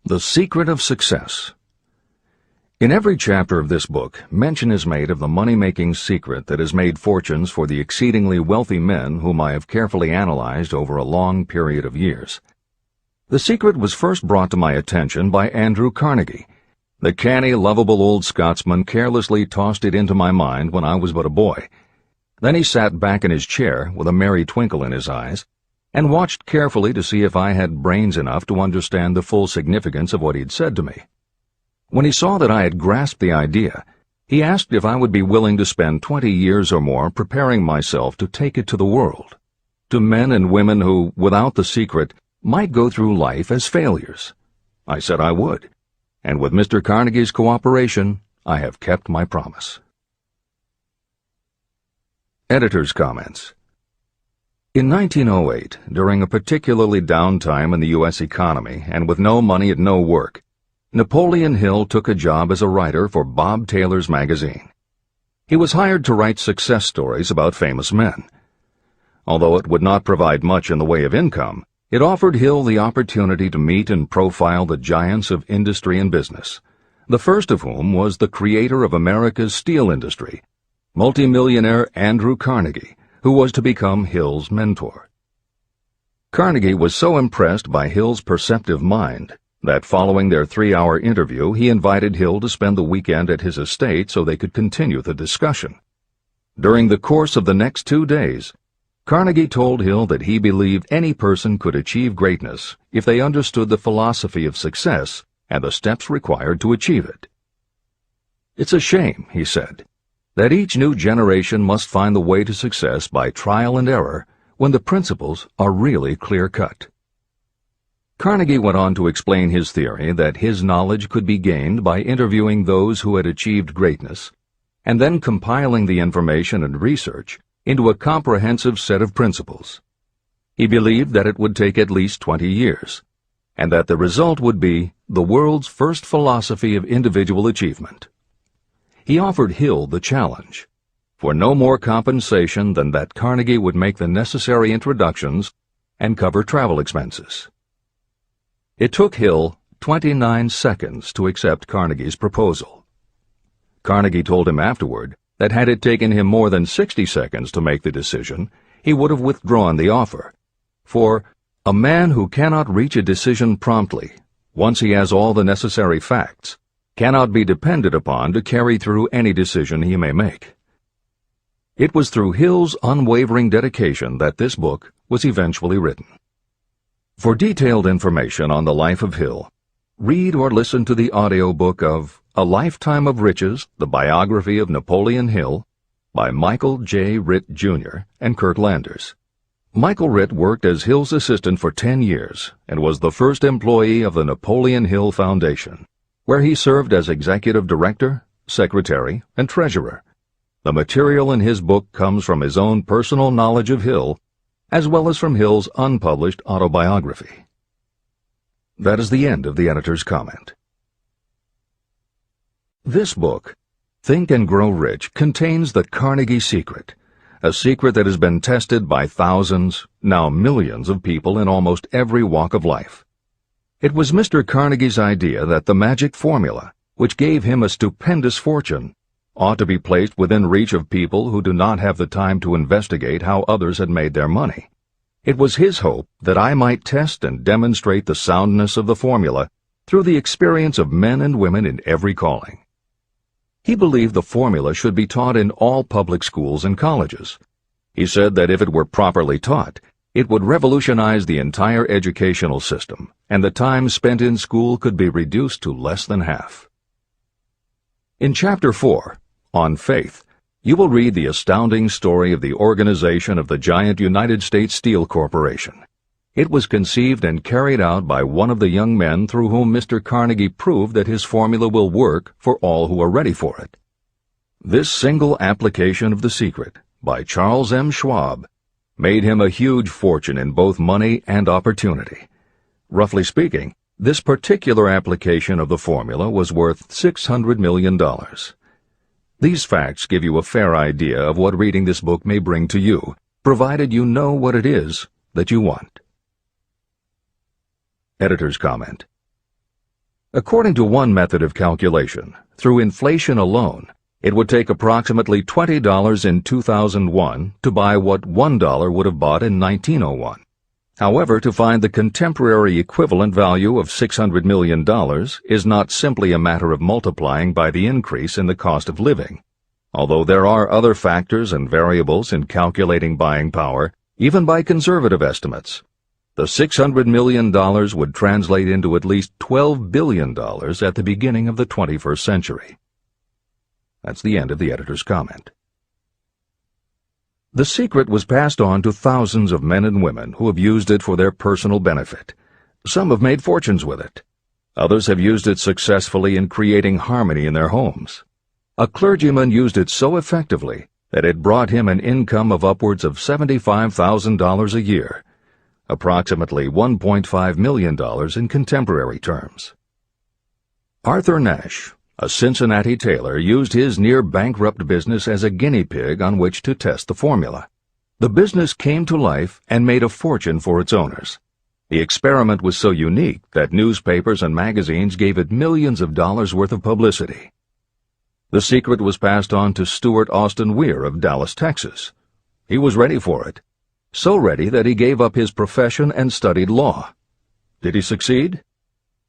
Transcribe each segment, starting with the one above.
The Secret of Success. In every chapter of this book, mention is made of the money-making secret that has made fortunes for the exceedingly wealthy men whom I have carefully analyzed over a long period of years. The secret was first brought to my attention by Andrew Carnegie. The canny, lovable old Scotsman carelessly tossed it into my mind when I was but a boy. Then he sat back in his chair with a merry twinkle in his eyes, and watched carefully to see if I had brains enough to understand the full significance of what he'd said to me. When he saw that I had grasped the idea, he asked if I would be willing to spend 20 years or more preparing myself to take it to the world, to men and women who, without the secret, might go through life as failures. I said I would, and with Mr. Carnegie's cooperation, I have kept my promise. Editor's comments. In 1908, during a particularly down time in the U.S. economy and with no money and no work, Napoleon Hill took a job as a writer for Bob Taylor's magazine. He was hired to write success stories about famous men. Although it would not provide much in the way of income, it offered Hill the opportunity to meet and profile the giants of industry and business, the first of whom was the creator of America's steel industry, multimillionaire Andrew Carnegie, who was to become Hill's mentor. Carnegie was so impressed by Hill's perceptive mind that following their 3-hour interview he invited Hill to spend the weekend at his estate so they could continue the discussion. During the course of the next 2 days, Carnegie told Hill that he believed any person could achieve greatness if they understood the philosophy of success and the steps required to achieve it. "It's a shame," he said, "that each new generation must find the way to success by trial and error when the principles are really clear-cut." Carnegie went on to explain his theory that his knowledge could be gained by interviewing those who had achieved greatness, and then compiling the information and research into a comprehensive set of principles. He believed that it would take at least 20 years, and that the result would be the world's first philosophy of individual achievement. He offered Hill the challenge, for no more compensation than that Carnegie would make the necessary introductions and cover travel expenses. It took Hill 29 seconds to accept Carnegie's proposal. Carnegie told him afterward that had it taken him more than 60 seconds to make the decision, he would have withdrawn the offer. For a man who cannot reach a decision promptly, once he has all the necessary facts, cannot be depended upon to carry through any decision he may make. It was through Hill's unwavering dedication that this book was eventually written. For detailed information on the life of Hill, read or listen to the audiobook of A Lifetime of Riches, the Biography of Napoleon Hill, by Michael J. Ritt, Jr. and Kurt Landers. Michael Ritt worked as Hill's assistant for 10 years and was the first employee of the Napoleon Hill Foundation, where he served as executive director, secretary, and treasurer. The material in his book comes from his own personal knowledge of Hill, as well as from Hill's unpublished autobiography. That is the end of the editor's comment. This book, Think and Grow Rich, contains the Carnegie secret, a secret that has been tested by thousands, now millions of people in almost every walk of life. It was Mr. Carnegie's idea that the magic formula, which gave him a stupendous fortune, ought to be placed within reach of people who do not have the time to investigate how others had made their money. It was his hope that I might test and demonstrate the soundness of the formula through the experience of men and women in every calling. He believed the formula should be taught in all public schools and colleges. He said that if it were properly taught, it would revolutionize the entire educational system, and the time spent in school could be reduced to less than half. In Chapter 4, On Faith, you will read the astounding story of the organization of the giant United States Steel Corporation. It was conceived and carried out by one of the young men through whom Mr. Carnegie proved that his formula will work for all who are ready for it. This single application of the secret, by Charles M. Schwab, made him a huge fortune in both money and opportunity. Roughly speaking, this particular application of the formula was worth $600 million. These facts give you a fair idea of what reading this book may bring to you, provided you know what it is that you want. Editor's comment. According to one method of calculation, through inflation alone, it would take approximately $20 in 2001 to buy what $1 would have bought in 1901. However, to find the contemporary equivalent value of $600 million is not simply a matter of multiplying by the increase in the cost of living. Although there are other factors and variables in calculating buying power, even by conservative estimates, the $600 million would translate into at least $12 billion at the beginning of the 21st century. That's the end of the editor's comment. The secret was passed on to thousands of men and women who have used it for their personal benefit. Some have made fortunes with it. Others have used it successfully in creating harmony in their homes. A clergyman used it so effectively that it brought him an income of upwards of $75,000 a year, approximately $1.5 million in contemporary terms. Arthur Nash, a Cincinnati tailor, used his near-bankrupt business as a guinea pig on which to test the formula. The business came to life and made a fortune for its owners. The experiment was so unique that newspapers and magazines gave it millions of dollars worth of publicity. The secret was passed on to Stuart Austin Weir of Dallas, Texas. He was ready for it, so ready that he gave up his profession and studied law. Did he succeed?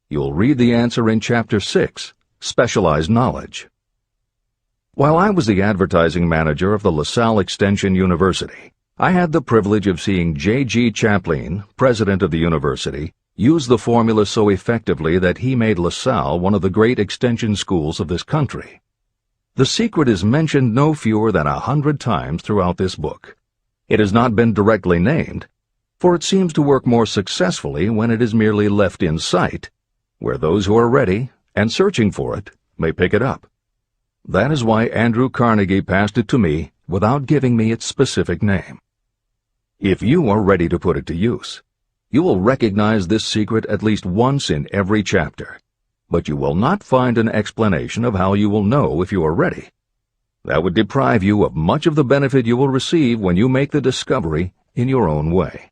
You'll read the answer in Chapter 6, Specialized Knowledge. While I was the advertising manager of the LaSalle Extension University, I had the privilege of seeing J.G. Chaplin, president of the university, use the formula so effectively that he made LaSalle one of the great extension schools of this country. The secret is mentioned no fewer than 100 times throughout this book. It has not been directly named, for it seems to work more successfully when it is merely left in sight, where those who are ready and searching for it may pick it up. That is why Andrew Carnegie passed it to me without giving me its specific name. If you are ready to put it to use, you will recognize this secret at least once in every chapter, but you will not find an explanation of how you will know if you are ready. That would deprive you of much of the benefit you will receive when you make the discovery in your own way.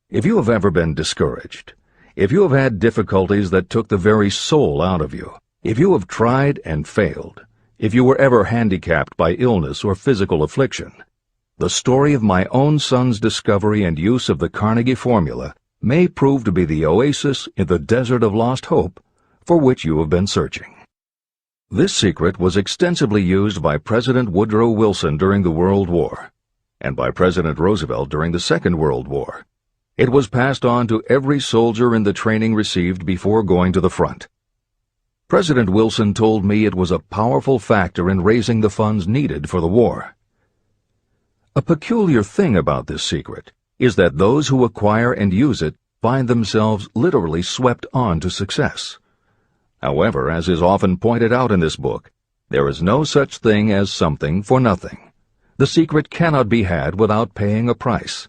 If you have ever been discouraged, if you have had difficulties that took the very soul out of you, if you have tried and failed, if you were ever handicapped by illness or physical affliction, the story of my own son's discovery and use of the Carnegie formula may prove to be the oasis in the desert of lost hope for which you have been searching. This secret was extensively used by President Woodrow Wilson during the World War, and by President Roosevelt during the Second World War. It was passed on to every soldier in the training received before going to the front. President Wilson told me it was a powerful factor in raising the funds needed for the war. A peculiar thing about this secret is that those who acquire and use it find themselves literally swept on to success. However, as is often pointed out in this book, there is no such thing as something for nothing. The secret cannot be had without paying a price,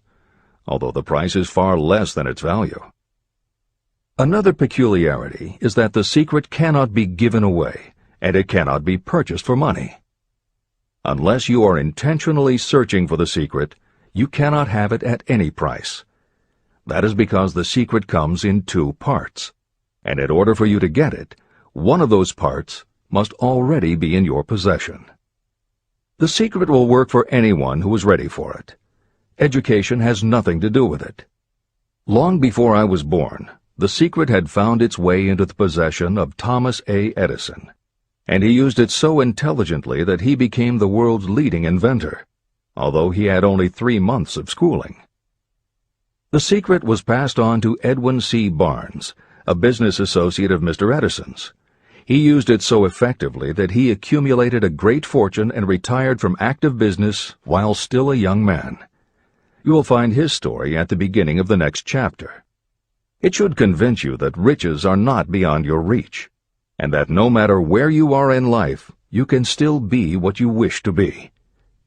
although the price is far less than its value. Another peculiarity is that the secret cannot be given away, and it cannot be purchased for money. Unless you are intentionally searching for the secret, you cannot have it at any price. That is because the secret comes in two parts, and in order for you to get it, one of those parts must already be in your possession. The secret will work for anyone who is ready for it. Education has nothing to do with it. Long before I was born, the secret had found its way into the possession of Thomas A. Edison, and he used it so intelligently that he became the world's leading inventor, although he had only 3 months of schooling. The secret was passed on to Edwin C. Barnes, a business associate of Mr. Edison's. He used it so effectively that he accumulated a great fortune and retired from active business while still a young man. You will find his story at the beginning of the next chapter. It should convince you that riches are not beyond your reach, and that no matter where you are in life, you can still be what you wish to be.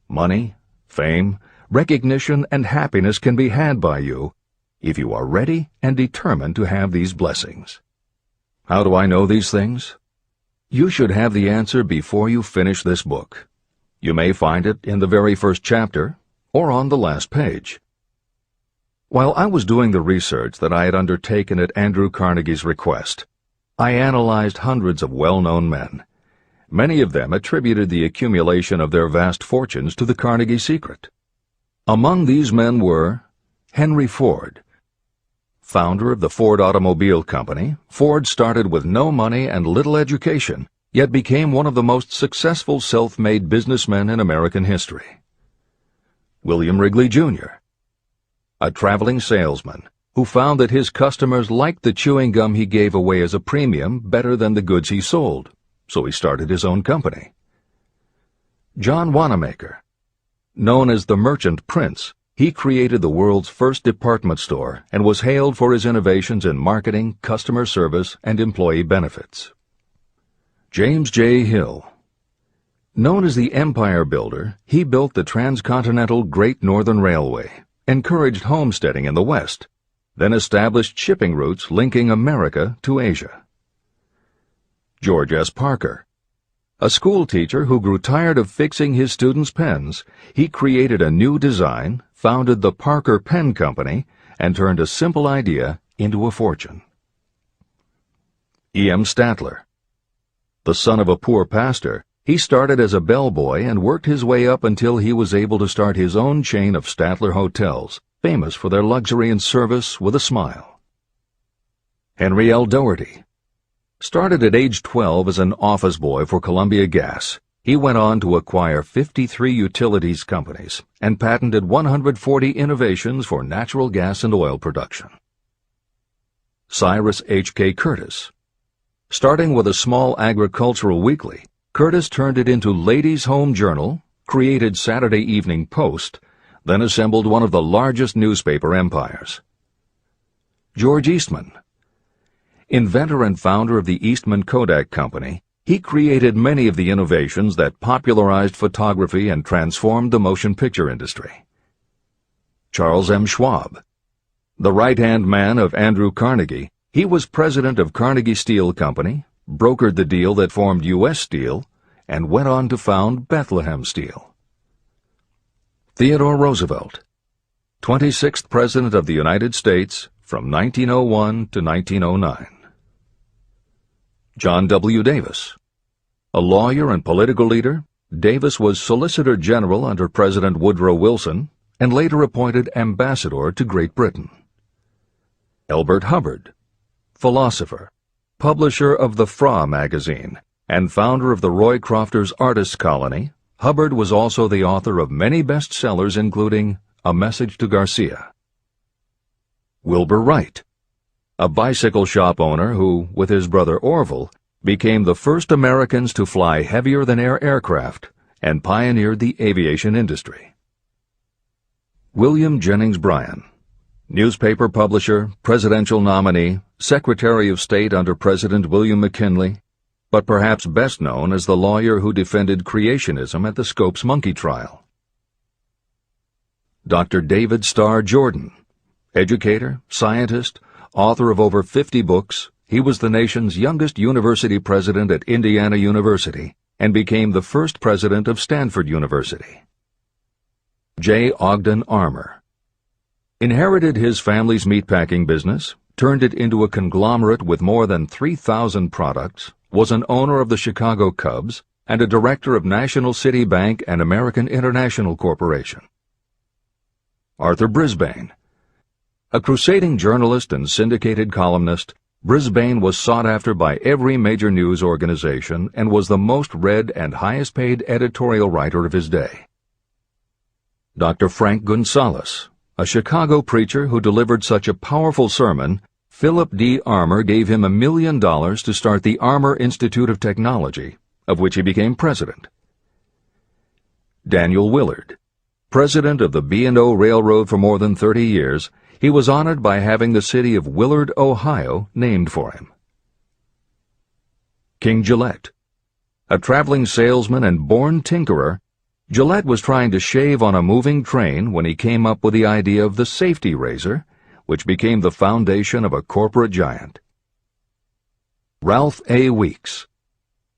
Money, fame, recognition, and happiness can be had by you if you are ready and determined to have these blessings. How do I know these things? You should have the answer before you finish this book. You may find it in the very first chapter or on the last page. While I was doing the research that I had undertaken at Andrew Carnegie's request, I analyzed hundreds of well-known men. Many of them attributed the accumulation of their vast fortunes to the Carnegie secret. Among these men were Henry Ford. Founder of the Ford Automobile Company, Ford started with no money and little education, yet became one of the most successful self-made businessmen in American history. William Wrigley, Jr., a traveling salesman who found that his customers liked the chewing gum he gave away as a premium better than the goods he sold, so he started his own company. John Wanamaker. Known as the Merchant Prince, he created the world's first department store and was hailed for his innovations in marketing, customer service, and employee benefits. James J. Hill. Known as the Empire Builder, he built the transcontinental Great Northern Railway, encouraged homesteading in the West, then established shipping routes linking America to Asia. George S. Parker. A school teacher who grew tired of fixing his students' pens, he created a new design, founded the Parker Pen Company, and turned a simple idea into a fortune. E. M. Statler. The son of a poor pastor, he started as a bellboy and worked his way up until he was able to start his own chain of Statler hotels, famous for their luxury and service with a smile. Henry L. Doherty. Started at age 12 as an office boy for Columbia Gas, he went on to acquire 53 utilities companies and patented 140 innovations for natural gas and oil production. Cyrus H.K. Curtis. Starting with a small agricultural weekly, Curtis turned it into Ladies' Home Journal, created Saturday Evening Post, then assembled one of the largest newspaper empires. George Eastman. Inventor and founder of the Eastman Kodak Company, he created many of the innovations that popularized photography and transformed the motion picture industry. Charles M. Schwab. The right-hand man of Andrew Carnegie, he was president of Carnegie Steel Company, brokered the deal that formed U.S. Steel, and went on to found Bethlehem Steel. Theodore Roosevelt. 26th President of the United States from 1901 to 1909. John W. Davis. A lawyer and political leader, Davis was Solicitor General under President Woodrow Wilson and later appointed Ambassador to Great Britain. Elbert Hubbard. Philosopher, publisher of the Fra magazine, and founder of the Roy Crofters Artists Colony, Hubbard was also the author of many bestsellers including A Message to Garcia. Wilbur Wright. A bicycle shop owner who, with his brother Orville, became the first Americans to fly heavier-than-air aircraft and pioneered the aviation industry. William Jennings Bryan. Newspaper publisher, presidential nominee, Secretary of State under President William McKinley, but perhaps best known as the lawyer who defended creationism at the Scopes monkey trial. Dr. David Starr Jordan. Educator, scientist, author of over 50 books, he was the nation's youngest university president at Indiana University and became the first president of Stanford University. J. Ogden Armour. Inherited his family's meatpacking business, turned it into a conglomerate with more than 3,000 products, was an owner of the Chicago Cubs, and a director of National City Bank and American International Corporation. Arthur Brisbane. A crusading journalist and syndicated columnist, Brisbane was sought after by every major news organization and was the most read and highest-paid editorial writer of his day. Dr. Frank Gonzalez. A Chicago preacher who delivered such a powerful sermon, Philip D. Armour gave him $1 million to start the Armour Institute of Technology, of which he became president. Daniel Willard. President of the B&O Railroad for more than 30 years, he was honored by having the city of Willard, Ohio, named for him. King Gillette. A traveling salesman and born tinkerer, Gillette was trying to shave on a moving train when he came up with the idea of the safety razor, which became the foundation of a corporate giant. Ralph A. Weeks.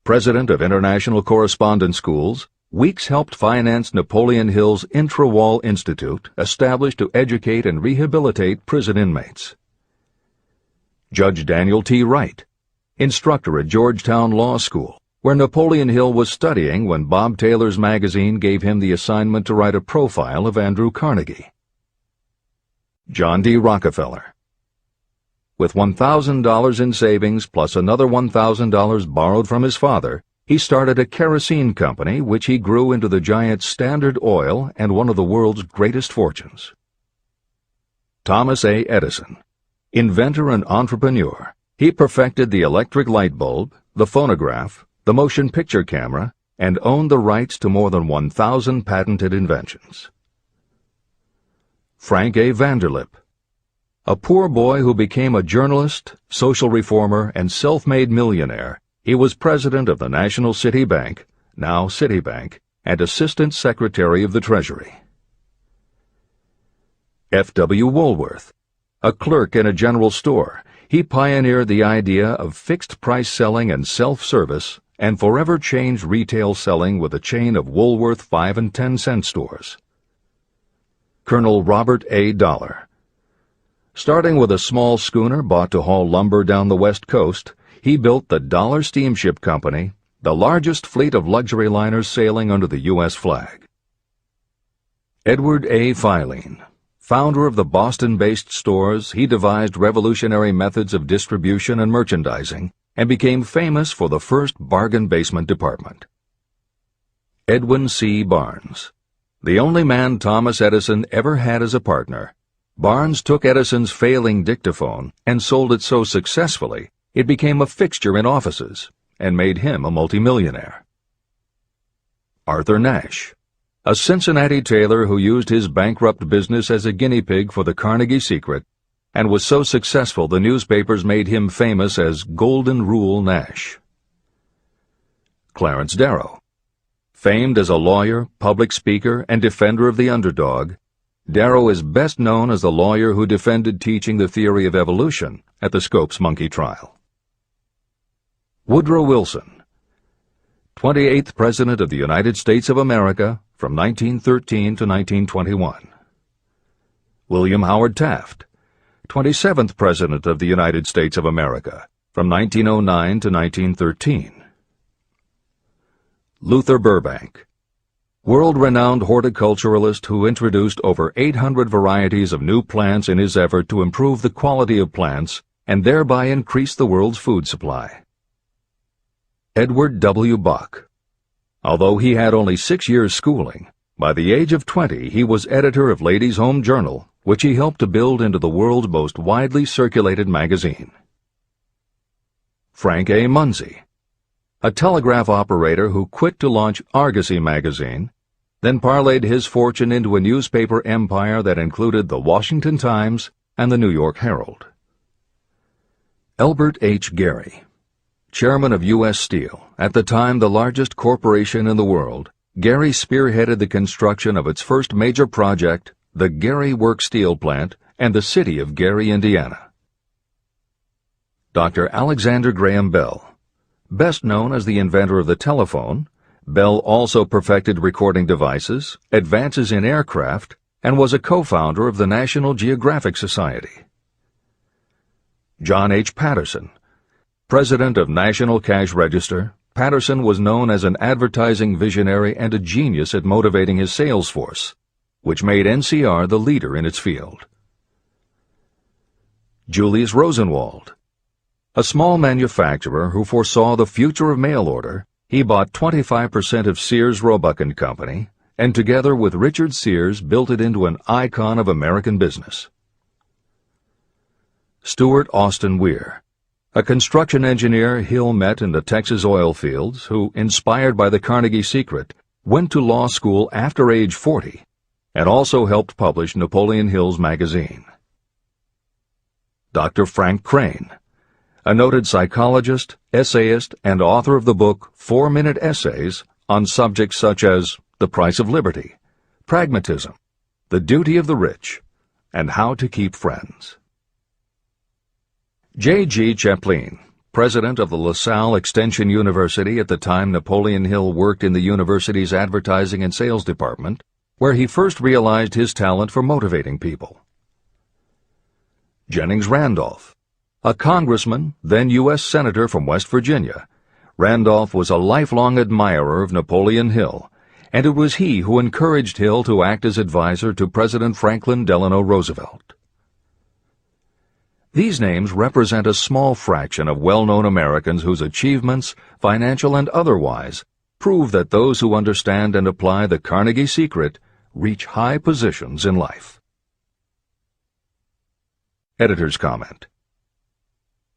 President of International Correspondence Schools, Weeks helped finance Napoleon Hill's Intra-Wall Institute, established to educate and rehabilitate prison inmates. Judge Daniel T. Wright, instructor at Georgetown Law School, where Napoleon Hill was studying when Bob Taylor's magazine gave him the assignment to write a profile of Andrew Carnegie. John D. Rockefeller. With $1,000 in savings plus another $1,000 borrowed from his father, he started a kerosene company which he grew into the giant Standard Oil and one of the world's greatest fortunes. Thomas A. Edison. Inventor and entrepreneur, he perfected the electric light bulb, the phonograph, the motion picture camera, and owned the rights to more than 1,000 patented inventions. Frank A. Vanderlip. A poor boy who became a journalist, social reformer, and self-made millionaire, he was president of the National City Bank, now Citibank, and Assistant Secretary of the Treasury. F. W. Woolworth. A clerk in a general store, he pioneered the idea of fixed-price selling and self-service and forever changed retail selling with a chain of Woolworth 5 and 10 cent stores. Colonel Robert A. Dollar. Starting with a small schooner bought to haul lumber down the West Coast, he built the Dollar Steamship Company, the largest fleet of luxury liners sailing under the U.S. flag. Edward A. Filene. Founder of the Boston-based stores, he devised revolutionary methods of distribution and merchandising and became famous for the first bargain basement department. Edwin C. Barnes. The only man Thomas Edison ever had as a partner, Barnes took Edison's failing dictaphone and sold it so successfully it became a fixture in offices and made him a multimillionaire. Arthur Nash. A Cincinnati tailor who used his bankrupt business as a guinea pig for the Carnegie Secret and was so successful the newspapers made him famous as Golden Rule Nash. Clarence Darrow. Famed as a lawyer, public speaker, and defender of the underdog, Darrow is best known as the lawyer who defended teaching the theory of evolution at the Scopes monkey trial. Woodrow Wilson. 28th President of the United States of America from 1913 to 1921. William Howard Taft. 27th President of the United States of America from 1909 to 1913. Luther Burbank. World-renowned horticulturalist who introduced over 800 varieties of new plants in his effort to improve the quality of plants and thereby increase the world's food supply. Edward W. Bok. Although he had only 6 years' schooling, by the age of 20 he was editor of Ladies' Home Journal, which he helped to build into the world's most widely circulated magazine. Frank A. Munsey. A telegraph operator who quit to launch Argosy magazine, then parlayed his fortune into a newspaper empire that included the Washington Times and the New York Herald. Elbert H. Gary. Chairman of U.S. Steel, at the time the largest corporation in the world, Gary spearheaded the construction of its first major project, the Gary Works Steel Plant, and the city of Gary, Indiana. Dr. Alexander Graham Bell. Best known as the inventor of the telephone, Bell also perfected recording devices, advances in aircraft, and was a co-founder of the National Geographic Society. John H. Patterson. President of National Cash Register, Patterson was known as an advertising visionary and a genius at motivating his sales force, which made NCR the leader in its field. Julius Rosenwald. A small manufacturer who foresaw the future of mail order, he bought 25% of Sears Roebuck & Company, and together with Richard Sears built it into an icon of American business. Stuart Austin Weir. A construction engineer Hill met in the Texas oil fields who, inspired by the Carnegie Secret, went to law school after age 40 and also helped publish Napoleon Hill's magazine. Dr. Frank Crane. A noted psychologist, essayist, and author of the book 4-Minute Essays on subjects such as the price of liberty, pragmatism, the duty of the rich, and how to keep friends. J.G. Chaplin, president of the LaSalle Extension University at the time Napoleon Hill worked in the university's advertising and sales department, where he first realized his talent for motivating people. Jennings Randolph. A congressman, then U.S. Senator from West Virginia, Randolph was a lifelong admirer of Napoleon Hill, and it was he who encouraged Hill to act as advisor to President Franklin Delano Roosevelt. These names represent a small fraction of well-known Americans whose achievements, financial and otherwise, prove that those who understand and apply the Carnegie secret reach high positions in life. Editor's comment.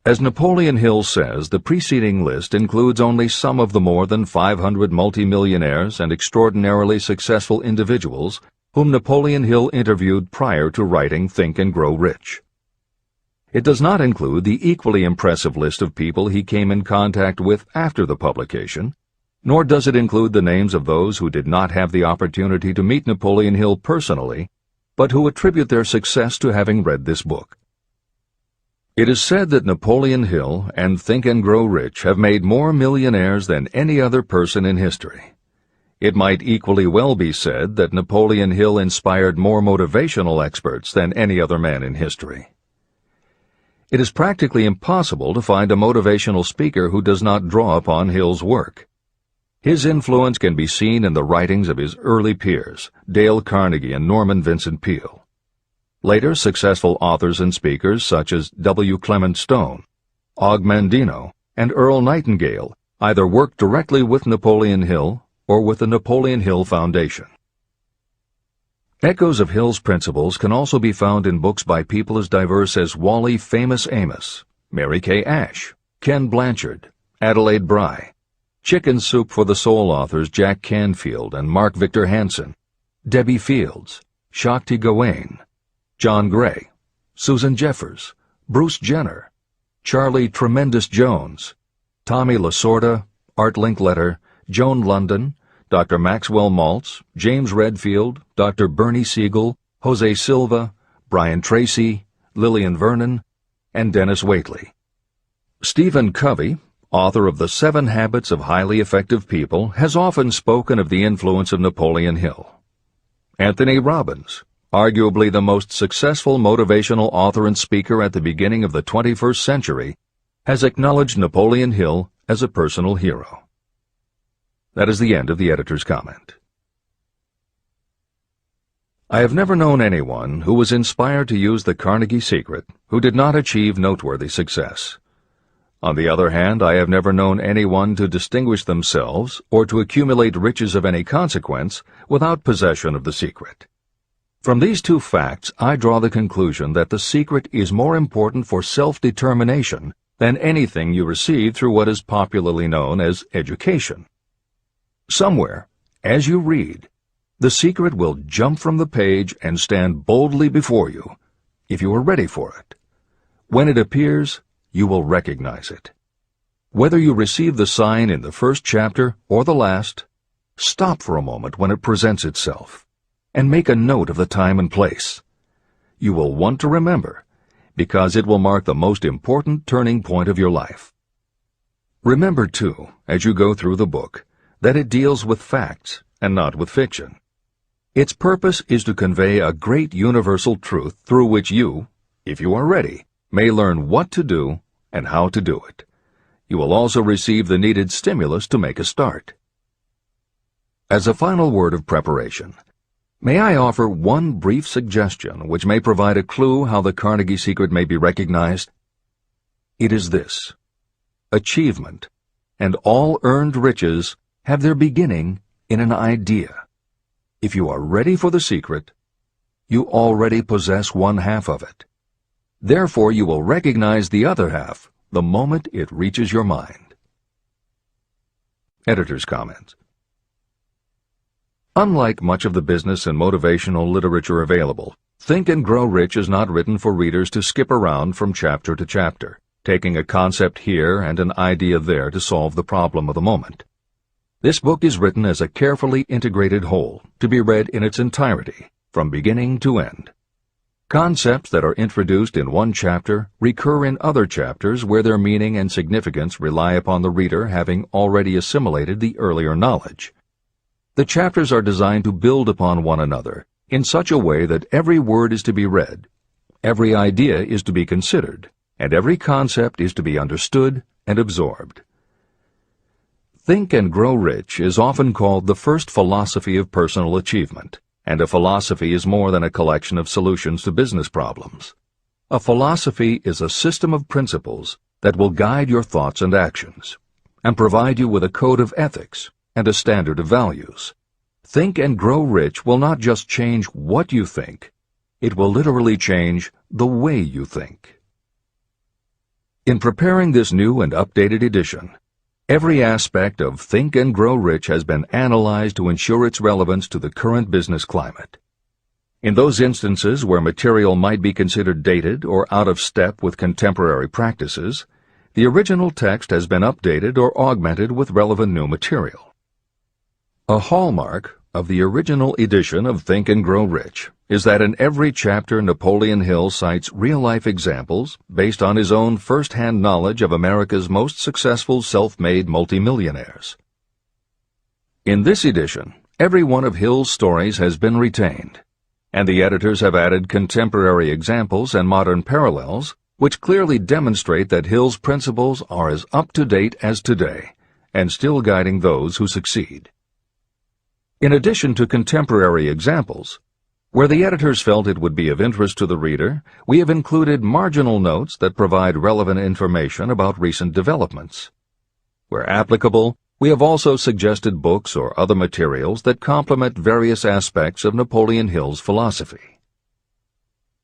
As Napoleon Hill says, the preceding list includes only some of the more than 500 multimillionaires and extraordinarily successful individuals whom Napoleon Hill interviewed prior to writing Think and Grow Rich. It does not include the equally impressive list of people he came in contact with after the publication, nor does it include the names of those who did not have the opportunity to meet Napoleon Hill personally, but who attribute their success to having read this book. It is said that Napoleon Hill and Think and Grow Rich have made more millionaires than any other person in history. It might equally well be said that Napoleon Hill inspired more motivational experts than any other man in history. It is practically impossible to find a motivational speaker who does not draw upon Hill's work. His influence can be seen in the writings of his early peers, Dale Carnegie and Norman Vincent Peale. Later, successful authors and speakers such as W. Clement Stone, Og Mandino, and Earl Nightingale either worked directly with Napoleon Hill or with the Napoleon Hill Foundation. Echoes of Hill's principles can also be found in books by people as diverse as Wally Famous Amos, Mary Kay Ash, Ken Blanchard, Adelaide Bry, Chicken Soup for the Soul authors Jack Canfield and Mark Victor Hansen, Debbie Fields, Shakti Gawain, John Gray, Susan Jeffers, Bruce Jenner, Charlie Tremendous Jones, Tommy Lasorda, Art Linkletter, Joan London, Dr. Maxwell Maltz, James Redfield, Dr. Bernie Siegel, Jose Silva, Brian Tracy, Lillian Vernon, and Dennis Waitley. Stephen Covey, author of The 7 Habits of Highly Effective People, has often spoken of the influence of Napoleon Hill. Anthony Robbins, arguably the most successful motivational author and speaker at the beginning of the 21st century, has acknowledged Napoleon Hill as a personal hero. That is the end of the editor's comment. I have never known anyone who was inspired to use the Carnegie secret who did not achieve noteworthy success. On the other hand, I have never known anyone to distinguish themselves or to accumulate riches of any consequence without possession of the secret. From these two facts, I draw the conclusion that the secret is more important for self-determination than anything you receive through what is popularly known as education. Somewhere, as you read, the secret will jump from the page and stand boldly before you, if you are ready for it. When it appears, you will recognize it. Whether you receive the sign in the first chapter or the last, stop for a moment when it presents itself, and make a note of the time and place. You will want to remember, because it will mark the most important turning point of your life. Remember, too, as you go through the book, that it deals with facts and not with fiction. Its purpose is to convey a great universal truth through which you, if you are ready, may learn what to do and how to do it. You will also receive the needed stimulus to make a start. As a final word of preparation, may I offer one brief suggestion which may provide a clue how the Carnegie secret may be recognized? It is this: achievement and all earned riches have their beginning in an idea. If you are ready for the secret, you already possess one half of it. Therefore, you will recognize the other half the moment it reaches your mind. Editor's comment. Unlike much of the business and motivational literature available, Think and Grow Rich is not written for readers to skip around from chapter to chapter, taking a concept here and an idea there to solve the problem of the moment. This book is written as a carefully integrated whole, to be read in its entirety, from beginning to end. Concepts that are introduced in one chapter recur in other chapters where their meaning and significance rely upon the reader having already assimilated the earlier knowledge. The chapters are designed to build upon one another in such a way that every word is to be read, every idea is to be considered, and every concept is to be understood and absorbed. Think and Grow Rich is often called the first philosophy of personal achievement, and a philosophy is more than a collection of solutions to business problems. A philosophy is a system of principles that will guide your thoughts and actions, and provide you with a code of ethics and a standard of values. Think and Grow Rich will not just change what you think, it will literally change the way you think. In preparing this new and updated edition, every aspect of Think and Grow Rich has been analyzed to ensure its relevance to the current business climate. In those instances where material might be considered dated or out of step with contemporary practices, the original text has been updated or augmented with relevant new material. A hallmark of the original edition of Think and Grow Rich is that in every chapter Napoleon Hill cites real-life examples based on his own first-hand knowledge of America's most successful self-made multimillionaires. In this edition, every one of Hill's stories has been retained, and the editors have added contemporary examples and modern parallels which clearly demonstrate that Hill's principles are as up-to-date as today and still guiding those who succeed. In addition to contemporary examples, where the editors felt it would be of interest to the reader, we have included marginal notes that provide relevant information about recent developments. Where applicable, we have also suggested books or other materials that complement various aspects of Napoleon Hill's philosophy.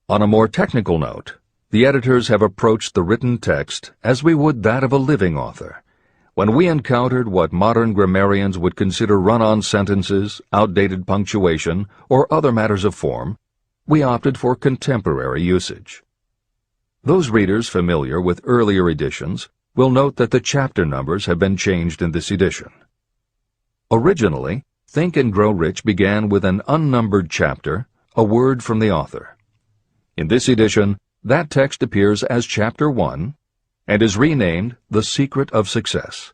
On a more technical note, the editors have approached the written text as we would that of a living author. When we encountered what modern grammarians would consider run-on sentences, outdated punctuation, or other matters of form, we opted for contemporary usage. Those readers familiar with earlier editions will note that the chapter numbers have been changed in this edition. Originally, Think and Grow Rich began with an unnumbered chapter, a word from the author. In this edition, that text appears as Chapter 1, and is renamed The Secret of Success.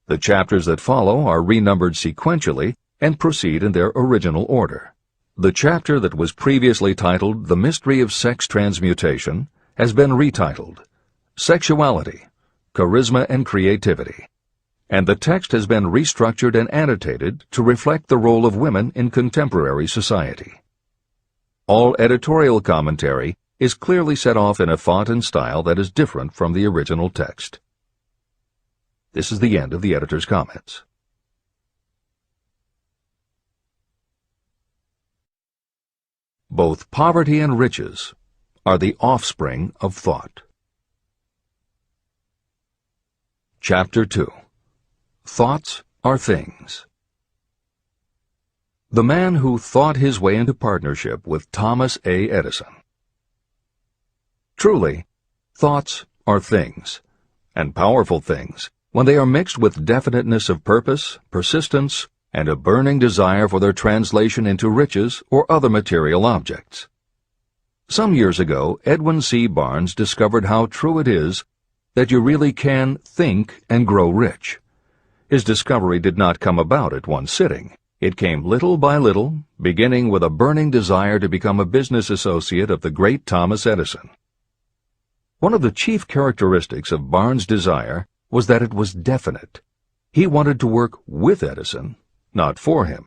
The chapters that follow are renumbered sequentially and proceed in their original order. The chapter that was previously titled The Mystery of Sex Transmutation has been retitled Sexuality, Charisma and Creativity, and the text has been restructured and annotated to reflect the role of women in contemporary society. All editorial commentary is clearly set off in a font and style that is different from the original text. This is the end of the editor's comments. Both poverty and riches are the offspring of thought. Chapter 2. Thoughts are things. The man who thought his way into partnership with Thomas A. Edison. Truly, thoughts are things, and powerful things, when they are mixed with definiteness of purpose, persistence, and a burning desire for their translation into riches or other material objects. Some years ago, Edwin C. Barnes discovered how true it is that you really can think and grow rich. His discovery did not come about at one sitting. It came little by little, beginning with a burning desire to become a business associate of the great Thomas Edison. One of the chief characteristics of Barnes' desire was that it was definite. He wanted to work with Edison, not for him.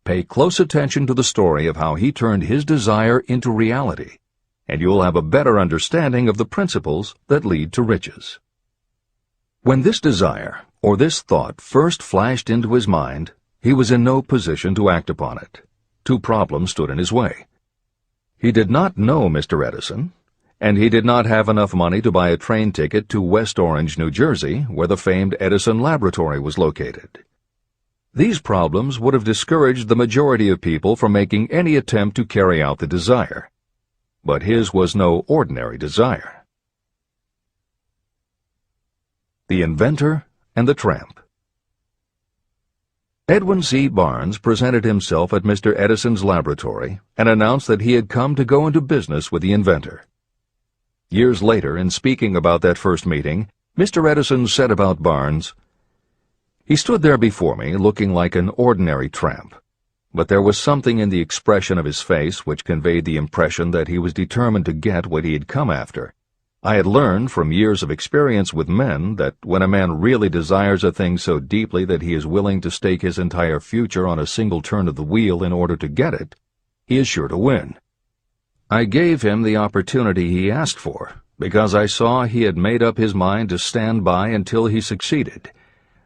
Pay close attention to the story of how he turned his desire into reality, and you will have a better understanding of the principles that lead to riches. When this desire, or this thought, first flashed into his mind, he was in no position to act upon it. Two problems stood in his way. He did not know Mr. Edison, and he did not have enough money to buy a train ticket to West Orange, New Jersey, where the famed Edison Laboratory was located. These problems would have discouraged the majority of people from making any attempt to carry out the desire. But his was no ordinary desire. The Inventor and the Tramp. Edwin C. Barnes presented himself at Mr. Edison's laboratory and announced that he had come to go into business with the inventor. Years later, in speaking about that first meeting, Mr. Edison said about Barnes, "He stood there before me looking like an ordinary tramp, but there was something in the expression of his face which conveyed the impression that he was determined to get what he had come after. I had learned from years of experience with men that when a man really desires a thing so deeply that he is willing to stake his entire future on a single turn of the wheel in order to get it, he is sure to win. I gave him the opportunity he asked for, because I saw he had made up his mind to stand by until he succeeded.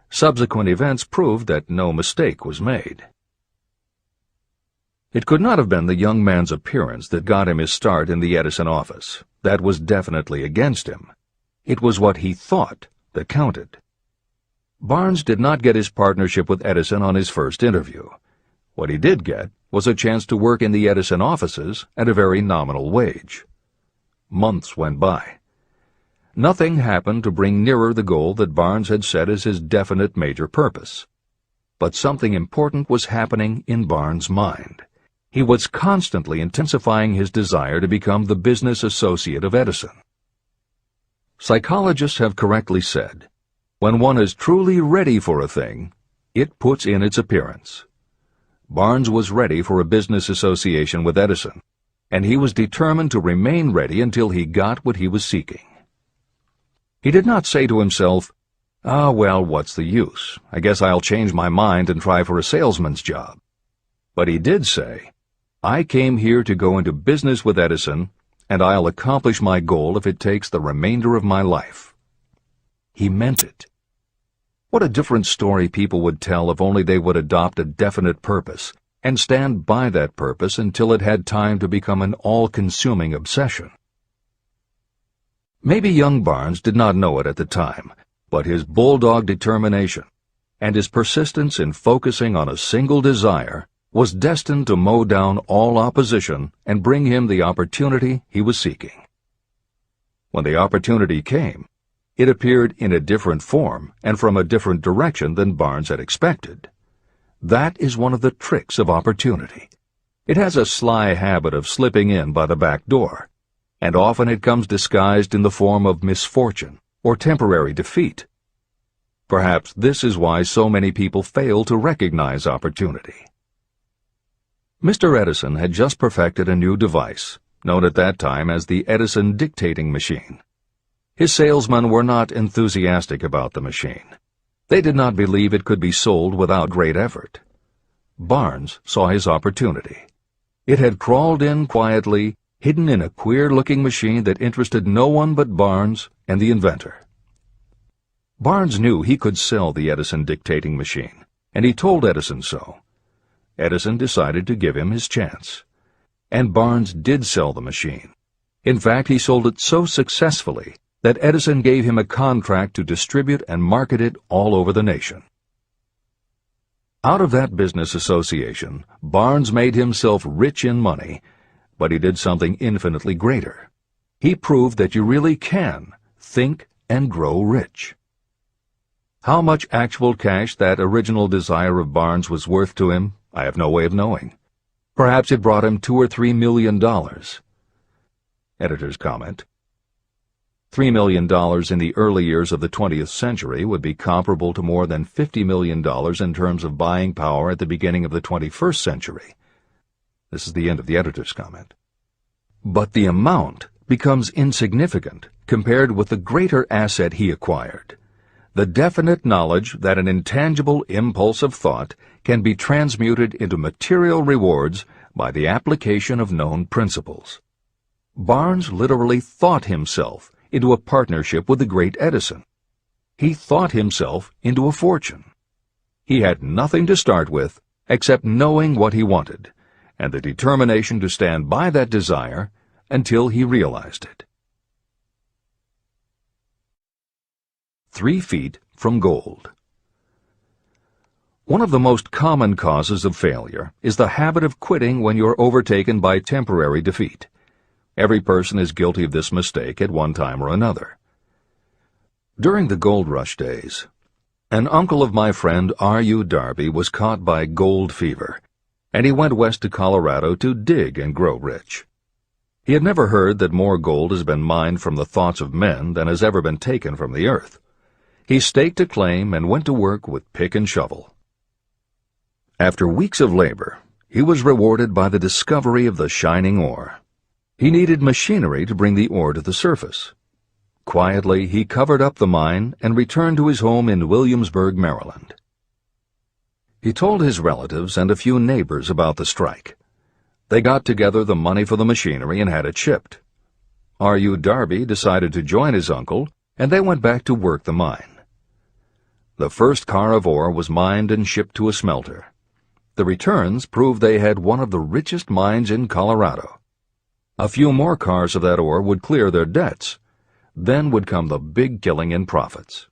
Subsequent events proved that no mistake was made." It could not have been the young man's appearance that got him his start in the Edison office. That was definitely against him. It was what he thought that counted. Barnes did not get his partnership with Edison on his first interview. What he did get was a chance to work in the Edison offices at a very nominal wage. Months went by. Nothing happened to bring nearer the goal that Barnes had set as his definite major purpose. But something important was happening in Barnes' mind. He was constantly intensifying his desire to become the business associate of Edison. Psychologists have correctly said, when one is truly ready for a thing, it puts in its appearance. Barnes was ready for a business association with Edison, and he was determined to remain ready until he got what he was seeking. He did not say to himself, "Ah, well, what's the use? I guess I'll change my mind and try for a salesman's job." But he did say, "I came here to go into business with Edison, and I'll accomplish my goal if it takes the remainder of my life." He meant it. What a different story people would tell if only they would adopt a definite purpose and stand by that purpose until it had time to become an all-consuming obsession. Maybe young Barnes did not know it at the time, but his bulldog determination and his persistence in focusing on a single desire was destined to mow down all opposition and bring him the opportunity he was seeking. When the opportunity came, it appeared in a different form and from a different direction than Barnes had expected. That is one of the tricks of opportunity. It has a sly habit of slipping in by the back door, and often it comes disguised in the form of misfortune or temporary defeat. Perhaps this is why so many people fail to recognize opportunity. Mr. Edison had just perfected a new device, known at that time as the Edison dictating machine. His salesmen were not enthusiastic about the machine. They did not believe it could be sold without great effort. Barnes saw his opportunity. It had crawled in quietly, hidden in a queer-looking machine that interested no one but Barnes and the inventor. Barnes knew he could sell the Edison dictating machine, and he told Edison so. Edison decided to give him his chance. And Barnes did sell the machine. In fact, he sold it so successfully that Edison gave him a contract to distribute and market it all over the nation. Out of that business association, Barnes made himself rich in money, but he did something infinitely greater. He proved that you really can think and grow rich. How much actual cash that original desire of Barnes was worth to him, I have no way of knowing. Perhaps it brought him $2 or $3 million. Editor's comment: $3 million in the early years of the 20th century would be comparable to more than $50 million in terms of buying power at the beginning of the 21st century. This is the end of the editor's comment. But the amount becomes insignificant compared with the greater asset he acquired: the definite knowledge that an intangible impulse of thought can be transmuted into material rewards by the application of known principles. Barnes literally thought himself into a partnership with the great Edison. He thought himself into a fortune. He had nothing to start with except knowing what he wanted, and the determination to stand by that desire until he realized it. 3 feet from gold. One of the most common causes of failure is the habit of quitting when you're overtaken by temporary defeat. Every person is guilty of this mistake at one time or another. During the gold rush days, An uncle of my friend R.U. Darby was caught by gold fever, and he went west to Colorado to dig and grow rich. He had never heard that more gold has been mined from the thoughts of men than has ever been taken from the earth. He staked a claim and went to work with pick and shovel. After weeks of labor, he was rewarded by the discovery of the shining ore. He needed machinery to bring the ore to the surface. Quietly, he covered up the mine and returned to his home in Williamsburg, Maryland. He told his relatives and a few neighbors about the strike. They got together the money for the machinery and had it shipped. R.U. Darby decided to join his uncle, and they went back to work the mine. The first car of ore was mined and shipped to a smelter. The returns proved they had one of the richest mines in Colorado. A few more cars of that ore would clear their debts. Then would come the big killing in profits.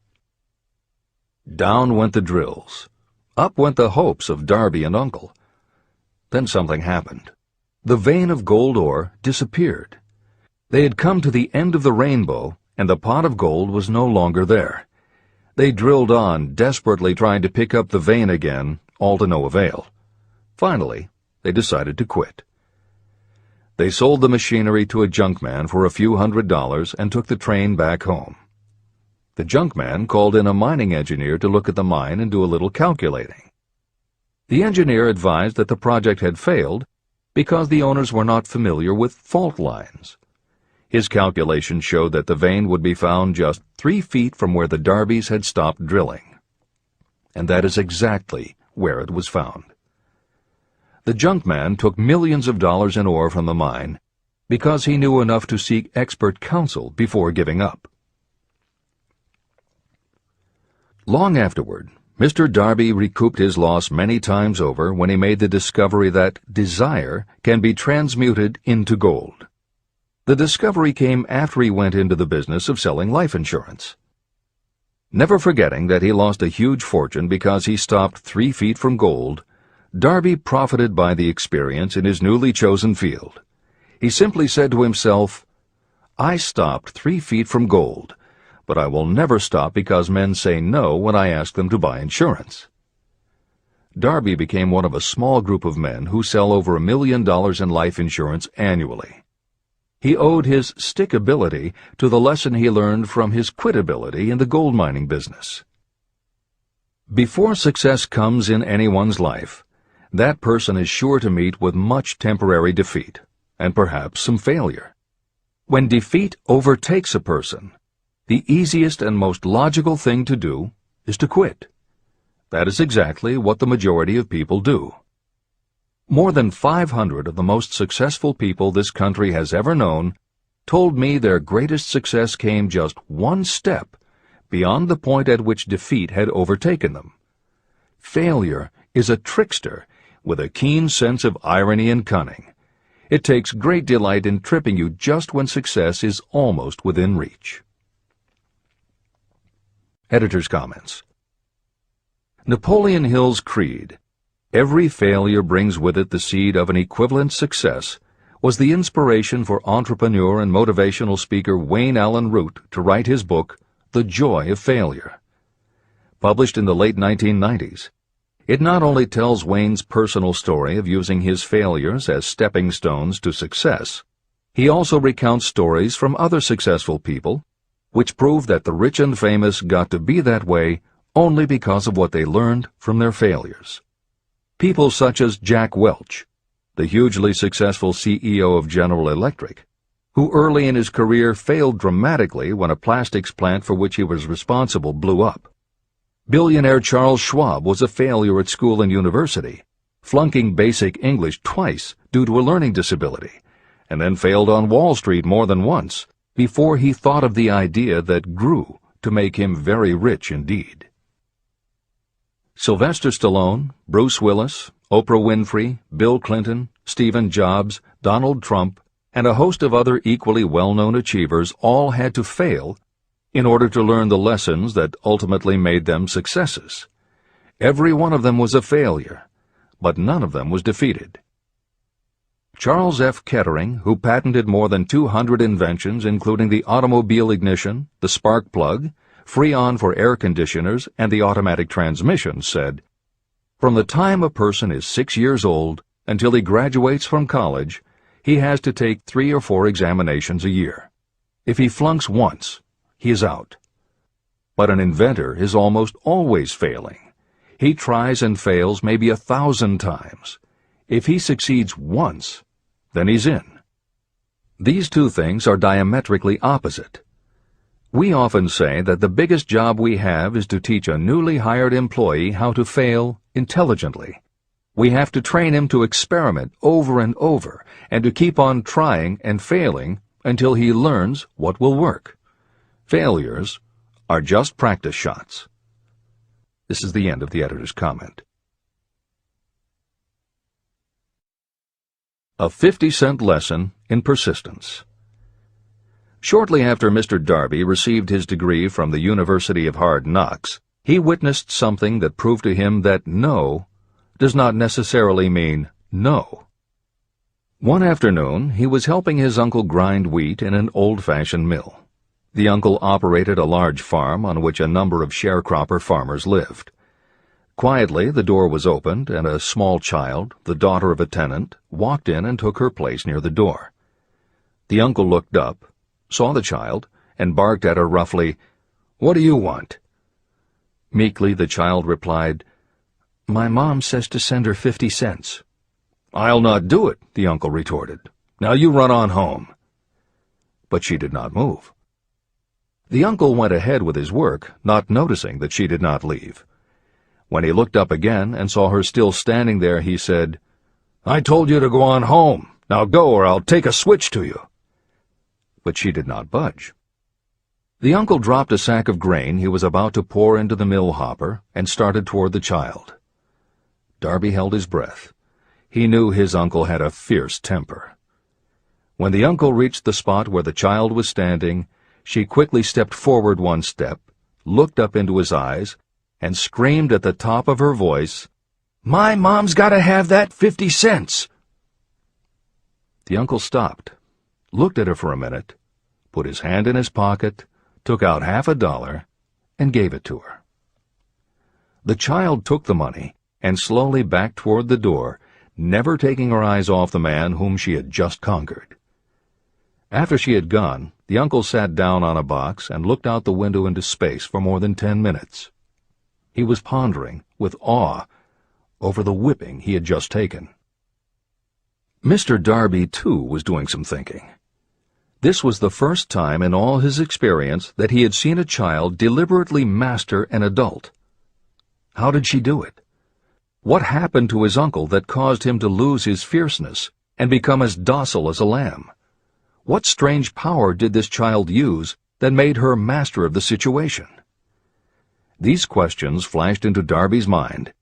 Down went the drills. Up went the hopes of Darby and Uncle. Then something happened. The vein of gold ore disappeared. They had come to the end of the rainbow, and the pot of gold was no longer there. They drilled on, desperately trying to pick up the vein again, all to no avail. Finally, they decided to quit. They sold the machinery to a junkman for a few $100s and took the train back home. The junkman called in a mining engineer to look at the mine and do a little calculating. The engineer advised that the project had failed because the owners were not familiar with fault lines. His calculation showed that the vein would be found just 3 feet from where the Darbys had stopped drilling. And that is exactly where it was found. The junkman took millions of dollars in ore from the mine because he knew enough to seek expert counsel before giving up. Long afterward, Mr. Darby recouped his loss many times over when he made the discovery that desire can be transmuted into gold. The discovery came after he went into the business of selling life insurance. Never forgetting that he lost a huge fortune because he stopped 3 feet from gold, Darby profited by the experience in his newly chosen field. He simply said to himself, "I stopped 3 feet from gold, but I will never stop because men say no when I ask them to buy insurance." Darby became one of a small group of men who sell over $1 million in life insurance annually. He owed his stickability to the lesson he learned from his quitability in the gold mining business. Before success comes in anyone's life, that person is sure to meet with much temporary defeat, and perhaps some failure. When defeat overtakes a person, the easiest and most logical thing to do is to quit. That is exactly what the majority of people do. More than 500 of the most successful people this country has ever known told me their greatest success came just one step beyond the point at which defeat had overtaken them. Failure is a trickster with a keen sense of irony and cunning. It takes great delight in tripping you just when success is almost within reach. Editor's comments. Napoleon Hill's creed, "Every failure brings with it the seed of an equivalent success," was the inspiration for entrepreneur and motivational speaker Wayne Allen Root to write his book, The Joy of Failure. Published in the late 1990s, it not only tells Wayne's personal story of using his failures as stepping stones to success, he also recounts stories from other successful people, which prove that the rich and famous got to be that way only because of what they learned from their failures. People such as Jack Welch, the hugely successful CEO of General Electric, who early in his career failed dramatically when a plastics plant for which he was responsible blew up. Billionaire Charles Schwab was a failure at school and university, flunking basic English twice due to a learning disability, and then failed on Wall Street more than once before he thought of the idea that grew to make him very rich indeed. Sylvester Stallone, Bruce Willis, Oprah Winfrey, Bill Clinton, Stephen Jobs, Donald Trump, and a host of other equally well-known achievers all had to fail in order to learn the lessons that ultimately made them successes. Every one of them was a failure, but none of them was defeated. Charles F. Kettering, who patented more than 200 inventions including the automobile ignition, the spark plug, Freon for air conditioners and the automatic transmission, said, "From the time a person is 6 years old until he graduates from college, he has to take 3 or 4 examinations a year. If he flunks once, he is out." But an inventor is almost always failing. He tries and fails maybe 1,000 times. If he succeeds once, then he's in. These two things are diametrically opposite. We often say that the biggest job we have is to teach a newly hired employee how to fail intelligently. We have to train him to experiment over and over and to keep on trying and failing until he learns what will work. Failures are just practice shots. This is the end of the editor's comment. A 50-cent lesson in persistence. Shortly after Mr. Darby received his degree from the University of Hard Knocks, he witnessed something that proved to him that no does not necessarily mean no. One afternoon, he was helping his uncle grind wheat in an old-fashioned mill. The uncle operated a large farm on which a number of sharecropper farmers lived. Quietly, the door was opened, and a small child, the daughter of a tenant, walked in and took her place near the door. The uncle looked up, saw the child, and barked at her roughly, "What do you want?" Meekly, the child replied, "My mom says to send her 50 cents. "I'll not do it," the uncle retorted. "Now you run on home." But she did not move. The uncle went ahead with his work, not noticing that she did not leave. When he looked up again and saw her still standing there, he said, "I told you to go on home. Now go, or I'll take a switch to you." But she did not budge. The uncle dropped a sack of grain he was about to pour into the mill hopper and started toward the child. Darby held his breath. He knew his uncle had a fierce temper. When the uncle reached the spot where the child was standing, she quickly stepped forward 1 step, looked up into his eyes, and screamed at the top of her voice, "My mom's got to have that 50 cents!" The uncle stopped, looked at her for a minute, put his hand in his pocket, took out $50, and gave it to her. The child took the money and slowly backed toward the door, never taking her eyes off the man whom she had just conquered. After she had gone, the uncle sat down on a box and looked out the window into space for more than 10 minutes. He was pondering, with awe, over the whipping he had just taken. Mr. Darby, too, was doing some thinking. This was the first time in all his experience that he had seen a child deliberately master an adult. How did she do it? What happened to his uncle that caused him to lose his fierceness and become as docile as a lamb? What strange power did this child use that made her master of the situation? These questions flashed into Darby's mind,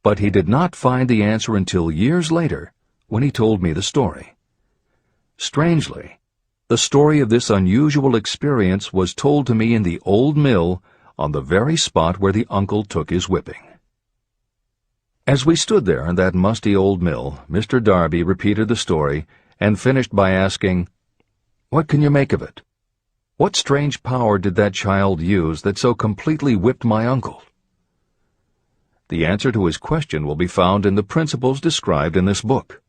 but he did not find the answer until years later, when he told me the story. Strangely, the story of this unusual experience was told to me in the old mill on the very spot where the uncle took his whipping. As we stood there in that musty old mill, Mr. Darby repeated the story and finished by asking, "What can you make of it? What strange power did that child use that so completely whipped my uncle?" The answer to his question will be found in the principles described in this book.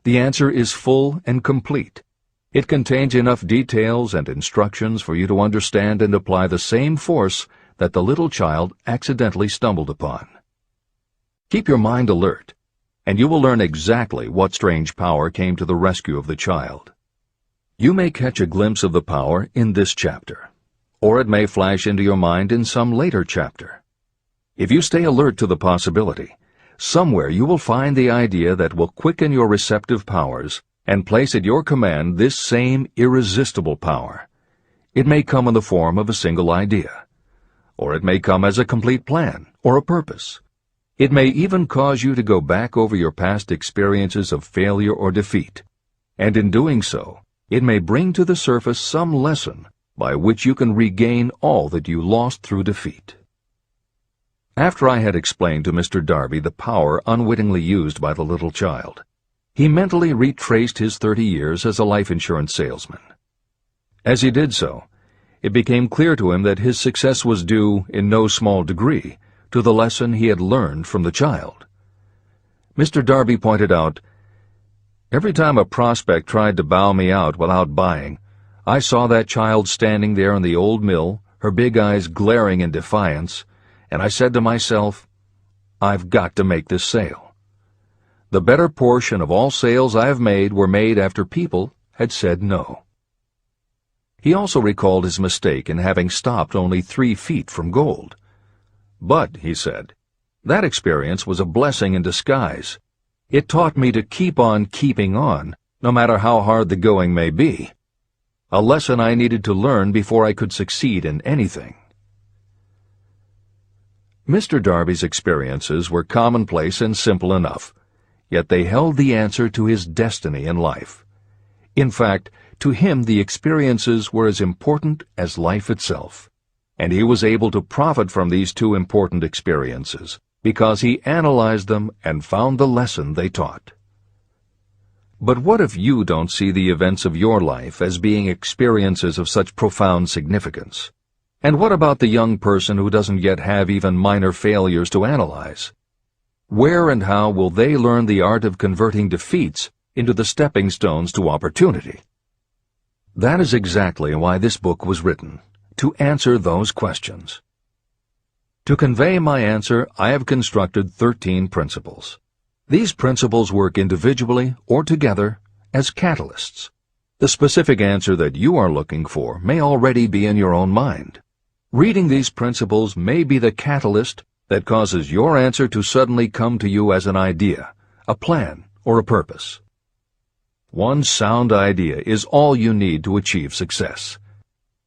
The answer is full and complete. It contains enough details and instructions for you to understand and apply the same force that the little child accidentally stumbled upon. Keep your mind alert, and you will learn exactly what strange power came to the rescue of the child. You may catch a glimpse of the power in this chapter, or it may flash into your mind in some later chapter. If you stay alert to the possibility, somewhere you will find the idea that will quicken your receptive powers and place at your command this same irresistible power. It may come in the form of a single idea, or it may come as a complete plan or a purpose. It may even cause you to go back over your past experiences of failure or defeat, and in doing so, it may bring to the surface some lesson by which you can regain all that you lost through defeat. After I had explained to Mr. Darby the power unwittingly used by the little child, he mentally retraced his 30 years as a life insurance salesman. As he did so, it became clear to him that his success was due, in no small degree, to the lesson he had learned from the child. Mr. Darby pointed out, "Every time a prospect tried to bow me out without buying, I saw that child standing there in the old mill, her big eyes glaring in defiance, and I said to myself, I've got to make this sale. The better portion of all sales I have made were made after people had said no." He also recalled his mistake in having stopped only 3 feet from gold. "But," he said, "that experience was a blessing in disguise. It taught me to keep on keeping on, no matter how hard the going may be. A lesson I needed to learn before I could succeed in anything." Mr. Darby's experiences were commonplace and simple enough, yet they held the answer to his destiny in life. In fact, to him the experiences were as important as life itself, and he was able to profit from these 2 important experiences because he analyzed them and found the lesson they taught. But what if you don't see the events of your life as being experiences of such profound significance? And what about the young person who doesn't yet have even minor failures to analyze? Where and how will they learn the art of converting defeats into the stepping stones to opportunity? That is exactly why this book was written, to answer those questions. To convey my answer, I have constructed 13 principles. These principles work individually or together as catalysts. The specific answer that you are looking for may already be in your own mind. Reading these principles may be the catalyst that causes your answer to suddenly come to you as an idea, a plan, or a purpose. One sound idea is all you need to achieve success.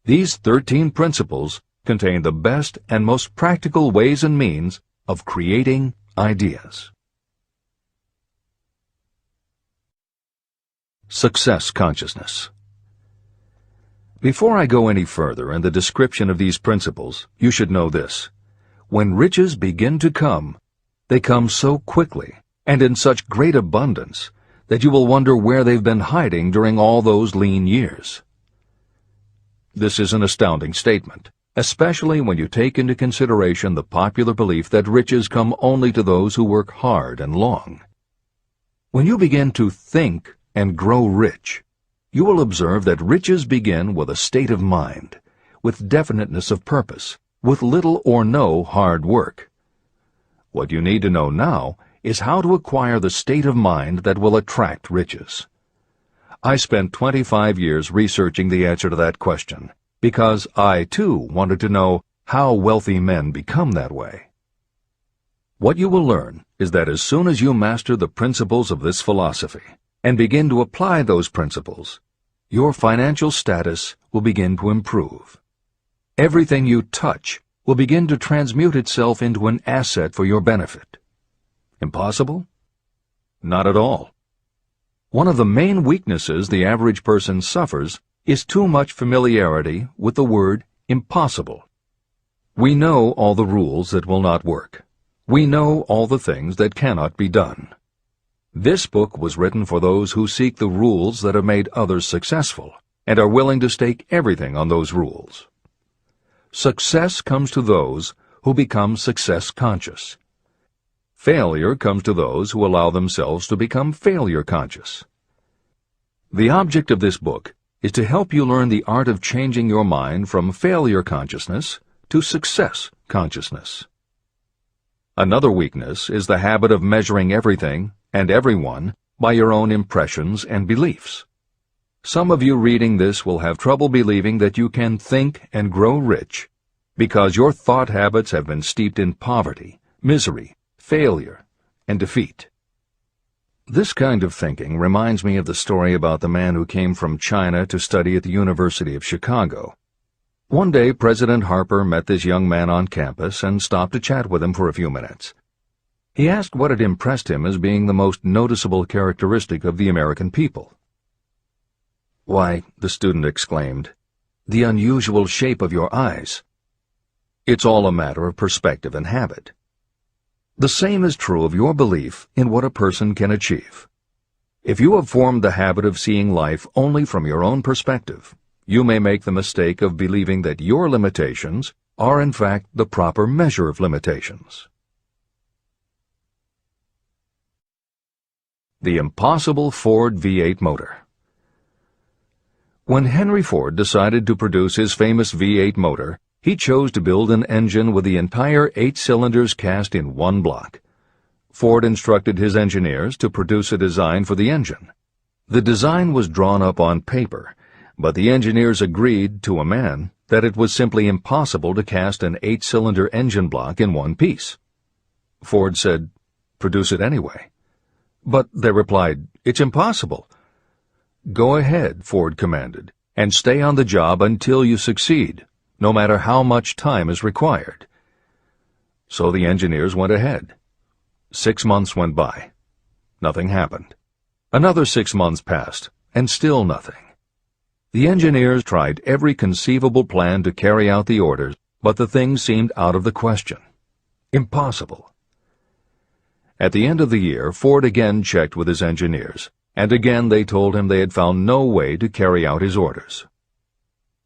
These 13 principles contain the best and most practical ways and means of creating ideas. Success consciousness. Before I go any further in the description of these principles, you should know this. When riches begin to come, they come so quickly and in such great abundance that you will wonder where they've been hiding during all those lean years. This is an astounding statement, especially when you take into consideration the popular belief that riches come only to those who work hard and long. When you begin to think and grow rich, you will observe that riches begin with a state of mind, with definiteness of purpose, with little or no hard work. What you need to know now is how to acquire the state of mind that will attract riches. I spent 25 years researching the answer to that question, because I, too, wanted to know how wealthy men become that way. What you will learn is that as soon as you master the principles of this philosophy, and begin to apply those principles, your financial status will begin to improve. Everything you touch will begin to transmute itself into an asset for your benefit. Impossible? Not at all. One of the main weaknesses the average person suffers is too much familiarity with the word impossible. We know all the rules that will not work. We know all the things that cannot be done. This book was written for those who seek the rules that have made others successful and are willing to stake everything on those rules. Success comes to those who become success conscious. Failure comes to those who allow themselves to become failure conscious. The object of this book is to help you learn the art of changing your mind from failure consciousness to success consciousness. Another weakness is the habit of measuring everything and everyone by your own impressions and beliefs. Some of you reading this will have trouble believing that you can think and grow rich because your thought habits have been steeped in poverty, misery, failure, and defeat. This kind of thinking reminds me of the story about the man who came from China to study at the University of Chicago. One day, President Harper met this young man on campus and stopped to chat with him for a few minutes. He asked what had impressed him as being the most noticeable characteristic of the American people. "Why," the student exclaimed, "the unusual shape of your eyes." It's all a matter of perspective and habit. The same is true of your belief in what a person can achieve. If you have formed the habit of seeing life only from your own perspective, you may make the mistake of believing that your limitations are in fact the proper measure of limitations. The impossible Ford V8 motor. When Henry Ford decided to produce his famous V8 motor, he chose to build an engine with the entire 8 cylinders cast in one block. Ford instructed his engineers to produce a design for the engine. The design was drawn up on paper, but the engineers agreed to a man that it was simply impossible to cast an 8-cylinder engine block in one piece. Ford said, "Produce it anyway." But they replied, "It's impossible." "Go ahead," Ford commanded, "and stay on the job until you succeed, no matter how much time is required." So the engineers went ahead. 6 months went by. Nothing happened. Another 6 months passed, and still nothing. The engineers tried every conceivable plan to carry out the orders, but the thing seemed out of the question. Impossible. At the end of the year, Ford again checked with his engineers, and again they told him they had found no way to carry out his orders.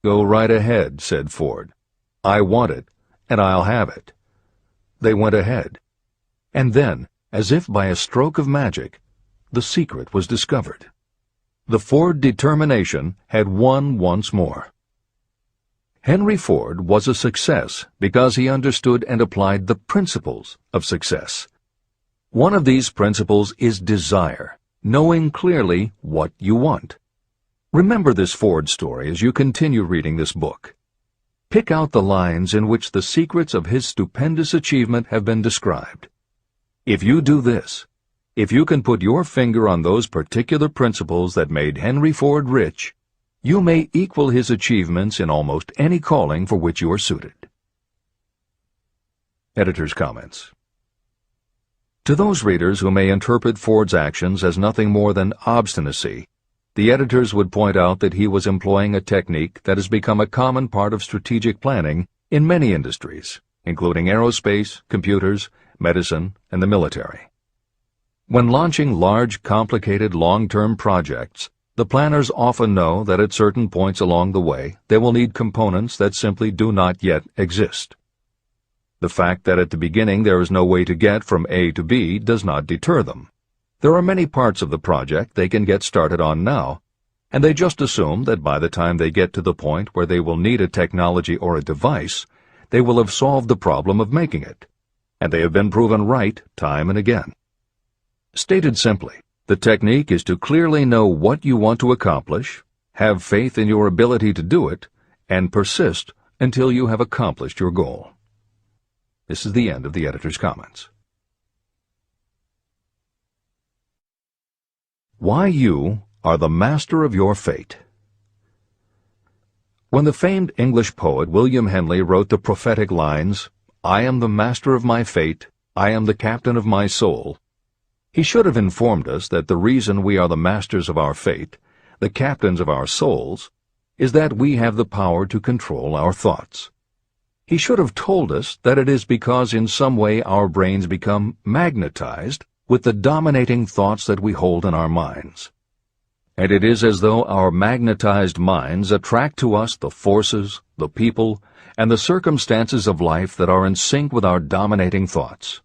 "Go right ahead," said Ford. "I want it, and I'll have it." They went ahead. And then, as if by a stroke of magic, the secret was discovered. The Ford determination had won once more. Henry Ford was a success because he understood and applied the principles of success. One of these principles is desire, knowing clearly what you want. Remember this Ford story as you continue reading this book. Pick out the lines in which the secrets of his stupendous achievement have been described. If you do this, if you can put your finger on those particular principles that made Henry Ford rich, you may equal his achievements in almost any calling for which you are suited. Editor's comments. To those readers who may interpret Ford's actions as nothing more than obstinacy, the editors would point out that he was employing a technique that has become a common part of strategic planning in many industries, including aerospace, computers, medicine, and the military. When launching large, complicated, long-term projects, the planners often know that at certain points along the way they will need components that simply do not yet exist. The fact that at the beginning there is no way to get from A to B does not deter them. There are many parts of the project they can get started on now, and they just assume that by the time they get to the point where they will need a technology or a device, they will have solved the problem of making it, and they have been proven right time and again. Stated simply, the technique is to clearly know what you want to accomplish, have faith in your ability to do it, and persist until you have accomplished your goal. This is the end of the editor's comments. Why you are the master of your fate. When the famed English poet William Henley wrote the prophetic lines, "I am the master of my fate, I am the captain of my soul," he should have informed us that the reason we are the masters of our fate, the captains of our souls, is that we have the power to control our thoughts. He should have told us that it is because in some way our brains become magnetized with the dominating thoughts that we hold in our minds. And it is as though our magnetized minds attract to us the forces, the people, and the circumstances of life that are in sync with our dominating thoughts.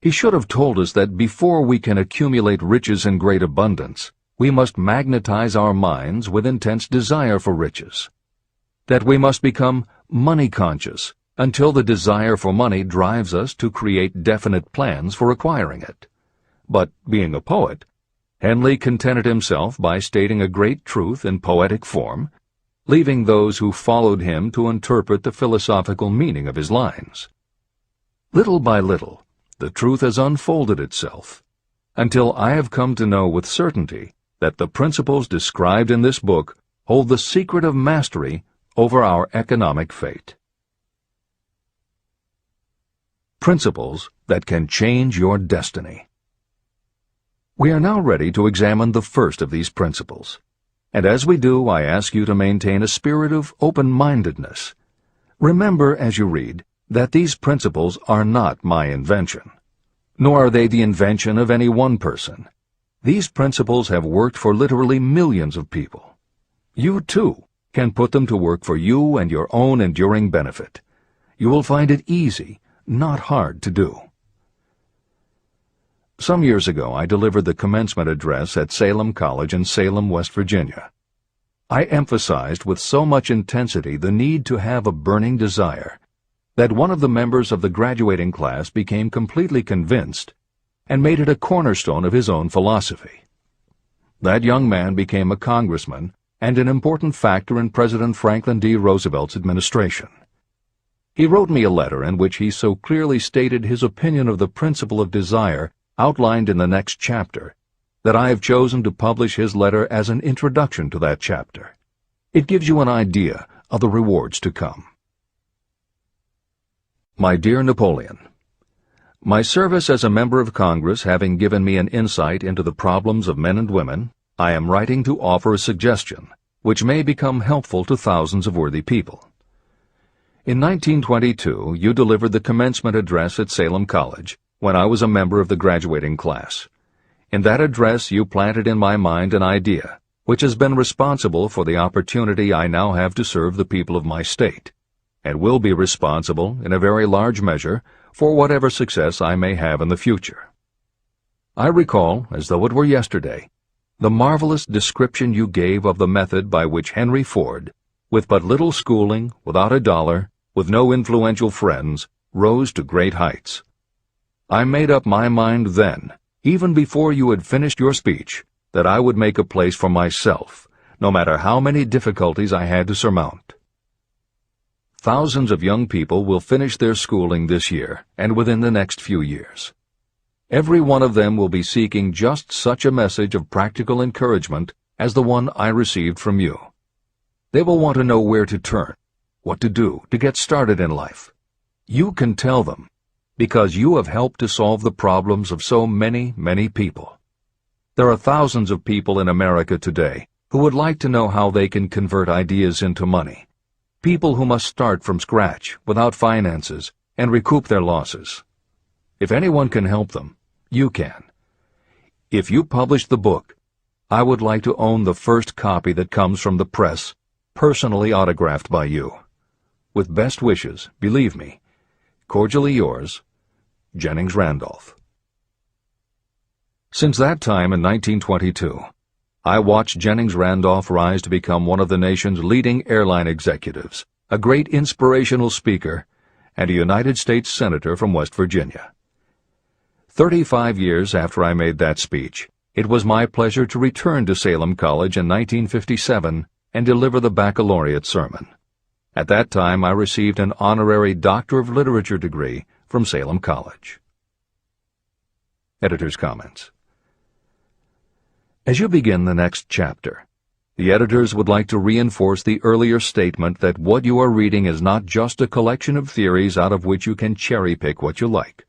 He should have told us that before we can accumulate riches in great abundance, we must magnetize our minds with intense desire for riches. That we must become money-conscious until the desire for money drives us to create definite plans for acquiring it. But, being a poet, Henley contented himself by stating a great truth in poetic form, leaving those who followed him to interpret the philosophical meaning of his lines. Little by little, the truth has unfolded itself, until I have come to know with certainty that the principles described in this book hold the secret of mastery over our economic fate. Principles that can change your destiny. We are now ready to examine the first of these principles, and as we do, I ask you to maintain a spirit of open-mindedness. Remember as you read that these principles are not my invention, nor are they the invention of any one person. These principles have worked for literally millions of people. You, too, can put them to work for you and your own enduring benefit. You will find it easy, not hard to do. Some years ago, I delivered the commencement address at Salem College in Salem, West Virginia. I emphasized with so much intensity the need to have a burning desire that one of the members of the graduating class became completely convinced and made it a cornerstone of his own philosophy. That young man became a congressman and an important factor in President Franklin D. Roosevelt's administration. He wrote me a letter in which he so clearly stated his opinion of the principle of desire outlined in the next chapter that I have chosen to publish his letter as an introduction to that chapter. It gives you an idea of the rewards to come. My dear Napoleon, my service as a member of Congress having given me an insight into the problems of men and women, I am writing to offer a suggestion which may become helpful to thousands of worthy people. In 1922, you delivered the commencement address at Salem College when I was a member of the graduating class. In that address, you planted in my mind an idea which has been responsible for the opportunity I now have to serve the people of my state, and will be responsible, in a very large measure, for whatever success I may have in the future. I recall, as though it were yesterday, the marvelous description you gave of the method by which Henry Ford, with but little schooling, without a dollar, with no influential friends, rose to great heights. I made up my mind then, even before you had finished your speech, that I would make a place for myself, no matter how many difficulties I had to surmount. Thousands of young people will finish their schooling this year and within the next few years. Every one of them will be seeking just such a message of practical encouragement as the one I received from you. They will want to know where to turn, what to do to get started in life. You can tell them, because you have helped to solve the problems of so many, many people. There are thousands of people in America today who would like to know how they can convert ideas into money. People who must start from scratch, without finances, and recoup their losses. If anyone can help them, you can. If you publish the book, I would like to own the first copy that comes from the press, personally autographed by you. With best wishes, believe me, cordially yours, Jennings Randolph. Since that time in 1922, I watched Jennings Randolph rise to become one of the nation's leading airline executives, a great inspirational speaker, and a United States Senator from West Virginia. 35 years after I made that speech, it was my pleasure to return to Salem College in 1957 and deliver the baccalaureate sermon. At that time, I received an honorary Doctor of Literature degree from Salem College. Editor's comments. As you begin the next chapter, the editors would like to reinforce the earlier statement that what you are reading is not just a collection of theories out of which you can cherry-pick what you like.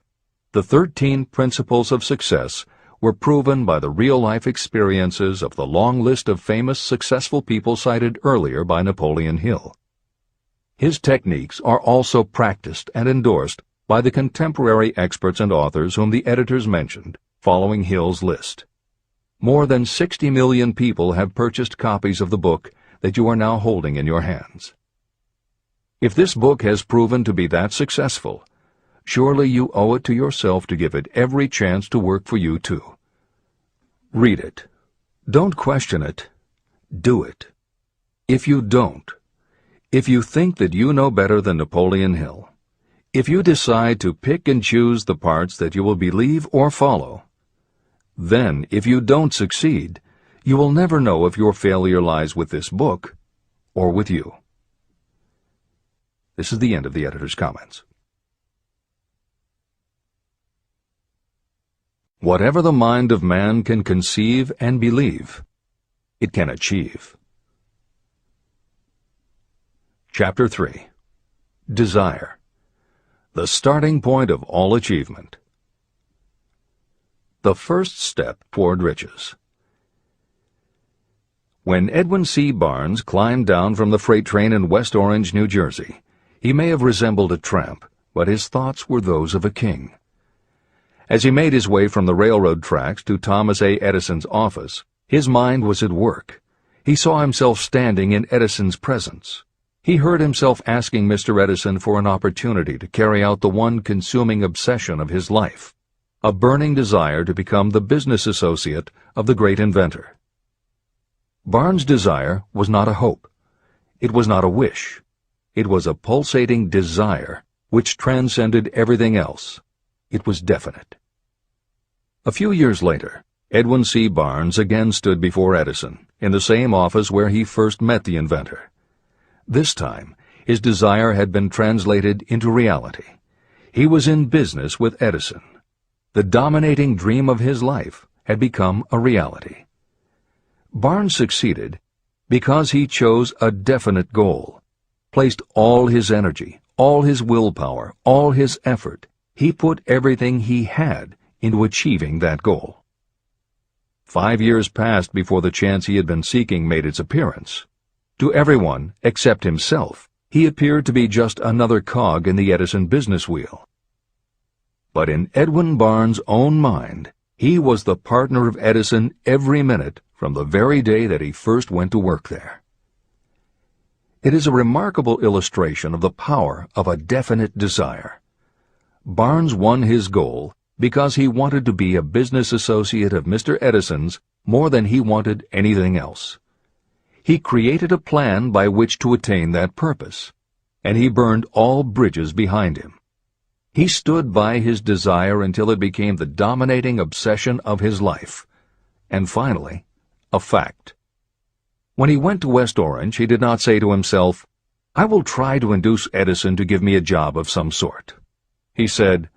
The 13 principles of success were proven by the real-life experiences of the long list of famous successful people cited earlier by Napoleon Hill. His techniques are also practiced and endorsed by the contemporary experts and authors whom the editors mentioned, following Hill's list. More than 60 million people have purchased copies of the book that you are now holding in your hands. If this book has proven to be that successful, surely you owe it to yourself to give it every chance to work for you too. Read it. Don't question it. Do it. If you don't, if you think that you know better than Napoleon Hill, if you decide to pick and choose the parts that you will believe or follow, then, if you don't succeed, you will never know if your failure lies with this book or with you. This is the end of the editor's comments. Whatever the mind of man can conceive and believe, it can achieve. Chapter 3. Desire. The starting point of all achievement. The first step toward riches. When Edwin C. Barnes climbed down from the freight train in West Orange, New Jersey, he may have resembled a tramp, but his thoughts were those of a king. As he made his way from the railroad tracks to Thomas A. Edison's office, his mind was at work. He saw himself standing in Edison's presence. He heard himself asking Mr. Edison for an opportunity to carry out the one consuming obsession of his life, a burning desire to become the business associate of the great inventor. Barnes' desire was not a hope. It was not a wish. It was a pulsating desire which transcended everything else. It was definite. A few years later, Edwin C. Barnes again stood before Edison, in the same office where he first met the inventor. This time, his desire had been translated into reality. He was in business with Edison. The dominating dream of his life had become a reality. Barnes succeeded because he chose a definite goal, placed all his energy, all his willpower, all his effort. He put everything he had into achieving that goal. 5 years passed before the chance he had been seeking made its appearance. To everyone except himself, he appeared to be just another cog in the Edison business wheel. But in Edwin Barnes' own mind, he was the partner of Edison every minute from the very day that he first went to work there. It is a remarkable illustration of the power of a definite desire. Barnes won his goal because he wanted to be a business associate of Mr. Edison's more than he wanted anything else. He created a plan by which to attain that purpose, and he burned all bridges behind him. He stood by his desire until it became the dominating obsession of his life, and finally, a fact. When he went to West Orange, he did not say to himself, "I will try to induce Edison to give me a job of some sort." He said,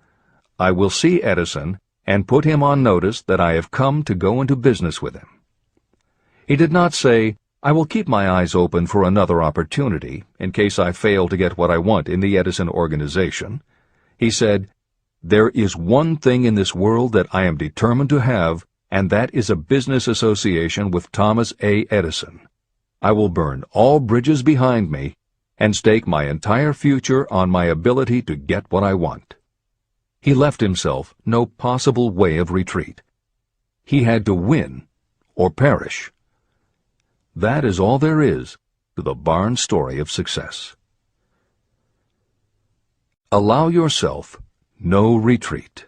"I will see Edison and put him on notice that I have come to go into business with him." He did not say, "I will keep my eyes open for another opportunity in case I fail to get what I want in the Edison organization." He said, "There is one thing in this world that I am determined to have, and that is a business association with Thomas A. Edison. I will burn all bridges behind me and stake my entire future on my ability to get what I want." He left himself no possible way of retreat. He had to win or perish. That is all there is to the Barnes story of success. Allow yourself no retreat.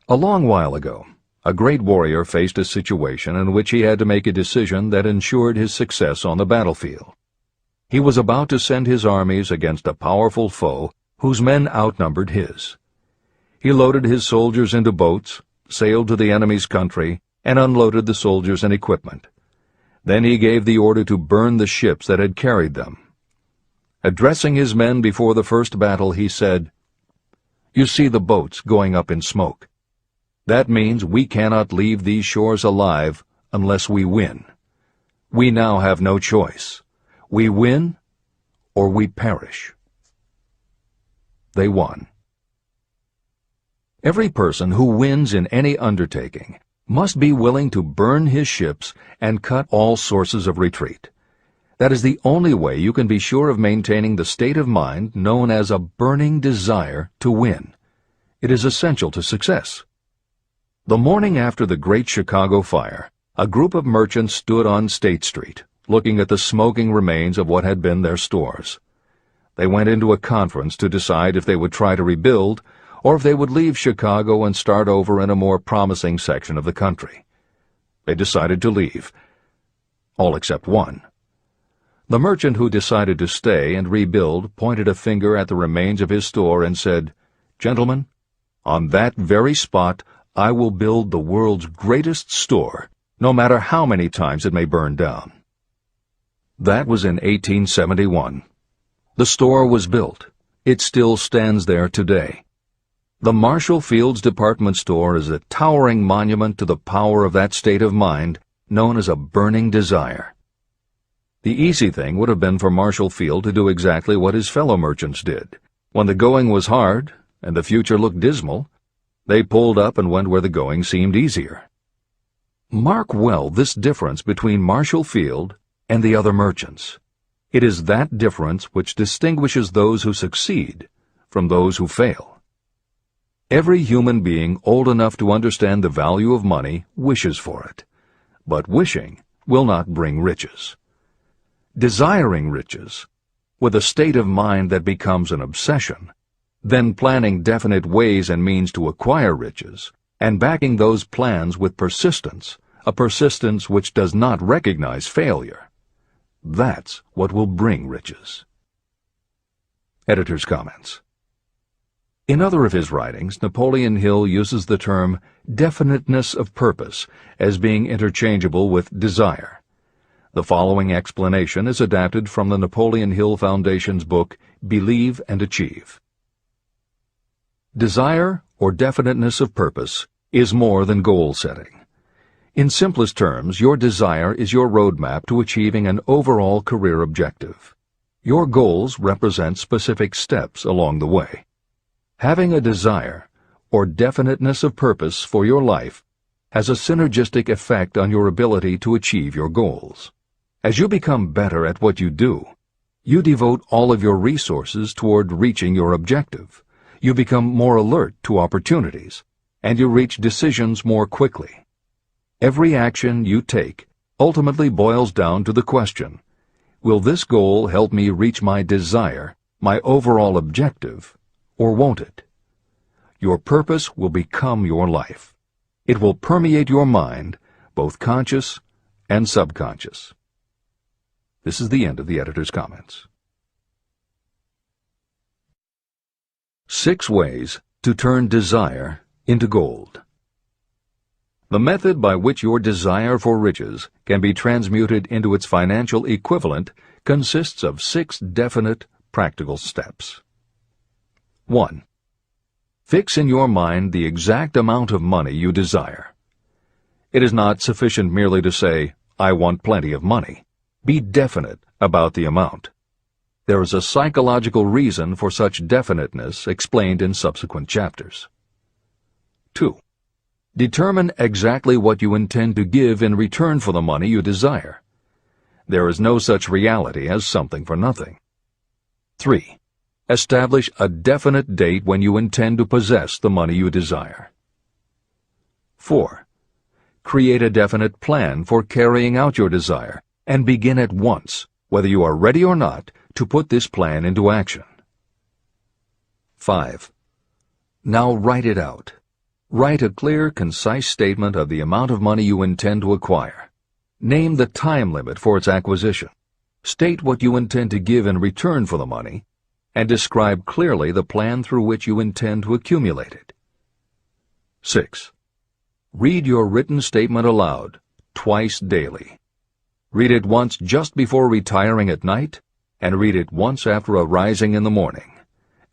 A long while ago, a great warrior faced a situation in which he had to make a decision that ensured his success on the battlefield. He was about to send his armies against a powerful foe whose men outnumbered his. He loaded his soldiers into boats, sailed to the enemy's country, and unloaded the soldiers and equipment. Then he gave the order to burn the ships that had carried them. Addressing his men before the first battle, he said, "You see the boats going up in smoke. That means we cannot leave these shores alive unless we win. We now have no choice. We win or we perish." They won. Every person who wins in any undertaking must be willing to burn his ships and cut all sources of retreat. That is the only way you can be sure of maintaining the state of mind known as a burning desire to win. It is essential to success. The morning after the Great Chicago Fire, a group of merchants stood on State Street, looking at the smoking remains of what had been their stores. They went into a conference to decide if they would try to rebuild or if they would leave Chicago and start over in a more promising section of the country. They decided to leave. All except one. The merchant who decided to stay and rebuild pointed a finger at the remains of his store and said, "Gentlemen, on that very spot I will build the world's greatest store, no matter how many times it may burn down." That was in 1871. The store was built. It still stands there today. The Marshall Field's department store is a towering monument to the power of that state of mind known as a burning desire. The easy thing would have been for Marshall Field to do exactly what his fellow merchants did. When the going was hard and the future looked dismal, they pulled up and went where the going seemed easier. Mark well this difference between Marshall Field and the other merchants. It is that difference which distinguishes those who succeed from those who fail. Every human being old enough to understand the value of money wishes for it, but wishing will not bring riches. Desiring riches, with a state of mind that becomes an obsession, then planning definite ways and means to acquire riches, and backing those plans with persistence, a persistence which does not recognize failure. That's what will bring riches. Editor's comments. In other of his writings, Napoleon Hill uses the term definiteness of purpose as being interchangeable with desire. The following explanation is adapted from the Napoleon Hill Foundation's book, Believe and Achieve. Desire, or definiteness of purpose, is more than goal setting. In simplest terms, your desire is your roadmap to achieving an overall career objective. Your goals represent specific steps along the way. Having a desire, or definiteness of purpose for your life, has a synergistic effect on your ability to achieve your goals. As you become better at what you do, you devote all of your resources toward reaching your objective. You become more alert to opportunities, and you reach decisions more quickly. Every action you take ultimately boils down to the question, will this goal help me reach my desire, my overall objective, or won't it? Your purpose will become your life. It will permeate your mind, both conscious and subconscious. This is the end of the editor's comments. 6 ways to turn desire into gold. The method by which your desire for riches can be transmuted into its financial equivalent consists of 6 definite, practical steps. 1. Fix in your mind the exact amount of money you desire. It is not sufficient merely to say, I want plenty of money. Be definite about the amount. There is a psychological reason for such definiteness explained in subsequent chapters. 2. Determine exactly what you intend to give in return for the money you desire. There is no such reality as something for nothing. 3. Establish a definite date when you intend to possess the money you desire. 4. Create a definite plan for carrying out your desire, and begin at once, whether you are ready or not, to put this plan into action. 5. Now write it out. Write a clear, concise statement of the amount of money you intend to acquire. Name the time limit for its acquisition. State what you intend to give in return for the money, and describe clearly the plan through which you intend to accumulate it. 6. Read your written statement aloud, twice daily. Read it once just before retiring at night, and read it once after arising in the morning.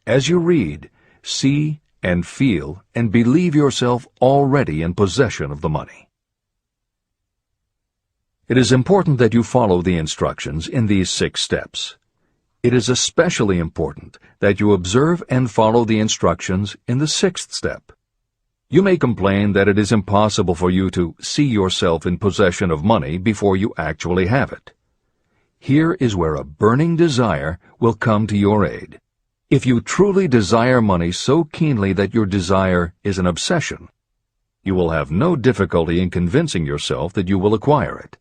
As you read, see and feel and believe yourself already in possession of the money. It is important that you follow the instructions in these 6 steps. It is especially important that you observe and follow the instructions in the 6th step. You may complain that it is impossible for you to see yourself in possession of money before you actually have it. Here is where a burning desire will come to your aid. If you truly desire money so keenly that your desire is an obsession, you will have no difficulty in convincing yourself that you will acquire it.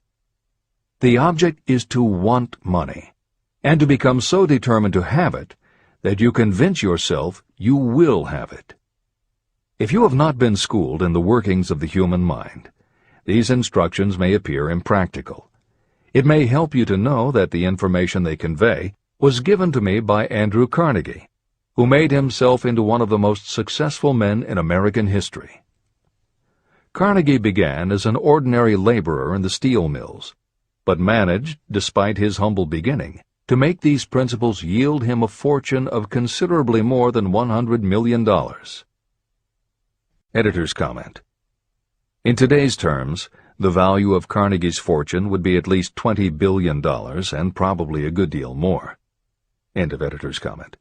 The object is to want money, and to become so determined to have it that you convince yourself you will have it. If you have not been schooled in the workings of the human mind, these instructions may appear impractical. It may help you to know that the information they convey was given to me by Andrew Carnegie, who made himself into one of the most successful men in American history. Carnegie began as an ordinary laborer in the steel mills, but managed, despite his humble beginning, to make these principles yield him a fortune of considerably more than $100 million. Editor's comment. In today's terms, the value of Carnegie's fortune would be at least $20 billion and probably a good deal more. End of editor's comment.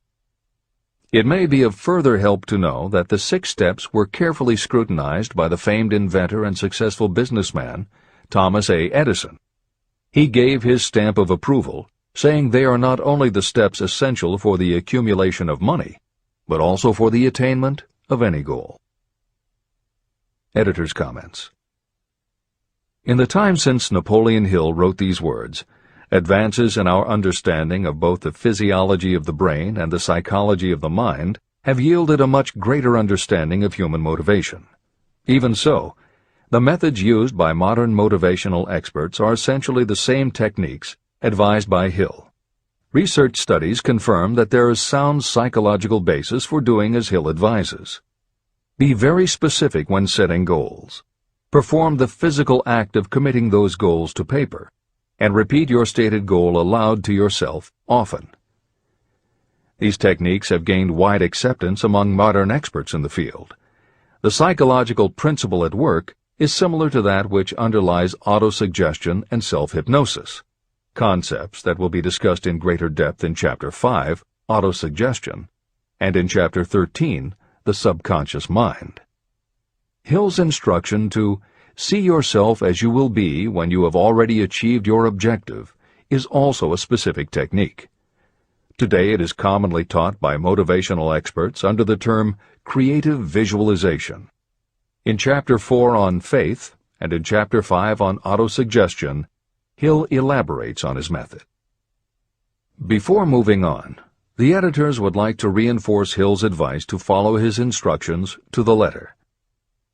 It may be of further help to know that the 6 steps were carefully scrutinized by the famed inventor and successful businessman, Thomas A. Edison. He gave his stamp of approval, saying they are not only the steps essential for the accumulation of money, but also for the attainment of any goal. Editor's comments. In the time since Napoleon Hill wrote these words, advances in our understanding of both the physiology of the brain and the psychology of the mind have yielded a much greater understanding of human motivation. Even so, the methods used by modern motivational experts are essentially the same techniques advised by Hill. Research studies confirm that there is sound psychological basis for doing as Hill advises. Be very specific when setting goals. Perform the physical act of committing those goals to paper, and repeat your stated goal aloud to yourself often. These techniques have gained wide acceptance among modern experts in the field. The psychological principle at work is similar to that which underlies autosuggestion and self-hypnosis, concepts that will be discussed in greater depth in Chapter 5, Autosuggestion, and in Chapter 13, The Subconscious Mind. Hill's instruction to see yourself as you will be when you have already achieved your objective is also a specific technique. Today it is commonly taught by motivational experts under the term creative visualization. In Chapter 4 on faith and in Chapter 5 on autosuggestion, Hill elaborates on his method. Before moving on, the editors would like to reinforce Hill's advice to follow his instructions to the letter.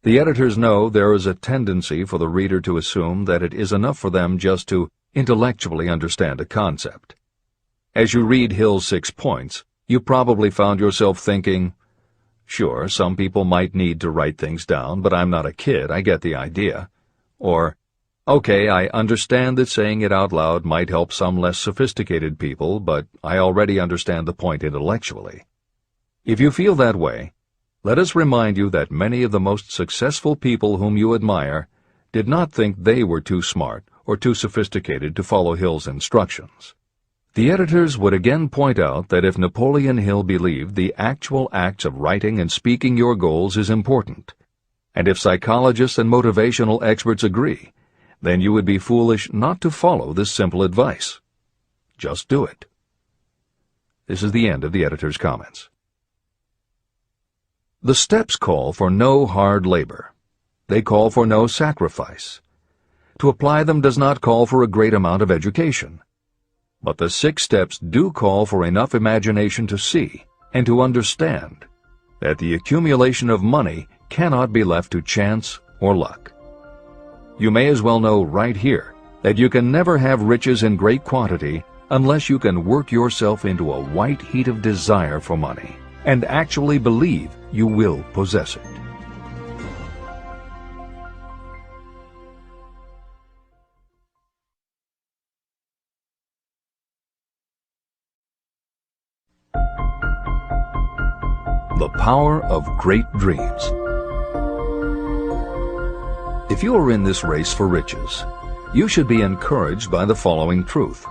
The editors know there is a tendency for the reader to assume that it is enough for them just to intellectually understand a concept. As you read Hill's 6 points, you probably found yourself thinking, sure, some people might need to write things down, but I'm not a kid, I get the idea. Or, okay, I understand that saying it out loud might help some less sophisticated people, but I already understand the point intellectually. If you feel that way, let us remind you that many of the most successful people whom you admire did not think they were too smart or too sophisticated to follow Hill's instructions. The editors would again point out that if Napoleon Hill believed the actual acts of writing and speaking your goals is important, and if psychologists and motivational experts agree, then you would be foolish not to follow this simple advice. Just do it. This is the end of the editor's comments. The steps call for no hard labor. They call for no sacrifice. To apply them does not call for a great amount of education. But the 6 steps do call for enough imagination to see and to understand that the accumulation of money cannot be left to chance or luck. You may as well know right here that you can never have riches in great quantity unless you can work yourself into a white heat of desire for money and actually believe you will possess it. The power of great dreams. If you are in this race for riches, you should be encouraged by the following truth.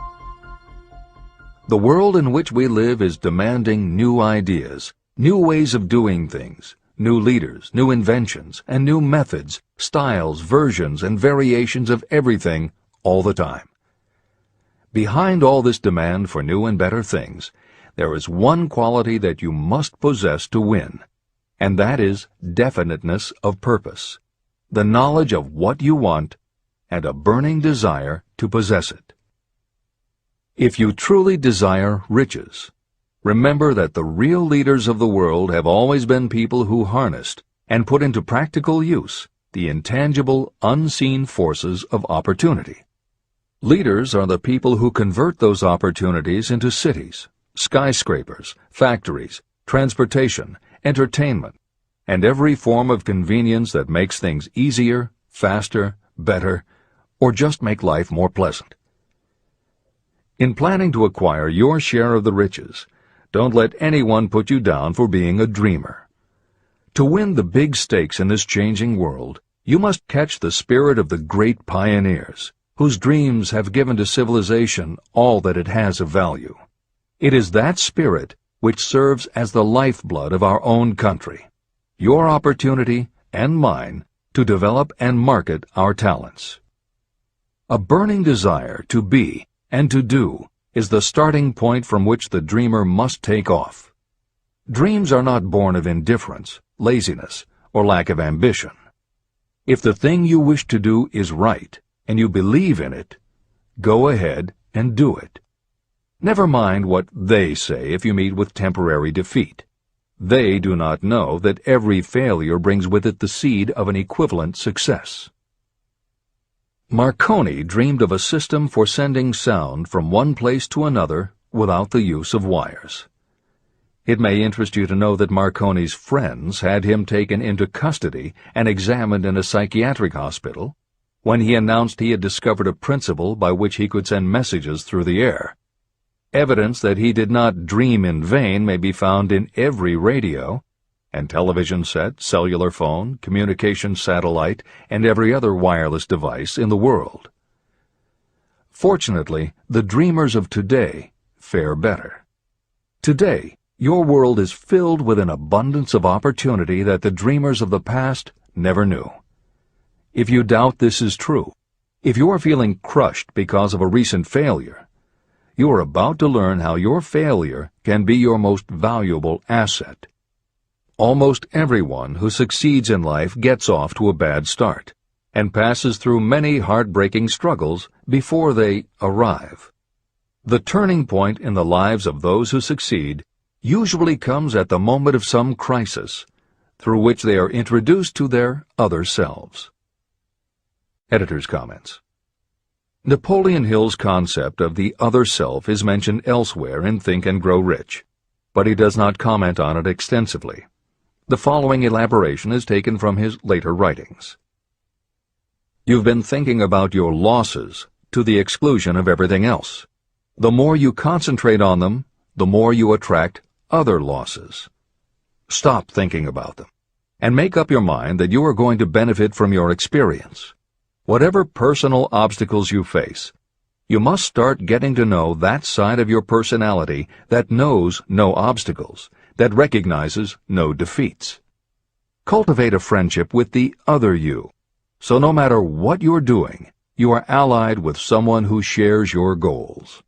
The world in which we live is demanding new ideas, new ways of doing things, new leaders, new inventions, and new methods, styles, versions, and variations of everything all the time. Behind all this demand for new and better things, there is one quality that you must possess to win, and that is definiteness of purpose, the knowledge of what you want, and a burning desire to possess it. If you truly desire riches, remember that the real leaders of the world have always been people who harnessed and put into practical use the intangible, unseen forces of opportunity. Leaders are the people who convert those opportunities into cities, skyscrapers, factories, transportation, entertainment, and every form of convenience that makes things easier, faster, better, or just make life more pleasant. In planning to acquire your share of the riches, don't let anyone put you down for being a dreamer. To win the big stakes in this changing world, you must catch the spirit of the great pioneers, whose dreams have given to civilization all that it has of value. It is that spirit which serves as the lifeblood of our own country, your opportunity and mine to develop and market our talents. A burning desire to be and to do is the starting point from which the dreamer must take off. Dreams are not born of indifference, laziness, or lack of ambition. If the thing you wish to do is right, and you believe in it, go ahead and do it. Never mind what they say if you meet with temporary defeat. They do not know that every failure brings with it the seed of an equivalent success. Marconi dreamed of a system for sending sound from one place to another without the use of wires. It may interest you to know that Marconi's friends had him taken into custody and examined in a psychiatric hospital when he announced he had discovered a principle by which he could send messages through the air. Evidence that he did not dream in vain may be found in every radio and television set, cellular phone, communication satellite, and every other wireless device in the world. Fortunately, the dreamers of today fare better. Today, your world is filled with an abundance of opportunity that the dreamers of the past never knew. If you doubt this is true, if you are feeling crushed because of a recent failure, you are about to learn how your failure can be your most valuable asset. Almost everyone who succeeds in life gets off to a bad start and passes through many heartbreaking struggles before they arrive. The turning point in the lives of those who succeed usually comes at the moment of some crisis through which they are introduced to their other selves. Editor's comments. Napoleon Hill's concept of the other self is mentioned elsewhere in Think and Grow Rich, but he does not comment on it extensively. The following elaboration is taken from his later writings. You've been thinking about your losses to the exclusion of everything else. The more you concentrate on them, the more you attract other losses. Stop thinking about them, and make up your mind that you are going to benefit from your experience. Whatever personal obstacles you face, you must start getting to know that side of your personality that knows no obstacles, that recognizes no defeats. Cultivate a friendship with the other you, so no matter what you're doing, you are allied with someone who shares your goals.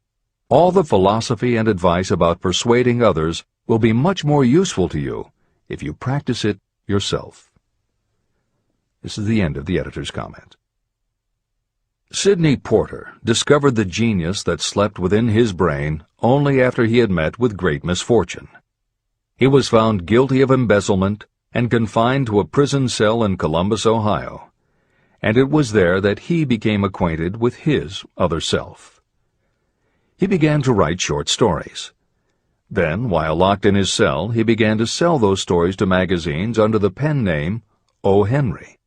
All the philosophy and advice about persuading others will be much more useful to you if you practice it yourself. This is the end of the editor's comment. Sidney Porter discovered the genius that slept within his brain only after he had met with great misfortune. He was found guilty of embezzlement and confined to a prison cell in Columbus, Ohio, and it was there that he became acquainted with his other self. He began to write short stories. Then, while locked in his cell, he began to sell those stories to magazines under the pen name O. Henry.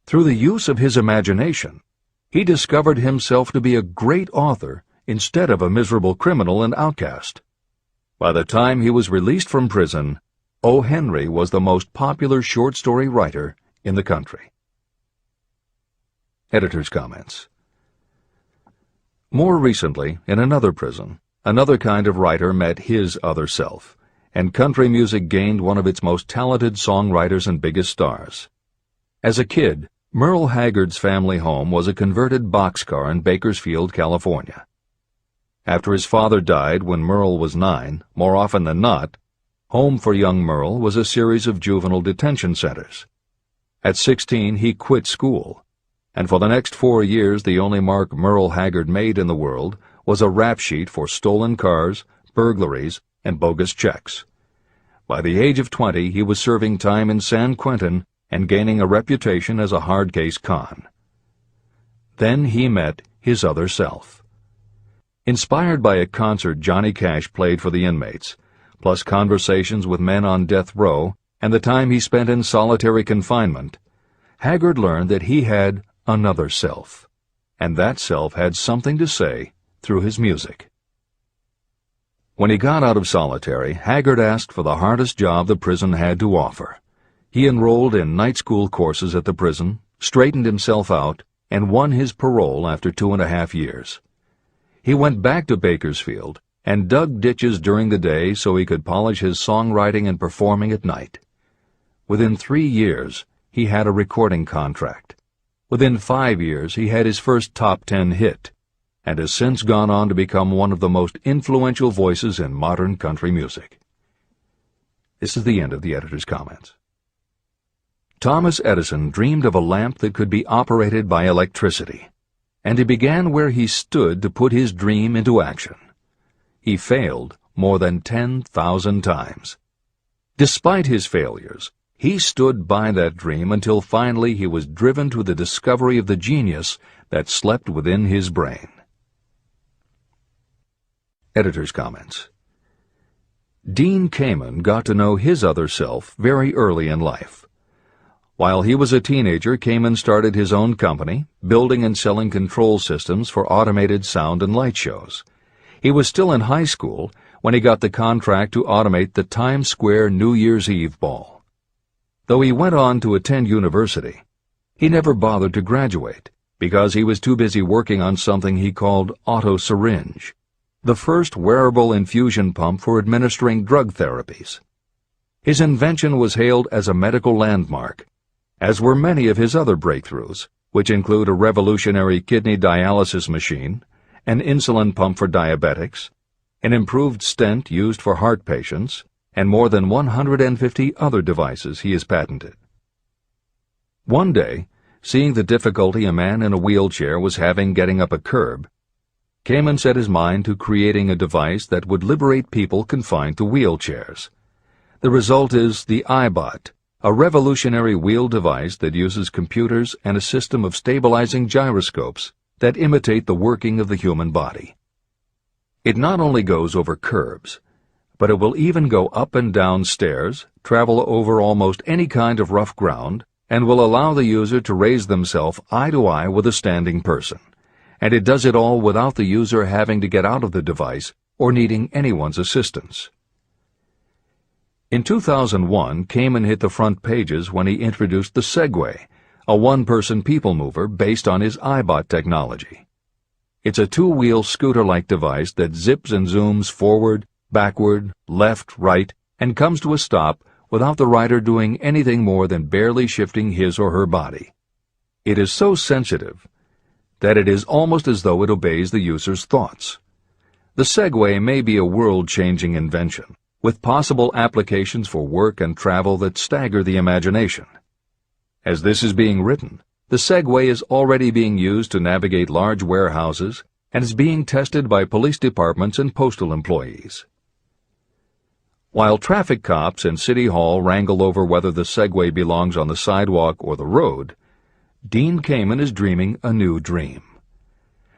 Through the use of his imagination, he discovered himself to be a great author instead of a miserable criminal and outcast. By the time he was released from prison, O. Henry was the most popular short story writer in the country. Editor's comments. More recently, in another prison, another kind of writer met his other self, and country music gained one of its most talented songwriters and biggest stars. As a kid, Merle Haggard's family home was a converted boxcar in Bakersfield, California. After his father died when Merle was 9, more often than not, home for young Merle was a series of juvenile detention centers. At 16, he quit school, and for the next 4 years the only mark Merle Haggard made in the world was a rap sheet for stolen cars, burglaries, and bogus checks. By the age of 20, he was serving time in San Quentin and gaining a reputation as a hard-case con. Then he met his other self. Inspired by a concert Johnny Cash played for the inmates, plus conversations with men on death row and the time he spent in solitary confinement, Haggard learned that he had another self, and that self had something to say through his music. When he got out of solitary, Haggard asked for the hardest job the prison had to offer. He enrolled in night school courses at the prison, straightened himself out, and won his parole after 2.5 years. He went back to Bakersfield and dug ditches during the day so he could polish his songwriting and performing at night. Within 3 years, he had a recording contract. Within 5 years, he had his first top 10 hit, and has since gone on to become one of the most influential voices in modern country music. This is the end of the editor's comments. Thomas Edison dreamed of a lamp that could be operated by electricity, and he began where he stood to put his dream into action. He failed more than 10,000 times. Despite his failures, he stood by that dream until finally he was driven to the discovery of the genius that slept within his brain. Editor's comments. Dean Kamen got to know his other self very early in life. While he was a teenager, Kamen started his own company, building and selling control systems for automated sound and light shows. He was still in high school when he got the contract to automate the Times Square New Year's Eve ball. Though he went on to attend university, he never bothered to graduate because he was too busy working on something he called auto syringe, the first wearable infusion pump for administering drug therapies. His invention was hailed as a medical landmark, as were many of his other breakthroughs, which include a revolutionary kidney dialysis machine, an insulin pump for diabetics, an improved stent used for heart patients, and more than 150 other devices he has patented. One day, seeing the difficulty a man in a wheelchair was having getting up a curb, Kamen set his mind to creating a device that would liberate people confined to wheelchairs. The result is the iBot, a revolutionary wheel device that uses computers and a system of stabilizing gyroscopes that imitate the working of the human body. It not only goes over curbs, but it will even go up and down stairs, travel over almost any kind of rough ground, and will allow the user to raise themselves eye to eye with a standing person. And it does it all without the user having to get out of the device or needing anyone's assistance. In 2001, Kamen hit the front pages when he introduced the Segway, a one-person people mover based on his iBot technology. It's a two-wheel scooter-like device that zips and zooms forward, backward, left, right, and comes to a stop without the rider doing anything more than barely shifting his or her body. It is so sensitive that it is almost as though it obeys the user's thoughts. The Segway may be a world-changing invention, with possible applications for work and travel that stagger the imagination. As this is being written, the Segway is already being used to navigate large warehouses and is being tested by police departments and postal employees. While traffic cops and City Hall wrangle over whether the Segway belongs on the sidewalk or the road, Dean Kamen is dreaming a new dream.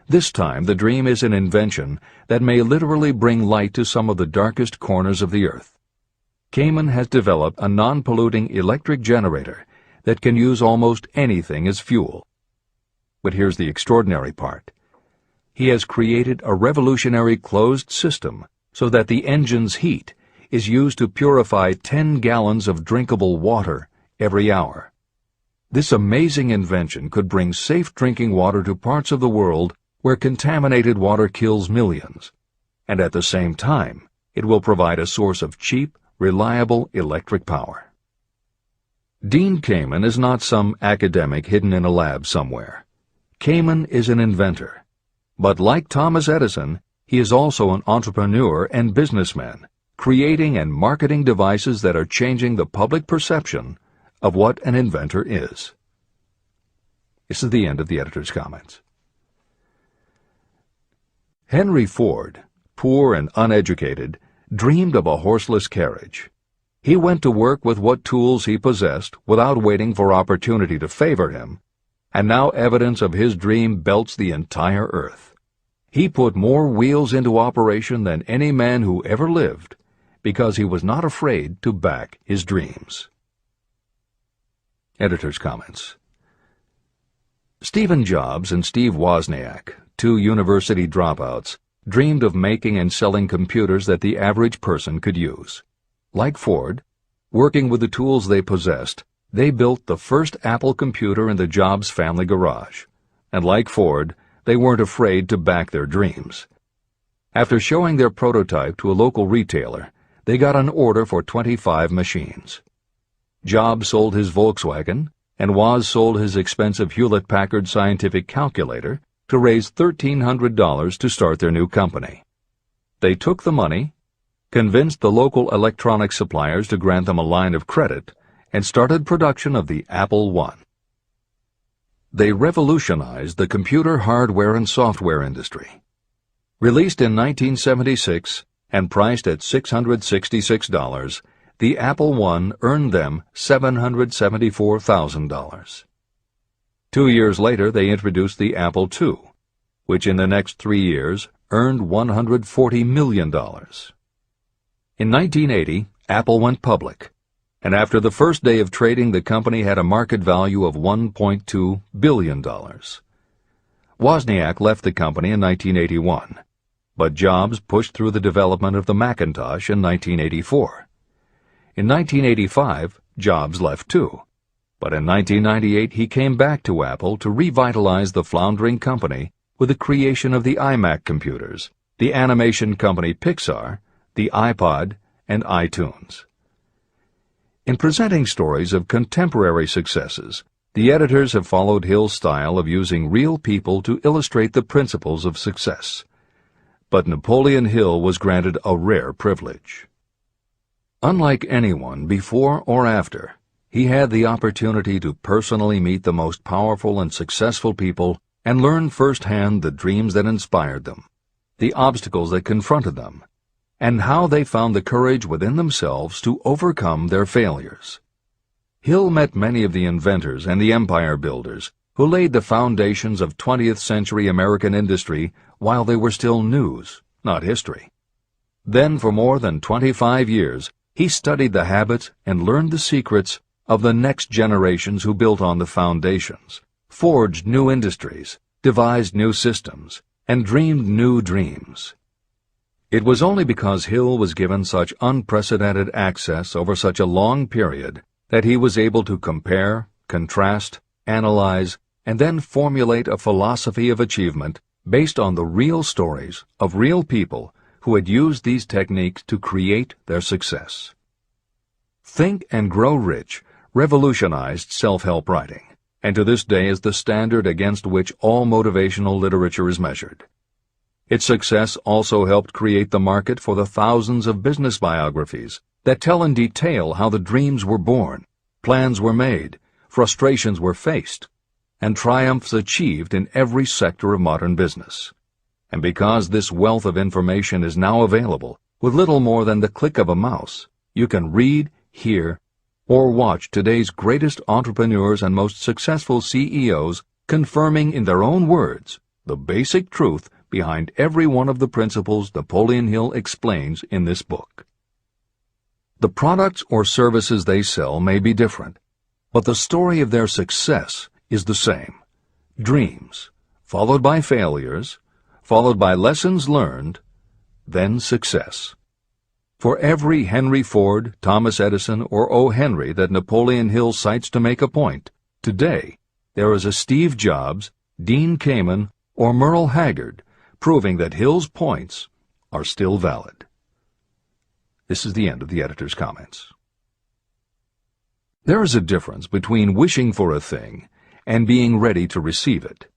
This time, the dream is an invention that may literally bring light to some of the darkest corners of the earth. Kamen has developed a non-polluting electric generator that can use almost anything as fuel. But here's the extraordinary part. He has created a revolutionary closed system so that the engine's heat is used to purify 10 gallons of drinkable water every hour. This amazing invention could bring safe drinking water to parts of the world where contaminated water kills millions, and at the same time, it will provide a source of cheap, reliable electric power. Dean Kamen is not some academic hidden in a lab somewhere. Kamen is an inventor. But like Thomas Edison, he is also an entrepreneur and businessman, creating and marketing devices that are changing the public perception of what an inventor is. This is the end of the editor's comments. Henry Ford, poor and uneducated, dreamed of a horseless carriage. He went to work with what tools he possessed without waiting for opportunity to favor him, and now evidence of his dream belts the entire earth. He put more wheels into operation than any man who ever lived, because he was not afraid to back his dreams. Editor's comments. Stephen Jobs and Steve Wozniak, two university dropouts, dreamed of making and selling computers that the average person could use. Like Ford, working with the tools they possessed, they built the first Apple computer in the Jobs family garage. And like Ford, they weren't afraid to back their dreams. After showing their prototype to a local retailer, they got an order for 25 machines. Jobs sold his Volkswagen, and Woz sold his expensive Hewlett-Packard scientific calculator to raise $1,300 to start their new company. They took the money, convinced the local electronics suppliers to grant them a line of credit, and started production of the Apple I. They revolutionized the computer hardware and software industry. Released in 1976 and priced at $666, the Apple I earned them $774,000. 2 years later, they introduced the Apple II, which in the next 3 years earned $140 million. In 1980, Apple went public, and after the first day of trading, the company had a market value of $1.2 billion. Wozniak left the company in 1981, but Jobs pushed through the development of the Macintosh in 1984. In 1985, Jobs left too, but in 1998 he came back to Apple to revitalize the floundering company with the creation of the iMac computers, the animation company Pixar, the iPod, and iTunes. In presenting stories of contemporary successes, the editors have followed Hill's style of using real people to illustrate the principles of success. But Napoleon Hill was granted a rare privilege. Unlike anyone before or after, he had the opportunity to personally meet the most powerful and successful people and learn firsthand the dreams that inspired them, the obstacles that confronted them, and how they found the courage within themselves to overcome their failures. Hill met many of the inventors and the empire builders who laid the foundations of 20th century American industry while they were still news, not history. Then for more than 25 years, he studied the habits and learned the secrets of the next generations who built on the foundations, forged new industries, devised new systems, and dreamed new dreams. It was only because Hill was given such unprecedented access over such a long period that he was able to compare, contrast, analyze, and then formulate a philosophy of achievement based on the real stories of real people who had used these techniques to create their success. Think and Grow Rich revolutionized self-help writing, and to this day is the standard against which all motivational literature is measured. Its success also helped create the market for the thousands of business biographies that tell in detail how the dreams were born, plans were made, frustrations were faced, and triumphs achieved in every sector of modern business. And because this wealth of information is now available, with little more than the click of a mouse, you can read, hear, or watch today's greatest entrepreneurs and most successful CEOs confirming in their own words the basic truth behind every one of the principles Napoleon Hill explains in this book. The products or services they sell may be different, but the story of their success is the same. Dreams, followed by failures, followed by lessons learned, then success. For every Henry Ford, Thomas Edison, or O. Henry that Napoleon Hill cites to make a point, today there is a Steve Jobs, Dean Kamen, or Merle Haggard, proving that Hill's points are still valid. This is the end of the editor's comments. There is a difference between wishing for a thing and being ready to receive it.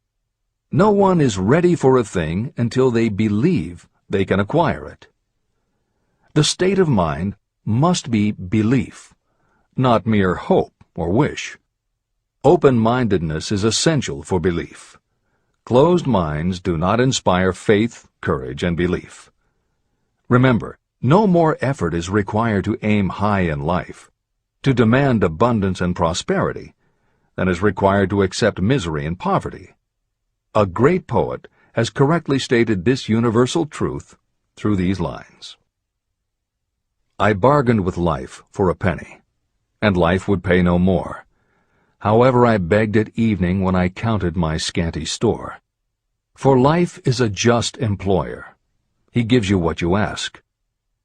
No one is ready for a thing until they believe they can acquire it. The state of mind must be belief, not mere hope or wish. Open-mindedness is essential for belief. Closed minds do not inspire faith, courage, and belief. Remember, no more effort is required to aim high in life, to demand abundance and prosperity, than is required to accept misery and poverty. A great poet has correctly stated this universal truth through these lines. I bargained with life for a penny, and life would pay no more. However, I begged at evening when I counted my scanty store. For life is a just employer. He gives you what you ask.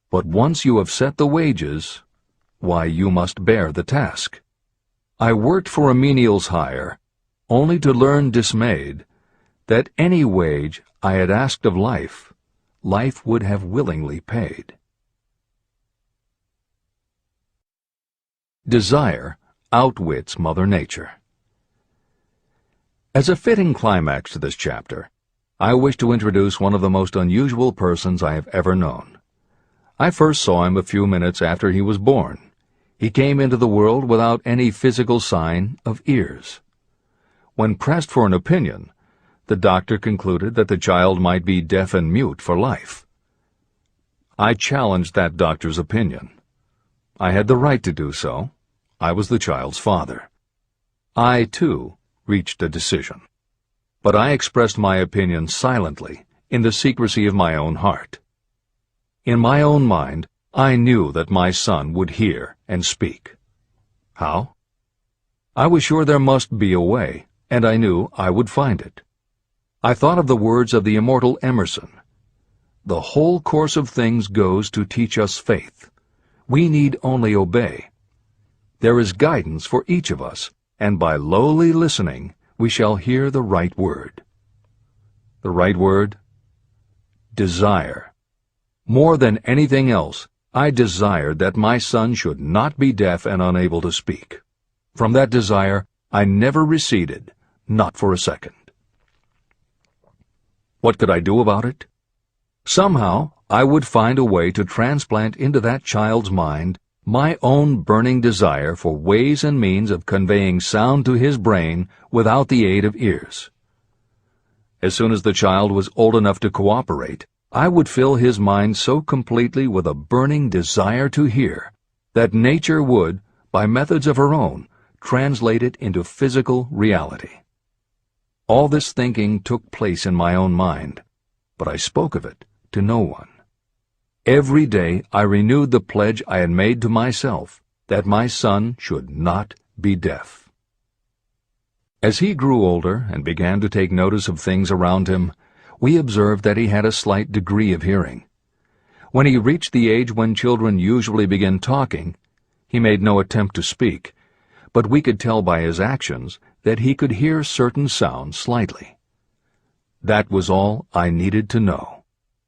But once you have set the wages, why, you must bear the task. I worked for a menial's hire, only to learn dismayed that any wage I had asked of life, life would have willingly paid. Desire outwits Mother Nature. As a fitting climax to this chapter, I wish to introduce one of the most unusual persons I have ever known. I first saw him a few minutes after he was born. He came into the world without any physical sign of ears. When pressed for an opinion, the doctor concluded that the child might be deaf and mute for life. I challenged that doctor's opinion. I had the right to do so. I was the child's father. I, too, reached a decision. But I expressed my opinion silently, in the secrecy of my own heart. In my own mind, I knew that my son would hear and speak. How? I was sure there must be a way, and I knew I would find it. I thought of the words of the immortal Emerson. The whole course of things goes to teach us faith. We need only obey. There is guidance for each of us, and by lowly listening, we shall hear the right word. The right word? Desire. More than anything else, I desired that my son should not be deaf and unable to speak. From that desire, I never receded, not for a second. What could I do about it? Somehow, I would find a way to transplant into that child's mind my own burning desire for ways and means of conveying sound to his brain without the aid of ears. As soon as the child was old enough to cooperate, I would fill his mind so completely with a burning desire to hear that nature would, by methods of her own, translate it into physical reality. All this thinking took place in my own mind, but I spoke of it to no one. Every day I renewed the pledge I had made to myself that my son should not be deaf. As he grew older and began to take notice of things around him, we observed that he had a slight degree of hearing. When he reached the age when children usually begin talking, he made no attempt to speak, but we could tell by his actions that he could hear certain sounds slightly. That was all I needed to know.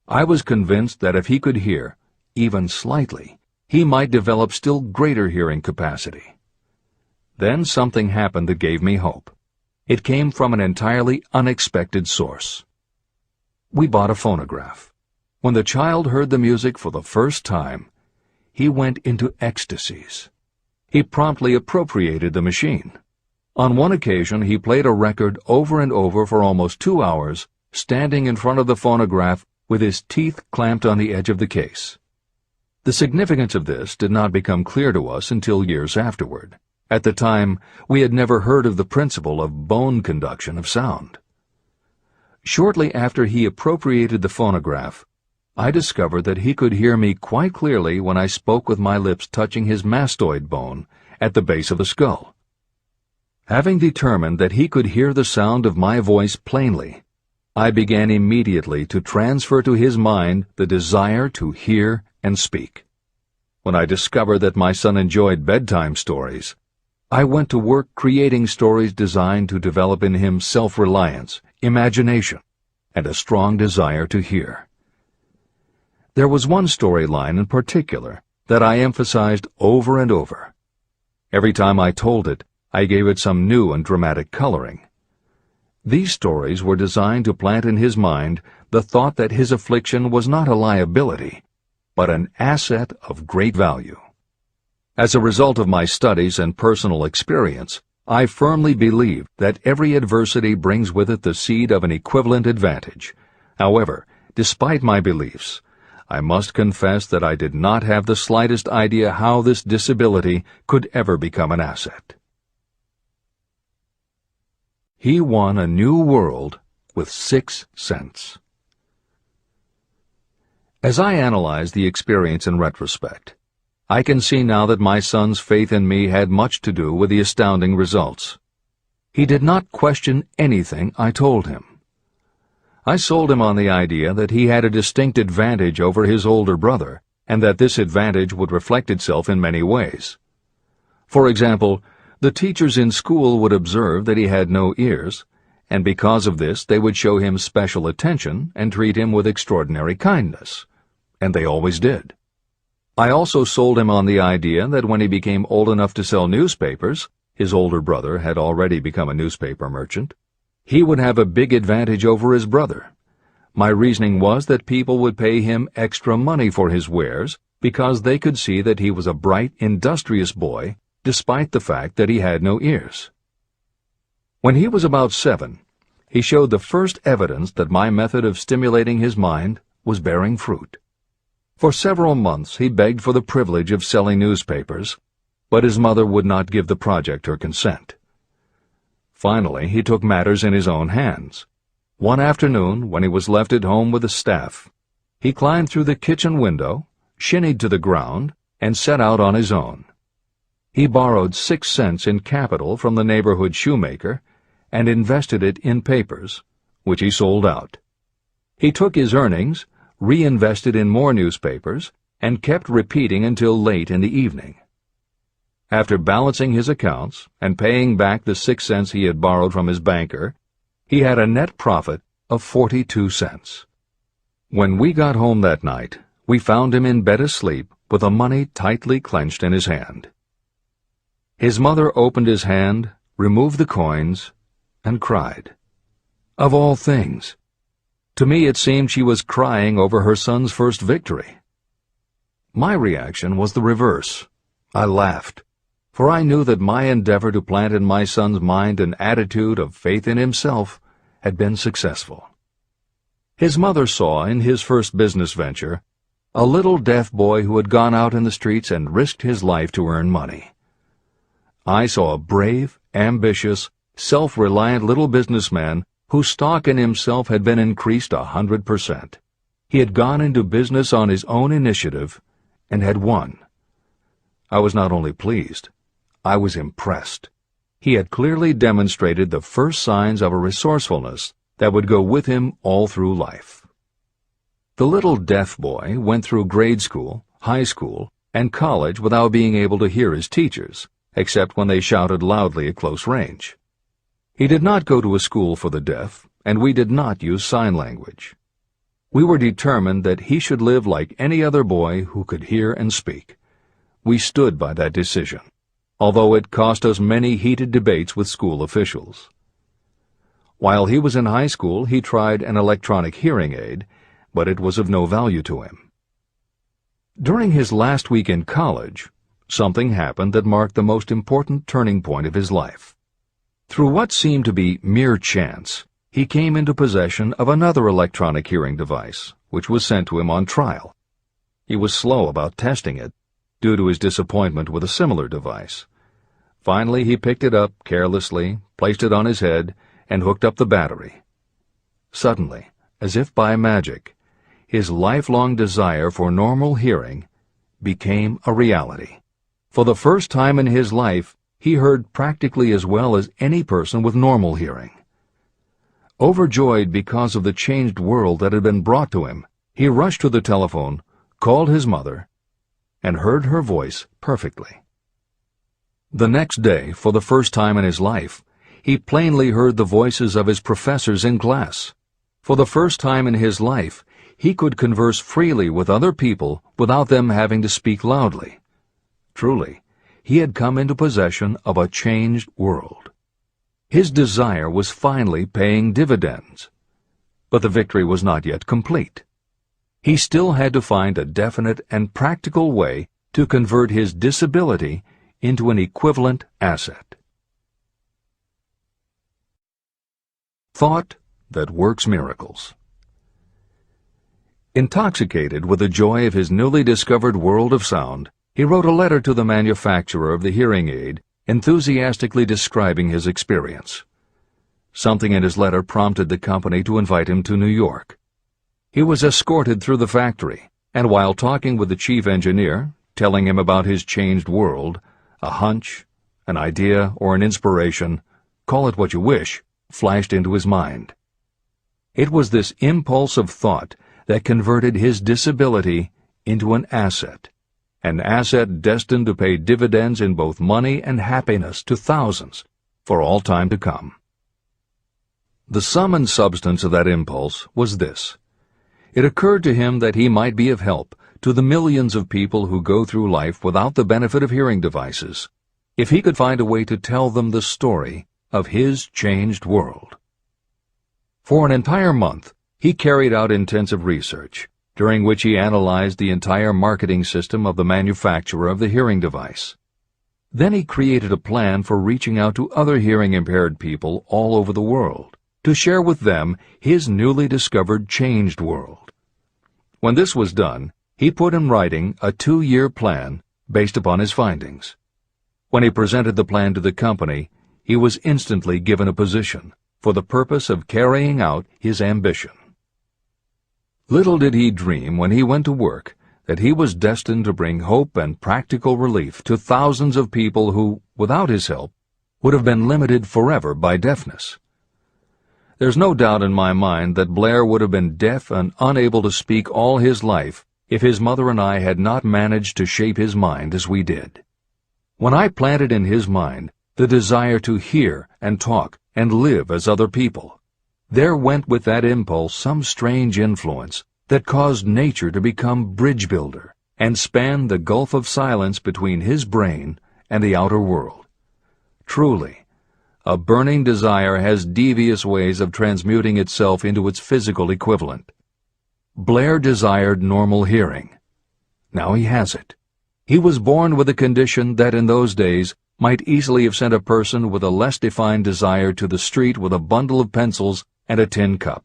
I was convinced that if he could hear, even slightly, he might develop still greater hearing capacity. Then something happened that gave me hope. It came from an entirely unexpected source. We bought a phonograph. When the child heard the music for the first time, he went into ecstasies. He promptly appropriated the machine. On one occasion, he played a record over and over for almost 2 hours, standing in front of the phonograph with his teeth clamped on the edge of the case. The significance of this did not become clear to us until years afterward. At the time, we had never heard of the principle of bone conduction of sound. Shortly after he appropriated the phonograph, I discovered that he could hear me quite clearly when I spoke with my lips touching his mastoid bone at the base of the skull. Having determined that he could hear the sound of my voice plainly, I began immediately to transfer to his mind the desire to hear and speak. When I discovered that my son enjoyed bedtime stories, I went to work creating stories designed to develop in him self-reliance, imagination, and a strong desire to hear. There was one storyline in particular that I emphasized over and over. Every time I told it, I gave it some new and dramatic coloring. These stories were designed to plant in his mind the thought that his affliction was not a liability, but an asset of great value. As a result of my studies and personal experience, I firmly believe that every adversity brings with it the seed of an equivalent advantage. However, despite my beliefs, I must confess that I did not have the slightest idea how this disability could ever become an asset. He won a new world with 6 cents. As I analyze the experience in retrospect, I can see now that my son's faith in me had much to do with the astounding results. He did not question anything I told him. I sold him on the idea that he had a distinct advantage over his older brother, and that this advantage would reflect itself in many ways. For example, the teachers in school would observe that he had no ears, and because of this they would show him special attention and treat him with extraordinary kindness. And they always did. I also sold him on the idea that when he became old enough to sell newspapers, his older brother had already become a newspaper merchant, he would have a big advantage over his brother. My reasoning was that people would pay him extra money for his wares because they could see that he was a bright, industrious boy, despite the fact that he had no ears. When he was about 7, he showed the first evidence that my method of stimulating his mind was bearing fruit. For several months he begged for the privilege of selling newspapers, but his mother would not give the project her consent. Finally, he took matters in his own hands. One afternoon, when he was left at home with the staff, he climbed through the kitchen window, shinnied to the ground, and set out on his own. He borrowed 6 cents in capital from the neighborhood shoemaker and invested it in papers, which he sold out. He took his earnings, reinvested in more newspapers, and kept repeating until late in the evening. After balancing his accounts and paying back the 6 cents he had borrowed from his banker, he had a net profit of 42 cents. When we got home that night, we found him in bed asleep with the money tightly clenched in his hand. His mother opened his hand, removed the coins, and cried. Of all things, to me it seemed she was crying over her son's first victory. My reaction was the reverse. I laughed, for I knew that my endeavor to plant in my son's mind an attitude of faith in himself had been successful. His mother saw in his first business venture a little deaf boy who had gone out in the streets and risked his life to earn money. I saw a brave, ambitious, self-reliant little businessman whose stock in himself had been increased 100%. He had gone into business on his own initiative and had won. I was not only pleased, I was impressed. He had clearly demonstrated the first signs of a resourcefulness that would go with him all through life. The little deaf boy went through grade school, high school, and college without being able to hear his teachers, except when they shouted loudly at close range. He did not go to a school for the deaf, and we did not use sign language. We were determined that he should live like any other boy who could hear and speak. We stood by that decision, although it cost us many heated debates with school officials. While he was in high school, he tried an electronic hearing aid, but it was of no value to him. During his last week in college, something happened that marked the most important turning point of his life. Through what seemed to be mere chance, he came into possession of another electronic hearing device, which was sent to him on trial. He was slow about testing it, due to his disappointment with a similar device. Finally, he picked it up carelessly, placed it on his head, and hooked up the battery. Suddenly, as if by magic, his lifelong desire for normal hearing became a reality. For the first time in his life, he heard practically as well as any person with normal hearing. Overjoyed because of the changed world that had been brought to him, he rushed to the telephone, called his mother, and heard her voice perfectly. The next day, for the first time in his life, he plainly heard the voices of his professors in class. For the first time in his life, he could converse freely with other people without them having to speak loudly. Truly, he had come into possession of a changed world. His desire was finally paying dividends. But the victory was not yet complete. He still had to find a definite and practical way to convert his disability into an equivalent asset. Thought that works miracles. Intoxicated with the joy of his newly discovered world of sound, he wrote a letter to the manufacturer of the hearing aid, enthusiastically describing his experience. Something in his letter prompted the company to invite him to New York. He was escorted through the factory, and while talking with the chief engineer, telling him about his changed world, a hunch, an idea, or an inspiration, call it what you wish, flashed into his mind. It was this impulse of thought that converted his disability into an asset destined to pay dividends in both money and happiness to thousands for all time to come. The sum and substance of that impulse was this. It occurred to him that he might be of help to the millions of people who go through life without the benefit of hearing devices, if he could find a way to tell them the story of his changed world. For an entire month, he carried out intensive research, during which he analyzed the entire marketing system of the manufacturer of the hearing device. Then he created a plan for reaching out to other hearing-impaired people all over the world, to share with them his newly discovered changed world. When this was done, he put in writing a 2-year plan based upon his findings. When he presented the plan to the company, he was instantly given a position for the purpose of carrying out his ambition. Little did he dream when he went to work that he was destined to bring hope and practical relief to thousands of people who, without his help, would have been limited forever by deafness. There's no doubt in my mind that Blair would have been deaf and unable to speak all his life if his mother and I had not managed to shape his mind as we did. When I planted in his mind the desire to hear and talk and live as other people, there went with that impulse some strange influence that caused nature to become bridge builder and span the gulf of silence between his brain and the outer world. Truly, a burning desire has devious ways of transmuting itself into its physical equivalent. Blair desired normal hearing. Now he has it. He was born with a condition that in those days might easily have sent a person with a less defined desire to the street with a bundle of pencils and a tin cup.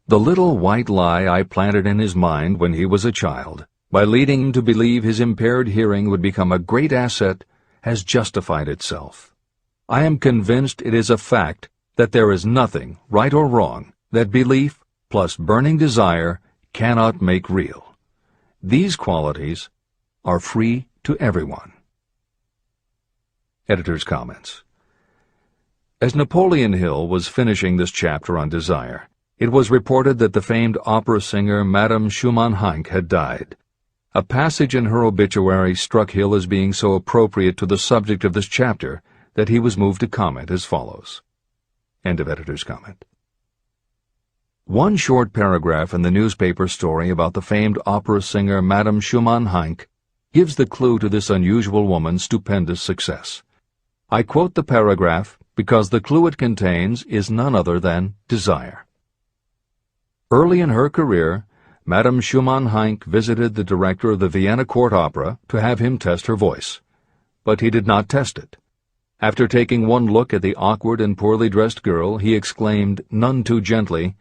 The little white lie I planted in his mind when he was a child, by leading him to believe his impaired hearing would become a great asset, has justified itself. I am convinced it is a fact that there is nothing, right or wrong, that belief plus burning desire cannot make real. These qualities are free to everyone. Editor's comments. As Napoleon Hill was finishing this chapter on desire, it was reported that the famed opera singer Madame Schumann-Heink had died. A passage in her obituary struck Hill as being so appropriate to the subject of this chapter that he was moved to comment as follows. End of editor's comment. One short paragraph in the newspaper story about the famed opera singer Madame Schumann-Heink gives the clue to this unusual woman's stupendous success. I quote the paragraph because the clue it contains is none other than desire. Early in her career, Madame Schumann-Heink visited the director of the Vienna Court Opera to have him test her voice. But he did not test it. After taking one look at the awkward and poorly dressed girl, he exclaimed, none too gently,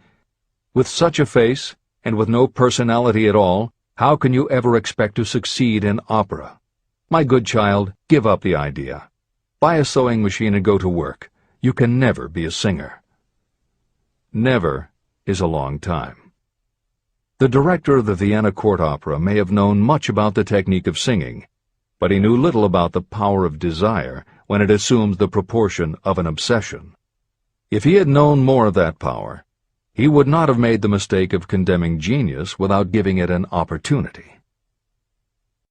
"With such a face, and with no personality at all, how can you ever expect to succeed in opera? My good child, give up the idea. Buy a sewing machine and go to work. You can never be a singer." Never is a long time. The director of the Vienna Court Opera may have known much about the technique of singing, but he knew little about the power of desire when it assumes the proportion of an obsession. If he had known more of that power, he would not have made the mistake of condemning genius without giving it an opportunity.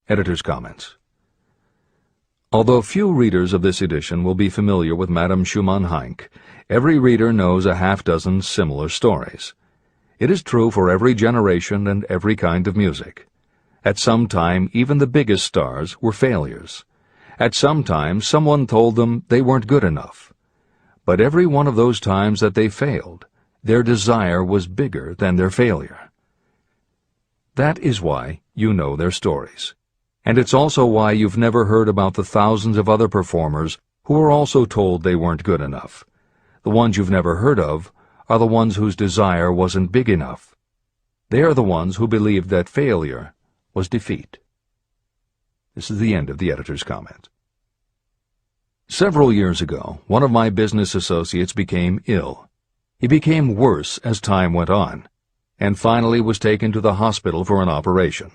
Editor's comments. Although few readers of this edition will be familiar with Madame Schumann-Heink, every reader knows a half-dozen similar stories. It is true for every generation and every kind of music. At some time, even the biggest stars were failures. At some time, someone told them they weren't good enough. But every one of those times that they failed, their desire was bigger than their failure. That is why you know their stories. And it's also why you've never heard about the thousands of other performers who were also told they weren't good enough. The ones you've never heard of are the ones whose desire wasn't big enough. They are the ones who believed that failure was defeat. This is the end of the editor's comment. Several years ago, one of my business associates became ill. He became worse as time went on, and finally was taken to the hospital for an operation.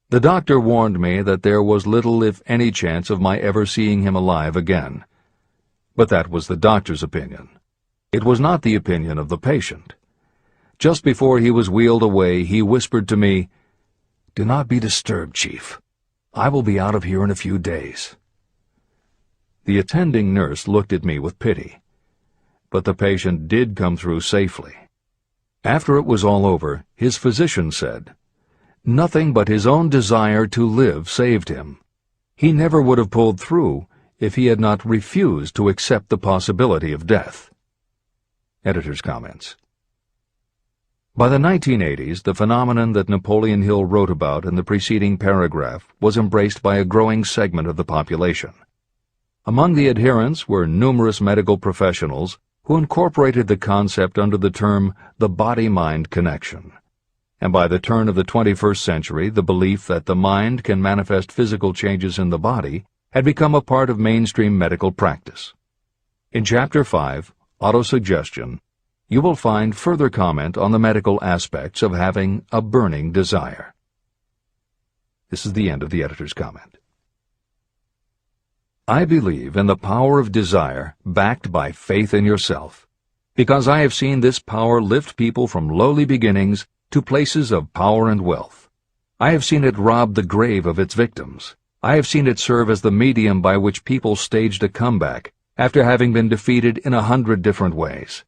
The doctor warned me that there was little if any chance of my ever seeing him alive again. But that was the doctor's opinion. It was not the opinion of the patient. Just before he was wheeled away, he whispered to me, "Do not be disturbed, Chief. I will be out of here in a few days." The attending nurse looked at me with pity. But the patient did come through safely. After it was all over, his physician said, nothing but his own desire to live saved him. He never would have pulled through if he had not refused to accept the possibility of death. Editor's comments. By the 1980s, the phenomenon that Napoleon Hill wrote about in the preceding paragraph was embraced by a growing segment of the population. Among the adherents were numerous medical professionals who incorporated the concept under the term the body-mind connection. And by the turn of the 21st century, the belief that the mind can manifest physical changes in the body had become a part of mainstream medical practice. In Chapter 5, Autosuggestion, you will find further comment on the medical aspects of having a burning desire. This is the end of the editor's comment. I believe in the power of desire backed by faith in yourself, because I have seen this power lift people from lowly beginnings to places of power and wealth. I have seen it rob the grave of its victims. I have seen it serve as the medium by which people staged a comeback after having been defeated in 100 different ways.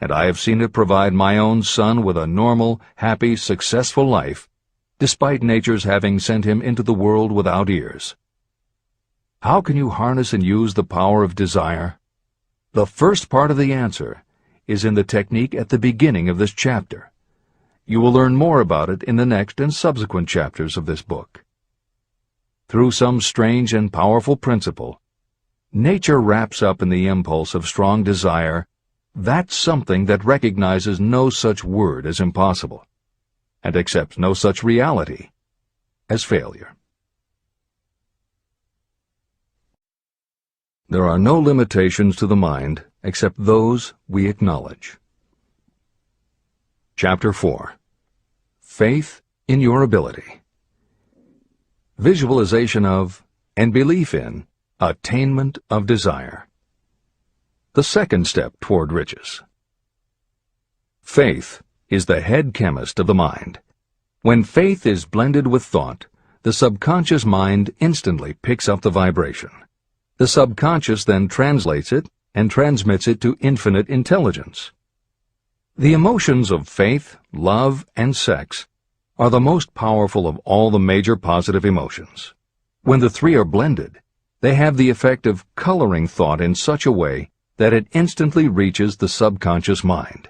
And I have seen it provide my own son with a normal, happy, successful life, despite nature's having sent him into the world without ears. How can you harness and use the power of desire? The first part of the answer is in the technique at the beginning of this chapter. You will learn more about it in the next and subsequent chapters of this book. Through some strange and powerful principle, nature wraps up in the impulse of strong desire that something that recognizes no such word as impossible, and accepts no such reality as failure. There are no limitations to the mind except those we acknowledge. Chapter 4. Faith in your ability. Visualization of and belief in attainment of desire. The second step toward riches. Faith is the head chemist of the mind. When faith is blended with thought, the subconscious mind instantly picks up the vibration. The subconscious then translates it and transmits it to infinite intelligence. The emotions of faith, love, and sex are the most powerful of all the major positive emotions. When the three are blended, they have the effect of coloring thought in such a way that it instantly reaches the subconscious mind.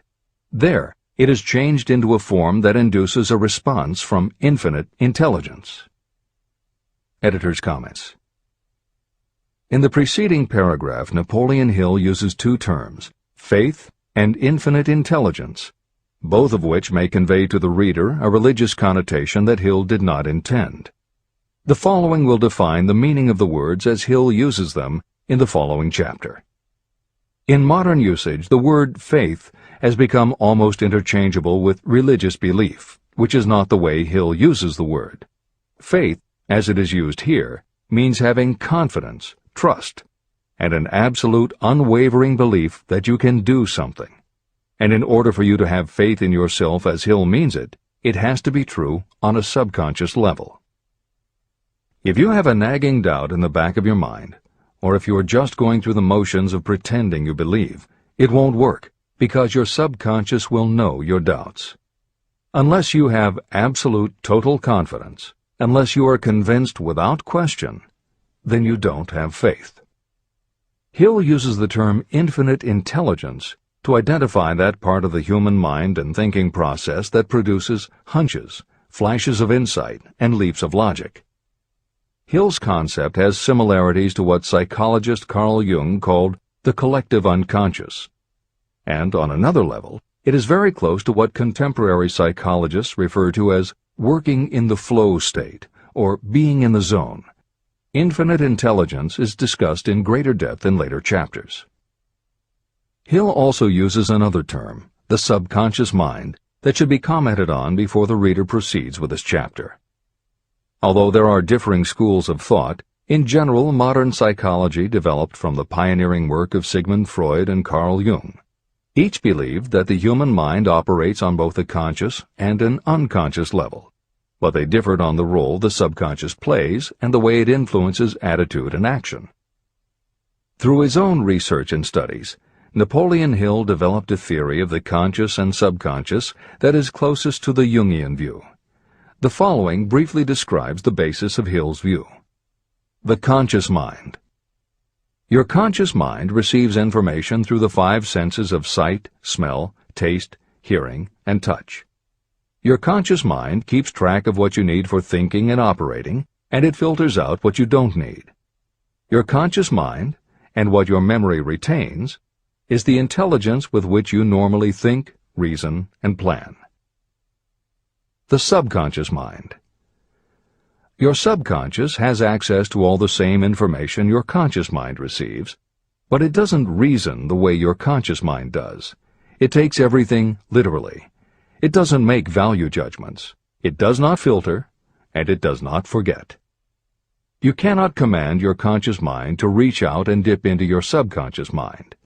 There, it is changed into a form that induces a response from infinite intelligence. Editor's comments. In the preceding paragraph, Napoleon Hill uses two terms, faith and infinite intelligence, both of which may convey to the reader a religious connotation that Hill did not intend. The following will define the meaning of the words as Hill uses them in the following chapter. In modern usage, the word faith has become almost interchangeable with religious belief, which is not the way Hill uses the word. Faith, as it is used here, means having confidence, trust, and an absolute unwavering belief that you can do something. And in order for you to have faith in yourself as Hill means it, it has to be true on a subconscious level. If you have a nagging doubt in the back of your mind, or if you are just going through the motions of pretending you believe, it won't work, because your subconscious will know your doubts. Unless you have absolute total confidence, unless you are convinced without question, then you don't have faith. Hill uses the term infinite intelligence to identify that part of the human mind and thinking process that produces hunches, flashes of insight, and leaps of logic. Hill's concept has similarities to what psychologist Carl Jung called the collective unconscious. And on another level, it is very close to what contemporary psychologists refer to as working in the flow state, or being in the zone. Infinite intelligence is discussed in greater depth in later chapters. Hill also uses another term, the subconscious mind, that should be commented on before the reader proceeds with this chapter. Although there are differing schools of thought, in general modern psychology developed from the pioneering work of Sigmund Freud and Carl Jung. Each believed that the human mind operates on both a conscious and an unconscious level, but they differed on the role the subconscious plays and the way it influences attitude and action. Through his own research and studies, Napoleon Hill developed a theory of the conscious and subconscious that is closest to the Jungian view. The following briefly describes the basis of Hill's view. The conscious mind. Your conscious mind receives information through the five senses of sight, smell, taste, hearing, and touch. Your conscious mind keeps track of what you need for thinking and operating, and it filters out what you don't need. Your conscious mind, and what your memory retains, is the intelligence with which you normally think, reason, and plan. The subconscious mind. Your subconscious has access to all the same information your conscious mind receives, but it doesn't reason the way your conscious mind does. It takes everything literally. It doesn't make value judgments. It does not filter, and it does not forget. You cannot command your conscious mind to reach out and dip into your subconscious mind.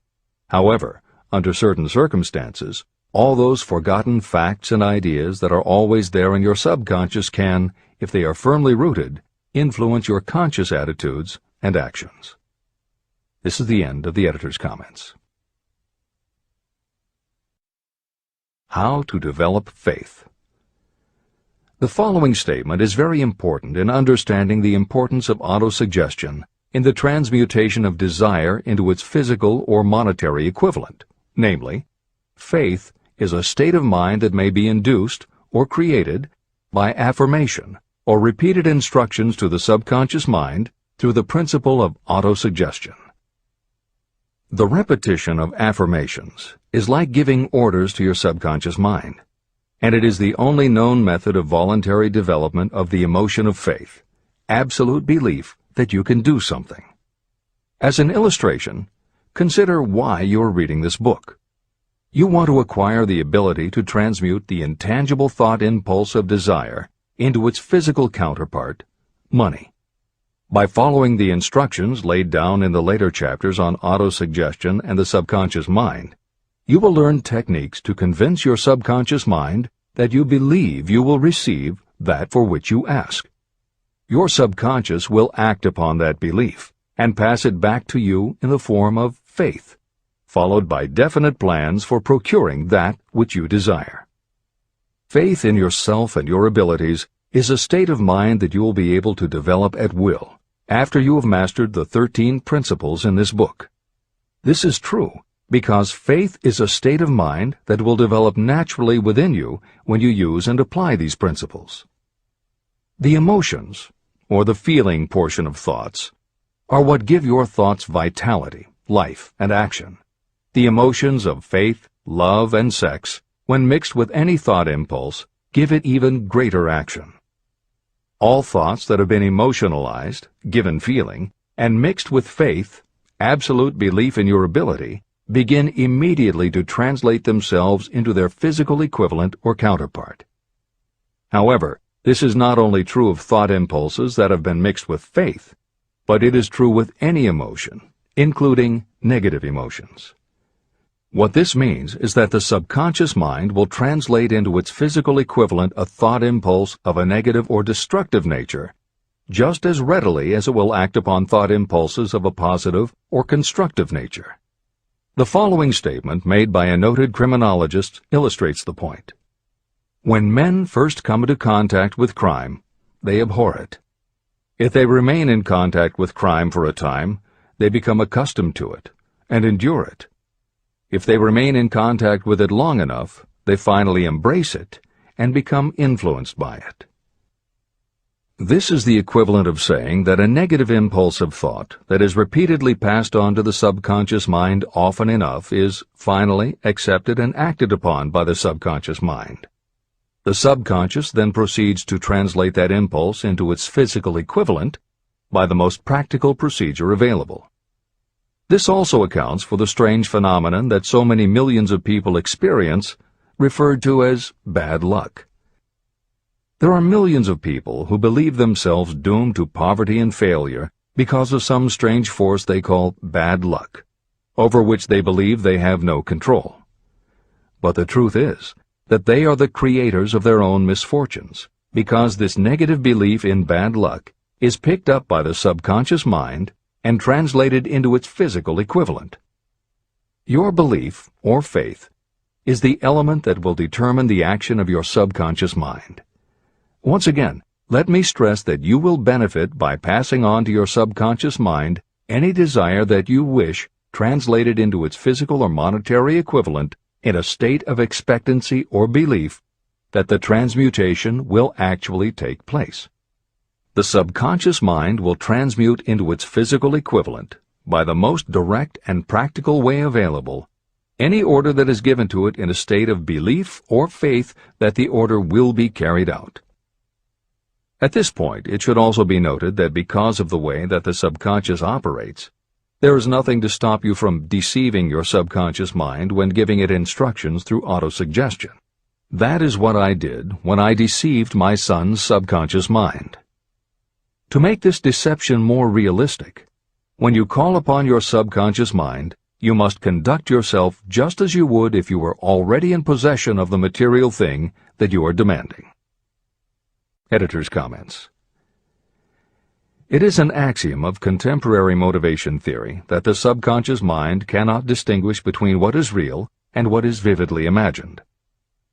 However, under certain circumstances, all those forgotten facts and ideas that are always there in your subconscious can, if they are firmly rooted, influence your conscious attitudes and actions. This is the end of the editor's comments. How to develop faith. The following statement is very important in understanding the importance of autosuggestion in the transmutation of desire into its physical or monetary equivalent, namely, faith is a state of mind that may be induced or created by affirmation or repeated instructions to the subconscious mind through the principle of autosuggestion. The repetition of affirmations is like giving orders to your subconscious mind, and it is the only known method of voluntary development of the emotion of faith, absolute belief that you can do something. As an illustration, consider why you are reading this book. You want to acquire the ability to transmute the intangible thought impulse of desire into its physical counterpart, money. By following the instructions laid down in the later chapters on autosuggestion and the subconscious mind, you will learn techniques to convince your subconscious mind that you believe you will receive that for which you ask. Your subconscious will act upon that belief and pass it back to you in the form of faith, followed by definite plans for procuring that which you desire. Faith in yourself and your abilities is a state of mind that you will be able to develop at will after you have mastered the 13 principles in this book. This is true because faith is a state of mind that will develop naturally within you when you use and apply these principles. The emotions, or the feeling portion of thoughts, are what give your thoughts vitality, life, and action. The emotions of faith, love, and sex, when mixed with any thought impulse, give it even greater action. All thoughts that have been emotionalized, given feeling, and mixed with faith, absolute belief in your ability, begin immediately to translate themselves into their physical equivalent or counterpart. However, this is not only true of thought impulses that have been mixed with faith, but it is true with any emotion, including negative emotions. What this means is that the subconscious mind will translate into its physical equivalent a thought impulse of a negative or destructive nature just as readily as it will act upon thought impulses of a positive or constructive nature. The following statement made by a noted criminologist illustrates the point. When men first come into contact with crime, they abhor it. If they remain in contact with crime for a time, they become accustomed to it and endure it. If they remain in contact with it long enough, they finally embrace it and become influenced by it. This is the equivalent of saying that a negative impulse of thought that is repeatedly passed on to the subconscious mind often enough is finally accepted and acted upon by the subconscious mind. The subconscious then proceeds to translate that impulse into its physical equivalent by the most practical procedure available. This also accounts for the strange phenomenon that so many millions of people experience, referred to as bad luck. There are millions of people who believe themselves doomed to poverty and failure because of some strange force they call bad luck, over which they believe they have no control. But the truth is that they are the creators of their own misfortunes, because this negative belief in bad luck is picked up by the subconscious mind and translated into its physical equivalent. Your belief, or faith, is the element that will determine the action of your subconscious mind. Once again, let me stress that you will benefit by passing on to your subconscious mind any desire that you wish translated into its physical or monetary equivalent in a state of expectancy or belief that the transmutation will actually take place. The subconscious mind will transmute into its physical equivalent, by the most direct and practical way available, any order that is given to it in a state of belief or faith that the order will be carried out. At this point, it should also be noted that because of the way that the subconscious operates, there is nothing to stop you from deceiving your subconscious mind when giving it instructions through autosuggestion. That is what I did when I deceived my son's subconscious mind. To make this deception more realistic, when you call upon your subconscious mind, you must conduct yourself just as you would if you were already in possession of the material thing that you are demanding. Editor's comments. It is an axiom of contemporary motivation theory that the subconscious mind cannot distinguish between what is real and what is vividly imagined.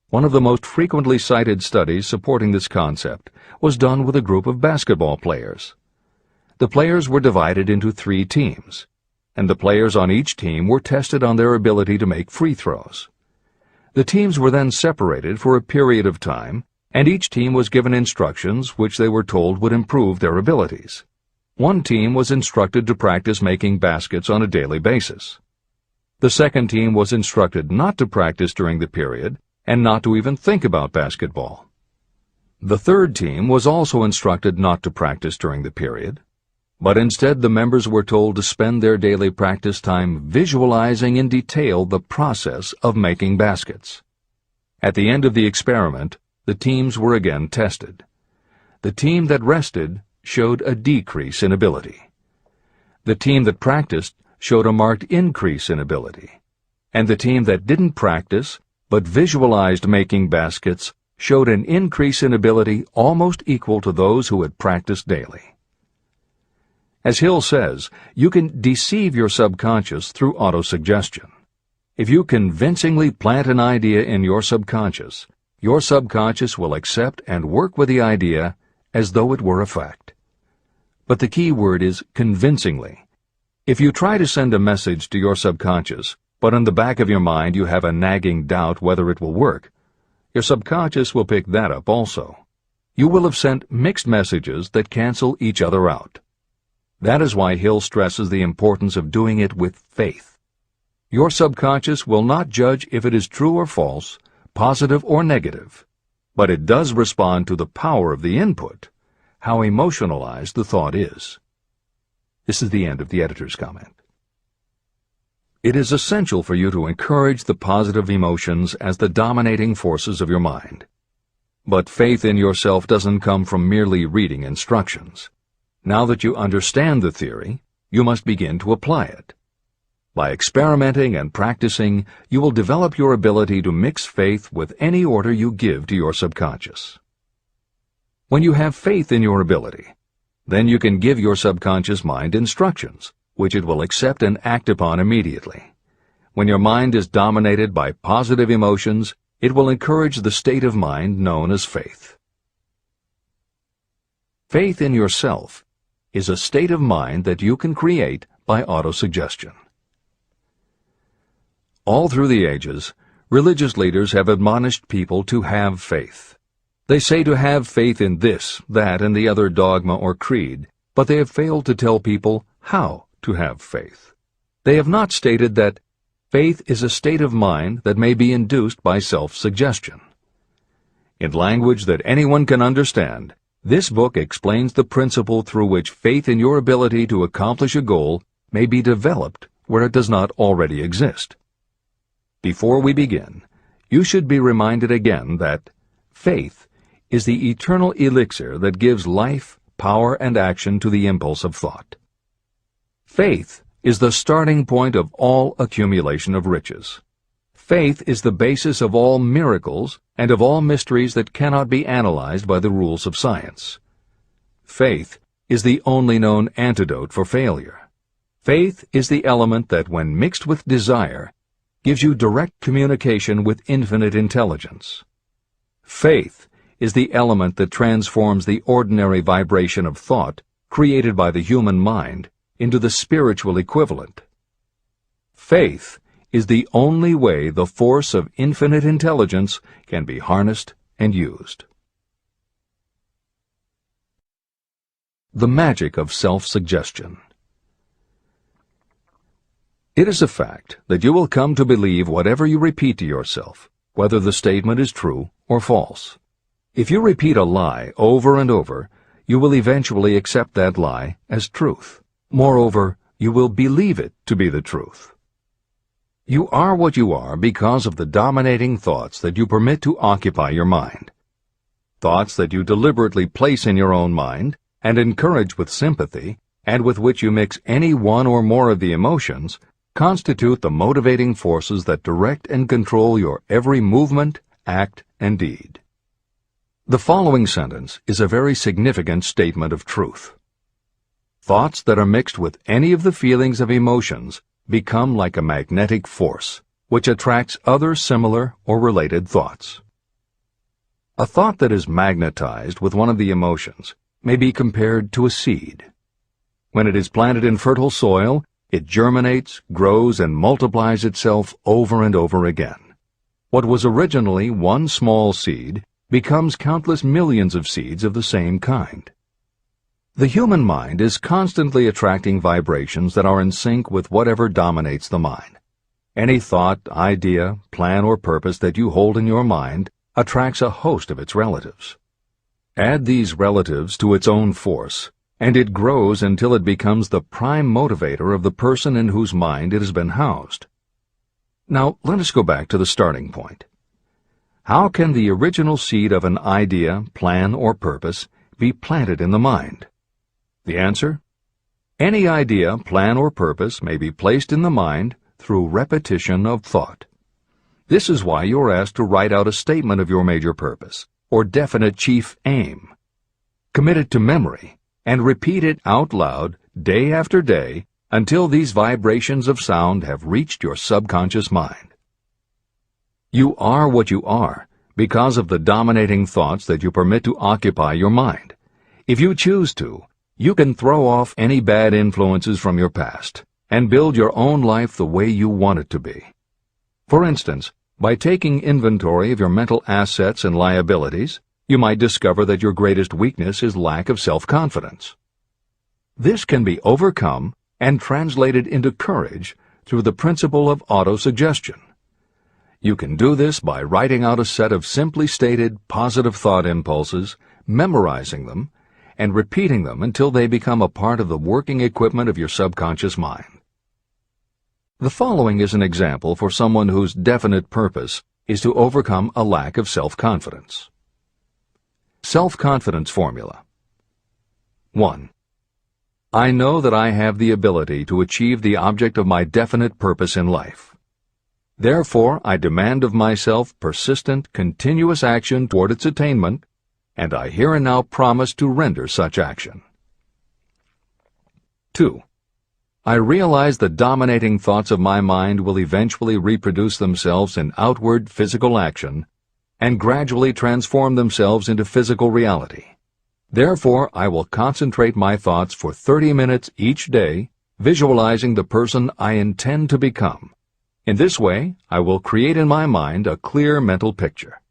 One of the most frequently cited studies supporting this concept was done with a group of basketball players. The players were divided into 3 teams, and the players on each team were tested on their ability to make free throws. The teams were then separated for a period of time, and each team was given instructions which they were told would improve their abilities. One team was instructed to practice making baskets on a daily basis. The second team was instructed not to practice during the period and not to even think about basketball. The third team was also instructed not to practice during the period, but instead the members were told to spend their daily practice time visualizing in detail the process of making baskets. At the end of the experiment, the teams were again tested. The team that rested showed a decrease in ability. The team that practiced showed a marked increase in ability. And the team that didn't practice but visualized making baskets showed an increase in ability almost equal to those who had practiced daily. As Hill says, you can deceive your subconscious through autosuggestion. If you convincingly plant an idea in your subconscious will accept and work with the idea as though it were a fact. But the key word is convincingly. If you try to send a message to your subconscious, but in the back of your mind you have a nagging doubt whether it will work, your subconscious will pick that up also. You will have sent mixed messages that cancel each other out. That is why Hill stresses the importance of doing it with faith. Your subconscious will not judge if it is true or false, positive or negative, but it does respond to the power of the input, how emotionalized the thought is. This is the end of the editor's comment. It is essential for you to encourage the positive emotions as the dominating forces of your mind. But faith in yourself doesn't come from merely reading instructions. Now that you understand the theory, you must begin to apply it. By experimenting and practicing, you will develop your ability to mix faith with any order you give to your subconscious. When you have faith in your ability, then you can give your subconscious mind instructions, which it will accept and act upon immediately. When your mind is dominated by positive emotions, it will encourage the state of mind known as faith. Faith in yourself is a state of mind that you can create by autosuggestion. All through the ages, religious leaders have admonished people to have faith. They say to have faith in this, that, and the other dogma or creed, but they have failed to tell people how to have faith. They have not stated that faith is a state of mind that may be induced by self-suggestion. In language that anyone can understand, this book explains the principle through which faith in your ability to accomplish a goal may be developed where it does not already exist. Before we begin, you should be reminded again that faith is the eternal elixir that gives life, power, and action to the impulse of thought. Faith is the starting point of all accumulation of riches. Faith is the basis of all miracles and of all mysteries that cannot be analyzed by the rules of science. Faith is the only known antidote for failure. Faith is the element that, when mixed with desire, gives you direct communication with infinite intelligence. Faith is the element that transforms the ordinary vibration of thought created by the human mind into the spiritual equivalent. Faith is the only way the force of infinite intelligence can be harnessed and used. The magic of self-suggestion. It is a fact that you will come to believe whatever you repeat to yourself, whether the statement is true or false. If you repeat a lie over and over, you will eventually accept that lie as truth. Moreover, you will believe it to be the truth. You are what you are because of the dominating thoughts that you permit to occupy your mind. Thoughts that you deliberately place in your own mind and encourage with sympathy, and with which you mix any one or more of the emotions, constitute the motivating forces that direct and control your every movement, act, and deed. The following sentence is a very significant statement of truth. Thoughts that are mixed with any of the feelings of emotions become like a magnetic force, which attracts other similar or related thoughts. A thought that is magnetized with one of the emotions may be compared to a seed. When it is planted in fertile soil, it germinates, grows, and multiplies itself over and over again. What was originally one small seed becomes countless millions of seeds of the same kind. The human mind is constantly attracting vibrations that are in sync with whatever dominates the mind. Any thought, idea, plan, or purpose that you hold in your mind attracts a host of its relatives. Add these relatives to its own force, and it grows until it becomes the prime motivator of the person in whose mind it has been housed. Now, let us go back to the starting point. How can the original seed of an idea, plan, or purpose be planted in the mind? The answer? Any idea, plan, or purpose may be placed in the mind through repetition of thought. This is why you are asked to write out a statement of your major purpose, or definite chief aim. Commit it to memory, and repeat it out loud day after day until these vibrations of sound have reached your subconscious mind. You are what you are because of the dominating thoughts that you permit to occupy your mind. If you choose to, you can throw off any bad influences from your past and build your own life the way you want it to be. For instance, by taking inventory of your mental assets and liabilities, you might discover that your greatest weakness is lack of self-confidence. This can be overcome and translated into courage through the principle of autosuggestion. You can do this by writing out a set of simply stated positive thought impulses, memorizing them, and repeating them until they become a part of the working equipment of your subconscious mind. The following is an example for someone whose definite purpose is to overcome a lack of self-confidence. Self-confidence formula. 1. I know that I have the ability to achieve the object of my definite purpose in life. Therefore, I demand of myself persistent, continuous action toward its attainment, and I here and now promise to render such action. 2. I realize the dominating thoughts of my mind will eventually reproduce themselves in outward physical action and gradually transform themselves into physical reality. Therefore, I will concentrate my thoughts for 30 minutes each day, visualizing the person I intend to become. In this way, I will create in my mind a clear mental picture.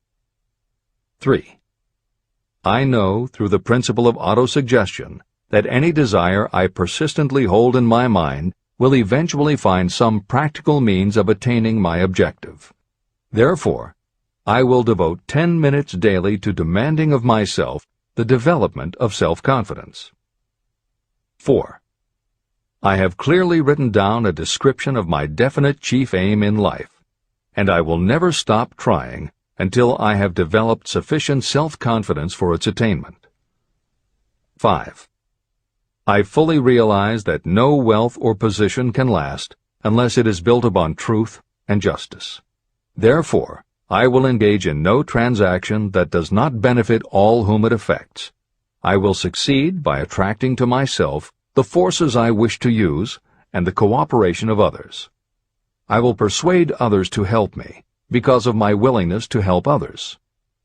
3. I know, through the principle of autosuggestion, that any desire I persistently hold in my mind will eventually find some practical means of attaining my objective. Therefore, I will devote 10 minutes daily to demanding of myself the development of self-confidence. 4. I have clearly written down a description of my definite chief aim in life, and I will never stop trying until I have developed sufficient self-confidence for its attainment. 5. I fully realize that no wealth or position can last unless it is built upon truth and justice. Therefore, I will engage in no transaction that does not benefit all whom it affects. I will succeed by attracting to myself the forces I wish to use and the cooperation of others. I will persuade others to help me because of my willingness to help others.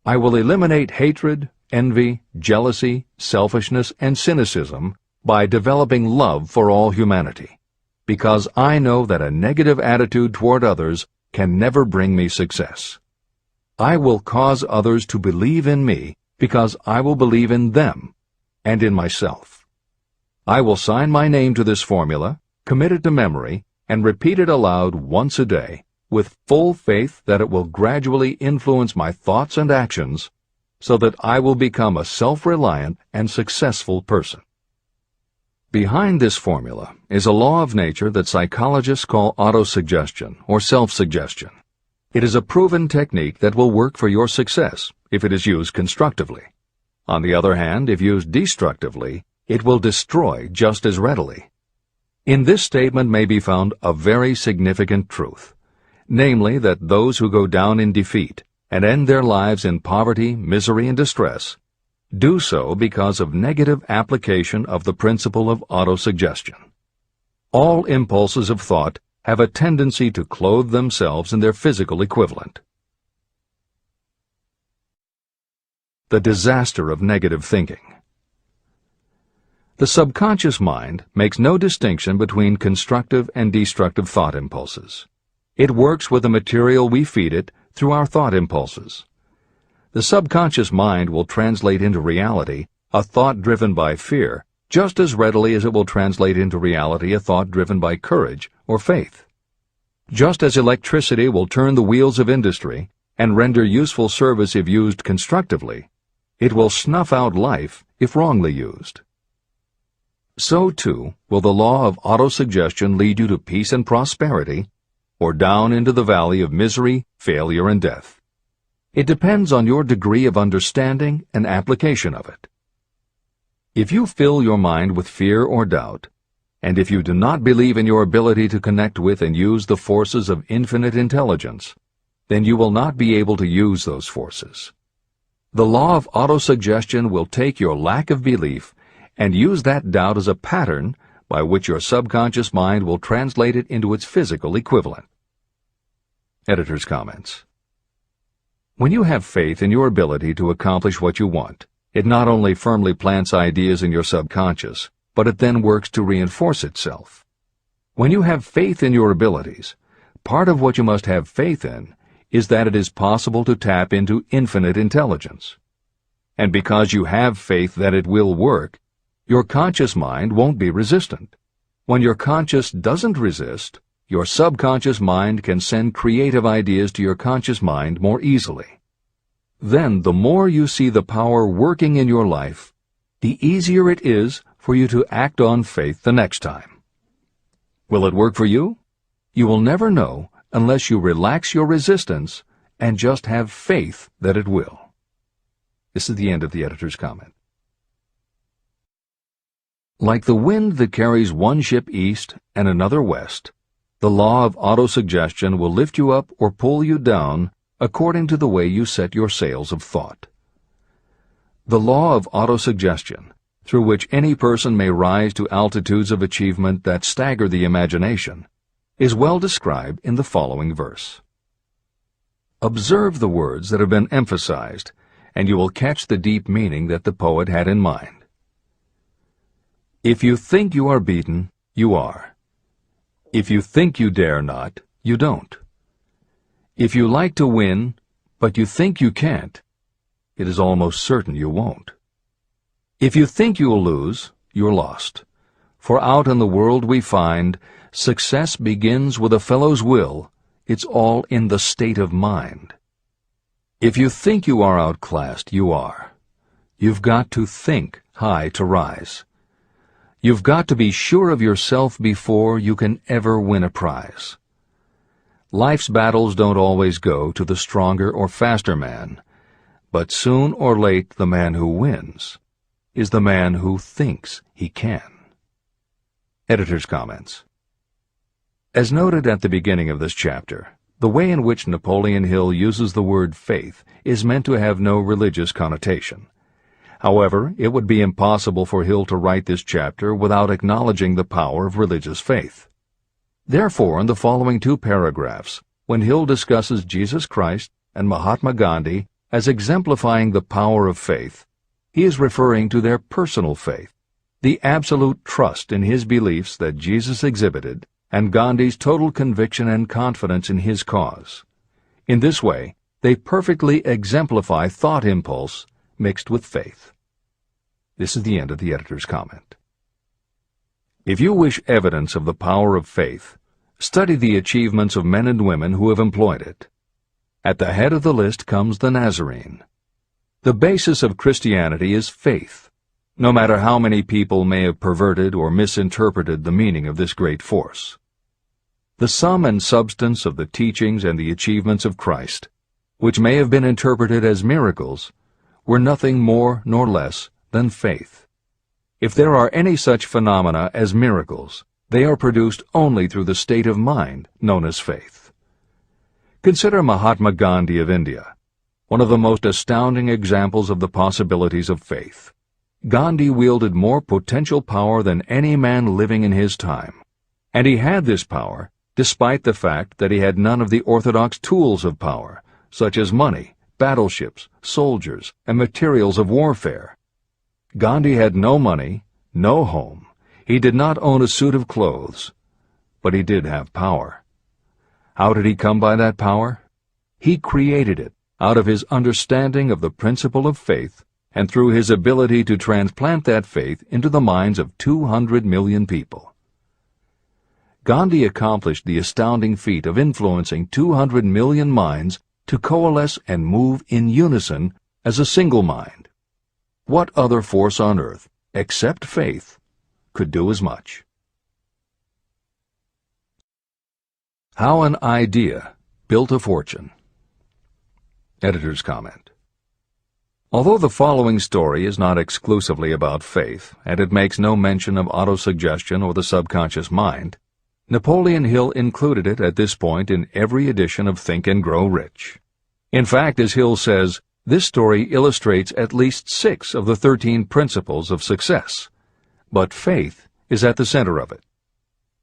I will eliminate hatred, envy, jealousy, selfishness, and cynicism by developing love for all humanity. because I know that a negative attitude toward others can never bring me success. I will cause others to believe in me because I will believe in them and in myself. I will sign my name to this formula, commit it to memory, and repeat it aloud once a day, with full faith that it will gradually influence my thoughts and actions so that I will become a self-reliant and successful person. Behind this formula is a law of nature that psychologists call autosuggestion or self-suggestion. It is a proven technique that will work for your success if it is used constructively. On the other hand, if used destructively, it will destroy just as readily. In this statement may be found a very significant truth, namely that those who go down in defeat and end their lives in poverty, misery, and distress do so because of negative application of the principle of autosuggestion. All impulses of thought have a tendency to clothe themselves in their physical equivalent. The disaster of negative thinking. The subconscious mind makes no distinction between constructive and destructive thought impulses. It works with the material we feed it through our thought impulses. The subconscious mind will translate into reality a thought driven by fear just as readily as it will translate into reality a thought driven by courage or faith. Just as electricity will turn the wheels of industry and render useful service if used constructively, it will snuff out life if wrongly used. So, too, will the law of autosuggestion lead you to peace and prosperity, or down into the valley of misery, failure, and death. It depends on your degree of understanding and application of it. If you fill your mind with fear or doubt, and if you do not believe in your ability to connect with and use the forces of infinite intelligence, then you will not be able to use those forces. The law of autosuggestion will take your lack of belief and use that doubt as a pattern by which your subconscious mind will translate it into its physical equivalent. Editor's comments. When you have faith in your ability to accomplish what you want, it not only firmly plants ideas in your subconscious, but it then works to reinforce itself. When you have faith in your abilities, part of what you must have faith in is that it is possible to tap into infinite intelligence. And because you have faith that it will work, your conscious mind won't be resistant. When your conscious doesn't resist, your subconscious mind can send creative ideas to your conscious mind more easily. Then, the more you see the power working in your life, the easier it is for you to act on faith the next time. Will it work for you? You will never know unless you relax your resistance and just have faith that it will. This is the end of the editor's comment. Like the wind that carries one ship east and another west, the law of autosuggestion will lift you up or pull you down according to the way you set your sails of thought. The law of autosuggestion, through which any person may rise to altitudes of achievement that stagger the imagination, is well described in the following verse. Observe the words that have been emphasized, and you will catch the deep meaning that the poet had in mind. If you think you are beaten, you are. If you think you dare not, you don't. If you like to win, but you think you can't, it is almost certain you won't. If you think you'll lose, you're lost. For out in the world we find, success begins with a fellow's will. It's all in the state of mind. If you think you are outclassed, you are. You've got to think high to rise. You've got to be sure of yourself before you can ever win a prize. Life's battles don't always go to the stronger or faster man, but soon or late the man who wins is the man who thinks he can. Editor's comments. As noted at the beginning of this chapter, the way in which Napoleon Hill uses the word faith is meant to have no religious connotation. However, it would be impossible for Hill to write this chapter without acknowledging the power of religious faith. Therefore, in the following two paragraphs, when Hill discusses Jesus Christ and Mahatma Gandhi as exemplifying the power of faith, he is referring to their personal faith, the absolute trust in his beliefs that Jesus exhibited, and Gandhi's total conviction and confidence in his cause. In this way, they perfectly exemplify thought impulse mixed with faith. This is the end of the editor's comment. If you wish evidence of the power of faith, study the achievements of men and women who have employed it. At the head of the list comes the Nazarene. The basis of Christianity is faith, no matter how many people may have perverted or misinterpreted the meaning of this great force. The sum and substance of the teachings and the achievements of Christ, which may have been interpreted as miracles, were nothing more nor less than faith. If there are any such phenomena as miracles, they are produced only through the state of mind known as faith. Consider Mahatma Gandhi of India, one of the most astounding examples of the possibilities of faith. Gandhi wielded more potential power than any man living in his time, and he had this power despite the fact that he had none of the orthodox tools of power, such as money, battleships, soldiers, and materials of warfare. Gandhi had no money, no home. He did not own a suit of clothes, but he did have power. How did he come by that power? He created it out of his understanding of the principle of faith and through his ability to transplant that faith into the minds of 200 million people. Gandhi accomplished the astounding feat of influencing 200 million minds to coalesce and move in unison as a single mind. What other force on earth, except faith, could do as much? How an idea built a fortune. Editor's comment. Although the following story is not exclusively about faith, and it makes no mention of autosuggestion or the subconscious mind, Napoleon Hill included it at this point in every edition of Think and Grow Rich. In fact, as Hill says, this story illustrates at least 6 of the 13 principles of success, but faith is at the center of it.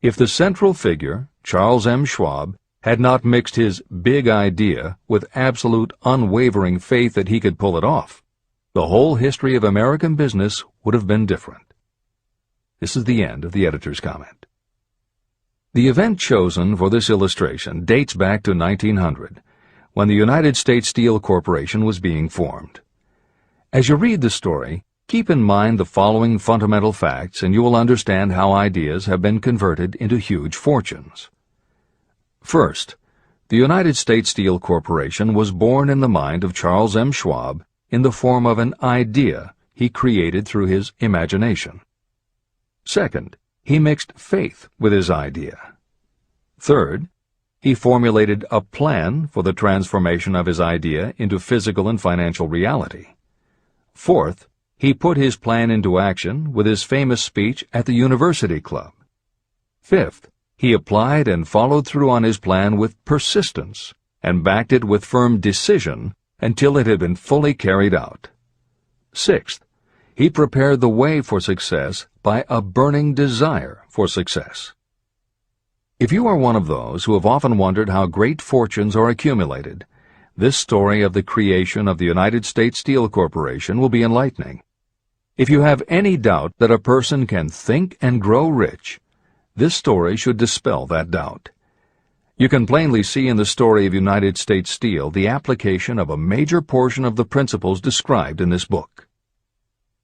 If the central figure, Charles M. Schwab, had not mixed his big idea with absolute unwavering faith that he could pull it off, the whole history of American business would have been different. This is the end of the editor's comment. The event chosen for this illustration dates back to 1900, when the United States Steel Corporation was being formed. As you read the story, keep in mind the following fundamental facts and you will understand how ideas have been converted into huge fortunes. First, the United States Steel Corporation was born in the mind of Charles M. Schwab in the form of an idea he created through his imagination. Second, he mixed faith with his idea. Third, he formulated a plan for the transformation of his idea into physical and financial reality. Fourth, he put his plan into action with his famous speech at the University Club. Fifth, he applied and followed through on his plan with persistence and backed it with firm decision until it had been fully carried out. Sixth, he prepared the way for success by a burning desire for success. If you are one of those who have often wondered how great fortunes are accumulated, this story of the creation of the United States Steel Corporation will be enlightening. If you have any doubt that a person can think and grow rich, this story should dispel that doubt. You can plainly see in the story of United States Steel the application of a major portion of the principles described in this book.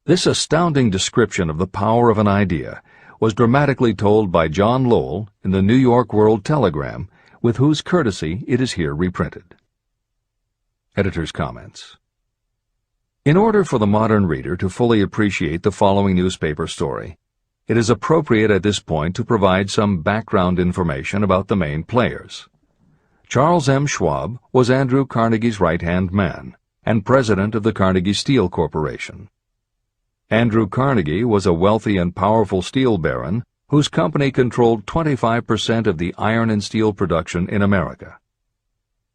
This astounding description of the power of an idea was dramatically told by John Lowell in the New York World Telegram, with whose courtesy it is here reprinted. Editor's comments. In order for the modern reader to fully appreciate the following newspaper story, it is appropriate at this point to provide some background information about the main players. Charles M. Schwab was Andrew Carnegie's right-hand man and president of the Carnegie Steel Corporation. Andrew Carnegie was a wealthy and powerful steel baron whose company controlled 25% of the iron and steel production in America.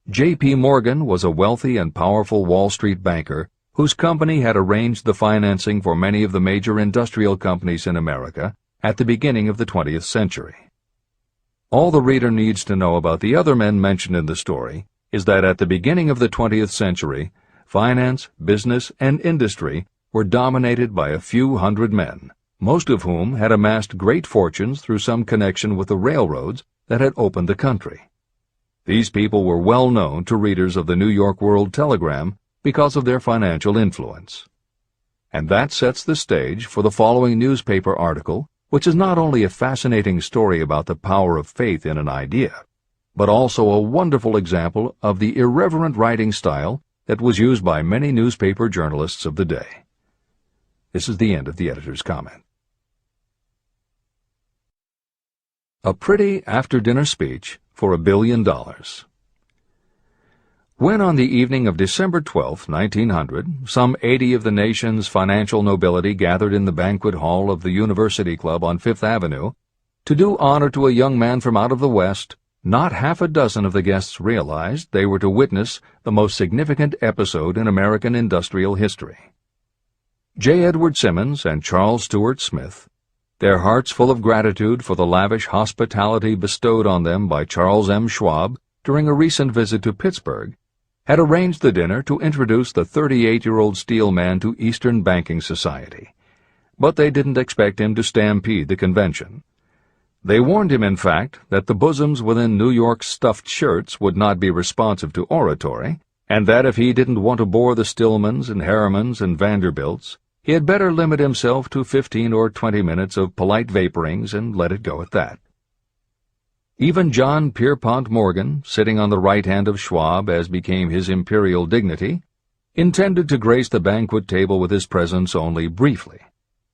J.P. Morgan was a wealthy and powerful Wall Street banker whose company had arranged the financing for many of the major industrial companies in America at the beginning of the 20th century. All the reader needs to know about the other men mentioned in the story is that at the beginning of the 20th century, finance, business, and industry were dominated by a few hundred men, most of whom had amassed great fortunes through some connection with the railroads that had opened the country. These people were well known to readers of the New York World Telegram because of their financial influence. And that sets the stage for the following newspaper article, which is not only a fascinating story about the power of faith in an idea, but also a wonderful example of the irreverent writing style that was used by many newspaper journalists of the day. This is the end of the editor's comment. A pretty after-dinner speech for $1 billion. When on the evening of December 12, 1900, some 80 of the nation's financial nobility gathered in the banquet hall of the University Club on Fifth Avenue to do honor to a young man from out of the West, not half a dozen of the guests realized they were to witness the most significant episode in American industrial history. J. Edward Simmons and Charles Stewart Smith, their hearts full of gratitude for the lavish hospitality bestowed on them by Charles M. Schwab during a recent visit to Pittsburgh, had arranged the dinner to introduce the 38-year-old steel man to Eastern banking society. But they didn't expect him to stampede the convention. They warned him, in fact, that the bosoms within New York's stuffed shirts would not be responsive to oratory, and that if he didn't want to bore the Stillmans and Harrimans and Vanderbilts, he had better limit himself to 15 or 20 minutes of polite vaporings and let it go at that. Even John Pierpont Morgan, sitting on the right hand of Schwab as became his imperial dignity, intended to grace the banquet table with his presence only briefly,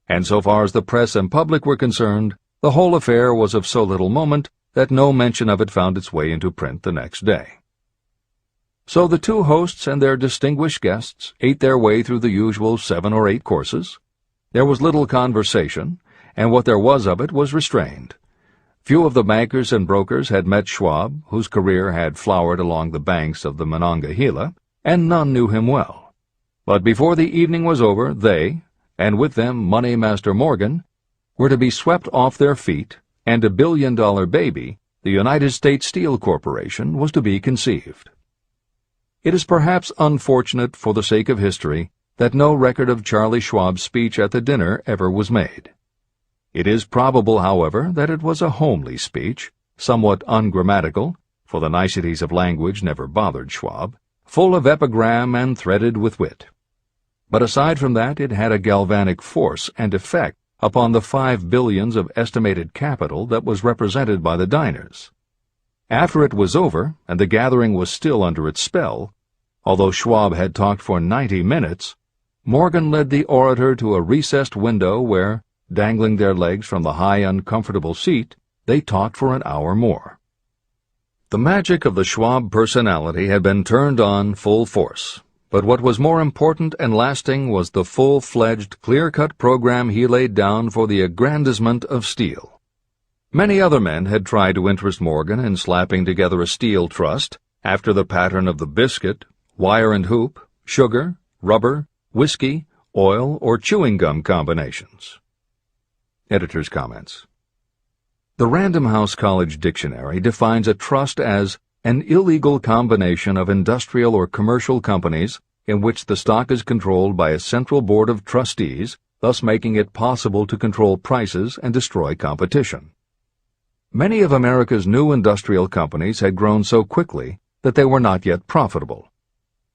and so far as the press and public were concerned, the whole affair was of so little moment that no mention of it found its way into print the next day. So the two hosts and their distinguished guests ate their way through the usual 7 or 8 courses. There was little conversation, and what there was of it was restrained. Few of the bankers and brokers had met Schwab, whose career had flowered along the banks of the Monongahela, and none knew him well. But before the evening was over, they, and with them Money Master Morgan, were to be swept off their feet, and $1 billion baby, the United States Steel Corporation, was to be conceived. It is perhaps unfortunate for the sake of history that no record of Charlie Schwab's speech at the dinner ever was made. It is probable, however, that it was a homely speech, somewhat ungrammatical, for the niceties of language never bothered Schwab, full of epigram and threaded with wit. But aside from that, it had a galvanic force and effect upon the 5 billions of estimated capital that was represented by the diners. After it was over, and the gathering was still under its spell, although Schwab had talked for 90 minutes, Morgan led the orator to a recessed window where, dangling their legs from the high, uncomfortable seat, they talked for an hour more. The magic of the Schwab personality had been turned on full force, but what was more important and lasting was the full-fledged, clear-cut program he laid down for the aggrandizement of steel. Many other men had tried to interest Morgan in slapping together a steel trust after the pattern of the biscuit, wire and hoop, sugar, rubber, whiskey, oil, or chewing gum combinations. Editor's comments. The Random House College Dictionary defines a trust as an illegal combination of industrial or commercial companies in which the stock is controlled by a central board of trustees, thus making it possible to control prices and destroy competition. Many of America's new industrial companies had grown so quickly that they were not yet profitable.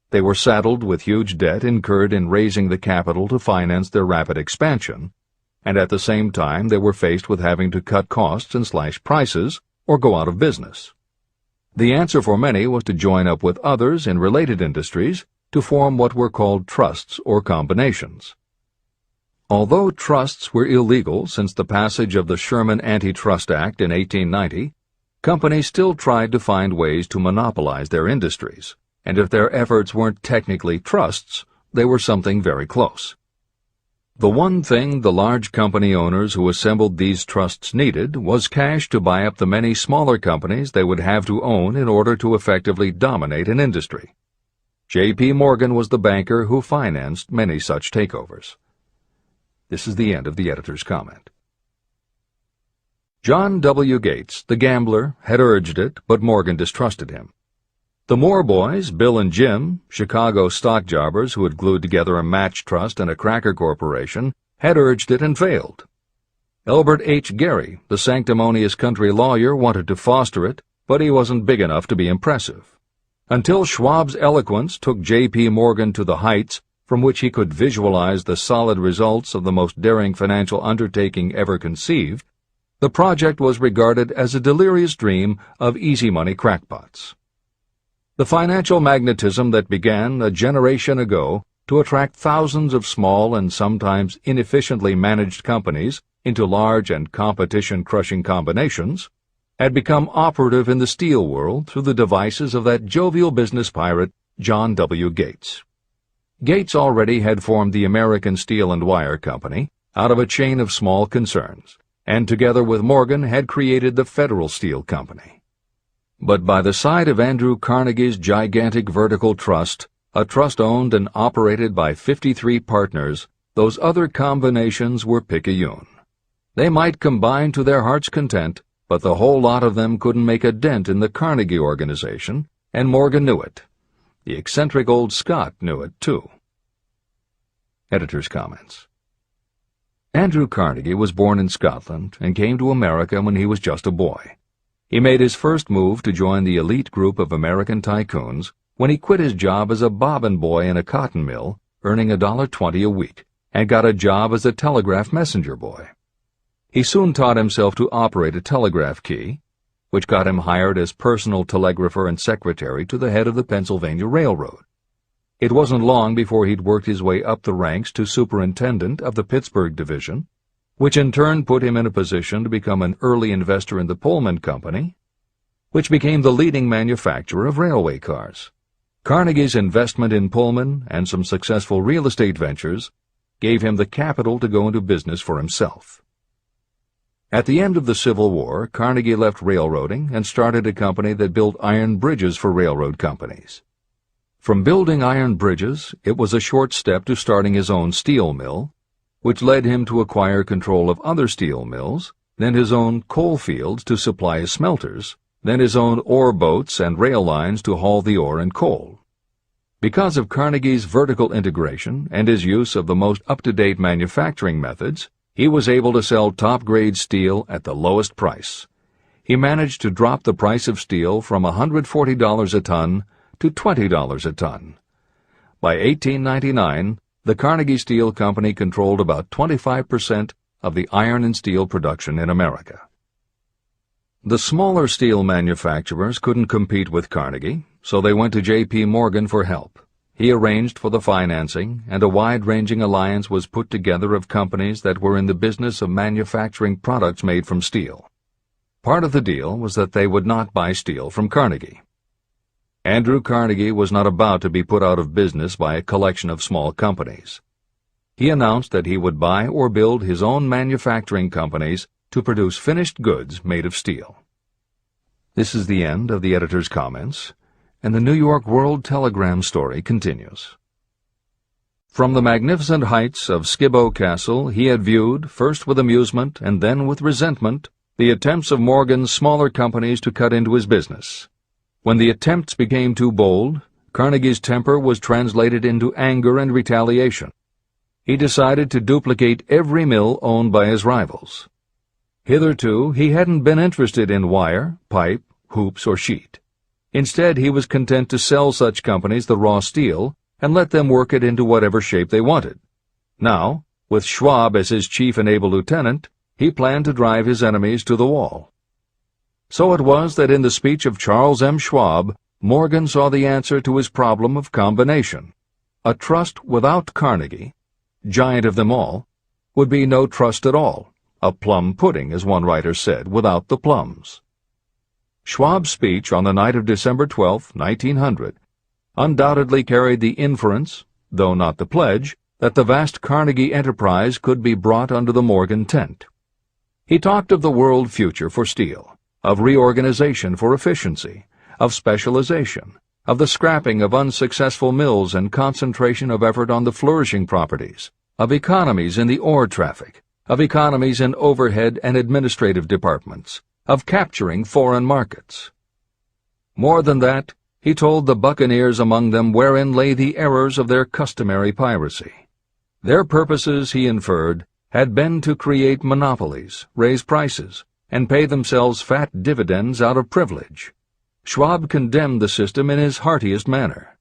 They were saddled with huge debt incurred in raising the capital to finance their rapid expansion, and at the same time they were faced with having to cut costs and slash prices or go out of business. The answer for many was to join up with others in related industries to form what were called trusts or combinations. Although trusts were illegal since the passage of the Sherman Antitrust Act in 1890, companies still tried to find ways to monopolize their industries, and if their efforts weren't technically trusts, they were something very close. The one thing the large company owners who assembled these trusts needed was cash to buy up the many smaller companies they would have to own in order to effectively dominate an industry. J.P. Morgan was the banker who financed many such takeovers. This is the end of the editor's comment. John W. Gates, the gambler, had urged it, but Morgan distrusted him. The Moore boys, Bill and Jim, Chicago stock jobbers who had glued together a match trust and a cracker corporation, had urged it and failed, Elbert H. Gerry, the sanctimonious country lawyer, wanted to foster it, but he wasn't big enough to be impressive. Until Schwab's eloquence took J.P. Morgan to the heights from which he could visualize the solid results of the most daring financial undertaking ever conceived, the project was regarded as a delirious dream of easy-money crackpots. The financial magnetism that began a generation ago to attract thousands of small and sometimes inefficiently managed companies into large and competition-crushing combinations had become operative in the steel world through the devices of that jovial business pirate, John W. Gates. Gates already had formed the American Steel and Wire Company out of a chain of small concerns, and together with Morgan had created the Federal Steel Company. But by the side of Andrew Carnegie's gigantic vertical trust, a trust owned and operated by 53 partners, those other combinations were picayune. They might combine to their heart's content, but the whole lot of them couldn't make a dent in the Carnegie organization, and Morgan knew it. The eccentric old Scot knew it, too. Editor's comments. Andrew Carnegie was born in Scotland and came to America when he was just a boy. He made his first move to join the elite group of American tycoons when he quit his job as a bobbin boy in a cotton mill, earning $1.20 a week, and got a job as a telegraph messenger boy. He soon taught himself to operate a telegraph key, which got him hired as personal telegrapher and secretary to the head of the Pennsylvania Railroad. It wasn't long before he'd worked his way up the ranks to superintendent of the Pittsburgh division, which in turn put him in a position to become an early investor in the Pullman Company, which became the leading manufacturer of railway cars. Carnegie's investment in Pullman and some successful real estate ventures gave him the capital to go into business for himself. At the end of the Civil War, Carnegie left railroading and started a company that built iron bridges for railroad companies. From building iron bridges, it was a short step to starting his own steel mill, which led him to acquire control of other steel mills, then his own coal fields to supply his smelters, then his own ore boats and rail lines to haul the ore and coal. Because of Carnegie's vertical integration and his use of the most up-to-date manufacturing methods, he was able to sell top-grade steel at the lowest price. He managed to drop the price of steel from $140 a ton to $20 a ton. By 1899, the Carnegie Steel Company controlled about 25% of the iron and steel production in America. The smaller steel manufacturers couldn't compete with Carnegie, so they went to J.P. Morgan for help. He arranged for the financing, and a wide-ranging alliance was put together of companies that were in the business of manufacturing products made from steel. Part of the deal was that they would not buy steel from Carnegie. Andrew Carnegie was not about to be put out of business by a collection of small companies. He announced that he would buy or build his own manufacturing companies to produce finished goods made of steel. This is the end of the editor's comments, and the New York World Telegram story continues. From the magnificent heights of Skibo Castle he had viewed, first with amusement and then with resentment, the attempts of Morgan's smaller companies to cut into his business. When the attempts became too bold, Carnegie's temper was translated into anger and retaliation. He decided to duplicate every mill owned by his rivals. Hitherto, he hadn't been interested in wire, pipe, hoops, or sheet. Instead, he was content to sell such companies the raw steel and let them work it into whatever shape they wanted. Now, with Schwab as his chief and able lieutenant, he planned to drive his enemies to the wall. So it was that in the speech of Charles M. Schwab, Morgan saw the answer to his problem of combination. A trust without Carnegie, giant of them all, would be no trust at all, a plum pudding, as one writer said, without the plums. Schwab's speech on the night of December 12, 1900, undoubtedly carried the inference, though not the pledge, that the vast Carnegie enterprise could be brought under the Morgan tent. He talked of the world future for steel, of reorganization for efficiency, of specialization, of the scrapping of unsuccessful mills and concentration of effort on the flourishing properties, of economies in the ore traffic, of economies in overhead and administrative departments, of capturing foreign markets. More than that, he told the buccaneers among them wherein lay the errors of their customary piracy. Their purposes, he inferred, had been to create monopolies, raise prices, and pay themselves fat dividends out of privilege. Schwab condemned the system in his heartiest manner.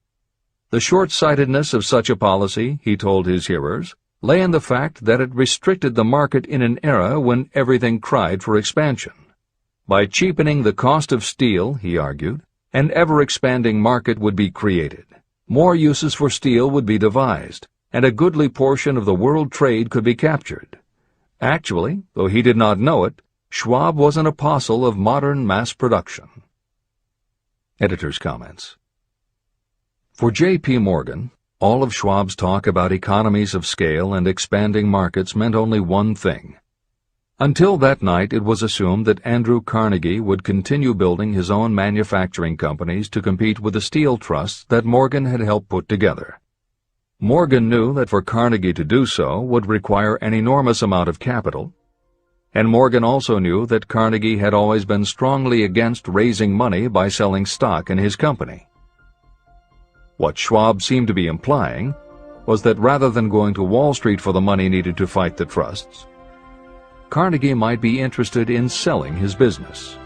The short-sightedness of such a policy, he told his hearers, lay in the fact that it restricted the market in an era when everything cried for expansion. By cheapening the cost of steel, he argued, an ever-expanding market would be created. More uses for steel would be devised, and a goodly portion of the world trade could be captured. Actually, though he did not know it, Schwab was an apostle of modern mass production. Editor's comments. For J.P. Morgan, all of Schwab's talk about economies of scale and expanding markets meant only one thing. Until that night, it was assumed that Andrew Carnegie would continue building his own manufacturing companies to compete with the steel trusts that Morgan had helped put together. Morgan knew that for Carnegie to do so would require an enormous amount of capital, and Morgan also knew that Carnegie had always been strongly against raising money by selling stock in his company. What Schwab seemed to be implying was that rather than going to Wall Street for the money needed to fight the trusts, Carnegie might be interested in selling his business.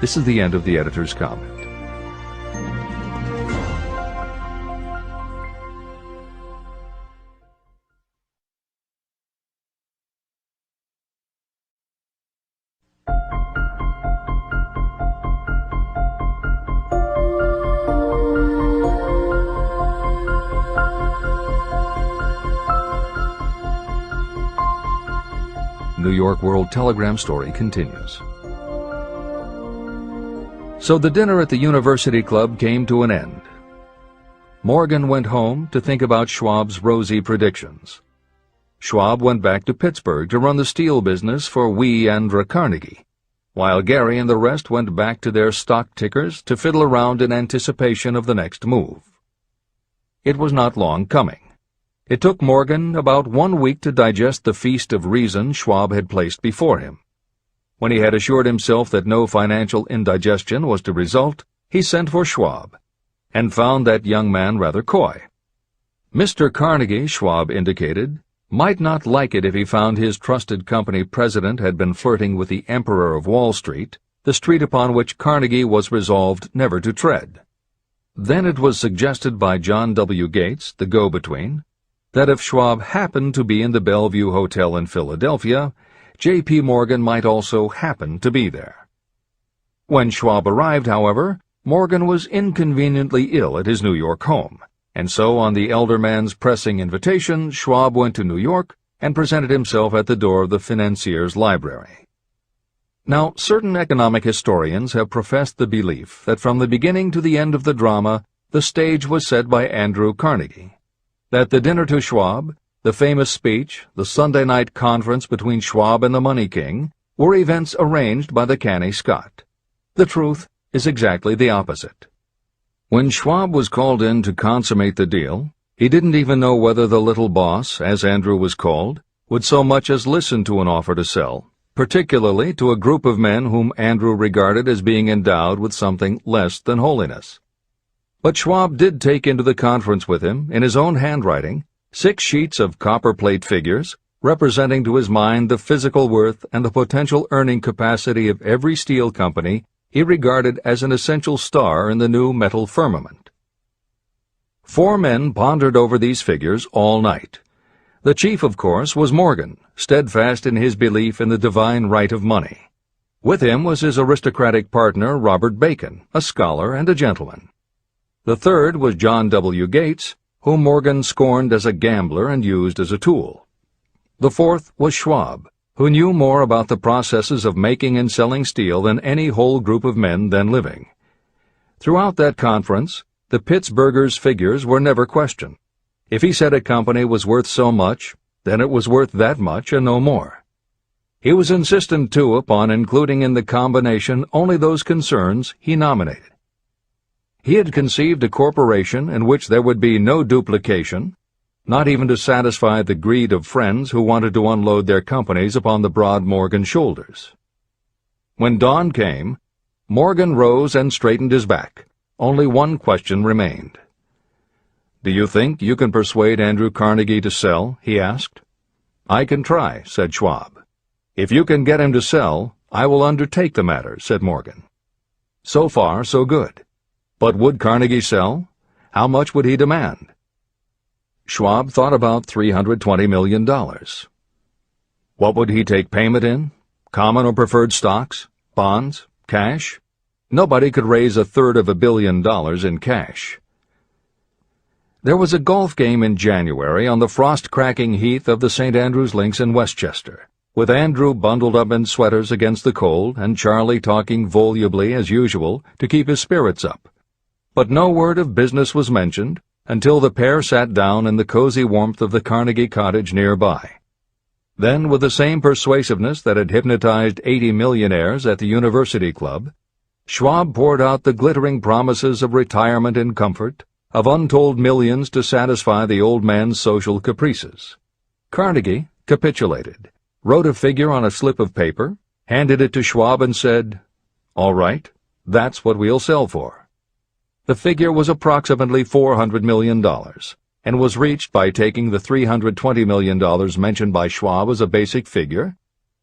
This is the end of the editor's comment. New York World Telegram story continues. So the dinner at the University Club came to an end. Morgan went home to think about Schwab's rosy predictions. Schwab went back to Pittsburgh to run the steel business for Andrew Carnegie, while Gary and the rest went back to their stock tickers to fiddle around in anticipation of the next move. It was not long coming. It took Morgan about 1 week to digest the feast of reason Schwab had placed before him. When he had assured himself that no financial indigestion was to result, he sent for Schwab, and found that young man rather coy. Mr. Carnegie, Schwab indicated, might not like it if he found his trusted company president had been flirting with the Emperor of Wall Street, the street upon which Carnegie was resolved never to tread. Then it was suggested by John W. Gates, the go-between, that if Schwab happened to be in the Bellevue Hotel in Philadelphia, J.P. Morgan might also happen to be there. When Schwab arrived, however, Morgan was inconveniently ill at his New York home, and so on the elder man's pressing invitation, Schwab went to New York and presented himself at the door of the financier's library. Now, certain economic historians have professed the belief that from the beginning to the end of the drama, the stage was set by Andrew Carnegie, that the dinner to Schwab, the famous speech, the Sunday night conference between Schwab and the Money King, were events arranged by the canny Scot. The truth is exactly the opposite. When Schwab was called in to consummate the deal, he didn't even know whether the little boss, as Andrew was called, would so much as listen to an offer to sell, particularly to a group of men whom Andrew regarded as being endowed with something less than holiness. But Schwab did take into the conference with him, in his own handwriting, 6 sheets of copperplate figures, representing to his mind the physical worth and the potential earning capacity of every steel company he regarded as an essential star in the new metal firmament. 4 men pondered over these figures all night. The chief, of course, was Morgan, steadfast in his belief in the divine right of money. With him was his aristocratic partner, Robert Bacon, a scholar and a gentleman. The third was John W. Gates, whom Morgan scorned as a gambler and used as a tool. The fourth was Schwab, who knew more about the processes of making and selling steel than any whole group of men then living. Throughout that conference, the Pittsburgher's figures were never questioned. If he said a company was worth so much, then it was worth that much and no more. He was insistent, too, upon including in the combination only those concerns he nominated. He had conceived a corporation in which there would be no duplication, not even to satisfy the greed of friends who wanted to unload their companies upon the broad Morgan shoulders. When dawn came, Morgan rose and straightened his back. Only one question remained. "Do you think you can persuade Andrew Carnegie to sell?" he asked. "I can try," said Schwab. "If you can get him to sell, I will undertake the matter," said Morgan. So far, so good. But would Carnegie sell? How much would he demand? Schwab thought about $320 million. What would he take payment in? Common or preferred stocks? Bonds? Cash? Nobody could raise $350 million in cash. There was a golf game in January on the frost-cracking heath of the St. Andrews Links in Westchester, with Andrew bundled up in sweaters against the cold and Charlie talking volubly as usual to keep his spirits up. But no word of business was mentioned until the pair sat down in the cozy warmth of the Carnegie cottage nearby. Then, with the same persuasiveness that had hypnotized 80 millionaires at the University Club, Schwab poured out the glittering promises of retirement and comfort, of untold millions to satisfy the old man's social caprices. Carnegie capitulated, wrote a figure on a slip of paper, handed it to Schwab and said, "All right, that's what we'll sell for." The figure was approximately $400 million, and was reached by taking the $320 million mentioned by Schwab as a basic figure,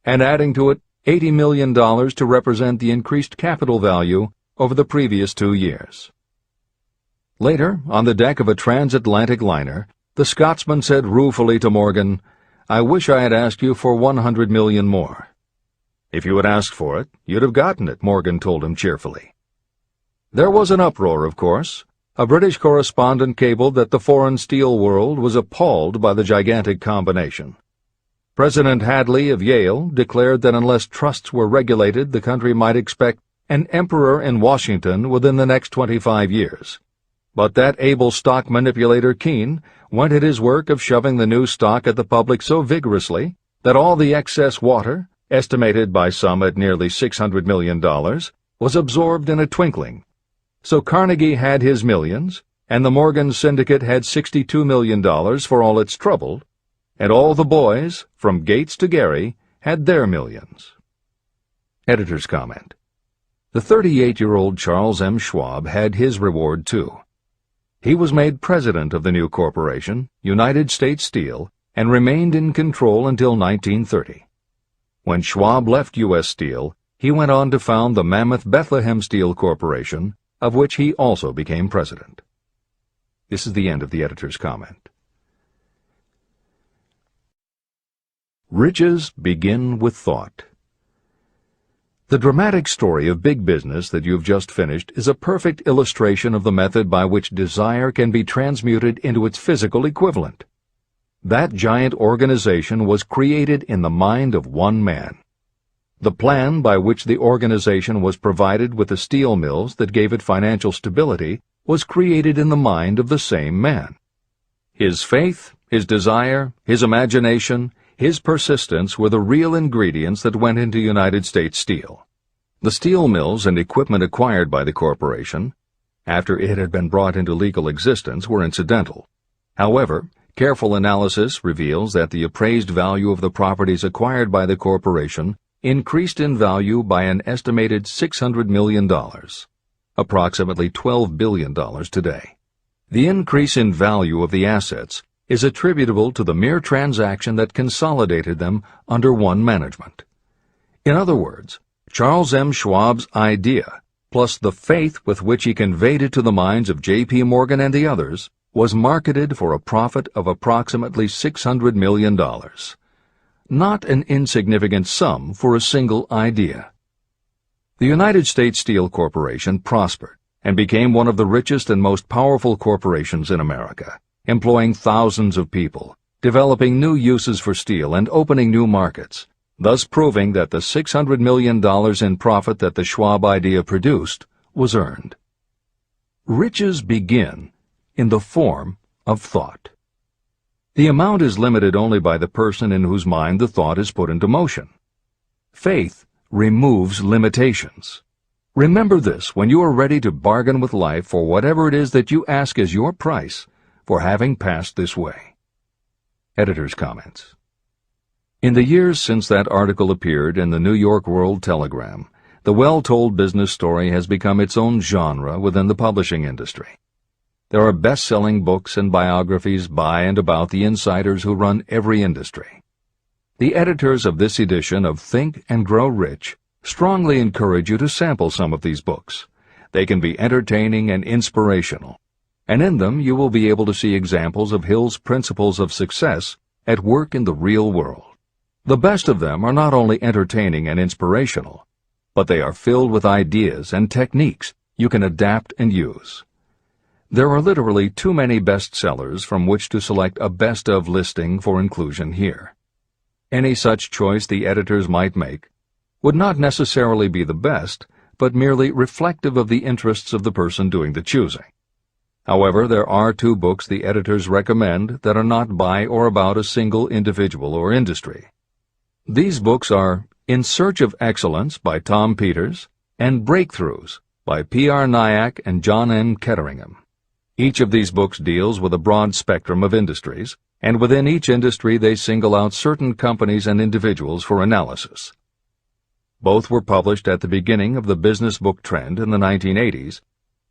and adding to it $80 million to represent the increased capital value over the previous 2 years. Later, on the deck of a transatlantic liner, the Scotsman said ruefully to Morgan, "I wish I had asked you for $100 million more." "If you had asked for it, you'd have gotten it," Morgan told him cheerfully. There was an uproar, of course. A British correspondent cabled that the foreign steel world was appalled by the gigantic combination. President Hadley of Yale declared that unless trusts were regulated, the country might expect an emperor in Washington within the next 25 years. But that able stock manipulator Keene went at his work of shoving the new stock at the public so vigorously that all the excess water, estimated by some at nearly $600 million, was absorbed in a twinkling. So Carnegie had his millions, and the Morgan Syndicate had $62 million for all its trouble, and all the boys, from Gates to Gary, had their millions. Editor's comment. The 38-year-old Charles M. Schwab had his reward, too. He was made president of the new corporation, United States Steel, and remained in control until 1930. When Schwab left U.S. Steel, he went on to found the mammoth Bethlehem Steel Corporation, of which he also became president. This is the end of the editor's comment. Riches begin with thought. The dramatic story of big business that you've just finished is a perfect illustration of the method by which desire can be transmuted into its physical equivalent. That giant organization was created in the mind of one man. The plan by which the organization was provided with the steel mills that gave it financial stability was created in the mind of the same man. His faith, his desire, his imagination, his persistence were the real ingredients that went into United States Steel. The steel mills and equipment acquired by the corporation, after it had been brought into legal existence, were incidental. However, careful analysis reveals that the appraised value of the properties acquired by the corporation increased in value by an estimated $600 million, approximately $12 billion today. The increase in value of the assets is attributable to the mere transaction that consolidated them under one management. In other words, Charles M. Schwab's idea, plus the faith with which he conveyed it to the minds of J.P. Morgan and the others, was marketed for a profit of approximately $600 million. Not an insignificant sum for a single idea. The United States Steel Corporation prospered and became one of the richest and most powerful corporations in America, employing thousands of people, developing new uses for steel and opening new markets, thus proving that the $600 million in profit that the Schwab idea produced was earned. Riches begin in the form of thought. The amount is limited only by the person in whose mind the thought is put into motion. Faith removes limitations. Remember this when you are ready to bargain with life for whatever it is that you ask as your price for having passed this way. Editor's comments. In the years since that article appeared in the New York World Telegram, the well-told business story has become its own genre within the publishing industry. There are best-selling books and biographies by and about the insiders who run every industry. The editors of this edition of Think and Grow Rich strongly encourage you to sample some of these books. They can be entertaining and inspirational, and in them you will be able to see examples of Hill's principles of success at work in the real world. The best of them are not only entertaining and inspirational, but they are filled with ideas and techniques you can adapt and use. There are literally too many bestsellers from which to select a best-of listing for inclusion here. Any such choice the editors might make would not necessarily be the best, but merely reflective of the interests of the person doing the choosing. However, there are 2 books the editors recommend that are not by or about a single individual or industry. These books are In Search of Excellence by Tom Peters and Breakthroughs by P.R. Nyack and John M. Ketteringham. Each of these books deals with a broad spectrum of industries, and within each industry they single out certain companies and individuals for analysis. Both were published at the beginning of the business book trend in the 1980s,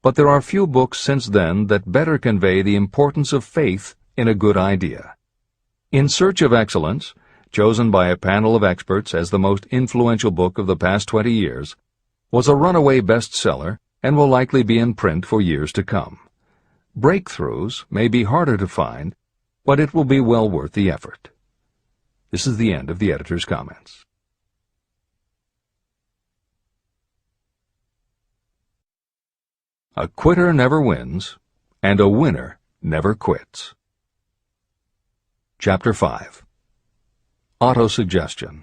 but there are few books since then that better convey the importance of faith in a good idea. In Search of Excellence, chosen by a panel of experts as the most influential book of the past 20 years, was a runaway bestseller and will likely be in print for years to come. Breakthroughs may be harder to find, but it will be well worth the effort. This is the end of the editor's comments. A quitter never wins, and a winner never quits. Chapter 5. Autosuggestion,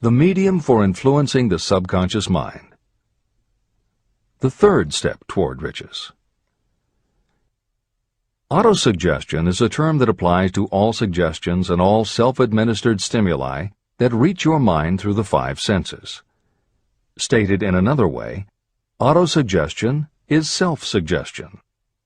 the medium for influencing the subconscious mind. The third step toward riches. Autosuggestion is a term that applies to all suggestions and all self-administered stimuli that reach your mind through the 5 senses. Stated in another way, autosuggestion is self-suggestion.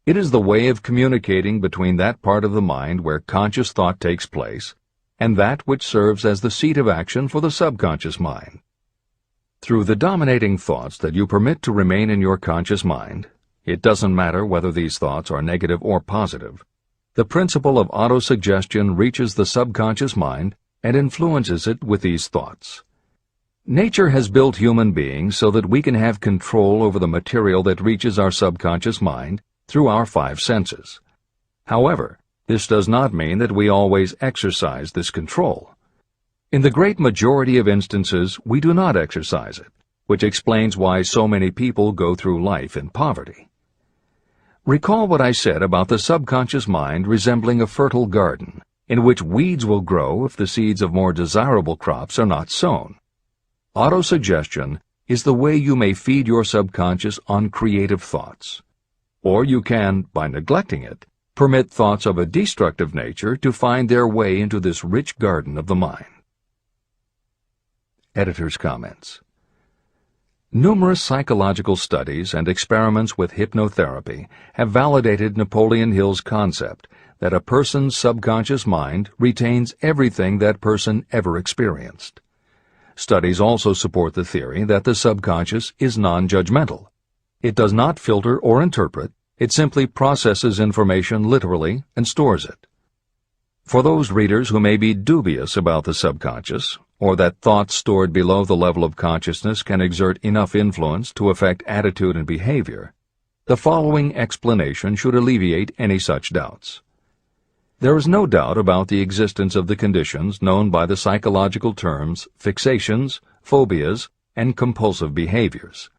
It is the way of communicating between that part of the mind where conscious thought takes place and that which serves as the seat of action for the subconscious mind. Through the dominating thoughts that you permit to remain in your conscious mind, it doesn't matter whether these thoughts are negative or positive, the principle of autosuggestion reaches the subconscious mind and influences it with these thoughts. Nature has built human beings so that we can have control over the material that reaches our subconscious mind through our 5 senses. However, this does not mean that we always exercise this control. In the great majority of instances, we do not exercise it, which explains why so many people go through life in poverty. Recall what I said about the subconscious mind resembling a fertile garden, in which weeds will grow if the seeds of more desirable crops are not sown. Autosuggestion is the way you may feed your subconscious on creative thoughts. Or you can, by neglecting it, permit thoughts of a destructive nature to find their way into this rich garden of the mind. Editor's comments. Numerous psychological studies and experiments with hypnotherapy have validated Napoleon Hill's concept that a person's subconscious mind retains everything that person ever experienced. Studies also support the theory that the subconscious is non-judgmental. It does not filter or interpret, it simply processes information literally and stores it. For those readers who may be dubious about the subconscious, or that thoughts stored below the level of consciousness can exert enough influence to affect attitude and behavior, the following explanation should alleviate any such doubts. There is no doubt about the existence of the conditions known by the psychological terms fixations, phobias, and compulsive behaviors.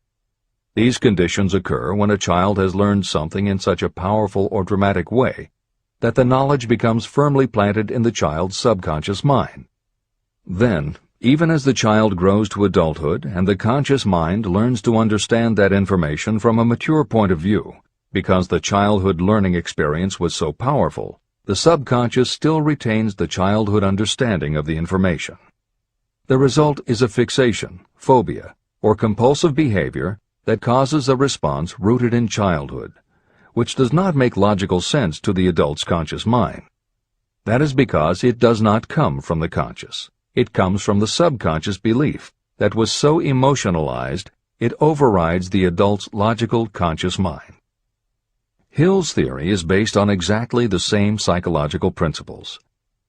These conditions occur when a child has learned something in such a powerful or dramatic way that the knowledge becomes firmly planted in the child's subconscious mind. Then, even as the child grows to adulthood and the conscious mind learns to understand that information from a mature point of view, because the childhood learning experience was so powerful, the subconscious still retains the childhood understanding of the information. The result is a fixation, phobia, or compulsive behavior that causes a response rooted in childhood, which does not make logical sense to the adult's conscious mind. That is because it does not come from the conscious. It comes from the subconscious belief that was so emotionalized it overrides the adult's logical conscious mind. Hill's theory is based on exactly the same psychological principles.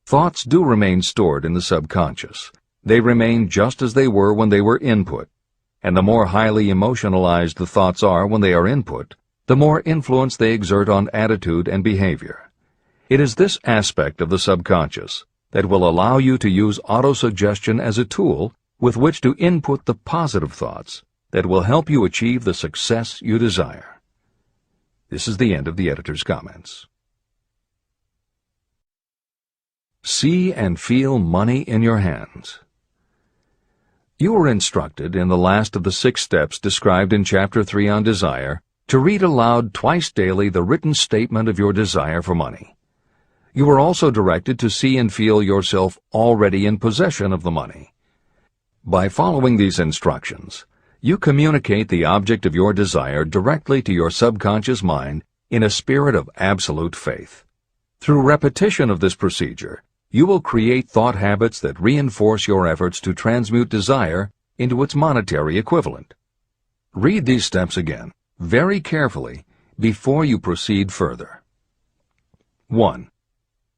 Thoughts do remain stored in the subconscious. They remain just as they were when they were input, and the more highly emotionalized the thoughts are when they are input, the more influence they exert on attitude and behavior. It is this aspect of the subconscious that will allow you to use autosuggestion as a tool with which to input the positive thoughts that will help you achieve the success you desire. This is the end of the editor's comments. See and feel money in your hands. You were instructed in the last of the 6 steps described in Chapter 3 on Desire to read aloud twice daily the written statement of your desire for money. You were also directed to see and feel yourself already in possession of the money. By following these instructions, you communicate the object of your desire directly to your subconscious mind in a spirit of absolute faith. Through repetition of this procedure, you will create thought habits that reinforce your efforts to transmute desire into its monetary equivalent. Read these steps again, very carefully, before you proceed further. 1.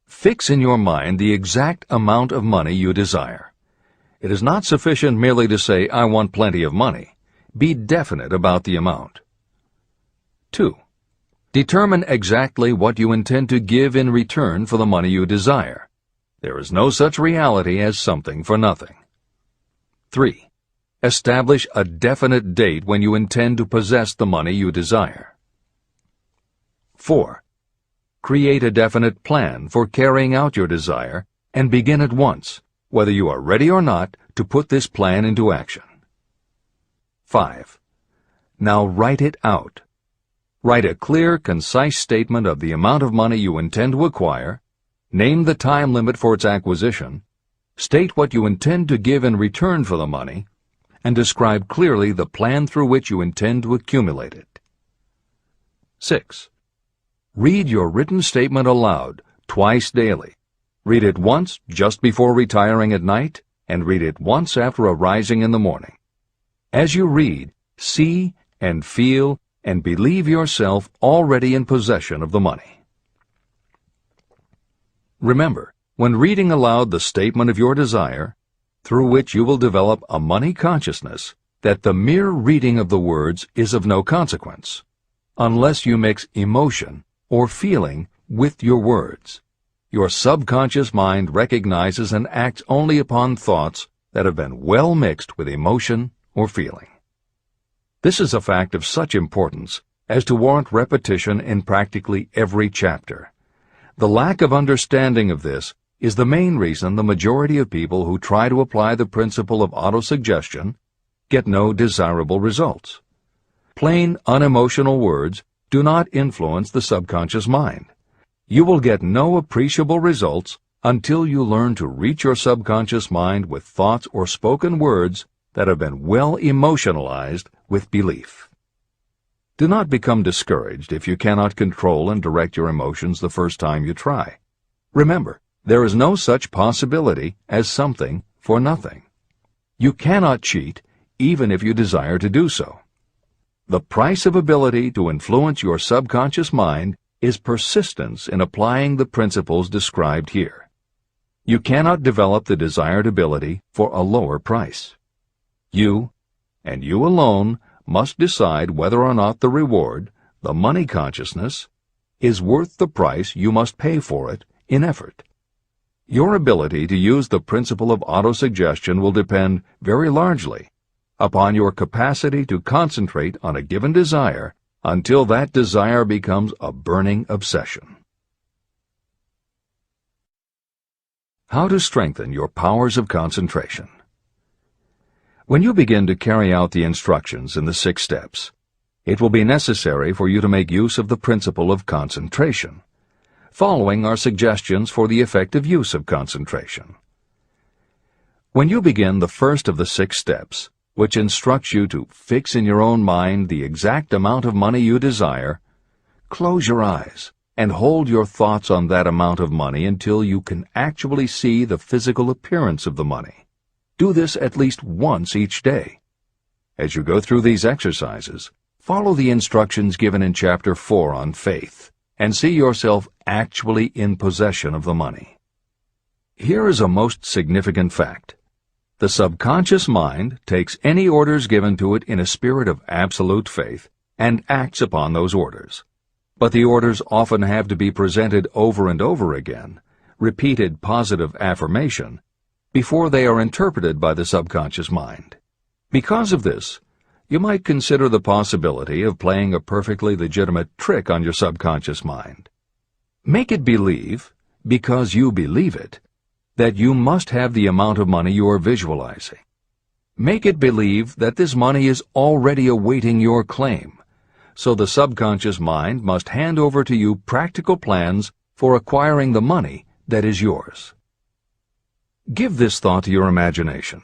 Fix in your mind the exact amount of money you desire. It is not sufficient merely to say, "I want plenty of money." Be definite about the amount. 2. Determine exactly what you intend to give in return for the money you desire. There is no such reality as something for nothing. 3. Establish a definite date when you intend to possess the money you desire. 4. Create a definite plan for carrying out your desire and begin at once, whether you are ready or not, to put this plan into action. 5. Now write it out. Write a clear, concise statement of the amount of money you intend to acquire, name the time limit for its acquisition, state what you intend to give in return for the money, and describe clearly the plan through which you intend to accumulate it. 6. Read your written statement aloud, twice daily. Read it once just before retiring at night, and read it once after arising in the morning. As you read, see and feel and believe yourself already in possession of the money. Remember, when reading aloud the statement of your desire, through which you will develop a money consciousness, that the mere reading of the words is of no consequence, unless you mix emotion or feeling with your words. Your subconscious mind recognizes and acts only upon thoughts that have been well mixed with emotion or feeling. This is a fact of such importance as to warrant repetition in practically every chapter. The lack of understanding of this is the main reason the majority of people who try to apply the principle of autosuggestion get no desirable results. Plain, unemotional words do not influence the subconscious mind. You will get no appreciable results until you learn to reach your subconscious mind with thoughts or spoken words that have been well emotionalized with belief. Do not become discouraged if you cannot control and direct your emotions the first time you try. Remember, there is no such possibility as something for nothing. You cannot cheat, even if you desire to do so. The price of ability to influence your subconscious mind is persistence in applying the principles described here. You cannot develop the desired ability for a lower price. You, and you alone, must decide whether or not the reward, the money consciousness, is worth the price you must pay for it in effort. Your ability to use the principle of autosuggestion will depend very largely upon your capacity to concentrate on a given desire until that desire becomes a burning obsession. How to strengthen your powers of concentration. When you begin to carry out the instructions in the 6 steps, it will be necessary for you to make use of the principle of concentration. Following are suggestions for the effective use of concentration. When you begin the first of the 6 steps, which instructs you to fix in your own mind the exact amount of money you desire, close your eyes and hold your thoughts on that amount of money until you can actually see the physical appearance of the money. Do this at least once each day. As you go through these exercises, follow the instructions given in Chapter 4 on faith, and see yourself actually in possession of the money. Here is a most significant fact. The subconscious mind takes any orders given to it in a spirit of absolute faith and acts upon those orders. But the orders often have to be presented over and over again, repeated positive affirmation, before they are interpreted by the subconscious mind. Because of this, you might consider the possibility of playing a perfectly legitimate trick on your subconscious mind. Make it believe, because you believe it, that you must have the amount of money you are visualizing. Make it believe that this money is already awaiting your claim, so the subconscious mind must hand over to you practical plans for acquiring the money that is yours. Give this thought to your imagination,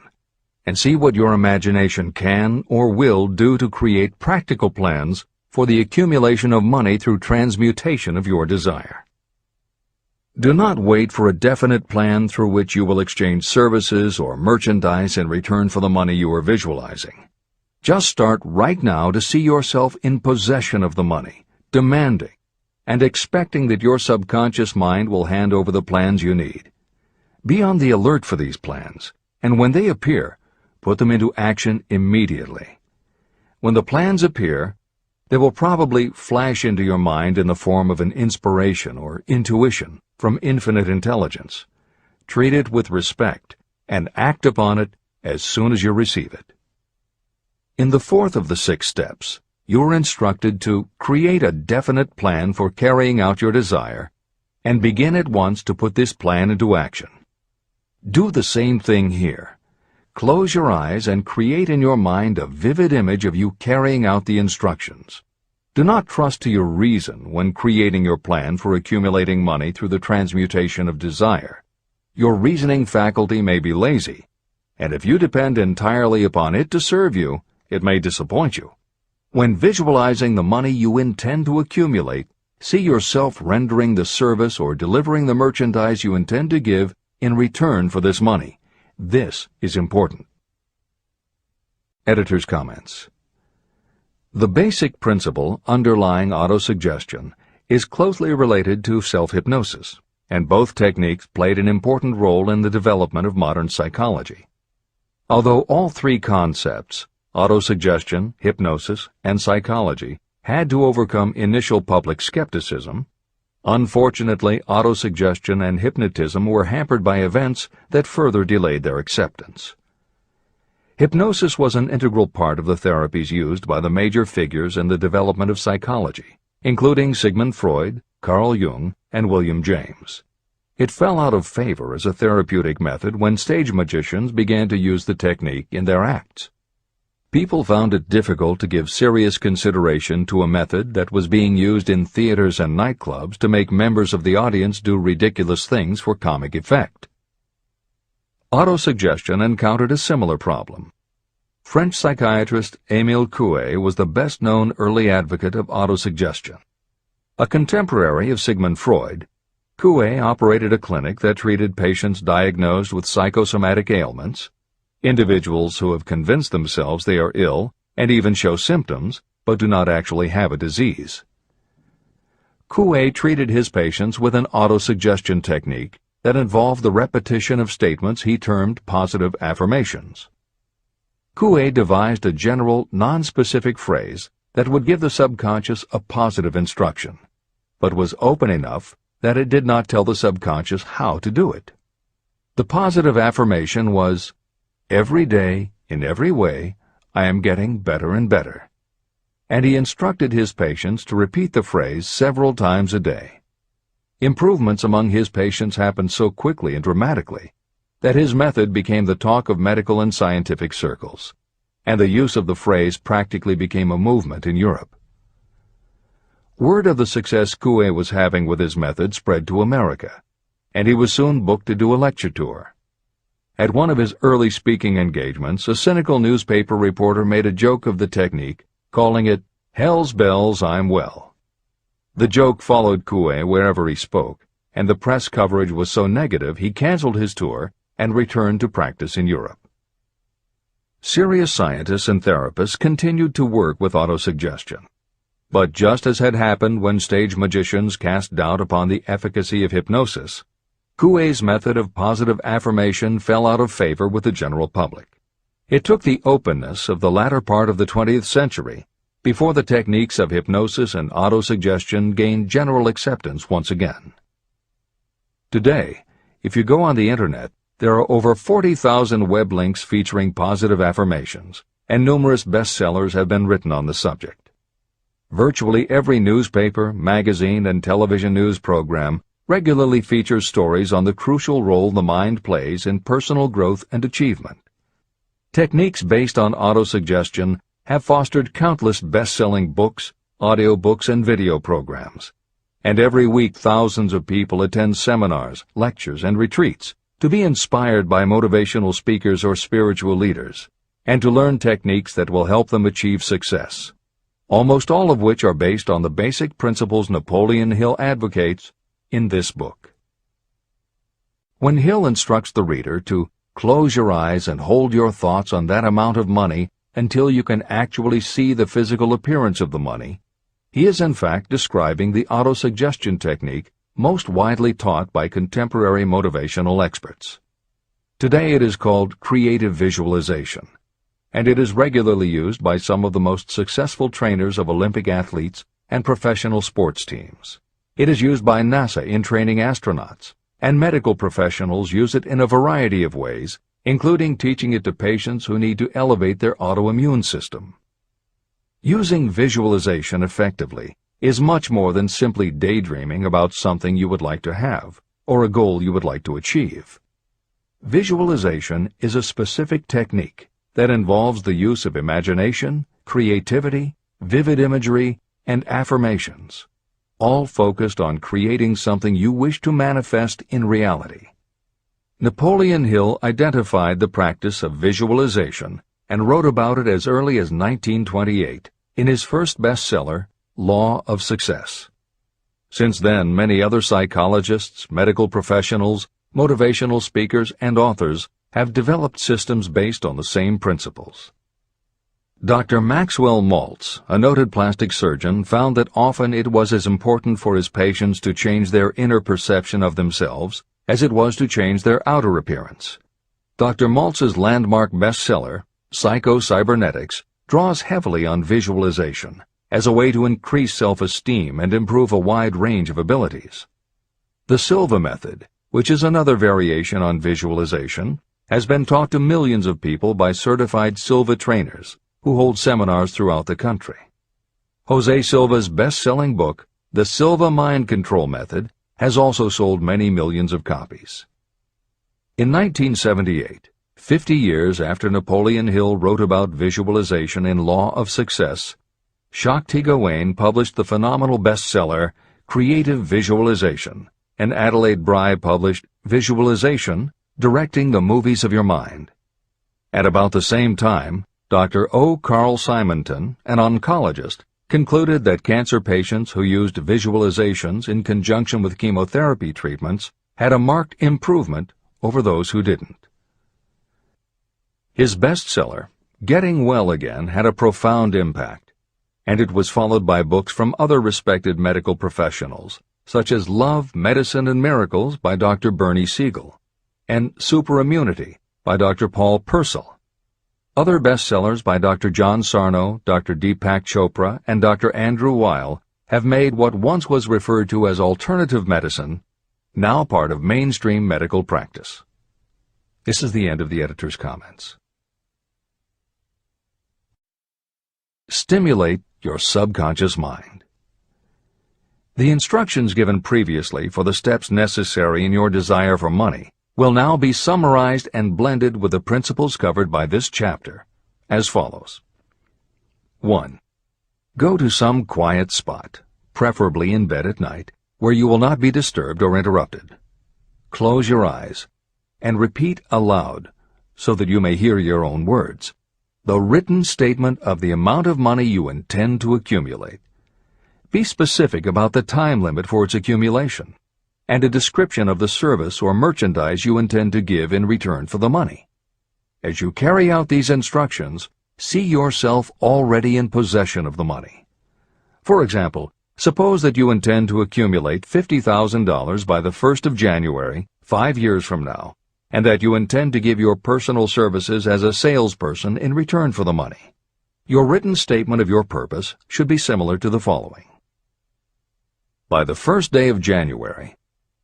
and see what your imagination can or will do to create practical plans for the accumulation of money through transmutation of your desire. Do not wait for a definite plan through which you will exchange services or merchandise in return for the money you are visualizing. Just start right now to see yourself in possession of the money, demanding, and expecting that your subconscious mind will hand over the plans you need. Be on the alert for these plans, and when they appear, put them into action immediately. When the plans appear, they will probably flash into your mind in the form of an inspiration or intuition from infinite intelligence. Treat it with respect and act upon it as soon as you receive it. In the fourth of the 6 steps, you are instructed to create a definite plan for carrying out your desire and begin at once to put this plan into action. Do the same thing here. Close your eyes and create in your mind a vivid image of you carrying out the instructions. Do not trust to your reason when creating your plan for accumulating money through the transmutation of desire. Your reasoning faculty may be lazy, and if you depend entirely upon it to serve you, it may disappoint you. When visualizing the money you intend to accumulate, see yourself rendering the service or delivering the merchandise you intend to give in return for this money. This is important. Editor's comments. The basic principle underlying autosuggestion is closely related to self-hypnosis, and both techniques played an important role in the development of modern psychology. Although all 3 concepts, autosuggestion, hypnosis, and psychology, had to overcome initial public skepticism, unfortunately, autosuggestion and hypnotism were hampered by events that further delayed their acceptance. Hypnosis was an integral part of the therapies used by the major figures in the development of psychology, including Sigmund Freud, Carl Jung, and William James. It fell out of favor as a therapeutic method when stage magicians began to use the technique in their acts. People found it difficult to give serious consideration to a method that was being used in theaters and nightclubs to make members of the audience do ridiculous things for comic effect. Autosuggestion encountered a similar problem. French psychiatrist Émile Coué was the best-known early advocate of autosuggestion. A contemporary of Sigmund Freud, Coué operated a clinic that treated patients diagnosed with psychosomatic ailments, individuals who have convinced themselves they are ill and even show symptoms but do not actually have a disease. Coué treated his patients with an autosuggestion technique that involved the repetition of statements he termed positive affirmations. Coué devised a general, non-specific phrase that would give the subconscious a positive instruction, but was open enough that it did not tell the subconscious how to do it. The positive affirmation was, "Every day, in every way, I am getting better and better." And he instructed his patients to repeat the phrase several times a day. Improvements among his patients happened so quickly and dramatically that his method became the talk of medical and scientific circles, and the use of the phrase practically became a movement in Europe. Word of the success Coué was having with his method spread to America, and he was soon booked to do a lecture tour. At one of his early speaking engagements, a cynical newspaper reporter made a joke of the technique, calling it, "Hell's bells, I'm well." The joke followed Coué wherever he spoke, and the press coverage was so negative he canceled his tour and returned to practice in Europe. Serious scientists and therapists continued to work with autosuggestion. But just as had happened when stage magicians cast doubt upon the efficacy of hypnosis, Coué's method of positive affirmation fell out of favor with the general public. It took the openness of the latter part of the 20th century before the techniques of hypnosis and autosuggestion gained general acceptance once again. Today, if you go on the Internet, there are over 40,000 web links featuring positive affirmations, and numerous bestsellers have been written on the subject. Virtually every newspaper, magazine, and television news program regularly features stories on the crucial role the mind plays in personal growth and achievement. Techniques based on autosuggestion have fostered countless best-selling books, audiobooks, and video programs. And every week thousands of people attend seminars, lectures, and retreats to be inspired by motivational speakers or spiritual leaders, and to learn techniques that will help them achieve success, almost all of which are based on the basic principles Napoleon Hill advocates in this book. When Hill instructs the reader to close your eyes and hold your thoughts on that amount of money until you can actually see the physical appearance of the money, he is in fact describing the autosuggestion technique most widely taught by contemporary motivational experts. Today it is called creative visualization, and it is regularly used by some of the most successful trainers of Olympic athletes and professional sports teams. It is used by NASA in training astronauts, and medical professionals use it in a variety of ways, including teaching it to patients who need to elevate their autoimmune system. Using visualization effectively is much more than simply daydreaming about something you would like to have or a goal you would like to achieve. Visualization is a specific technique that involves the use of imagination, creativity, vivid imagery, and affirmations, all focused on creating something you wish to manifest in reality. Napoleon Hill identified the practice of visualization and wrote about it as early as 1928 in his first bestseller, Law of Success. Since then, many other psychologists, medical professionals, motivational speakers, and authors have developed systems based on the same principles. Dr. Maxwell Maltz, a noted plastic surgeon, found that often it was as important for his patients to change their inner perception of themselves as it was to change their outer appearance. Dr. Maltz's landmark bestseller, Psycho-Cybernetics, draws heavily on visualization as a way to increase self-esteem and improve a wide range of abilities. The Silva method, which is another variation on visualization, has been taught to millions of people by certified Silva trainers who hold seminars throughout the country. Jose Silva's best-selling book, The Silva Mind Control Method, has also sold many millions of copies. In 1978, 50 years after Napoleon Hill wrote about visualization in Law of Success, Shakti Gawain published the phenomenal bestseller Creative Visualization, and Adelaide Bry published Visualization, Directing the Movies of Your Mind. At about the same time, Dr. O. Carl Simonton, an oncologist, concluded that cancer patients who used visualizations in conjunction with chemotherapy treatments had a marked improvement over those who didn't. His bestseller, Getting Well Again, had a profound impact, and it was followed by books from other respected medical professionals, such as Love, Medicine, and Miracles by Dr. Bernie Siegel, and Superimmunity by Dr. Paul Purcell. Other bestsellers by Dr. John Sarno, Dr. Deepak Chopra, and Dr. Andrew Weil have made what once was referred to as alternative medicine now part of mainstream medical practice. This is the end of the editor's comments. Stimulate your subconscious mind. The instructions given previously for the steps necessary in your desire for money will now be summarized and blended with the principles covered by this chapter, as follows. 1. Go to some quiet spot, preferably in bed at night, where you will not be disturbed or interrupted. Close your eyes and repeat aloud, so that you may hear your own words, the written statement of the amount of money you intend to accumulate. Be specific about the time limit for its accumulation, and a description of the service or merchandise you intend to give in return for the money. As you carry out these instructions, see yourself already in possession of the money. For example, suppose that you intend to accumulate $50,000 by the 1st of January, 5 years from now, and that you intend to give your personal services as a salesperson in return for the money. Your written statement of your purpose should be similar to the following. By the first day of January,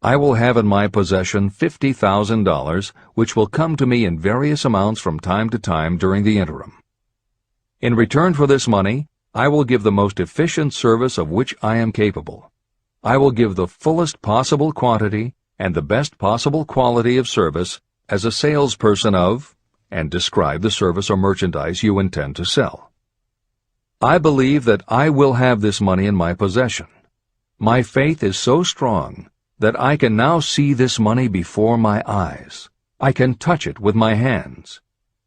I will have in my possession $50,000, which will come to me in various amounts from time to time during the interim. In return for this money, I will give the most efficient service of which I am capable. I will give the fullest possible quantity and the best possible quality of service as a salesperson of, and describe the service or merchandise you intend to sell. I believe that I will have this money in my possession. My faith is so strong that I can now see this money before my eyes. I can touch it with my hands.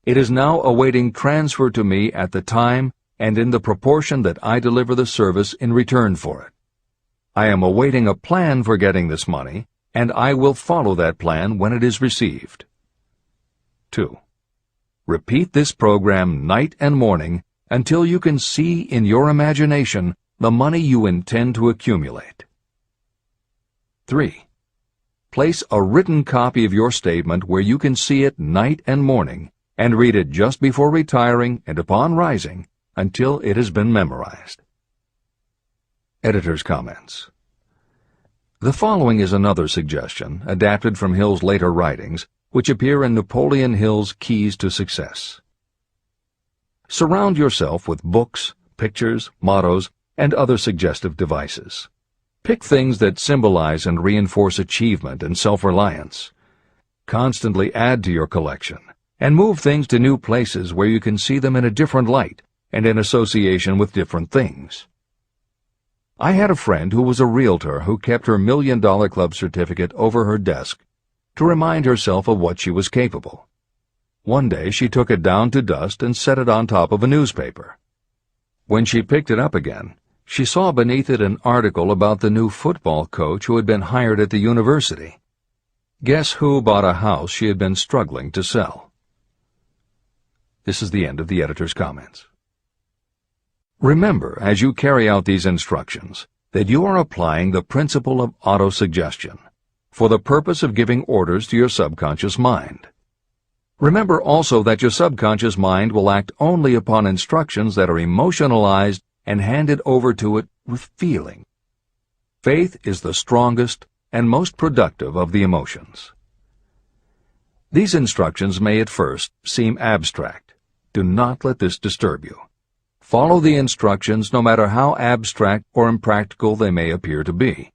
It is now awaiting transfer to me at the time and in the proportion that I deliver the service in return for it. I am awaiting a plan for getting this money, and I will follow that plan when it is received. 2. Repeat this program night and morning until you can see in your imagination the money you intend to accumulate. 3. Place a written copy of your statement where you can see it night and morning, and read it just before retiring and upon rising until it has been memorized. Editor's comments. The following is another suggestion, adapted from Hill's later writings, which appear in Napoleon Hill's Keys to Success. Surround yourself with books, pictures, mottos, and other suggestive devices. Pick things that symbolize and reinforce achievement and self-reliance. Constantly add to your collection, and move things to new places where you can see them in a different light and in association with different things. I had a friend who was a realtor who kept her $1 Million Club certificate over her desk to remind herself of what she was capable. One day she took it down to dust and set it on top of a newspaper. When she picked it up again, she saw beneath it an article about the new football coach who had been hired at the university. Guess who bought a house she had been struggling to sell? This is the end of the editor's comments. Remember, as you carry out these instructions, that you are applying the principle of autosuggestion for the purpose of giving orders to your subconscious mind. Remember also that your subconscious mind will act only upon instructions that are emotionalized and handed over to it with feeling. Faith is the strongest and most productive of the emotions. These instructions may at first seem abstract. Do not let this disturb you. Follow the instructions no matter how abstract or impractical they may appear to be.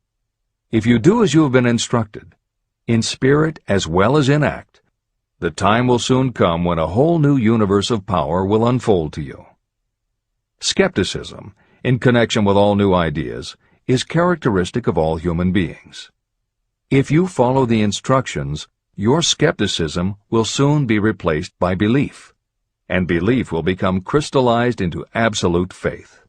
If you do as you have been instructed, in spirit as well as in act, the time will soon come when a whole new universe of power will unfold to you. Skepticism, in connection with all new ideas, is characteristic of all human beings. If you follow the instructions, your skepticism will soon be replaced by belief, and belief will become crystallized into absolute faith.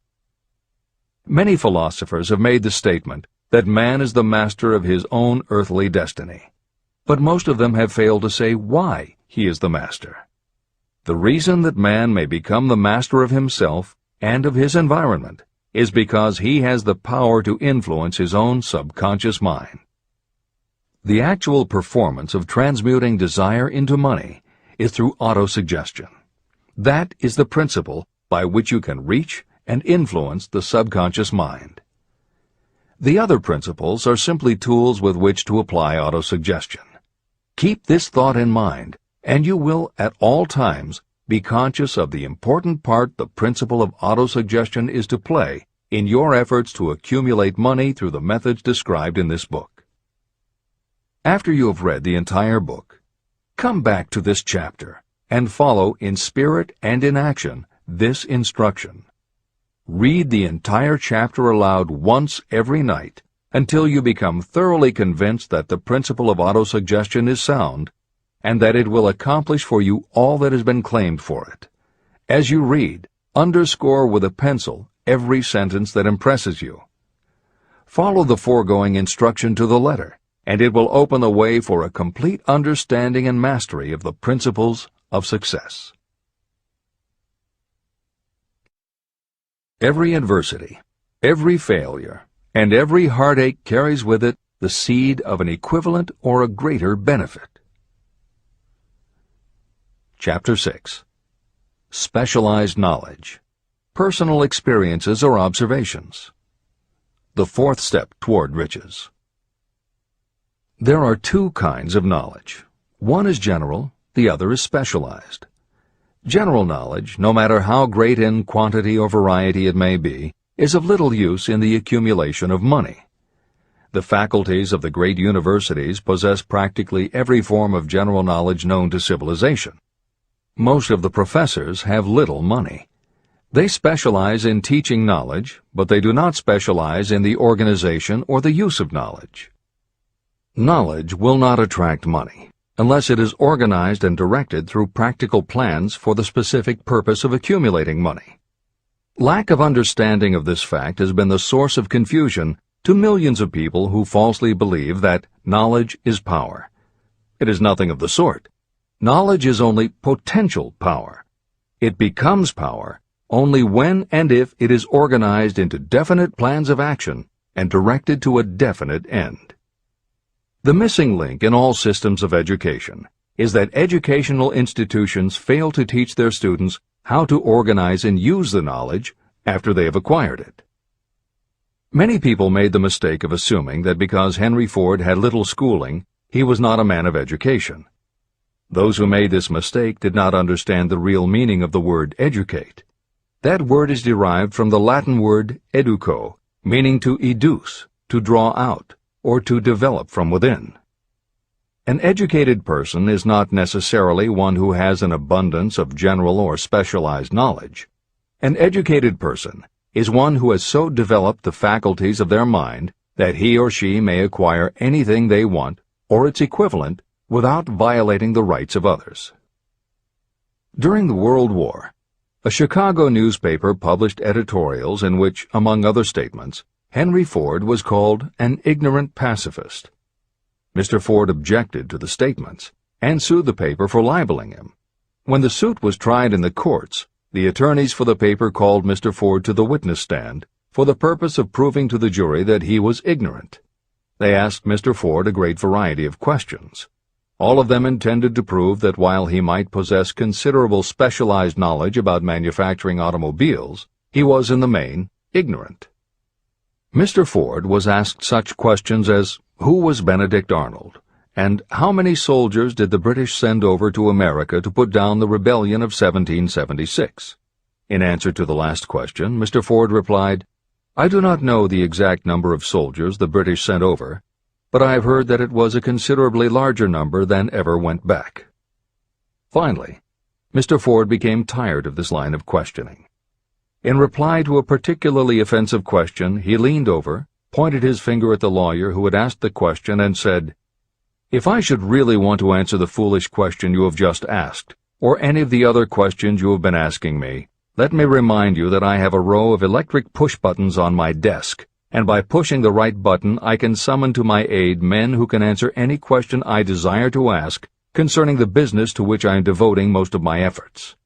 Many philosophers have made the statement that man is the master of his own earthly destiny, but most of them have failed to say why he is the master. The reason that man may become the master of himself and of his environment is because he has the power to influence his own subconscious mind. The actual performance of transmuting desire into money is through autosuggestion. That is the principle by which you can reach and influence the subconscious mind. The other principles are simply tools with which to apply autosuggestion. Keep this thought in mind, and you will at all times be conscious of the important part the principle of autosuggestion is to play in your efforts to accumulate money through the methods described in this book. After you have read the entire book, come back to this chapter and follow in spirit and in action this instruction. Read the entire chapter aloud once every night until you become thoroughly convinced that the principle of autosuggestion is sound and that it will accomplish for you all that has been claimed for it. As you read, underscore with a pencil every sentence that impresses you. Follow the foregoing instruction to the letter, and it will open the way for a complete understanding and mastery of the principles of success. Every adversity, every failure, and every heartache carries with it the seed of an equivalent or a greater benefit. Chapter 6. Specialized Knowledge. Personal experiences or observations. The fourth step toward riches. There are two kinds of knowledge. One is general, the other is specialized. General knowledge, no matter how great in quantity or variety it may be, is of little use in the accumulation of money. The faculties of the great universities possess practically every form of general knowledge known to civilization. Most of the professors have little money. They specialize in teaching knowledge, but they do not specialize in the organization or the use of knowledge. Knowledge will not attract money unless it is organized and directed through practical plans for the specific purpose of accumulating money. Lack of understanding of this fact has been the source of confusion to millions of people who falsely believe that knowledge is power. It is nothing of the sort. Knowledge is only potential power. It becomes power only when and if it is organized into definite plans of action and directed to a definite end. The missing link in all systems of education is that educational institutions fail to teach their students how to organize and use the knowledge after they have acquired it. Many people made the mistake of assuming that because Henry Ford had little schooling, he was not a man of education. Those who made this mistake did not understand the real meaning of the word educate. That word is derived from the Latin word educo, meaning to educe, to draw out, or to develop from within. An educated person is not necessarily one who has an abundance of general or specialized knowledge. An educated person is one who has so developed the faculties of their mind that he or she may acquire anything they want, or its equivalent, without violating the rights of others. During the World War, a Chicago newspaper published editorials in which, among other statements, Henry Ford was called an ignorant pacifist. Mr. Ford objected to the statements and sued the paper for libeling him. When the suit was tried in the courts, the attorneys for the paper called Mr. Ford to the witness stand for the purpose of proving to the jury that he was ignorant. They asked Mr. Ford a great variety of questions. All of them intended to prove that while he might possess considerable specialized knowledge about manufacturing automobiles, he was in the main ignorant. Mr. Ford was asked such questions as, who was Benedict Arnold, and how many soldiers did the British send over to America to put down the rebellion of 1776? In answer to the last question, Mr. Ford replied, I do not know the exact number of soldiers the British sent over, but I have heard that it was a considerably larger number than ever went back. Finally, Mr. Ford became tired of this line of questioning. In reply to a particularly offensive question, he leaned over, pointed his finger at the lawyer who had asked the question, and said, If I should really want to answer the foolish question you have just asked, or any of the other questions you have been asking me, let me remind you that I have a row of electric push buttons on my desk, and by pushing the right button I can summon to my aid men who can answer any question I desire to ask concerning the business to which I am devoting most of my efforts.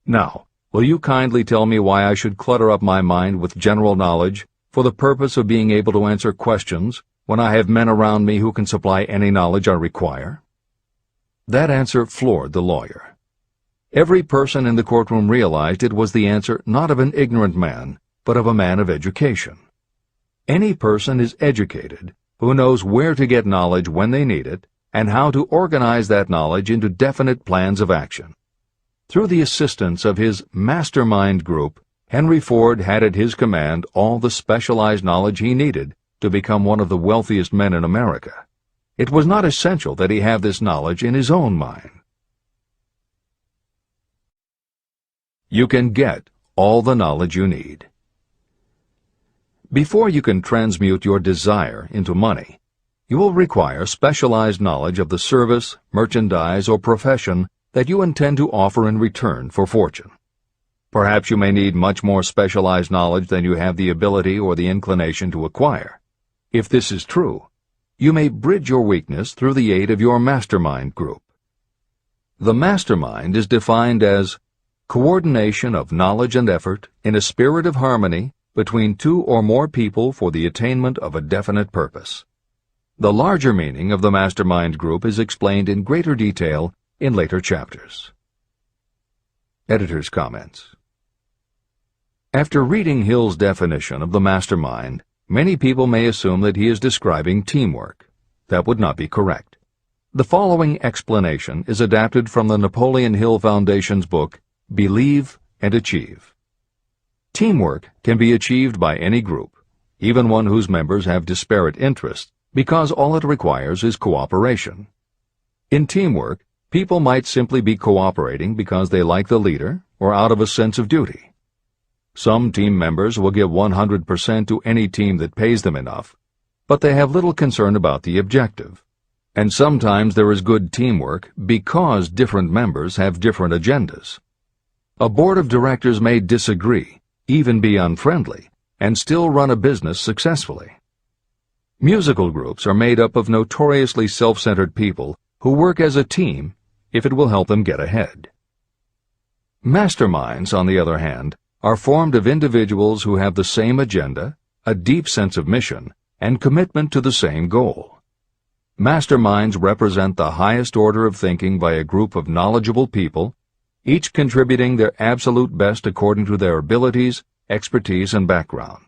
Now, will you kindly tell me why I should clutter up my mind with general knowledge for the purpose of being able to answer questions when I have men around me who can supply any knowledge I require? That answer floored the lawyer. Every person in the courtroom realized it was the answer not of an ignorant man, but of a man of education. Any person is educated who knows where to get knowledge when they need it and how to organize that knowledge into definite plans of action. Through the assistance of his mastermind group, Henry Ford had at his command all the specialized knowledge he needed to become one of the wealthiest men in America. It was not essential that he have this knowledge in his own mind. You can get all the knowledge you need. Before you can transmute your desire into money, you will require specialized knowledge of the service, merchandise, or profession that you intend to offer in return for fortune. Perhaps you may need much more specialized knowledge than you have the ability or the inclination to acquire. If this is true, you may bridge your weakness through the aid of your mastermind group. The mastermind is defined as coordination of knowledge and effort in a spirit of harmony between two or more people for the attainment of a definite purpose. The larger meaning of the mastermind group is explained in greater detail in later chapters. Editor's comments. After reading Hill's definition of the mastermind, many people may assume that he is describing teamwork. That would not be correct. The following explanation is adapted from the Napoleon Hill Foundation's book, Believe and Achieve. Teamwork can be achieved by any group, even one whose members have disparate interests, because all it requires is cooperation. In teamwork, people might simply be cooperating because they like the leader or out of a sense of duty. Some team members will give 100% to any team that pays them enough, but they have little concern about the objective. And sometimes there is good teamwork because different members have different agendas. A board of directors may disagree, even be unfriendly, and still run a business successfully. Musical groups are made up of notoriously self-centered people who work as a team if it will help them get ahead. Masterminds, on the other hand, are formed of individuals who have the same agenda, a deep sense of mission, and commitment to the same goal. Masterminds represent the highest order of thinking by a group of knowledgeable people, each contributing their absolute best according to their abilities, expertise, and background.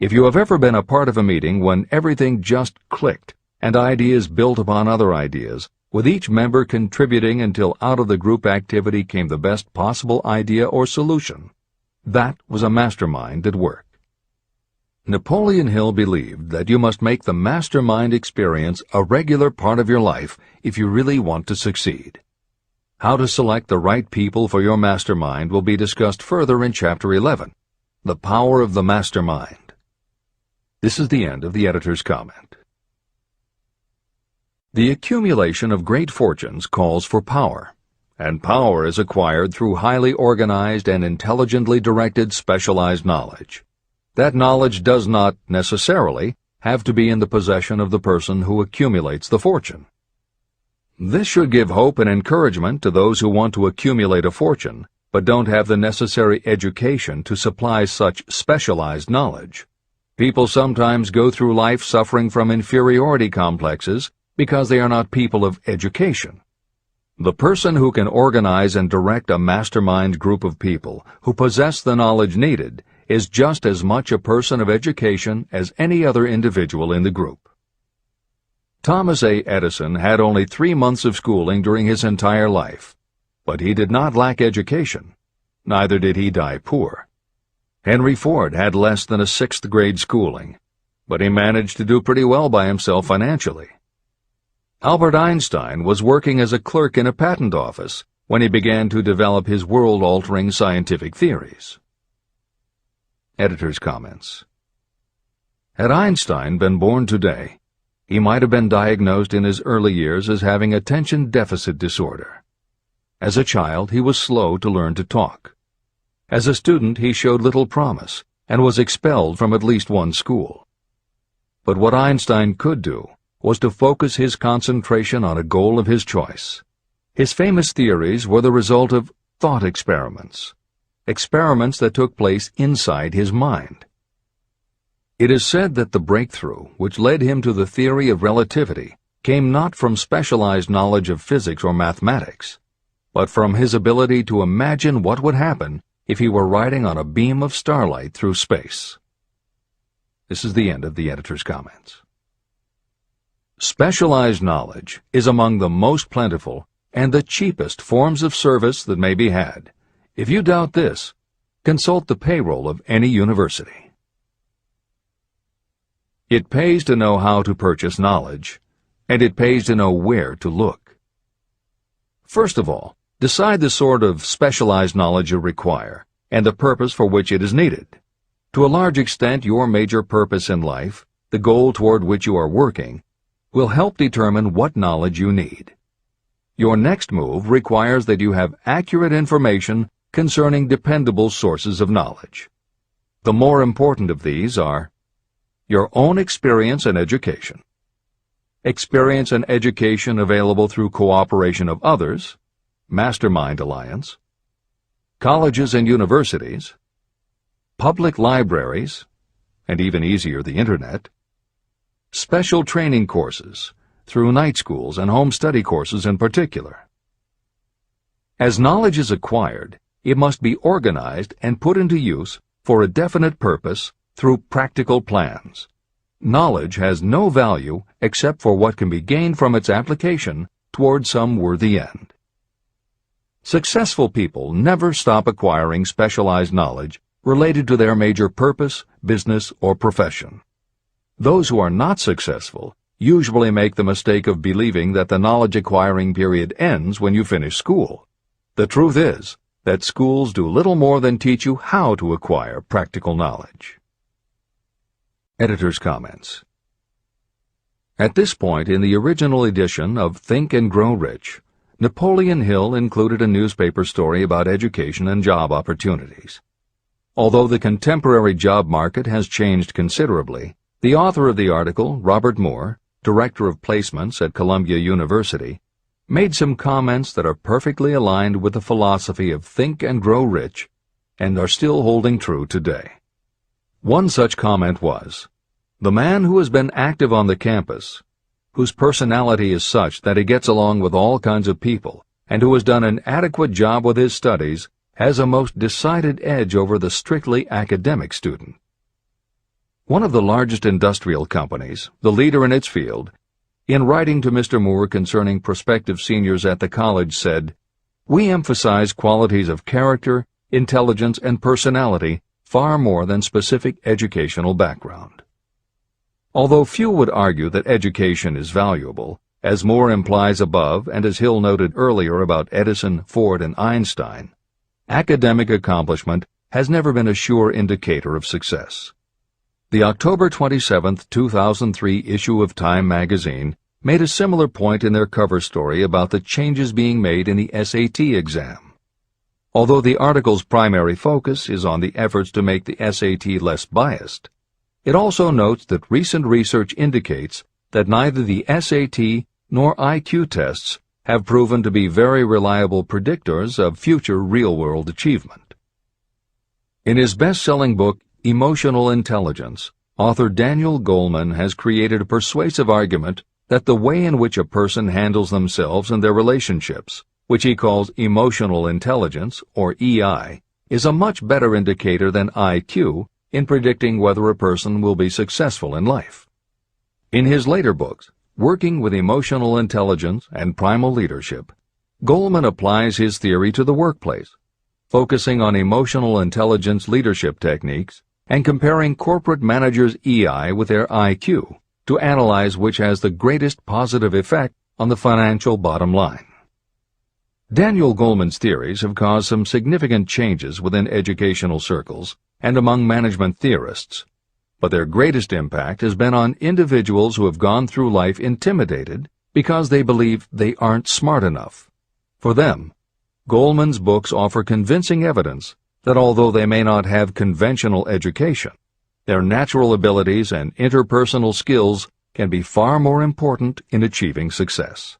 If you have ever been a part of a meeting when everything just clicked and ideas built upon other ideas, with each member contributing until out of the group activity came the best possible idea or solution, that was a mastermind at work. Napoleon Hill believed that you must make the mastermind experience a regular part of your life if you really want to succeed. How to select the right people for your mastermind will be discussed further in Chapter 11, The Power of the Mastermind. This is the end of the editor's comment. The accumulation of great fortunes calls for power, and power is acquired through highly organized and intelligently directed specialized knowledge. That knowledge does not, necessarily, have to be in the possession of the person who accumulates the fortune. This should give hope and encouragement to those who want to accumulate a fortune, but don't have the necessary education to supply such specialized knowledge. People sometimes go through life suffering from inferiority complexes because they are not people of education. The person who can organize and direct a mastermind group of people who possess the knowledge needed is just as much a person of education as any other individual in the group. Thomas A. Edison had only 3 months of schooling during his entire life, but he did not lack education. Neither did he die poor. Henry Ford had less than a 6th grade schooling, but he managed to do pretty well by himself financially. Albert Einstein was working as a clerk in a patent office when he began to develop his world-altering scientific theories. Editor's comments. Had Einstein been born today, he might have been diagnosed in his early years as having attention deficit disorder. As a child, he was slow to learn to talk. As a student, he showed little promise and was expelled from at least one school. But what Einstein could do was to focus his concentration on a goal of his choice. His famous theories were the result of thought experiments that took place inside his mind. It is said that the breakthrough which led him to the theory of relativity came not from specialized knowledge of physics or mathematics, but from his ability to imagine what would happen if he were riding on a beam of starlight through space. This is the end of the editor's comments. Specialized knowledge is among the most plentiful and the cheapest forms of service that may be had. If you doubt this, consult the payroll of any university. It pays to know how to purchase knowledge, and it pays to know where to look. First of all, decide the sort of specialized knowledge you require and the purpose for which it is needed. To a large extent, your major purpose in life, the goal toward which you are working, will help determine what knowledge you need. Your next move requires that you have accurate information concerning dependable sources of knowledge. The more important of these are your own experience and education, experience and education available through cooperation of others, mastermind alliance, colleges and universities, public libraries, and even easier, the Internet, special training courses, through night schools and home study courses in particular. As knowledge is acquired, it must be organized and put into use for a definite purpose through practical plans. Knowledge has no value except for what can be gained from its application toward some worthy end. Successful people never stop acquiring specialized knowledge related to their major purpose, business, or profession. Those who are not successful usually make the mistake of believing that the knowledge-acquiring period ends when you finish school. The truth is that schools do little more than teach you how to acquire practical knowledge. Editor's comments. At this point in the original edition of Think and Grow Rich, Napoleon Hill included a newspaper story about education and job opportunities. Although the contemporary job market has changed considerably, the author of the article, Robert Moore, Director of Placements at Columbia University, made some comments that are perfectly aligned with the philosophy of Think and Grow Rich and are still holding true today. One such comment was, "The man who has been active on the campus, whose personality is such that he gets along with all kinds of people, and who has done an adequate job with his studies, has a most decided edge over the strictly academic student." One of the largest industrial companies, the leader in its field, in writing to Mr. Moore concerning prospective seniors at the college said, "We emphasize qualities of character, intelligence, and personality far more than specific educational background." Although few would argue that education is valuable, as Moore implies above and as Hill noted earlier about Edison, Ford, and Einstein, academic accomplishment has never been a sure indicator of success. The October 27, 2003 issue of Time magazine made a similar point in their cover story about the changes being made in the SAT exam. Although the article's primary focus is on the efforts to make the SAT less biased, it also notes that recent research indicates that neither the SAT nor IQ tests have proven to be very reliable predictors of future real-world achievement. In his best-selling book, Emotional Intelligence, author Daniel Goleman has created a persuasive argument that the way in which a person handles themselves and their relationships, which he calls emotional intelligence, or EI, is a much better indicator than IQ in predicting whether a person will be successful in life. In his later books, Working with Emotional Intelligence and Primal Leadership, Goleman applies his theory to the workplace, focusing on emotional intelligence leadership techniques and comparing corporate managers' EI with their IQ to analyze which has the greatest positive effect on the financial bottom line. Daniel Goleman's theories have caused some significant changes within educational circles and among management theorists, but their greatest impact has been on individuals who have gone through life intimidated because they believe they aren't smart enough. For them, Goleman's books offer convincing evidence that although they may not have conventional education, their natural abilities and interpersonal skills can be far more important in achieving success.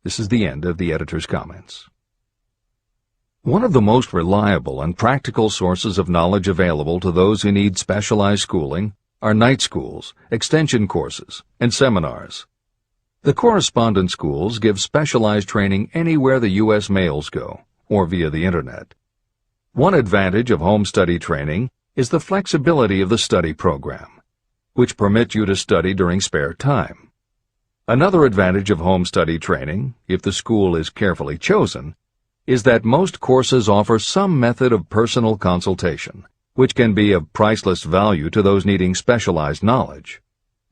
This is the end of the editor's comments. One of the most reliable and practical sources of knowledge available to those who need specialized schooling are night schools, extension courses, and seminars. The correspondence schools give specialized training anywhere the U.S. mails go, or via the Internet. One advantage of home study training is the flexibility of the study program, which permits you to study during spare time. Another advantage of home study training, if the school is carefully chosen, is that most courses offer some method of personal consultation, which can be of priceless value to those needing specialized knowledge.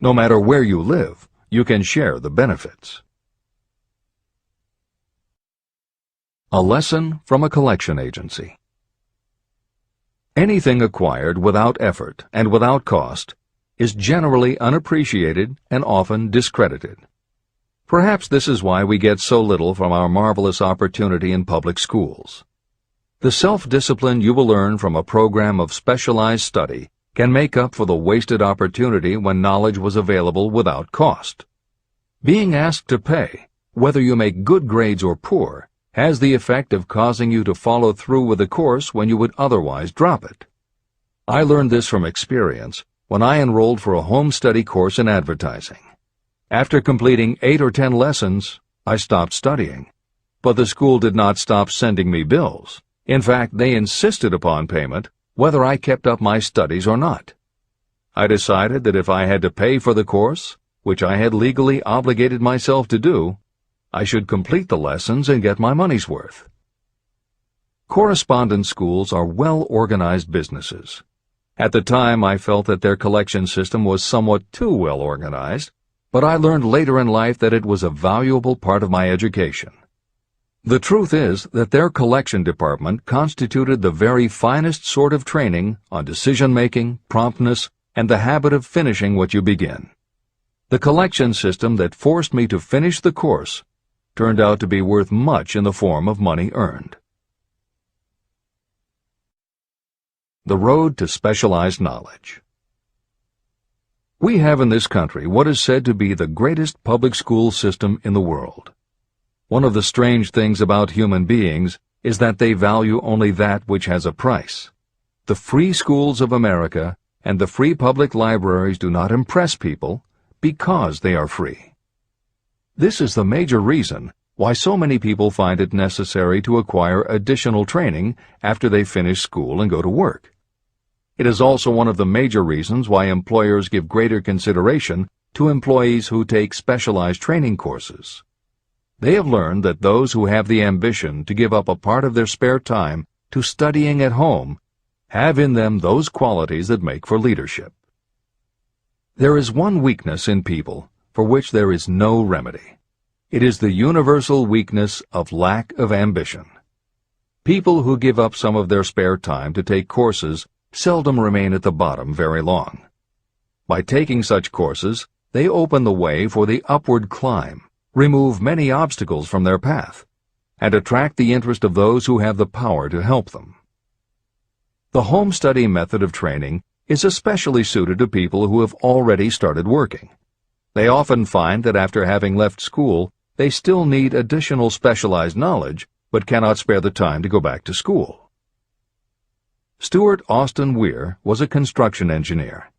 No matter where you live, you can share the benefits. A lesson from a collection agency. Anything acquired without effort and without cost is generally unappreciated and often discredited. Perhaps this is why we get so little from our marvelous opportunity in public schools. The self-discipline you will learn from a program of specialized study can make up for the wasted opportunity when knowledge was available without cost. Being asked to pay, whether you make good grades or poor, has the effect of causing you to follow through with the course when you would otherwise drop it. I learned this from experience when I enrolled for a home study course in advertising. After completing 8 or 10 lessons, I stopped studying. But the school did not stop sending me bills. In fact, they insisted upon payment, whether I kept up my studies or not. I decided that if I had to pay for the course, which I had legally obligated myself to do, I should complete the lessons and get my money's worth. Correspondence schools are well-organized businesses. At the time, I felt that their collection system was somewhat too well organized, but I learned later in life that it was a valuable part of my education. The truth is that their collection department constituted the very finest sort of training on decision-making, promptness, and the habit of finishing what you begin. The collection system that forced me to finish the course turned out to be worth much in the form of money earned. The road to specialized knowledge. We have in this country what is said to be the greatest public school system in the world. One of the strange things about human beings is that they value only that which has a price. The free schools of America and the free public libraries do not impress people because they are free. This is the major reason why so many people find it necessary to acquire additional training after they finish school and go to work. It is also one of the major reasons why employers give greater consideration to employees who take specialized training courses. They have learned that those who have the ambition to give up a part of their spare time to studying at home have in them those qualities that make for leadership. There is one weakness in people for which there is no remedy. It is the universal weakness of lack of ambition. People who give up some of their spare time to take courses seldom remain at the bottom very long. By taking such courses, they open the way for the upward climb, remove many obstacles from their path, and attract the interest of those who have the power to help them. The home study method of training is especially suited to people who have already started working. They often find that after having left school, they still need additional specialized knowledge, but cannot spare the time to go back to school. Stuart Austin Weir was a construction engineer.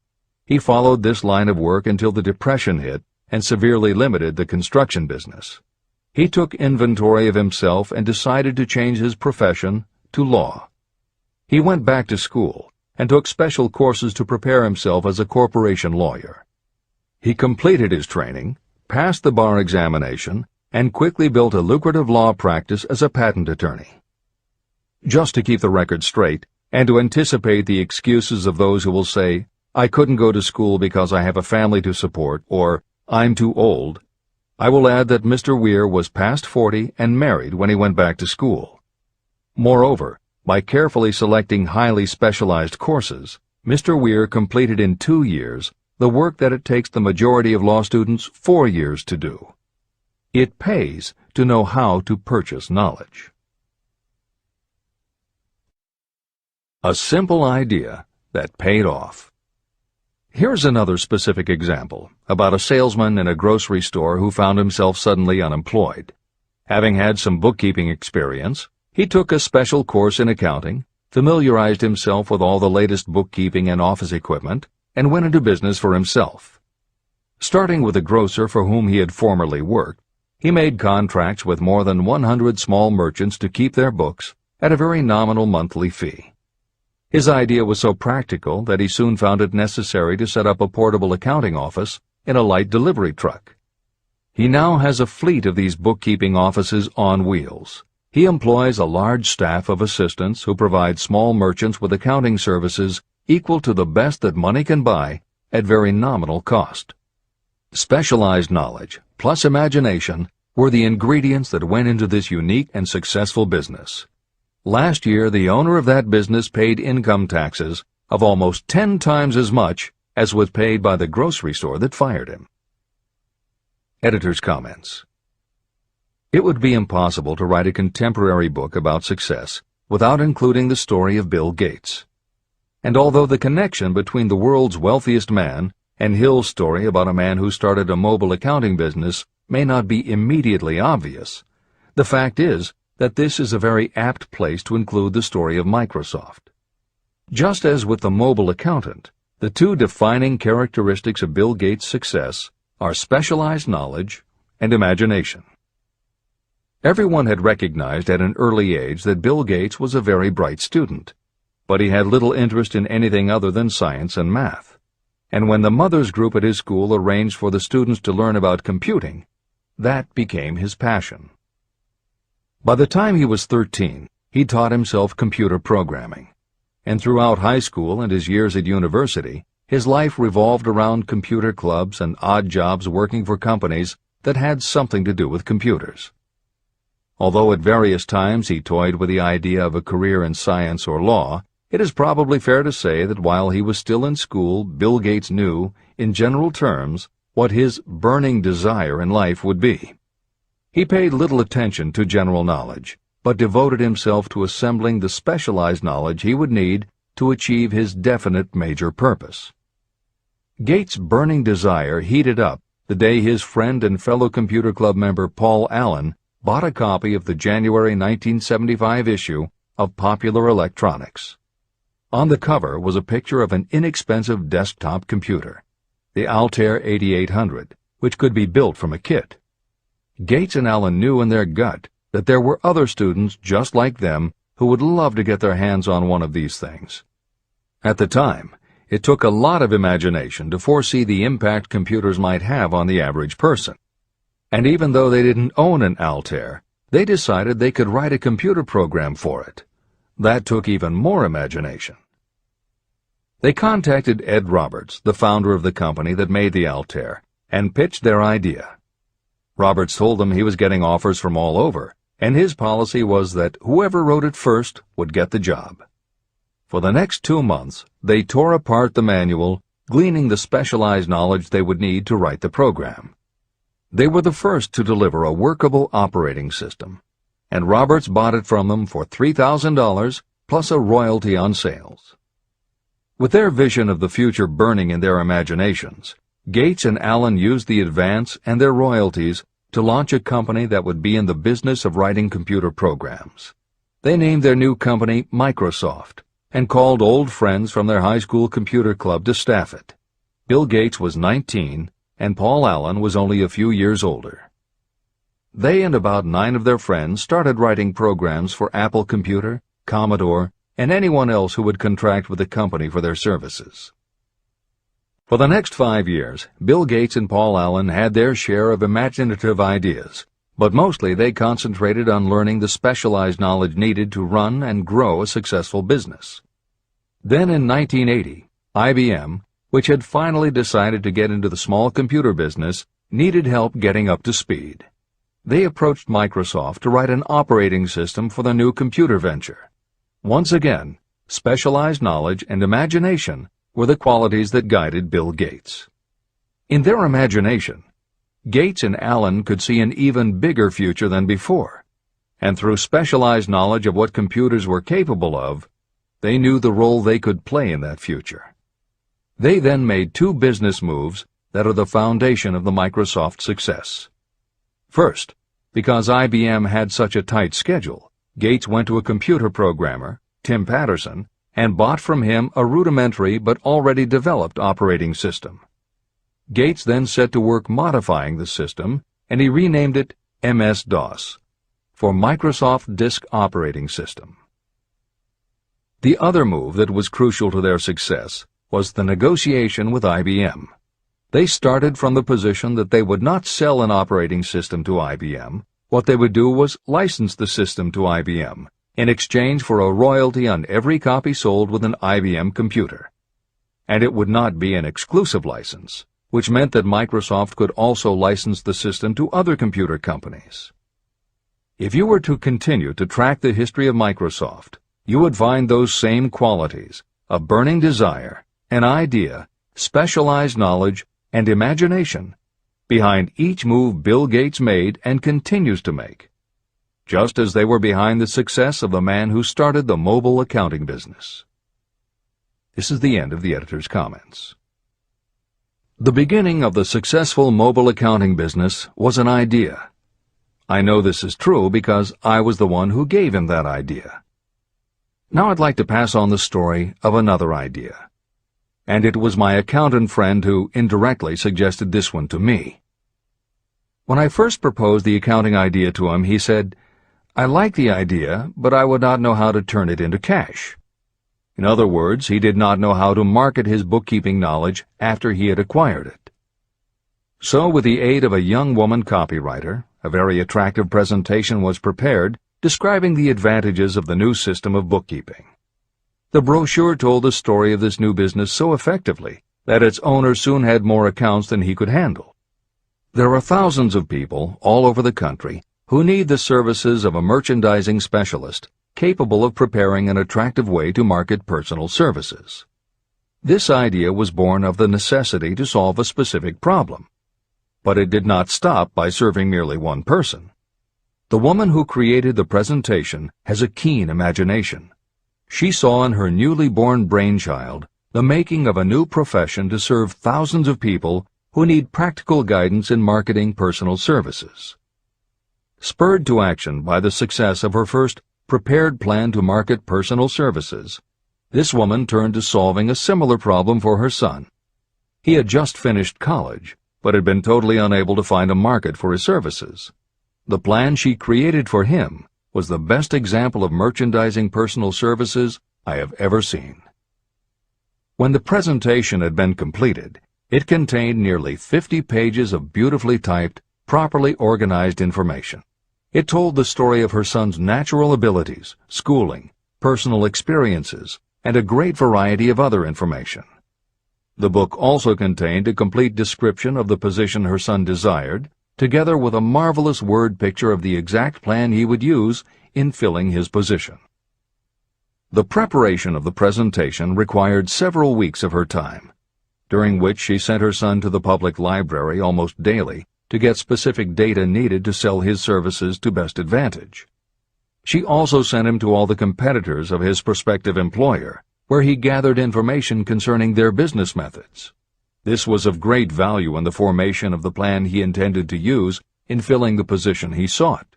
He followed this line of work until the Depression hit and severely limited the construction business. He took inventory of himself and decided to change his profession to law. He went back to school and took special courses to prepare himself as a corporation lawyer. He completed his training, passed the bar examination, and quickly built a lucrative law practice as a patent attorney. Just to keep the record straight, and to anticipate the excuses of those who will say, "I couldn't go to school because I have a family to support," or "I'm too old," I will add that Mr. Weir was past 40 and married when he went back to school. Moreover, by carefully selecting highly specialized courses, Mr. Weir completed in 2 years the work that it takes the majority of law students 4 years to do. It pays to know how to purchase knowledge. A simple idea that paid off. Here's another specific example about a salesman in a grocery store who found himself suddenly unemployed. Having had some bookkeeping experience, he took a special course in accounting, familiarized himself with all the latest bookkeeping and office equipment, and went into business for himself. Starting with a grocer for whom he had formerly worked, he made contracts with more than 100 small merchants to keep their books at a very nominal monthly fee. His idea was so practical that he soon found it necessary to set up a portable accounting office in a light delivery truck. He now has a fleet of these bookkeeping offices on wheels. He employs a large staff of assistants who provide small merchants with accounting services equal to the best that money can buy at very nominal cost. Specialized knowledge plus imagination were the ingredients that went into this unique and successful business. Last year, the owner of that business paid income taxes of almost 10 times as much as was paid by the grocery store that fired him. Editor's comments. It would be impossible to write a contemporary book about success without including the story of Bill Gates. And although the connection between the world's wealthiest man and Hill's story about a man who started a mobile accounting business may not be immediately obvious, the fact is that this is a very apt place to include the story of Microsoft. Just as with the mobile accountant, The two defining characteristics of Bill Gates' success are specialized knowledge and imagination. Everyone had recognized at an early age that Bill Gates was a very bright student, but he had little interest in anything other than science and math. And when the mothers group at his school arranged for the students to learn about computing, that became his passion. By the time he was 13, he taught himself computer programming, and throughout high school and his years at university, his life revolved around computer clubs and odd jobs working for companies that had something to do with computers. Although at various times he toyed with the idea of a career in science or law, it is probably fair to say that while he was still in school, Bill Gates knew, in general terms, what his burning desire in life would be. He paid little attention to general knowledge, but devoted himself to assembling the specialized knowledge he would need to achieve his definite major purpose. Gates' burning desire heated up the day his friend and fellow computer club member Paul Allen bought a copy of the January 1975 issue of Popular Electronics. On the cover was a picture of an inexpensive desktop computer, the Altair 8800, which could be built from a kit. Gates and Allen knew in their gut that there were other students just like them who would love to get their hands on one of these things. At the time, it took a lot of imagination to foresee the impact computers might have on the average person. And even though they didn't own an Altair, they decided they could write a computer program for it. That took even more imagination. They contacted Ed Roberts, the founder of the company that made the Altair, and pitched their idea. Roberts told them he was getting offers from all over, and his policy was that whoever wrote it first would get the job. For the next 2 months, they tore apart the manual, gleaning the specialized knowledge they would need to write the program. They were the first to deliver a workable operating system, and Roberts bought it from them for $3,000 plus a royalty on sales. With their vision of the future burning in their imaginations, Gates and Allen used the advance and their royalties to launch a company that would be in the business of writing computer programs. They named their new company Microsoft and called old friends from their high school computer club to staff it. Bill Gates was 19 and Paul Allen was only a few years older. They and about 9 of their friends started writing programs for Apple Computer, Commodore, and anyone else who would contract with the company for their services. For the next 5 years, Bill Gates and Paul Allen had their share of imaginative ideas, but mostly they concentrated on learning the specialized knowledge needed to run and grow a successful business. Then in 1980, IBM, which had finally decided to get into the small computer business, needed help getting up to speed. They approached Microsoft to write an operating system for the new computer venture. Once again, specialized knowledge and imagination were the qualities that guided Bill Gates. In their imagination, Gates and Allen could see an even bigger future than before, and through specialized knowledge of what computers were capable of, they knew the role they could play in that future. They then made 2 business moves that are the foundation of the Microsoft success. First, because IBM had such a tight schedule, Gates went to a computer programmer, Tim Patterson, and bought from him a rudimentary but already developed operating system. Gates then set to work modifying the system, and he renamed it MS-DOS, for Microsoft Disk Operating System. The other move that was crucial to their success was the negotiation with IBM. They started from the position that they would not sell an operating system to IBM. What they would do was license the system to IBM in exchange for a royalty on every copy sold with an IBM computer. And it would not be an exclusive license, which meant that Microsoft could also license the system to other computer companies. If you were to continue to track the history of Microsoft, you would find those same qualities: a burning desire, an idea, specialized knowledge, and imagination behind each move Bill Gates made and continues to make, just as they were behind the success of the man who started the mobile accounting business. This is the end of the editor's comments. The beginning of the successful mobile accounting business was an idea. I know this is true because I was the one who gave him that idea. Now I'd like to pass on the story of another idea. and it was my accountant friend who indirectly suggested this one to me. When I first proposed the accounting idea to him, he said, "I like the idea, but I would not know how to turn it into cash." In other words, he did not know how to market his bookkeeping knowledge after he had acquired it. So, with the aid of a young woman copywriter, a very attractive presentation was prepared describing the advantages of the new system of bookkeeping. The brochure told the story of this new business so effectively that its owner soon had more accounts than he could handle. There are thousands of people all over the country who need the services of a merchandising specialist capable of preparing an attractive way to market personal services. This idea was born of the necessity to solve a specific problem. But it did not stop by serving merely one person. The woman who created the presentation has a keen imagination. She saw in her newly born brainchild the making of a new profession to serve thousands of people who need practical guidance in marketing personal services. Spurred to action by the success of her first prepared plan to market personal services, this woman turned to solving a similar problem for her son. He had just finished college, but had been totally unable to find a market for his services. The plan she created for him was the best example of merchandising personal services I have ever seen. When the presentation had been completed, it contained nearly 50 pages of beautifully typed, properly organized information. It told the story of her son's natural abilities, schooling, personal experiences, and a great variety of other information. The book also contained a complete description of the position her son desired, together with a marvelous word picture of the exact plan he would use in filling his position. The preparation of the presentation required several weeks of her time, during which she sent her son to the public library almost daily to get specific data needed to sell his services to best advantage. She also sent him to all the competitors of his prospective employer, where he gathered information concerning their business methods. This was of great value in the formation of the plan he intended to use in filling the position he sought.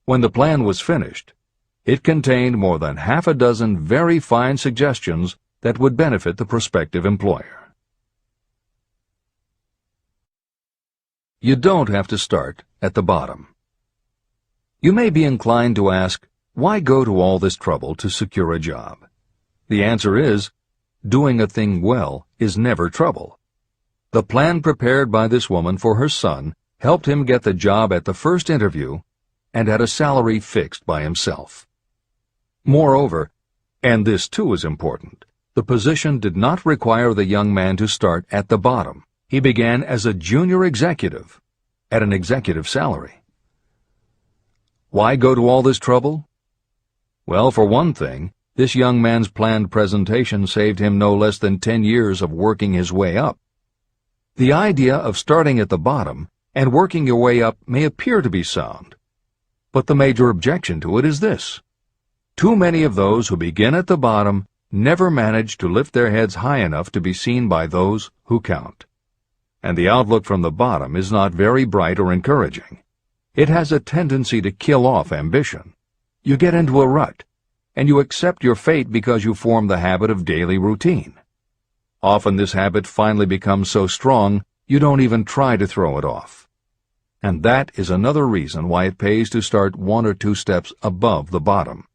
When the plan was finished, it contained more than half a dozen very fine suggestions that would benefit the prospective employer. You don't have to start at the bottom. You may be inclined to ask, why go to all this trouble to secure a job? The answer is, doing a thing well is never trouble. The plan prepared by this woman for her son helped him get the job at the first interview and at a salary fixed by himself. Moreover, and this too is important, the position did not require the young man to start at the bottom. He began as a junior executive at an executive salary. Why go to all this trouble? Well, for one thing, this young man's planned presentation saved him no less than 10 years of working his way up. The idea of starting at the bottom and working your way up may appear to be sound, but the major objection to it is this. Too many of those who begin at the bottom never manage to lift their heads high enough to be seen by those who count. And the outlook from the bottom is not very bright or encouraging. It has a tendency to kill off ambition. You get into a rut, and you accept your fate because you form the habit of daily routine. Often this habit finally becomes so strong you don't even try to throw it off. And that is another reason why it pays to start 1 or 2 steps above the bottom.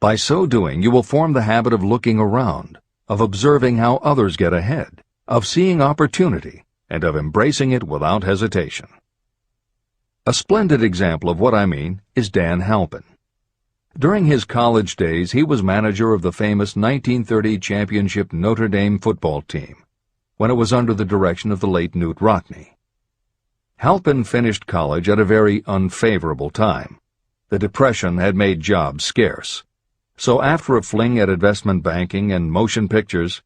By so doing, you will form the habit of looking around, of observing how others get ahead, of seeing opportunity, and of embracing it without hesitation. A splendid example of what I mean is Dan Halpin. During his college days, he was manager of the famous 1930 championship Notre Dame football team, when it was under the direction of the late Newt Rockne. Halpin finished college at a very unfavorable time. The Depression had made jobs scarce. So after a fling at investment banking and motion pictures,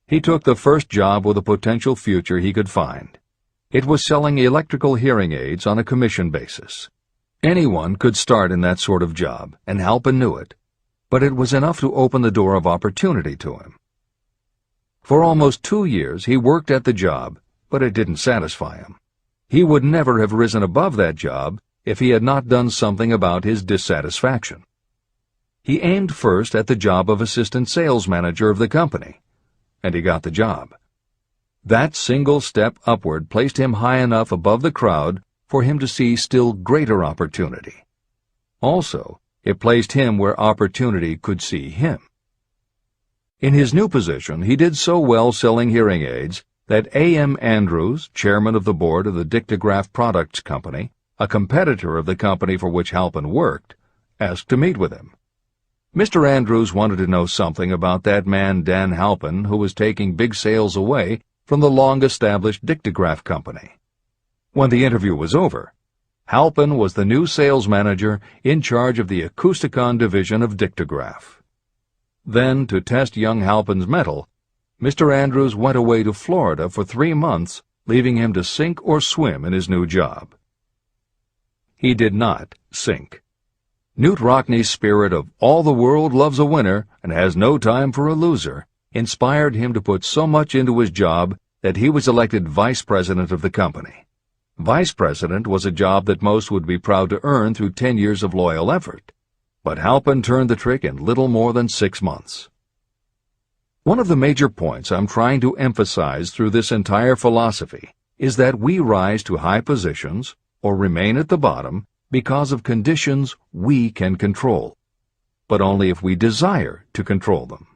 he took the first job with a potential future he could find. It was selling electrical hearing aids on a commission basis. Anyone could start in that sort of job, and Halpin knew it, but it was enough to open the door of opportunity to him. For almost 2 years he worked at the job, but it didn't satisfy him. He would never have risen above that job if he had not done something about his dissatisfaction. He aimed first at the job of assistant sales manager of the company, and he got the job. That single step upward placed him high enough above the crowd for him to see still greater opportunity. Also, it placed him where opportunity could see him. In his new position, he did so well selling hearing aids that A.M. Andrews, chairman of the board of the Dictograph Products Company, a competitor of the company for which Halpin worked, asked to meet with him. Mr. Andrews wanted to know something about that man Dan Halpin, who was taking big sales away from the long-established Dictograph Company. When the interview was over, Halpin was the new sales manager in charge of the Acousticon division of Dictograph. Then, to test young Halpin's mettle, Mr. Andrews went away to Florida for 3 months, leaving him to sink or swim in his new job. He did not sink. Knute Rockne's spirit of all the world loves a winner and has no time for a loser inspired him to put so much into his job that he was elected vice president of the company. Vice president was a job that most would be proud to earn through 10 years of loyal effort, but Halpin turned the trick in little more than 6 months. One of the major points I'm trying to emphasize through this entire philosophy is that we rise to high positions or remain at the bottom because of conditions we can control, but only if we desire to control them.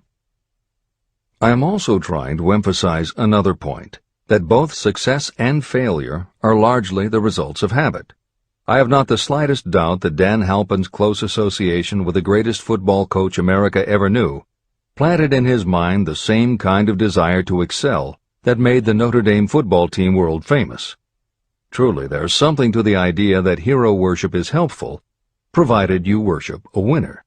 I am also trying to emphasize another point, that both success and failure are largely the results of habit. I have not the slightest doubt that Dan Halpin's close association with the greatest football coach America ever knew planted in his mind the same kind of desire to excel that made the Notre Dame football team world famous. Truly, there's something to the idea that hero worship is helpful, provided you worship a winner.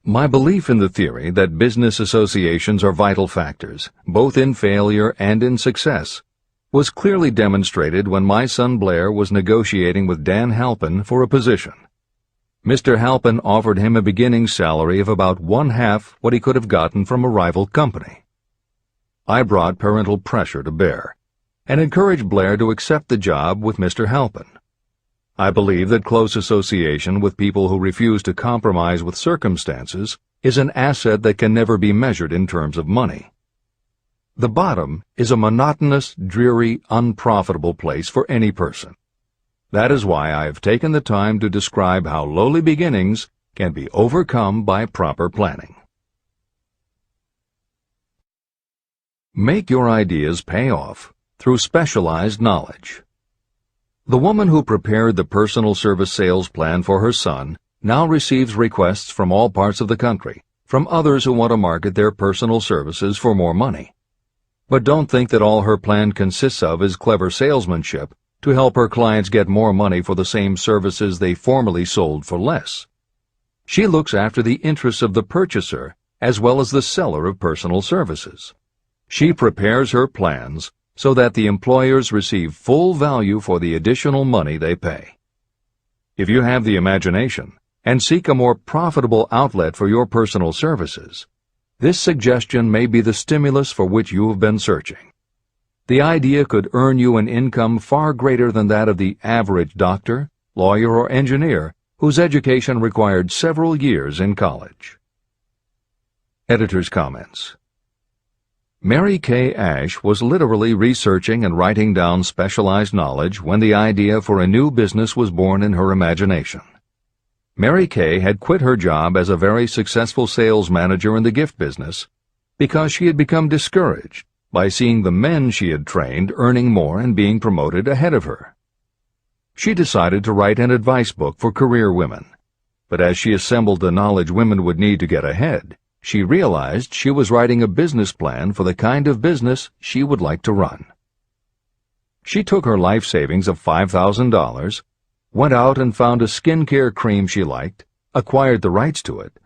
My belief in the theory that business associations are vital factors, both in failure and in success, was clearly demonstrated when my son Blair was negotiating with Dan Halpin for a position. Mr. Halpin offered him a beginning salary of about 1/2 what he could have gotten from a rival company. I brought parental pressure to bear and encouraged Blair to accept the job with Mr. Halpin. I believe that close association with people who refuse to compromise with circumstances is an asset that can never be measured in terms of money. The bottom is a monotonous, dreary, unprofitable place for any person. That is why I have taken the time to describe how lowly beginnings can be overcome by proper planning. Make your ideas pay off through specialized knowledge. The woman who prepared the personal service sales plan for her son now receives requests from all parts of the country, from others who want to market their personal services for more money. But don't think that all her plan consists of is clever salesmanship to help her clients get more money for the same services they formerly sold for less. She looks after the interests of the purchaser as well as the seller of personal services. She prepares her plans so that the employers receive full value for the additional money they pay. If you have the imagination and seek a more profitable outlet for your personal services, this suggestion may be the stimulus for which you have been searching. The idea could earn you an income far greater than that of the average doctor, lawyer, or engineer whose education required several years in college. Editor's comments. Mary Kay Ash was literally researching and writing down specialized knowledge when the idea for a new business was born in her imagination. Mary Kay had quit her job as a very successful sales manager in the gift business because she had become discouraged by seeing the men she had trained earning more and being promoted ahead of her. She decided to write an advice book for career women, but as she assembled the knowledge women would need to get ahead, she realized she was writing a business plan for the kind of business she would like to run. She took her life savings of $5,000, went out and found a skincare cream she liked, acquired the rights to it,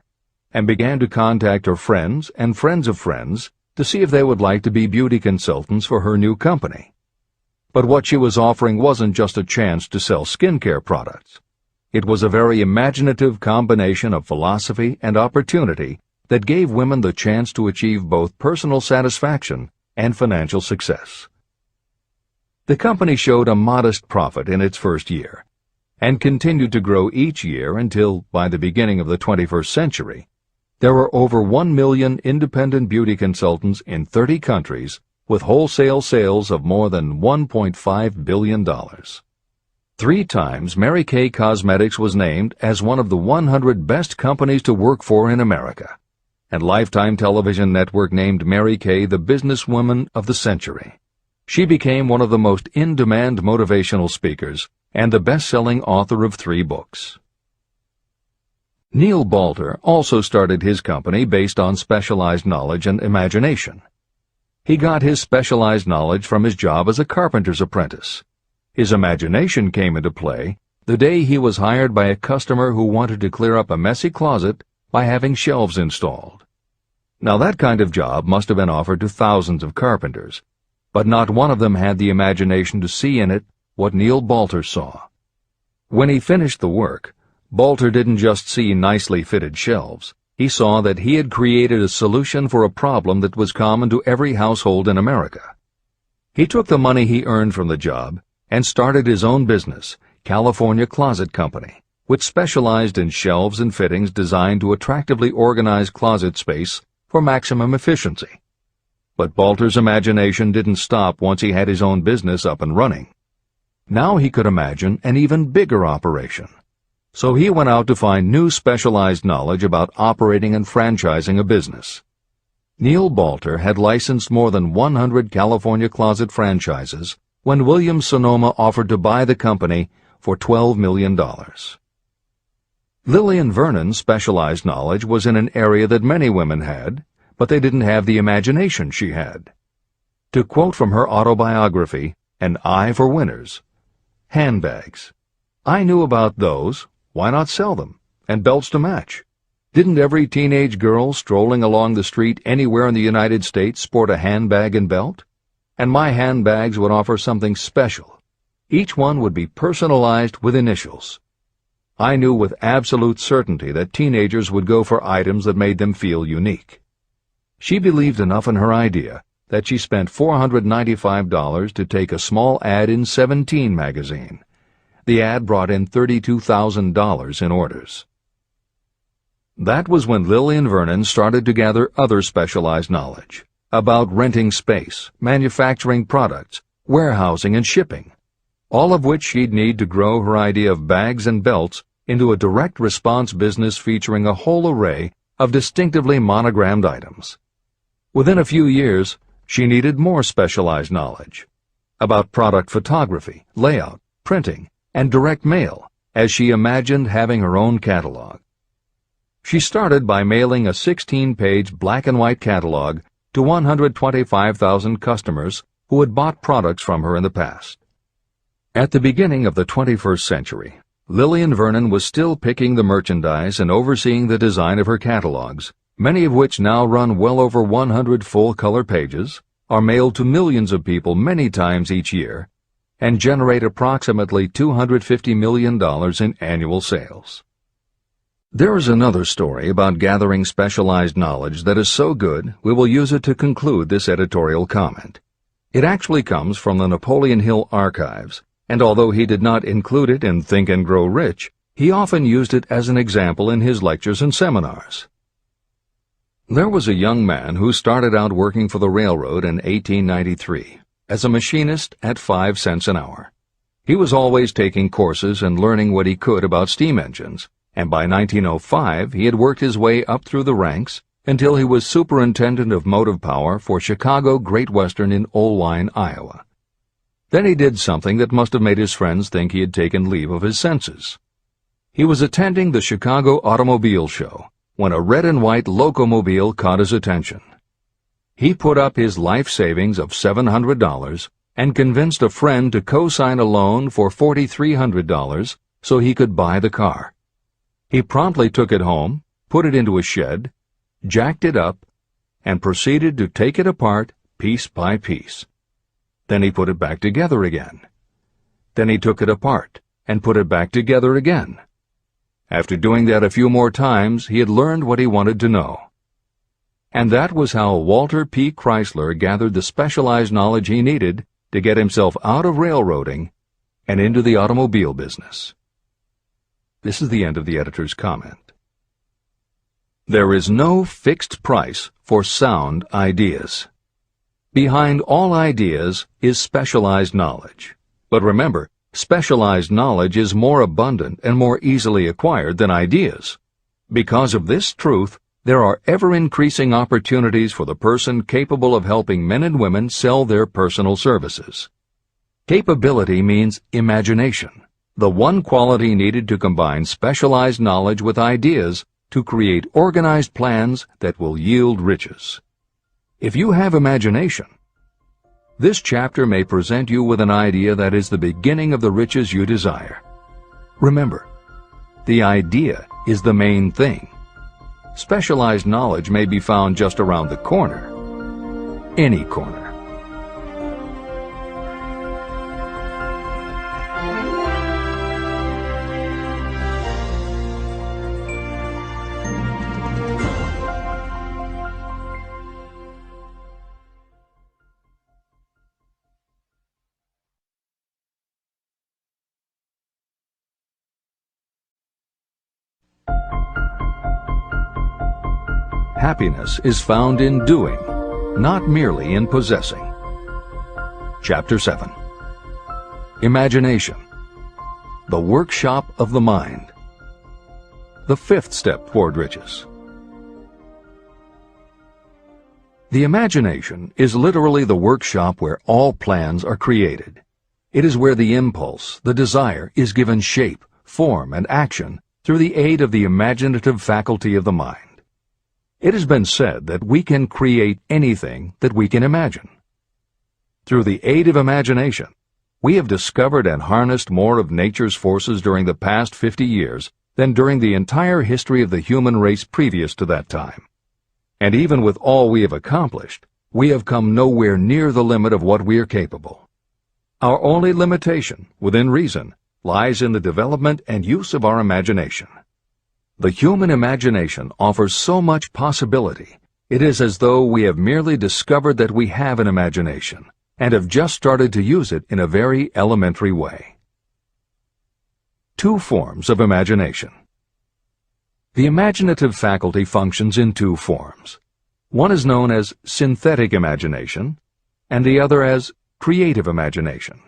and began to contact her friends and friends of friends to see if they would like to be beauty consultants for her new company. But what she was offering wasn't just a chance to sell skincare products. It was a very imaginative combination of philosophy and opportunity that gave women the chance to achieve both personal satisfaction and financial success. The company showed a modest profit in its first year, and continued to grow each year until, by the beginning of the 21st century, There are over 1 million independent beauty consultants in 30 countries with wholesale sales of more than $1.5 billion. 3 times Mary Kay Cosmetics was named as one of the 100 best companies to work for in America, and Lifetime Television Network named Mary Kay the businesswoman of the century. She became one of the most in-demand motivational speakers and the best-selling author of 3 books. Neil Balter also started his company based on specialized knowledge and imagination. He got his specialized knowledge from his job as a carpenter's apprentice. His imagination came into play the day he was hired by a customer who wanted to clear up a messy closet by having shelves installed. Now that kind of job must have been offered to thousands of carpenters, but not one of them had the imagination to see in it what Neil Balter saw. When he finished the work, Balter didn't just see nicely fitted shelves. He saw that he had created a solution for a problem that was common to every household in America. He took the money he earned from the job and started his own business, California Closet Company, which specialized in shelves and fittings designed to attractively organize closet space for maximum efficiency. But Balter's imagination didn't stop once he had his own business up and running. Now he could imagine an even bigger operation. So he went out to find new specialized knowledge about operating and franchising a business. Neil Balter had licensed more than 100 California closet franchises when Williams-Sonoma offered to buy the company for $12 million. Lillian Vernon's specialized knowledge was in an area that many women had, but they didn't have the imagination she had. To quote from her autobiography, An Eye for Winners, handbags. I knew about those. Why not sell them? And belts to match. Didn't every teenage girl strolling along the street anywhere in the United States sport a handbag and belt? And my handbags would offer something special. Each one would be personalized with initials. I knew with absolute certainty that teenagers would go for items that made them feel unique. She believed enough in her idea that she spent $495 to take a small ad in 17 magazine. The ad brought in $32,000 in orders. That was when Lillian Vernon started to gather other specialized knowledge about renting space, manufacturing products, warehousing, and shipping, all of which she'd need to grow her idea of bags and belts into a direct response business featuring a whole array of distinctively monogrammed items. Within a few years, she needed more specialized knowledge about product photography, layout, printing, and direct mail, as she imagined having her own catalog. She started by mailing a 16-page black-and-white catalog to 125,000 customers who had bought products from her in the past. At the beginning of the 21st century, Lillian Vernon was still picking the merchandise and overseeing the design of her catalogs, many of which now run well over 100 full-color pages, are mailed to millions of people many times each year, and generate approximately $250 million in annual sales. There is another story about gathering specialized knowledge that is so good we will use it to conclude this editorial comment. It actually comes from the Napoleon Hill archives, and although he did not include it in Think and Grow Rich, he often used it as an example in his lectures and seminars. There was a young man who started out working for the railroad in 1893 as a machinist at 5 cents an hour. He was always taking courses and learning what he could about steam engines, and by 1905 he had worked his way up through the ranks until he was superintendent of motive power for Chicago Great Western in Olwine, Iowa. Then he did something that must have made his friends think he had taken leave of his senses. He was attending the Chicago Automobile Show when a red and white locomobile caught his attention. He put up his life savings of $700 and convinced a friend to co-sign a loan for $4,300 so he could buy the car. He promptly took it home, put it into a shed, jacked it up, and proceeded to take it apart piece by piece. Then he put it back together again. Then he took it apart and put it back together again. After doing that a few more times, he had learned what he wanted to know. And that was how Walter P. Chrysler gathered the specialized knowledge he needed to get himself out of railroading and into the automobile business. This is the end of the editor's comment. There is no fixed price for sound ideas. Behind all ideas is specialized knowledge. But remember, specialized knowledge is more abundant and more easily acquired than ideas. Because of this truth, there are ever-increasing opportunities for the person capable of helping men and women sell their personal services. Capability means imagination, the one quality needed to combine specialized knowledge with ideas to create organized plans that will yield riches. If you have imagination, this chapter may present you with an idea that is the beginning of the riches you desire. Remember, the idea is the main thing. Specialized knowledge may be found just around the corner. Any corner. Happiness is found in doing, not merely in possessing. Chapter 7. Imagination, the workshop of the mind. The fifth step toward riches. The imagination is literally the workshop where all plans are created. It is where the impulse, the desire, is given shape, form, and action through the aid of the imaginative faculty of the mind. It has been said that we can create anything that we can imagine. Through the aid of imagination, we have discovered and harnessed more of nature's forces during the past 50 years than during the entire history of the human race previous to that time. And even with all we have accomplished, we have come nowhere near the limit of what we are capable. Our only limitation, within reason, lies in the development and use of our imagination. The human imagination offers so much possibility. It is as though we have merely discovered that we have an imagination and have just started to use it in a very elementary way. Two forms of imagination. The imaginative faculty functions in two forms. One is known as synthetic imagination, and the other as creative imagination.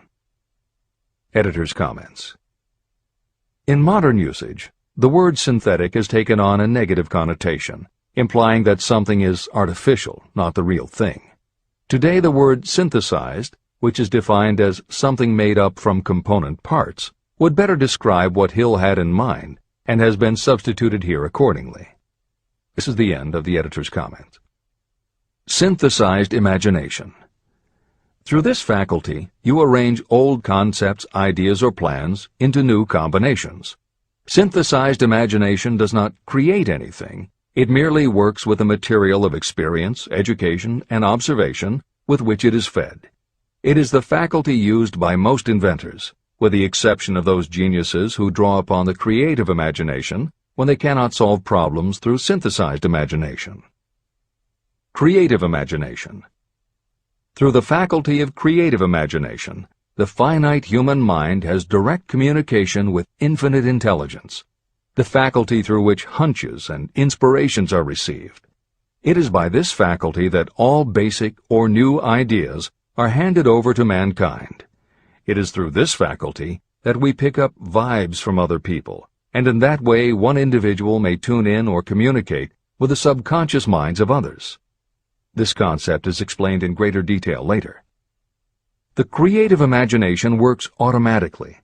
Editor's comments. In modern usage, the word synthetic has taken on a negative connotation, implying that something is artificial, not the real thing. Today the word synthesized, which is defined as something made up from component parts, would better describe what Hill had in mind and has been substituted here accordingly. This is the end of the editor's comment. Synthesized imagination. Through this faculty, you arrange old concepts, ideas, or plans into new combinations. Synthesized imagination does not create anything. It merely works with the material of experience, education, and observation with which it is fed. It is the faculty used by most inventors, with the exception of those geniuses who draw upon the creative imagination when they cannot solve problems through synthesized imagination. Creative imagination. Through the faculty of creative imagination, the finite human mind has direct communication with infinite intelligence, the faculty through which hunches and inspirations are received. It is by this faculty that all basic or new ideas are handed over to mankind. It is through this faculty that we pick up vibes from other people, and in that way one individual may tune in or communicate with the subconscious minds of others. This concept is explained in greater detail later. The creative imagination works automatically,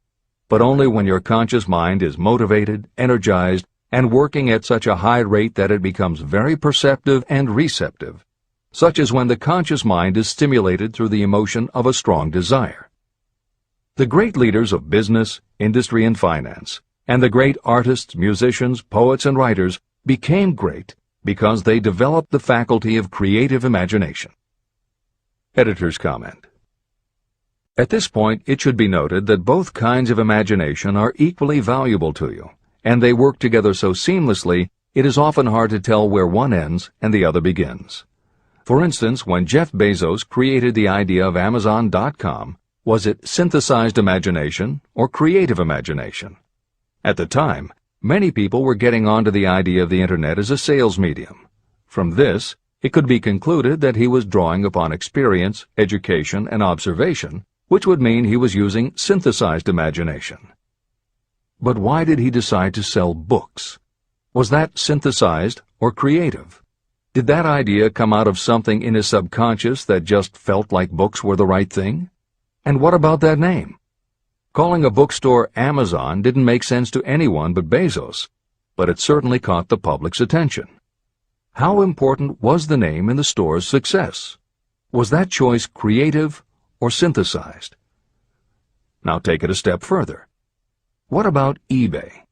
but only when your conscious mind is motivated, energized, and working at such a high rate that it becomes very perceptive and receptive, such as when the conscious mind is stimulated through the emotion of a strong desire. The great leaders of business, industry, and finance, and the great artists, musicians, poets, and writers became great because they developed the faculty of creative imagination. Editor's comment. At this point, it should be noted that both kinds of imagination are equally valuable to you, and they work together so seamlessly it is often hard to tell where one ends and the other begins. For instance, when Jeff Bezos created the idea of Amazon.com, was it synthesized imagination or creative imagination? At the time, Many people were getting onto the idea of the Internet as a sales medium. From this, it could be concluded that he was drawing upon experience, education, and observation, which would mean he was using synthesized imagination. But why did he decide to sell books? Was that synthesized or creative? Did that idea come out of something in his subconscious that just felt like books were the right thing? And what about that name? Calling a bookstore Amazon didn't make sense to anyone but Bezos, but it certainly caught the public's attention. How important was the name in the store's success? Was that choice creative or synthesized? Now take it a step further. What about eBay?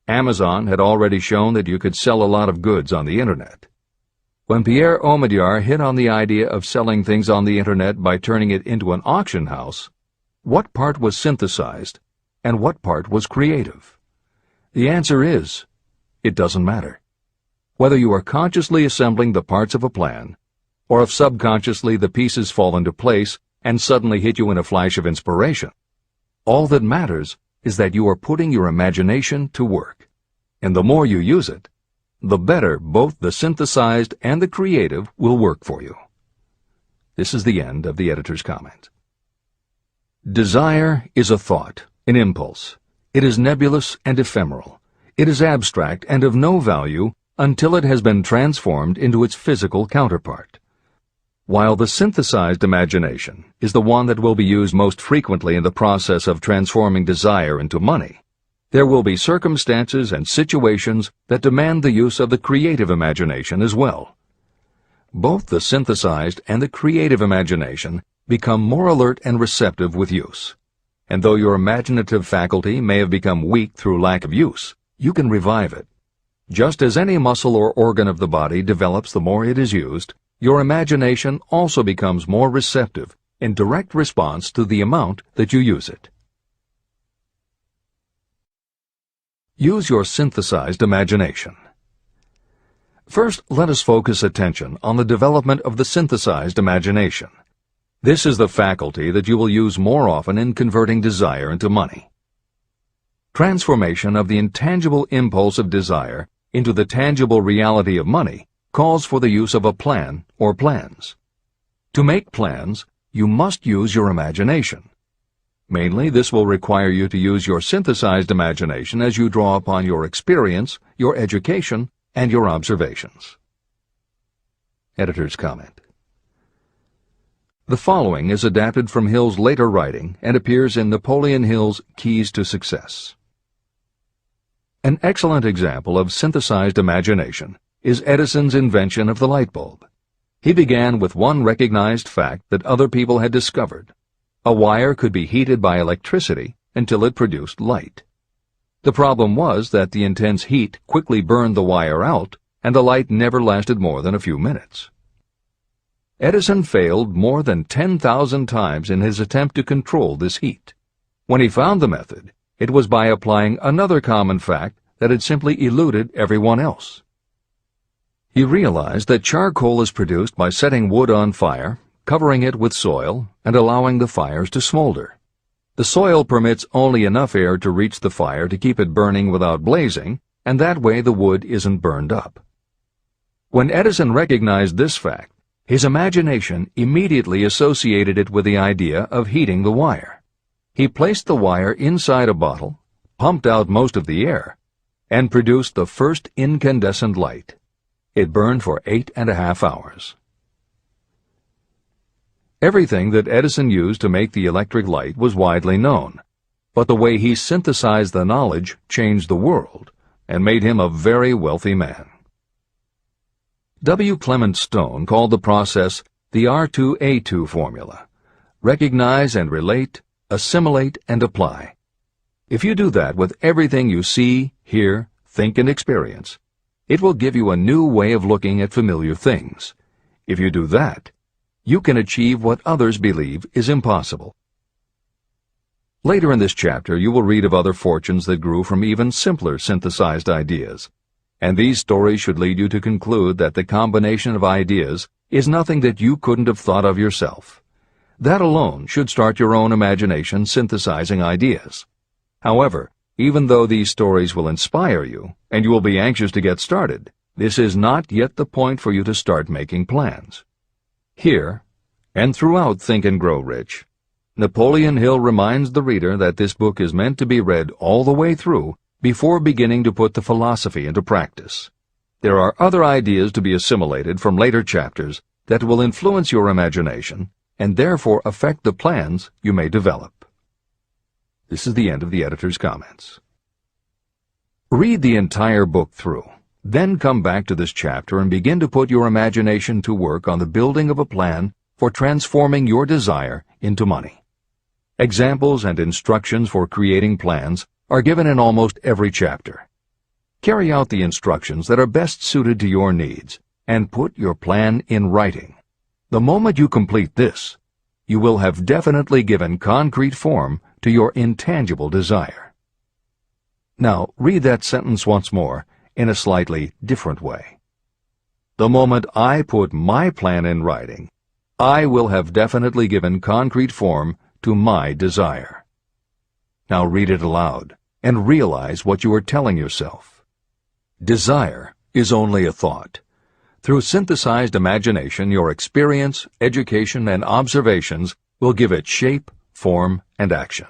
Amazon had already shown that you could sell a lot of goods on the Internet. When Pierre Omidyar hit on the idea of selling things on the Internet by turning it into an auction house, what part was synthesized and what part was creative? The answer is, it doesn't matter. Whether you are consciously assembling the parts of a plan, or if subconsciously the pieces fall into place and suddenly hit you in a flash of inspiration, all that matters is that you are putting your imagination to work. And the more you use it, the better both the synthesized and the creative will work for you. This is the end of the editor's comment. Desire is a thought, an impulse. It is nebulous and ephemeral. It is abstract and of no value until it has been transformed into its physical counterpart. While the synthesized imagination is the one that will be used most frequently in the process of transforming desire into money, there will be circumstances and situations that demand the use of the creative imagination as well. Both the synthesized and the creative imagination become more alert and receptive with use. And though your imaginative faculty may have become weak through lack of use, you can revive it. Just as any muscle or organ of the body develops the more it is used, your imagination also becomes more receptive in direct response to the amount that you use it. Use your synthesized imagination. First, let us focus attention on the development of the synthesized imagination. This is the faculty that you will use more often in converting desire into money. Transformation of the intangible impulse of desire into the tangible reality of money calls for the use of a plan or plans. To make plans, you must use your imagination. Mainly, this will require you to use your synthesized imagination as you draw upon your experience, your education, and your observations. Editor's comment. The following is adapted from Hill's later writing and appears in Napoleon Hill's Keys to Success. An excellent example of synthesized imagination is Edison's invention of the light bulb. He began with one recognized fact that other people had discovered. A wire could be heated by electricity until it produced light. The problem was that the intense heat quickly burned the wire out, and the light never lasted more than a few minutes. Edison failed more than 10,000 times in his attempt to control this heat. When he found the method, it was by applying another common fact that had simply eluded everyone else. He realized that charcoal is produced by setting wood on fire, covering it with soil, and allowing the fires to smolder. The soil permits only enough air to reach the fire to keep it burning without blazing, and that way the wood isn't burned up. When Edison recognized this fact, his imagination immediately associated it with the idea of heating the wire. He placed the wire inside a bottle, pumped out most of the air, and produced the first incandescent light. It burned for 8.5 hours. Everything that Edison used to make the electric light was widely known, but the way he synthesized the knowledge changed the world and made him a very wealthy man. W. Clement Stone called the process the R2A2 formula: recognize and relate, assimilate and apply. If you do that with everything you see, hear, think, and experience, it will give you a new way of looking at familiar things. If you do that, you can achieve what others believe is impossible. Later in this chapter, you will read of other fortunes that grew from even simpler synthesized ideas, and these stories should lead you to conclude that the combination of ideas is nothing that you couldn't have thought of yourself. That alone should start your own imagination synthesizing ideas. However, Even though these stories will inspire you, and you will be anxious to get started, this is not yet the point for you to start making plans. Here, and throughout Think and Grow Rich, Napoleon Hill reminds the reader that this book is meant to be read all the way through before beginning to put the philosophy into practice. There are other ideas to be assimilated from later chapters that will influence your imagination and therefore affect the plans you may develop. This is the end of the editor's comments. Read the entire book through, then come back to this chapter and begin to put your imagination to work on the building of a plan for transforming your desire into money. Examples and instructions for creating plans are given in almost every chapter. Carry out the instructions that are best suited to your needs and put your plan in writing. The moment you complete this, you will have definitely given concrete form to your intangible desire. Now, read that sentence once more in a slightly different way. The moment I put my plan in writing, I will have definitely given concrete form to my desire. Now read it aloud and realize what you are telling yourself. Desire is only a thought. Through synthesized imagination, your experience, education, and observations will give it shape, form, and action.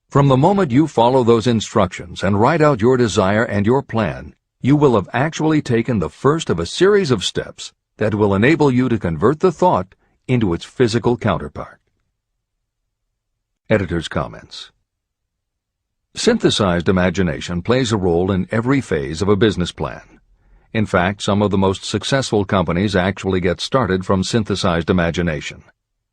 From the moment you follow those instructions and write out your desire and your plan, you will have actually taken the first of a series of steps that will enable you to convert the thought into its physical counterpart. Editor's comments. Synthesized imagination plays a role in every phase of a business plan. In fact, some of the most successful companies actually get started from synthesized imagination.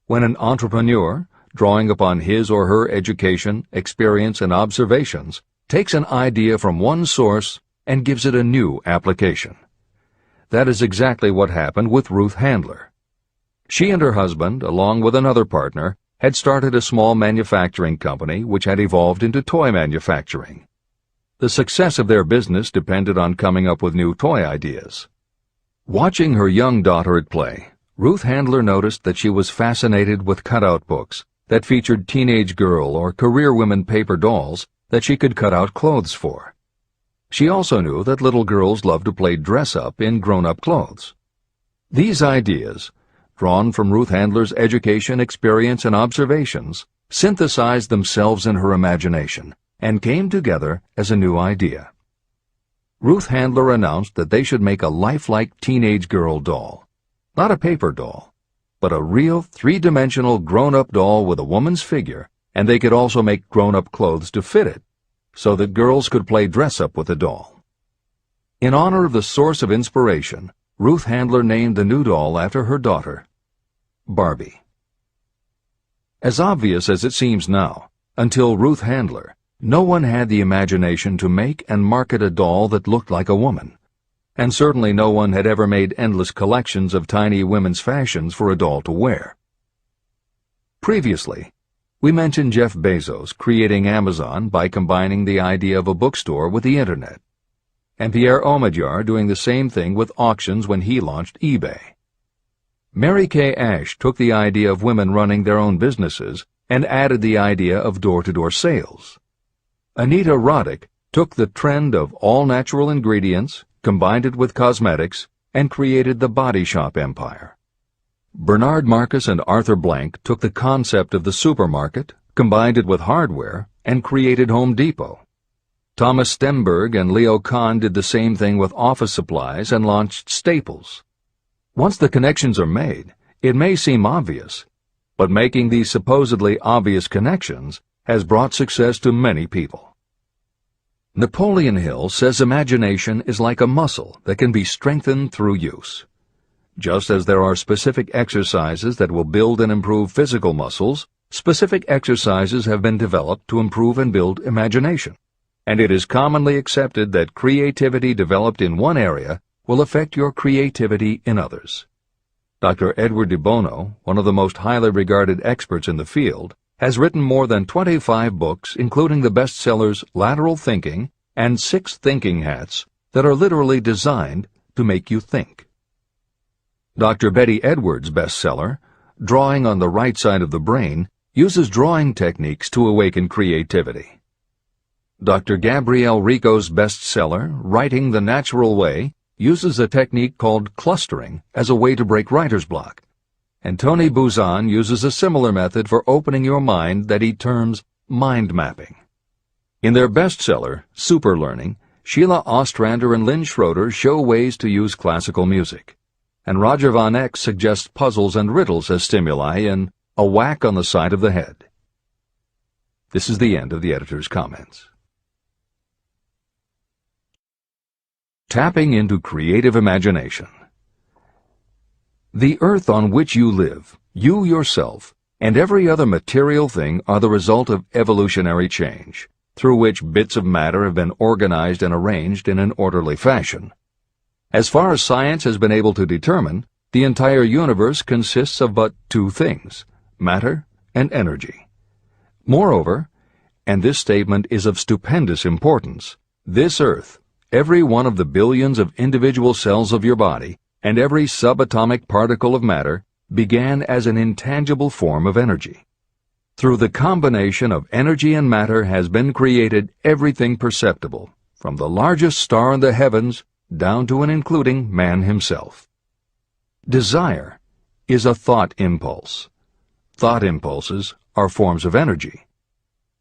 When an entrepreneur, drawing upon his or her education, experience, and observations, takes an idea from one source and gives it a new application. That is exactly what happened with Ruth Handler. She and her husband, along with another partner, had started a small manufacturing company which had evolved into toy manufacturing. The success of their business depended on coming up with new toy ideas. Watching her young daughter at play, Ruth Handler noticed that she was fascinated with cutout books that featured teenage girl or career women paper dolls that she could cut out clothes for. She also knew that little girls loved to play dress-up in grown-up clothes. These ideas, drawn from Ruth Handler's education, experience, and observations, synthesized themselves in her imagination and came together as a new idea. Ruth Handler announced that they should make a lifelike teenage girl doll. Not a paper doll, but a real three-dimensional grown-up doll with a woman's figure, and they could also make grown-up clothes to fit it, so that girls could play dress-up with the doll. In honor of the source of inspiration, Ruth Handler named the new doll after her daughter, Barbie. As obvious as it seems now, until Ruth Handler, no one had the imagination to make and market a doll that looked like a woman, and certainly no one had ever made endless collections of tiny women's fashions for a doll to wear. Previously, we mentioned Jeff Bezos creating Amazon by combining the idea of a bookstore with the Internet, and Pierre Omidyar doing the same thing with auctions when he launched eBay. Mary Kay Ash took the idea of women running their own businesses and added the idea of door-to-door sales. Anita Roddick took the trend of all-natural ingredients, combined it with cosmetics, and created the body shop empire. Bernard Marcus and Arthur Blank took the concept of the supermarket, combined it with hardware, and created Home Depot. Thomas Stemberg and Leo Kahn did the same thing with office supplies and launched Staples. Once the connections are made, it may seem obvious, but making these supposedly obvious connections has brought success to many people. Napoleon Hill says imagination is like a muscle that can be strengthened through use. Just as there are specific exercises that will build and improve physical muscles, specific exercises have been developed to improve and build imagination. And it is commonly accepted that creativity developed in one area will affect your creativity in others. Dr. Edward de Bono, one of the most highly regarded experts in the field, has written more than 25 books, including the bestsellers Lateral Thinking and 6 Thinking Hats, that are literally designed to make you think. Dr. Betty Edwards' bestseller, Drawing on the Right Side of the Brain, uses drawing techniques to awaken creativity. Dr. Gabrielle Rico's bestseller, Writing the Natural Way, uses a technique called clustering as a way to break writer's block. And Tony Buzan uses a similar method for opening your mind that he terms mind mapping. In their bestseller, Super Learning, Sheila Ostrander and Lynn Schroeder show ways to use classical music. And Roger Von Eck suggests puzzles and riddles as stimuli in A Whack on the Side of the Head. This is the end of the editor's comments. Tapping into creative imagination. The earth on which you live, you yourself, and every other material thing are the result of evolutionary change, through which bits of matter have been organized and arranged in an orderly fashion. As far as science has been able to determine, the entire universe consists of but two things, matter and energy. Moreover, and this statement is of stupendous importance, this earth, every one of the billions of individual cells of your body, and every subatomic particle of matter began as an intangible form of energy. Through the combination of energy and matter has been created everything perceptible, from the largest star in the heavens down to and including man himself. Desire is a thought impulse. Thought impulses are forms of energy.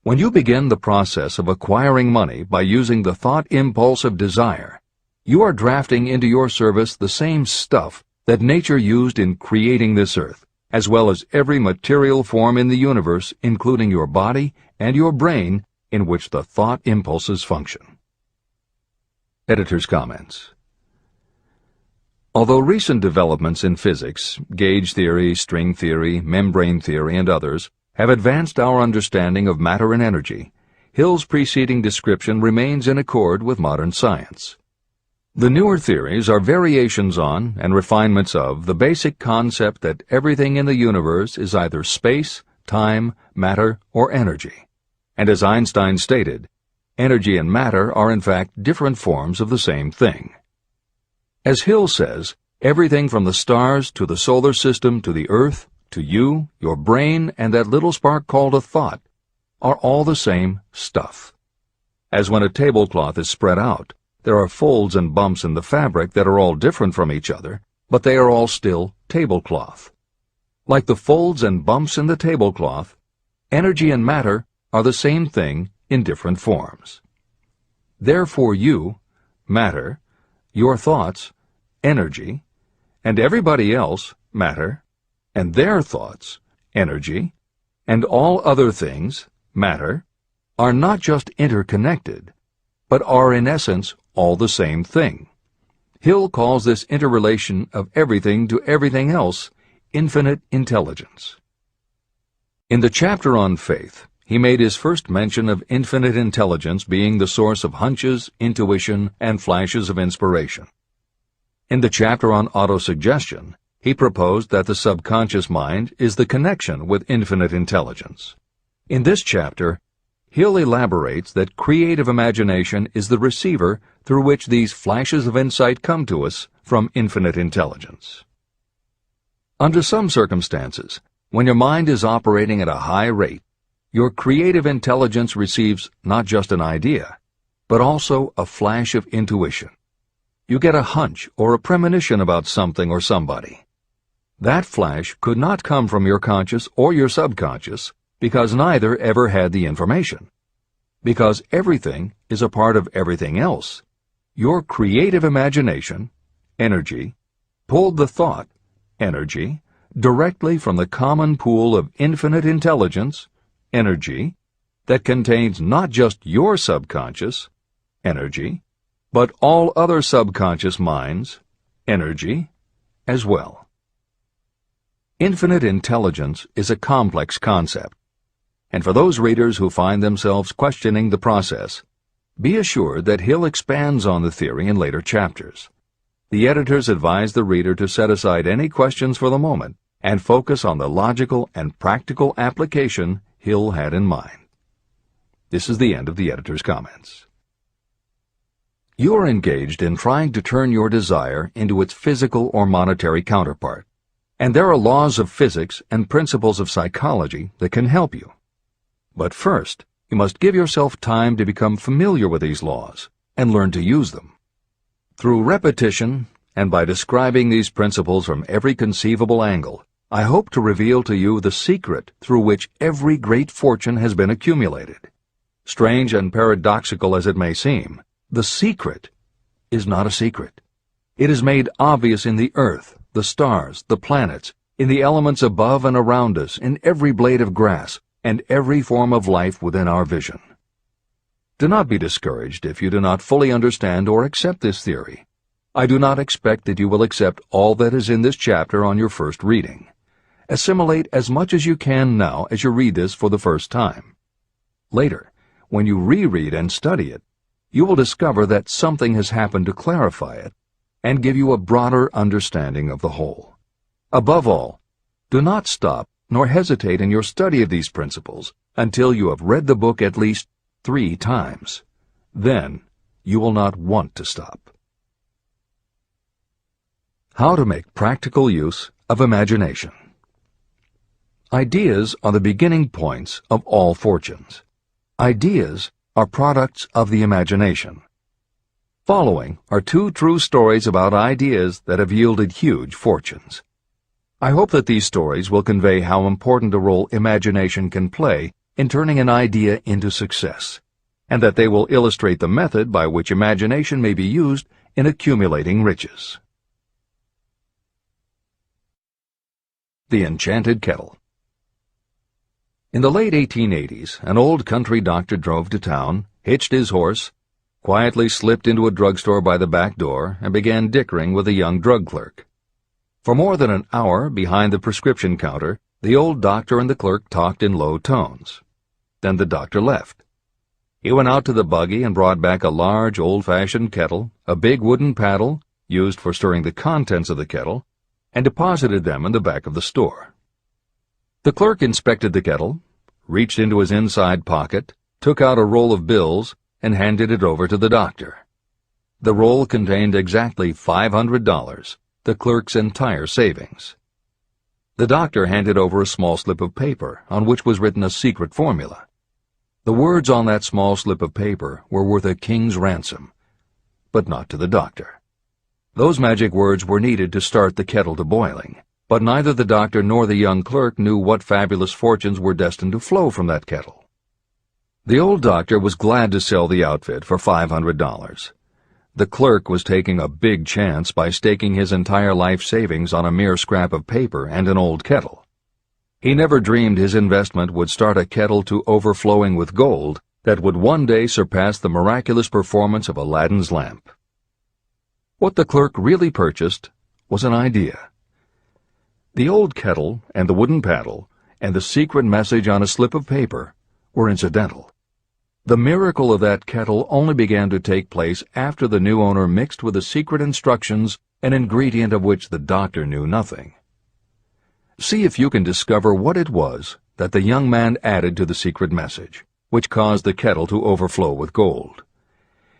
When you begin the process of acquiring money by using the thought impulse of desire, you are drafting into your service the same stuff that nature used in creating this earth, as well as every material form in the universe, including your body and your brain, in which the thought impulses function. Editor's comments. Although recent developments in physics, gauge theory, string theory, membrane theory, and others, have advanced our understanding of matter and energy, Hill's preceding description remains in accord with modern science. The newer theories are variations on and refinements of the basic concept that everything in the universe is either space, time, matter, or energy. And as Einstein stated, energy and matter are in fact different forms of the same thing. As Hill says, everything from the stars to the solar system to the earth, to you, your brain, and that little spark called a thought, are all the same stuff. As when a tablecloth is spread out, there are folds and bumps in the fabric that are all different from each other, but they are all still tablecloth. Like the folds and bumps in the tablecloth, energy and matter are the same thing in different forms. Therefore you, matter, your thoughts, energy, and everybody else, matter, and their thoughts, energy, and all other things, matter, are not just interconnected, but are in essence all the same thing. Hill calls this interrelation of everything to everything else infinite intelligence. In the chapter on faith, he made his first mention of infinite intelligence being the source of hunches, intuition, and flashes of inspiration. In the chapter on autosuggestion, he proposed that the subconscious mind is the connection with infinite intelligence. In this chapter, Hill elaborates that creative imagination is the receiver through which these flashes of insight come to us from infinite intelligence. Under some circumstances, when your mind is operating at a high rate, your creative intelligence receives not just an idea, but also a flash of intuition. You get a hunch or a premonition about something or somebody. That flash could not come from your conscious or your subconscious, because neither ever had the information. Because everything is a part of everything else, your creative imagination, energy, pulled the thought, energy, directly from the common pool of infinite intelligence, energy, that contains not just your subconscious, energy, but all other subconscious minds, energy, as well. Infinite intelligence is a complex concept, and for those readers who find themselves questioning the process, be assured that Hill expands on the theory in later chapters. The editors advise the reader to set aside any questions for the moment and focus on the logical and practical application Hill had in mind. This is the end of the editor's comments. You are engaged in trying to turn your desire into its physical or monetary counterpart, and there are laws of physics and principles of psychology that can help you. But first, you must give yourself time to become familiar with these laws and learn to use them. Through repetition, and by describing these principles from every conceivable angle, I hope to reveal to you the secret through which every great fortune has been accumulated. Strange and paradoxical as it may seem, the secret is not a secret. It is made obvious in the earth, the stars, the planets, in the elements above and around us, in every blade of grass, and every form of life within our vision. Do not be discouraged if you do not fully understand or accept this theory. I do not expect that you will accept all that is in this chapter on your first reading. Assimilate as much as you can now as you read this for the first time. Later, when you reread and study it, you will discover that something has happened to clarify it and give you a broader understanding of the whole. Above all, do not stop nor hesitate in your study of these principles until you have read the book at least 3 times. Then you will not want to stop. How to make practical use of imagination. Ideas are the beginning points of all fortunes. Ideas are products of the imagination. Following are 2 true stories about ideas that have yielded huge fortunes. I hope that these stories will convey how important a role imagination can play in turning an idea into success, and that they will illustrate the method by which imagination may be used in accumulating riches. The Enchanted Kettle. In the late 1880s, an old country doctor drove to town, hitched his horse, quietly slipped into a drugstore by the back door, and began dickering with a young drug clerk. For more than an hour behind the prescription counter, the old doctor and the clerk talked in low tones. Then the doctor left. He went out to the buggy and brought back a large old-fashioned kettle, a big wooden paddle, used for stirring the contents of the kettle, and deposited them in the back of the store. The clerk inspected the kettle, reached into his inside pocket, took out a roll of bills, and handed it over to the doctor. The roll contained exactly $500, the clerk's entire savings. The doctor handed over a small slip of paper on which was written a secret formula. The words on that small slip of paper were worth a king's ransom, but not to the doctor. Those magic words were needed to start the kettle to boiling, but neither the doctor nor the young clerk knew what fabulous fortunes were destined to flow from that kettle. The old doctor was glad to sell the outfit for $500. The clerk was taking a big chance by staking his entire life savings on a mere scrap of paper and an old kettle. He never dreamed his investment would start a kettle to overflowing with gold that would one day surpass the miraculous performance of Aladdin's lamp. What the clerk really purchased was an idea. The old kettle and the wooden paddle and the secret message on a slip of paper were incidental. The miracle of that kettle only began to take place after the new owner mixed with the secret instructions an ingredient of which the doctor knew nothing. See if you can discover what it was that the young man added to the secret message, which caused the kettle to overflow with gold.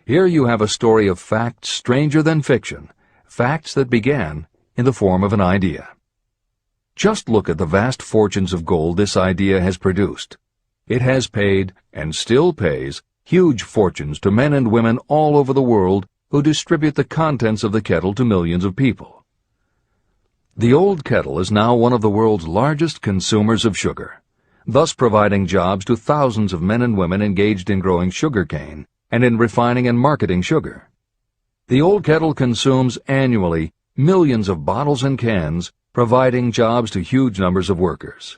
Here you have a story of facts stranger than fiction, facts that began in the form of an idea. Just look at the vast fortunes of gold this idea has produced. It has paid, and still pays, huge fortunes to men and women all over the world who distribute the contents of the kettle to millions of people. The old kettle is now one of the world's largest consumers of sugar, thus providing jobs to thousands of men and women engaged in growing sugarcane and in refining and marketing sugar. The old kettle consumes annually millions of bottles and cans, providing jobs to huge numbers of workers.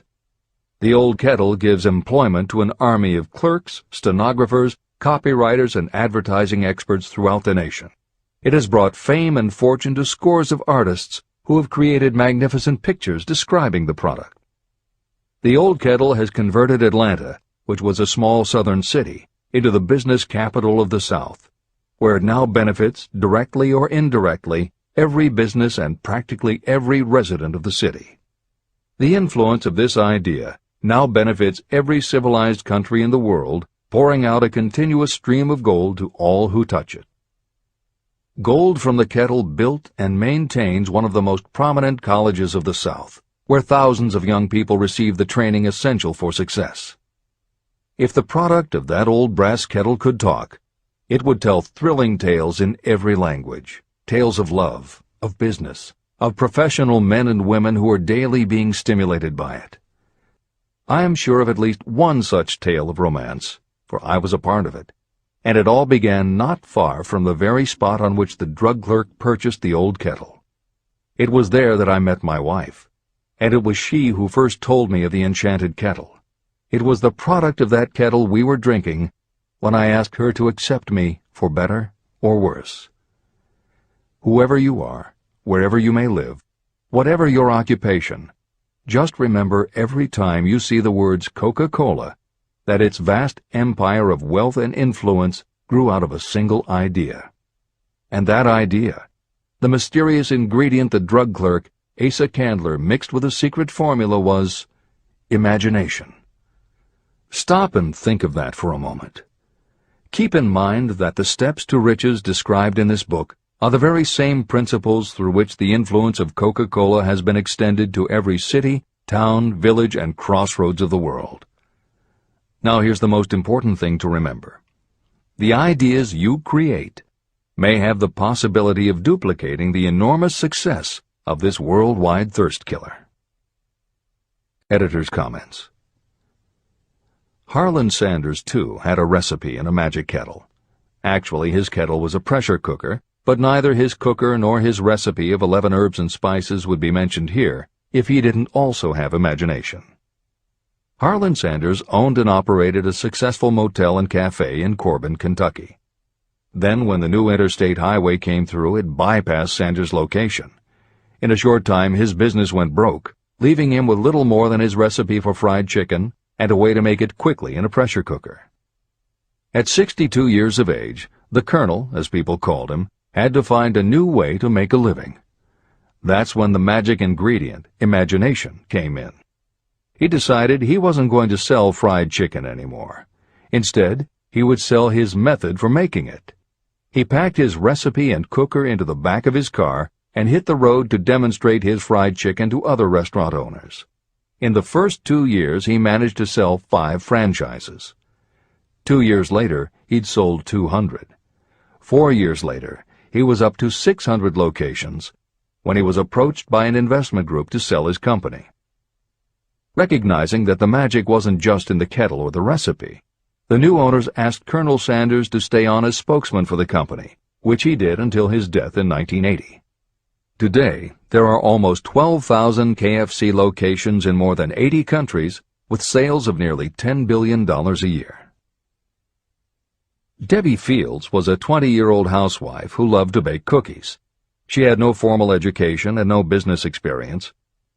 The old kettle gives employment to an army of clerks, stenographers, copywriters, and advertising experts throughout the nation. It has brought fame and fortune to scores of artists who have created magnificent pictures describing the product. The old kettle has converted Atlanta, which was a small southern city, into the business capital of the South, where it now benefits, directly or indirectly, every business and practically every resident of the city. The influence of this idea now benefits every civilized country in the world, pouring out a continuous stream of gold to all who touch it. Gold from the kettle built and maintains one of the most prominent colleges of the South, where thousands of young people receive the training essential for success. If the product of that old brass kettle could talk, it would tell thrilling tales in every language, tales of love, of business, of professional men and women who are daily being stimulated by it. I am sure of at least one such tale of romance, for I was a part of it, and it all began not far from the very spot on which the drug clerk purchased the old kettle. It was there that I met my wife, and it was she who first told me of the enchanted kettle. It was the product of that kettle we were drinking when I asked her to accept me for better or worse. Whoever you are, wherever you may live, whatever your occupation, just remember every time you see the words Coca-Cola that its vast empire of wealth and influence grew out of a single idea. And that idea, the mysterious ingredient the drug clerk, Asa Candler, mixed with a secret formula, was imagination. Stop and think of that for a moment. Keep in mind that the steps to riches described in this book are the very same principles through which the influence of Coca-Cola has been extended to every city, town, village, and crossroads of the world. Now here's the most important thing to remember. The ideas you create may have the possibility of duplicating the enormous success of this worldwide thirst killer. Editor's comments. Harlan Sanders, too, had a recipe in a magic kettle. Actually, his kettle was a pressure cooker, but neither his cooker nor his recipe of 11 herbs and spices would be mentioned here if he didn't also have imagination. Harlan Sanders owned and operated a successful motel and cafe in Corbin, Kentucky. Then, when the new interstate highway came through, it bypassed Sanders' location. In a short time, his business went broke, leaving him with little more than his recipe for fried chicken and a way to make it quickly in a pressure cooker. At 62 years of age, the Colonel, as people called him, had to find a new way to make a living. That's when the magic ingredient, imagination, came in. He decided he wasn't going to sell fried chicken anymore. Instead, he would sell his method for making it. He packed his recipe and cooker into the back of his car and hit the road to demonstrate his fried chicken to other restaurant owners. In the first 2 years, he managed to sell 5 franchises. 2 years later, he'd sold 200. 4 years later, he was up to 600 locations when he was approached by an investment group to sell his company. Recognizing that the magic wasn't just in the kettle or the recipe, the new owners asked Colonel Sanders to stay on as spokesman for the company, which he did until his death in 1980. Today, there are almost 12,000 KFC locations in more than 80 countries with sales of nearly $10 billion a year. Debbie Fields was a 20-year-old housewife who loved to bake cookies. She had no formal education and no business experience,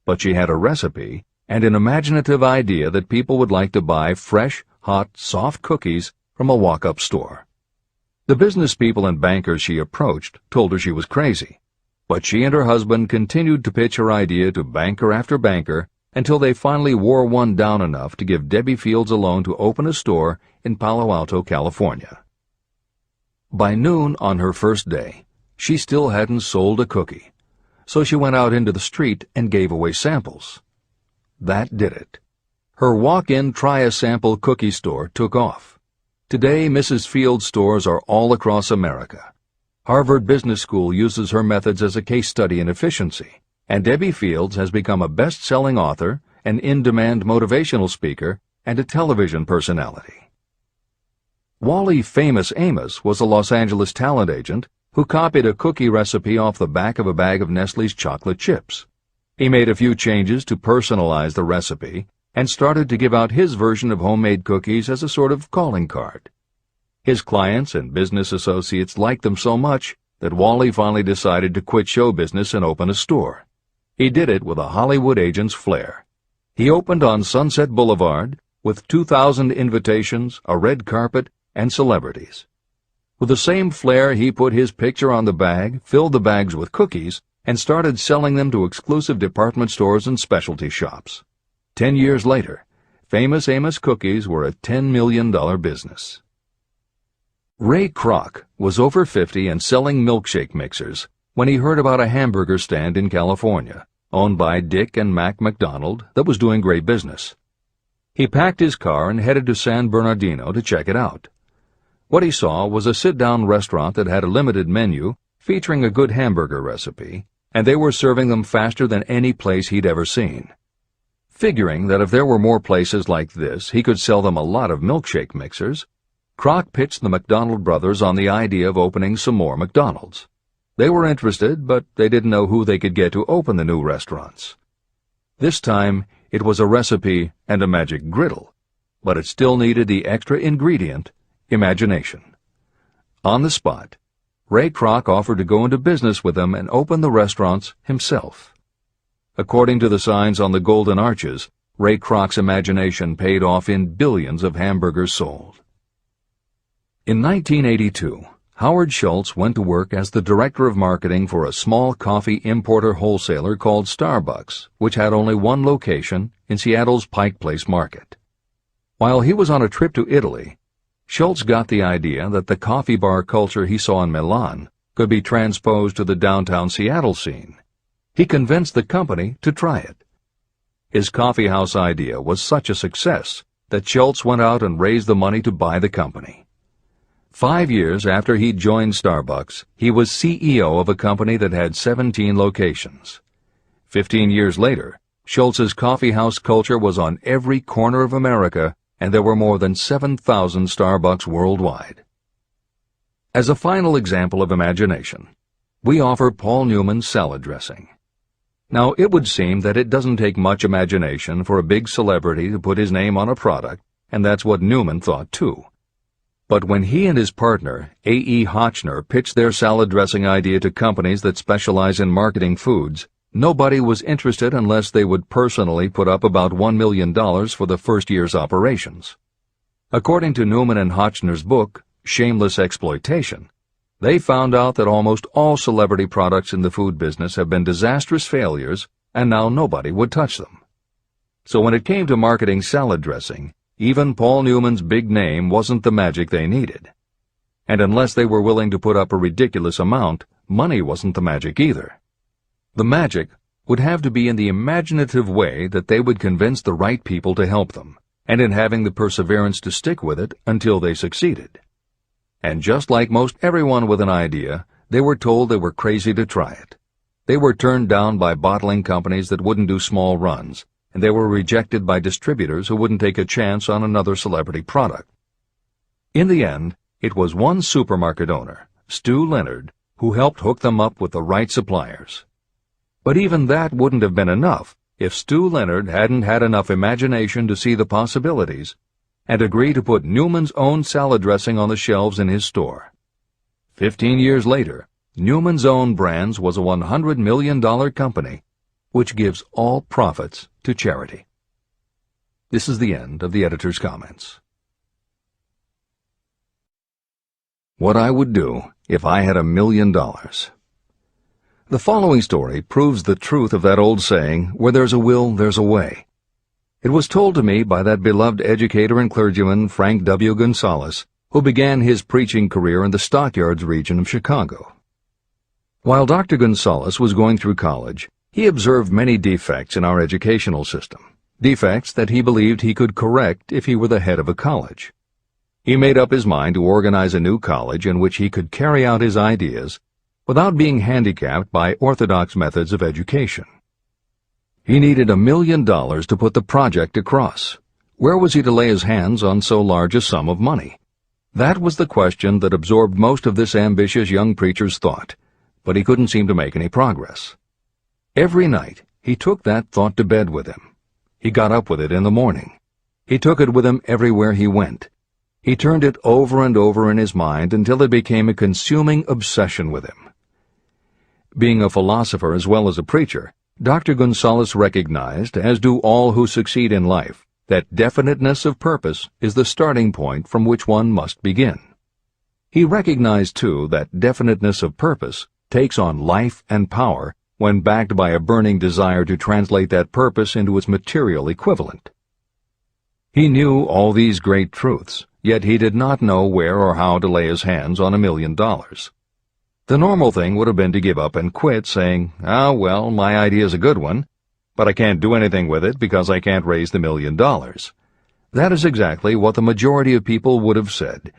but she had a recipe and an imaginative idea that people would like to buy fresh, hot, soft cookies from a walk-up store. The business people and bankers she approached told her she was crazy, but she and her husband continued to pitch her idea to banker after banker until they finally wore one down enough to give Debbie Fields a loan to open a store in Palo Alto, California. By noon on her first day, she still hadn't sold a cookie, so she went out into the street and gave away samples. That did it. Her walk-in try-a-sample cookie store took off. Today, Mrs. Fields' stores are all across America. Harvard Business School uses her methods as a case study in efficiency, and Debbie Fields has become a best-selling author, an in-demand motivational speaker, and a television personality. Wally Famous Amos was a Los Angeles talent agent who copied a cookie recipe off the back of a bag of Nestle's chocolate chips. He made a few changes to personalize the recipe and started to give out his version of homemade cookies as a sort of calling card. His clients and business associates liked them so much that Wally finally decided to quit show business and open a store. He did it with a Hollywood agent's flair. He opened on Sunset Boulevard with 2,000 invitations, a red carpet, and celebrities. With the same flair, he put his picture on the bag, filled the bags with cookies, and started selling them to exclusive department stores and specialty shops. 10 years later, Famous Amos cookies were a $10 million business. Ray Kroc was over 50 and selling milkshake mixers when he heard about a hamburger stand in California, owned by Dick and Mac McDonald, that was doing great business. He packed his car and headed to San Bernardino to check it out. What he saw was a sit-down restaurant that had a limited menu featuring a good hamburger recipe, and they were serving them faster than any place he'd ever seen. Figuring that if there were more places like this, he could sell them a lot of milkshake mixers, Kroc pitched the McDonald brothers on the idea of opening some more McDonald's. They were interested, but they didn't know who they could get to open the new restaurants. This time, it was a recipe and a magic griddle, but it still needed the extra ingredient, imagination. On the spot, Ray Kroc offered to go into business with them and open the restaurants himself. According to the signs on the golden arches, Ray Kroc's imagination paid off in billions of hamburgers sold. In 1982, Howard Schultz went to work as the director of marketing for a small coffee importer wholesaler called Starbucks, which had only one location in Seattle's Pike Place market. While he was on a trip to Italy, Schultz got the idea that the coffee bar culture he saw in Milan could be transposed to the downtown Seattle scene. He convinced the company to try it. His coffeehouse idea was such a success that Schultz went out and raised the money to buy the company. 5 years after he joined Starbucks, he was CEO of a company that had 17 locations. 15 years later, Schultz's coffeehouse culture was on every corner of America, and there were more than 7,000 Starbucks worldwide. As a final example of imagination, we offer Paul Newman's salad dressing. Now, it would seem that it doesn't take much imagination for a big celebrity to put his name on a product, and that's what Newman thought too. But when he and his partner, A.E. Hotchner, pitched their salad dressing idea to companies that specialize in marketing foods, nobody was interested unless they would personally put up about $1 million for the first year's operations. According to Newman and Hotchner's book, Shameless Exploitation, they found out that almost all celebrity products in the food business have been disastrous failures, and now nobody would touch them. So when it came to marketing salad dressing, even Paul Newman's big name wasn't the magic they needed. And unless they were willing to put up a ridiculous amount, money wasn't the magic either. The magic would have to be in the imaginative way that they would convince the right people to help them, and in having the perseverance to stick with it until they succeeded. And just like most everyone with an idea, they were told they were crazy to try it. They were turned down by bottling companies that wouldn't do small runs, and they were rejected by distributors who wouldn't take a chance on another celebrity product. In the end, it was one supermarket owner, Stu Leonard, who helped hook them up with the right suppliers. But even that wouldn't have been enough if Stu Leonard hadn't had enough imagination to see the possibilities and agree to put Newman's own salad dressing on the shelves in his store. 15 years later, Newman's Own Brands was a $100 million company, which gives all profits to charity. This is the end of the editor's comments. What I would do if I had $1 million. The following story proves the truth of that old saying, where there's a will, there's a way. It was told to me by that beloved educator and clergyman Frank W. Gonzalez, who began his preaching career in the Stockyards region of Chicago. While Dr. Gonzalez was going through college, he observed many defects in our educational system, defects that he believed he could correct if he were the head of a college. He made up his mind to organize a new college in which he could carry out his ideas without being handicapped by orthodox methods of education. He needed $1 million to put the project across. Where was he to lay his hands on so large a sum of money? That was the question that absorbed most of this ambitious young preacher's thought, but he couldn't seem to make any progress. Every night, he took that thought to bed with him. He got up with it in the morning. He took it with him everywhere he went. He turned it over and over in his mind until it became a consuming obsession with him. Being a philosopher as well as a preacher, Dr. Gonzalez recognized, as do all who succeed in life, that definiteness of purpose is the starting point from which one must begin. He recognized, too, that definiteness of purpose takes on life and power when backed by a burning desire to translate that purpose into its material equivalent. He knew all these great truths, yet he did not know where or how to lay his hands on $1 million. The normal thing would have been to give up and quit, saying, well, my idea's a good one, but I can't do anything with it because I can't raise the $1 million. That is exactly what the majority of people would have said,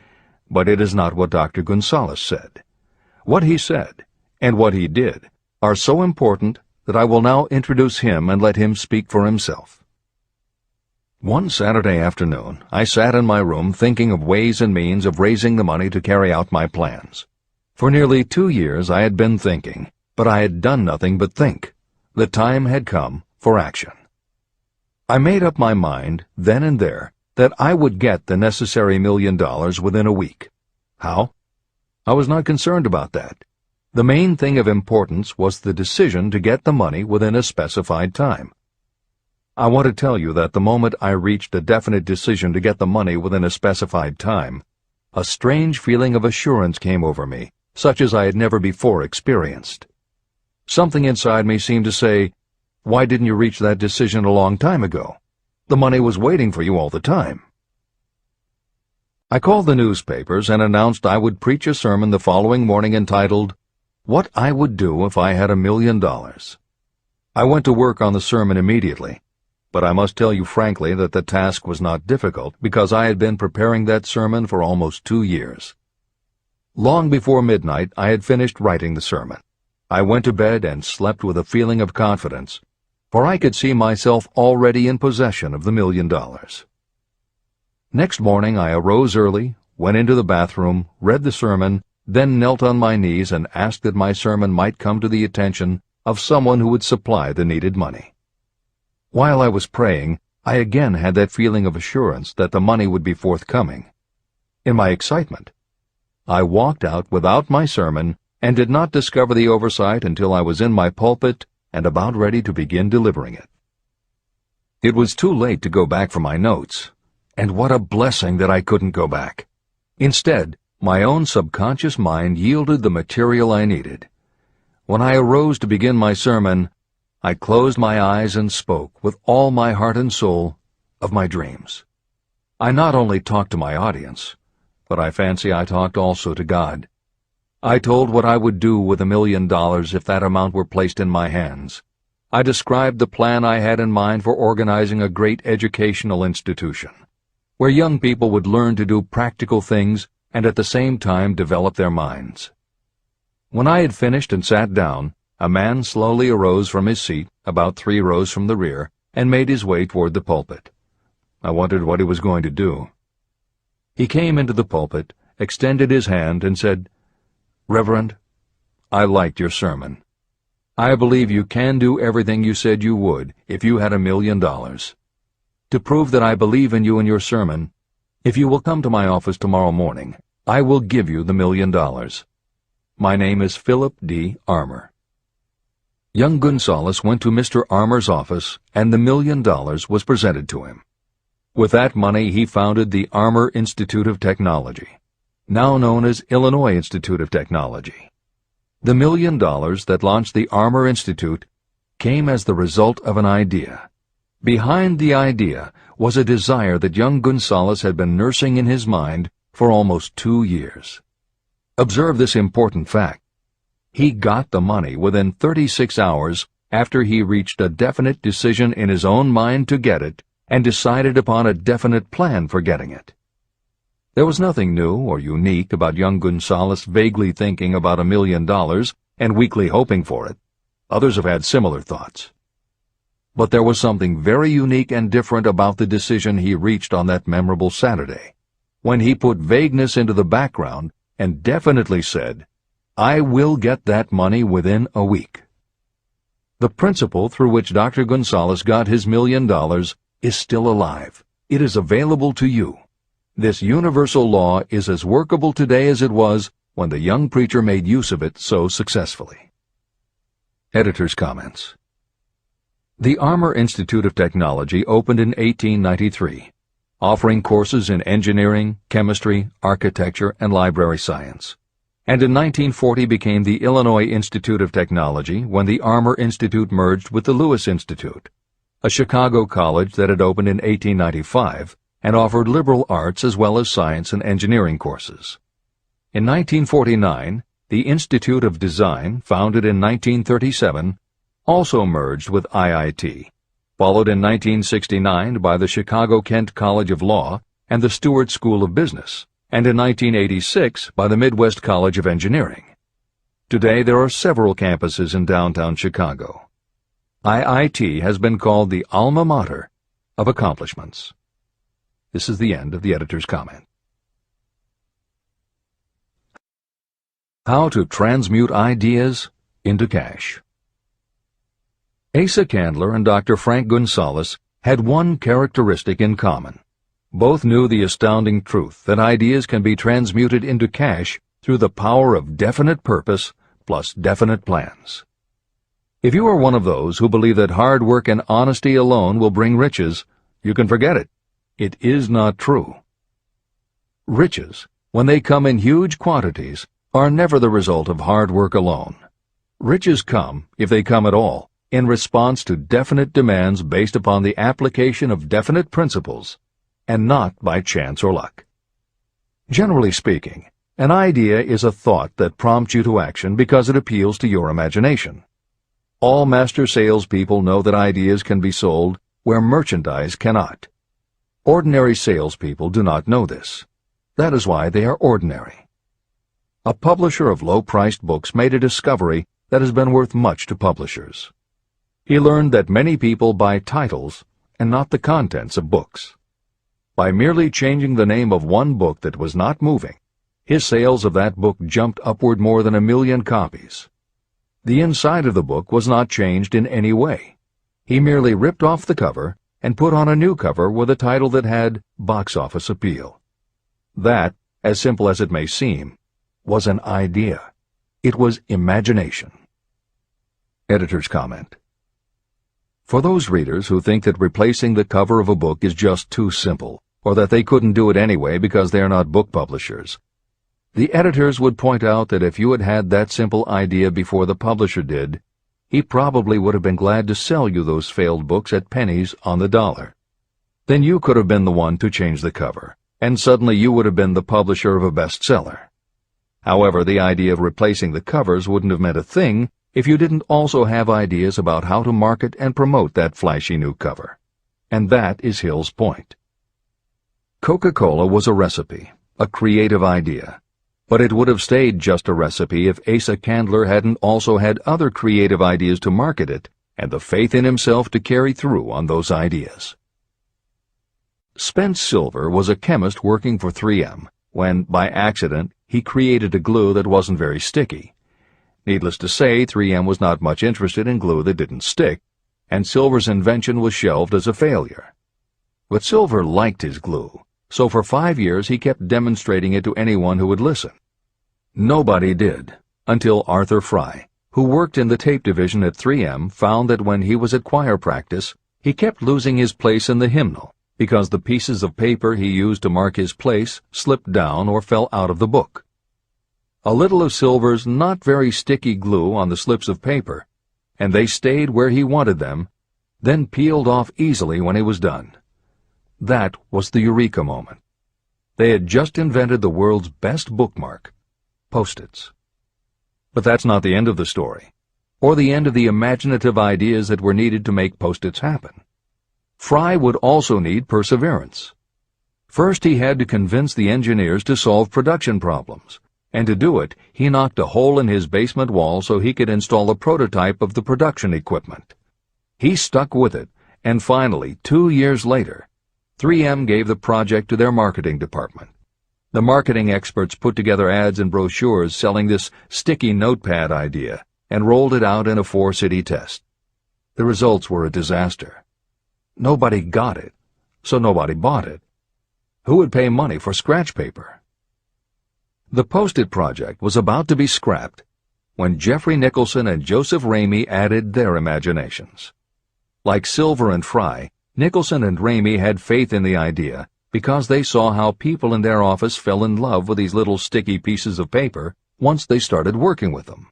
but it is not what Dr. Gonzalez said. What he said, and what he did, are so important that I will now introduce him and let him speak for himself. One Saturday afternoon, I sat in my room thinking of ways and means of raising the money to carry out my plans. For nearly 2 years I had been thinking, but I had done nothing but think. The time had come for action. I made up my mind, then and there, that I would get the necessary $1 million within a week. How? I was not concerned about that. The main thing of importance was the decision to get the money within a specified time. I want to tell you that the moment I reached a definite decision to get the money within a specified time, a strange feeling of assurance came over me, such as I had never before experienced. Something inside me seemed to say, "Why didn't you reach that decision a long time ago? The money was waiting for you all the time." I called the newspapers and announced I would preach a sermon the following morning entitled, "What I Would Do If I Had $1 Million." I went to work on the sermon immediately, but I must tell you frankly that the task was not difficult because I had been preparing that sermon for almost 2 years. Long before midnight, I had finished writing the sermon. I went to bed and slept with a feeling of confidence, for I could see myself already in possession of the $1 million. Next morning I arose early, went into the bathroom, read the sermon, then knelt on my knees and asked that my sermon might come to the attention of someone who would supply the needed money. While I was praying, I again had that feeling of assurance that the money would be forthcoming. In my excitement, I walked out without my sermon and did not discover the oversight until I was in my pulpit and about ready to begin delivering it. It was too late to go back for my notes, and what a blessing that I couldn't go back. Instead, my own subconscious mind yielded the material I needed. When I arose to begin my sermon, I closed my eyes and spoke with all my heart and soul of my dreams. I not only talked to my audience, but I fancy I talked also to God. I told what I would do with $1 million if that amount were placed in my hands. I described the plan I had in mind for organizing a great educational institution, where young people would learn to do practical things and at the same time develop their minds. When I had finished and sat down, a man slowly arose from his seat, about 3 rows from the rear, and made his way toward the pulpit. I wondered what he was going to do. He came into the pulpit, extended his hand, and said, "Reverend, I liked your sermon. I believe you can do everything you said you would if you had $1 million. To prove that I believe in you and your sermon, if you will come to my office tomorrow morning, I will give you the $1 million. My name is Philip D. Armour." Young Gonzalez went to Mr. Armour's office, and the $1 million was presented to him. With that money he founded the Armour Institute of Technology, now known as Illinois Institute of Technology. The $1 million that launched the Armour Institute came as the result of an idea. Behind the idea was a desire that young Gonzalez had been nursing in his mind for almost 2 years. Observe this important fact. He got the money within 36 hours after he reached a definite decision in his own mind to get it and decided upon a definite plan for getting it. There was nothing new or unique about young Gonzalez vaguely thinking about $1 million and weakly hoping for it. Others have had similar thoughts. But there was something very unique and different about the decision he reached on that memorable Saturday, when he put vagueness into the background and definitely said, "I will get that money within a week." The principle through which Dr. Gonzalez got his $1 million is still alive. It is available to you. This universal law is as workable today as it was when the young preacher made use of it so successfully. Editor's comments. The Armour Institute of Technology opened in 1893, offering courses in engineering, chemistry, architecture, and library science, and in 1940 became the Illinois Institute of Technology when the Armour Institute merged with the Lewis Institute, a Chicago college that had opened in 1895 and offered liberal arts as well as science and engineering courses. In 1949, the Institute of Design, founded in 1937, also merged with IIT, followed in 1969 by the Chicago-Kent College of Law and the Stewart School of Business, and in 1986 by the Midwest College of Engineering. Today there are several campuses in downtown Chicago. IIT has been called the alma mater of accomplishments. This is the end of the editor's comment. How to transmute ideas into cash. Asa Candler and Dr. Frank Gonzalez had one characteristic in common. Both knew the astounding truth that ideas can be transmuted into cash through the power of definite purpose plus definite plans. If you are one of those who believe that hard work and honesty alone will bring riches, you can forget it. It is not true. Riches, when they come in huge quantities, are never the result of hard work alone. Riches come, if they come at all, in response to definite demands based upon the application of definite principles, and not by chance or luck. Generally speaking, an idea is a thought that prompts you to action because it appeals to your imagination. All master salespeople know that ideas can be sold where merchandise cannot. Ordinary salespeople do not know this. That is why they are ordinary. A publisher of low-priced books made a discovery that has been worth much to publishers. He learned that many people buy titles and not the contents of books. By merely changing the name of one book that was not moving, his sales of that book jumped upward more than 1 million copies. The inside of the book was not changed in any way. He merely ripped off the cover and put on a new cover with a title that had box office appeal. That, as simple as it may seem, was an idea. It was imagination. Editor's comment. For those readers who think that replacing the cover of a book is just too simple, or that they couldn't do it anyway because they are not book publishers, the editors would point out that if you had had that simple idea before the publisher did, he probably would have been glad to sell you those failed books at pennies on the dollar. Then you could have been the one to change the cover, and suddenly you would have been the publisher of a bestseller. However, the idea of replacing the covers wouldn't have meant a thing if you didn't also have ideas about how to market and promote that flashy new cover. And that is Hill's point. Coca-Cola was a recipe, a creative idea. But it would have stayed just a recipe if Asa Candler hadn't also had other creative ideas to market it and the faith in himself to carry through on those ideas. Spence Silver was a chemist working for 3M when, by accident, he created a glue that wasn't very sticky. Needless to say, 3M was not much interested in glue that didn't stick, and Silver's invention was shelved as a failure. But Silver liked his glue, so for 5 years he kept demonstrating it to anyone who would listen. Nobody did, until Arthur Fry, who worked in the tape division at 3M, found that when he was at choir practice, he kept losing his place in the hymnal because the pieces of paper he used to mark his place slipped down or fell out of the book. A little of Silver's not very sticky glue on the slips of paper, and they stayed where he wanted them, then peeled off easily when he was done. That was the eureka moment. They had just invented the world's best bookmark, Post-its. But that's not the end of the story, or the end of the imaginative ideas that were needed to make Post-its happen. Fry would also need perseverance. First, he had to convince the engineers to solve production problems, and to do it, he knocked a hole in his basement wall so he could install a prototype of the production equipment. He stuck with it, and finally, 2 years later, 3M gave the project to their marketing department. The marketing experts put together ads and brochures selling this sticky notepad idea and rolled it out in a 4-city test. The results were a disaster. Nobody got it, so nobody bought it. Who would pay money for scratch paper? The Post-it project was about to be scrapped when Jeffrey Nicholson and Joseph Ramey added their imaginations. Like Silver and Fry, Nicholson and Ramey had faith in the idea because they saw how people in their office fell in love with these little sticky pieces of paper once they started working with them.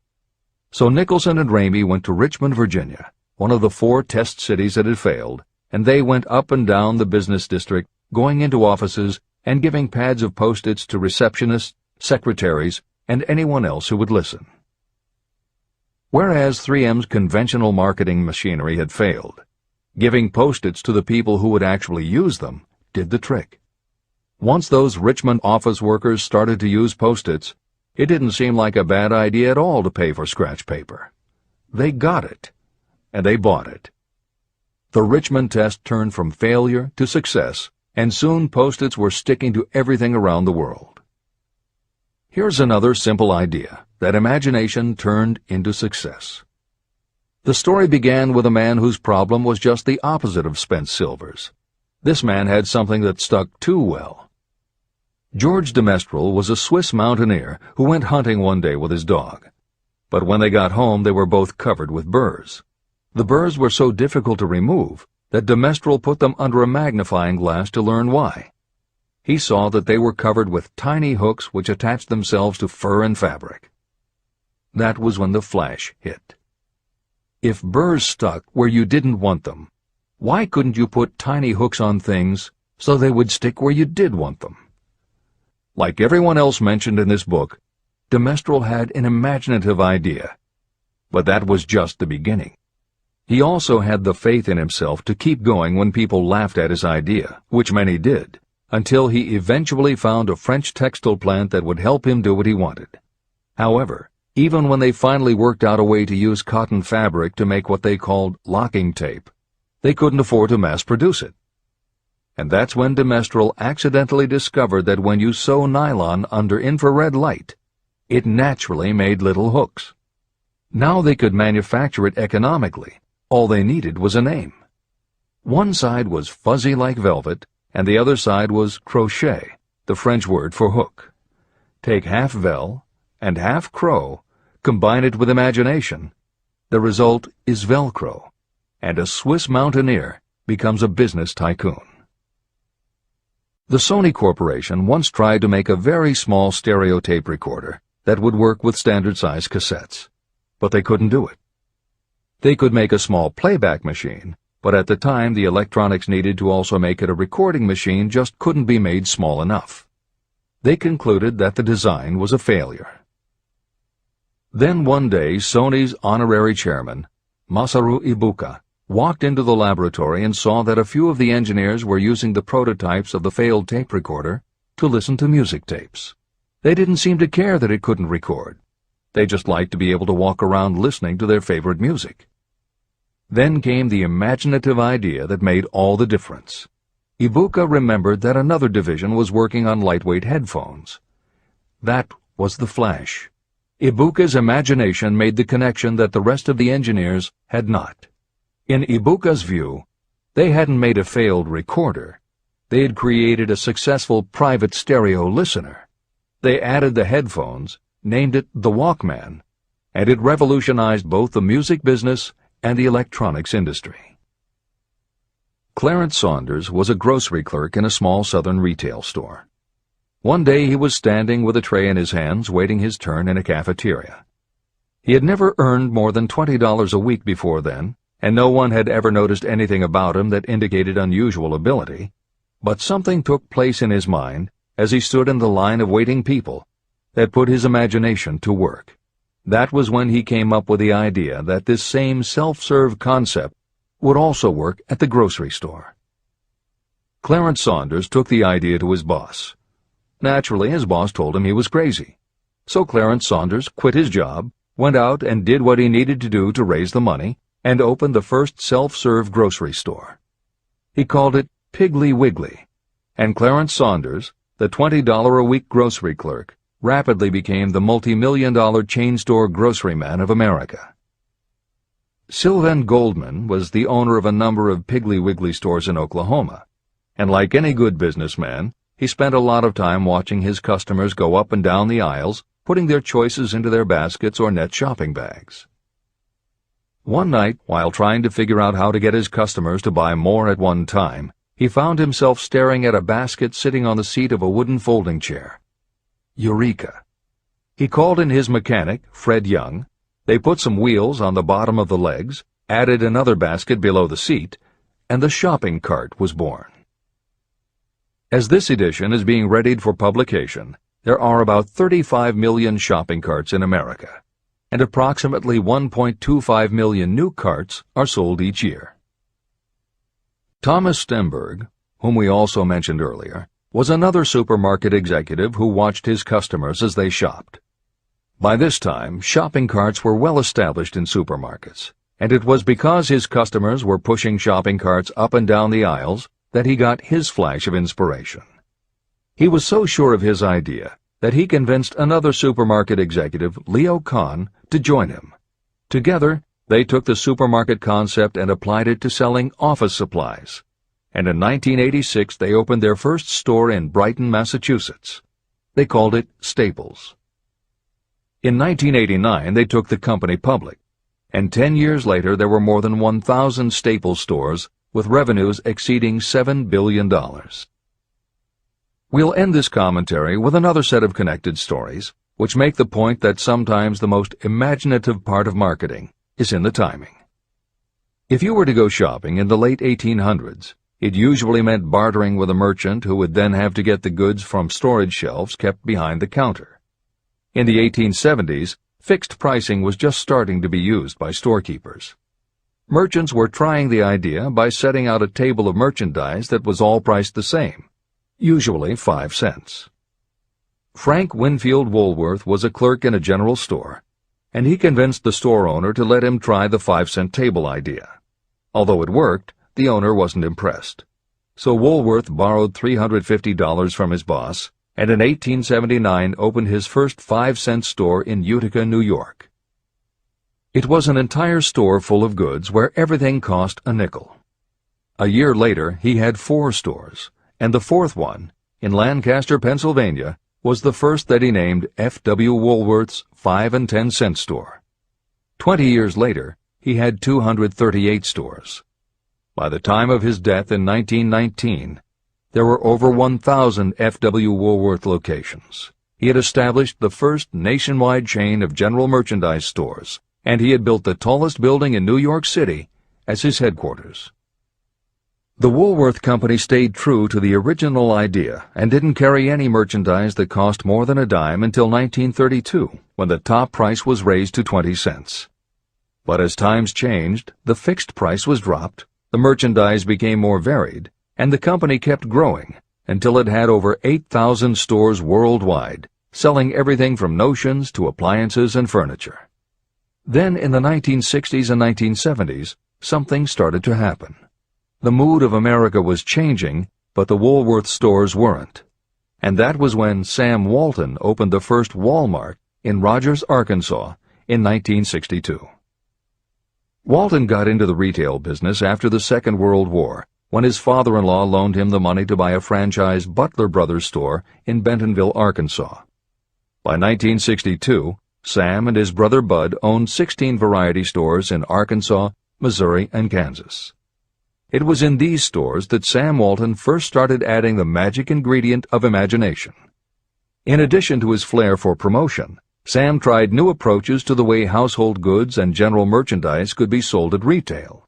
So Nicholson and Ramey went to Richmond, Virginia, one of the 4 test cities that had failed, and they went up and down the business district, going into offices and giving pads of Post-its to receptionists, secretaries, and anyone else who would listen. Whereas 3M's conventional marketing machinery had failed, Giving Post-its to the people who would actually use them did the trick. Once those Richmond office workers started to use Post-its, it didn't seem like a bad idea at all to pay for scratch paper. They got it, and they bought it. The Richmond test turned from failure to success, and soon Post-its were sticking to everything around the world. Here's another simple idea that imagination turned into success. The story began with a man whose problem was just the opposite of spent silvers. This man had something that stuck too well. George de Mestral was a Swiss mountaineer who went hunting one day with his dog. But when they got home, they were both covered with burrs. The burrs were so difficult to remove that de Mestral put them under a magnifying glass to learn why. He saw that they were covered with tiny hooks which attached themselves to fur and fabric. That was when the flash hit. If burrs stuck where you didn't want them, why couldn't you put tiny hooks on things so they would stick where you did want them? Like everyone else mentioned in this book, de Mestral had an imaginative idea, but that was just the beginning. He also had the faith in himself to keep going when people laughed at his idea, which many did, until he eventually found a French textile plant that would help him do what he wanted. However, even when they finally worked out a way to use cotton fabric to make what they called locking tape, they couldn't afford to mass-produce it. And that's when de Mestral accidentally discovered that when you sew nylon under infrared light, it naturally made little hooks. Now they could manufacture it economically. All they needed was a name. One side was fuzzy like velvet, and the other side was crochet, the French word for hook. Take half vel and half crow, combine it with imagination. The result is Velcro, and a Swiss mountaineer becomes a business tycoon. The Sony Corporation once tried to make a very small stereo tape recorder that would work with standard-size cassettes, but they couldn't do it. They could make a small playback machine, but at the time the electronics needed to also make it a recording machine just couldn't be made small enough. They concluded that the design was a failure. Then one day Sony's honorary chairman, Masaru Ibuka, walked into the laboratory and saw that a few of the engineers were using the prototypes of the failed tape recorder to listen to music tapes. They didn't seem to care that it couldn't record. They just liked to be able to walk around listening to their favorite music. Then came the imaginative idea that made all the difference. Ibuka remembered that another division was working on lightweight headphones. That was the flash. Ibuka's imagination made the connection that the rest of the engineers had not. In Ibuka's view, they hadn't made a failed recorder. They had created a successful private stereo listener. They added the headphones, named it the Walkman, and it revolutionized both the music business and the electronics industry. Clarence Saunders was a grocery clerk in a small southern retail store. One day he was standing with a tray in his hands waiting his turn in a cafeteria. He had never earned more than $20 a week before then, and no one had ever noticed anything about him that indicated unusual ability, but something took place in his mind as he stood in the line of waiting people that put his imagination to work. That was when he came up with the idea that this same self-serve concept would also work at the grocery store. Clarence Saunders took the idea to his boss. Naturally, his boss told him he was crazy. So Clarence Saunders quit his job, went out and did what he needed to do to raise the money, and opened the first self-serve grocery store. He called it Piggly Wiggly, and Clarence Saunders, the $20-a-week grocery clerk, rapidly became the multi-million-dollar chain store grocery man of America. Sylvan Goldman was the owner of a number of Piggly Wiggly stores in Oklahoma, and like any good businessman, he spent a lot of time watching his customers go up and down the aisles, putting their choices into their baskets or net shopping bags. One night, while trying to figure out how to get his customers to buy more at one time, he found himself staring at a basket sitting on the seat of a wooden folding chair. Eureka! He called in his mechanic, Fred Young. They put some wheels on the bottom of the legs, added another basket below the seat, and the shopping cart was born. As this edition is being readied for publication, there are about 35 million shopping carts in America, and approximately 1.25 million new carts are sold each year. Thomas Stemberg, whom we also mentioned earlier, was another supermarket executive who watched his customers as they shopped. By this time, shopping carts were well established in supermarkets, and it was because his customers were pushing shopping carts up and down the aisles that he got his flash of inspiration. He was so sure of his idea that he convinced another supermarket executive, Leo Kahn, to join him. Together, they took the supermarket concept and applied it to selling office supplies. And in 1986, they opened their first store in Brighton, Massachusetts. They called it Staples. In 1989, they took the company public, and 10 years later there were more than 1,000 Staples stores with revenues exceeding $7 billion. We'll end this commentary with another set of connected stories, which make the point that sometimes the most imaginative part of marketing is in the timing. If you were to go shopping in the late 1800s, it usually meant bartering with a merchant who would then have to get the goods from storage shelves kept behind the counter. In the 1870s, fixed pricing was just starting to be used by storekeepers. Merchants were trying the idea by setting out a table of merchandise that was all priced the same, usually 5 cents. Frank Winfield Woolworth was a clerk in a general store, and he convinced the store owner to let him try the 5-cent table idea. Although it worked, the owner wasn't impressed. So Woolworth borrowed $350 from his boss, and in 1879 opened his first 5-cent store in Utica, New York. It was an entire store full of goods where everything cost a nickel. A year later, he had 4 stores, and the 4th one, in Lancaster, Pennsylvania, was the first that he named F.W. Woolworth's 5 and 10 cent store. 20 years later, he had 238 stores. By the time of his death in 1919, there were over 1,000 F.W. Woolworth locations. He had established the first nationwide chain of general merchandise stores, and he had built the tallest building in New York City as his headquarters. The Woolworth Company stayed true to the original idea and didn't carry any merchandise that cost more than a dime until 1932, when the top price was raised to 20 cents. But as times changed, the fixed price was dropped, the merchandise became more varied, and the company kept growing until it had over 8,000 stores worldwide, selling everything from notions to appliances and furniture. Then in the 1960s and 1970s, something started to happen. The mood of America was changing, but the Woolworth stores weren't. And that was when Sam Walton opened the first Walmart in Rogers, Arkansas, in 1962. Walton got into the retail business after the Second World War, when his father-in-law loaned him the money to buy a franchise Butler Brothers store in Bentonville, Arkansas. By 1962, Sam and his brother Bud owned 16 variety stores in Arkansas, Missouri, and Kansas. It was in these stores that Sam Walton first started adding the magic ingredient of imagination. In addition to his flair for promotion, Sam tried new approaches to the way household goods and general merchandise could be sold at retail.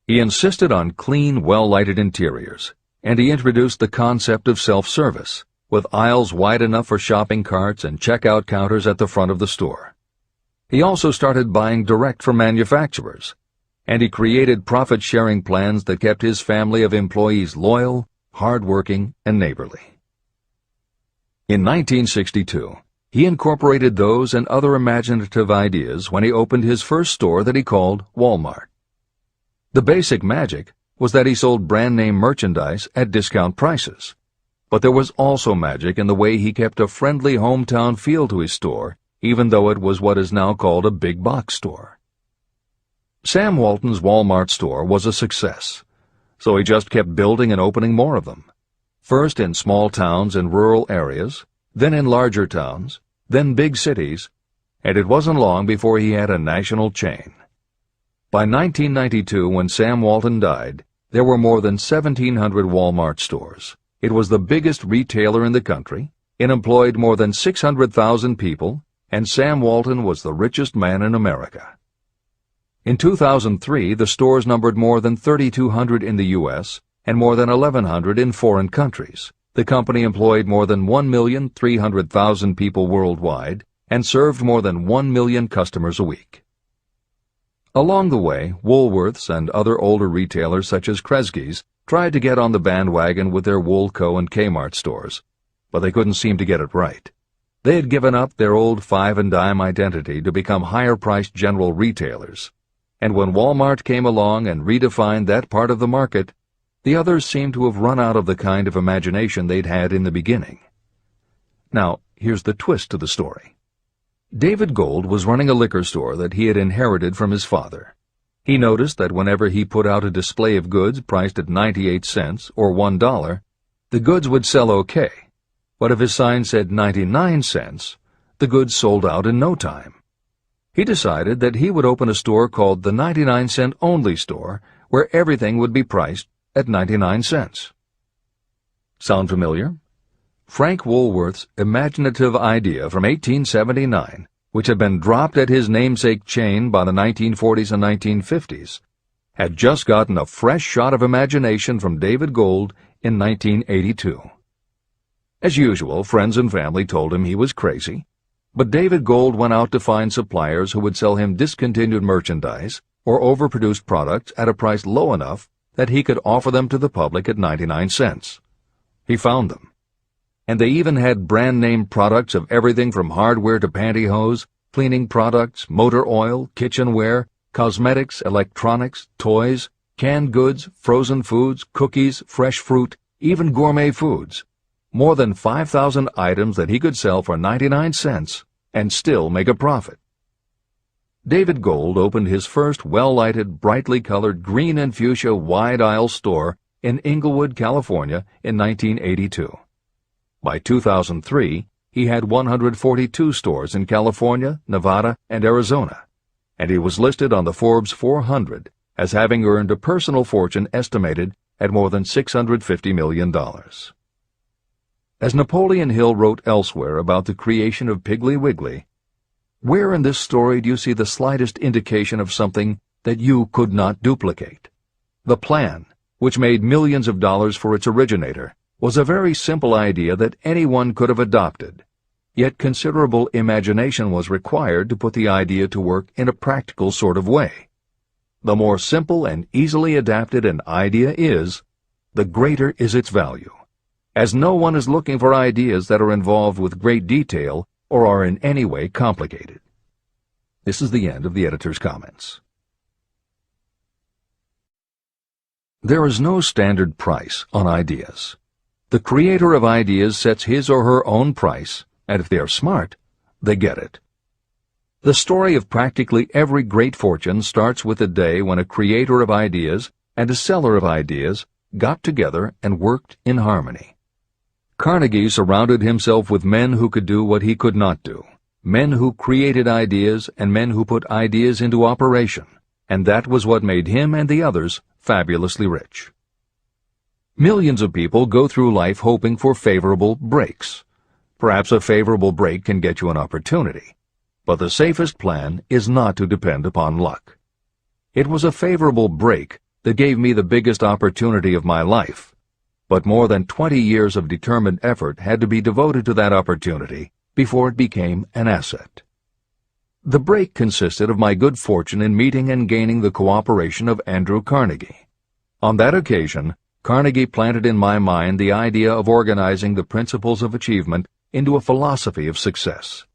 He insisted on clean, well-lighted interiors, and he introduced the concept of self-service, with aisles wide enough for shopping carts and checkout counters at the front of the store. He also started buying direct from manufacturers, and he created profit-sharing plans that kept his family of employees loyal, hard-working, and neighborly. In 1962, he incorporated those and other imaginative ideas when he opened his first store that he called Walmart. The basic magic was that he sold brand-name merchandise at discount prices. But there was also magic in the way he kept a friendly hometown feel to his store, even though it was what is now called a big box store. Sam Walton's Walmart store was a success, so he just kept building and opening more of them. First in small towns and rural areas, then in larger towns, then big cities, and it wasn't long before he had a national chain. By 1992, when Sam Walton died, there were more than 1,700 Walmart stores. It was the biggest retailer in the country, it employed more than 600,000 people, and Sam Walton was the richest man in America. In 2003, the stores numbered more than 3,200 in the U.S. and more than 1,100 in foreign countries. The company employed more than 1,300,000 people worldwide and served more than 1 million customers a week. Along the way, Woolworths and other older retailers such as Kresge's tried to get on the bandwagon with their Woolco and Kmart stores, but they couldn't seem to get it right. They had given up their old five-and-dime identity to become higher-priced general retailers, and when Walmart came along and redefined that part of the market, the others seemed to have run out of the kind of imagination they'd had in the beginning. Now, here's the twist to the story. David Gold was running a liquor store that he had inherited from his father. He noticed that whenever he put out a display of goods priced at 98 cents or $1, the goods would sell okay, but if his sign said 99 cents, the goods sold out in no time. He decided that he would open a store called the 99-cent only store, where everything would be priced at 99 cents. Sound familiar? Frank Woolworth's imaginative idea from 1879, which had been dropped at his namesake chain by the 1940s and 1950s, had just gotten a fresh shot of imagination from David Gold in 1982. As usual, friends and family told him he was crazy, but David Gold went out to find suppliers who would sell him discontinued merchandise or overproduced products at a price low enough that he could offer them to the public at 99 cents. He found them. And they even had brand-name products of everything from hardware to pantyhose, cleaning products, motor oil, kitchenware, cosmetics, electronics, toys, canned goods, frozen foods, cookies, fresh fruit, even gourmet foods. More than 5,000 items that he could sell for 99 cents and still make a profit. David Gold opened his first well-lighted, brightly colored green and fuchsia wide-aisle store in Inglewood, California in 1982. By 2003, he had 142 stores in California, Nevada, and Arizona, and he was listed on the Forbes 400 as having earned a personal fortune estimated at more than $650 million. As Napoleon Hill wrote elsewhere about the creation of Piggly Wiggly, where in this story do you see the slightest indication of something that you could not duplicate? The plan, which made millions of dollars for its originator, was a very simple idea that anyone could have adopted, yet considerable imagination was required to put the idea to work in a practical sort of way. The more simple and easily adapted an idea is, the greater is its value, as no one is looking for ideas that are involved with great detail or are in any way complicated. This is the end of the editor's comments. There is no standard price on ideas. The creator of ideas sets his or her own price, and if they are smart, they get it. The story of practically every great fortune starts with the day when a creator of ideas and a seller of ideas got together and worked in harmony. Carnegie surrounded himself with men who could do what he could not do, men who created ideas and men who put ideas into operation, and that was what made him and the others fabulously rich. Millions of people go through life hoping for favorable breaks. Perhaps a favorable break can get you an opportunity, but the safest plan is not to depend upon luck. It was a favorable break that gave me the biggest opportunity of my life, but more than 20 years of determined effort had to be devoted to that opportunity before it became an asset. The break consisted of my good fortune in meeting and gaining the cooperation of Andrew Carnegie. On that occasion, Carnegie planted in my mind the idea of organizing the principles of achievement into a philosophy of success.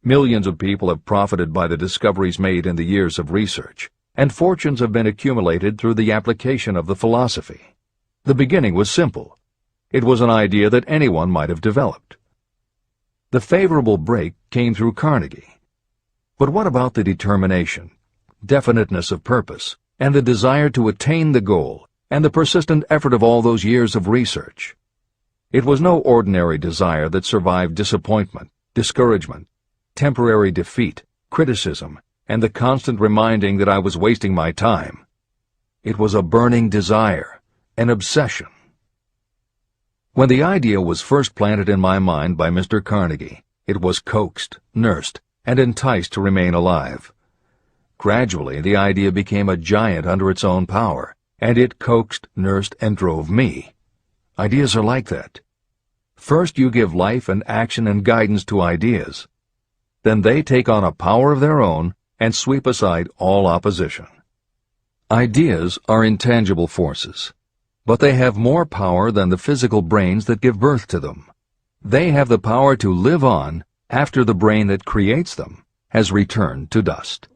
Millions of people have profited by the discoveries made in the years of research, and fortunes have been accumulated through the application of the philosophy. The beginning was simple. It was an idea that anyone might have developed. The favorable break came through Carnegie. But what about the determination, definiteness of purpose, and the desire to attain the goal, and the persistent effort of all those years of research? It was no ordinary desire that survived disappointment, discouragement, temporary defeat, criticism, and the constant reminding that I was wasting my time. It was a burning desire, an obsession. When the idea was first planted in my mind by Mr. Carnegie, it was coaxed, nursed, and enticed to remain alive. Gradually, the idea became a giant under its own power, and it coaxed, nursed, and drove me. Ideas are like that. First you give life and action and guidance to ideas. Then they take on a power of their own and sweep aside all opposition. Ideas are intangible forces. but they have more power than the physical brains that give birth to them. They have the power to live on after the brain that creates them has returned to dust.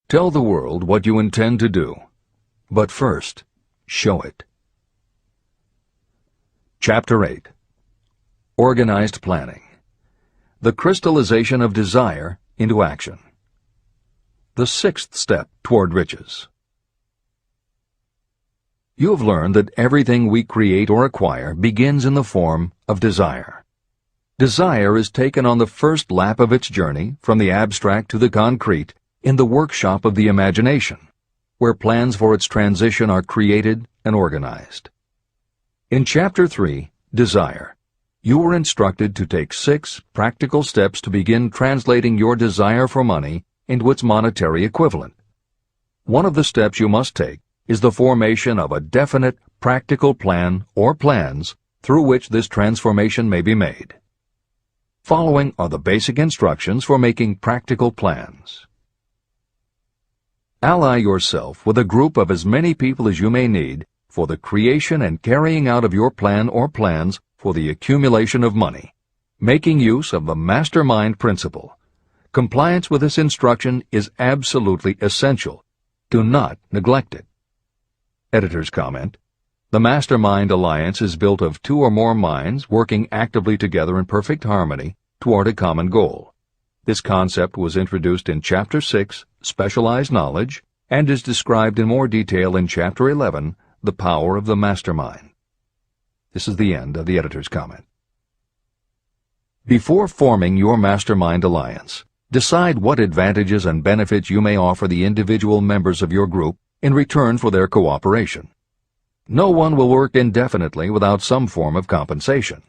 Tell the world what you intend to do, but first, show it. Chapter 8. Organized Planning. The crystallization of desire into action. The sixth step toward riches. You have learned that everything we create or acquire begins in the form of desire. Desire is taken on the first lap of its journey from the abstract to the concrete in the workshop of the imagination, where plans for its transition are created and organized. In Chapter 3, Desire, you were instructed to take 6 practical steps to begin translating your desire for money into its monetary equivalent. One of the steps you must take is the formation of a definite, practical plan or plans through which this transformation may be made. Following are the basic instructions for making practical plans. Ally yourself with a group of as many people as you may need for the creation and carrying out of your plan or plans for the accumulation of money, making use of the mastermind principle. Compliance with this instruction is absolutely essential. Do not neglect it. Editor's comment: the Mastermind Alliance is built of 2 or more minds working actively together in perfect harmony toward a common goal. This concept was introduced in Chapter 6, Specialized Knowledge, and is described in more detail in Chapter 11, The Power of the Mastermind. This is the end of the editor's comment. Before forming your Mastermind Alliance, decide what advantages and benefits you may offer the individual members of your group in return for their cooperation. No one will work indefinitely without some form of compensation.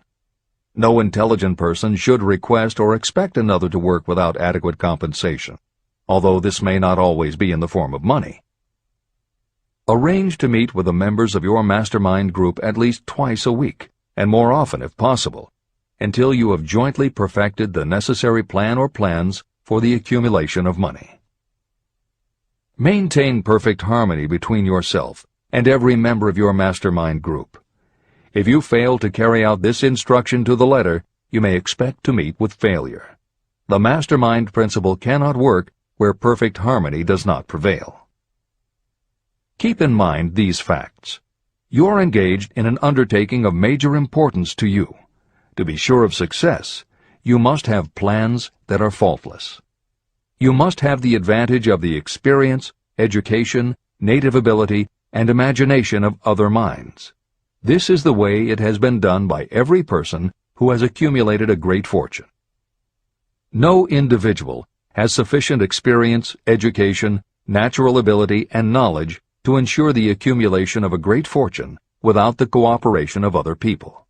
No intelligent person should request or expect another to work without adequate compensation, although this may not always be in the form of money. Arrange to meet with the members of your mastermind group at least twice a week, and more often if possible, until you have jointly perfected the necessary plan or plans for the accumulation of money. Maintain perfect harmony between yourself and every member of your mastermind group. If you fail to carry out this instruction to the letter, you may expect to meet with failure. The mastermind principle cannot work where perfect harmony does not prevail. Keep in mind these facts. You are engaged in an undertaking of major importance to you. To be sure of success, you must have plans that are faultless. You must have the advantage of the experience, education, native ability, and imagination of other minds. This is the way it has been done by every person who has accumulated a great fortune. No individual has sufficient experience, education, natural ability, and knowledge to ensure the accumulation of a great fortune without the cooperation of other people.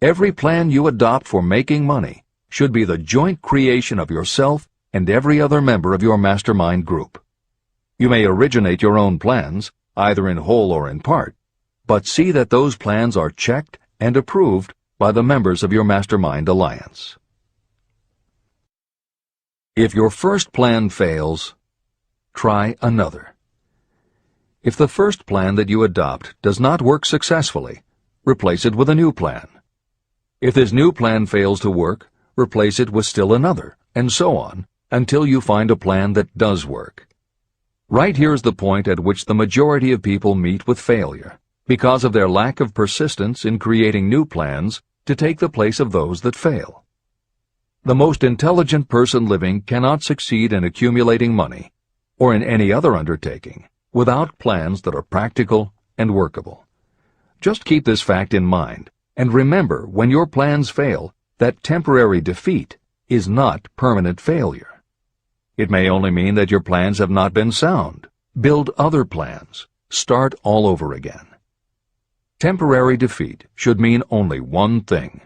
Every plan you adopt for making money should be the joint creation of yourself and every other member of your mastermind group. You may originate your own plans, either in whole or in part, but see that those plans are checked and approved by the members of your mastermind alliance. If your first plan fails, try another. If the first plan that you adopt does not work successfully, replace it with a new plan. If this new plan fails to work, replace it with still another, and so on, until you find a plan that does work. Right here is the point at which the majority of people meet with failure, because of their lack of persistence in creating new plans to take the place of those that fail. The most intelligent person living cannot succeed in accumulating money, or in any other undertaking, without plans that are practical and workable. Just keep this fact in mind, and remember when your plans fail that temporary defeat is not permanent failure. It may only mean that your plans have not been sound. Build other plans. Start all over again. Temporary defeat should mean only one thing: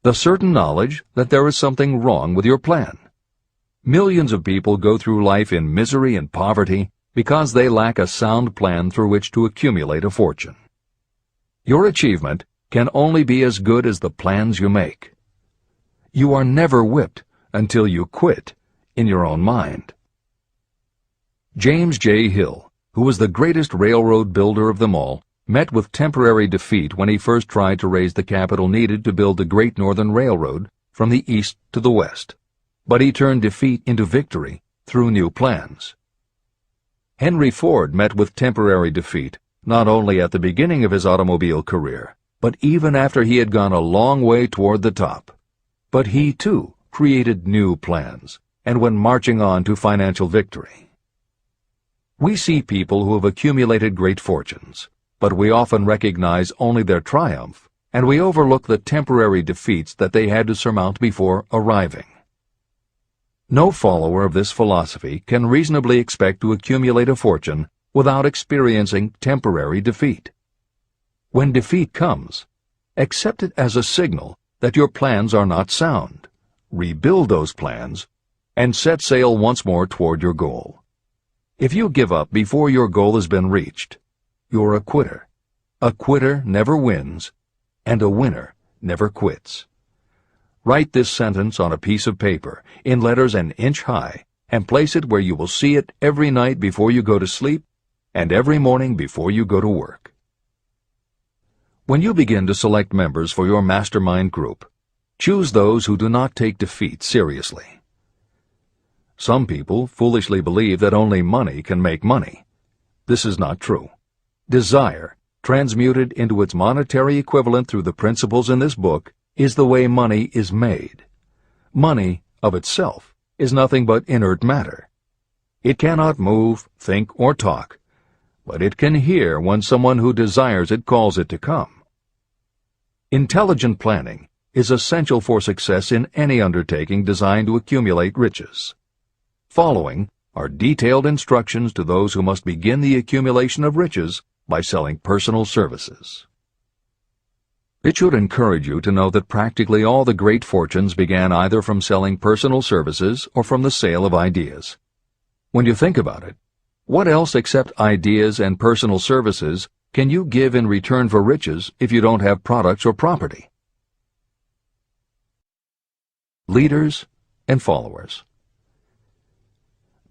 the certain knowledge that there is something wrong with your plan. Millions of people go through life in misery and poverty because they lack a sound plan through which to accumulate a fortune. Your achievement can only be as good as the plans you make. You are never whipped until you quit in your own mind. James J. Hill, who was the greatest railroad builder of them all, met with temporary defeat when he first tried to raise the capital needed to build the Great Northern Railroad from the east to the west. But he turned defeat into victory through new plans. Henry Ford met with temporary defeat not only at the beginning of his automobile career, but even after he had gone a long way toward the top. But he, too, created new plans and went marching on to financial victory. We see people who have accumulated great fortunes, but we often recognize only their triumph, and we overlook the temporary defeats that they had to surmount before arriving. No follower of this philosophy can reasonably expect to accumulate a fortune without experiencing temporary defeat. When defeat comes, accept it as a signal that your plans are not sound. Rebuild those plans and set sail once more toward your goal. If you give up before your goal has been reached, you're a quitter. A quitter never wins, and a winner never quits. Write this sentence on a piece of paper in letters an inch high and place it where you will see it every night before you go to sleep and every morning before you go to work. When you begin to select members for your mastermind group, choose those who do not take defeat seriously. Some people foolishly believe that only money can make money. This is not true. Desire, transmuted into its monetary equivalent through the principles in this book, is the way money is made. Money, of itself, is nothing but inert matter. It cannot move, think, or talk, but it can hear when someone who desires it calls it to come. Intelligent planning is essential for success in any undertaking designed to accumulate riches. Following are detailed instructions to those who must begin the accumulation of riches by selling personal services. It should encourage you to know that practically all the great fortunes began either from selling personal services or from the sale of ideas. When you think about it, what else except ideas and personal services can you give in return for riches if you don't have products or property? Leaders and followers.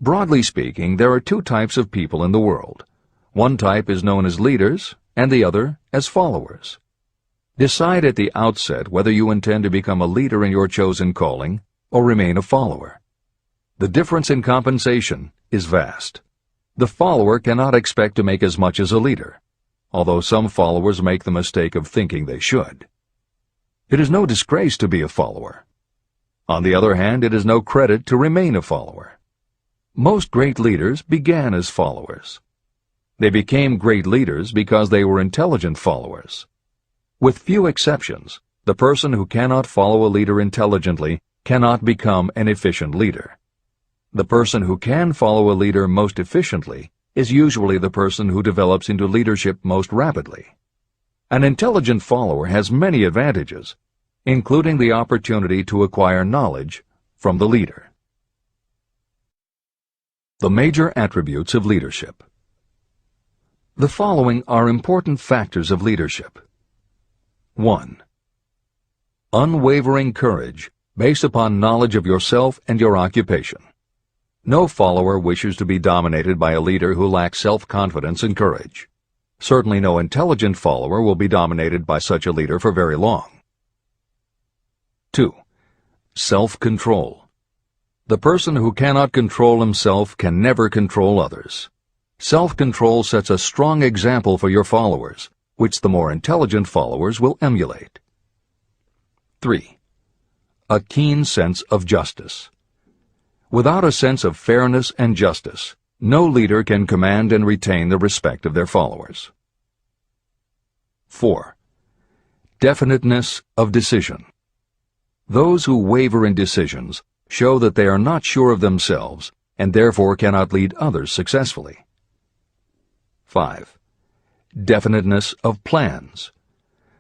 Broadly speaking, there are two types of people in the world. One type is known as leaders, and the other as followers. Decide at the outset whether you intend to become a leader in your chosen calling or remain a follower. The difference in compensation is vast. The follower cannot expect to make as much as a leader, although some followers make the mistake of thinking they should. It is no disgrace to be a follower. On the other hand, it is no credit to remain a follower. Most great leaders began as followers. They became great leaders because they were intelligent followers. With few exceptions, the person who cannot follow a leader intelligently cannot become an efficient leader. The person who can follow a leader most efficiently is usually the person who develops into leadership most rapidly. An intelligent follower has many advantages, including the opportunity to acquire knowledge from the leader. The major attributes of leadership. The following are important factors of leadership. 1. Unwavering courage based upon knowledge of yourself and your occupation. No follower wishes to be dominated by a leader who lacks self-confidence and courage. Certainly no intelligent follower will be dominated by such a leader for very long. 2. Self-control. The person who cannot control himself can never control others. Self-control sets a strong example for your followers, which the more intelligent followers will emulate. 3. A keen sense of justice. Without a sense of fairness and justice, no leader can command and retain the respect of their followers. 4. Definiteness of decision. Those who waver in decisions show that they are not sure of themselves and therefore cannot lead others successfully. 5. Definiteness of plans.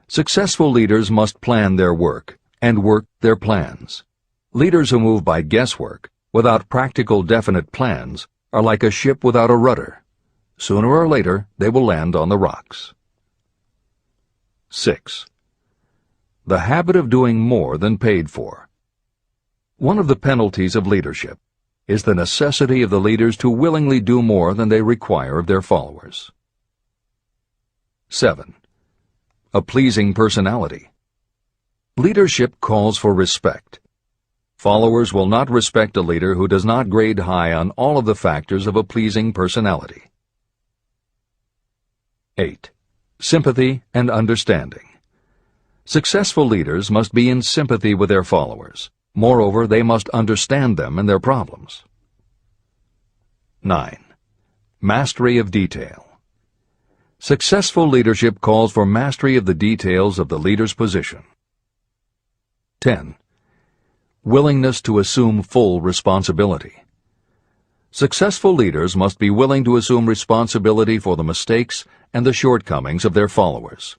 Successful leaders must plan their work and work their plans. Leaders who move by guesswork, without practical definite plans, are like a ship without a rudder. Sooner or later, they will land on the rocks. 6. The habit of doing more than paid for. One of the penalties of leadership is the necessity of the leaders to willingly do more than they require of their followers. 7. A pleasing personality. Leadership calls for respect. Followers will not respect a leader who does not grade high on all of the factors of a pleasing personality. 8. Sympathy and understanding. Successful leaders must be in sympathy with their followers. Moreover, they must understand them and their problems. 9. Mastery of detail. Successful leadership calls for mastery of the details of the leader's position. 10. Willingness to assume full responsibility. Successful leaders must be willing to assume responsibility for the mistakes and the shortcomings of their followers.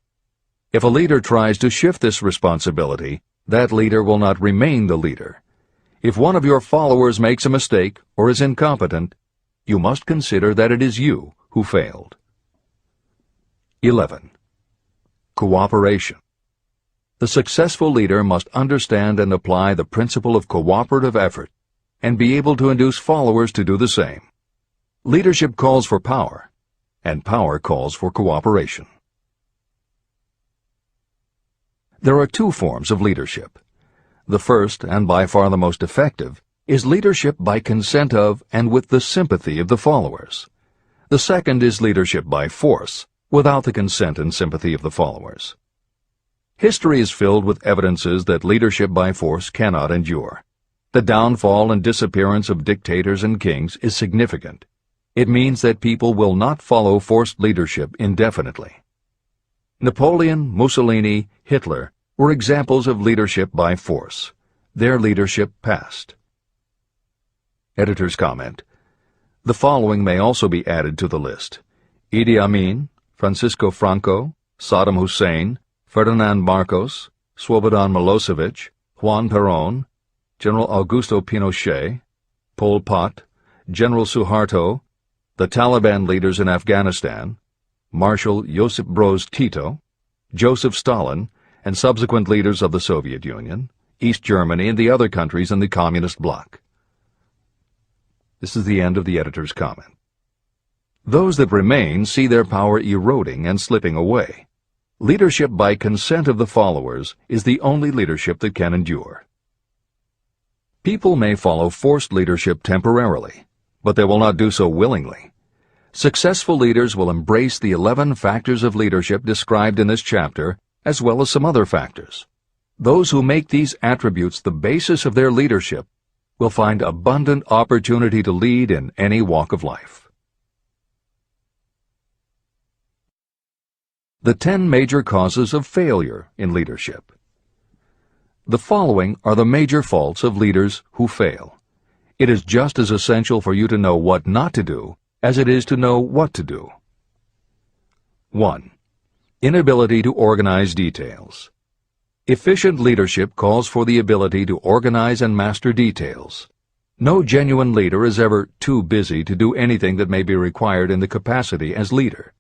If a leader tries to shift this responsibility, that leader will not remain the leader. If one of your followers makes a mistake or is incompetent, you must consider that it is you who failed. 11. Cooperation. The successful leader must understand and apply the principle of cooperative effort and be able to induce followers to do the same. Leadership calls for power, and power calls for cooperation. There are two forms of leadership. The first, and by far the most effective, is leadership by consent of and with the sympathy of the followers. The second is leadership by force, without the consent and sympathy of the followers. History is filled with evidences that leadership by force cannot endure. The downfall and disappearance of dictators and kings is significant. It means that people will not follow forced leadership indefinitely. Napoleon, Mussolini, Hitler were examples of leadership by force. Their leadership passed. Editor's comment. The following may also be added to the list: Idi Amin, Francisco Franco, Saddam Hussein, Ferdinand Marcos, Slobodan Milosevic, Juan Perón, General Augusto Pinochet, Pol Pot, General Suharto, the Taliban leaders in Afghanistan, Marshal Josip Broz Tito, Joseph Stalin, and subsequent leaders of the Soviet Union, East Germany, and the other countries in the Communist bloc. This is the end of the editor's comment. Those that remain see their power eroding and slipping away. Leadership by consent of the followers is the only leadership that can endure. People may follow forced leadership temporarily, but they will not do so willingly. Successful leaders will embrace the 11 factors of leadership described in this chapter, as well as some other factors. Those who make these attributes the basis of their leadership will find abundant opportunity to lead in any walk of life. The 10 major causes of failure in leadership. The following are the major faults of leaders who fail. It is just as essential for you to know what not to do as it is to know what to do. 1. Inability to organize details. Efficient leadership calls for the ability to organize and master details. No genuine leader is ever too busy to do anything that may be required in the capacity as leader.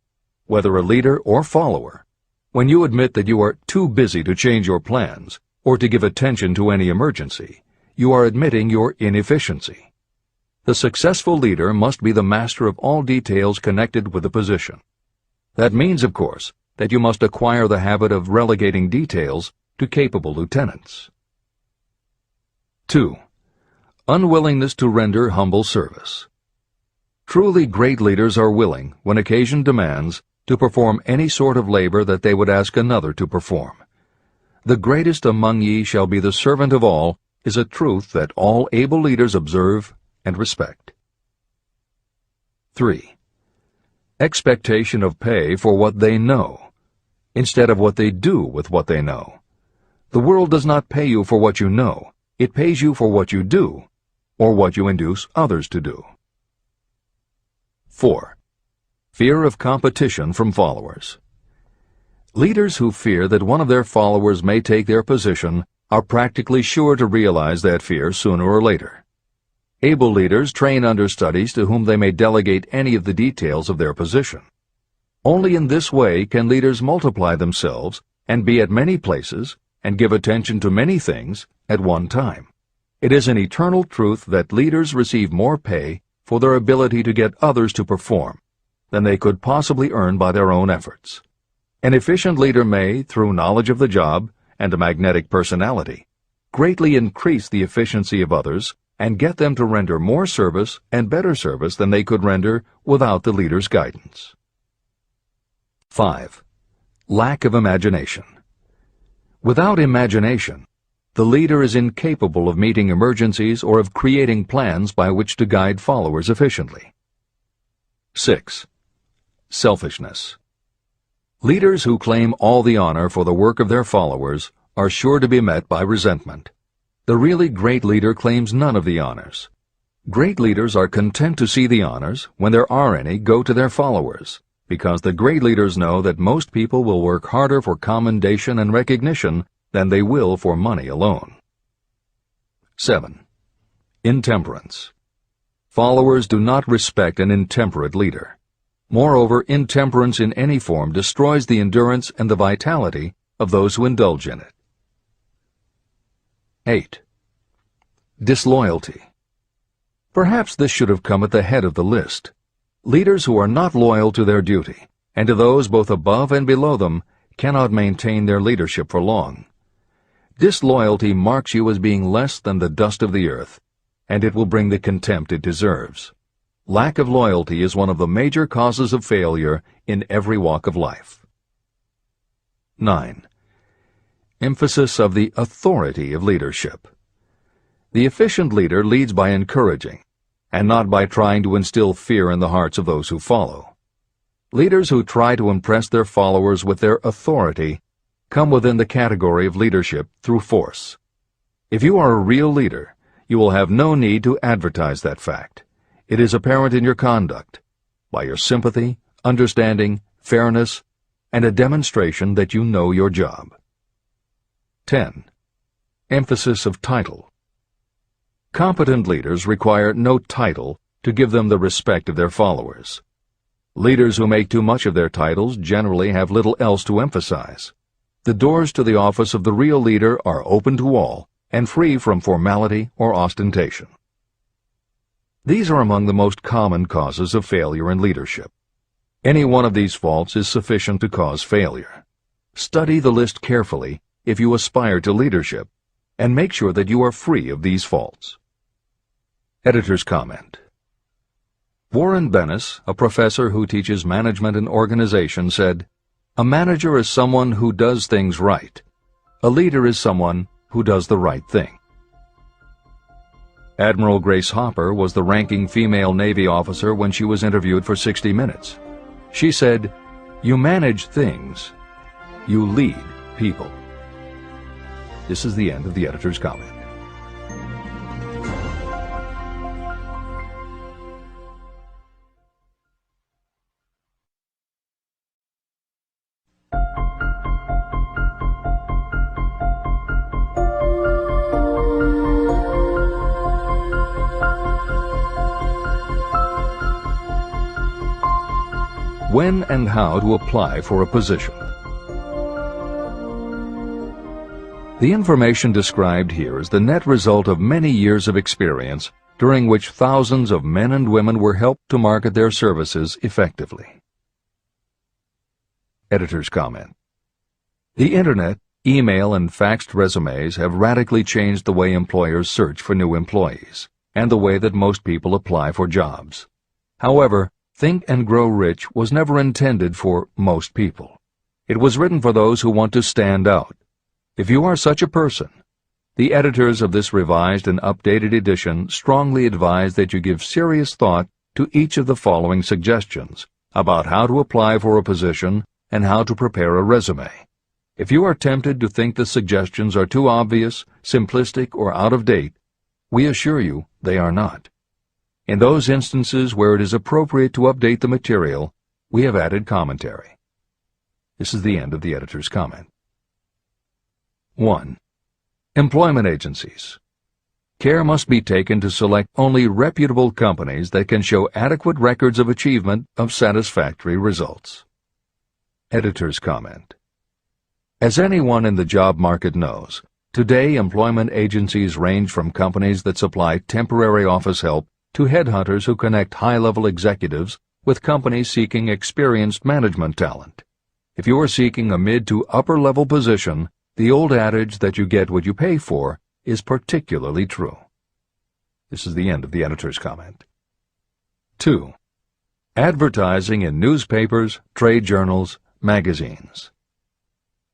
Whether a leader or follower, when you admit that you are too busy to change your plans or to give attention to any emergency, you are admitting your inefficiency. The successful leader must be the master of all details connected with the position. That means, of course, that you must acquire the habit of relegating details to capable lieutenants. 2. Unwillingness to render humble service. Truly great leaders are willing, when occasion demands, to perform any sort of labor that they would ask another to perform. The greatest among ye shall be the servant of all is a truth that all able leaders observe and respect. 3. Expectation of pay for what they know, instead of what they do with what they know. The world does not pay you for what you know. It pays you for what you do, or what you induce others to do. 4. Fear of competition from followers. Leaders who fear that one of their followers may take their position are practically sure to realize that fear sooner or later. Able leaders train understudies to whom they may delegate any of the details of their position. Only in this way can leaders multiply themselves and be at many places and give attention to many things at one time. It is an eternal truth that leaders receive more pay for their ability to get others to perform than they could possibly earn by their own efforts. An efficient leader may, through knowledge of the job and a magnetic personality, greatly increase the efficiency of others and get them to render more service and better service than they could render without the leader's guidance. 5. Lack of imagination. Without imagination, the leader is incapable of meeting emergencies or of creating plans by which to guide followers efficiently. 6. Selfishness. Leaders who claim all the honor for the work of their followers are sure to be met by resentment. The really great leader claims none of the honors. Great leaders are content to see the honors, when there are any, go to their followers, because the great leaders know that most people will work harder for commendation and recognition than they will for money alone. 7. Intemperance. Followers do not respect an intemperate leader. Moreover, intemperance in any form destroys the endurance and the vitality of those who indulge in it. 8. Disloyalty. Perhaps this should have come at the head of the list. Leaders who are not loyal to their duty, and to those both above and below them, cannot maintain their leadership for long. Disloyalty marks you as being less than the dust of the earth, and it will bring the contempt it deserves. Lack of loyalty is one of the major causes of failure in every walk of life. 9. Emphasis of the authority of leadership. The efficient leader leads by encouraging, and not by trying to instill fear in the hearts of those who follow. Leaders who try to impress their followers with their authority come within the category of leadership through force. If you are a real leader, you will have no need to advertise that fact. It is apparent in your conduct, by your sympathy, understanding, fairness, and a demonstration that you know your job. 10. Emphasis of title. Competent leaders require no title to give them the respect of their followers. Leaders who make too much of their titles generally have little else to emphasize. The doors to the office of the real leader are open to all and free from formality or ostentation. These are among the most common causes of failure in leadership. Any one of these faults is sufficient to cause failure. Study the list carefully if you aspire to leadership, and make sure that you are free of these faults. Editor's comment. Warren Bennis, a professor who teaches management and organization, said, "A manager is someone who does things right. A leader is someone who does the right thing." Admiral Grace Hopper was the ranking female Navy officer when she was interviewed for 60 Minutes. She said, "You manage things. You lead people." This is the end of the editor's comment. When and how to apply for a position. The information described here is the net result of many years of experience, during which thousands of men and women were helped to market their services effectively. Editor's comment. The Internet, email, and faxed resumes have radically changed the way employers search for new employees, and the way that most people apply for jobs. However, Think and Grow Rich was never intended for most people. It was written for those who want to stand out. If you are such a person, the editors of this revised and updated edition strongly advise that you give serious thought to each of the following suggestions about how to apply for a position and how to prepare a resume. If you are tempted to think the suggestions are too obvious, simplistic, or out of date, we assure you they are not. In those instances where it is appropriate to update the material, we have added commentary. This is the end of the editor's comment. 1. Employment agencies. Care must be taken to select only reputable companies that can show adequate records of achievement of satisfactory results. Editor's comment. As anyone in the job market knows, Today, employment agencies range from companies that supply temporary office help to headhunters who connect high-level executives with companies seeking experienced management talent. If you are seeking a mid to upper-level position, the old adage that you get what you pay for is particularly true. This is the end of the editor's comment. 2. Advertising in newspapers, trade journals, magazines.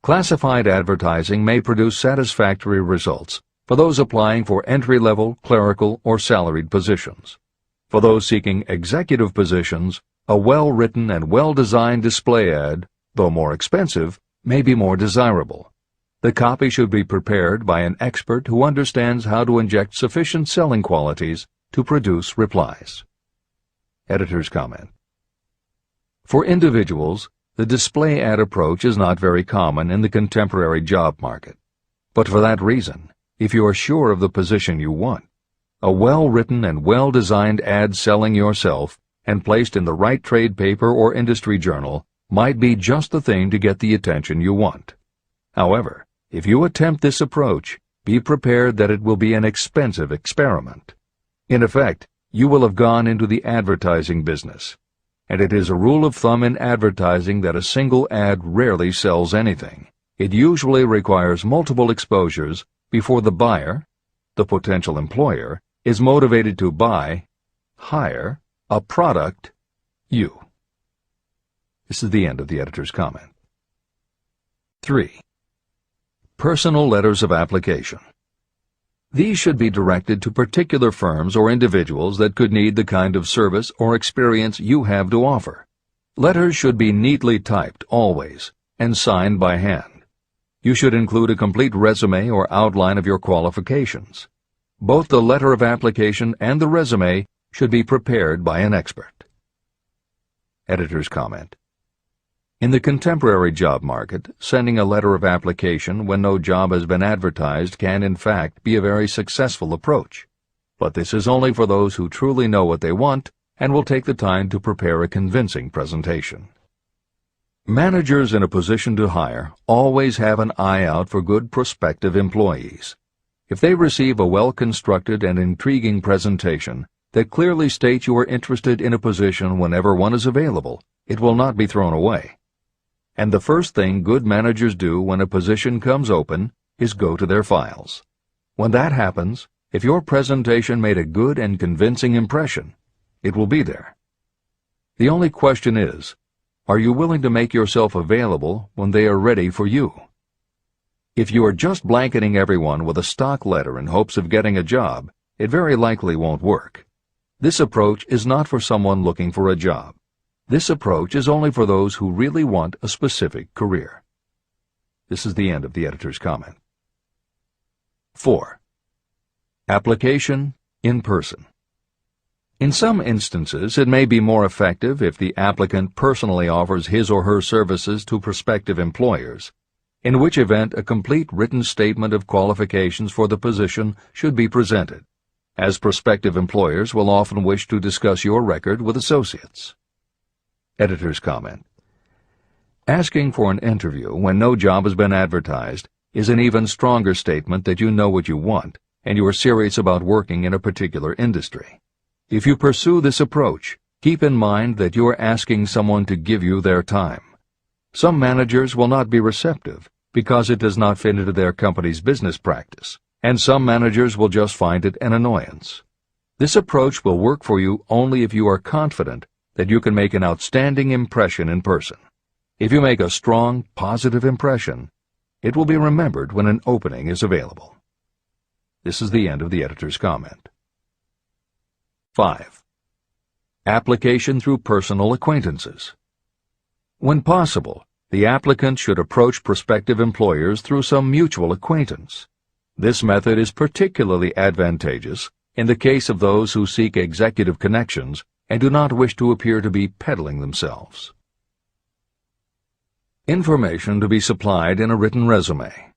Classified advertising may produce satisfactory results for those applying for entry-level, clerical, or salaried positions. For those seeking executive positions, a well-written and well-designed display ad, though more expensive, may be more desirable. The copy should be prepared by an expert who understands how to inject sufficient selling qualities to produce replies. Editor's comment. For individuals, the display ad approach is not very common in the contemporary job market. But for that reason, if you are sure of the position you want, a well-written and well-designed ad selling yourself and placed in the right trade paper or industry journal might be just the thing to get the attention you want. However, if you attempt this approach, be prepared that it will be an expensive experiment. In effect, you will have gone into the advertising business, and it is a rule of thumb in advertising that a single ad rarely sells anything. It usually requires multiple exposures before the buyer, the potential employer, is motivated to buy, hire, a product, you. This is the end of the editor's comment. 3. Personal letters of application. These should be directed to particular firms or individuals that could need the kind of service or experience you have to offer. Letters should be neatly typed always and signed by hand. You should include a complete resume or outline of your qualifications. Both the letter of application and the resume should be prepared by an expert. Editor's comment. In the contemporary job market, sending a letter of application when no job has been advertised can, in fact, be a very successful approach. But this is only for those who truly know what they want and will take the time to prepare a convincing presentation. Managers in a position to hire always have an eye out for good prospective employees. If they receive a well-constructed and intriguing presentation that clearly states you are interested in a position whenever one is available, it will not be thrown away. And the first thing good managers do when a position comes open is go to their files. When that happens, if your presentation made a good and convincing impression, it will be there. The only question is, are you willing to make yourself available when they are ready for you? If you are just blanketing everyone with a stock letter in hopes of getting a job, it very likely won't work. This approach is not for someone looking for a job. This approach is only for those who really want a specific career. This is the end of the editor's comment. 4. Application in person. In some instances, it may be more effective if the applicant personally offers his or her services to prospective employers, in which event a complete written statement of qualifications for the position should be presented, as prospective employers will often wish to discuss your record with associates. Editor's comment. Asking for an interview when no job has been advertised is an even stronger statement that you know what you want and you are serious about working in a particular industry. If you pursue this approach, keep in mind that you are asking someone to give you their time. Some managers will not be receptive because it does not fit into their company's business practice, and some managers will just find it an annoyance. This approach will work for you only if you are confident that you can make an outstanding impression in person. If you make a strong, positive impression, it will be remembered when an opening is available. This is the end of the editor's comment. 5. Application through personal acquaintances. When possible, the applicant should approach prospective employers through some mutual acquaintance. This method is particularly advantageous in the case of those who seek executive connections and do not wish to appear to be peddling themselves. Information to be supplied in a written resume.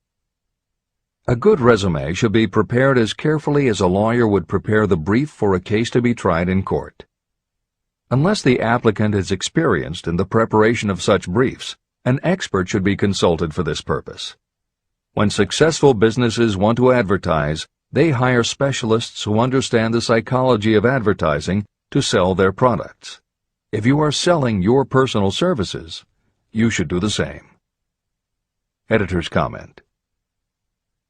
A good resume should be prepared as carefully as a lawyer would prepare the brief for a case to be tried in court. Unless the applicant is experienced in the preparation of such briefs, an expert should be consulted for this purpose. When successful businesses want to advertise, they hire specialists who understand the psychology of advertising to sell their products. If you are selling your personal services, you should do the same. Editor's comment.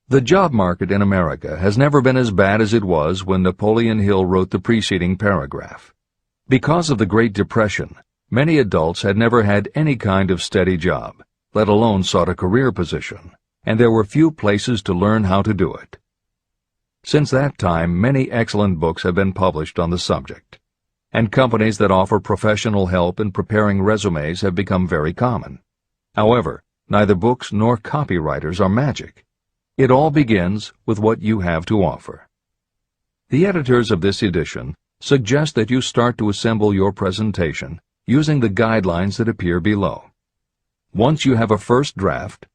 The job market in America has never been as bad as it was when Napoleon Hill wrote the preceding paragraph. Because of the Great Depression, many adults had never had any kind of steady job, let alone sought a career position, and there were few places to learn how to do it. Since that time, many excellent books have been published on the subject, and companies that offer professional help in preparing resumes have become very common. However, neither books nor copywriters are magic. It all begins with what you have to offer. The editors of this edition suggest that you start to assemble your presentation using the guidelines that appear below. Once you have a first draft,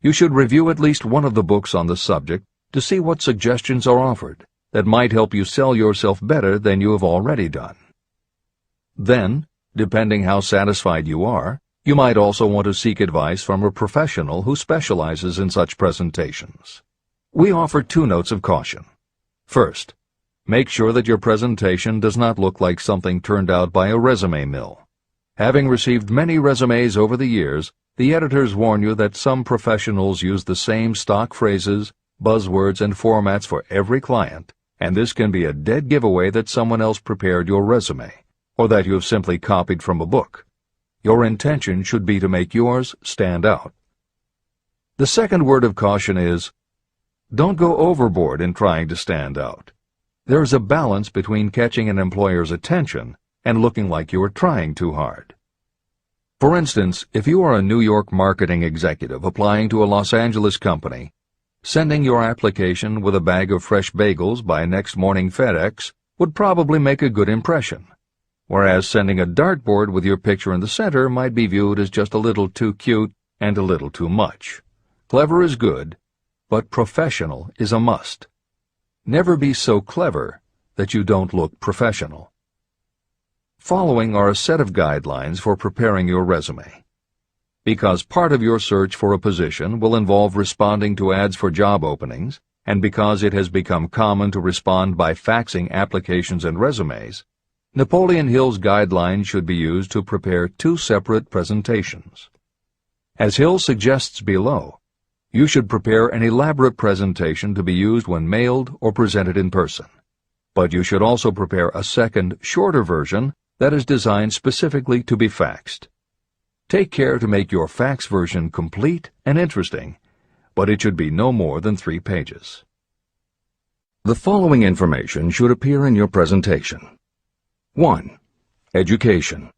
you should review at least one of the books on the subject to see what suggestions are offered that might help you sell yourself better than you have already done. Then, depending how satisfied you are, you might also want to seek advice from a professional who specializes in such presentations. We offer 2 notes of caution. First, make sure that your presentation does not look like something turned out by a resume mill. Having received many resumes over the years, the editors warn you that some professionals use the same stock phrases, buzzwords, and formats for every client, and this can be a dead giveaway that someone else prepared your resume, or that you have simply copied from a book. Your intention should be to make yours stand out. The second word of caution is, don't go overboard in trying to stand out. There is a balance between catching an employer's attention and looking like you are trying too hard. For instance, if you are a New York marketing executive applying to a Los Angeles company, sending your application with a bag of fresh bagels by next morning FedEx would probably make a good impression, whereas sending a dartboard with your picture in the center might be viewed as just a little too cute and a little too much. Clever is good, but professional is a must. Never be so clever that you don't look professional. Following are a set of guidelines for preparing your resume. Because part of your search for a position will involve responding to ads for job openings, and because it has become common to respond by faxing applications and resumes, Napoleon Hill's guidelines should be used to prepare 2 separate presentations. As Hill suggests below, you should prepare an elaborate presentation to be used when mailed or presented in person. But you should also prepare a second, shorter version that is designed specifically to be faxed. Take care to make your fax version complete and interesting, but it should be no more than 3 pages. The following information should appear in your presentation. 1. Education.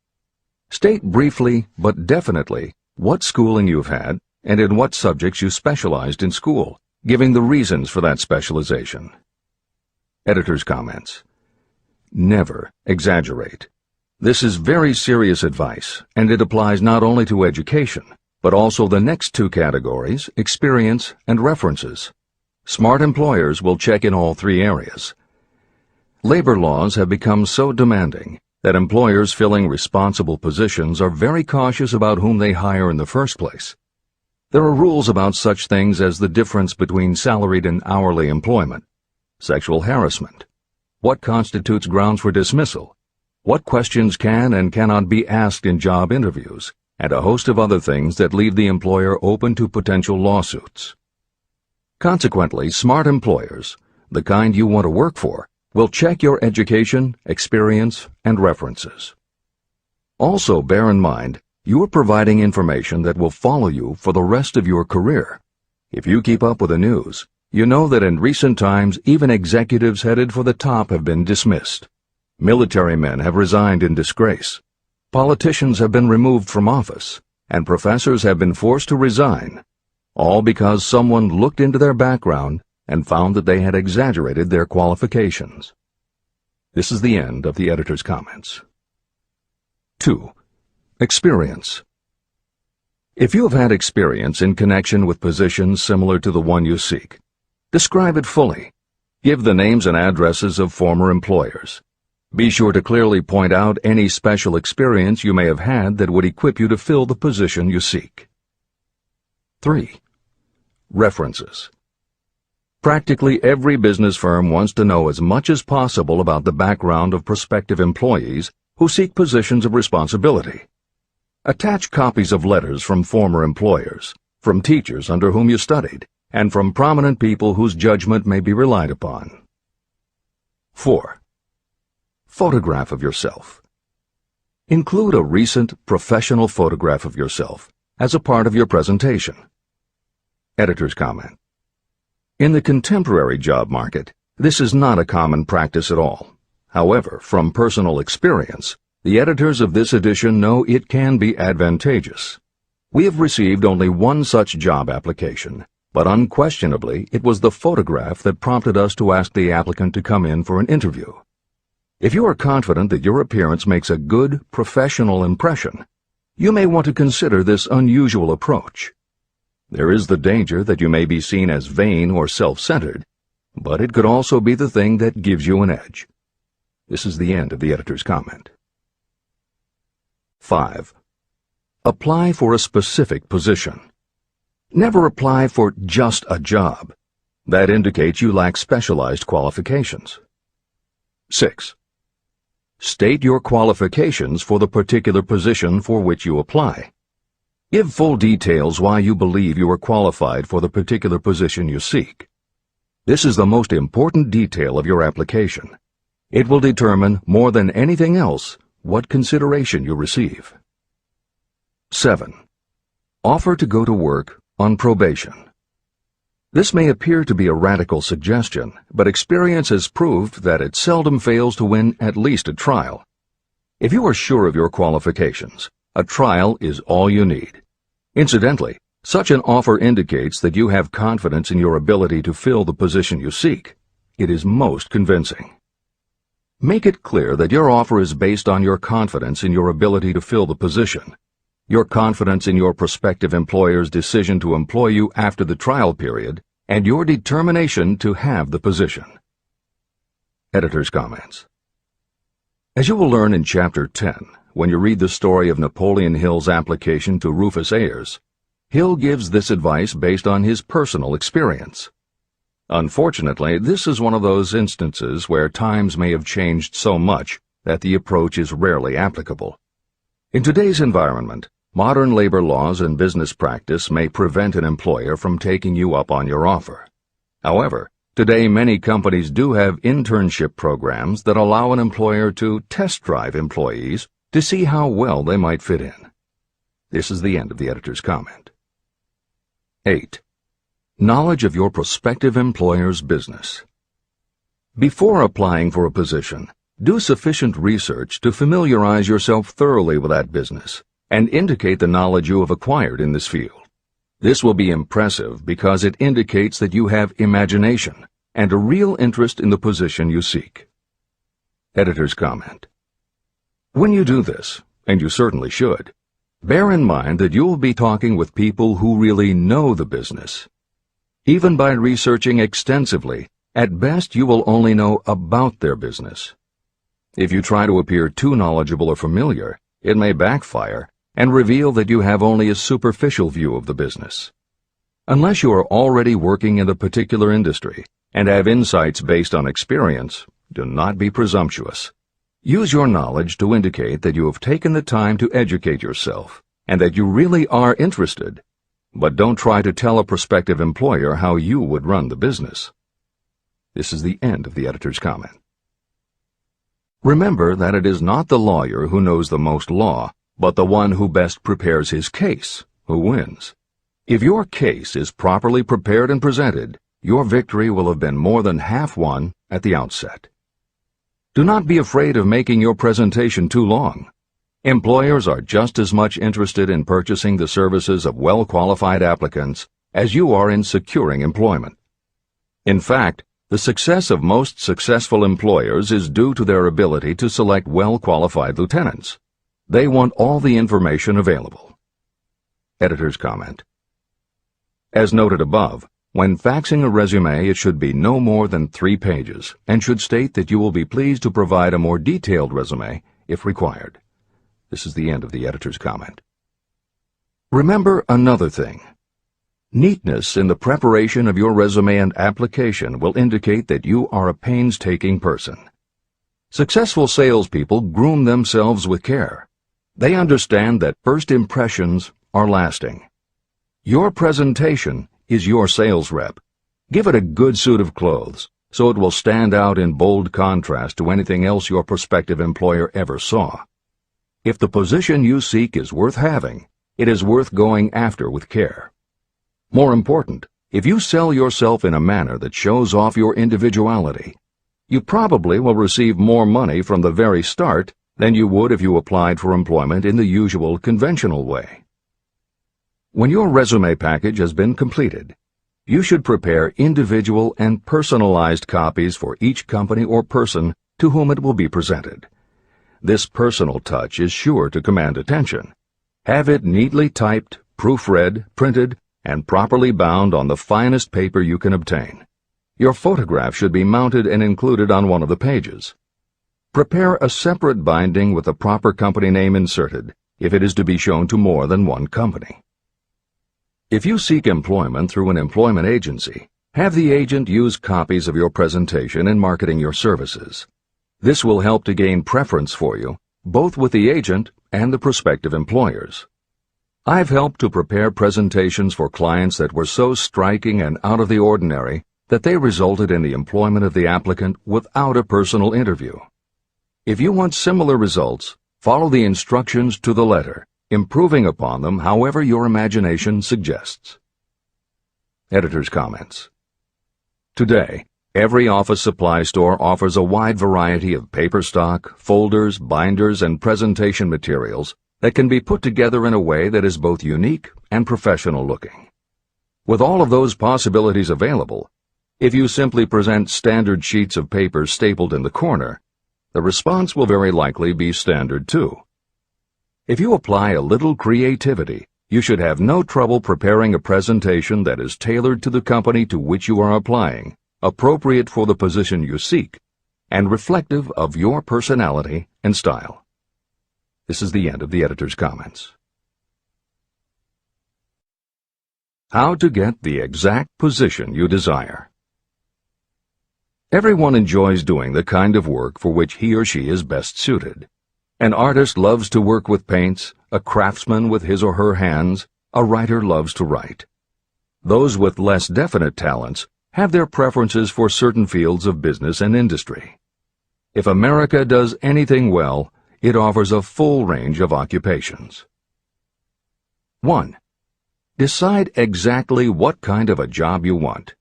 State briefly but definitely what schooling you've had and in what subjects you specialized in school, giving the reasons for that specialization. Editor's comments. Never exaggerate. This is very serious advice, and it applies not only to education, but also the next 2 categories, experience and references. Smart employers will check in all 3 areas. Labor laws have become so demanding that employers filling responsible positions are very cautious about whom they hire in the first place. There are rules about such things as the difference between salaried and hourly employment, sexual harassment, what constitutes grounds for dismissal, what questions can and cannot be asked in job interviews, and a host of other things that leave the employer open to potential lawsuits. Consequently, smart employers, the kind you want to work for, will check your education, experience, and references. Also, bear in mind, you are providing information that will follow you for the rest of your career. If you keep up with the news, you know that in recent times even executives headed for the top have been dismissed. Military men have resigned in disgrace. Politicians have been removed from office, and professors have been forced to resign, all because someone looked into their background and found that they had exaggerated their qualifications. This is the end of the editor's comments. 2. Experience. If you have had experience in connection with positions similar to the one you seek, describe it fully. Give the names and addresses of former employers. Be sure to clearly point out any special experience you may have had that would equip you to fill the position you seek. 3. References. Practically every business firm wants to know as much as possible about the background of prospective employees who seek positions of responsibility. Attach copies of letters from former employers, from teachers under whom you studied, and from prominent people whose judgment may be relied upon. 4. Photograph of yourself. Include a recent professional photograph of yourself as a part of your presentation. Editor's comment. In the contemporary job market, this is not a common practice at all. However, from personal experience, the editors of this edition know it can be advantageous. We have received only one such job application, but unquestionably it was the photograph that prompted us to ask the applicant to come in for an interview. If you are confident that your appearance makes a good, professional impression, you may want to consider this unusual approach. There is the danger that you may be seen as vain or self-centered, but it could also be the thing that gives you an edge. This is the end of the editor's comment. 5. Apply for a specific position. Never apply for just a job. That indicates you lack specialized qualifications. 6. State your qualifications for the particular position for which you apply. Give full details why you believe you are qualified for the particular position you seek. This is the most important detail of your application. It will determine, more than anything else, what consideration you receive. 7. Offer to go to work on probation. This may appear to be a radical suggestion, but experience has proved that it seldom fails to win at least a trial. If you are sure of your qualifications, a trial is all you need. Incidentally, such an offer indicates that you have confidence in your ability to fill the position you seek. It is most convincing. Make it clear that your offer is based on your confidence in your ability to fill the position, your confidence in your prospective employer's decision to employ you after the trial period, and your determination to have the position. Editor's comments. As you will learn in Chapter 10, when you read the story of Napoleon Hill's application to Rufus Ayers, Hill gives this advice based on his personal experience. Unfortunately, this is one of those instances where times may have changed so much that the approach is rarely applicable. In today's environment, modern labor laws and business practice may prevent an employer from taking you up on your offer. However, today many companies do have internship programs that allow an employer to test drive employees to see how well they might fit in. This is the end of the editor's comment. 8. Knowledge of your prospective employer's business. Before applying for a position, do sufficient research to familiarize yourself thoroughly with that business and indicate the knowledge you have acquired in this field. This will be impressive because it indicates that you have imagination and a real interest in the position you seek. Editor's comment. When you do this, and you certainly should, bear in mind that you will be talking with people who really know the business. Even by researching extensively, at best you will only know about their business. If you try to appear too knowledgeable or familiar, it may backfire and reveal that you have only a superficial view of the business. Unless you are already working in the particular industry and have insights based on experience, do not be presumptuous. Use your knowledge to indicate that you have taken the time to educate yourself and that you really are interested, but don't try to tell a prospective employer how you would run the business. This is the end of the editor's comment. Remember that it is not the lawyer who knows the most law, but the one who best prepares his case who wins. If your case is properly prepared and presented, your victory will have been more than half won at the outset. Do not be afraid of making your presentation too long. Employers are just as much interested in purchasing the services of well-qualified applicants as you are in securing employment. In fact, the success of most successful employers is due to their ability to select well-qualified lieutenants. They want all the information available. Editor's comment. As noted above, when faxing a resume, it should be no more than 3 pages and should state that you will be pleased to provide a more detailed resume if required. This is the end of the editor's comment. Remember another thing. Neatness in the preparation of your resume and application will indicate that you are a painstaking person. Successful salespeople groom themselves with care. They understand that first impressions are lasting. Your presentation is your sales rep. Give it a good suit of clothes, so it will stand out in bold contrast to anything else your prospective employer ever saw. If the position you seek is worth having, it is worth going after with care. More important, if you sell yourself in a manner that shows off your individuality, you probably will receive more money from the very start than you would if you applied for employment in the usual conventional way. When your resume package has been completed, you should prepare individual and personalized copies for each company or person to whom it will be presented. This personal touch is sure to command attention. Have it neatly typed, proofread, printed, and properly bound on the finest paper you can obtain. Your photograph should be mounted and included on one of the pages. Prepare a separate binding with the proper company name inserted if it is to be shown to more than one company. If you seek employment through an employment agency, have the agent use copies of your presentation in marketing your services. This will help to gain preference for you, both with the agent and the prospective employers. I've helped to prepare presentations for clients that were so striking and out of the ordinary that they resulted in the employment of the applicant without a personal interview. If you want similar results, follow the instructions to the letter, improving upon them however your imagination suggests. Editor's comments. Today, every office supply store offers a wide variety of paper stock, folders, binders, and presentation materials that can be put together in a way that is both unique and professional looking. With all of those possibilities available, if you simply present standard sheets of paper stapled in the corner, the response will very likely be standard too. If you apply a little creativity, you should have no trouble preparing a presentation that is tailored to the company to which you are applying, appropriate for the position you seek, and reflective of your personality and style. This is the end of the editor's comments. How to get the exact position you desire. Everyone enjoys doing the kind of work for which he or she is best suited. An artist loves to work with paints, a craftsman with his or her hands, a writer loves to write. Those with less definite talents have their preferences for certain fields of business and industry. If America does anything well, it offers a full range of occupations. 1. Decide exactly what kind of a job you want.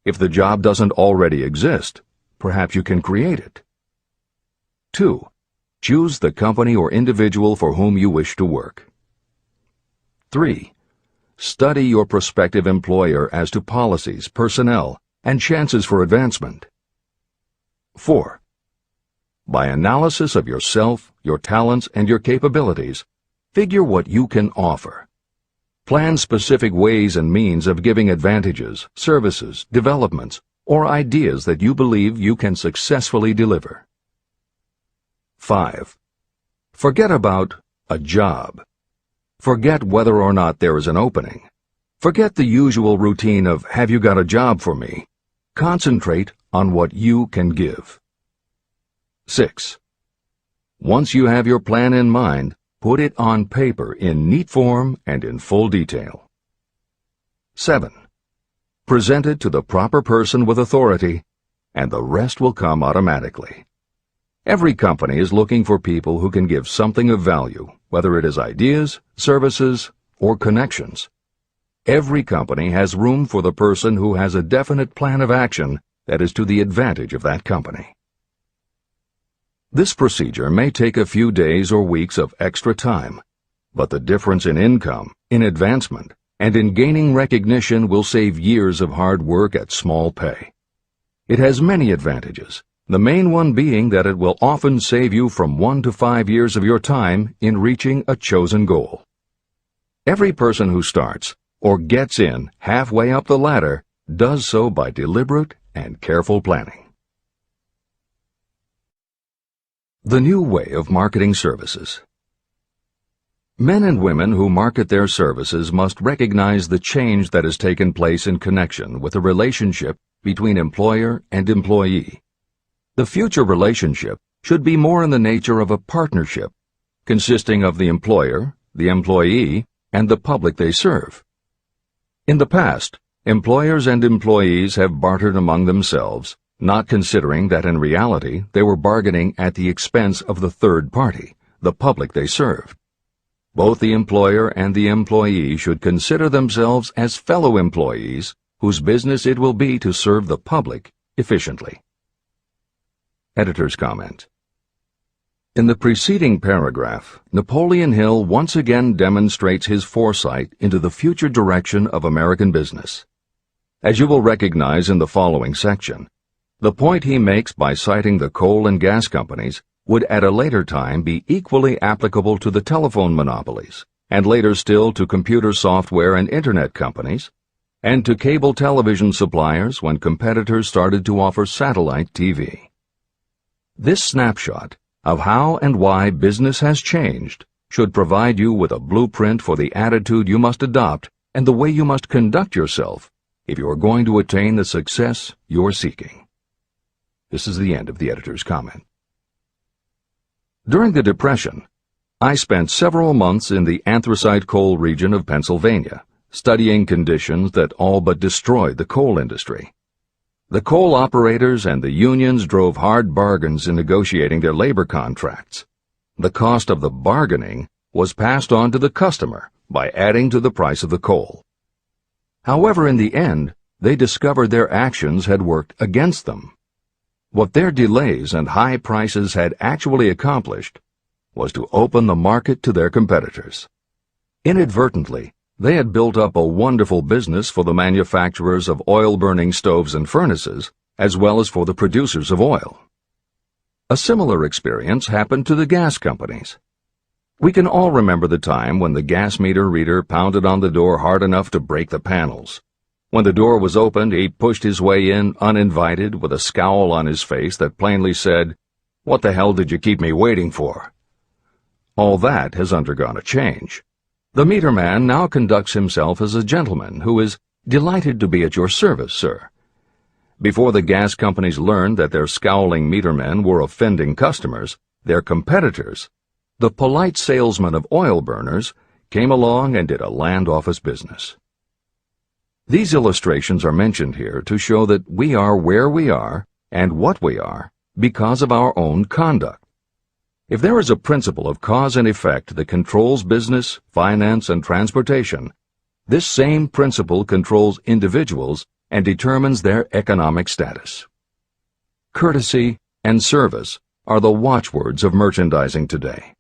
If the job doesn't already exist, perhaps you can create it. 2. Choose the company or individual for whom you wish to work. 3. Study your prospective employer as to policies, personnel, and chances for advancement. 4. By analysis of yourself, your talents, and your capabilities, figure what you can offer. Plan specific ways and means of giving advantages, services, developments, or ideas that you believe you can successfully deliver. 5. Forget about a job. Forget whether or not there is an opening. Forget the usual routine of, "Have you got a job for me?" Concentrate on what you can give. 6. Once you have your plan in mind, put it on paper in neat form and in full detail. 7. Present it to the proper person with authority, and the rest will come automatically. Every company is looking for people who can give something of value, whether it is ideas, services, or connections. Every company has room for the person who has a definite plan of action that is to the advantage of that company. This procedure may take a few days or weeks of extra time, but the difference in income, in advancement, and in gaining recognition will save years of hard work at small pay. It has many advantages, the main one being that it will often save you from 1 to 5 years of your time in reaching a chosen goal. Every person who starts, or gets in halfway up the ladder, does so by deliberate and careful planning. The new way of marketing services. Men and women who market their services must recognize the change that has taken place in connection with the relationship between employer and employee. The future relationship should be more in the nature of a partnership, consisting of the employer, the employee, and the public they serve. In the past, employers and employees have bartered among themselves, not considering that in reality they were bargaining at the expense of the third party, the public they served. Both the employer and the employee should consider themselves as fellow employees whose business it will be to serve the public efficiently. Editor's comment. In the preceding paragraph, Napoleon Hill once again demonstrates his foresight into the future direction of American business. As you will recognize in the following section, the point he makes by citing the coal and gas companies would at a later time be equally applicable to the telephone monopolies, and later still to computer software and internet companies, and to cable television suppliers when competitors started to offer satellite TV. This snapshot of how and why business has changed should provide you with a blueprint for the attitude you must adopt and the way you must conduct yourself if you are going to attain the success you're seeking. This is the end of the editor's comment. During the Depression, I spent several months in the anthracite coal region of Pennsylvania, studying conditions that all but destroyed the coal industry. The coal operators and the unions drove hard bargains in negotiating their labor contracts. The cost of the bargaining was passed on to the customer by adding to the price of the coal. However, in the end, they discovered their actions had worked against them. What their delays and high prices had actually accomplished was to open the market to their competitors. Inadvertently, they had built up a wonderful business for the manufacturers of oil-burning stoves and furnaces, as well as for the producers of oil. A similar experience happened to the gas companies. We can all remember the time when the gas meter reader pounded on the door hard enough to break the panels. When the door was opened, he pushed his way in uninvited with a scowl on his face that plainly said, "What the hell did you keep me waiting for?" All that has undergone a change. The meter man now conducts himself as a gentleman who is delighted to be at your service, sir. Before the gas companies learned that their scowling meter men were offending customers, their competitors, the polite salesmen of oil burners, came along and did a land office business. These illustrations are mentioned here to show that we are where we are and what we are because of our own conduct. If there is a principle of cause and effect that controls business, finance, and transportation, this same principle controls individuals and determines their economic status. Courtesy and service are the watchwords of merchandising today,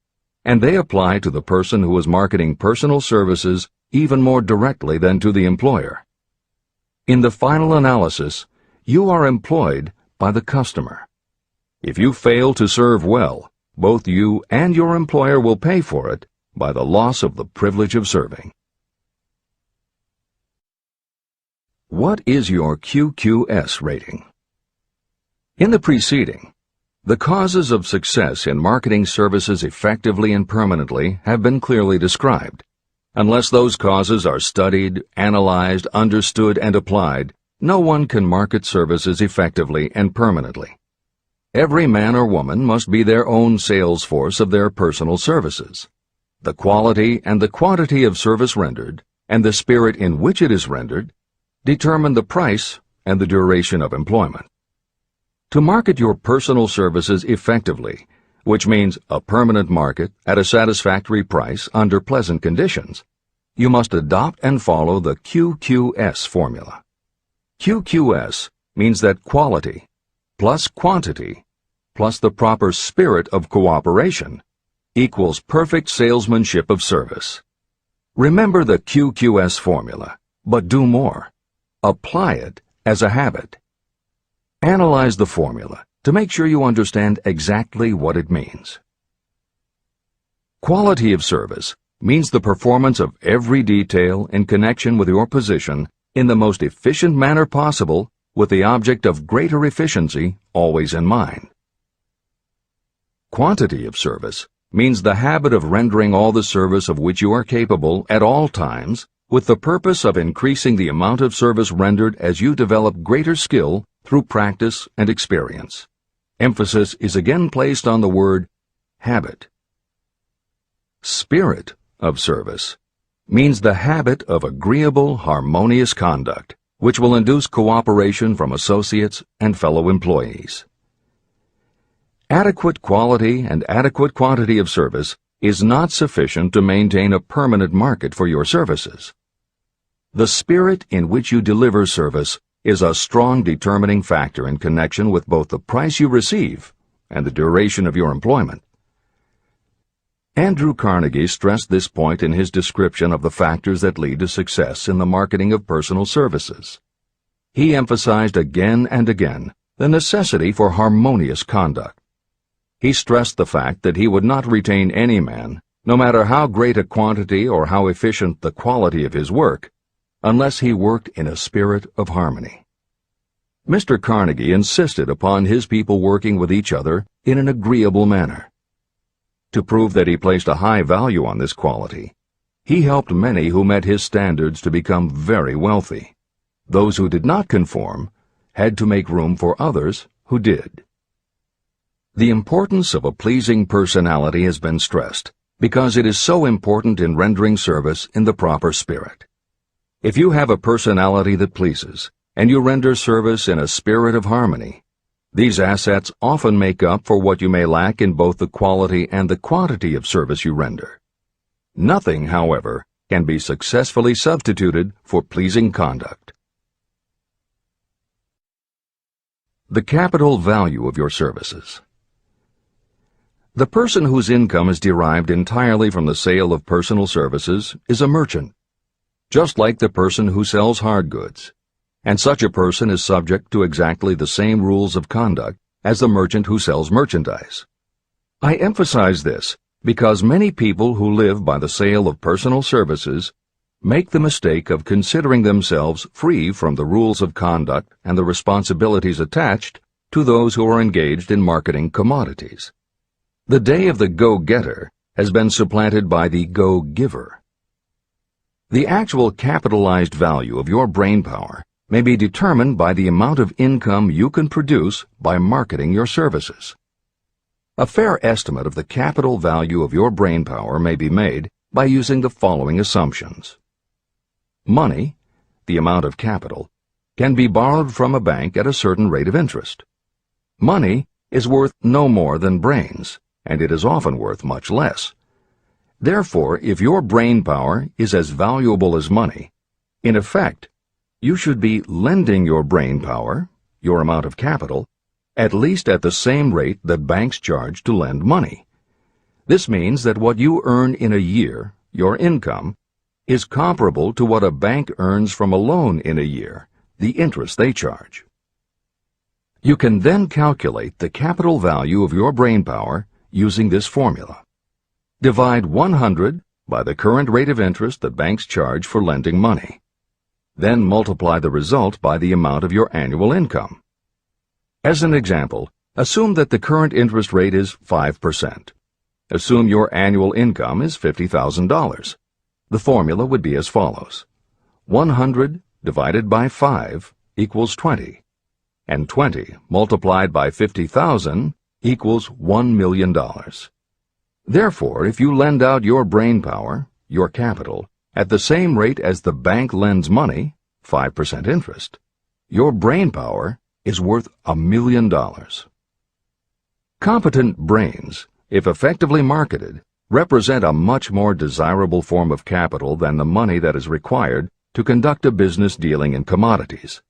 and they apply to the person who is marketing personal services even more directly than to the employer. In the final analysis, you are employed by the customer. If you fail to serve well, both you and your employer will pay for it by the loss of the privilege of serving. What is your QQS rating? In the preceding, the causes of success in marketing services effectively and permanently have been clearly described. Unless those causes are studied, analyzed, understood, and applied, no one can market services effectively and permanently. Every man or woman must be their own sales force of their personal services. The quality and the quantity of service rendered, and the spirit in which it is rendered, determine the price and the duration of employment. To market your personal services effectively, which means a permanent market at a satisfactory price under pleasant conditions, you must adopt and follow the QQS formula. QQS means that quality plus quantity plus the proper spirit of cooperation equals perfect salesmanship of service. Remember the QQS formula, but do more. Apply it as a habit. Analyze the formula to make sure you understand exactly what it means. Quality of service means the performance of every detail in connection with your position in the most efficient manner possible with the object of greater efficiency always in mind. Quantity of service means the habit of rendering all the service of which you are capable at all times with the purpose of increasing the amount of service rendered as you develop greater skill through practice and experience. Emphasis is again placed on the word habit. Spirit of service means the habit of agreeable, harmonious conduct, which will induce cooperation from associates and fellow employees. Adequate quality and adequate quantity of service is not sufficient to maintain a permanent market for your services. The spirit in which you deliver service is a strong determining factor in connection with both the price you receive and the duration of your employment. Andrew Carnegie stressed this point in his description of the factors that lead to success in the marketing of personal services. He emphasized again and again the necessity for harmonious conduct. He stressed the fact that he would not retain any man, no matter how great a quantity or how efficient the quality of his work, unless he worked in a spirit of harmony. Mr. Carnegie insisted upon his people working with each other in an agreeable manner. To prove that he placed a high value on this quality, he helped many who met his standards to become very wealthy. Those who did not conform had to make room for others who did. The importance of a pleasing personality has been stressed because it is so important in rendering service in the proper spirit. If you have a personality that pleases, and you render service in a spirit of harmony, these assets often make up for what you may lack in both the quality and the quantity of service you render. Nothing, however, can be successfully substituted for pleasing conduct. The capital value of your services. The person whose income is derived entirely from the sale of personal services is a merchant, just like the person who sells hard goods, and such a person is subject to exactly the same rules of conduct as the merchant who sells merchandise. I emphasize this because many people who live by the sale of personal services make the mistake of considering themselves free from the rules of conduct and the responsibilities attached to those who are engaged in marketing commodities. The day of the go-getter has been supplanted by the go-giver. The actual capitalized value of your brainpower may be determined by the amount of income you can produce by marketing your services. A fair estimate of the capital value of your brainpower may be made by using the following assumptions. Money, the amount of capital, can be borrowed from a bank at a certain rate of interest. Money is worth no more than brains, and it is often worth much less. Therefore, if your brainpower is as valuable as money, in effect, you should be lending your brainpower, your amount of capital, at least at the same rate that banks charge to lend money. This means that what you earn in a year, your income, is comparable to what a bank earns from a loan in a year, the interest they charge. You can then calculate the capital value of your brainpower using this formula. Divide 100 by the current rate of interest that banks charge for lending money. Then multiply the result by the amount of your annual income. As an example, assume that the current interest rate is 5%. Assume your annual income is $50,000. The formula would be as follows. 100 divided by 5 equals 20, and 20 multiplied by 50,000 equals $1 million. Therefore, if you lend out your brainpower, your capital, at the same rate as the bank lends money, 5% interest, your brainpower is worth $1 million. Competent brains, if effectively marketed, represent a much more desirable form of capital than the money that is required to conduct a business dealing in commodities.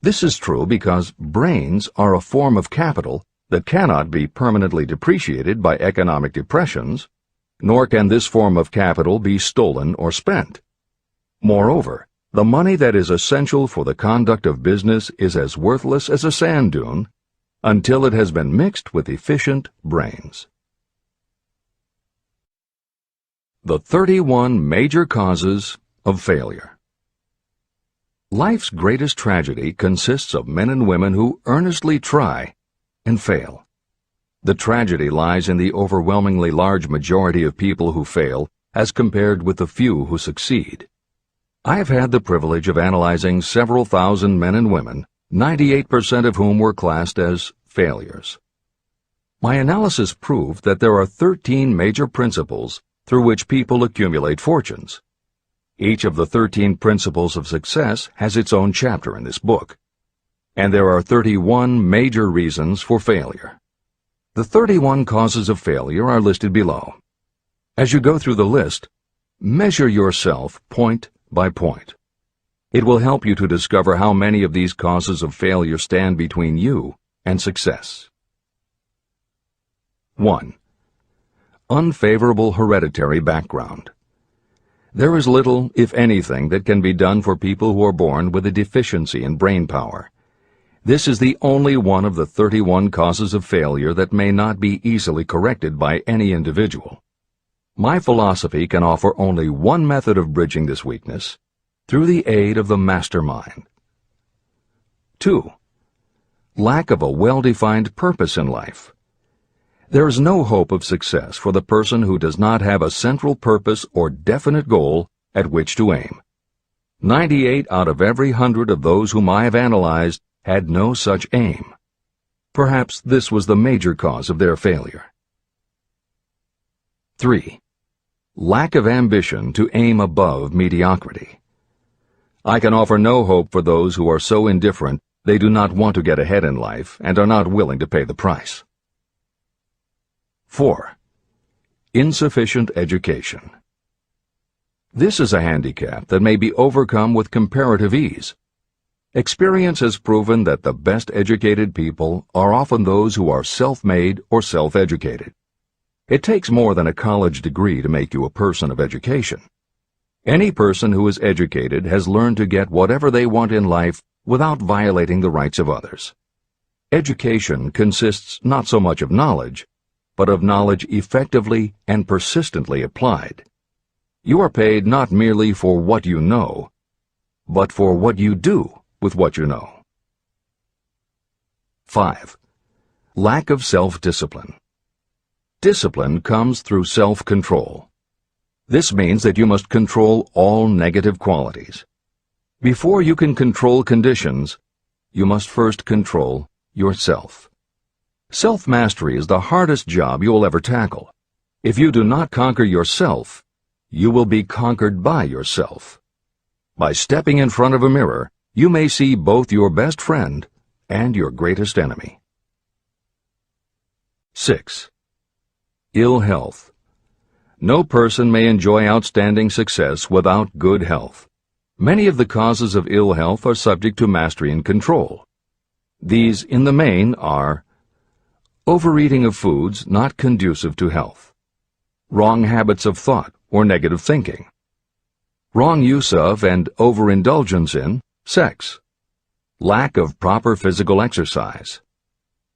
This is true because brains are a form of capital that cannot be permanently depreciated by economic depressions, nor can this form of capital be stolen or spent. Moreover, the money that is essential for the conduct of business is as worthless as a sand dune until it has been mixed with efficient brains. The 31 major causes of failure. Life's greatest tragedy consists of men and women who earnestly try and fail. The tragedy lies in the overwhelmingly large majority of people who fail as compared with the few who succeed. I have had the privilege of analyzing several thousand men and women, 98% of whom were classed as failures. My analysis proved that there are 13 major principles through which people accumulate fortunes. Each of the 13 principles of success has its own chapter in this book. And there are 31 major reasons for failure. The 31 causes of failure are listed below. As you go through the list, measure yourself point by point. It will help you to discover how many of these causes of failure stand between you and success. 1. Unfavorable hereditary background. There is little, if anything, that can be done for people who are born with a deficiency in brain power. This is the only one of the 31 causes of failure that may not be easily corrected by any individual. My philosophy can offer only one method of bridging this weakness, through the aid of the mastermind. 2. Lack of a well-defined purpose in life. There is no hope of success for the person who does not have a central purpose or definite goal at which to aim. 98 out of every 100 of those whom I have analyzed had no such aim. Perhaps this was the major cause of their failure. 3. Lack of ambition to aim above mediocrity. I can offer no hope for those who are so indifferent they do not want to get ahead in life and are not willing to pay the price. 4. Insufficient education. This is a handicap that may be overcome with comparative ease. Experience has proven that the best educated people are often those who are self-made or self-educated. It takes more than a college degree to make you a person of education. Any person who is educated has learned to get whatever they want in life without violating the rights of others. Education consists not so much of knowledge, but of knowledge effectively and persistently applied. You are paid not merely for what you know, but for what you do with what you know. 5. Lack of self-discipline. Discipline comes through self-control. This means that you must control all negative qualities. Before you can control conditions, you must first control yourself. Self-mastery is the hardest job you will ever tackle. If you do not conquer yourself, you will be conquered by yourself. By stepping in front of a mirror, you may see both your best friend and your greatest enemy. 6. Ill health. No person may enjoy outstanding success without good health. Many of the causes of ill health are subject to mastery and control. These, in the main, are overeating of foods not conducive to health, wrong habits of thought or negative thinking, wrong use of and overindulgence in sex, lack of proper physical exercise,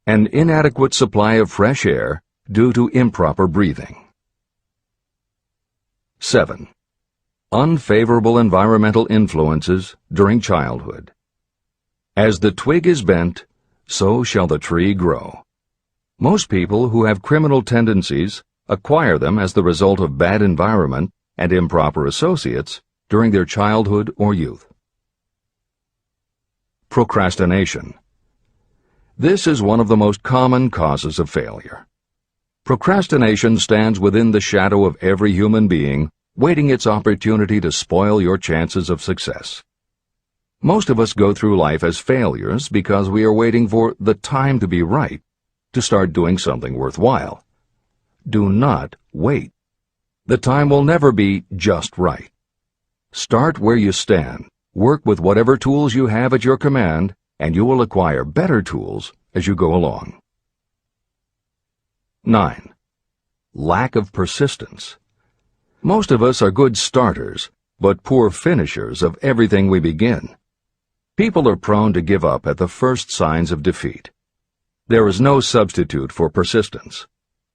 an inadequate supply of fresh air due to improper breathing. 7. Unfavorable environmental influences during childhood. As the twig is bent, so shall the tree grow. Most people who have criminal tendencies acquire them as the result of bad environment and improper associates during their childhood or youth. Procrastination. This is one of the most common causes of failure. Procrastination stands within the shadow of every human being, waiting its opportunity to spoil your chances of success. Most of us go through life as failures because we are waiting for the time to be right to start doing something worthwhile. Do not wait. The time will never be just right. Start where you stand, work with whatever tools you have at your command, and you will acquire better tools as you go along. 9. Lack of persistence. Most of us are good starters, but poor finishers of everything we begin. People are prone to give up at the first signs of defeat. There is no substitute for persistence.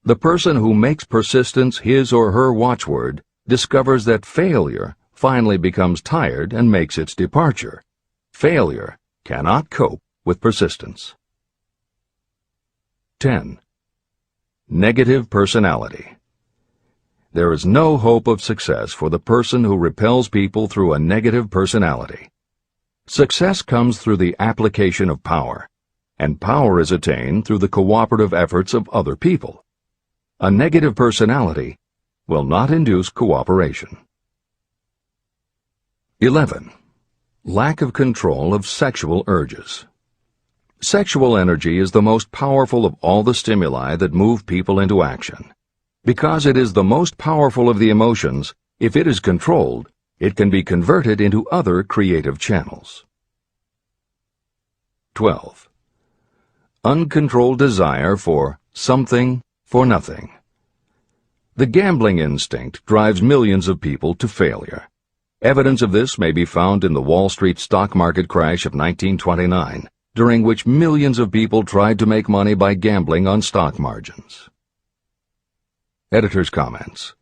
The person who makes persistence his or her watchword discovers that failure finally becomes tired and makes its departure. Failure cannot cope with persistence. 10. Negative personality. There is no hope of success for the person who repels people through a negative personality. Success comes through the application of power, and power is attained through the cooperative efforts of other people. A negative personality will not induce cooperation. 11. Lack of control of sexual urges. Sexual energy is the most powerful of all the stimuli that move people into action. Because it is the most powerful of the emotions, if it is controlled, it can be converted into other creative channels. 12. Uncontrolled desire for something for nothing. The gambling instinct drives millions of people to failure. Evidence of this may be found in the Wall Street stock market crash of 1929, during which millions of people tried to make money by gambling on stock margins. Editor's comments.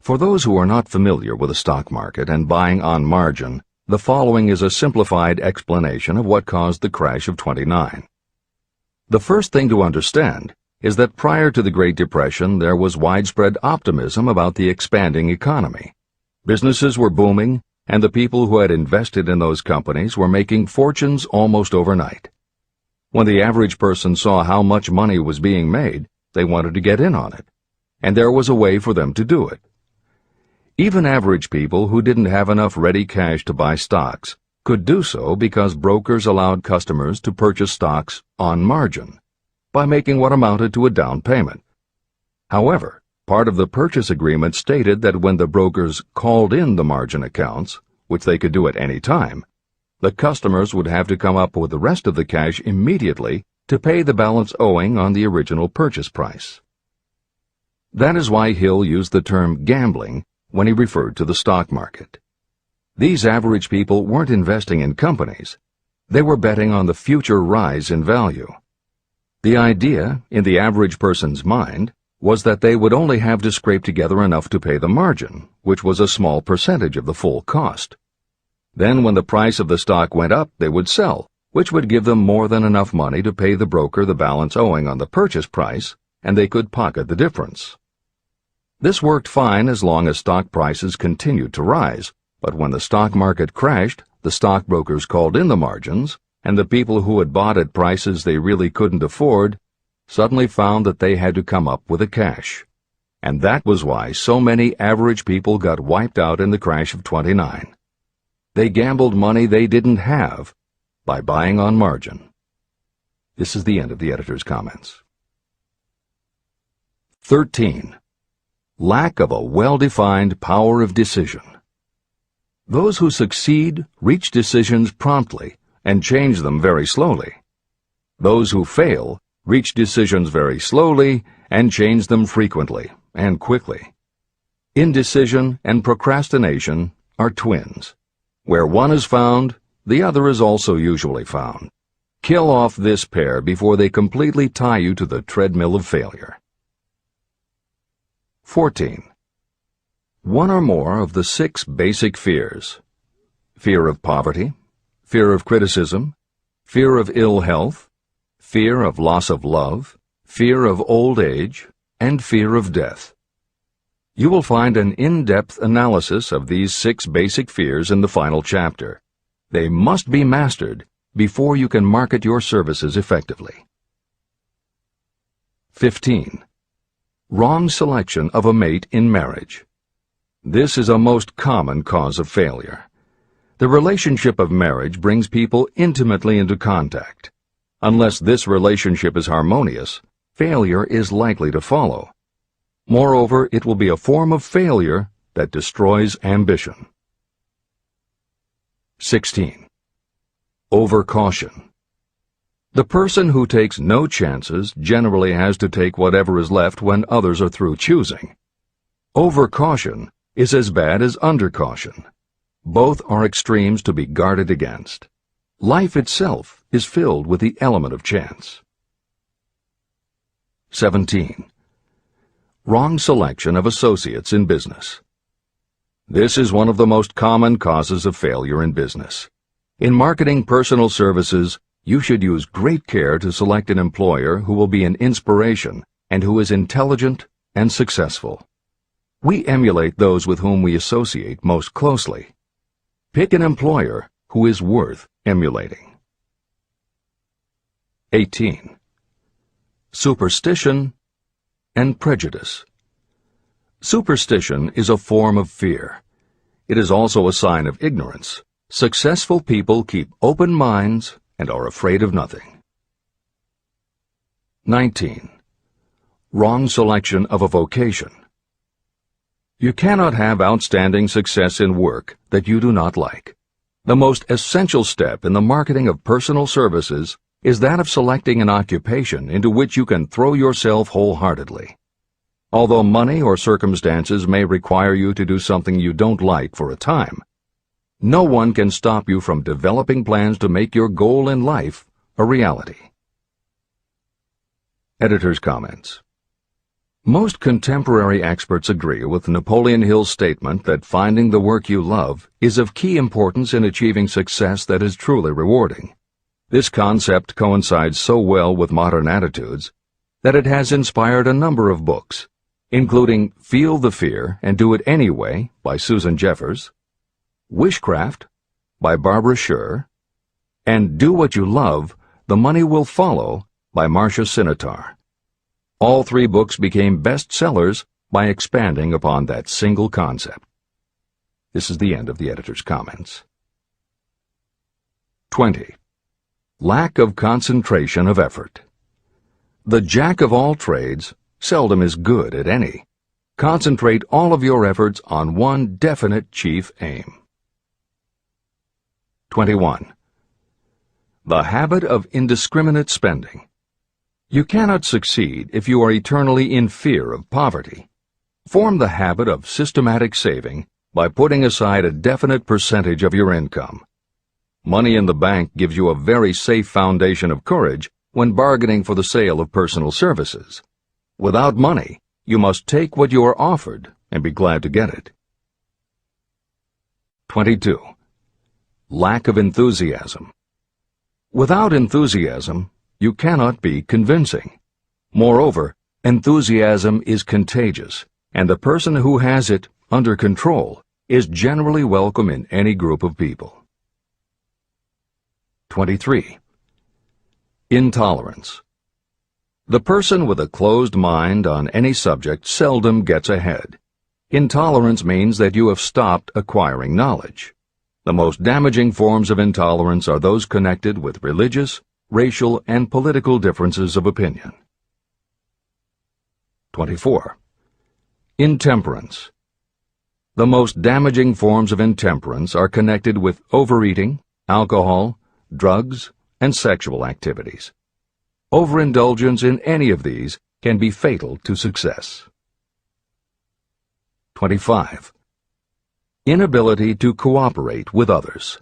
For those who are not familiar with the stock market and buying on margin, the following is a simplified explanation of what caused the crash of '29. The first thing to understand is that prior to the Great Depression there was widespread optimism about the expanding economy. Businesses were booming, and the people who had invested in those companies were making fortunes almost overnight. When the average person saw how much money was being made, they wanted to get in on it, and there was a way for them to do it. Even average people who didn't have enough ready cash to buy stocks could do so because brokers allowed customers to purchase stocks on margin by making what amounted to a down payment. However, part of the purchase agreement stated that when the brokers called in the margin accounts, which they could do at any time, the customers would have to come up with the rest of the cash immediately to pay the balance owing on the original purchase price. That is why Hill used the term gambling when he referred to the stock market. These average people weren't investing in companies. They were betting on the future rise in value. The idea, in the average person's mind, was that they would only have to scrape together enough to pay the margin, which was a small percentage of the full cost. Then when the price of the stock went up, they would sell, which would give them more than enough money to pay the broker the balance owing on the purchase price, and they could pocket the difference. This worked fine as long as stock prices continued to rise, but when the stock market crashed, the stockbrokers called in the margins, and the people who had bought at prices they really couldn't afford suddenly found that they had to come up with the cash. And that was why so many average people got wiped out in the crash of '29. They gambled money they didn't have by buying on margin. This is the end of the editor's comments. 13. Lack of a well-defined power of decision. Those who succeed reach decisions promptly and change them very slowly. Those who fail reach decisions very slowly and change them frequently and quickly. Indecision and procrastination are twins. Where one is found, the other is also usually found. Kill off this pair before they completely tie you to the treadmill of failure. 14. One or more of the 6 basic fears: fear of poverty, fear of criticism, fear of ill health, fear of loss of love, fear of old age, and fear of death. You will find an in-depth analysis of these 6 basic fears in the final chapter. They must be mastered before you can market your services effectively. 15. Wrong selection of a mate in marriage. This is a most common cause of failure. The relationship of marriage brings people intimately into contact. Unless this relationship is harmonious, failure is likely to follow. Moreover, it will be a form of failure that destroys ambition. 16. Overcaution. The person who takes no chances generally has to take whatever is left when others are through choosing. Overcaution is as bad as undercaution. Both are extremes to be guarded against. Life itself is filled with the element of chance. 17. Wrong selection of associates in business. This is one of the most common causes of failure in business. In marketing personal services, you should use great care to select an employer who will be an inspiration and who is intelligent and successful. We emulate those with whom we associate most closely. Pick an employer who is worth emulating. 18. Superstition and prejudice. Superstition is a form of fear. It is also a sign of ignorance. Successful people keep open minds and are afraid of nothing. 19. Wrong selection of a vocation. You cannot have outstanding success in work that you do not like. The most essential step in the marketing of personal services is that of selecting an occupation into which you can throw yourself wholeheartedly. Although money or circumstances may require you to do something you don't like for a time, no one can stop you from developing plans to make your goal in life a reality. Editor's comments. Most contemporary experts agree with Napoleon Hill's statement that finding the work you love is of key importance in achieving success that is truly rewarding. This concept coincides so well with modern attitudes that it has inspired a number of books, including Feel the Fear and Do It Anyway by Susan Jeffers, Wishcraft by Barbara Sher, and Do What You Love, The Money Will Follow by Marcia Sinitar. All three books became bestsellers by expanding upon that single concept. This is the end of the editor's comments. 20. Lack of concentration of effort. The jack of all trades seldom is good at any. Concentrate all of your efforts on one definite chief aim. 21. The habit of indiscriminate spending. You cannot succeed if you are eternally in fear of poverty. Form the habit of systematic saving by putting aside a definite percentage of your income. Money in the bank gives you a very safe foundation of courage when bargaining for the sale of personal services. Without money, you must take what you are offered and be glad to get it. 22. Lack of enthusiasm. Without enthusiasm, you cannot be convincing. Moreover, enthusiasm is contagious, and the person who has it under control is generally welcome in any group of people. 23. Intolerance. The person with a closed mind on any subject seldom gets ahead. Intolerance means that you have stopped acquiring knowledge. The most damaging forms of intolerance are those connected with religious, racial, and political differences of opinion. 24. Intemperance. The most damaging forms of intemperance are connected with overeating, alcohol, drugs, and sexual activities. Overindulgence in any of these can be fatal to success. 25. Inability to cooperate with others.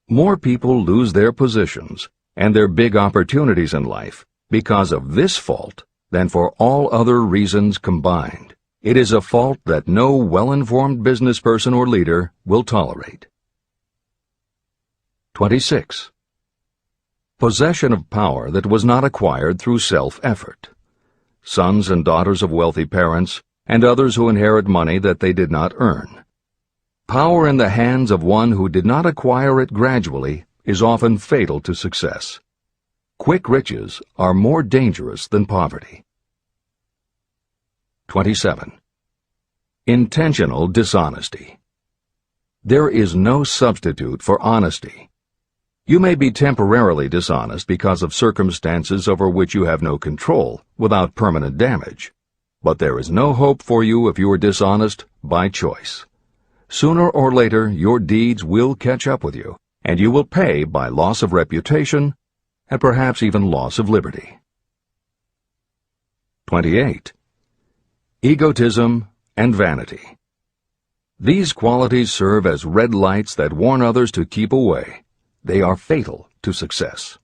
More people lose their positions and their big opportunities in life because of this fault than for all other reasons combined. It is a fault that no well-informed business person or leader will tolerate. 26. Possession of power that was not acquired through self-effort. Sons and daughters of wealthy parents, and others who inherit money that they did not earn. Power in the hands of one who did not acquire it gradually is often fatal to success. Quick riches are more dangerous than poverty. 27. Intentional dishonesty. There is no substitute for honesty. You may be temporarily dishonest because of circumstances over which you have no control without permanent damage. But there is no hope for you if you are dishonest by choice. Sooner or later, your deeds will catch up with you, and you will pay by loss of reputation and perhaps even loss of liberty. 28. Egotism and vanity. These qualities serve as red lights that warn others to keep away. They are fatal to success.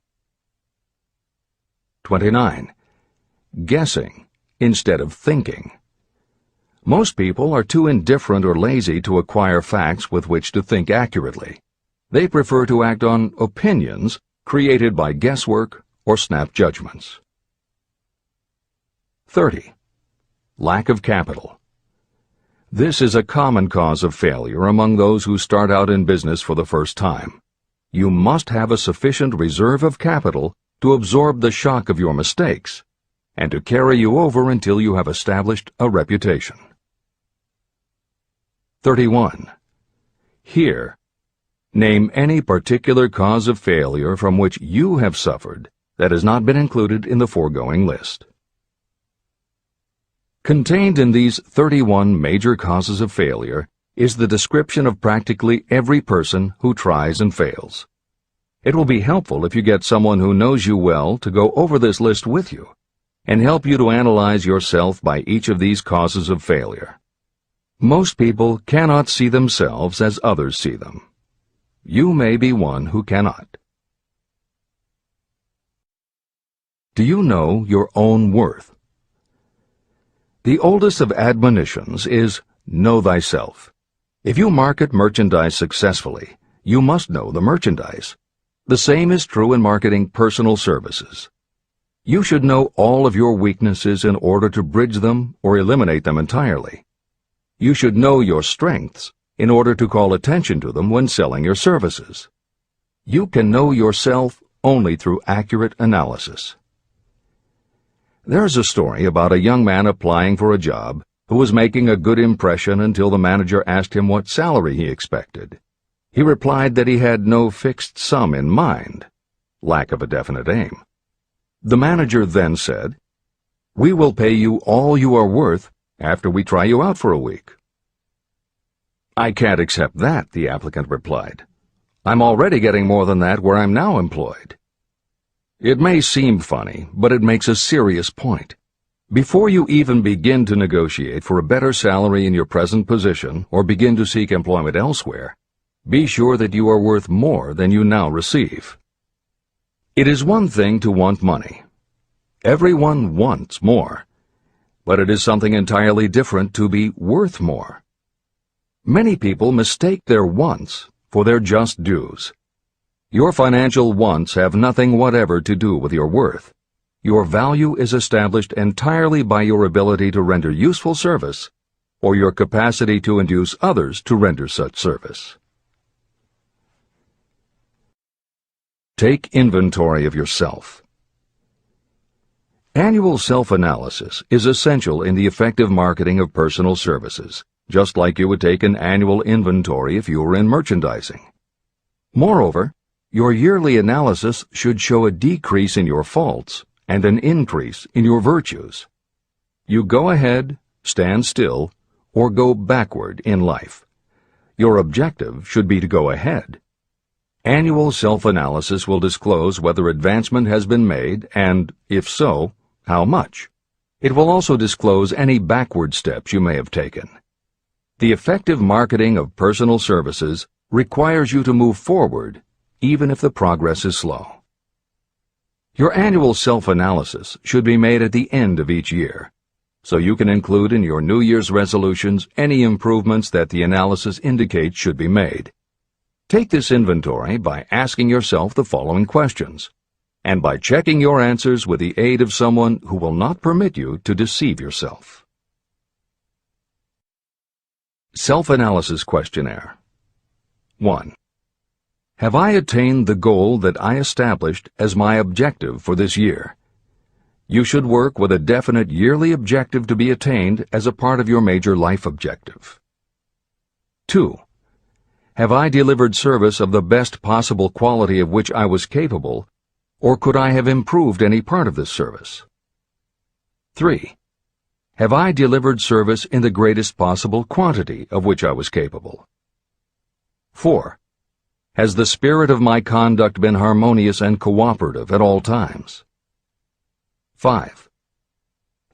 29. Guessing instead of thinking. Most people are too indifferent or lazy to acquire facts with which to think accurately. They prefer to act on opinions created by guesswork or snap judgments. 30. Lack of capital. This is a common cause of failure among those who start out in business for the first time. You must have a sufficient reserve of capital to absorb the shock of your mistakes and to carry you over until you have established a reputation. 31. Here, name any particular cause of failure from which you have suffered that has not been included in the foregoing list. Contained in these 31 major causes of failure is the description of practically every person who tries and fails. It will be helpful if you get someone who knows you well to go over this list with you and help you to analyze yourself by each of these causes of failure. Most people cannot see themselves as others see them. You may be one who cannot. Do you know your own worth? The oldest of admonitions is, know thyself. If you market merchandise successfully, you must know the merchandise. The same is true in marketing personal services. You should know all of your weaknesses in order to bridge them or eliminate them entirely. You should know your strengths in order to call attention to them when selling your services. You can know yourself only through accurate analysis. There is a story about a young man applying for a job who was making a good impression until the manager asked him what salary he expected. He replied that he had no fixed sum in mind, lack of a definite aim. The manager then said, "We will pay you all you are worth after we try you out for a week." "I can't accept that," the applicant replied. "I'm already getting more than that where I'm now employed." It may seem funny, but it makes a serious point. Before you even begin to negotiate for a better salary in your present position or begin to seek employment elsewhere, be sure that you are worth more than you now receive. It is one thing to want money. Everyone wants more, but it is something entirely different to be worth more. Many people mistake their wants for their just dues. Your financial wants have nothing whatever to do with your worth. Your value is established entirely by your ability to render useful service or your capacity to induce others to render such service. Take inventory of yourself. Annual self-analysis is essential in the effective marketing of personal services, just like you would take an annual inventory if you were in merchandising. Moreover, your yearly analysis should show a decrease in your faults and an increase in your virtues. You go ahead, stand still, or go backward in life. Your objective should be to go ahead. Annual self-analysis will disclose whether advancement has been made and, if so, how much. It will also disclose any backward steps you may have taken. The effective marketing of personal services requires you to move forward even if the progress is slow. Your annual self-analysis should be made at the end of each year, so you can include in your New Year's resolutions any improvements that the analysis indicates should be made. Take this inventory by asking yourself the following questions, and by checking your answers with the aid of someone who will not permit you to deceive yourself. Self-analysis questionnaire. 1. Have I attained the goal that I established as my objective for this year? You should work with a definite yearly objective to be attained as a part of your major life objective. 2. Have I delivered service of the best possible quality of which I was capable, or could I have improved any part of this service? 3. Have I delivered service in the greatest possible quantity of which I was capable? 4. Has the spirit of my conduct been harmonious and cooperative at all times? 5.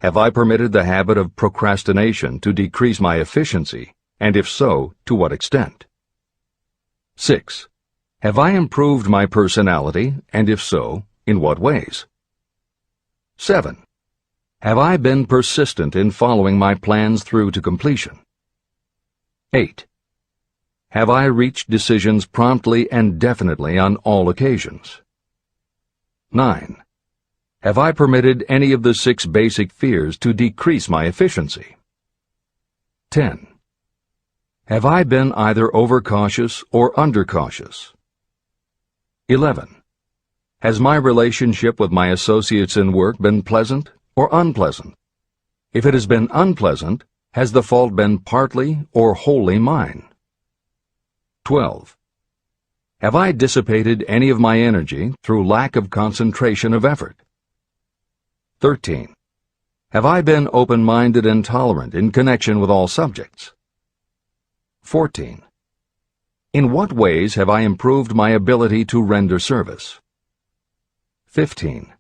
Have I permitted the habit of procrastination to decrease my efficiency, and if so, to what extent? 6. Have I improved my personality, and if so, in what ways? 7. Have I been persistent in following my plans through to completion? 8. Have I reached decisions promptly and definitely on all occasions? 9. Have I permitted any of the 6 basic fears to decrease my efficiency? 10. Have I been either overcautious or undercautious? 11. Has my relationship with my associates in work been pleasant or unpleasant? If it has been unpleasant, has the fault been partly or wholly mine? 12. Have I dissipated any of my energy through lack of concentration of effort? 13. Have I been open-minded and tolerant in connection with all subjects? 14. In what ways have I improved my ability to render service? 15.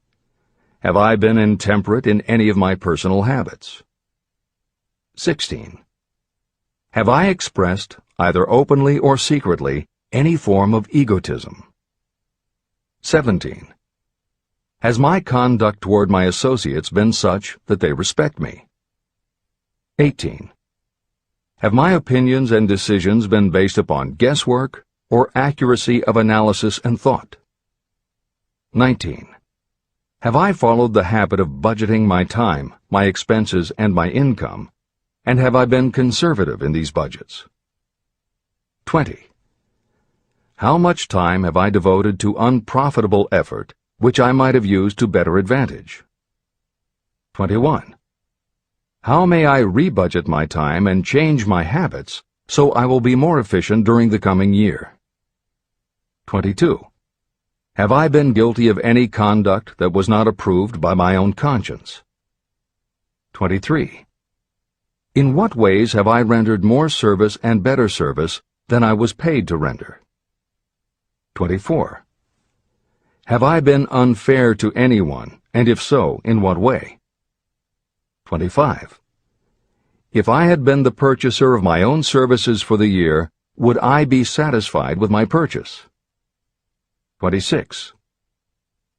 Have I been intemperate in any of my personal habits? 16. Have I expressed, either openly or secretly, any form of egotism? 17. Has my conduct toward my associates been such that they respect me? 18. Have my opinions and decisions been based upon guesswork or accuracy of analysis and thought? 19. Have I followed the habit of budgeting my time, my expenses, and my income, and have I been conservative in these budgets? 20. How much time have I devoted to unprofitable effort which I might have used to better advantage? 21. How may I rebudget my time and change my habits so I will be more efficient during the coming year? 22. Have I been guilty of any conduct that was not approved by my own conscience? 23. In what ways have I rendered more service and better service than I was paid to render? 24. Have I been unfair to anyone, and if so, in what way? 25. If I had been the purchaser of my own services for the year, would I be satisfied with my purchase? 26.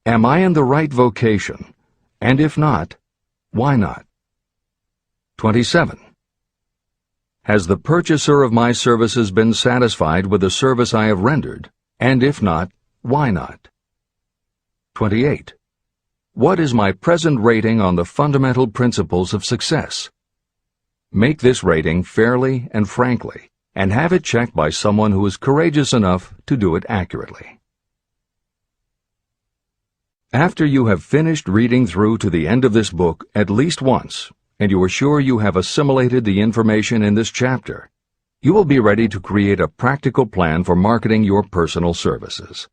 Am I in the right vocation, and if not, why not? 27. Has the purchaser of my services been satisfied with the service I have rendered, and if not, why not? 28. What is my present rating on the fundamental principles of success? Make this rating fairly and frankly, and have it checked by someone who is courageous enough to do it accurately. After you have finished reading through to the end of this book at least once, and you are sure you have assimilated the information in this chapter, you will be ready to create a practical plan for marketing your personal services.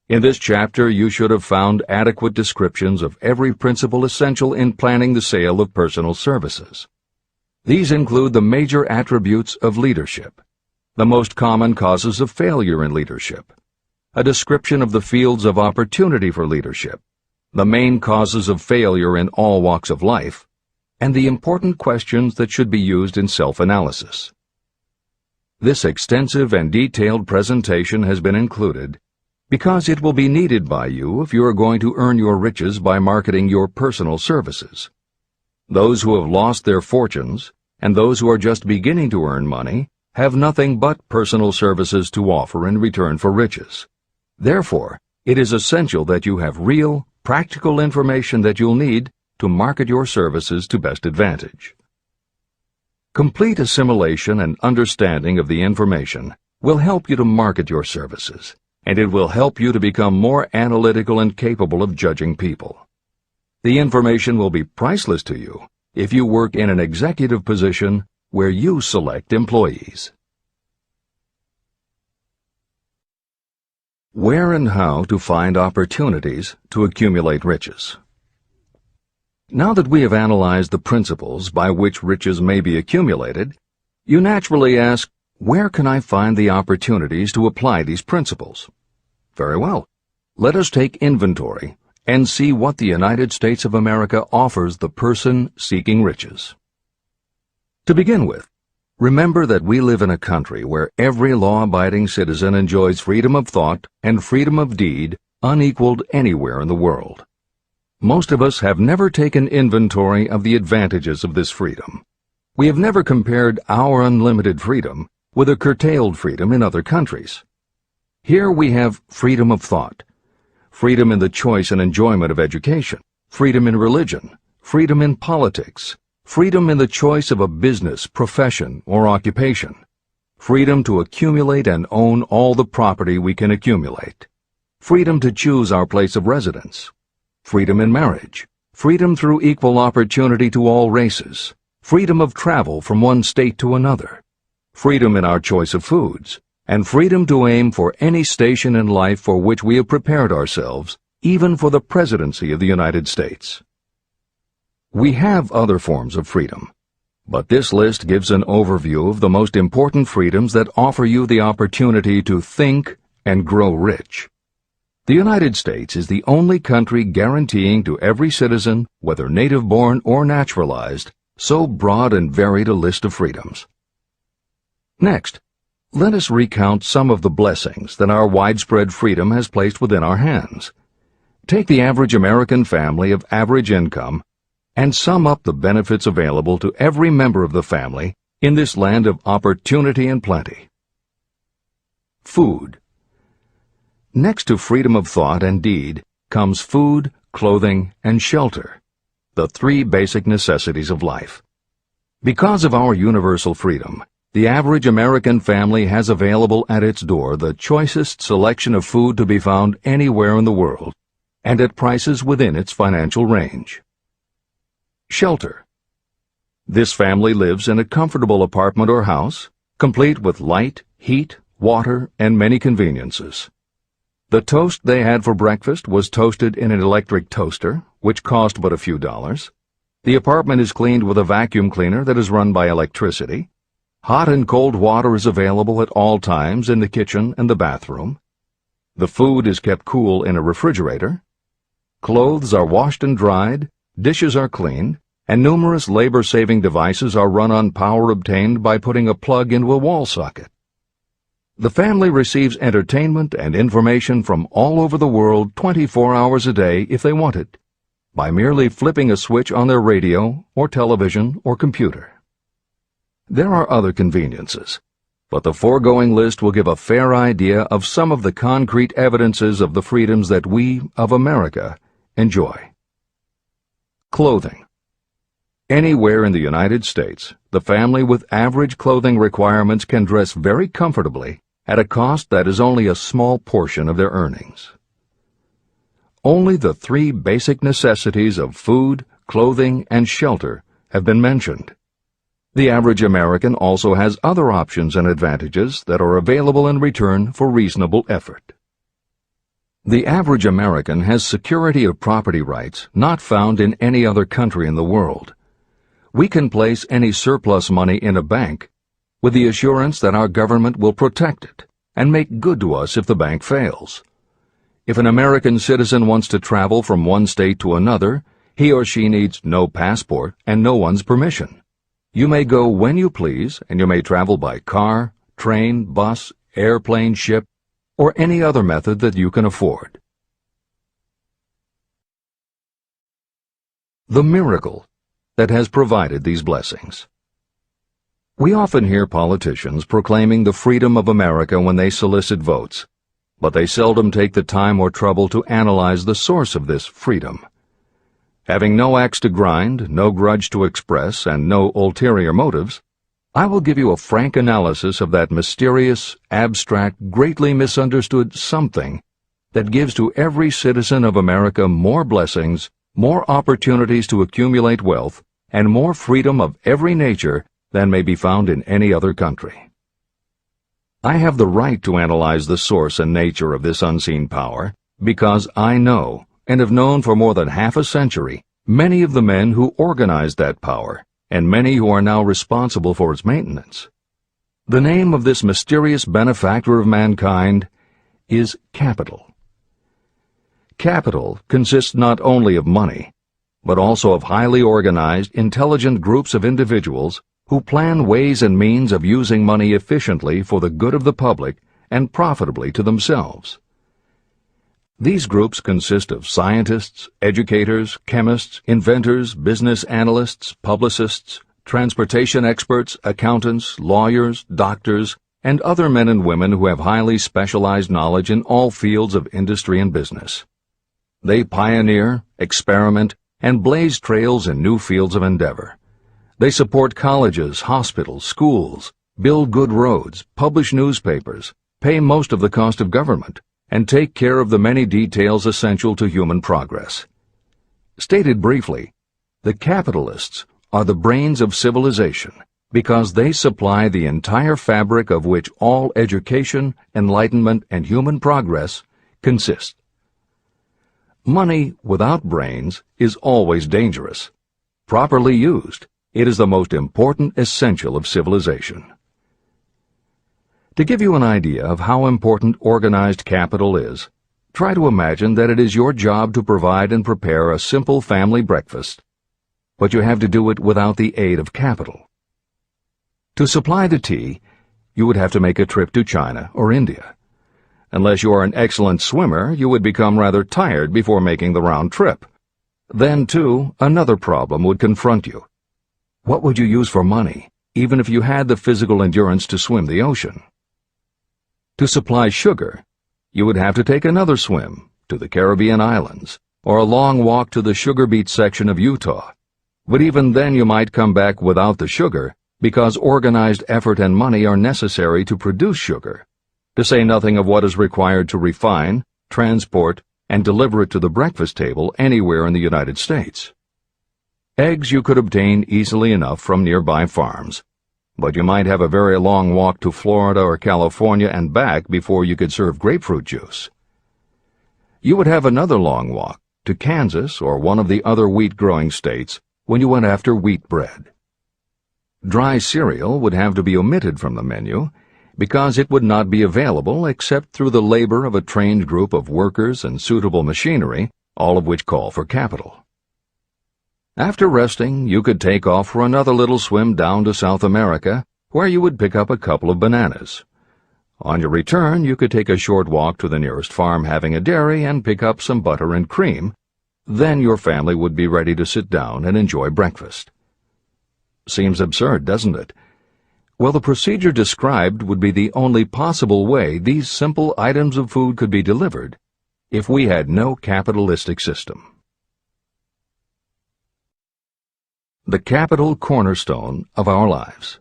In this chapter, you should have found adequate descriptions of every principle essential in planning the sale of personal services. These include the major attributes of leadership, the most common causes of failure in leadership, a description of the fields of opportunity for leadership, the main causes of failure in all walks of life, and the important questions that should be used in self-analysis. This extensive and detailed presentation has been included because it will be needed by you if you are going to earn your riches by marketing your personal services. Those who have lost their fortunes and those who are just beginning to earn money have nothing but personal services to offer in return for riches. Therefore, it is essential that you have real, practical information that you'll need to market your services to best advantage. Complete assimilation and understanding of the information will help you to market your services, and it will help you to become more analytical and capable of judging people. The information will be priceless to you if you work in an executive position where you select employees. Where and how to find opportunities to accumulate riches. Now that we have analyzed the principles by which riches may be accumulated, you naturally ask, where can I find the opportunities to apply these principles? Very well. Let us take inventory and see what the United States of America offers the person seeking riches. To begin with, remember that we live in a country where every law-abiding citizen enjoys freedom of thought and freedom of deed unequaled anywhere in the world. Most of us have never taken inventory of the advantages of this freedom. We have never compared our unlimited freedom with a curtailed freedom in other countries. Here we have freedom of thought, freedom in the choice and enjoyment of education, freedom in religion, freedom in politics, freedom in the choice of a business, profession, or occupation, freedom to accumulate and own all the property we can accumulate, freedom to choose our place of residence, freedom in marriage, freedom through equal opportunity to all races, freedom of travel from one state to another, freedom in our choice of foods, and freedom to aim for any station in life for which we have prepared ourselves, even for the presidency of the United States. We have other forms of freedom, but this list gives an overview of the most important freedoms that offer you the opportunity to think and grow rich. The United States is the only country guaranteeing to every citizen, whether native-born or naturalized, so broad and varied a list of freedoms. Next, let us recount some of the blessings that our widespread freedom has placed within our hands. Take the average American family of average income and sum up the benefits available to every member of the family in this land of opportunity and plenty. Food. Next to freedom of thought and deed comes food, clothing, and shelter, the three basic necessities of life. Because of our universal freedom, the average American family has available at its door the choicest selection of food to be found anywhere in the world, and at prices within its financial range. Shelter. This family lives in a comfortable apartment or house, complete with light, heat, water, and many conveniences. The toast they had for breakfast was toasted in an electric toaster, which cost but a few dollars. The apartment is cleaned with a vacuum cleaner that is run by electricity. Hot and cold water is available at all times in the kitchen and the bathroom. The food is kept cool in a refrigerator. Clothes are washed and dried, dishes are cleaned, and numerous labor-saving devices are run on power obtained by putting a plug into a wall socket. The family receives entertainment and information from all over the world 24 hours a day if they want it, by merely flipping a switch on their radio or television or computer. There are other conveniences, but the foregoing list will give a fair idea of some of the concrete evidences of the freedoms that we, of America, enjoy. Clothing. Anywhere in the United States, the family with average clothing requirements can dress very comfortably at a cost that is only a small portion of their earnings. Only the three basic necessities of food, clothing, and shelter have been mentioned. The average American also has other options and advantages that are available in return for reasonable effort. The average American has security of property rights not found in any other country in the world. We can place any surplus money in a bank with the assurance that our government will protect it and make good to us if the bank fails. If an American citizen wants to travel from one state to another, he or she needs no passport and no one's permission. You may go when you please, and you may travel by car, train, bus, airplane, ship, or any other method that you can afford. The miracle that has provided these blessings. We often hear politicians proclaiming the freedom of America when they solicit votes, but they seldom take the time or trouble to analyze the source of this freedom. Having no axe to grind, no grudge to express, and no ulterior motives, I will give you a frank analysis of that mysterious, abstract, greatly misunderstood something that gives to every citizen of America more blessings, more opportunities to accumulate wealth, and more freedom of every nature than may be found in any other country. I have the right to analyze the source and nature of this unseen power because I know, and have known for more than half a century, many of the men who organized that power, and many who are now responsible for its maintenance. The name of this mysterious benefactor of mankind is capital. Capital consists not only of money, but also of highly organized, intelligent groups of individuals who plan ways and means of using money efficiently for the good of the public and profitably to themselves. These groups consist of scientists, educators, chemists, inventors, business analysts, publicists, transportation experts, accountants, lawyers, doctors, and other men and women who have highly specialized knowledge in all fields of industry and business. They pioneer, experiment, and blaze trails in new fields of endeavor. They support colleges, hospitals, schools, build good roads, publish newspapers, pay most of the cost of government, and take care of the many details essential to human progress. Stated briefly, the capitalists are the brains of civilization because they supply the entire fabric of which all education, enlightenment, and human progress consist. Money without brains is always dangerous. Properly used, it is the most important essential of civilization. To give you an idea of how important organized capital is, try to imagine that it is your job to provide and prepare a simple family breakfast, but you have to do it without the aid of capital. To supply the tea, you would have to make a trip to China or India. Unless you are an excellent swimmer, you would become rather tired before making the round trip. Then, too, another problem would confront you. What would you use for money, even if you had the physical endurance to swim the ocean? To supply sugar, you would have to take another swim to the Caribbean islands, or a long walk to the sugar beet section of Utah. But even then you might come back without the sugar, because organized effort and money are necessary to produce sugar, to say nothing of what is required to refine, transport, and deliver it to the breakfast table anywhere in the United States. Eggs you could obtain easily enough from nearby farms, but you might have a very long walk to Florida or California and back before you could serve grapefruit juice. You would have another long walk to Kansas or one of the other wheat-growing states when you went after wheat bread. Dry cereal would have to be omitted from the menu because it would not be available except through the labor of a trained group of workers and suitable machinery, all of which call for capital. After resting, you could take off for another little swim down to South America, where you would pick up a couple of bananas. On your return, you could take a short walk to the nearest farm having a dairy and pick up some butter and cream. Then your family would be ready to sit down and enjoy breakfast. Seems absurd, doesn't it? Well, the procedure described would be the only possible way these simple items of food could be delivered if we had no capitalistic system. The capital cornerstone of our lives.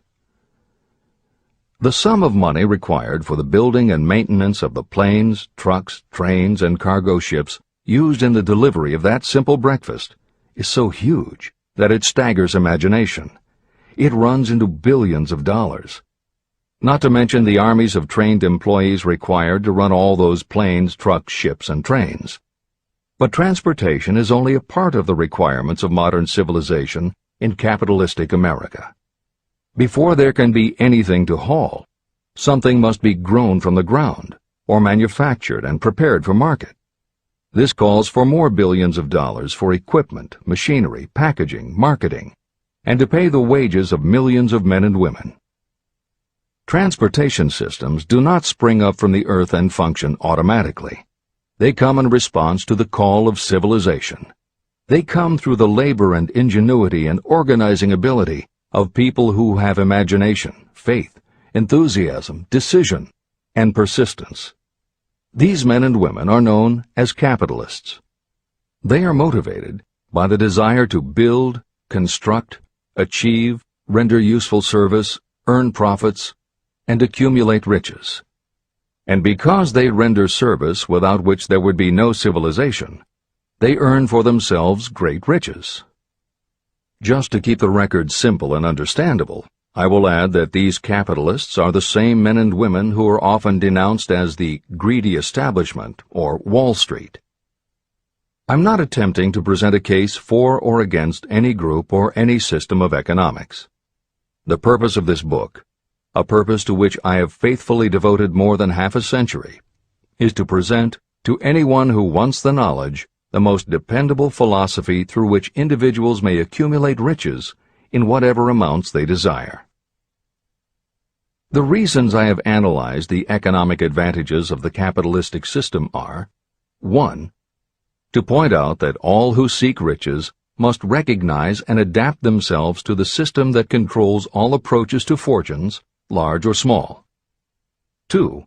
The sum of money required for the building and maintenance of the planes, trucks, trains, and cargo ships used in the delivery of that simple breakfast is so huge that it staggers imagination. It runs into billions of dollars. Not to mention the armies of trained employees required to run all those planes, trucks, ships, and trains. But transportation is only a part of the requirements of modern civilization in capitalistic America. Before there can be anything to haul, something must be grown from the ground, or manufactured and prepared for market. This calls for more billions of dollars for equipment, machinery, packaging, marketing, and to pay the wages of millions of men and women. Transportation systems do not spring up from the earth and function automatically. They come in response to the call of civilization. They come through the labor and ingenuity and organizing ability of people who have imagination, faith, enthusiasm, decision, and persistence. These men and women are known as capitalists. They are motivated by the desire to build, construct, achieve, render useful service, earn profits, and accumulate riches. And because they render service without which there would be no civilization, they earn for themselves great riches. Just to keep the record simple and understandable, I will add that these capitalists are the same men and women who are often denounced as the greedy establishment or Wall Street. I'm not attempting to present a case for or against any group or any system of economics. The purpose of this book, a purpose to which I have faithfully devoted more than half a century, is to present to anyone who wants the knowledge the most dependable philosophy through which individuals may accumulate riches in whatever amounts they desire. The reasons I have analyzed the economic advantages of the capitalistic system are: 1. To point out that all who seek riches must recognize and adapt themselves to the system that controls all approaches to fortunes, large or small. 2.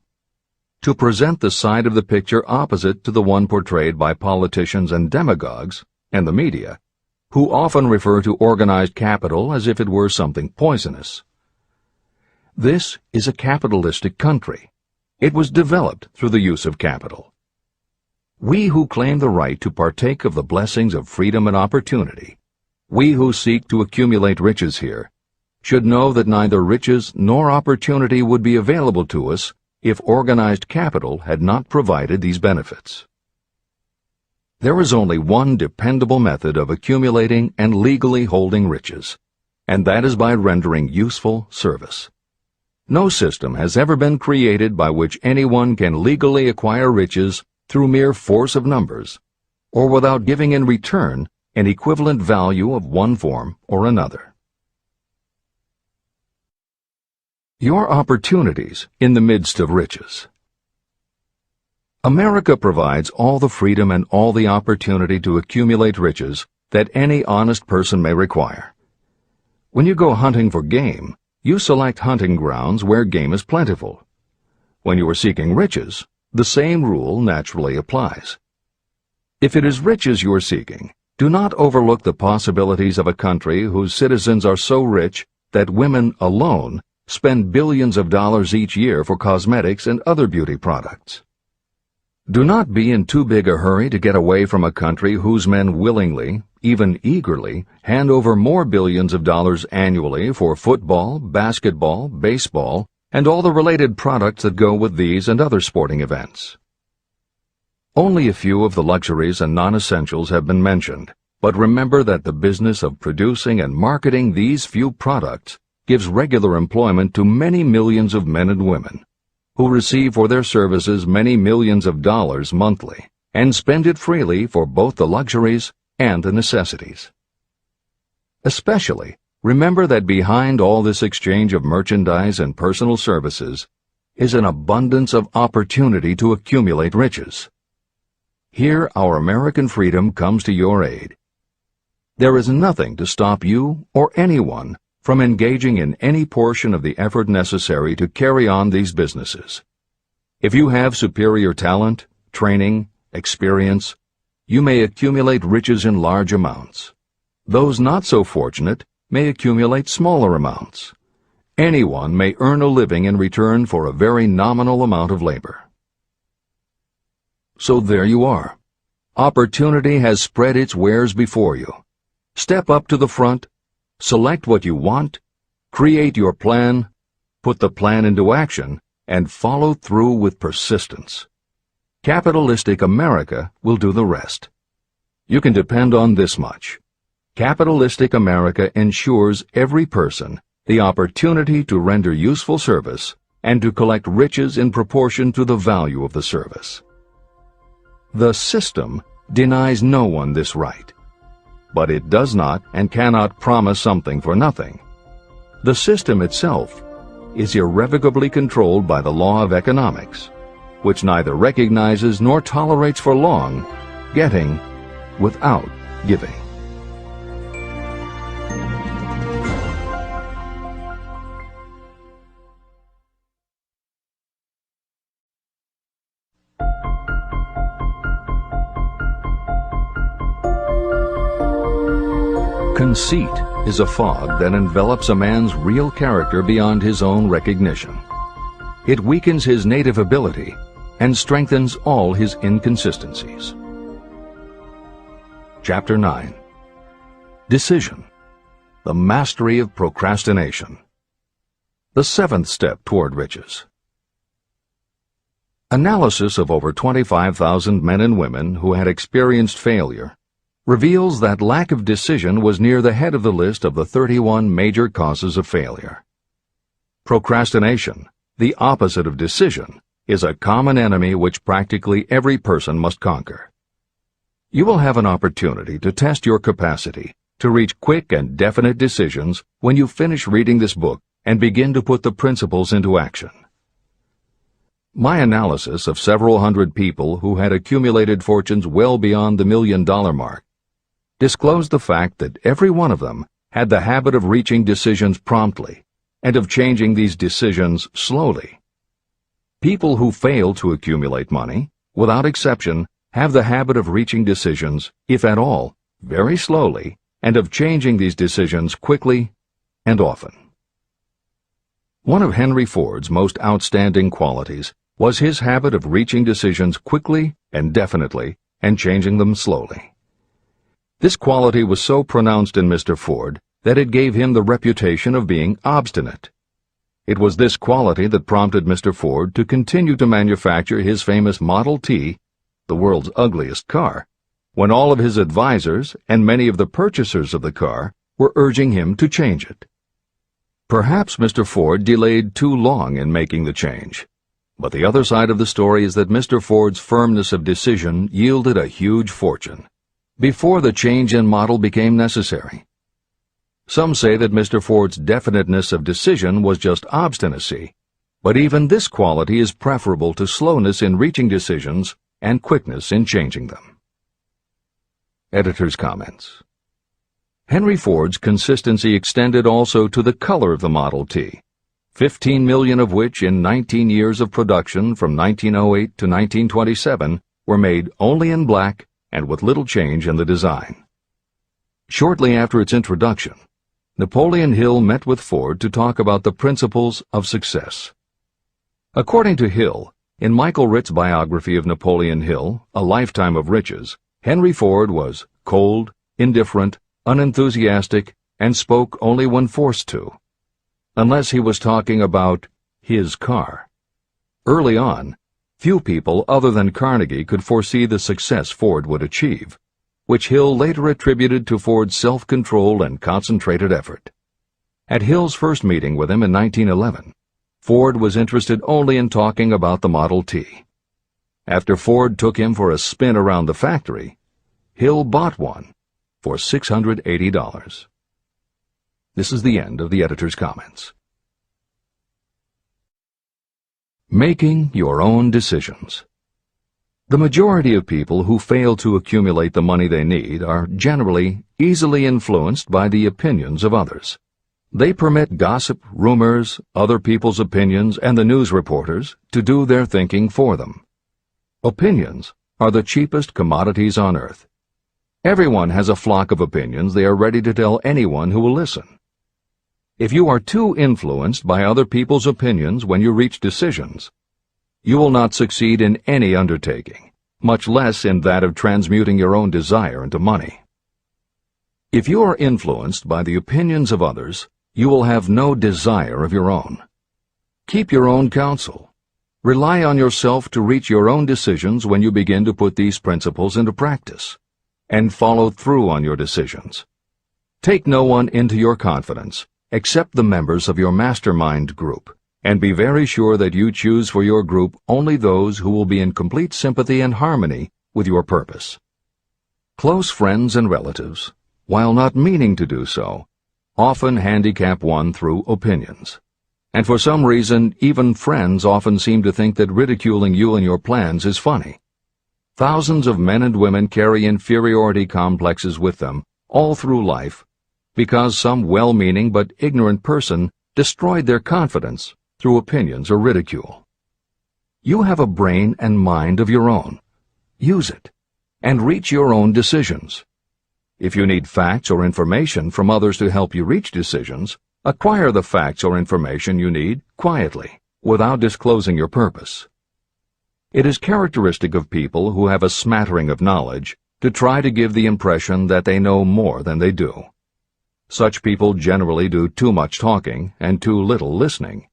To present the side of the picture opposite to the one portrayed by politicians and demagogues and the media, who often refer to organized capital as if it were something poisonous. This is a capitalistic country. It was developed through the use of capital. We who claim the right to partake of the blessings of freedom and opportunity, we who seek to accumulate riches here, should know that neither riches nor opportunity would be available to us if organized capital had not provided these benefits. There is only one dependable method of accumulating and legally holding riches, and that is by rendering useful service. No system has ever been created by which anyone can legally acquire riches through mere force of numbers, or without giving in return an equivalent value of one form or another. Your opportunities in the midst of riches. America provides all the freedom and all the opportunity to accumulate riches that any honest person may require. When you go hunting for game, you select hunting grounds where game is plentiful. When you are seeking riches, the same rule naturally applies. If it is riches you are seeking, do not overlook the possibilities of a country whose citizens are so rich that women alone spend billions of dollars each year for cosmetics and other beauty products. Do not be in too big a hurry to get away from a country whose men willingly, even eagerly, hand over more billions of dollars annually for football, basketball, baseball, and all the related products that go with these and other sporting events. Only a few of the luxuries and non-essentials have been mentioned, but remember that the business of producing and marketing these few products gives regular employment to many millions of men and women, who receive for their services many millions of dollars monthly, and spend it freely for both the luxuries and the necessities. Especially, remember that behind all this exchange of merchandise and personal services is an abundance of opportunity to accumulate riches. Here our American freedom comes to your aid. There is nothing to stop you or anyone from engaging in any portion of the effort necessary to carry on these businesses. If you have superior talent, training, experience, you may accumulate riches in large amounts. Those not so fortunate may accumulate smaller amounts. Anyone may earn a living in return for a very nominal amount of labor. So there you are. Opportunity has spread its wares before you. Step up to the front, select what you want, create your plan, put the plan into action, and follow through with persistence. Capitalistic America will do the rest. You can depend on this much. Capitalistic America ensures every person the opportunity to render useful service and to collect riches in proportion to the value of the service. The system denies no one this right. But it does not and cannot promise something for nothing. The system itself is irrevocably controlled by the law of economics, which neither recognizes nor tolerates for long getting without giving. Conceit is a fog that envelops a man's real character beyond his own recognition. It weakens his native ability and strengthens all his inconsistencies. Chapter 9. Decision. The mastery of procrastination. The seventh step toward riches. Analysis of over 25,000 men and women who had experienced failure reveals that lack of decision was near the head of the list of the 31 major causes of failure. Procrastination, the opposite of decision, is a common enemy which practically every person must conquer. You will have an opportunity to test your capacity to reach quick and definite decisions when you finish reading this book and begin to put the principles into action. My analysis of several hundred people who had accumulated fortunes well beyond the $1 million mark disclosed the fact that every one of them had the habit of reaching decisions promptly and of changing these decisions slowly. People who fail to accumulate money, without exception, have the habit of reaching decisions, if at all, very slowly and of changing these decisions quickly and often. One of Henry Ford's most outstanding qualities was his habit of reaching decisions quickly and definitely and changing them slowly. This quality was so pronounced in Mr. Ford that it gave him the reputation of being obstinate. It was this quality that prompted Mr. Ford to continue to manufacture his famous Model T, the world's ugliest car, when all of his advisors and many of the purchasers of the car were urging him to change it. Perhaps Mr. Ford delayed too long in making the change, but the other side of the story is that Mr. Ford's firmness of decision yielded a huge fortune before the change in model became necessary. Some say that Mr. Ford's definiteness of decision was just obstinacy, but even this quality is preferable to slowness in reaching decisions and quickness in changing them. Editor's comments. Henry Ford's consistency extended also to the color of the Model T, 15 million of which in 19 years of production from 1908 to 1927 were made only in black and with little change in the design. Shortly after its introduction, Napoleon Hill met with Ford to talk about the principles of success. According to Hill, in Michael Ritt's biography of Napoleon Hill, A Lifetime of Riches, Henry Ford was cold, indifferent, unenthusiastic, and spoke only when forced to, unless he was talking about his car. Early on, few people other than Carnegie could foresee the success Ford would achieve, which Hill later attributed to Ford's self-control and concentrated effort. At Hill's first meeting with him in 1911, Ford was interested only in talking about the Model T. After Ford took him for a spin around the factory, Hill bought one for $680. This is the end of the editor's comments. Making your own decisions. The majority of people who fail to accumulate the money they need are generally easily influenced by the opinions of others. They permit gossip, rumors, other people's opinions, and the news reporters to do their thinking for them. Opinions are the cheapest commodities on earth. Everyone has a flock of opinions they are ready to tell anyone who will listen. If you are too influenced by other people's opinions when you reach decisions, you will not succeed in any undertaking, much less in that of transmuting your own desire into money. If you are influenced by the opinions of others, you will have no desire of your own. Keep your own counsel. Rely on yourself to reach your own decisions when you begin to put these principles into practice, and follow through on your decisions. Take no one into your confidence except the members of your mastermind group, and be very sure that you choose for your group only those who will be in complete sympathy and harmony with your purpose. Close friends and relatives, while not meaning to do so, often handicap one through opinions. And for some reason, even friends often seem to think that ridiculing you and your plans is funny. Thousands of men and women carry inferiority complexes with them all through life because some well-meaning but ignorant person destroyed their confidence through opinions or ridicule. You have a brain and mind of your own. Use it, and reach your own decisions. If you need facts or information from others to help you reach decisions, acquire the facts or information you need quietly, without disclosing your purpose. It is characteristic of people who have a smattering of knowledge to try to give the impression that they know more than they do. Such people generally do too much talking and too little listening.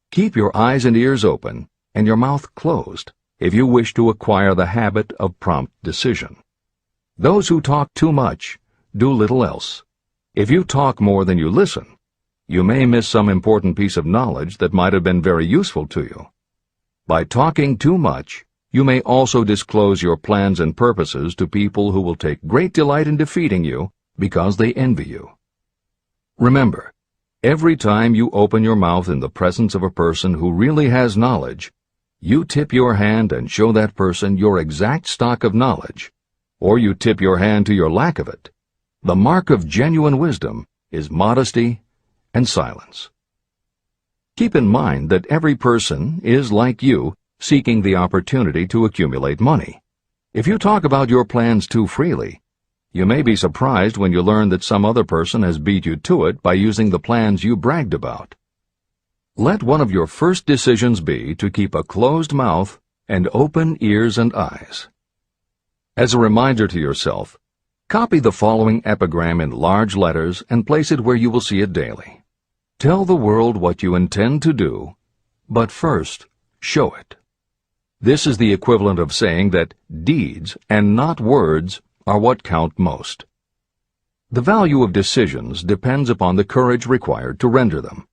Keep your eyes and ears open and your mouth closed if you wish to acquire the habit of prompt decision. Those who talk too much do little else. If you talk more than you listen, you may miss some important piece of knowledge that might have been very useful to you. By talking too much, you may also disclose your plans and purposes to people who will take great delight in defeating you because they envy you. Remember, every time you open your mouth in the presence of a person who really has knowledge, you tip your hand and show that person your exact stock of knowledge, or you tip your hand to your lack of it. The mark of genuine wisdom is modesty and silence. Keep in mind that every person is, like you, seeking the opportunity to accumulate money. If you talk about your plans too freely, You may be surprised when you learn that some other person has beat you to it by using the plans you bragged about. Let one of your first decisions be to keep a closed mouth and open ears and eyes. As a reminder to yourself, copy the following epigram in large letters and place it where you will see it daily. Tell the world what you intend to do, but first, show it. This is the equivalent of saying that deeds and not words are what count most. The value of decisions depends upon the courage required to render them.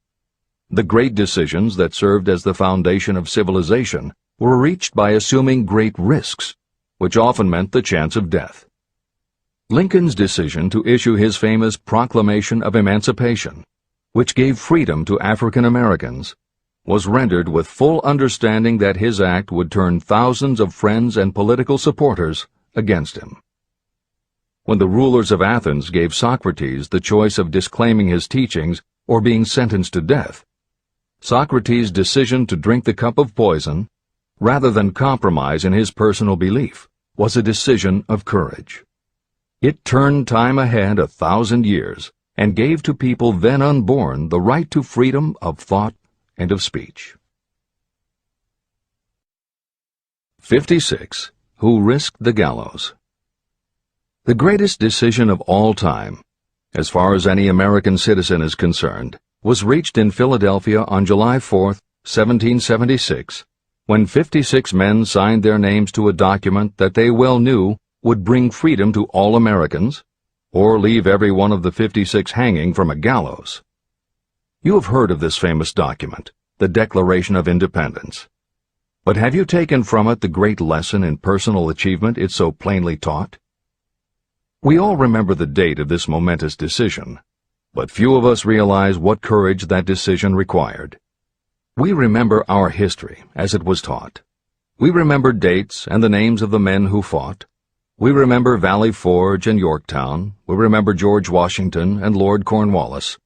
The great decisions that served as the foundation of civilization were reached by assuming great risks, which often meant the chance of death. Lincoln's decision to issue his famous Proclamation of Emancipation, which gave freedom to African Americans, was rendered with full understanding that his act would turn thousands of friends and political supporters against him. When the rulers of Athens gave Socrates the choice of disclaiming his teachings or being sentenced to death, Socrates' decision to drink the cup of poison, rather than compromise in his personal belief, was a decision of courage. It turned time ahead 1,000 years and gave to people then unborn the right to freedom of thought and of speech. 56. Who risked the gallows? The greatest decision of all time, as far as any American citizen is concerned, was reached in Philadelphia on July 4, 1776, when 56 men signed their names to a document that they well knew would bring freedom to all Americans, or leave every one of the 56 hanging from a gallows. You have heard of this famous document, the Declaration of Independence. But have you taken from it the great lesson in personal achievement it so plainly taught? We all remember the date of this momentous decision, but few of us realize what courage that decision required. We remember our history as it was taught. We remember dates and the names of the men who fought. We remember Valley Forge and Yorktown. We remember George Washington and Lord Cornwallis.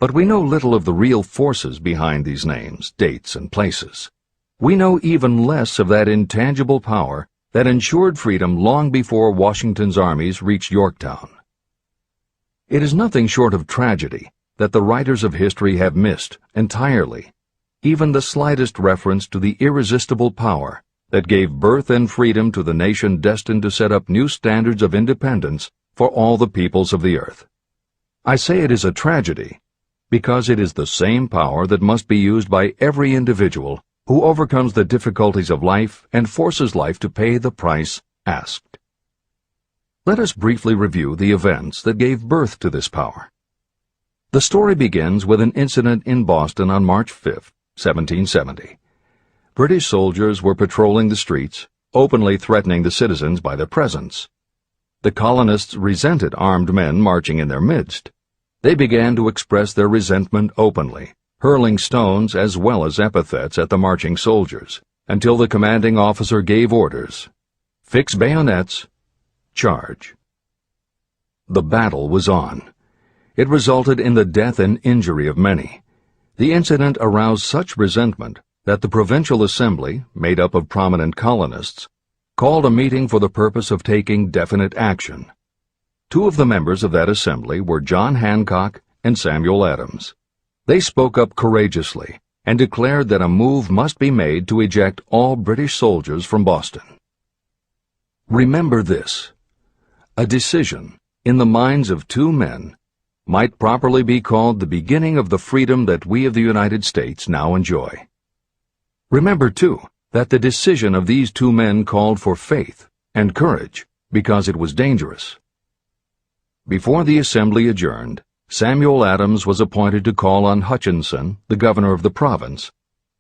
But we know little of the real forces behind these names, dates, and places. We know even less of that intangible power that ensured freedom long before Washington's armies reached Yorktown. It is nothing short of tragedy that the writers of history have missed entirely even the slightest reference to the irresistible power that gave birth and freedom to the nation destined to set up new standards of independence for all the peoples of the earth. I say it is a tragedy because it is the same power that must be used by every individual who overcomes the difficulties of life and forces life to pay the price asked. Let us briefly review the events that gave birth to this power. The story begins with an incident in Boston on March 5, 1770. British soldiers were patrolling the streets, openly threatening the citizens by their presence. The colonists resented armed men marching in their midst. They began to express their resentment openly, hurling stones as well as epithets at the marching soldiers, until the commanding officer gave orders, "Fix bayonets, charge." The battle was on. It resulted in the death and injury of many. The incident aroused such resentment that the Provincial Assembly, made up of prominent colonists, called a meeting for the purpose of taking definite action. Two of the members of that assembly were John Hancock and Samuel Adams. They spoke up courageously and declared that a move must be made to eject all British soldiers from Boston. Remember this: a decision, in the minds of two men, might properly be called the beginning of the freedom that we of the United States now enjoy. Remember, too, that the decision of these two men called for faith and courage because it was dangerous. Before the assembly adjourned, Samuel Adams was appointed to call on Hutchinson, the governor of the province,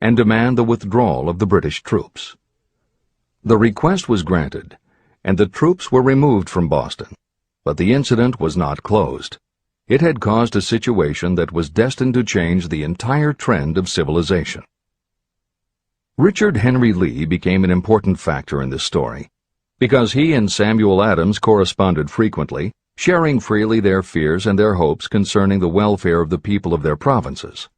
and demand the withdrawal of the British troops. The request was granted, and the troops were removed from Boston, but the incident was not closed. It had caused a situation that was destined to change the entire trend of civilization. Richard Henry Lee became an important factor in this story, because he and Samuel Adams corresponded frequently, sharing freely their fears and their hopes concerning the welfare of the people of their provinces.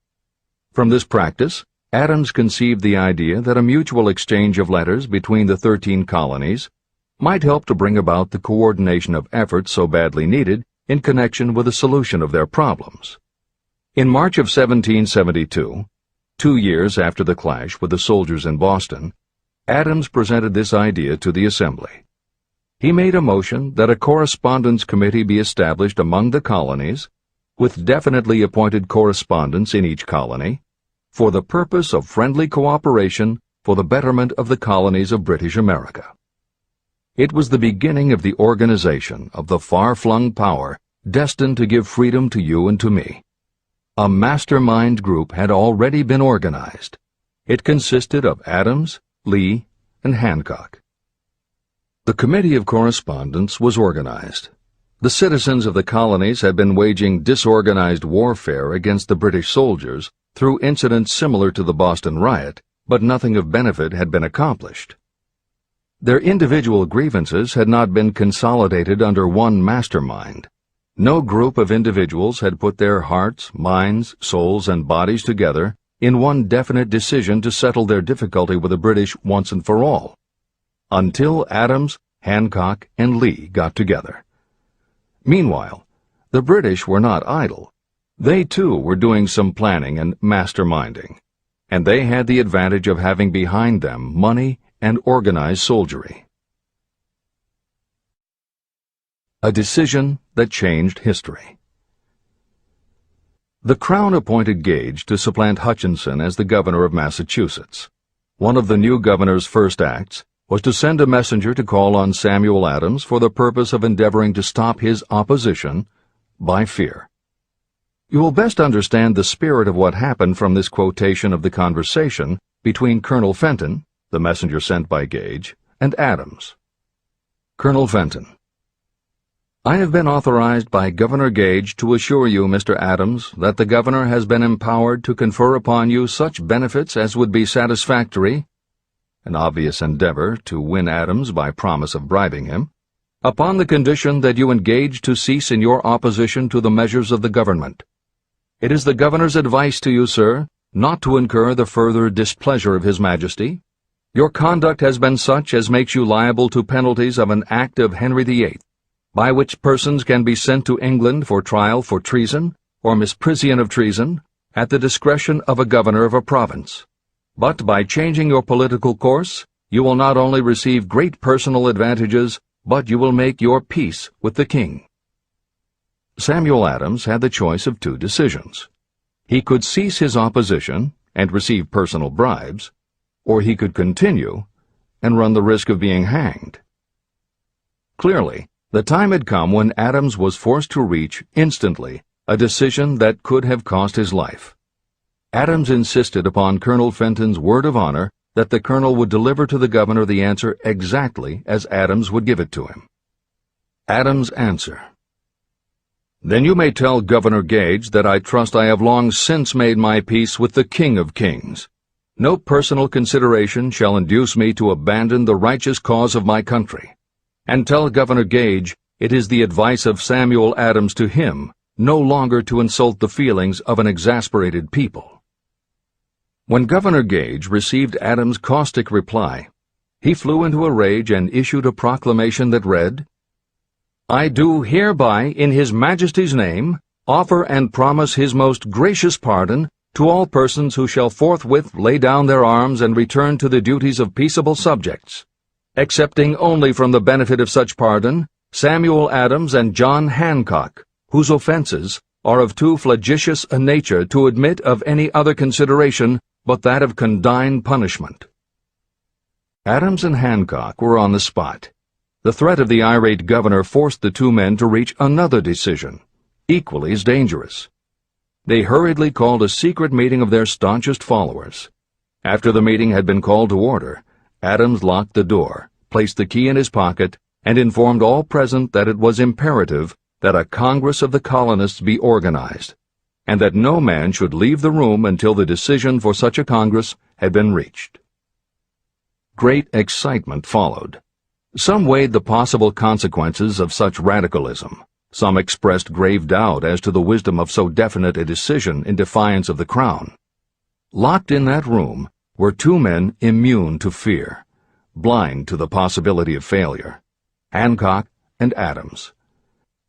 From this practice, Adams conceived the idea that a mutual exchange of letters between the 13 colonies might help to bring about the coordination of efforts so badly needed in connection with the solution of their problems. In March of 1772, 2 years after the clash with the soldiers in Boston, Adams presented this idea to the Assembly. He made a motion that a correspondence committee be established among the colonies, with definitely appointed correspondents in each colony, for the purpose of friendly cooperation for the betterment of the colonies of British America. It was the beginning of the organization of the far-flung power destined to give freedom to you and to me. A mastermind group had already been organized. It consisted of Adams, Lee, and Hancock. The Committee of Correspondence was organized. The citizens of the colonies had been waging disorganized warfare against the British soldiers through incidents similar to the Boston riot, but nothing of benefit had been accomplished. Their individual grievances had not been consolidated under one mastermind. No group of individuals had put their hearts, minds, souls, and bodies together in one definite decision to settle their difficulty with the British once and for all, until Adams, Hancock, and Lee got together. Meanwhile, the British were not idle. They too were doing some planning and masterminding, and they had the advantage of having behind them money and organized soldiery. A decision that changed history. The Crown appointed Gage to supplant Hutchinson as the governor of Massachusetts. One of the new governor's first acts was to send a messenger to call on Samuel Adams for the purpose of endeavoring to stop his opposition by fear. You will best understand the spirit of what happened from this quotation of the conversation between Colonel Fenton, the messenger sent by Gage, and Adams. Colonel Fenton: I have been authorized by Governor Gage to assure you, Mr. Adams, that the governor has been empowered to confer upon you such benefits as would be satisfactory, an obvious endeavor to win Adams by promise of bribing him, upon the condition that you engage to cease in your opposition to the measures of the government. It is the governor's advice to you, sir, not to incur the further displeasure of His Majesty. Your conduct has been such as makes you liable to penalties of an act of Henry VIII, by which persons can be sent to England for trial for treason or misprision of treason at the discretion of a governor of a province. But by changing your political course, you will not only receive great personal advantages, but you will make your peace with the king. Samuel Adams had the choice of two decisions. He could cease his opposition and receive personal bribes, or he could continue and run the risk of being hanged. Clearly, the time had come when Adams was forced to reach, instantly, a decision that could have cost his life. Adams insisted upon Colonel Fenton's word of honor that the colonel would deliver to the governor the answer exactly as Adams would give it to him. Adams' answer: Then you may tell Governor Gage that I trust I have long since made my peace with the King of Kings. No personal consideration shall induce me to abandon the righteous cause of my country. And tell Governor Gage it is the advice of Samuel Adams to him no longer to insult the feelings of an exasperated people. When Governor Gage received Adams' caustic reply, he flew into a rage and issued a proclamation that read, I do hereby, in His Majesty's name, offer and promise His most gracious pardon to all persons who shall forthwith lay down their arms and return to the duties of peaceable subjects, excepting only from the benefit of such pardon Samuel Adams and John Hancock, whose offenses are of too flagitious a nature to admit of any other consideration but that of condign punishment. Adams and Hancock were on the spot. The threat of the irate governor forced the two men to reach another decision, equally as dangerous. They hurriedly called a secret meeting of their staunchest followers. After the meeting had been called to order, Adams locked the door, placed the key in his pocket, and informed all present that it was imperative that a Congress of the colonists be organized, and that no man should leave the room until the decision for such a Congress had been reached. Great excitement followed. Some weighed the possible consequences of such radicalism. Some expressed grave doubt as to the wisdom of so definite a decision in defiance of the Crown. Locked in that room were two men immune to fear, blind to the possibility of failure. Hancock, and Adams.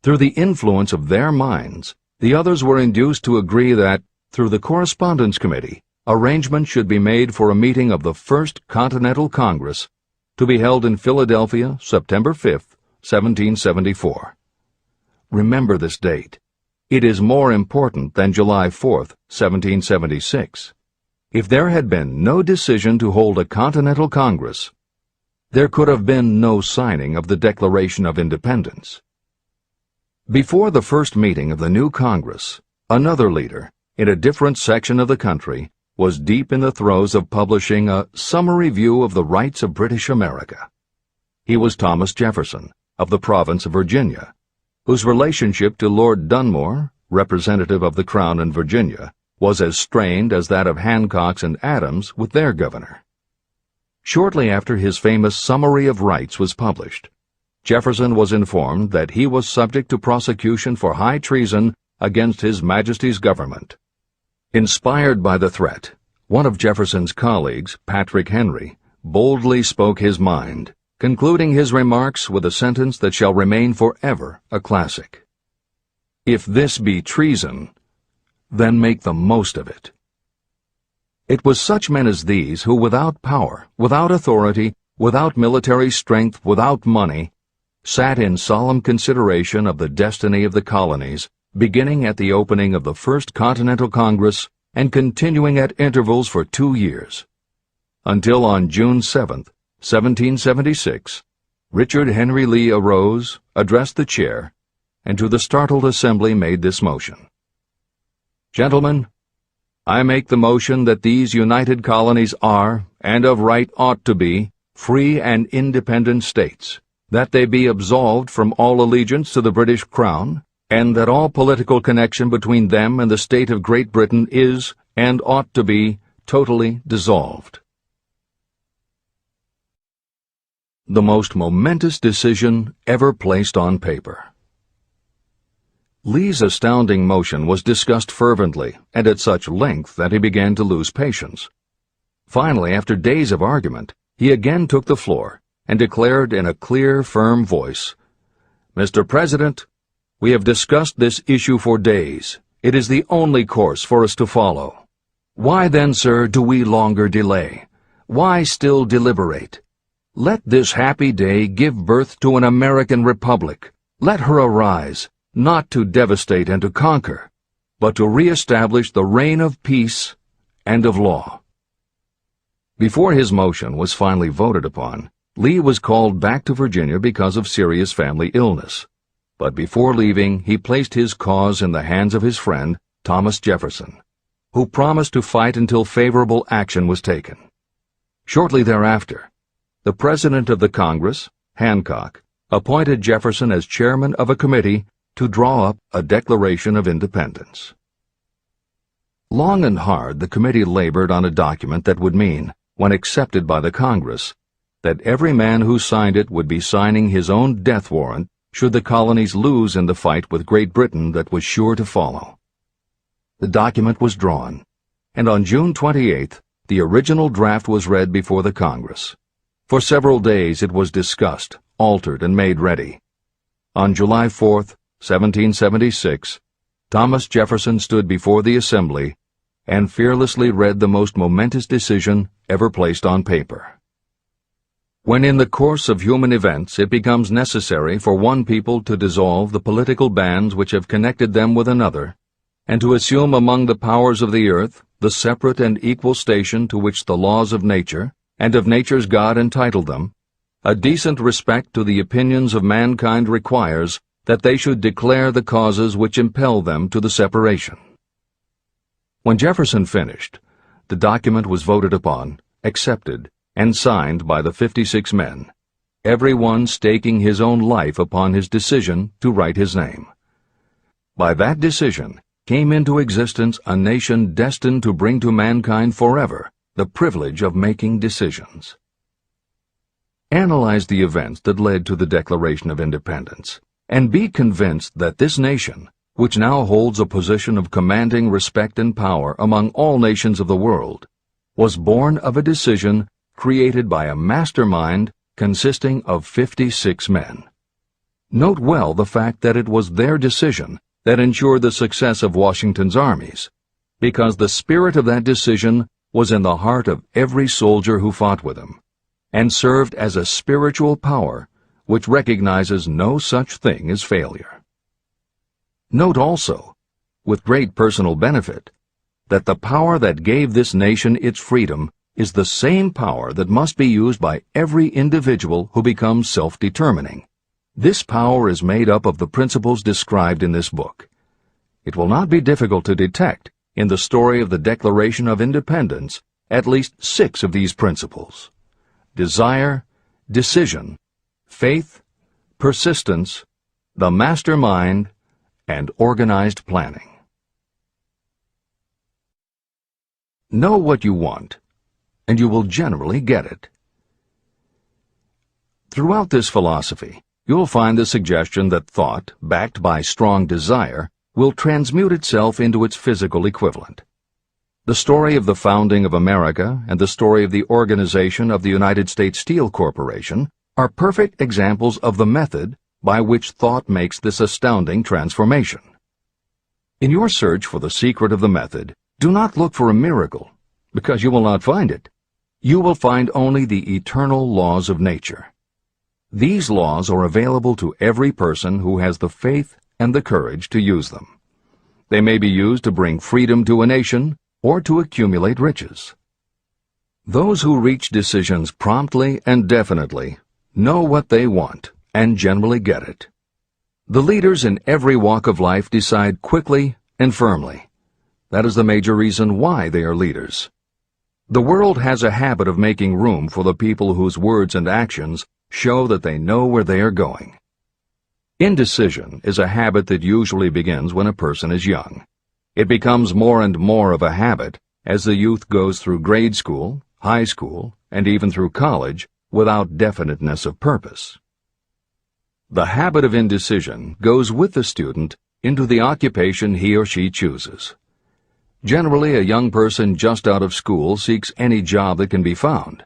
Through the influence of their minds, the others were induced to agree that, through the Correspondence Committee, arrangements should be made for a meeting of the First Continental Congress to be held in Philadelphia, September 5, 1774. Remember this date. It is more important than July 4, 1776. If there had been no decision to hold a Continental Congress, there could have been no signing of the Declaration of Independence. Before the first meeting of the new Congress, another leader, in a different section of the country, was deep in the throes of publishing a summary view of the rights of British America. He was Thomas Jefferson, of the province of Virginia, whose relationship to Lord Dunmore, representative of the Crown in Virginia, was as strained as that of Hancock's and Adams with their governor. Shortly after his famous Summary of Rights was published, Jefferson was informed that he was subject to prosecution for high treason against His Majesty's government. Inspired by the threat, one of Jefferson's colleagues, Patrick Henry, boldly spoke his mind, concluding his remarks with a sentence that shall remain forever a classic. "If this be treason, then make the most of it." It was such men as these who, without power, without authority, without military strength, without money, sat in solemn consideration of the destiny of the colonies, beginning at the opening of the First Continental Congress and continuing at intervals for 2 years, until on June 7, 1776, Richard Henry Lee arose, addressed the chair, and to the startled assembly made this motion: "Gentlemen, I make the motion that these united colonies are, and of right ought to be, free and independent states, that they be absolved from all allegiance to the British Crown, and that all political connection between them and the state of Great Britain is, and ought to be, totally dissolved." The most momentous decision ever placed on paper. Lee's astounding motion was discussed fervently and at such length that he began to lose patience. Finally, after days of argument, he again took the floor and declared in a clear, firm voice, "Mr. President, we have discussed this issue for days. It is the only course for us to follow. Why then, sir, do we longer delay? Why still deliberate? Let this happy day give birth to an American republic. Let her arise, not to devastate and to conquer, but to re-establish the reign of peace and of law." Before his motion was finally voted upon, Lee was called back to Virginia because of serious family illness. But before leaving, he placed his cause in the hands of his friend, Thomas Jefferson, who promised to fight until favorable action was taken. Shortly thereafter, the President of the Congress, Hancock, appointed Jefferson as chairman of a committee to draw up a Declaration of Independence. Long and hard the committee labored on a document that would mean, when accepted by the Congress, that every man who signed it would be signing his own death warrant should the colonies lose in the fight with Great Britain that was sure to follow. The document was drawn, and on June 28th, the original draft was read before the Congress. For several days it was discussed, altered, and made ready. On July 4th, 1776, Thomas Jefferson stood before the Assembly and fearlessly read the most momentous decision ever placed on paper. When in the course of human events it becomes necessary for one people to dissolve the political bands which have connected them with another, and to assume among the powers of the earth the separate and equal station to which the laws of nature and of nature's God entitled them, a decent respect to the opinions of mankind requires that they should declare the causes which impel them to the separation. When Jefferson finished, the document was voted upon, accepted, and signed by the 56 men, every one staking his own life upon his decision to write his name. By that decision came into existence a nation destined to bring to mankind forever the privilege of making decisions. Analyze the events that led to the Declaration of Independence, and be convinced that this nation, which now holds a position of commanding respect and power among all nations of the world, was born of a decision created by a mastermind consisting of 56 men. Note well the fact that it was their decision that ensured the success of Washington's armies, because the spirit of that decision was in the heart of every soldier who fought with him, and served as a spiritual power which recognizes no such thing as failure. Note also, with great personal benefit, that the power that gave this nation its freedom is the same power that must be used by every individual who becomes self-determining. This power is made up of the principles described in this book. It will not be difficult to detect in the story of the Declaration of Independence at least 6 of these principles: desire, decision, faith, persistence, the mastermind, and organized planning. Know what you want, and you will generally get it. Throughout this philosophy, you will find the suggestion that thought, backed by strong desire, will transmute itself into its physical equivalent. The story of the founding of America and the story of the organization of the United States Steel Corporation are perfect examples of the method by which thought makes this astounding transformation. In your search for the secret of the method, do not look for a miracle, because you will not find it. You will find only the eternal laws of nature. These laws are available to every person who has the faith and the courage to use them. They may be used to bring freedom to a nation or to accumulate riches. Those who reach decisions promptly and definitely know what they want and generally get it. The leaders in every walk of life decide quickly and firmly. That is the major reason why they are leaders. The world has a habit of making room for the people whose words and actions show that they know where they are going. Indecision is a habit that usually begins when a person is young. It becomes more and more of a habit as the youth goes through grade school, high school, and even through college without definiteness of purpose. The habit of indecision goes with the student into the occupation he or she chooses. Generally, a young person just out of school seeks any job that can be found.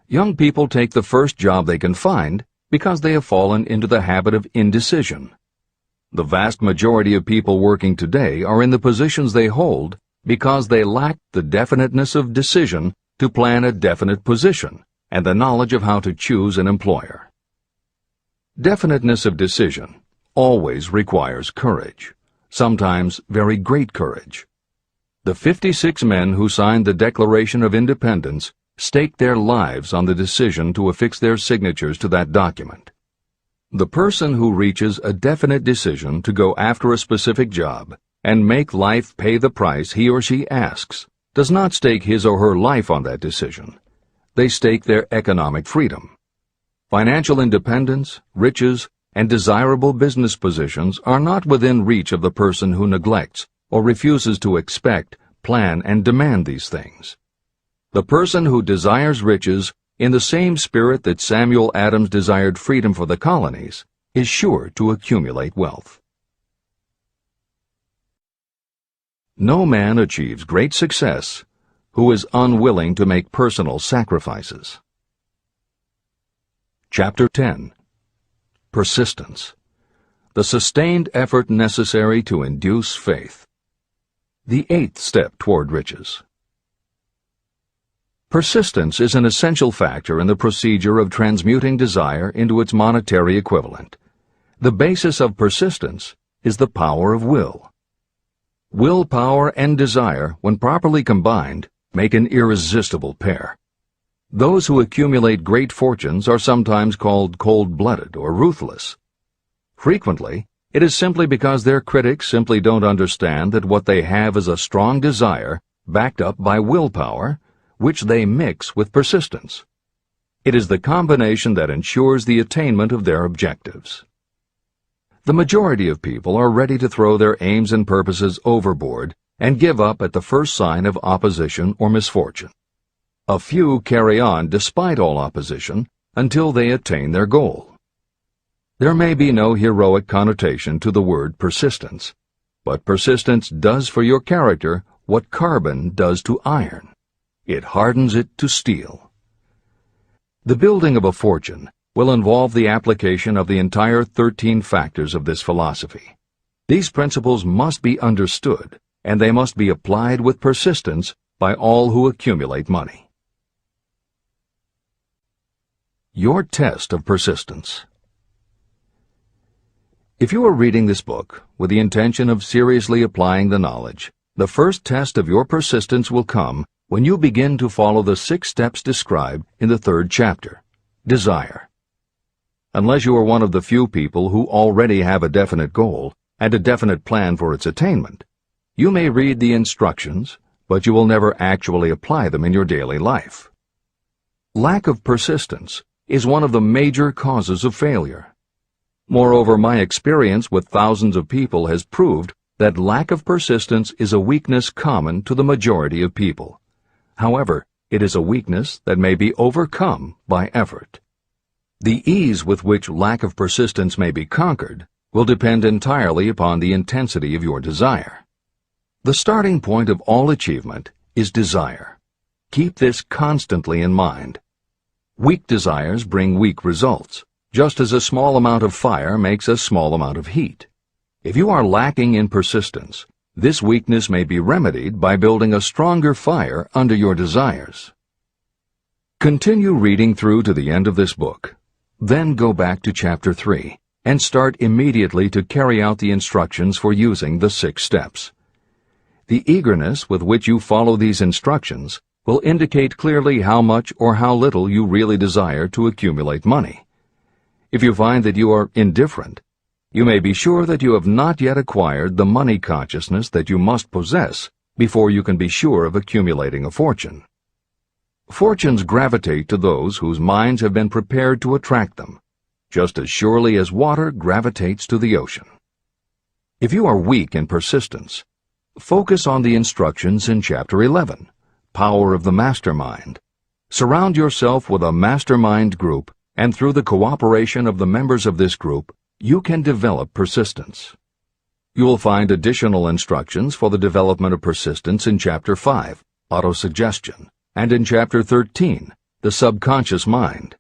Young people take the first job they can find because they have fallen into the habit of indecision. The vast majority of people working today are in the positions they hold because they lack the definiteness of decision to plan a definite position and the knowledge of how to choose an employer. Definiteness of decision always requires courage, sometimes very great courage. The 56 men who signed the Declaration of Independence staked their lives on the decision to affix their signatures to that document. The person who reaches a definite decision to go after a specific job and make life pay the price he or she asks does not stake his or her life on that decision. They stake their economic freedom. Financial independence, riches, and desirable business positions are not within reach of the person who neglects or refuses to expect, plan, and demand these things. The person who desires riches in the same spirit that Samuel Adams desired freedom for the colonies is sure to accumulate wealth. No man achieves great success who is unwilling to make personal sacrifices. Chapter 10. Persistence. The sustained effort necessary to induce faith. The 8th step toward riches. Persistence is an essential factor in the procedure of transmuting desire into its monetary equivalent. The basis of persistence is the power of will. Willpower and desire, when properly combined, make an irresistible pair. Those who accumulate great fortunes are sometimes called cold-blooded or ruthless. Frequently, it is simply because their critics simply don't understand that what they have is a strong desire backed up by willpower, which they mix with persistence. It is the combination that ensures the attainment of their objectives. The majority of people are ready to throw their aims and purposes overboard and give up at the first sign of opposition or misfortune. A few carry on despite all opposition until they attain their goal. There may be no heroic connotation to the word persistence, but persistence does for your character what carbon does to iron. It hardens it to steel. The building of a fortune will involve the application of the entire 13 factors of this philosophy. These principles must be understood, and they must be applied with persistence by all who accumulate money. Your test of persistence. If you are reading this book with the intention of seriously applying the knowledge, the first test of your persistence will come when you begin to follow the 6 steps described in the 3rd chapter. Desire. Unless you are one of the few people who already have a definite goal and a definite plan for its attainment, you may read the instructions, but you will never actually apply them in your daily life. Lack of persistence is one of the major causes of failure. Moreover, my experience with thousands of people has proved that lack of persistence is a weakness common to the majority of people. However, it is a weakness that may be overcome by effort. The ease with which lack of persistence may be conquered will depend entirely upon the intensity of your desire. The starting point of all achievement is desire. Keep this constantly in mind. Weak desires bring weak results, just as a small amount of fire makes a small amount of heat. If you are lacking in persistence, this weakness may be remedied by building a stronger fire under your desires. Continue reading through to the end of this book. Then go back to Chapter 3 and start immediately to carry out the instructions for using the 6 steps. The eagerness with which you follow these instructions will indicate clearly how much or how little you really desire to accumulate money. If you find that you are indifferent, you may be sure that you have not yet acquired the money consciousness that you must possess before you can be sure of accumulating a fortune. Fortunes gravitate to those whose minds have been prepared to attract them, just as surely as water gravitates to the ocean. If you are weak in persistence, focus on the instructions in Chapter 11, Power of the Mastermind. Surround yourself with a mastermind group, and through the cooperation of the members of this group, you can develop persistence. You will find additional instructions for the development of persistence in Chapter 5, Autosuggestion, and in Chapter 13, The Subconscious Mind.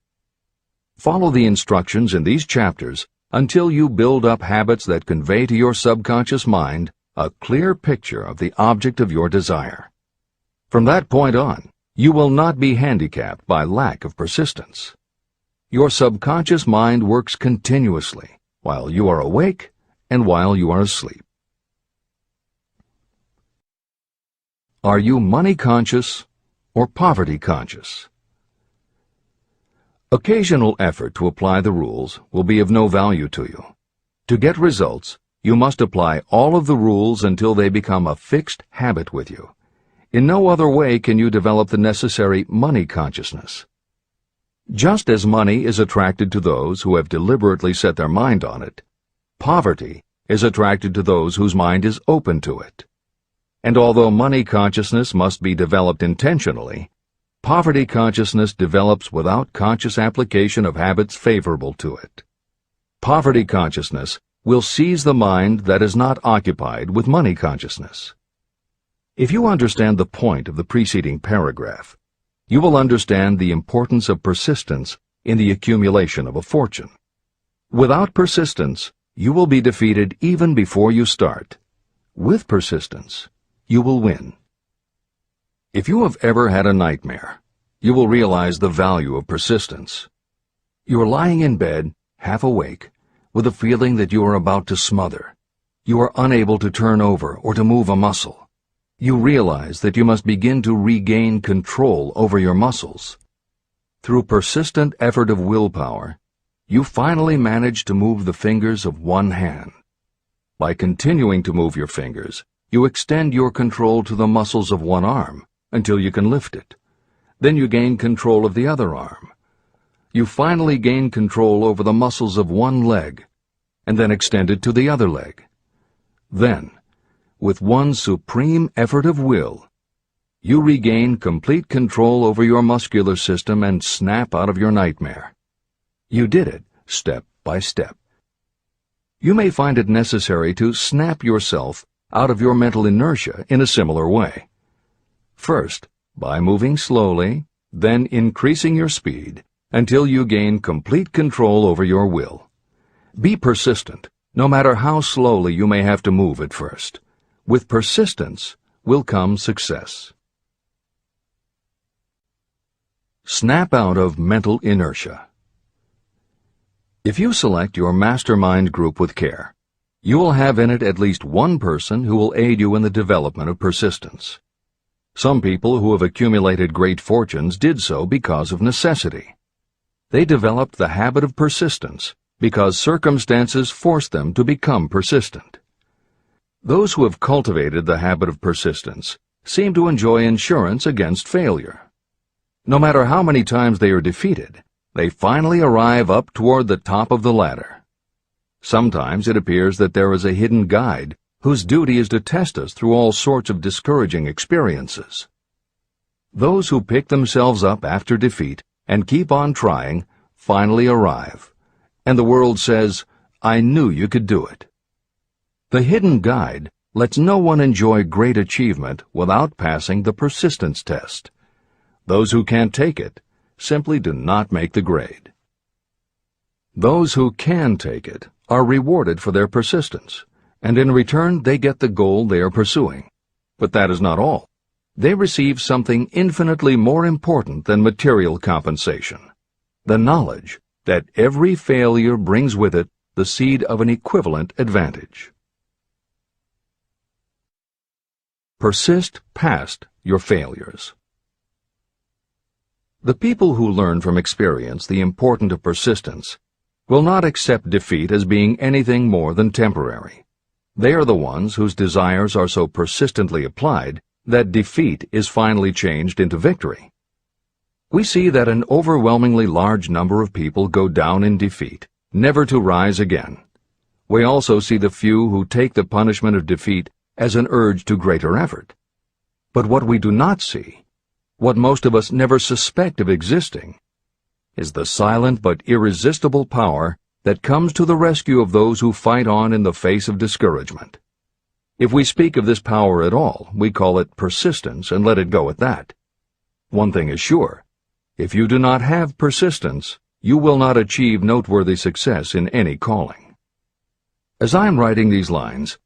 Follow the instructions in these chapters until you build up habits that convey to your subconscious mind a clear picture of the object of your desire. From that point on, you will not be handicapped by lack of persistence. Your subconscious mind works continuously while you are awake and while you are asleep. Are you money conscious or poverty conscious? Occasional effort to apply the rules will be of no value to you. To get results, you must apply all of the rules until they become a fixed habit with you. In no other way can you develop the necessary money consciousness. Just as money is attracted to those who have deliberately set their mind on it, poverty is attracted to those whose mind is open to it. And although money consciousness must be developed intentionally, poverty consciousness develops without conscious application of habits favorable to it. Poverty consciousness will seize the mind that is not occupied with money consciousness. If you understand the point of the preceding paragraph, you will understand the importance of persistence in the accumulation of a fortune. Without persistence, you will be defeated even before you start. With persistence, you will win. If you have ever had a nightmare, you will realize the value of persistence. You are lying in bed, half awake, with a feeling that you are about to smother. You are unable to turn over or to move a muscle. You realize that you must begin to regain control over your muscles. Through persistent effort of willpower, you finally manage to move the fingers of one hand. By continuing to move your fingers, you extend your control to the muscles of one arm until you can lift it. Then you gain control of the other arm. You finally gain control over the muscles of one leg, and then extend it to the other leg. Then, with one supreme effort of will, you regain complete control over your muscular system and snap out of your nightmare. You did it step by step. You may find it necessary to snap yourself out of your mental inertia in a similar way. First, by moving slowly, then increasing your speed, until you gain complete control over your will. Be persistent, no matter how slowly you may have to move at first. With persistence will come success. Snap out of mental inertia. If you select your mastermind group with care, you will have in it at least one person who will aid you in the development of persistence. Some people who have accumulated great fortunes did so because of necessity. They developed the habit of persistence because circumstances forced them to become persistent. Those who have cultivated the habit of persistence seem to enjoy insurance against failure. No matter how many times they are defeated, they finally arrive up toward the top of the ladder. Sometimes it appears that there is a hidden guide whose duty is to test us through all sorts of discouraging experiences. Those who pick themselves up after defeat and keep on trying finally arrive, and the world says, "I knew you could do it." The hidden guide lets no one enjoy great achievement without passing the persistence test. Those who can't take it simply do not make the grade. Those who can take it are rewarded for their persistence, and in return they get the goal they are pursuing. But that is not all. They receive something infinitely more important than material compensation: the knowledge that every failure brings with it the seed of an equivalent advantage. Persist past your failures. The people who learn from experience the importance of persistence will not accept defeat as being anything more than temporary. They are the ones whose desires are so persistently applied that defeat is finally changed into victory. We see that an overwhelmingly large number of people go down in defeat, never to rise again. We also see the few who take the punishment of defeat as an urge to greater effort. But what we do not see, what most of us never suspect of existing, is the silent but irresistible power that comes to the rescue of those who fight on in the face of discouragement. If we speak of this power at all, we call it persistence and let it go at that. One thing is sure: if you do not have persistence, you will not achieve noteworthy success in any calling. As I'm writing these lines,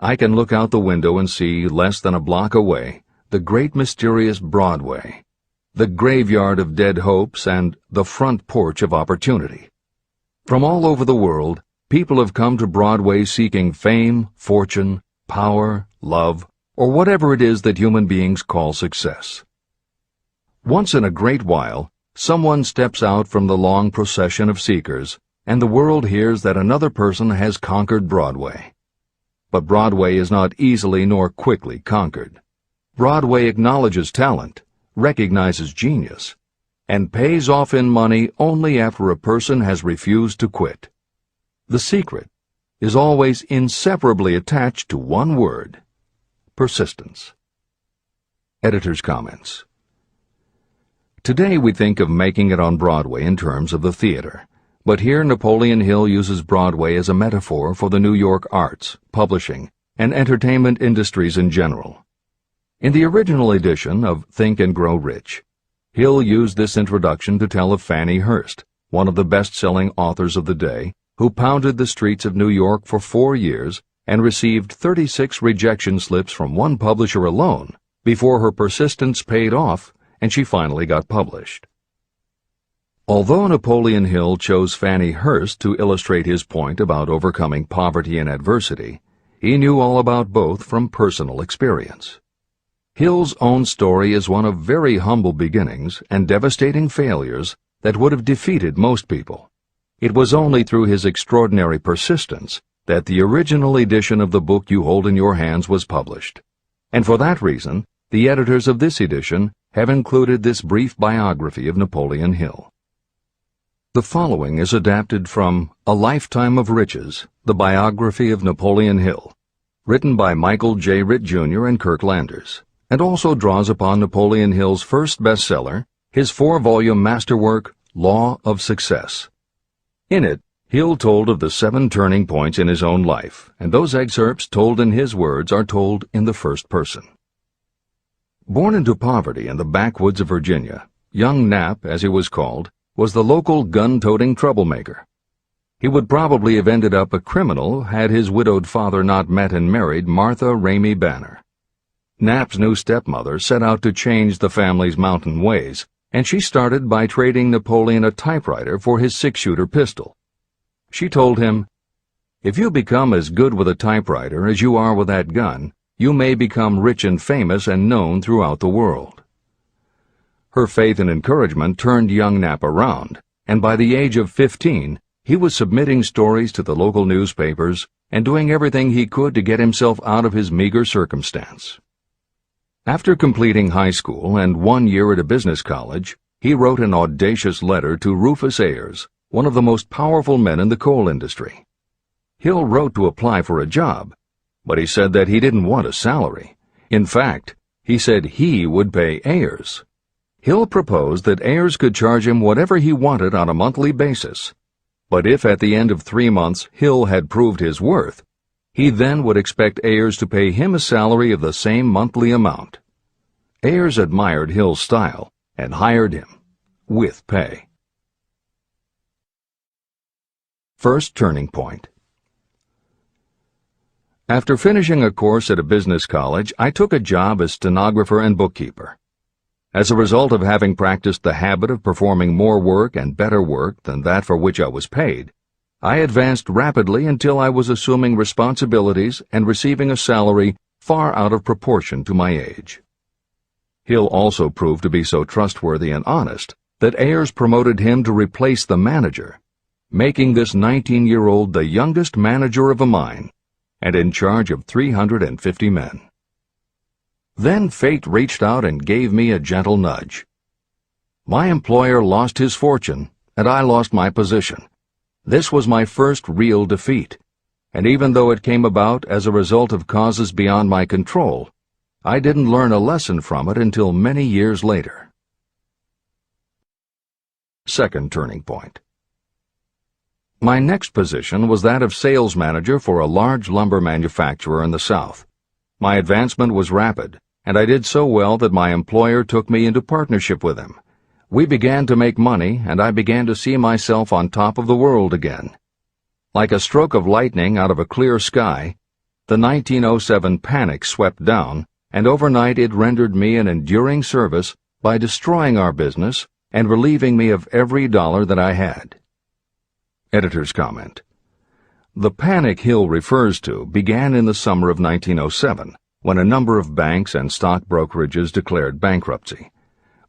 I can look out the window and see, less than a block away, the great mysterious Broadway, the graveyard of dead hopes and the front porch of opportunity. From all over the world, people have come to Broadway seeking fame, fortune, power, love, or whatever it is that human beings call success. Once in a great while, someone steps out from the long procession of seekers, and the world hears that another person has conquered Broadway. But Broadway is not easily nor quickly conquered. Broadway acknowledges talent, recognizes genius, and pays off in money only after a person has refused to quit. The secret is always inseparably attached to one word: persistence. Editor's comments. Today we think of making it on Broadway in terms of the theater, but here Napoleon Hill uses Broadway as a metaphor for the New York arts, publishing, and entertainment industries in general. In the original edition of Think and Grow Rich, Hill used this introduction to tell of Fannie Hurst, one of the best-selling authors of the day, who pounded the streets of New York for 4 years and received 36 rejection slips from one publisher alone before her persistence paid off and she finally got published. Although Napoleon Hill chose Fannie Hurst to illustrate his point about overcoming poverty and adversity, he knew all about both from personal experience. Hill's own story is one of very humble beginnings and devastating failures that would have defeated most people. It was only through his extraordinary persistence that the original edition of the book you hold in your hands was published. And for that reason, the editors of this edition have included this brief biography of Napoleon Hill. The following is adapted from A Lifetime of Riches, the biography of Napoleon Hill, written by Michael J. Ritt, Jr. and Kirk Landers, and also draws upon Napoleon Hill's first bestseller, his 4-volume masterwork, Law of Success. In it, Hill told of the 7 turning points in his own life, and those excerpts told in his words are told in the first person. Born into poverty in the backwoods of Virginia, young Nap, as he was called, was the local gun-toting troublemaker. He would probably have ended up a criminal had his widowed father not met and married Martha Ramey Banner. Nap's new stepmother set out to change the family's mountain ways, and she started by trading Napoleon a typewriter for his six-shooter pistol. She told him, "If you become as good with a typewriter as you are with that gun, you may become rich and famous and known throughout the world." Her faith and encouragement turned young Nap around, and by the age of 15, he was submitting stories to the local newspapers and doing everything he could to get himself out of his meager circumstance. After completing high school and 1 year at a business college, he wrote an audacious letter to Rufus Ayers, one of the most powerful men in the coal industry. Hill wrote to apply for a job, but he said that he didn't want a salary. In fact, he said he would pay Ayers. Hill proposed that Ayers could charge him whatever he wanted on a monthly basis, but if at the end of 3 months Hill had proved his worth, he then would expect Ayers to pay him a salary of the same monthly amount. Ayers admired Hill's style and hired him, with pay. First turning point. After finishing a course at a business college, I took a job as stenographer and bookkeeper. As a result of having practiced the habit of performing more work and better work than that for which I was paid, I advanced rapidly until I was assuming responsibilities and receiving a salary far out of proportion to my age. Hill also proved to be so trustworthy and honest that Ayers promoted him to replace the manager, making this 19-year-old the youngest manager of a mine and in charge of 350 men. Then fate reached out and gave me a gentle nudge. My employer lost his fortune, and I lost my position. This was my first real defeat, and even though it came about as a result of causes beyond my control, I didn't learn a lesson from it until many years later. Second turning point. My next position was that of sales manager for a large lumber manufacturer in the South. My advancement was rapid, and I did so well that my employer took me into partnership with him. We began to make money, and I began to see myself on top of the world again. Like a stroke of lightning out of a clear sky, the 1907 panic swept down, and overnight it rendered me an enduring service by destroying our business and relieving me of every dollar that I had. Editor's comment. The panic Hill refers to began in the summer of 1907, when a number of banks and stock brokerages declared bankruptcy.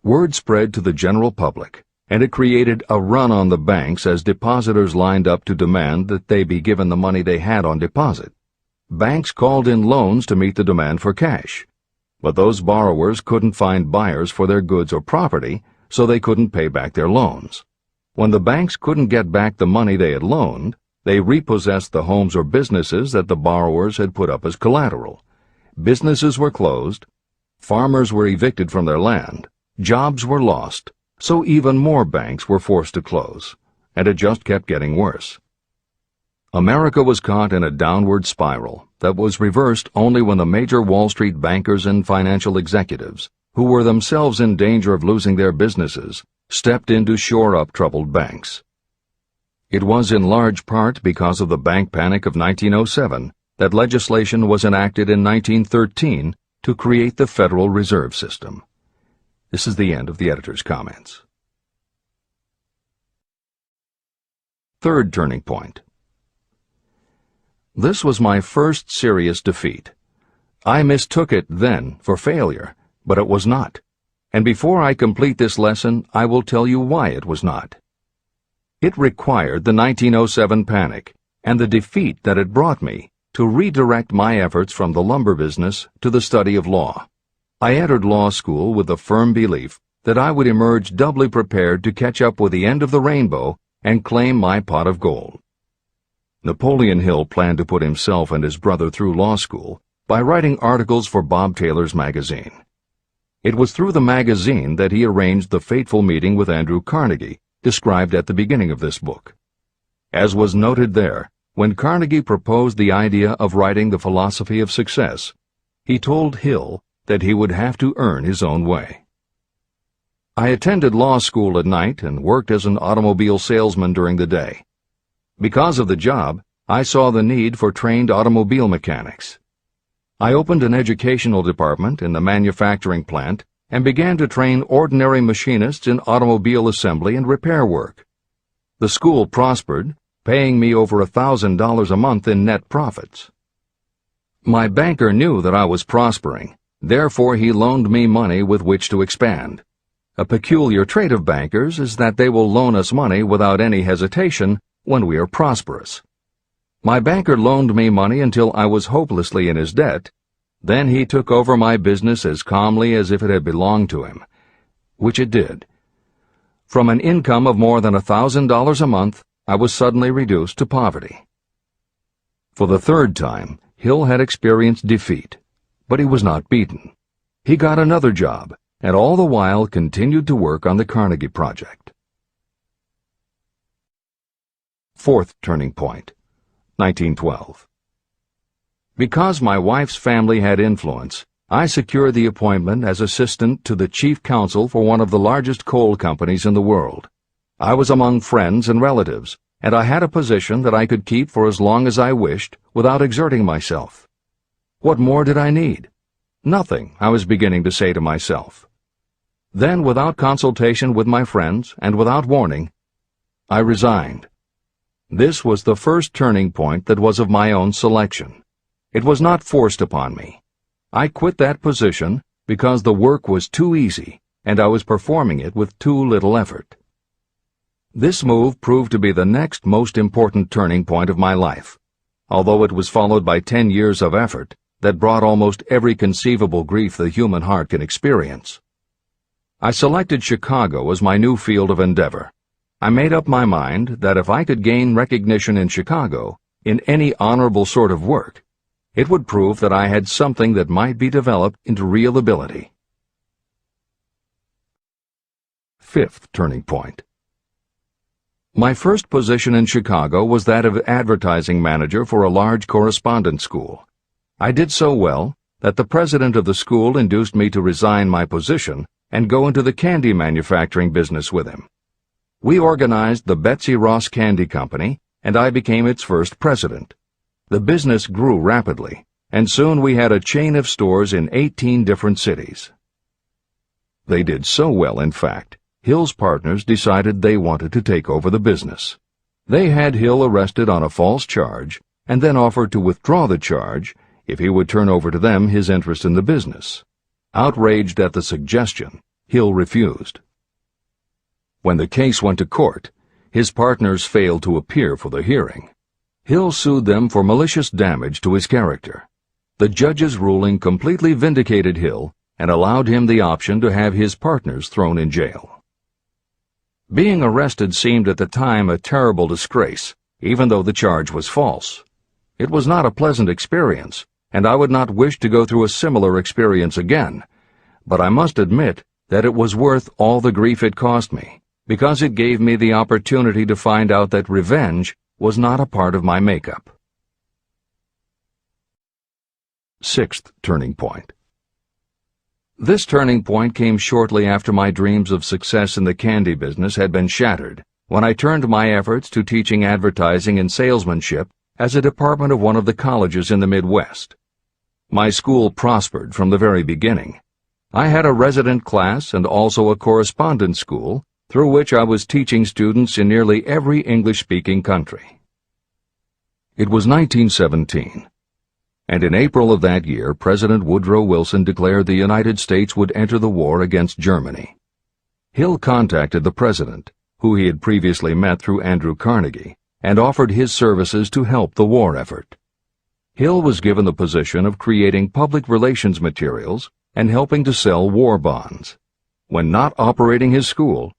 Word spread to the general public, and it created a run on the banks as depositors lined up to demand that they be given the money they had on deposit. Banks called in loans to meet the demand for cash, but those borrowers couldn't find buyers for their goods or property, so they couldn't pay back their loans. When the banks couldn't get back the money they had loaned, they repossessed the homes or businesses that the borrowers had put up as collateral. Businesses were closed, farmers were evicted from their land, jobs were lost, so even more banks were forced to close, and it just kept getting worse. America was caught in a downward spiral that was reversed only when the major Wall Street bankers and financial executives, who were themselves in danger of losing their businesses, stepped in to shore up troubled banks. It was in large part because of the bank panic of 1907 that legislation was enacted in 1913 to create the Federal Reserve System. This is the end of the editor's comments. Third turning point. This was my first serious defeat. I mistook it then for failure, but it was not. And before I complete this lesson, I will tell you why it was not. It required the 1907 panic and the defeat that it brought me to redirect my efforts from the lumber business to the study of law. I entered law school with the firm belief that I would emerge doubly prepared to catch up with the end of the rainbow and claim my pot of gold. Napoleon Hill planned to put himself and his brother through law school by writing articles for Bob Taylor's magazine. It was through the magazine that he arranged the fateful meeting with Andrew Carnegie, described at the beginning of this book. As was noted there, when Carnegie proposed the idea of writing The Philosophy of Success, he told Hill that he would have to earn his own way. I attended law school at night and worked as an automobile salesman during the day. Because of the job, I saw the need for trained automobile mechanics. I opened an educational department in the manufacturing plant and began to train ordinary machinists in automobile assembly and repair work. The school prospered, paying me over $1,000 a month in net profits. My banker knew that I was prospering, therefore he loaned me money with which to expand. A peculiar trait of bankers is that they will loan us money without any hesitation when we are prosperous. My banker loaned me money until I was hopelessly in his debt. Then he took over my business as calmly as if it had belonged to him, which it did. From an income of more than $1,000 a month, I was suddenly reduced to poverty. For the third time, Hill had experienced defeat, but he was not beaten. He got another job, and all the while continued to work on the Carnegie Project. Fourth turning point, 1912. Because my wife's family had influence, I secured the appointment as assistant to the chief counsel for one of the largest coal companies in the world. I was among friends and relatives, and I had a position that I could keep for as long as I wished without exerting myself. What more did I need? Nothing, I was beginning to say to myself. Then, without consultation with my friends and without warning, I resigned. This was the first turning point that was of my own selection. It was not forced upon me. I quit that position because the work was too easy and I was performing it with too little effort. This move proved to be the next most important turning point of my life, although it was followed by 10 years of effort that brought almost every conceivable grief the human heart can experience. I selected Chicago as my new field of endeavor. I made up my mind that if I could gain recognition in Chicago, in any honorable sort of work, it would prove that I had something that might be developed into real ability. Fifth turning point. My first position in Chicago was that of advertising manager for a large correspondence school. I did so well that the president of the school induced me to resign my position and go into the candy manufacturing business with him. We organized the Betsy Ross Candy Company, and I became its first president. The business grew rapidly, and soon we had a chain of stores in 18 different cities. They did so well, in fact, Hill's partners decided they wanted to take over the business. They had Hill arrested on a false charge and then offered to withdraw the charge if he would turn over to them his interest in the business. Outraged at the suggestion, Hill refused. When the case went to court, his partners failed to appear for the hearing. Hill sued them for malicious damage to his character. The judge's ruling completely vindicated Hill and allowed him the option to have his partners thrown in jail. Being arrested seemed at the time a terrible disgrace, even though the charge was false. It was not a pleasant experience, and I would not wish to go through a similar experience again, but I must admit that it was worth all the grief it cost me, because it gave me the opportunity to find out that revenge was not a part of my makeup. Sixth turning point. This turning point came shortly after my dreams of success in the candy business had been shattered, when I turned my efforts to teaching advertising and salesmanship as a department of one of the colleges in the Midwest. My school prospered from the very beginning. I had a resident class and also a correspondence school through which I was teaching students in nearly every English-speaking country. It was 1917. And in April of that year, President Woodrow Wilson declared the United States would enter the war against Germany. Hill contacted the president, who he had previously met through Andrew Carnegie, and offered his services to help the war effort. Hill was given the position of creating public relations materials and helping to sell war bonds. When not operating his school,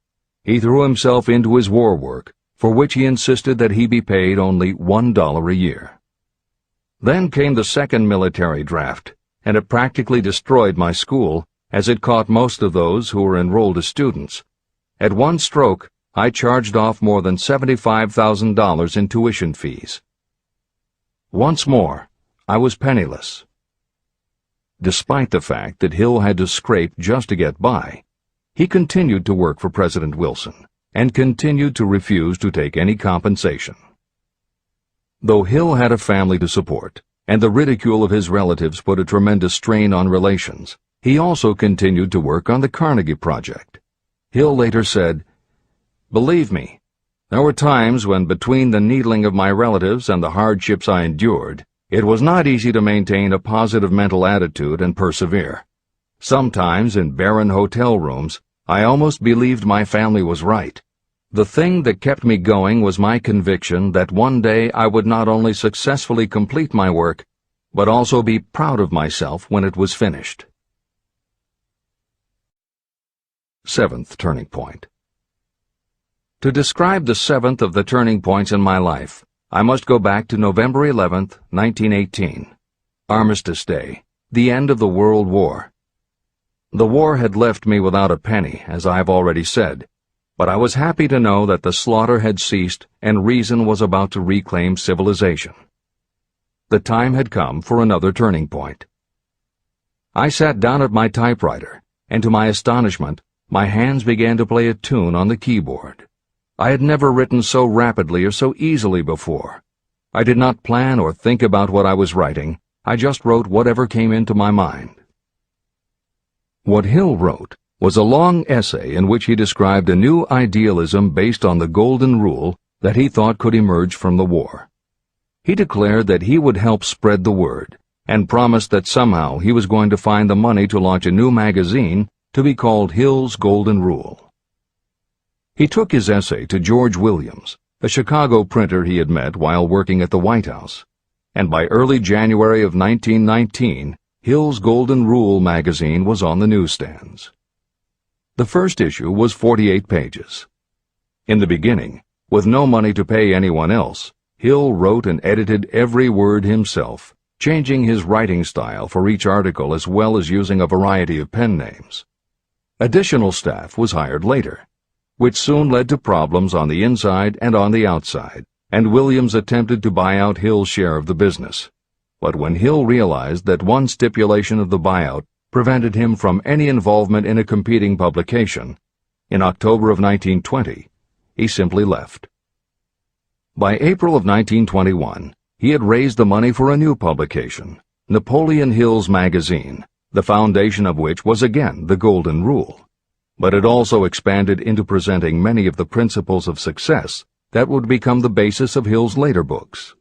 he threw himself into his war work, for which he insisted that he be paid only $1 a year. Then came the second military draft, and it practically destroyed my school, as it caught most of those who were enrolled as students. At one stroke, I charged off more than $75,000 in tuition fees. Once more, I was penniless. Despite the fact that Hill had to scrape just to get by, he continued to work for President Wilson and continued to refuse to take any compensation. Though Hill had a family to support, and the ridicule of his relatives put a tremendous strain on relations, he also continued to work on the Carnegie Project. Hill later said, "Believe me, there were times when between the needling of my relatives and the hardships I endured, it was not easy to maintain a positive mental attitude and persevere. Sometimes in barren hotel rooms, I almost believed my family was right. The thing that kept me going was my conviction that one day I would not only successfully complete my work, but also be proud of myself when it was finished." Seventh turning point. To describe the seventh of the turning points in my life, I must go back to November 11th, 1918. Armistice Day, the end of the World War. The war had left me without a penny, as I have already said, but I was happy to know that the slaughter had ceased and reason was about to reclaim civilization. The time had come for another turning point. I sat down at my typewriter, and to my astonishment, my hands began to play a tune on the keyboard. I had never written so rapidly or so easily before. I did not plan or think about what I was writing. I just wrote whatever came into my mind. What Hill wrote was a long essay in which he described a new idealism based on the golden rule that he thought could emerge from the war. He declared that he would help spread the word, and promised that somehow he was going to find the money to launch a new magazine to be called Hill's Golden Rule. He took his essay to George Williams, a Chicago printer he had met while working at the White House, and by early January of 1919, Hill's Golden Rule magazine was on the newsstands. The first issue was 48 pages. In the beginning, with no money to pay anyone else, Hill wrote and edited every word himself, changing his writing style for each article as well as using a variety of pen names. Additional staff was hired later, which soon led to problems on the inside and on the outside, and Williams attempted to buy out Hill's share of the business. But when Hill realized that one stipulation of the buyout prevented him from any involvement in a competing publication, in October of 1920, he simply left. By April of 1921, he had raised the money for a new publication, Napoleon Hill's magazine, the foundation of which was again the Golden Rule. But it also expanded into presenting many of the principles of success that would become the basis of Hill's later books.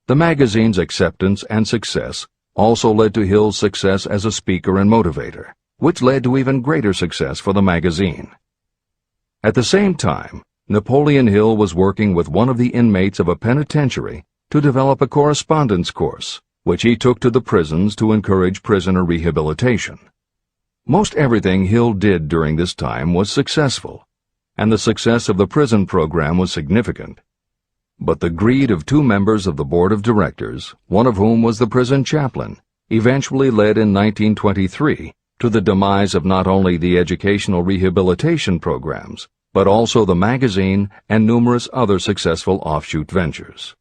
The magazine's acceptance and success also led to Hill's success as a speaker and motivator, which led to even greater success for the magazine. At the same time, Napoleon Hill was working with one of the inmates of a penitentiary to develop a correspondence course, which he took to the prisons to encourage prisoner rehabilitation. Most everything Hill did during this time was successful, and the success of the prison program was significant. But the greed of two members of the board of directors, one of whom was the prison chaplain, eventually led in 1923 to the demise of not only the educational rehabilitation programs, but also the magazine and numerous other successful offshoot ventures.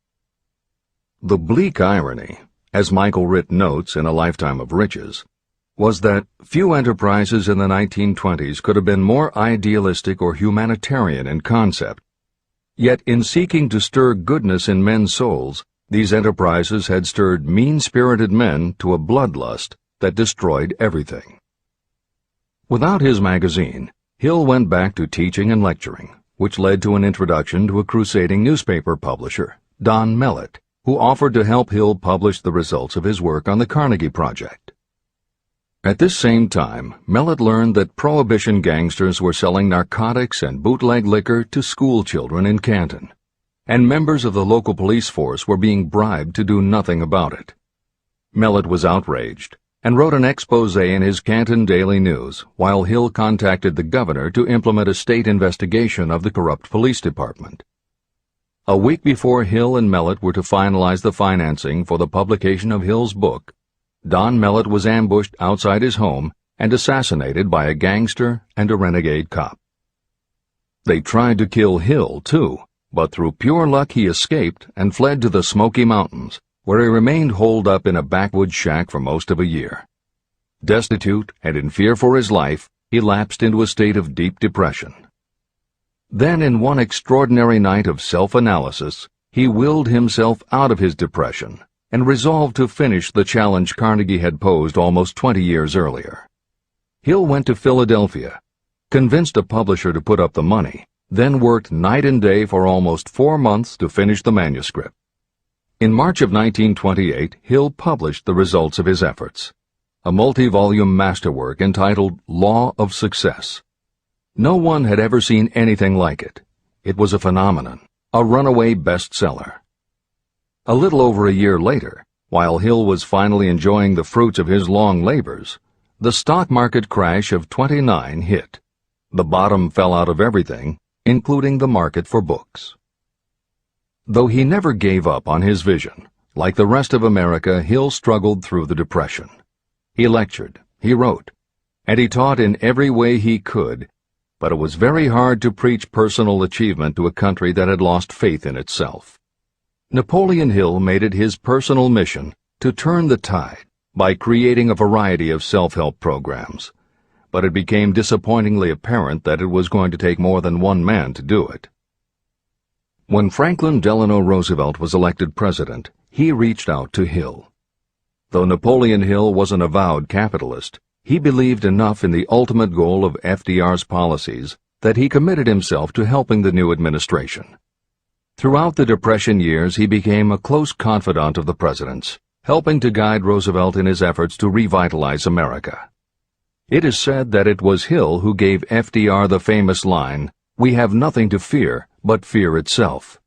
The bleak irony, as Michael Ritt notes in A Lifetime of Riches, was that few enterprises in the 1920s could have been more idealistic or humanitarian in concept. Yet in seeking to stir goodness in men's souls, these enterprises had stirred mean-spirited men to a bloodlust that destroyed everything. Without his magazine, Hill went back to teaching and lecturing, which led to an introduction to a crusading newspaper publisher, Don Mellett, who offered to help Hill publish the results of his work on the Carnegie Project. At this same time, Mellett learned that Prohibition gangsters were selling narcotics and bootleg liquor to school children in Canton, and members of the local police force were being bribed to do nothing about it. Mellett was outraged and wrote an expose in his Canton Daily News, while Hill contacted the governor to implement a state investigation of the corrupt police department. A week before Hill and Mellett were to finalize the financing for the publication of Hill's book, Don Mellett was ambushed outside his home and assassinated by a gangster and a renegade cop. They tried to kill Hill, too, but through pure luck he escaped and fled to the Smoky Mountains, where he remained holed up in a backwoods shack for most of a year. Destitute and in fear for his life, he lapsed into a state of deep depression. Then, in one extraordinary night of self-analysis, he willed himself out of his depression and resolved to finish the challenge Carnegie had posed almost 20 years earlier. Hill went to Philadelphia, convinced a publisher to put up the money, then worked night and day for almost 4 months to finish the manuscript. In March of 1928, Hill published the results of his efforts, a multi-volume masterwork entitled Law of Success. No one had ever seen anything like it. It was a phenomenon, a runaway bestseller. A little over a year later, while Hill was finally enjoying the fruits of his long labors, the stock market crash of '29 hit. The bottom fell out of everything, including the market for books. Though he never gave up on his vision, like the rest of America, Hill struggled through the Depression. He lectured, he wrote, and he taught in every way he could, but it was very hard to preach personal achievement to a country that had lost faith in itself. Napoleon Hill made it his personal mission to turn the tide by creating a variety of self-help programs, but it became disappointingly apparent that it was going to take more than one man to do it. When Franklin Delano Roosevelt was elected president, he reached out to Hill. Though Napoleon Hill was an avowed capitalist, he believed enough in the ultimate goal of FDR's policies that he committed himself to helping the new administration. Throughout the Depression years, he became a close confidant of the president's, helping to guide Roosevelt in his efforts to revitalize America. It is said that it was Hill who gave FDR the famous line, "We have nothing to fear but fear itself."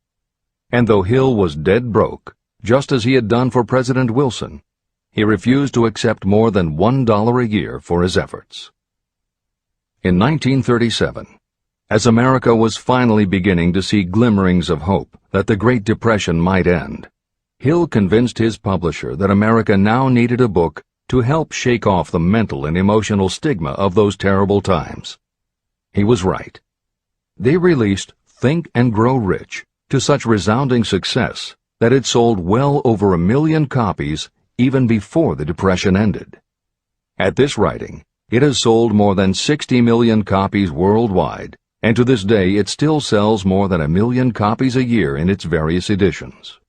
And though Hill was dead broke, just as he had done for President Wilson, he refused to accept more than $1 a year for his efforts. In 1937, as America was finally beginning to see glimmerings of hope that the Great Depression might end, Hill convinced his publisher that America now needed a book to help shake off the mental and emotional stigma of those terrible times. He was right. They released Think and Grow Rich to such resounding success that it sold well over 1 million copies even before the Depression ended. At this writing, it has sold more than 60 million copies worldwide, and to this day it still sells more than 1 million copies a year in its various editions.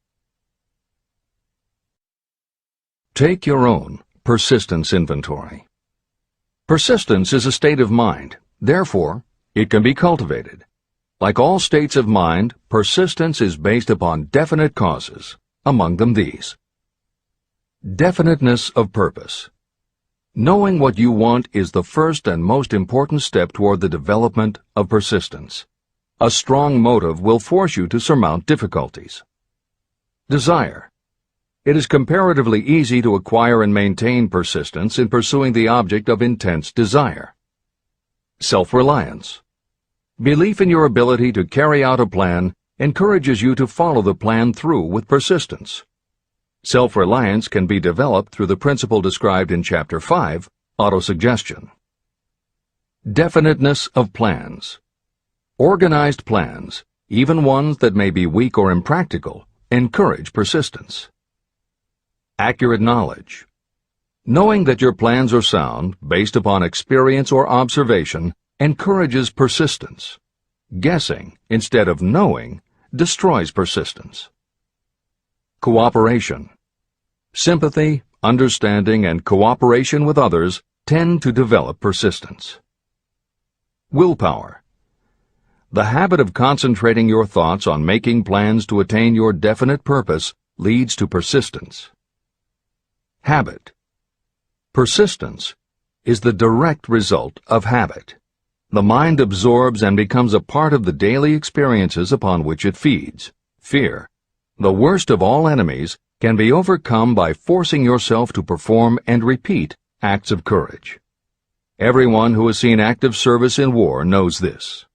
Take your own persistence inventory. Persistence is a state of mind. Therefore, it can be cultivated. Like all states of mind, persistence is based upon definite causes, among them these. Definiteness of purpose. Knowing what you want is the first and most important step toward the development of persistence. A strong motive will force you to surmount difficulties. Desire. It is comparatively easy to acquire and maintain persistence in pursuing the object of intense desire. Self-reliance. Belief in your ability to carry out a plan encourages you to follow the plan through with persistence. Self-reliance can be developed through the principle described in Chapter 5, Autosuggestion. Definiteness of plans. Organized plans, even ones that may be weak or impractical, encourage persistence. Accurate knowledge. Knowing that your plans are sound, based upon experience or observation, encourages persistence. Guessing, instead of knowing, destroys persistence. Cooperation. Sympathy, understanding, and cooperation with others tend to develop persistence. Willpower. The habit of concentrating your thoughts on making plans to attain your definite purpose leads to persistence. Habit. Persistence is the direct result of habit. The mind absorbs and becomes a part of the daily experiences upon which it feeds. Fear, the worst of all enemies, can be overcome by forcing yourself to perform and repeat acts of courage. Everyone who has seen active service in war knows this.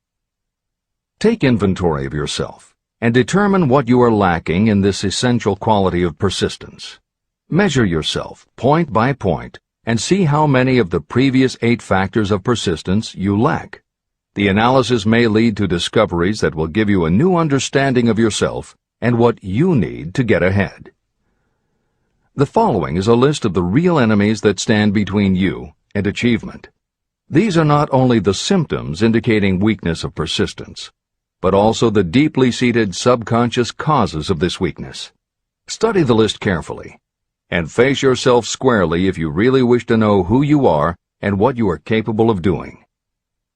Take inventory of yourself and determine what you are lacking in this essential quality of persistence. Measure yourself point by point and see how many of the previous 8 factors of persistence you lack. The analysis may lead to discoveries that will give you a new understanding of yourself and what you need to get ahead. The following is a list of the real enemies that stand between you and achievement. These are not only the symptoms indicating weakness of persistence, but also the deeply seated subconscious causes of this weakness. Study the list carefully, and face yourself squarely if you really wish to know who you are and what you are capable of doing.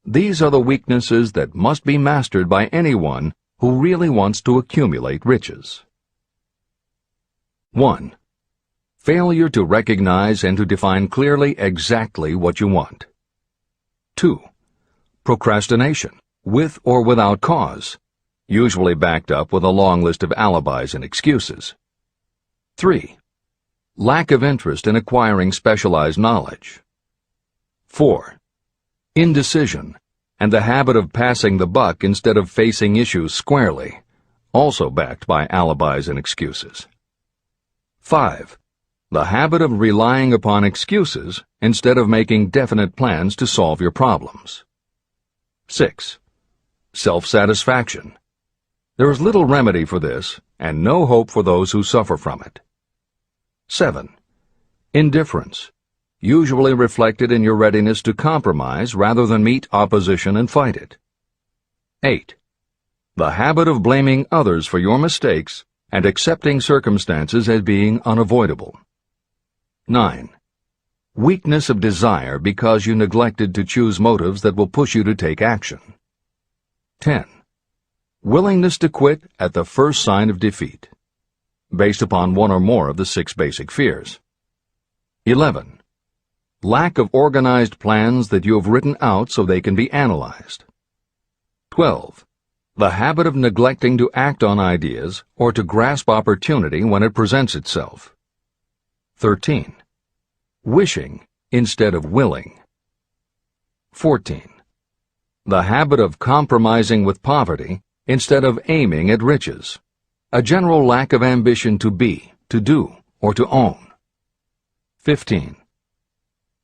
These are the weaknesses that must be mastered by anyone who really wants to accumulate riches. 1. Failure to recognize and to define clearly exactly what you want. 2. Procrastination, with or without cause, usually backed up with a long list of alibis and excuses. 3. Lack of interest in acquiring specialized knowledge. 4. Indecision, and the habit of passing the buck instead of facing issues squarely, also backed by alibis and excuses. 5. The habit of relying upon excuses instead of making definite plans to solve your problems. 6. Self-satisfaction. There is little remedy for this, and no hope for those who suffer from it. 7. Indifference, usually reflected in your readiness to compromise rather than meet opposition and fight it. 8. The habit of blaming others for your mistakes and accepting circumstances as being unavoidable. 9. Weakness of desire because you neglected to choose motives that will push you to take action. 10. Willingness to quit at the first sign of defeat, based upon one or more of the 6 basic fears. 11. Lack of organized plans that you have written out so they can be analyzed. 12. The habit of neglecting to act on ideas or to grasp opportunity when it presents itself. 13. Wishing instead of willing. 14. The habit of compromising with poverty instead of aiming at riches. A general lack of ambition to be, to do, or to own. 15.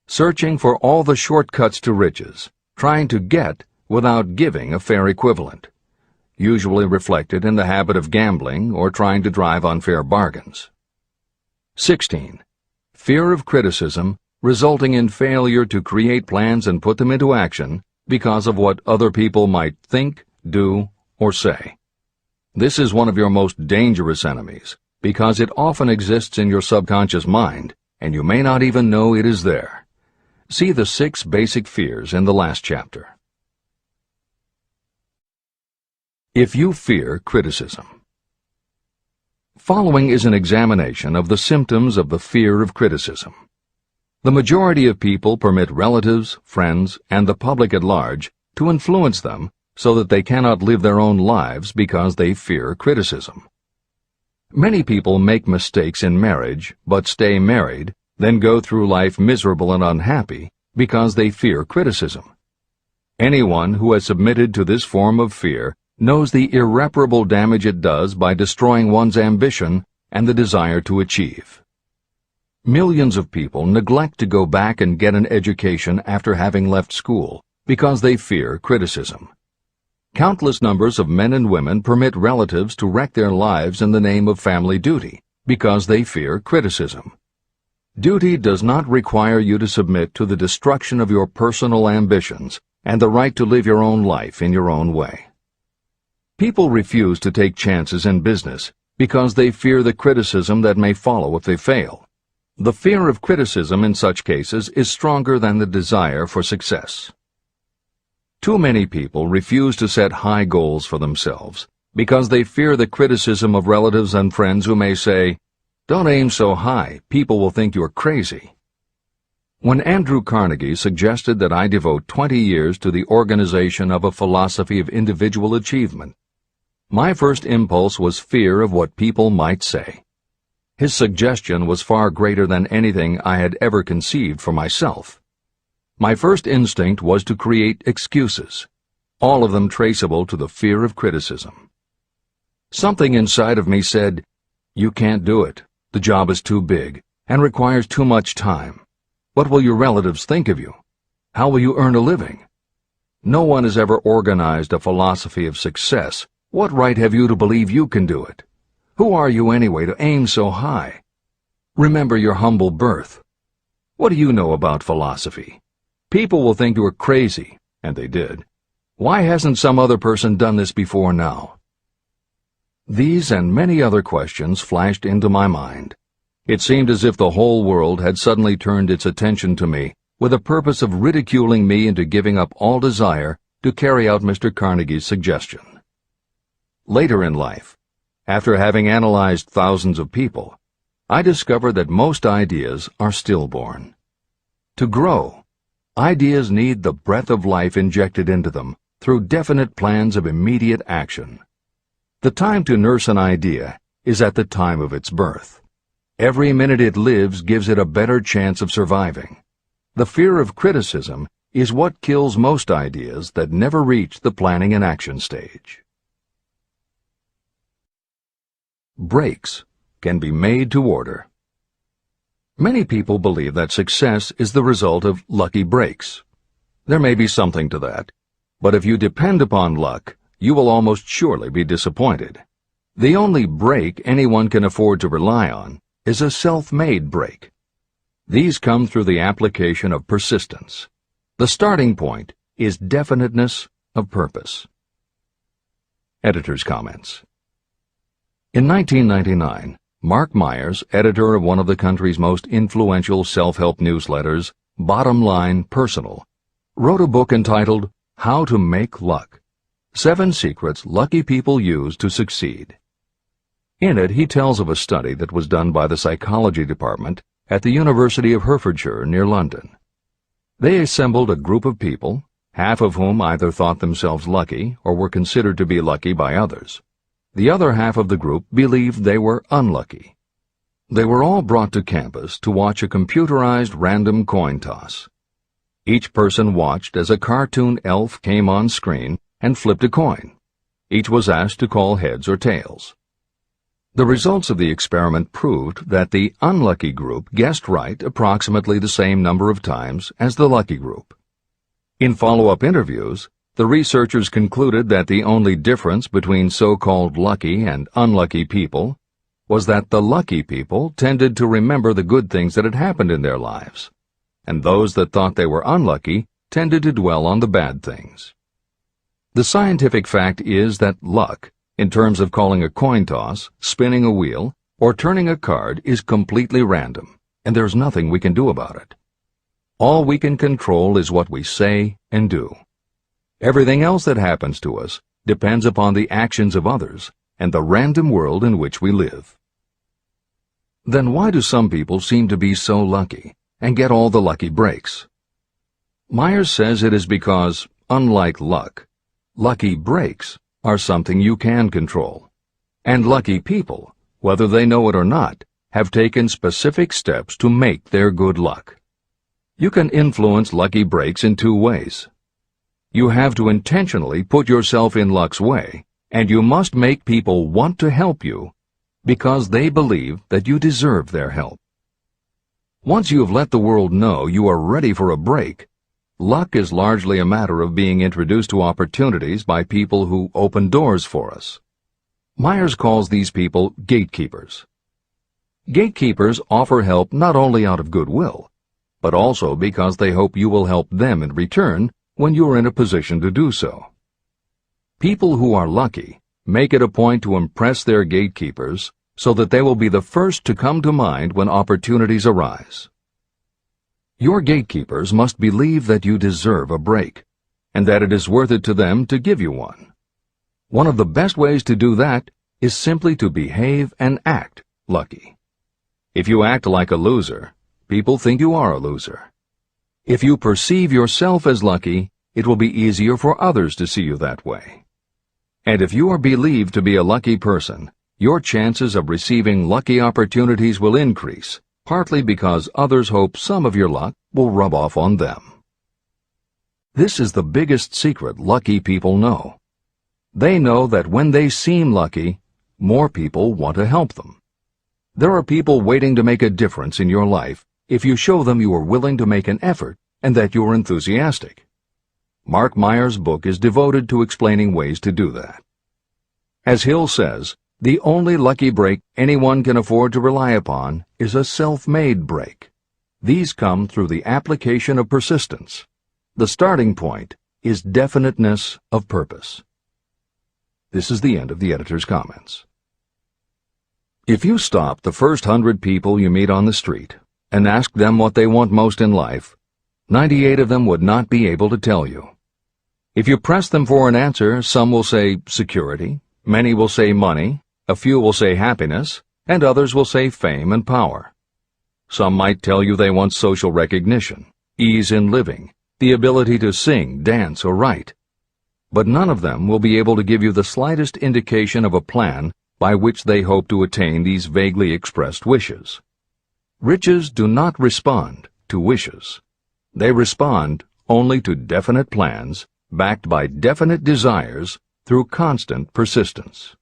Searching for all the shortcuts to riches, trying to get without giving a fair equivalent, usually reflected in the habit of gambling or trying to drive unfair bargains. 16. Fear of criticism, resulting in failure to create plans and put them into action because of what other people might think, do, or say. This is one of your most dangerous enemies because it often exists in your subconscious mind and you may not even know it is there. See the 6 basic fears in the last chapter. If you fear criticism. Following is an examination of the symptoms of the fear of criticism. The majority of people permit relatives, friends, and the public at large to influence them so that they cannot live their own lives because they fear criticism. Many people make mistakes in marriage, but stay married, then go through life miserable and unhappy because they fear criticism. Anyone who has submitted to this form of fear knows the irreparable damage it does by destroying one's ambition and the desire to achieve. Millions of people neglect to go back and get an education after having left school because they fear criticism. Countless numbers of men and women permit relatives to wreck their lives in the name of family duty because they fear criticism. Duty does not require you to submit to the destruction of your personal ambitions and the right to live your own life in your own way. People refuse to take chances in business because they fear the criticism that may follow if they fail. The fear of criticism in such cases is stronger than the desire for success. Too many people refuse to set high goals for themselves because they fear the criticism of relatives and friends who may say, "Don't aim so high, people will think you're crazy." When Andrew Carnegie suggested that I devote 20 years to the organization of a philosophy of individual achievement, my first impulse was fear of what people might say. His suggestion was far greater than anything I had ever conceived for myself. My first instinct was to create excuses, all of them traceable to the fear of criticism. Something inside of me said, "You can't do it. The job is too big and requires too much time. What will your relatives think of you? How will you earn a living? No one has ever organized a philosophy of success. What right have you to believe you can do it? Who are you anyway to aim so high? Remember your humble birth. What do you know about philosophy? People will think you are crazy, and they did. Why hasn't some other person done this before now? These and many other questions flashed into my mind. It seemed as if the whole world had suddenly turned its attention to me with the purpose of ridiculing me into giving up all desire to carry out Mr. Carnegie's suggestion. Later in life, after having analyzed thousands of people, I discovered that most ideas are stillborn. To grow, ideas need the breath of life injected into them through definite plans of immediate action. The time to nurse an idea is at the time of its birth. Every minute it lives gives it a better chance of surviving. The fear of criticism is what kills most ideas that never reach the planning and action stage. Breaks can be made to order. Many people believe that success is the result of lucky breaks. There may be something to that, but if you depend upon luck, you will almost surely be disappointed. The only break anyone can afford to rely on is a self-made break. These come through the application of persistence. The starting point is definiteness of purpose. Editor's comments. In 1999, Mark Myers, editor of one of the country's most influential self-help newsletters, Bottom Line Personal, wrote a book entitled How to Make Luck: 7 Secrets Lucky People Use to Succeed. In it, he tells of a study that was done by the psychology department at the University of Hertfordshire near London. They assembled a group of people, half of whom either thought themselves lucky or were considered to be lucky by others. The other half of the group believed they were unlucky. They were all brought to campus to watch a computerized random coin toss. Each person watched as a cartoon elf came on screen and flipped a coin. Each was asked to call heads or tails. The results of the experiment proved that the unlucky group guessed right approximately the same number of times as the lucky group. In follow-up interviews, the researchers concluded that the only difference between so-called lucky and unlucky people was that the lucky people tended to remember the good things that had happened in their lives, and those that thought they were unlucky tended to dwell on the bad things. The scientific fact is that luck, in terms of calling a coin toss, spinning a wheel, or turning a card, is completely random, and there's nothing we can do about it. All we can control is what we say and do. Everything else that happens to us depends upon the actions of others and the random world in which we live. Then why do some people seem to be so lucky and get all the lucky breaks? Myers says it is because, unlike luck, lucky breaks are something you can control, and lucky people, whether they know it or not, have taken specific steps to make their good luck. You can influence lucky breaks in 2 ways. You have to intentionally put yourself in luck's way, and you must make people want to help you because they believe that you deserve their help. Once you have let the world know you are ready for a break, luck is largely a matter of being introduced to opportunities by people who open doors for us. Myers calls these people gatekeepers. Gatekeepers offer help not only out of goodwill, but also because they hope you will help them in return when you are in a position to do so. People who are lucky make it a point to impress their gatekeepers so that they will be the first to come to mind when opportunities arise. Your gatekeepers must believe that you deserve a break, and that it is worth it to them to give you one. One of the best ways to do that is simply to behave and act lucky. If you act like a loser, people think you are a loser. If you perceive yourself as lucky, it will be easier for others to see you that way. And if you are believed to be a lucky person, your chances of receiving lucky opportunities will increase, partly because others hope some of your luck will rub off on them. This is the biggest secret lucky people know. They know that when they seem lucky, more people want to help them. There are people waiting to make a difference in your life if you show them you are willing to make an effort and that you are enthusiastic. Mark Myers' book is devoted to explaining ways to do that. As Hill says, the only lucky break anyone can afford to rely upon is a self-made break. These come through the application of persistence. The starting point is definiteness of purpose. This is the end of the editor's comments. If you stop the first 100 people you meet on the street and ask them what they want most in life, 98 of them would not be able to tell you. If you press them for an answer, some will say security, many will say money, a few will say happiness, and others will say fame and power. Some might tell you they want social recognition, ease in living, the ability to sing, dance, or write. But none of them will be able to give you the slightest indication of a plan by which they hope to attain these vaguely expressed wishes. Riches do not respond to wishes. They respond only to definite plans backed by definite desires through constant persistence.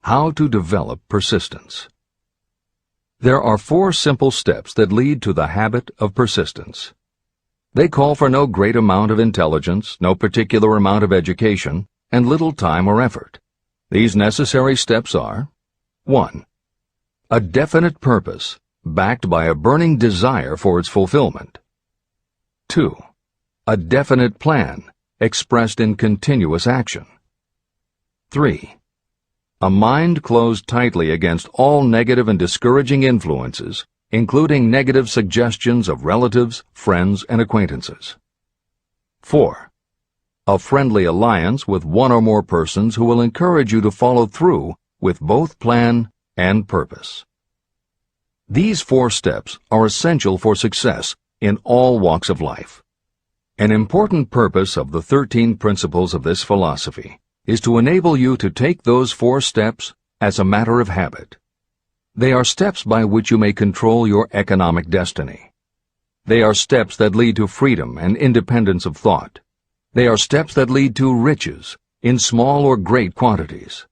How to develop persistence. There are 4 simple steps that lead to the habit of persistence. They call for no great amount of intelligence, no particular amount of education, and little time or effort. These necessary steps are: 1. A definite purpose, backed by a burning desire for its fulfillment. 2. A definite plan, expressed in continuous action. 3. A mind closed tightly against all negative and discouraging influences, including negative suggestions of relatives, friends, and acquaintances. 4. A friendly alliance with one or more persons who will encourage you to follow through with both plan and purpose. These 4 steps are essential for success in all walks of life. An important purpose of the 13 principles of this philosophy is to enable you to take those 4 steps as a matter of habit. They are steps by which you may control your economic destiny. They are steps that lead to freedom and independence of thought. They are steps that lead to riches, in small or great quantities.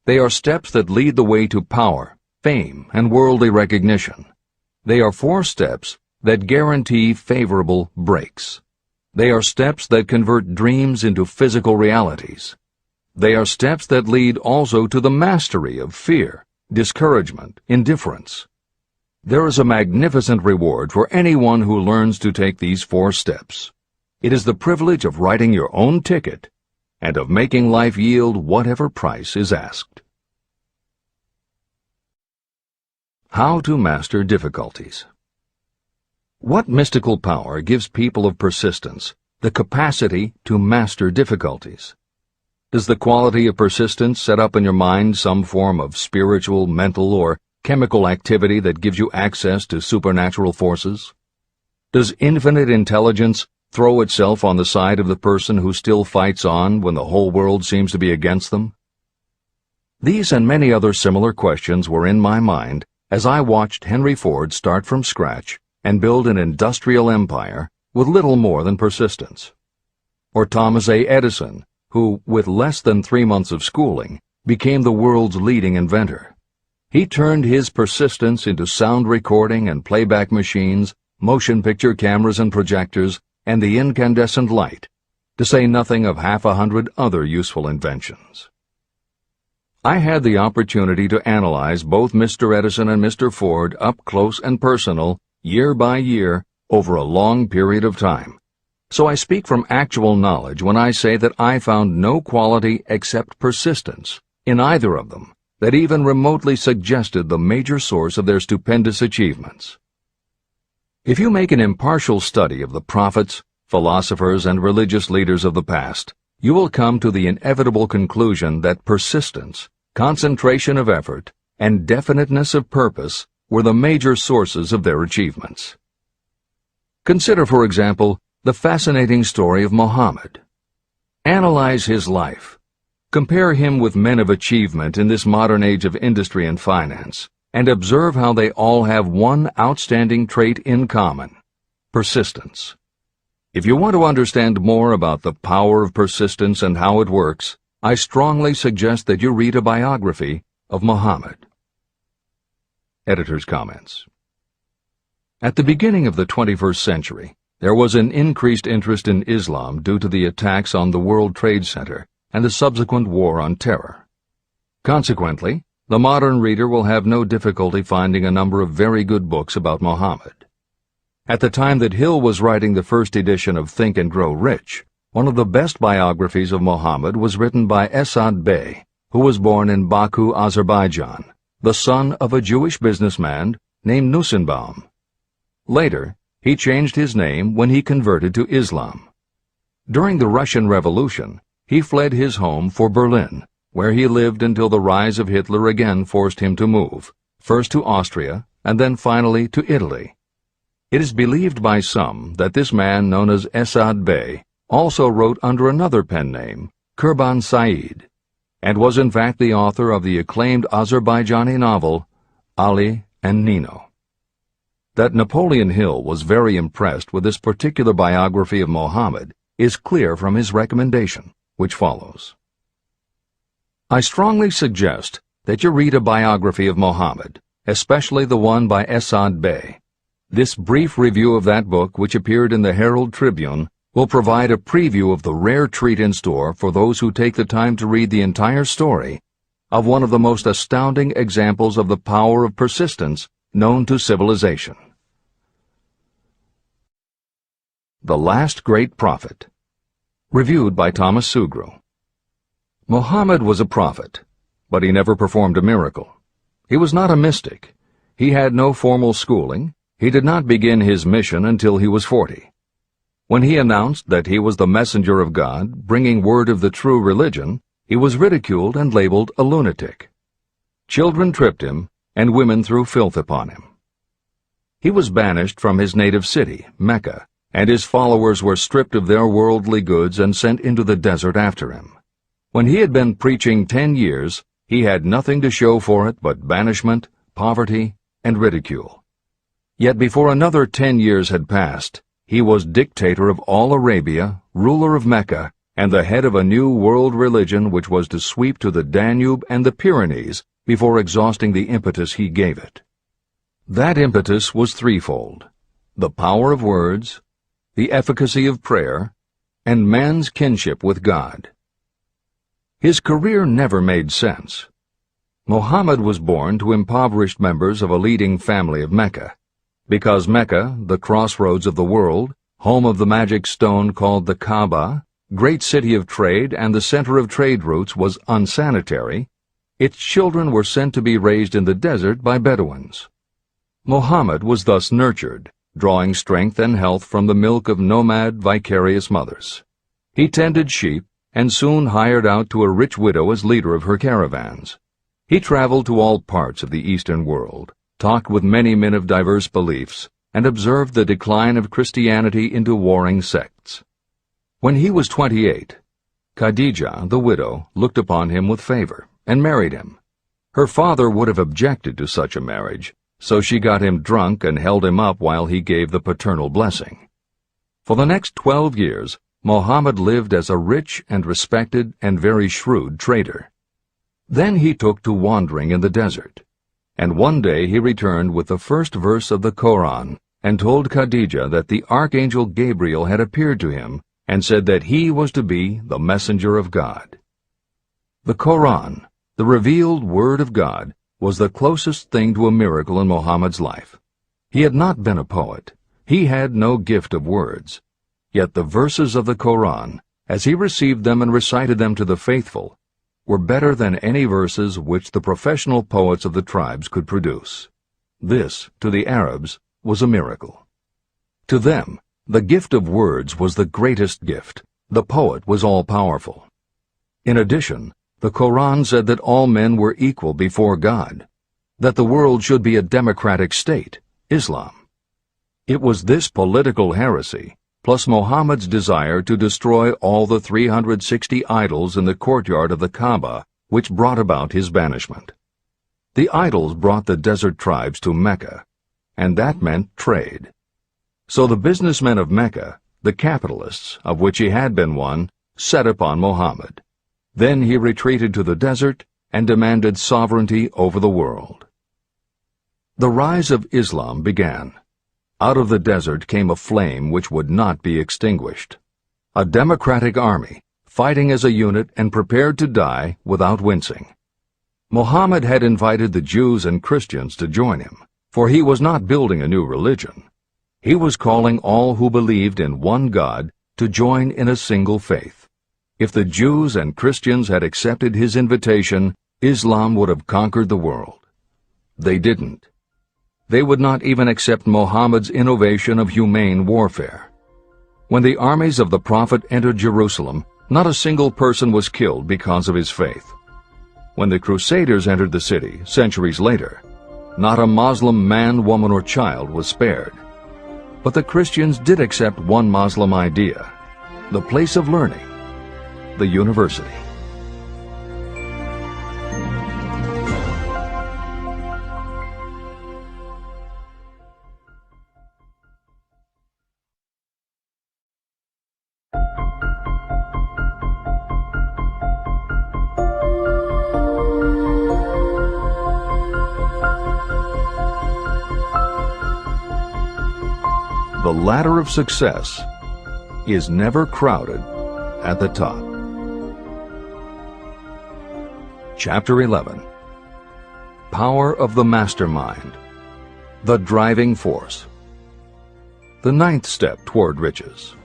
They are steps that lead the way to power, fame, and worldly recognition. They are 4 steps that guarantee favorable breaks. They are steps that convert dreams into physical realities. They are steps that lead also to the mastery of fear, discouragement, indifference. There is a magnificent reward for anyone who learns to take these 4 steps. It is the privilege of writing your own ticket and of making life yield whatever price is asked. How to master difficulties. What mystical power gives people of persistence the capacity to master difficulties? Does the quality of persistence set up in your mind some form of spiritual, mental, or chemical activity that gives you access to supernatural forces? Does infinite intelligence throw itself on the side of the person who still fights on when the whole world seems to be against them? These and many other similar questions were in my mind as I watched Henry Ford start from scratch and build an industrial empire with little more than persistence. Or Thomas A. Edison, who, with less than 3 months of schooling, became the world's leading inventor. He turned his persistence into sound recording and playback machines, motion picture cameras and projectors, and the incandescent light, to say nothing of 100 other useful inventions. I had the opportunity to analyze both Mr. Edison and Mr. Ford up close and personal, year by year, over a long period of time. So I speak from actual knowledge when I say that I found no quality except persistence in either of them that even remotely suggested the major source of their stupendous achievements. If you make an impartial study of the prophets, philosophers, and religious leaders of the past, you will come to the inevitable conclusion that persistence, concentration of effort, and definiteness of purpose were the major sources of their achievements. Consider, for example, the fascinating story of Muhammad. Analyze his life. Compare him with men of achievement in this modern age of industry and finance, and observe how they all have one outstanding trait in common: persistence. If you want to understand more about the power of persistence and how it works, I strongly suggest that you read a biography of Muhammad. Editor's comments. At the beginning of the 21st century, there was an increased interest in Islam due to the attacks on the World Trade Center and the subsequent War on Terror. Consequently, the modern reader will have no difficulty finding a number of very good books about Muhammad. At the time that Hill was writing the first edition of Think and Grow Rich, one of the best biographies of Muhammad was written by Esad Bey, who was born in Baku, Azerbaijan, the son of a Jewish businessman named Nusenbaum. Later, he changed his name when he converted to Islam. During the Russian Revolution, he fled his home for Berlin, where he lived until the rise of Hitler again forced him to move, first to Austria and then finally to Italy. It is believed by some that this man, known as Esad Bey, also wrote under another pen name, Kurban Said, and was in fact the author of the acclaimed Azerbaijani novel, Ali and Nino. That Napoleon Hill was very impressed with this particular biography of Muhammad is clear from his recommendation, which follows. I strongly suggest that you read a biography of Muhammad, especially the one by Esad Bey. This brief review of that book, which appeared in the Herald Tribune, will provide a preview of the rare treat in store for those who take the time to read the entire story of one of the most astounding examples of the power of persistence known to civilization. The Last Great Prophet. Reviewed by Thomas Sugru. Muhammad was a prophet, but he never performed a miracle. He was not a mystic. He had no formal schooling. He did not begin his mission until he was 40. When he announced that he was the messenger of God, bringing word of the true religion, he was ridiculed and labeled a lunatic. Children tripped him, and women threw filth upon him. He was banished from his native city, Mecca, and his followers were stripped of their worldly goods and sent into the desert after him. When he had been preaching 10 years, he had nothing to show for it but banishment, poverty, and ridicule. Yet before another 10 years had passed, he was dictator of all Arabia, ruler of Mecca, and the head of a new world religion which was to sweep to the Danube and the Pyrenees before exhausting the impetus he gave it. That impetus was threefold: the power of words, the efficacy of prayer, and man's kinship with God. His career never made sense. Muhammad was born to impoverished members of a leading family of Mecca. Because Mecca, the crossroads of the world, home of the magic stone called the Kaaba, great city of trade and the center of trade routes, was unsanitary, its children were sent to be raised in the desert by Bedouins. Muhammad was thus nurtured, drawing strength and health from the milk of nomad, vicarious mothers. He tended sheep and soon hired out to a rich widow as leader of her caravans. He traveled to all parts of the Eastern world, talked with many men of diverse beliefs, and observed the decline of Christianity into warring sects. When he was 28, Khadijah, the widow, looked upon him with favor and married him. Her father would have objected to such a marriage, so she got him drunk and held him up while he gave the paternal blessing. For the next 12 years, Muhammad lived as a rich and respected and very shrewd trader. Then he took to wandering in the desert. And one day he returned with the first verse of the Koran and told Khadijah that the archangel Gabriel had appeared to him and said that he was to be the messenger of God. The Koran, the revealed word of God, was the closest thing to a miracle in Muhammad's life. He had not been a poet. He had no gift of words. Yet the verses of the Koran, as he received them and recited them to the faithful, were better than any verses which the professional poets of the tribes could produce. This, to the Arabs, was a miracle. To them, the gift of words was the greatest gift. The poet was all-powerful. In addition, the Koran said that all men were equal before God, that the world should be a democratic state, Islam. It was this political heresy, plus Muhammad's desire to destroy all the 360 idols in the courtyard of the Kaaba, which brought about his banishment. The idols brought the desert tribes to Mecca, and that meant trade. So the businessmen of Mecca, the capitalists, of which he had been one, set upon Muhammad. Then he retreated to the desert and demanded sovereignty over the world. The rise of Islam began. Out of the desert came a flame which would not be extinguished. A democratic army, fighting as a unit and prepared to die without wincing. Muhammad had invited the Jews and Christians to join him, for he was not building a new religion. He was calling all who believed in one God to join in a single faith. If the Jews and Christians had accepted his invitation, Islam would have conquered the world. They didn't. They would not even accept Muhammad's innovation of humane warfare. When the armies of the Prophet entered Jerusalem, not a single person was killed because of his faith. When the Crusaders entered the city, centuries later, not a Muslim man, woman, or child was spared. But the Christians did accept one Muslim idea, the place of learning, the university. The ladder of success is never crowded at the top. Chapter 11. Power of the Mastermind, the Driving Force. The ninth step toward riches.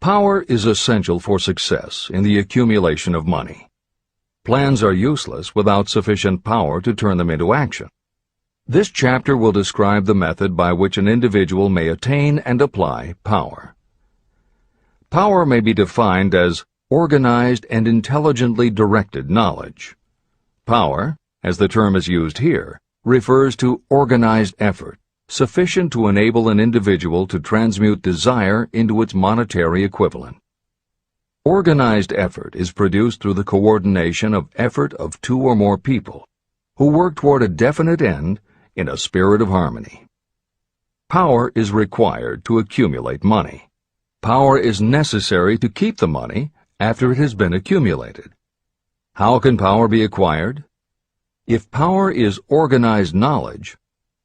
Power is essential for success in the accumulation of money. Plans are useless without sufficient power to turn them into action. This chapter will describe the method by which an individual may attain and apply power. Power may be defined as organized and intelligently directed knowledge. Power, as the term is used here, refers to organized effort, sufficient to enable an individual to transmute desire into its monetary equivalent. Organized effort is produced through the coordination of effort of two or more people who work toward a definite end in a spirit of harmony. Power is required to accumulate money. Power is necessary to keep the money after it has been accumulated. How can power be acquired? If power is organized knowledge,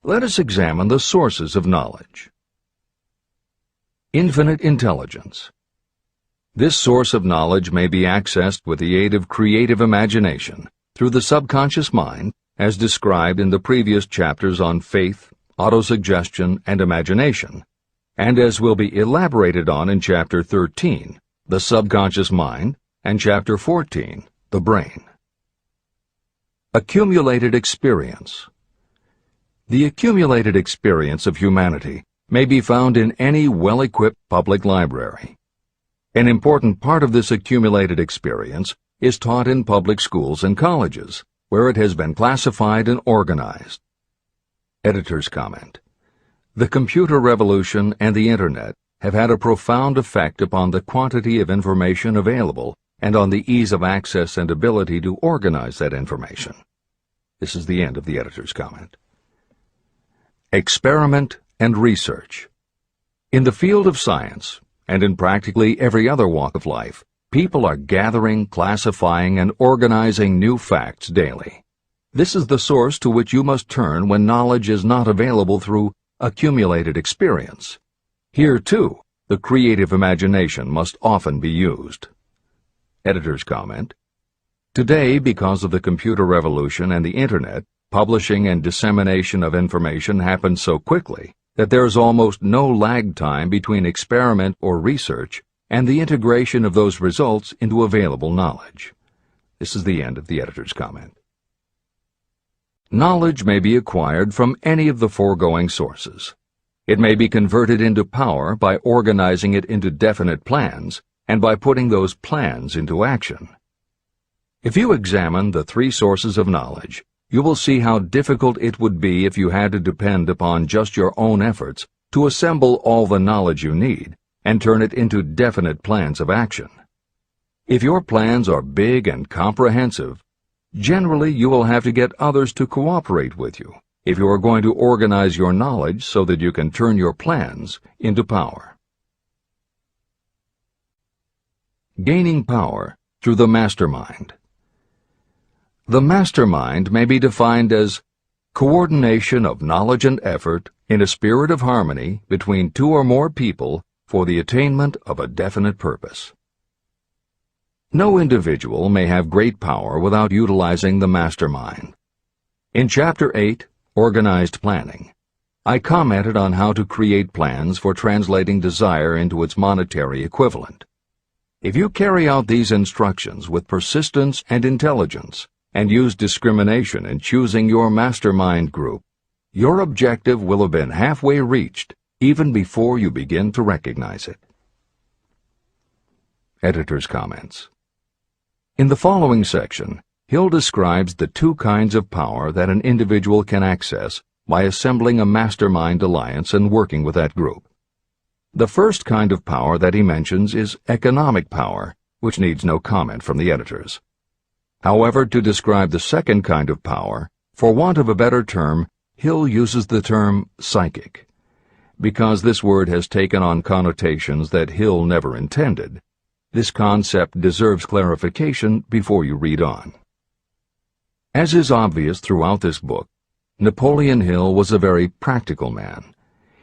let us examine the sources of knowledge. Infinite intelligence. This source of knowledge may be accessed with the aid of creative imagination through the subconscious mind, as described in the previous chapters on faith, autosuggestion, and imagination, and as will be elaborated on in Chapter 13, the subconscious mind, and Chapter 14, the brain. Accumulated experience. The accumulated experience of humanity may be found in any well-equipped public library. An important part of this accumulated experience is taught in public schools and colleges, where it has been classified and organized. Editor's comment. The computer revolution and the Internet have had a profound effect upon the quantity of information available and on the ease of access and ability to organize that information. This is the end of the editor's comment. Experiment and research. In the field of science, and in practically every other walk of life, people are gathering, classifying, and organizing new facts daily. This is the source to which you must turn when knowledge is not available through accumulated experience. Here, too, the creative imagination must often be used. Editor's comment. Today, because of the computer revolution and the Internet, publishing and dissemination of information happens so quickly that there is almost no lag time between experiment or research and the integration of those results into available knowledge. This is the end of the editor's comment. Knowledge may be acquired from any of the foregoing sources. It may be converted into power by organizing it into definite plans and by putting those plans into action. If you examine the three sources of knowledge, you will see how difficult it would be if you had to depend upon just your own efforts to assemble all the knowledge you need and turn it into definite plans of action. If your plans are big and comprehensive, generally you will have to get others to cooperate with you if you are going to organize your knowledge so that you can turn your plans into power. Gaining power through the mastermind. The mastermind may be defined as coordination of knowledge and effort in a spirit of harmony between two or more people for the attainment of a definite purpose. No individual may have great power without utilizing the mastermind. In Chapter 8, organized planning. I commented on how to create plans for translating desire into its monetary equivalent. If you carry out these instructions with persistence and intelligence, and use discrimination in choosing your mastermind group, your objective will have been halfway reached even before you begin to recognize it. Editor's comments. In the following section, Hill describes the two kinds of power that an individual can access by assembling a mastermind alliance and working with that group. The first kind of power that he mentions is economic power, which needs no comment from the editors. However, to describe the second kind of power, for want of a better term, Hill uses the term psychic. Because this word has taken on connotations that Hill never intended, this concept deserves clarification before you read on. As is obvious throughout this book, Napoleon Hill was a very practical man.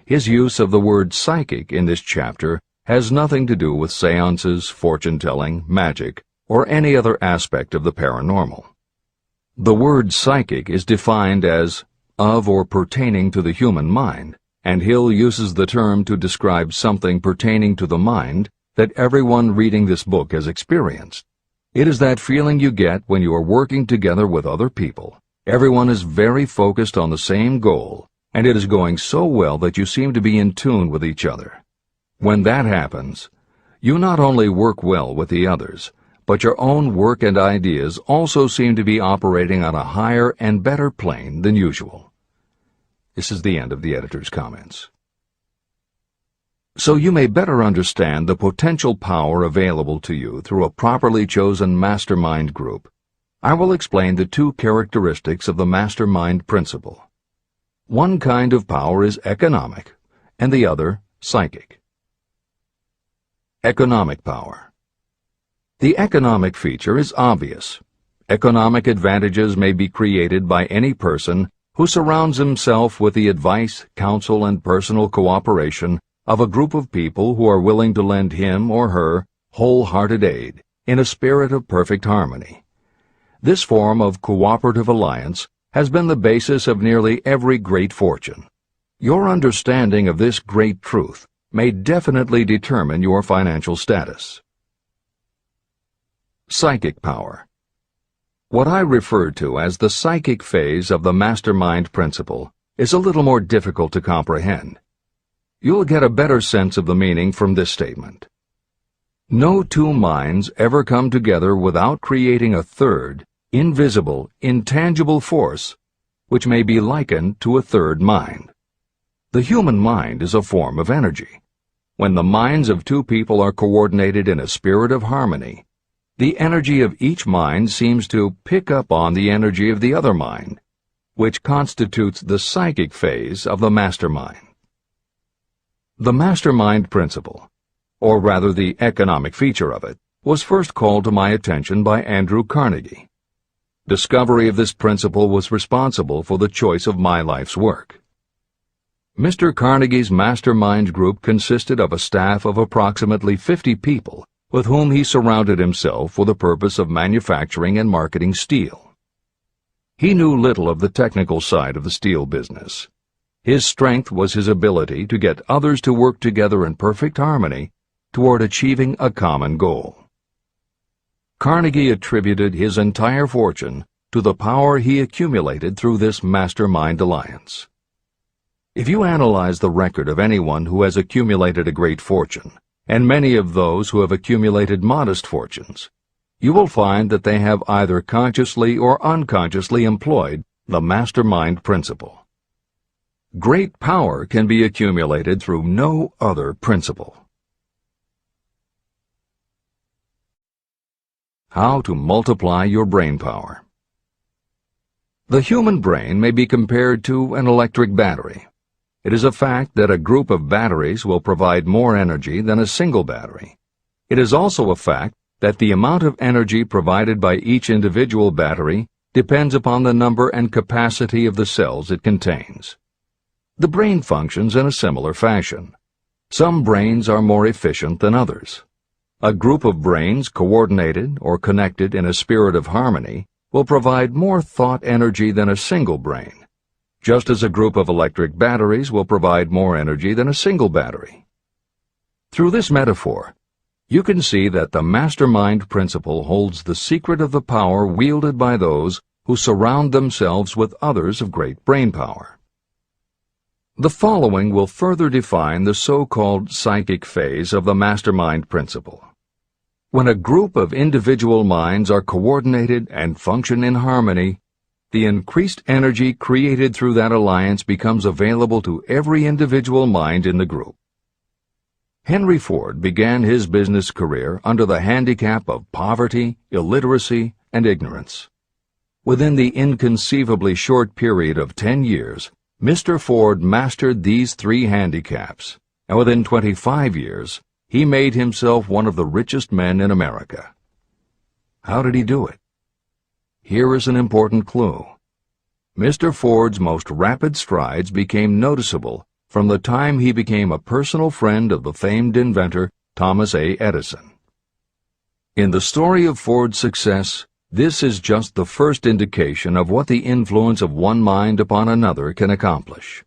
His use of the word psychic in this chapter has nothing to do with seances, fortune-telling, magic, or any other aspect of the paranormal. The word psychic is defined as of or pertaining to the human mind, and Hill uses the term to describe something pertaining to the mind that everyone reading this book has experienced. It is that feeling you get when you are working together with other people. Everyone is very focused on the same goal, and it is going so well that you seem to be in tune with each other. When that happens, you not only work well with the others, but your own work and ideas also seem to be operating on a higher and better plane than usual. This is the end of the editor's comments. So you may better understand the potential power available to you through a properly chosen mastermind group, I will explain the two characteristics of the mastermind principle. One kind of power is economic, and the other psychic. Economic power. The economic feature is obvious. Economic advantages may be created by any person who surrounds himself with the advice, counsel, and personal cooperation of a group of people who are willing to lend him or her wholehearted aid in a spirit of perfect harmony. This form of cooperative alliance has been the basis of nearly every great fortune. Your understanding of this great truth may definitely determine your financial status. Psychic power. What I refer to as the psychic phase of the mastermind principle is a little more difficult to comprehend. You'll get a better sense of the meaning from this statement. No two minds ever come together without creating a third, invisible, intangible force, which may be likened to a third mind. The human mind is a form of energy. When the minds of two people are coordinated in a spirit of harmony, the energy of each mind seems to pick up on the energy of the other mind, which constitutes the psychic phase of the mastermind. The mastermind principle, or rather the economic feature of it, was first called to my attention by Andrew Carnegie. Discovery of this principle was responsible for the choice of my life's work. Mr. Carnegie's mastermind group consisted of a staff of approximately 50 people with whom he surrounded himself for the purpose of manufacturing and marketing steel. He knew little of the technical side of the steel business. His strength was his ability to get others to work together in perfect harmony toward achieving a common goal. Carnegie attributed his entire fortune to the power he accumulated through this mastermind alliance. If you analyze the record of anyone who has accumulated a great fortune, and many of those who have accumulated modest fortunes, you will find that they have either consciously or unconsciously employed the mastermind principle. Great power can be accumulated through no other principle. How to multiply your brain power. The human brain may be compared to an electric battery. It is a fact that a group of batteries will provide more energy than a single battery. It is also a fact that the amount of energy provided by each individual battery depends upon the number and capacity of the cells it contains. The brain functions in a similar fashion. Some brains are more efficient than others. A group of brains coordinated or connected in a spirit of harmony will provide more thought energy than a single brain. just as a group of electric batteries will provide more energy than a single battery. Through this metaphor, you can see that the mastermind principle holds the secret of the power wielded by those who surround themselves with others of great brain power. The following will further define the so-called psychic phase of the mastermind principle. When a group of individual minds are coordinated and function in harmony, the increased energy created through that alliance becomes available to every individual mind in the group. Henry Ford began his business career under the handicap of poverty, illiteracy, and ignorance. Within the inconceivably short period of 10 years, Mr. Ford mastered these three handicaps, and within 25 years, he made himself one of the richest men in America. How did he do it? Here is an important clue. Mr. Ford's most rapid strides became noticeable from the time he became a personal friend of the famed inventor Thomas A. Edison. In the story of Ford's success, this is just the first indication of what the influence of one mind upon another can accomplish.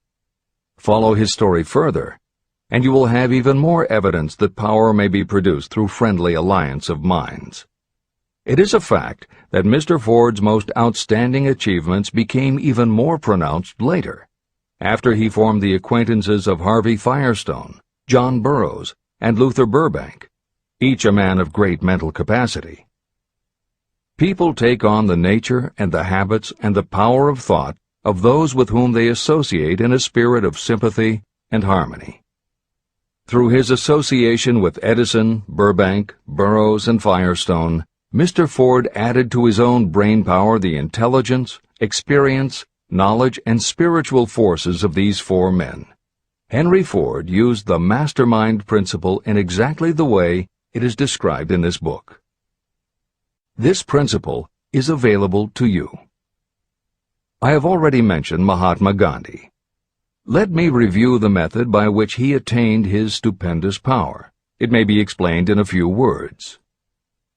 Follow his story further, and you will have even more evidence that power may be produced through friendly alliance of minds. It is a fact that Mr. Ford's most outstanding achievements became even more pronounced later, after he formed the acquaintances of Harvey Firestone, John Burroughs, and Luther Burbank, each a man of great mental capacity. People take on the nature and the habits and the power of thought of those with whom they associate in a spirit of sympathy and harmony. Through his association with Edison, Burbank, Burroughs, and Firestone, Mr. Ford added to his own brain power the intelligence, experience, knowledge, and spiritual forces of these four men. Henry Ford used the mastermind principle in exactly the way it is described in this book. This principle is available to you. I have already mentioned Mahatma Gandhi. Let me review the method by which he attained his stupendous power. It may be explained in a few words.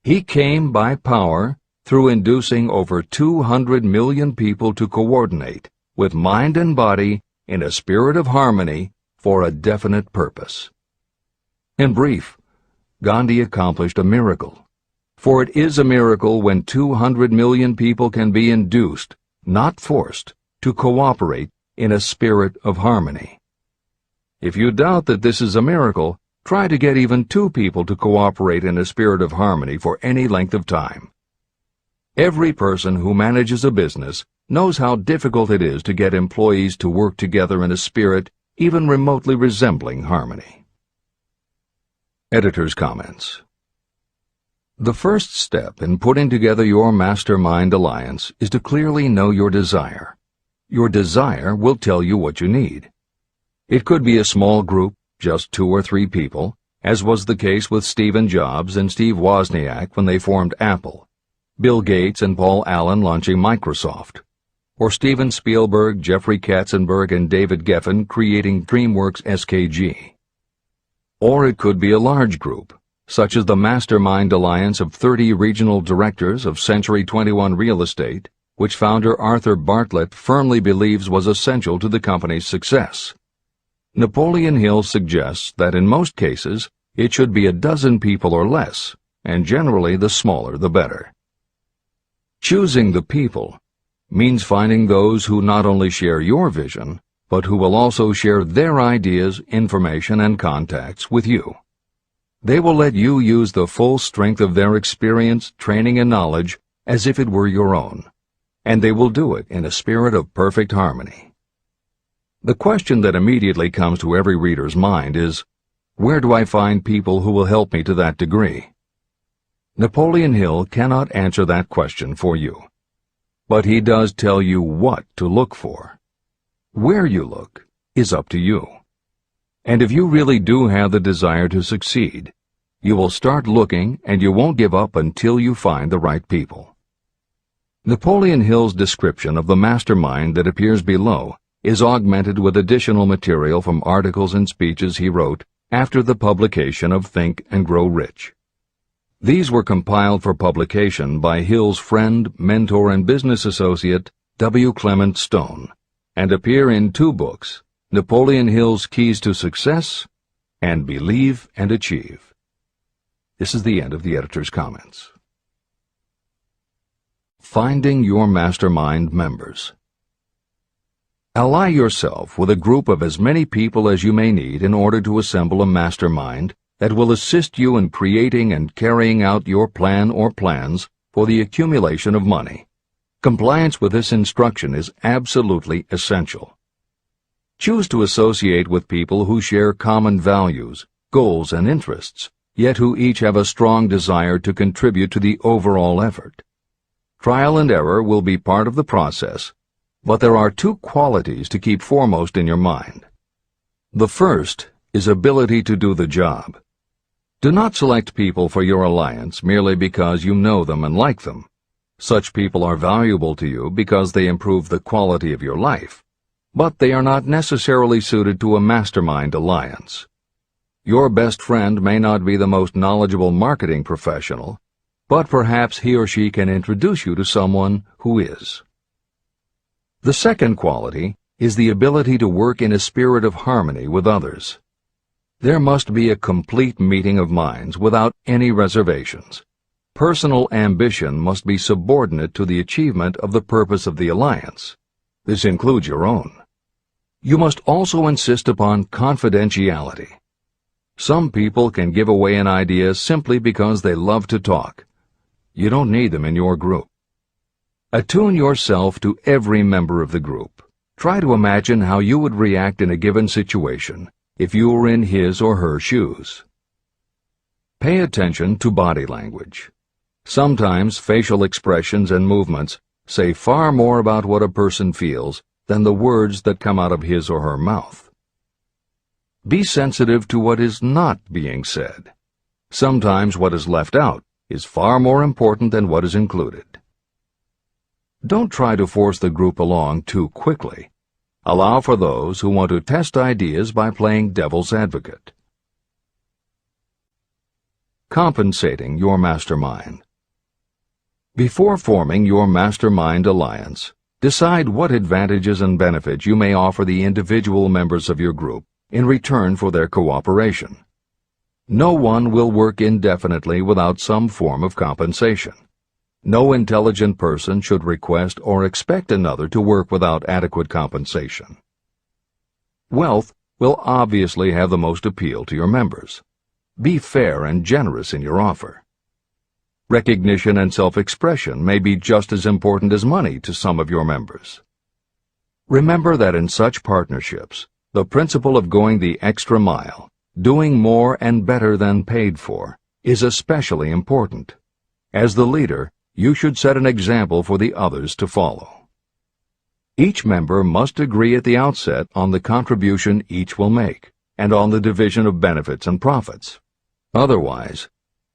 He came by power through inducing over 200 million people to coordinate with mind and body in a spirit of harmony for a definite purpose. In brief, Gandhi accomplished a miracle. For it is a miracle when 200 million people can be induced, not forced, to cooperate in a spirit of harmony. If you doubt that this is a miracle, try to get even 2 people to cooperate in a spirit of harmony for any length of time. Every person who manages a business knows how difficult it is to get employees to work together in a spirit even remotely resembling harmony. Editor's comments. The first step in putting together your mastermind alliance is to clearly know your desire. Your desire will tell you what you need. It could be a small group, just 2 or 3 people, as was the case with Stephen Jobs and Steve Wozniak when they formed Apple, Bill Gates and Paul Allen launching Microsoft, or Steven Spielberg, Jeffrey Katzenberg, and David Geffen creating DreamWorks SKG. Or it could be a large group, such as the Mastermind Alliance of 30 regional directors of Century 21 Real Estate, which founder Arthur Bartlett firmly believes was essential to the company's success. Napoleon Hill suggests that in most cases it should be a dozen people or less, and generally the smaller the better. Choosing the people means finding those who not only share your vision, but who will also share their ideas, information, and contacts with you. They will let you use the full strength of their experience, training, and knowledge as if it were your own, and they will do it in a spirit of perfect harmony. The question that immediately comes to every reader's mind is, where do I find people who will help me to that degree? Napoleon Hill cannot answer that question for you, but he does tell you what to look for. Where you look is up to you. And if you really do have the desire to succeed, you will start looking and you won't give up until you find the right people. Napoleon Hill's description of the mastermind that appears below is augmented with additional material from articles and speeches he wrote after the publication of Think and Grow Rich. These were compiled for publication by Hill's friend, mentor, and business associate, W. Clement Stone, and appear in 2 books, Napoleon Hill's Keys to Success and Believe and Achieve. This is the end of the editor's comments. Finding your mastermind members. Ally yourself with a group of as many people as you may need in order to assemble a mastermind that will assist you in creating and carrying out your plan or plans for the accumulation of money. Compliance with this instruction is absolutely essential. Choose to associate with people who share common values, goals, and interests, yet who each have a strong desire to contribute to the overall effort. Trial and error will be part of the process, but there are 2 qualities to keep foremost in your mind. The first is ability to do the job. Do not select people for your alliance merely because you know them and like them. Such people are valuable to you because they improve the quality of your life, but they are not necessarily suited to a mastermind alliance. Your best friend may not be the most knowledgeable marketing professional, but perhaps he or she can introduce you to someone who is. The second quality is the ability to work in a spirit of harmony with others. There must be a complete meeting of minds without any reservations. Personal ambition must be subordinate to the achievement of the purpose of the alliance. This includes your own. You must also insist upon confidentiality. Some people can give away an idea simply because they love to talk. You don't need them in your group. Attune yourself to every member of the group. Try to imagine how you would react in a given situation if you were in his or her shoes. Pay attention to body language. Sometimes facial expressions and movements say far more about what a person feels than the words that come out of his or her mouth. Be sensitive to what is not being said. Sometimes what is left out is far more important than what is included. Don't try to force the group along too quickly. Allow for those who want to test ideas by playing devil's advocate. Compensating your mastermind. Before forming your mastermind alliance, decide what advantages and benefits you may offer the individual members of your group in return for their cooperation. No one will work indefinitely without some form of compensation. No intelligent person should request or expect another to work without adequate compensation. Wealth will obviously have the most appeal to your members. Be fair and generous in your offer. Recognition and self-expression may be just as important as money to some of your members. Remember that in such partnerships, the principle of going the extra mile, doing more and better than paid for, is especially important. As the leader, you should set an example for the others to follow. Each member must agree at the outset on the contribution each will make, and on the division of benefits and profits. Otherwise,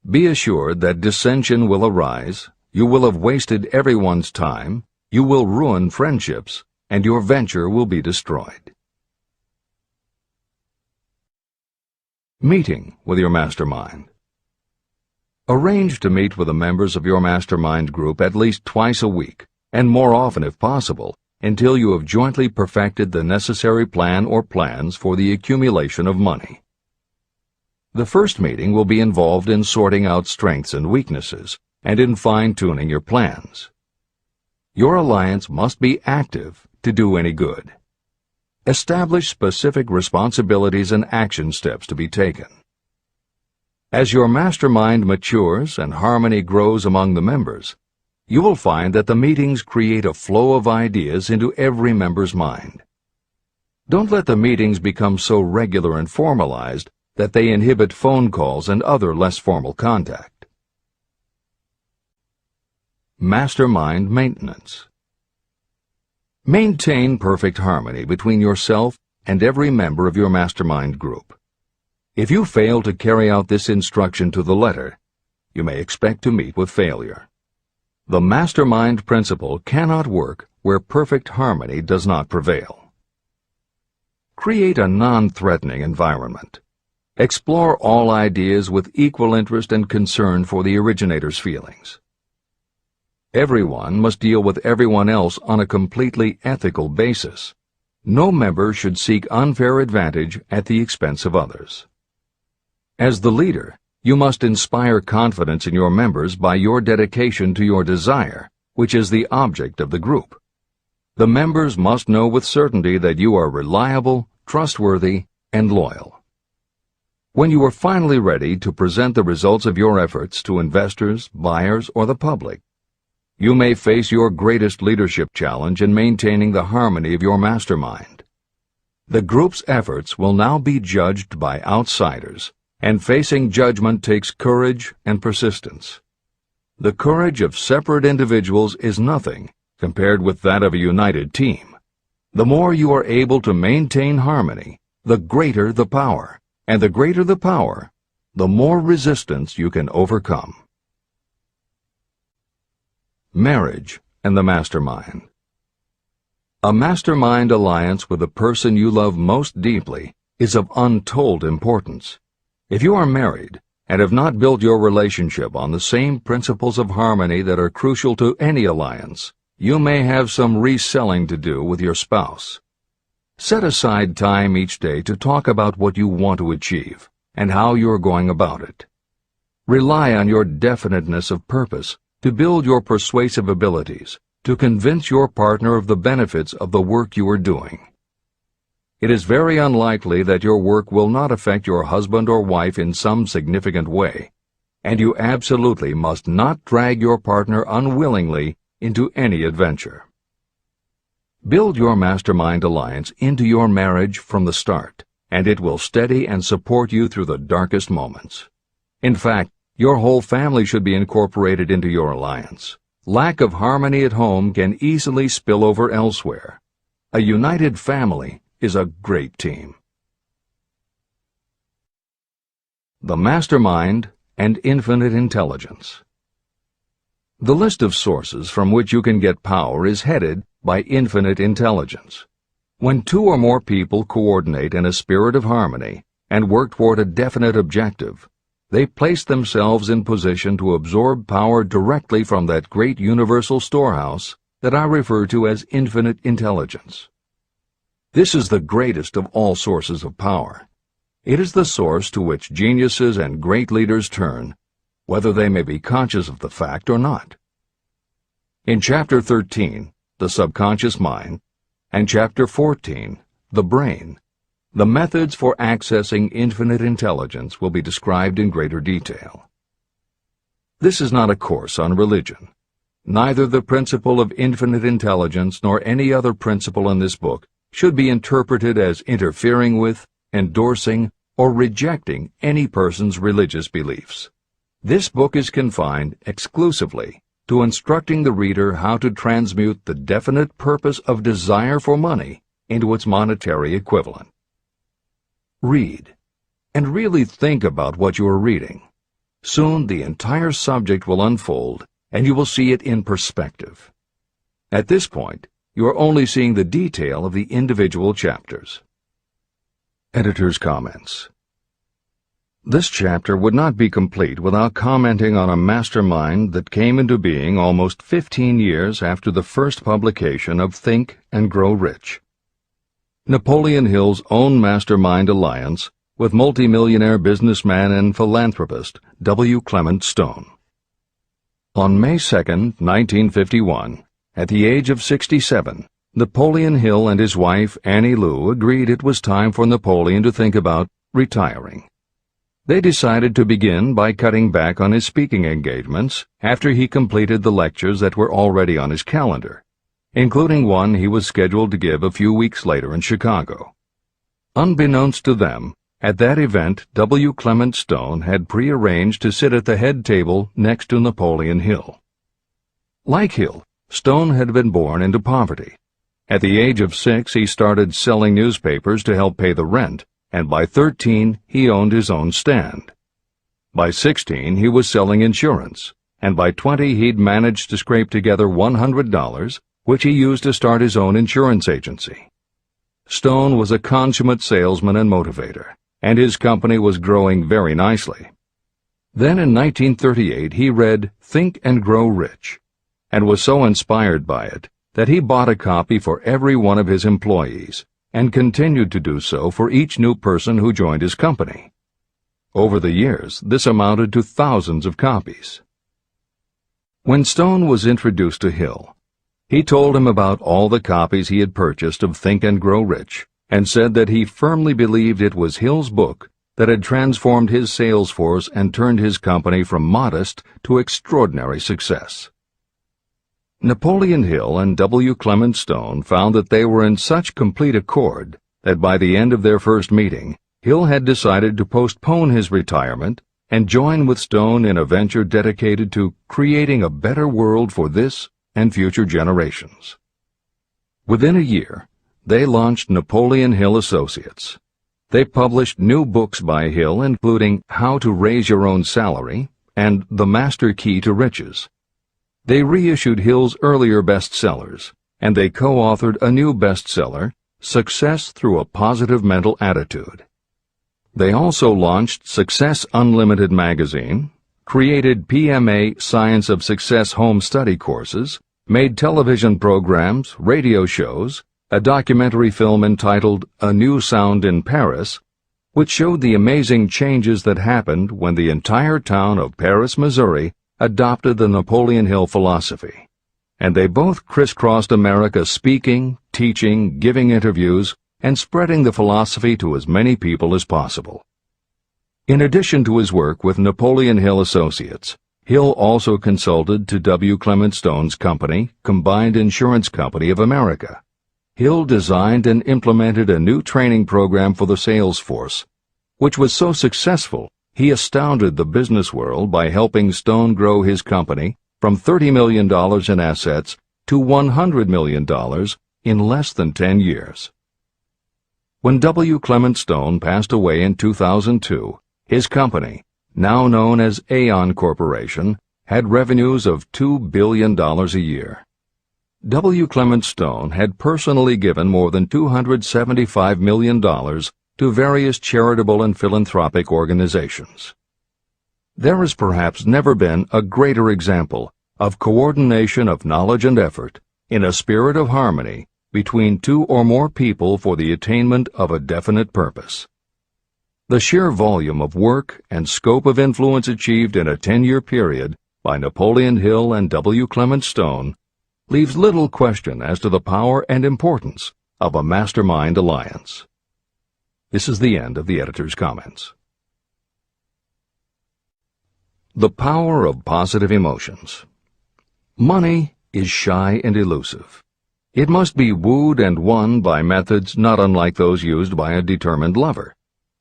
be assured that dissension will arise, you will have wasted everyone's time, you will ruin friendships, and your venture will be destroyed. Meeting with your mastermind. Arrange to meet with the members of your mastermind group at least twice a week, and more often if possible, until you have jointly perfected the necessary plan or plans for the accumulation of money. The first meeting will be involved in sorting out strengths and weaknesses, and in fine-tuning your plans. Your alliance must be active to do any good. Establish specific responsibilities and action steps to be taken. As your mastermind matures and harmony grows among the members, you will find that the meetings create a flow of ideas into every member's mind. Don't let the meetings become so regular and formalized that they inhibit phone calls and other less formal contact. Mastermind maintenance. Maintain perfect harmony between yourself and every member of your mastermind group. If you fail to carry out this instruction to the letter, you may expect to meet with failure. The mastermind principle cannot work where perfect harmony does not prevail. Create a non-threatening environment. Explore all ideas with equal interest and concern for the originator's feelings. Everyone must deal with everyone else on a completely ethical basis. No member should seek unfair advantage at the expense of others. As the leader, you must inspire confidence in your members by your dedication to your desire, which is the object of the group. The members must know with certainty that you are reliable, trustworthy, and loyal. When you are finally ready to present the results of your efforts to investors, buyers, or the public, you may face your greatest leadership challenge in maintaining the harmony of your mastermind. The group's efforts will now be judged by outsiders, and facing judgment takes courage and persistence. The courage of separate individuals is nothing compared with that of a united team. The more you are able to maintain harmony, the greater the power, and the greater the power, the more resistance you can overcome. Marriage and the mastermind. A mastermind alliance with the person you love most deeply is of untold importance. If you are married and have not built your relationship on the same principles of harmony that are crucial to any alliance, you may have some reselling to do with your spouse. Set aside time each day to talk about what you want to achieve and how you are going about it. Rely on your definiteness of purpose to build your persuasive abilities, to convince your partner of the benefits of the work you are doing. It is very unlikely that your work will not affect your husband or wife in some significant way, and you absolutely must not drag your partner unwillingly into any adventure. Build your mastermind alliance into your marriage from the start, and it will steady and support you through the darkest moments. In fact, your whole family should be incorporated into your alliance. Lack of harmony at home can easily spill over elsewhere. A united family is a great team. The mastermind and infinite intelligence. The list of sources from which you can get power is headed by infinite intelligence. When two or more people coordinate in a spirit of harmony and work toward a definite objective, they place themselves in position to absorb power directly from that great universal storehouse that I refer to as infinite intelligence. This is the greatest of all sources of power. It is the source to which geniuses and great leaders turn, whether they may be conscious of the fact or not. In Chapter 13, The Subconscious Mind, and Chapter 14, The Brain, the methods for accessing infinite intelligence will be described in greater detail. This is not a course on religion. Neither the principle of infinite intelligence nor any other principle in this book should be interpreted as interfering with, endorsing, or rejecting any person's religious beliefs. This book is confined exclusively to instructing the reader how to transmute the definite purpose of desire for money into its monetary equivalent. Read, and really think about what you are reading. Soon the entire subject will unfold, and you will see it in perspective. At this point, you are only seeing the detail of the individual chapters. Editor's comments. This chapter would not be complete without commenting on a mastermind that came into being almost 15 years after the first publication of Think and Grow Rich. Napoleon Hill's own mastermind alliance with multimillionaire businessman and philanthropist W. Clement Stone. On May 2, 1951, at the age of 67, Napoleon Hill and his wife Annie Lou agreed it was time for Napoleon to think about retiring. They decided to begin by cutting back on his speaking engagements after he completed the lectures that were already on his calendar, including one he was scheduled to give a few weeks later in Chicago. Unbeknownst to them, at that event W. Clement Stone had prearranged to sit at the head table next to Napoleon Hill. Like Hill, Stone had been born into poverty. At the age of 6, he started selling newspapers to help pay the rent, and by 13, he owned his own stand. By 16, he was selling insurance, and by 20, he'd managed to scrape together $100, which he used to start his own insurance agency. Stone was a consummate salesman and motivator, and his company was growing very nicely. Then in 1938, he read Think and Grow Rich, and was so inspired by it that he bought a copy for every one of his employees, and continued to do so for each new person who joined his company. Over the years, this amounted to thousands of copies. When Stone was introduced to Hill, he told him about all the copies he had purchased of Think and Grow Rich, and said that he firmly believed it was Hill's book that had transformed his sales force and turned his company from modest to extraordinary success. Napoleon Hill and W. Clement Stone found that they were in such complete accord that by the end of their first meeting, Hill had decided to postpone his retirement and join with Stone in a venture dedicated to creating a better world for this and future generations. Within a year, they launched Napoleon Hill Associates. They published new books by Hill, including How to Raise Your Own Salary and The Master Key to Riches. They reissued Hill's earlier bestsellers, and they co-authored a new bestseller, Success Through a Positive Mental Attitude. They also launched Success Unlimited magazine, created PMA Science of Success home study courses, made television programs, radio shows, a documentary film entitled A New Sound in Paris, which showed the amazing changes that happened when the entire town of Paris, Missouri, adopted the Napoleon Hill philosophy. And they both crisscrossed America speaking, teaching, giving interviews, and spreading the philosophy to as many people as possible. In addition to his work with Napoleon Hill Associates, Hill also consulted to W. Clement Stone's company, Combined Insurance Company of America. Hill designed and implemented a new training program for the sales force, which was so successful he astounded the business world by helping Stone grow his company from $30 million in assets to $100 million in less than 10 years. When W. Clement Stone passed away in 2002, his company, now known as Aon Corporation, had revenues of $2 billion a year. W. Clement Stone had personally given more than $275 million to various charitable and philanthropic organizations. There has perhaps never been a greater example of coordination of knowledge and effort in a spirit of harmony between two or more people for the attainment of a definite purpose. The sheer volume of work and scope of influence achieved in a 10-year period by Napoleon Hill and W. Clement Stone leaves little question as to the power and importance of a mastermind alliance. This is the end of the editor's comments. The power of positive emotions. Money is shy and elusive. It must be wooed and won by methods not unlike those used by a determined lover.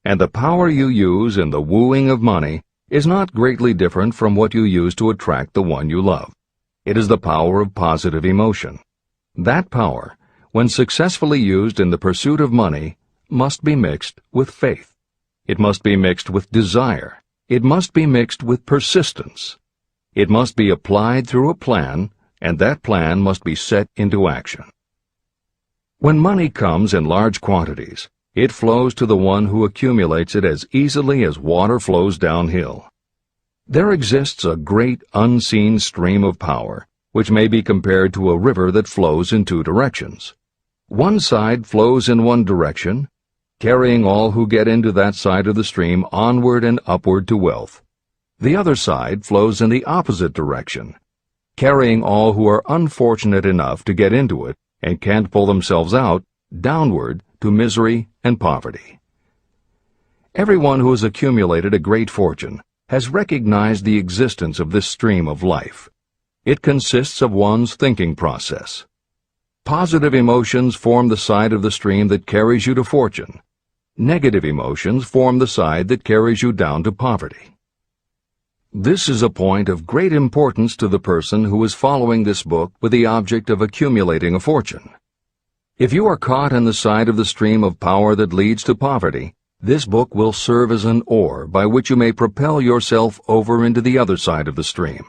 And the power you use in the wooing of money is not greatly different from what you use to attract the one you love. It is the power of positive emotion. That power, when successfully used in the pursuit of money, must be mixed with faith. It must be mixed with desire. It must be mixed with persistence. It must be applied through a plan, and that plan must be set into action. When money comes in large quantities, it flows to the one who accumulates it as easily as water flows downhill. There exists a great unseen stream of power, which may be compared to a river that flows in two directions. One side flows in one direction, carrying all who get into that side of the stream onward and upward to wealth. The other side flows in the opposite direction, carrying all who are unfortunate enough to get into it and can't pull themselves out downward to misery and poverty. Everyone who has accumulated a great fortune has recognized the existence of this stream of life. It consists of one's thinking process. Positive emotions form the side of the stream that carries you to fortune. Negative emotions form the side that carries you down to poverty. This is a point of great importance to the person who is following this book with the object of accumulating a fortune. If you are caught in the side of the stream of power that leads to poverty, this book will serve as an oar by which you may propel yourself over into the other side of the stream.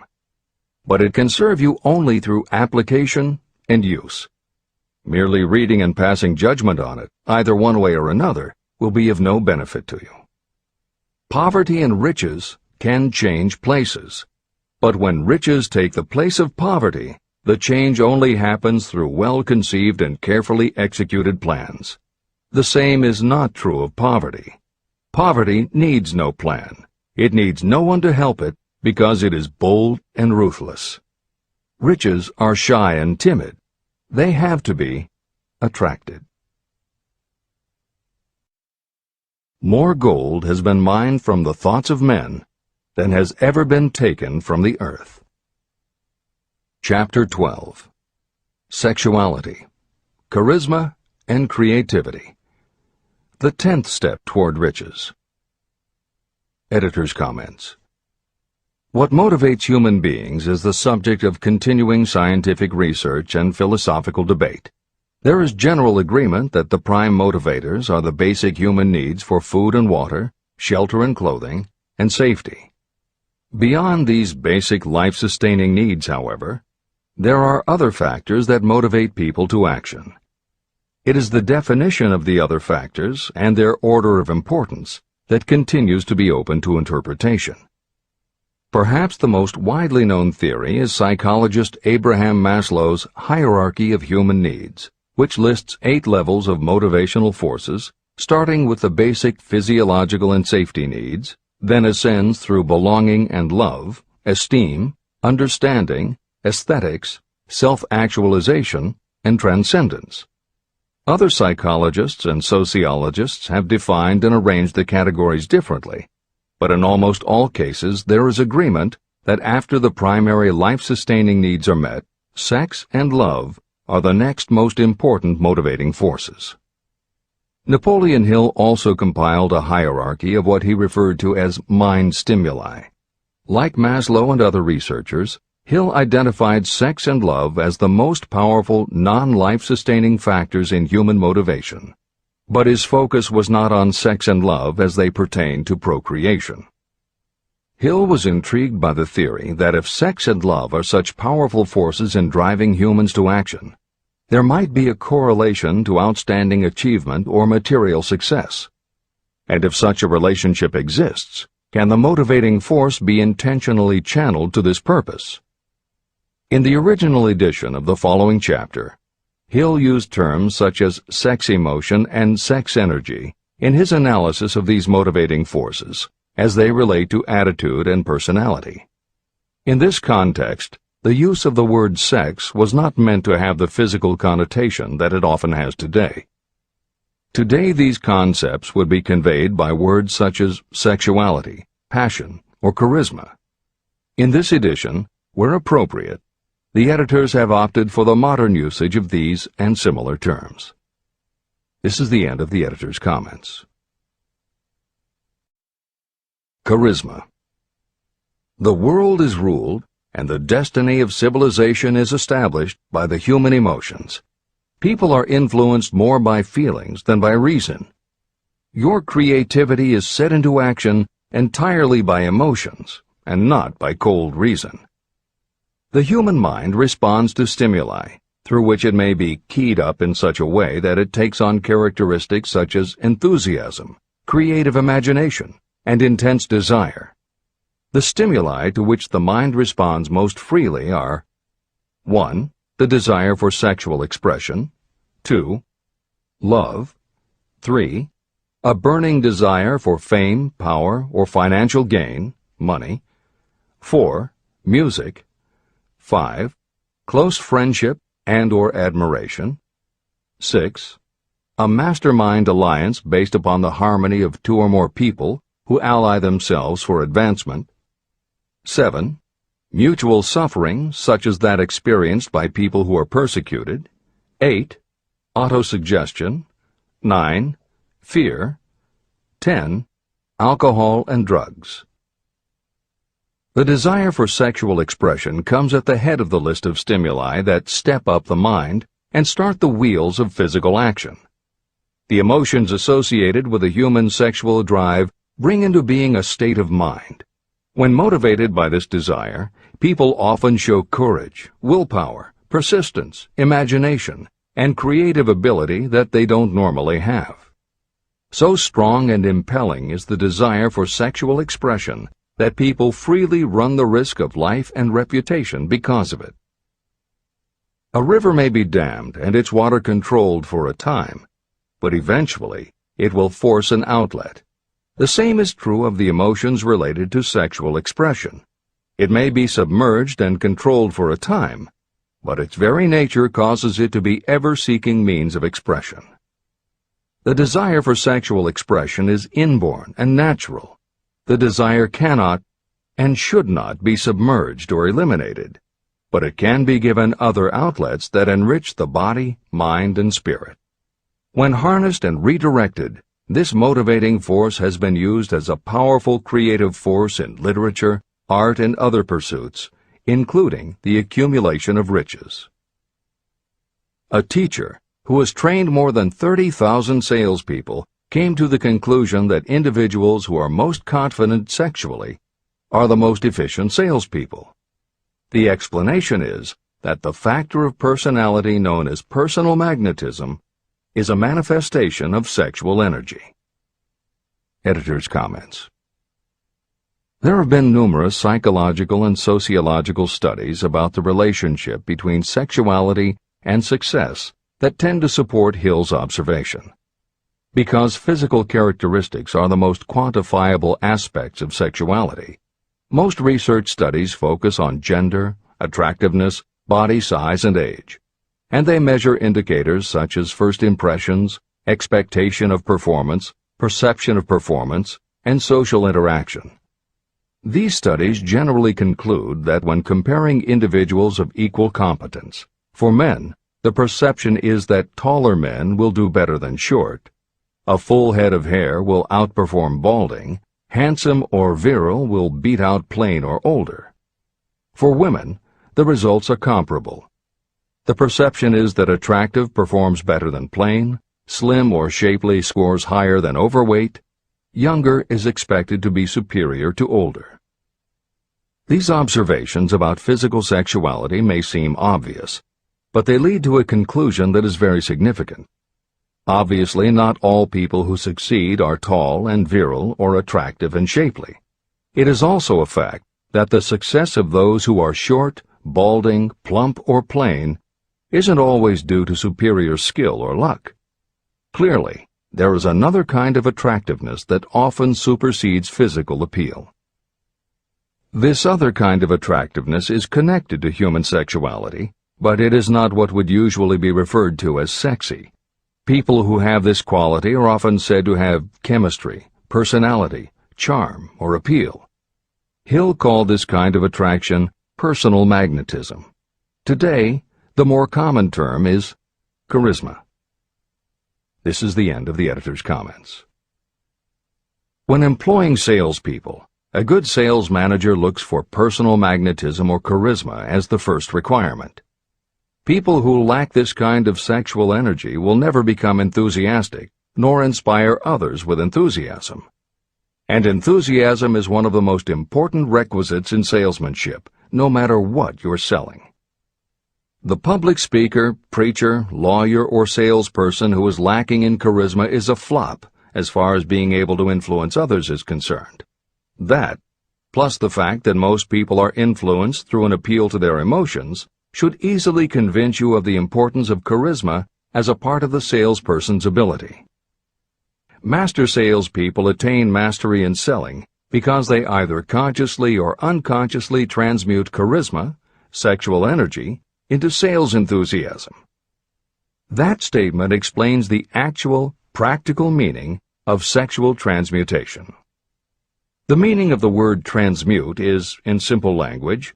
But it can serve you only through application and use. Merely reading and passing judgment on it, either one way or another, will be of no benefit to you. Poverty and riches can change places. But when riches take the place of poverty, the change only happens through well-conceived and carefully executed plans. The same is not true of poverty. Poverty needs no plan. It needs no one to help it because it is bold and ruthless. Riches are shy and timid. They have to be attracted. More gold has been mined from the thoughts of men than has ever been taken from the earth. Chapter 12. Sexuality, Charisma, and Creativity. The 10th step toward riches. Editor's comments. What motivates human beings is the subject of continuing scientific research and philosophical debate. There is general agreement that the prime motivators are the basic human needs for food and water, shelter and clothing, and safety. Beyond these basic life-sustaining needs, however, there are other factors that motivate people to action. It is the definition of the other factors and their order of importance that continues to be open to interpretation. Perhaps the most widely known theory is psychologist Abraham Maslow's hierarchy of human needs, which lists 8 levels of motivational forces, starting with the basic physiological and safety needs, then ascends through belonging and love, esteem, understanding, aesthetics, self-actualization, and transcendence. Other psychologists and sociologists have defined and arranged the categories differently, but in almost all cases there is agreement that after the primary life-sustaining needs are met, sex and love are the next most important motivating forces. Napoleon Hill also compiled a hierarchy of what he referred to as mind stimuli. Like Maslow and other researchers, Hill identified sex and love as the most powerful non-life-sustaining factors in human motivation, but his focus was not on sex and love as they pertain to procreation. Hill was intrigued by the theory that if sex and love are such powerful forces in driving humans to action, there might be a correlation to outstanding achievement or material success. And if such a relationship exists, can the motivating force be intentionally channeled to this purpose? In the original edition of the following chapter, Hill used terms such as sex emotion and sex energy in his analysis of these motivating forces, as they relate to attitude and personality. In this context, the use of the word sex was not meant to have the physical connotation that it often has today. Today these concepts would be conveyed by words such as sexuality, passion, or charisma. In this edition, where appropriate, the editors have opted for the modern usage of these and similar terms. This is the end of the editor's comments. Charisma. The world is ruled, and the destiny of civilization is established by the human emotions. People are influenced more by feelings than by reason. Your creativity is set into action entirely by emotions, and not by cold reason. The human mind responds to stimuli, through which it may be keyed up in such a way that it takes on characteristics such as enthusiasm, creative imagination, and intense desire. The stimuli to which the mind responds most freely are 1. The desire for sexual expression, 2. Love, 3. A burning desire for fame, power, or financial gain, money, 4. Music, 5. Close friendship and/or admiration, 6. A mastermind alliance based upon the harmony of 2 or more people who ally themselves for advancement, 7. Mutual suffering, such as that experienced by people who are persecuted, 8. Autosuggestion, 9. Fear, 10. Alcohol and drugs. The desire for sexual expression comes at the head of the list of stimuli that step up the mind and start the wheels of physical action. The emotions associated with a human sexual drive bring into being a state of mind. When motivated by this desire, people often show courage, willpower, persistence, imagination, and creative ability that they don't normally have. So strong and impelling is the desire for sexual expression that people freely run the risk of life and reputation because of it. A river may be dammed and its water controlled for a time, but eventually it will force an outlet. The same is true of the emotions related to sexual expression. It may be submerged and controlled for a time, but its very nature causes it to be ever-seeking means of expression. The desire for sexual expression is inborn and natural. The desire cannot and should not be submerged or eliminated, but it can be given other outlets that enrich the body, mind, and spirit. When harnessed and redirected, this motivating force has been used as a powerful creative force in literature, art, and other pursuits, including the accumulation of riches. A teacher who has trained more than 30,000 salespeople came to the conclusion that individuals who are most confident sexually are the most efficient salespeople. The explanation is that the factor of personality known as personal magnetism is a manifestation of sexual energy. Editor's comments. There have been numerous psychological and sociological studies about the relationship between sexuality and success that tend to support Hill's observation. Because physical characteristics are the most quantifiable aspects of sexuality, most research studies focus on gender, attractiveness, body size, and age, and they measure indicators such as first impressions, expectation of performance, perception of performance, and social interaction. These studies generally conclude that when comparing individuals of equal competence, for men, the perception is that taller men will do better than short, a full head of hair will outperform balding, handsome or virile will beat out plain or older. For women, the results are comparable. The perception is that attractive performs better than plain, slim or shapely scores higher than overweight, younger is expected to be superior to older. These observations about physical sexuality may seem obvious, but they lead to a conclusion that is very significant. Obviously, not all people who succeed are tall and virile or attractive and shapely. It is also a fact that the success of those who are short, balding, plump, or plain isn't always due to superior skill or luck. Clearly, there is another kind of attractiveness that often supersedes physical appeal. This other kind of attractiveness is connected to human sexuality, but it is not what would usually be referred to as sexy. People who have this quality are often said to have chemistry, personality, charm, or appeal. Hill called this kind of attraction personal magnetism. Today, the more common term is charisma. This is the end of the editor's comments. When employing salespeople, a good sales manager looks for personal magnetism or charisma as the first requirement. People who lack this kind of sexual energy will never become enthusiastic, nor inspire others with enthusiasm. And enthusiasm is one of the most important requisites in salesmanship, no matter what you're selling. The public speaker, preacher, lawyer, or salesperson who is lacking in charisma is a flop as far as being able to influence others is concerned. That, plus the fact that most people are influenced through an appeal to their emotions, should easily convince you of the importance of charisma as a part of the salesperson's ability. Master salespeople attain mastery in selling because they either consciously or unconsciously transmute charisma, sexual energy, into sales enthusiasm. That statement explains the actual, practical meaning of sexual transmutation. The meaning of the word transmute is, in simple language,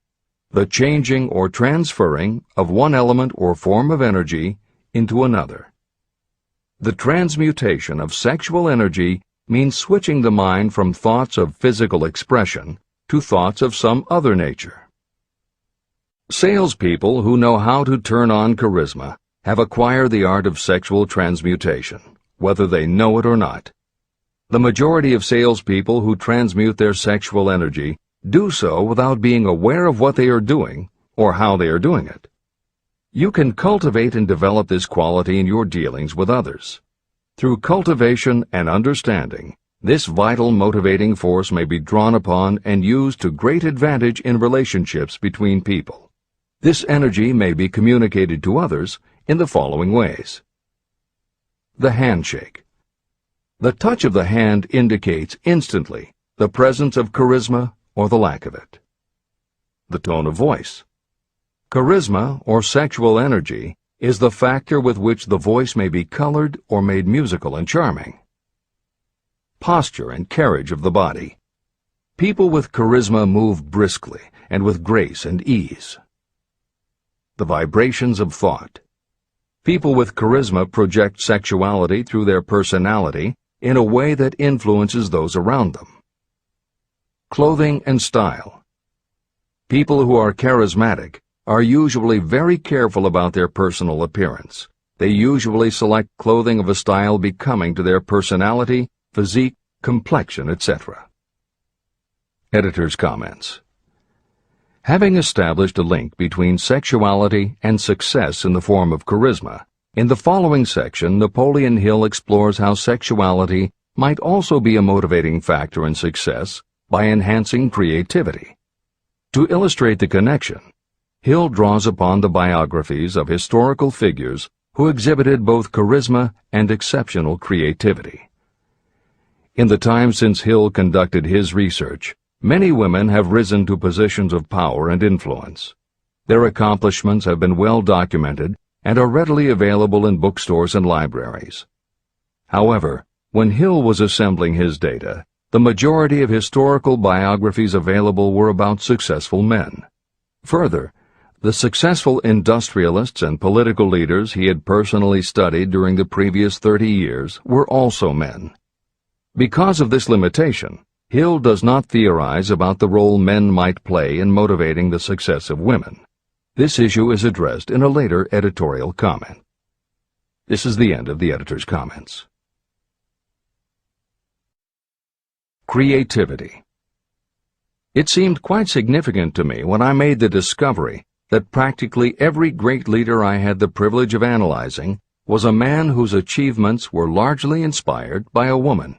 the changing or transferring of one element or form of energy into another. The transmutation of sexual energy means switching the mind from thoughts of physical expression to thoughts of some other nature. Salespeople who know how to turn on charisma have acquired the art of sexual transmutation, whether they know it or not. The majority of salespeople who transmute their sexual energy do so without being aware of what they are doing or how they are doing it. You can cultivate and develop this quality in your dealings with others. Through cultivation and understanding, this vital motivating force may be drawn upon and used to great advantage in relationships between people. This energy may be communicated to others in the following ways. The handshake. The touch of the hand indicates instantly the presence of charisma or the lack of it. The tone of voice. Charisma, or sexual energy, is the factor with which the voice may be colored or made musical and charming. Posture and carriage of the body. People with charisma move briskly and with grace and ease. The vibrations of thought. People with charisma project sexuality through their personality in a way that influences those around them. Clothing and style. People who are charismatic are usually very careful about their personal appearance. They usually select clothing of a style becoming to their personality, physique, complexion, etc. Editor's comments. Having established a link between sexuality and success in the form of charisma, in the following section Napoleon Hill explores how sexuality might also be a motivating factor in success by enhancing creativity. To illustrate the connection, Hill draws upon the biographies of historical figures who exhibited both charisma and exceptional creativity. In the time since Hill conducted his research, many women have risen to positions of power and influence. Their accomplishments have been well documented and are readily available in bookstores and libraries. However, when Hill was assembling his data, the majority of historical biographies available were about successful men. Further, the successful industrialists and political leaders he had personally studied during the previous 30 years were also men. Because of this limitation, Hill does not theorize about the role men might play in motivating the success of women. This issue is addressed in a later editorial comment. This is the end of the editor's comments. Creativity. It seemed quite significant to me when I made the discovery that practically every great leader I had the privilege of analyzing was a man whose achievements were largely inspired by a woman.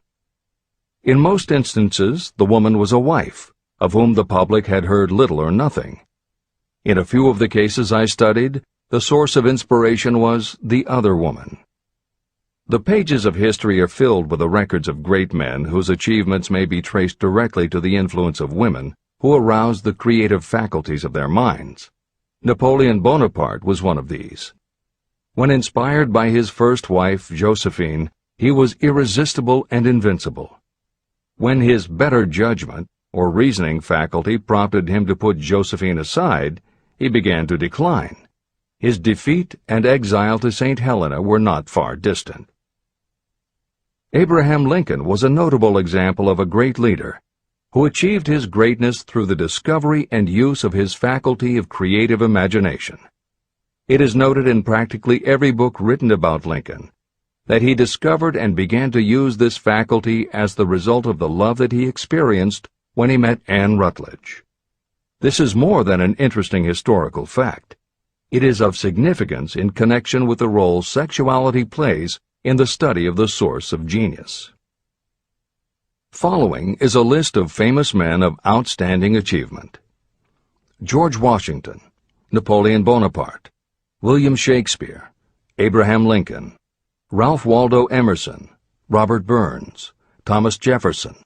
In most instances, the woman was a wife, of whom the public had heard little or nothing. In a few of the cases I studied, the source of inspiration was the other woman. The pages of history are filled with the records of great men whose achievements may be traced directly to the influence of women who aroused the creative faculties of their minds. Napoleon Bonaparte was one of these. When inspired by his first wife, Josephine, he was irresistible and invincible. When his better judgment or reasoning faculty prompted him to put Josephine aside, he began to decline. His defeat and exile to St. Helena were not far distant. Abraham Lincoln was a notable example of a great leader who achieved his greatness through the discovery and use of his faculty of creative imagination. It is noted in practically every book written about Lincoln that he discovered and began to use this faculty as the result of the love that he experienced when he met Anne Rutledge. This is more than an interesting historical fact. It is of significance in connection with the role sexuality plays in the study of the source of genius. Following is a list of famous men of outstanding achievement: George Washington, Napoleon Bonaparte, William Shakespeare, Abraham Lincoln, Ralph Waldo Emerson, Robert Burns, Thomas Jefferson,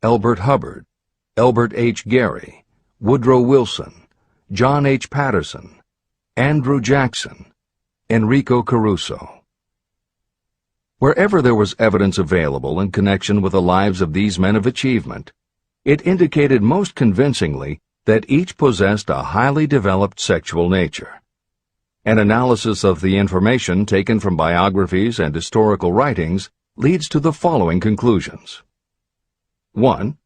Elbert Hubbard, Elbert H. Gary, Woodrow Wilson, John H. Patterson, Andrew Jackson, Enrico Caruso. Wherever there was evidence available in connection with the lives of these men of achievement, it indicated most convincingly that each possessed a highly developed sexual nature. An analysis of the information taken from biographies and historical writings leads to the following conclusions. 1.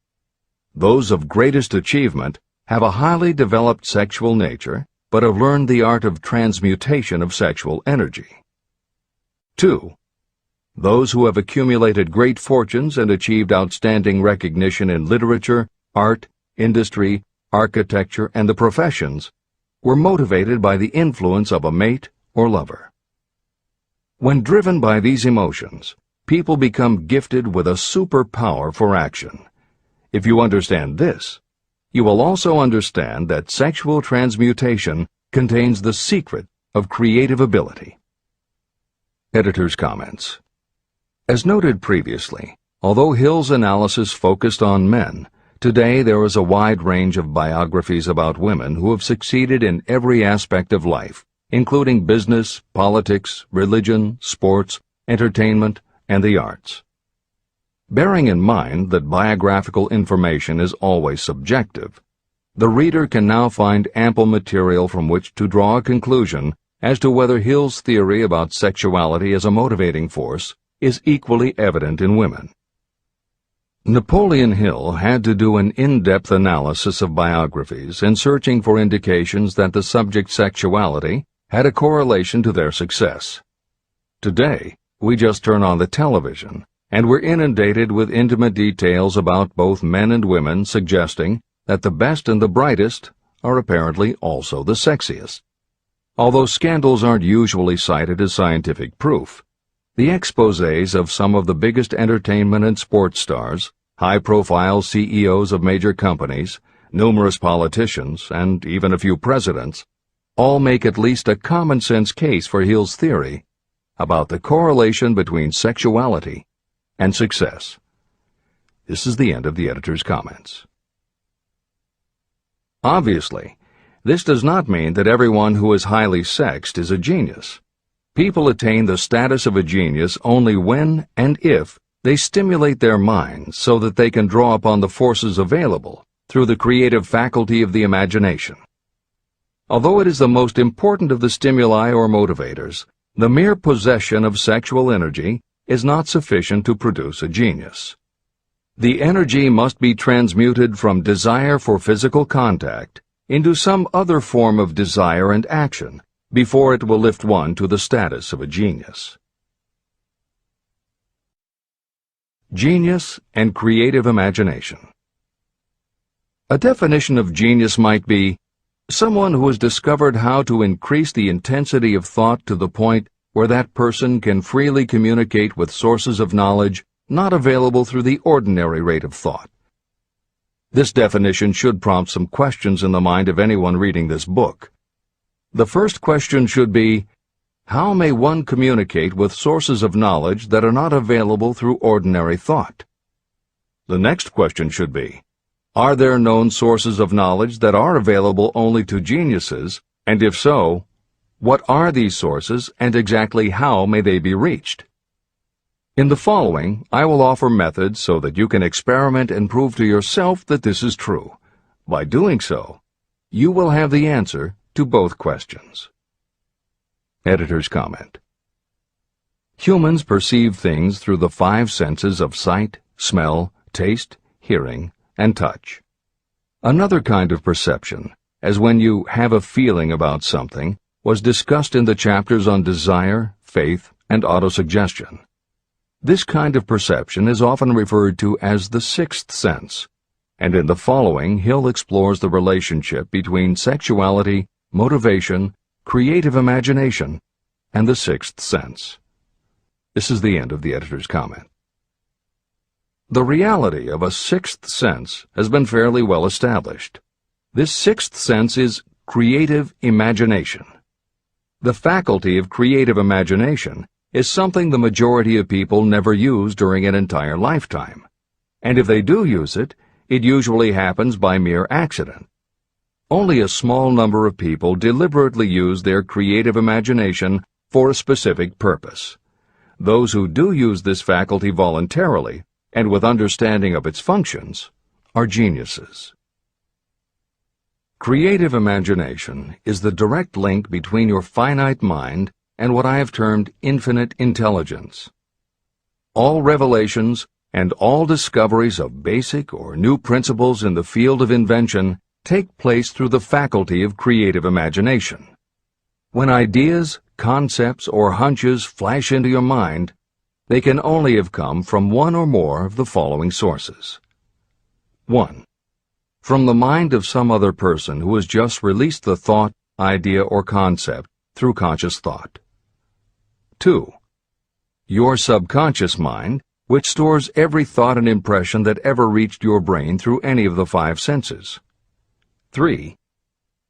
Those of greatest achievement have a highly developed sexual nature, but have learned the art of transmutation of sexual energy. 2. Those who have accumulated great fortunes and achieved outstanding recognition in literature, art, industry, architecture, and the professions were motivated by the influence of a mate or lover. When driven by these emotions, people become gifted with a superpower for action. If you understand this, you will also understand that sexual transmutation contains the secret of creative ability. Editor's comments. As noted previously, although Hill's analysis focused on men, today there is a wide range of biographies about women who have succeeded in every aspect of life, including business, politics, religion, sports, entertainment, and the arts. Bearing in mind that biographical information is always subjective, the reader can now find ample material from which to draw a conclusion as to whether Hill's theory about sexuality as a motivating force is equally evident in women. Napoleon Hill had to do an in-depth analysis of biographies in searching for indications that the subject's sexuality had a correlation to their success. Today, we just turn on the television, and we're inundated with intimate details about both men and women suggesting that the best and the brightest are apparently also the sexiest. Although scandals aren't usually cited as scientific proof, the exposés of some of the biggest entertainment and sports stars, high-profile CEOs of major companies, numerous politicians, and even a few presidents, all make at least a common-sense case for Hill's theory about the correlation between sexuality and success. This is the end of the editor's comments. Obviously, this does not mean that everyone who is highly sexed is a genius. People attain the status of a genius only when and if they stimulate their minds so that they can draw upon the forces available through the creative faculty of the imagination. Although it is the most important of the stimuli or motivators, the mere possession of sexual energy is not sufficient to produce a genius. The energy must be transmuted from desire for physical contact into some other form of desire and action before it will lift one to the status of a genius. Genius and creative imagination. A definition of genius might be someone who has discovered how to increase the intensity of thought to the point where that person can freely communicate with sources of knowledge not available through the ordinary rate of thought. This definition should prompt some questions in the mind of anyone reading this book. The first question should be, how may one communicate with sources of knowledge that are not available through ordinary thought? The next question should be, are there known sources of knowledge that are available only to geniuses, and if so, what are these sources and exactly how may they be reached? In the following, I will offer methods so that you can experiment and prove to yourself that this is true. By doing so, you will have the answer to both questions. Editor's comment. Humans perceive things through the 5 senses of sight, smell, taste, hearing, and touch. Another kind of perception, as when you have a feeling about something, was discussed in the chapters on desire, faith, and autosuggestion. This kind of perception is often referred to as the 6th sense, and in the following Hill explores the relationship between sexuality, motivation, creative imagination, and the 6th sense. This is the end of the editor's comment. The reality of a 6th sense has been fairly well established. This 6th sense is creative imagination. The faculty of creative imagination is something the majority of people never use during an entire lifetime, and if they do use it, it usually happens by mere accident. Only a small number of people deliberately use their creative imagination for a specific purpose. Those who do use this faculty voluntarily and with understanding of its functions are geniuses. Creative imagination is the direct link between your finite mind and what I have termed infinite intelligence. All revelations and all discoveries of basic or new principles in the field of invention take place through the faculty of creative imagination. When ideas, concepts, or hunches flash into your mind, they can only have come from one or more of the following sources. 1. From the mind of some other person who has just released the thought, idea, or concept through conscious thought. 2. Your subconscious mind, which stores every thought and impression that ever reached your brain through any of the 5 senses. 3.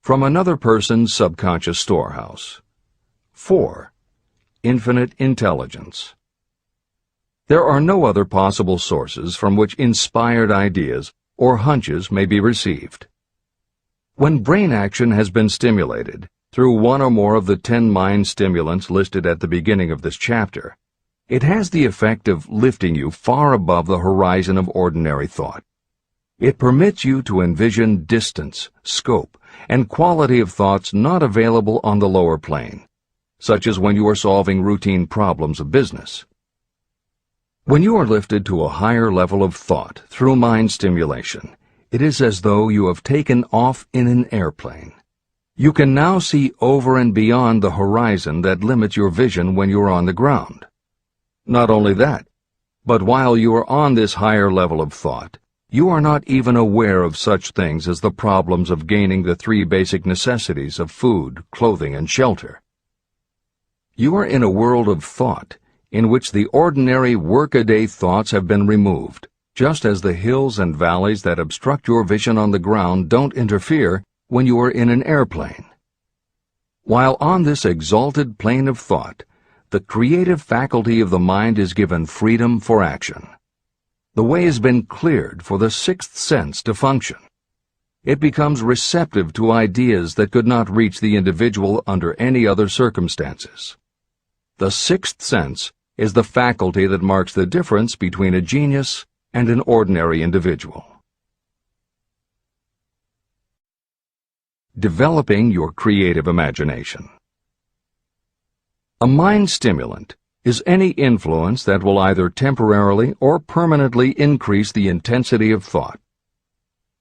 From another person's subconscious storehouse. 4. Infinite intelligence. There are no other possible sources from which inspired ideas or hunches may be received. When brain action has been stimulated through one or more of the 10 mind stimulants listed at the beginning of this chapter, it has the effect of lifting you far above the horizon of ordinary thought. It permits you to envision distance, scope, and quality of thoughts not available on the lower plane, such as when you are solving routine problems of business. When you are lifted to a higher level of thought through mind stimulation, it is as though you have taken off in an airplane. You can now see over and beyond the horizon that limits your vision when you are on the ground. Not only that, but while you are on this higher level of thought, you are not even aware of such things as the problems of gaining the 3 basic necessities of food, clothing, and shelter. You are in a world of thought in which the ordinary workaday thoughts have been removed, just as the hills and valleys that obstruct your vision on the ground don't interfere when you are in an airplane. While on this exalted plane of thought, the creative faculty of the mind is given freedom for action. The way has been cleared for the 6th sense to function. It becomes receptive to ideas that could not reach the individual under any other circumstances. The 6th sense is the faculty that marks the difference between a genius and an ordinary individual. Developing your creative imagination. A mind stimulant is any influence that will either temporarily or permanently increase the intensity of thought.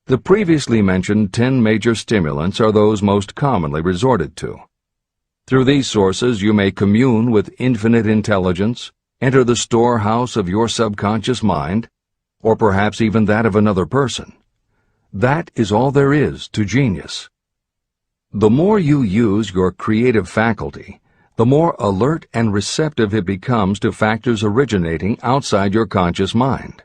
The previously mentioned 10 major stimulants are those most commonly resorted to. Through these sources you may commune with infinite intelligence, enter the storehouse of your subconscious mind, or perhaps even that of another person. That is all there is to genius. The more you use your creative faculty, the more alert and receptive it becomes to factors originating outside your conscious mind.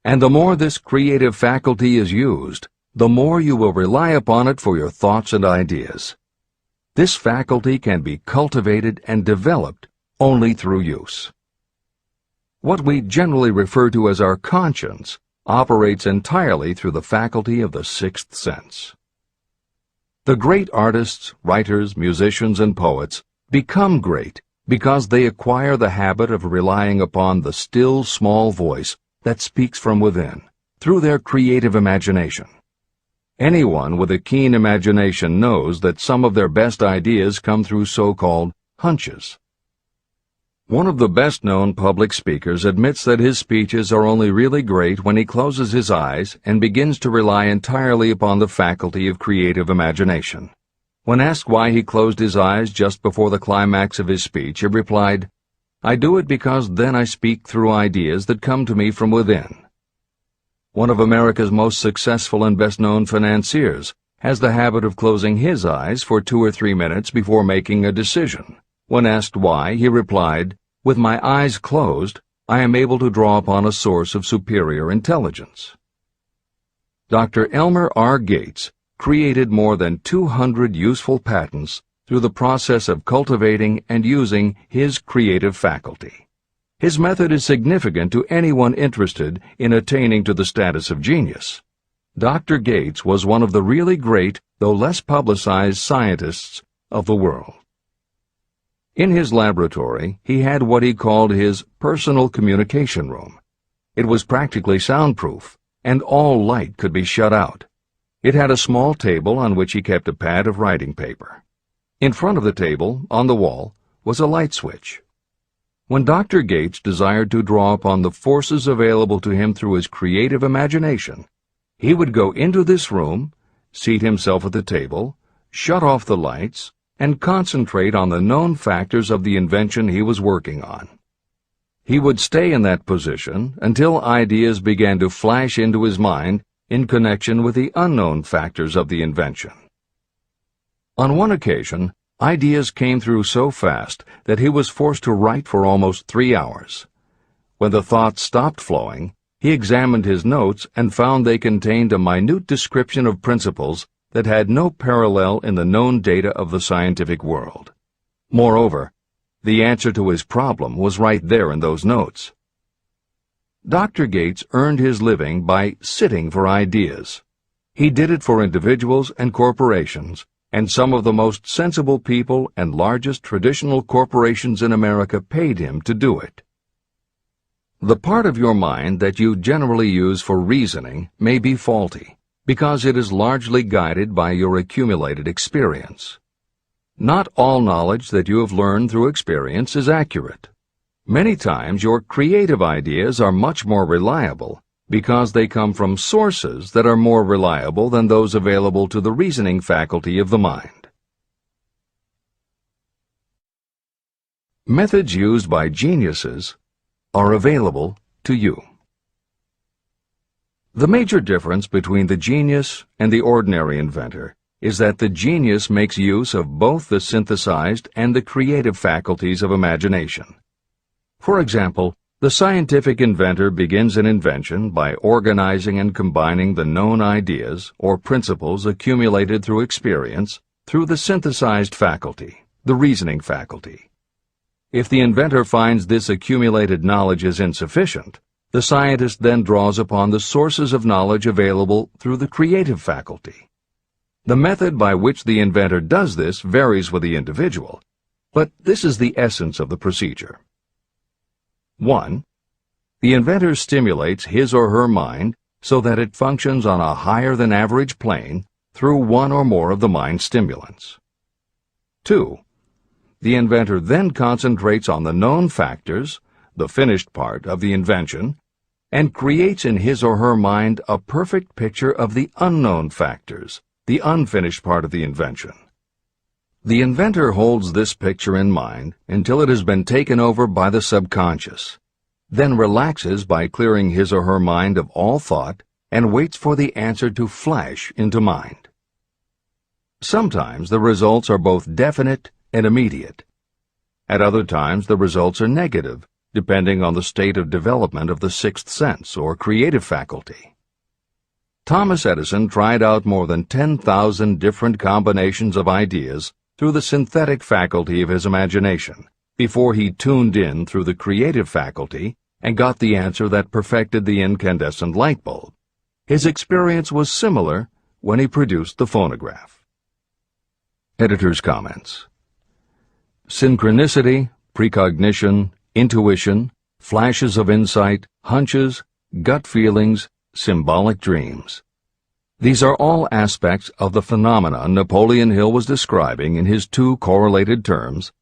And the more this creative faculty is used, the more you will rely upon it for your thoughts and ideas. This faculty can be cultivated and developed only through use. What we generally refer to as our conscience operates entirely through the faculty of the 6th sense. The great artists, writers, musicians, and poets become great because they acquire the habit of relying upon the still small voice that speaks from within, through their creative imagination. Anyone with a keen imagination knows that some of their best ideas come through so-called hunches. One of the best-known public speakers admits that his speeches are only really great when he closes his eyes and begins to rely entirely upon the faculty of creative imagination. When asked why he closed his eyes just before the climax of his speech, he replied, "I do it because then I speak through ideas that come to me from within." One of America's most successful and best-known financiers has the habit of closing his eyes for 2 or 3 minutes before making a decision. When asked why, he replied, "With my eyes closed, I am able to draw upon a source of superior intelligence." Dr. Elmer R. Gates created more than 200 useful patents through the process of cultivating and using his creative faculty. His method is significant to anyone interested in attaining to the status of genius. Dr. Gates was one of the really great, though less publicized, scientists of the world. In his laboratory, he had what he called his personal communication room. It was practically soundproof, and all light could be shut out. It had a small table on which he kept a pad of writing paper. In front of the table, on the wall, was a light switch. When Dr. Gates desired to draw upon the forces available to him through his creative imagination, he would go into this room, seat himself at the table, shut off the lights, and concentrate on the known factors of the invention he was working on. He would stay in that position until ideas began to flash into his mind in connection with the unknown factors of the invention. On one occasion, ideas came through so fast that he was forced to write for almost 3 hours. When the thoughts stopped flowing, he examined his notes and found they contained a minute description of principles that had no parallel in the known data of the scientific world. Moreover, the answer to his problem was right there in those notes. Dr. Gates earned his living by sitting for ideas. He did it for individuals and corporations, and some of the most sensible people and largest traditional corporations in America paid him to do it. The part of your mind that you generally use for reasoning may be faulty, because it is largely guided by your accumulated experience. Not all knowledge that you have learned through experience is accurate. Many times your creative ideas are much more reliable because they come from sources that are more reliable than those available to the reasoning faculty of the mind. Methods used by geniuses are available to you. The major difference between the genius and the ordinary inventor is that the genius makes use of both the synthesized and the creative faculties of imagination. For example, the scientific inventor begins an invention by organizing and combining the known ideas or principles accumulated through experience through the synthesized faculty, the reasoning faculty. If the inventor finds this accumulated knowledge is insufficient, the scientist then draws upon the sources of knowledge available through the creative faculty. The method by which the inventor does this varies with the individual, but this is the essence of the procedure. 1. The inventor stimulates his or her mind so that it functions on a higher-than-average plane through one or more of the mind stimulants. 2. The inventor then concentrates on the known factors, the finished part of the invention, and creates in his or her mind a perfect picture of the unknown factors, the unfinished part of the invention. The inventor holds this picture in mind until it has been taken over by the subconscious, then relaxes by clearing his or her mind of all thought and waits for the answer to flash into mind. Sometimes the results are both definite and immediate. At other times the results are negative, depending on the state of development of the sixth sense or creative faculty. Thomas Edison tried out more than 10,000 different combinations of ideas through the synthetic faculty of his imagination, before he tuned in through the creative faculty and got the answer that perfected the incandescent light bulb. His experience was similar when he produced the phonograph. Editor's comments. Synchronicity, precognition, intuition, flashes of insight, hunches, gut feelings, symbolic dreams. These are all aspects of the phenomena Napoleon Hill was describing in his two correlated terms,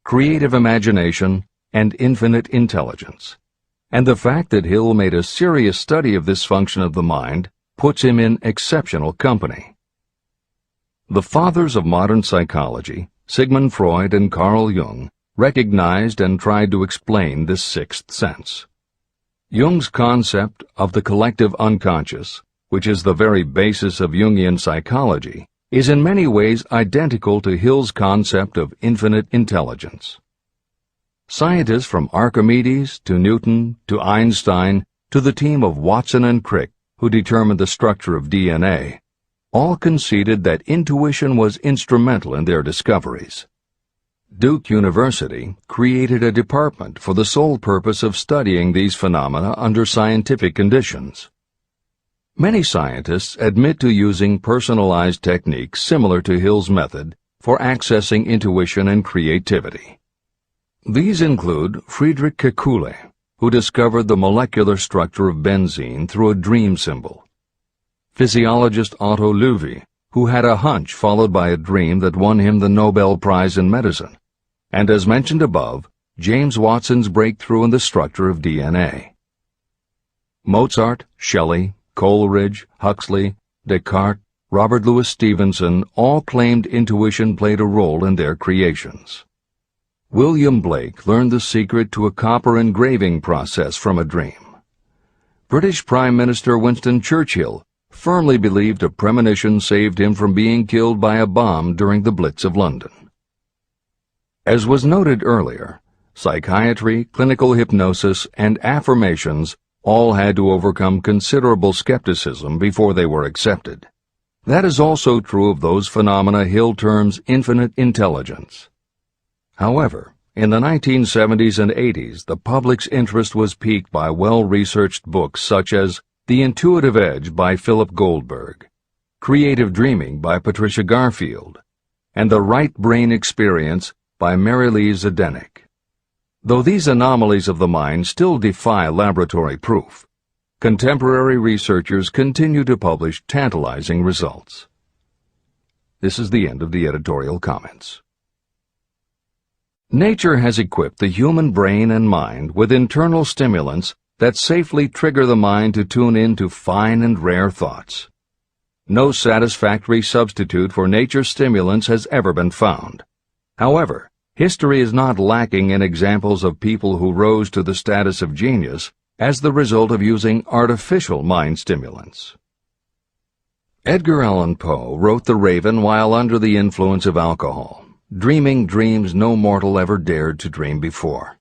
creative imagination and infinite intelligence. And the fact that Hill made a serious study of this function of the mind puts him in exceptional company. The fathers of modern psychology, Sigmund Freud and Carl Jung, recognized and tried to explain this sixth sense. Jung's concept of the collective unconscious, which is the very basis of Jungian psychology, is in many ways identical to Hill's concept of infinite intelligence. Scientists from Archimedes to Newton to Einstein to the team of Watson and Crick, who determined the structure of DNA, all conceded that intuition was instrumental in their discoveries. Duke University created a department for the sole purpose of studying these phenomena under scientific conditions. Many scientists admit to using personalized techniques similar to Hill's method for accessing intuition and creativity. These include Friedrich Kekule, who discovered the molecular structure of benzene through a dream symbol; physiologist Otto Loewi, who had a hunch followed by a dream that won him the Nobel Prize in Medicine; and as mentioned above, James Watson's breakthrough in the structure of DNA. Mozart, Shelley, Coleridge, Huxley, Descartes, Robert Louis Stevenson all claimed intuition played a role in their creations. William Blake learned the secret to a copper engraving process from a dream. British Prime Minister Winston Churchill firmly believed a premonition saved him from being killed by a bomb during the Blitz of London. As was noted earlier, psychiatry, clinical hypnosis, and affirmations all had to overcome considerable skepticism before they were accepted. That is also true of those phenomena Hill terms infinite intelligence. However, in the 1970s and 80s, the public's interest was piqued by well-researched books such as The Intuitive Edge by Philip Goldberg, Creative Dreaming by Patricia Garfield, and The Right Brain Experience by Mary-Lee Zdenek. Though these anomalies of the mind still defy laboratory proof, contemporary researchers continue to publish tantalizing results. This is the end of the editorial comments. Nature has equipped the human brain and mind with internal stimulants that safely trigger the mind to tune in to fine and rare thoughts. No satisfactory substitute for nature's stimulants has ever been found. However, history is not lacking in examples of people who rose to the status of genius as the result of using artificial mind stimulants. Edgar Allan Poe wrote The Raven while under the influence of alcohol, dreaming dreams no mortal ever dared to dream before.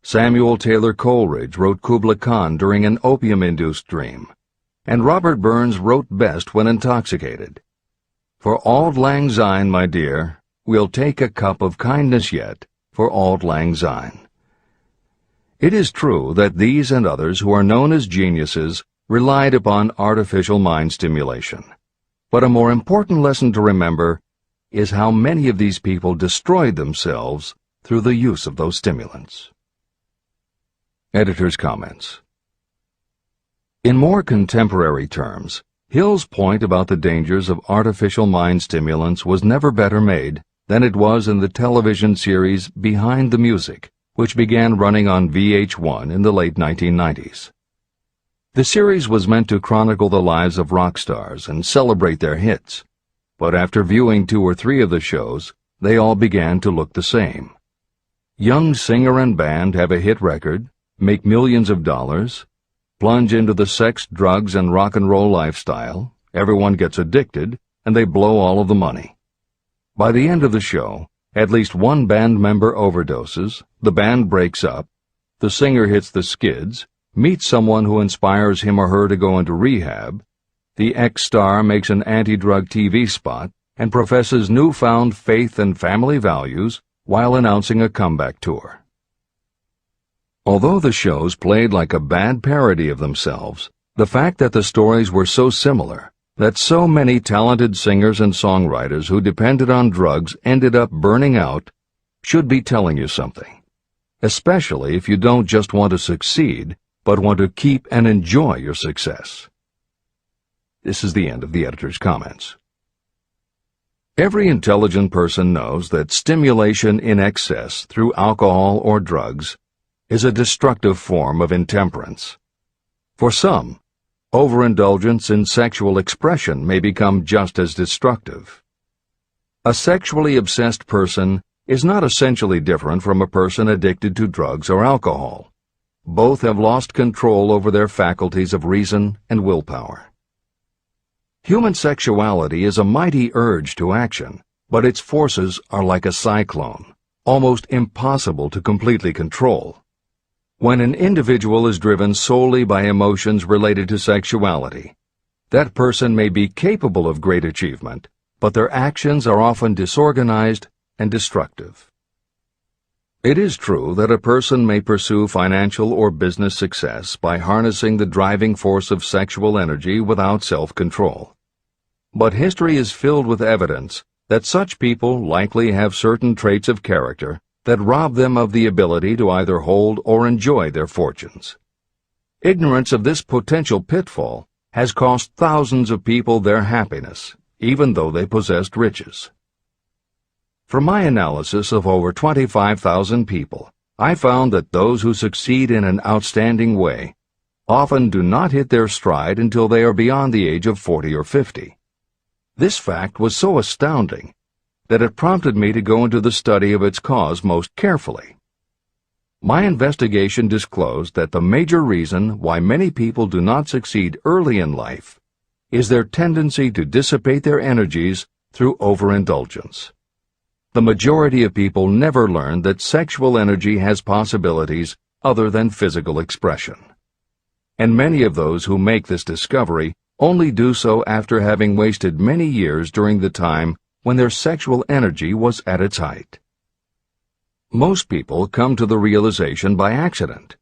Samuel Taylor Coleridge wrote Kubla Khan during an opium-induced dream, and Robert Burns wrote best when intoxicated. For auld lang syne, my dear, we'll take a cup of kindness yet for auld lang syne. It is true that these and others who are known as geniuses relied upon artificial mind stimulation. But a more important lesson to remember is how many of these people destroyed themselves through the use of those stimulants. Editor's comments. In more contemporary terms, Hill's point about the dangers of artificial mind stimulants was never better made than it was in the television series Behind the Music, which began running on VH1 in the late 1990s. The series was meant to chronicle the lives of rock stars and celebrate their hits, but after viewing 2 or 3 of the shows, they all began to look the same. Young singer and band have a hit record, make millions of dollars, plunge into the sex, drugs, and rock and roll lifestyle, everyone gets addicted, and they blow all of the money. By the end of the show, at least one band member overdoses, the band breaks up, the singer hits the skids, meets someone who inspires him or her to go into rehab, the ex-star makes an anti-drug TV spot and professes newfound faith and family values while announcing a comeback tour. Although the shows played like a bad parody of themselves, the fact that the stories were so similar, that so many talented singers and songwriters who depended on drugs ended up burning out, should be telling you something, especially if you don't just want to succeed, but want to keep and enjoy your success. This is the end of the editor's comments. Every intelligent person knows that stimulation in excess through alcohol or drugs is a destructive form of intemperance. For some, overindulgence in sexual expression may become just as destructive. A sexually obsessed person is not essentially different from a person addicted to drugs or alcohol. Both have lost control over their faculties of reason and willpower. Human sexuality is a mighty urge to action, but its forces are like a cyclone, almost impossible to completely control. When an individual is driven solely by emotions related to sexuality, that person may be capable of great achievement, but their actions are often disorganized and destructive. It is true that a person may pursue financial or business success by harnessing the driving force of sexual energy without self-control. But history is filled with evidence that such people likely have certain traits of character that rob them of the ability to either hold or enjoy their fortunes. Ignorance of this potential pitfall has cost thousands of people their happiness, even though they possessed riches. From my analysis of over 25,000 people, I found that those who succeed in an outstanding way often do not hit their stride until they are beyond the age of 40 or 50. This fact was so astounding that it prompted me to go into the study of its cause most carefully. My investigation disclosed that the major reason why many people do not succeed early in life is their tendency to dissipate their energies through overindulgence. The majority of people never learn that sexual energy has possibilities other than physical expression. And many of those who make this discovery only do so after having wasted many years during the time when their sexual energy was at its height. Most people come to the realization by accident,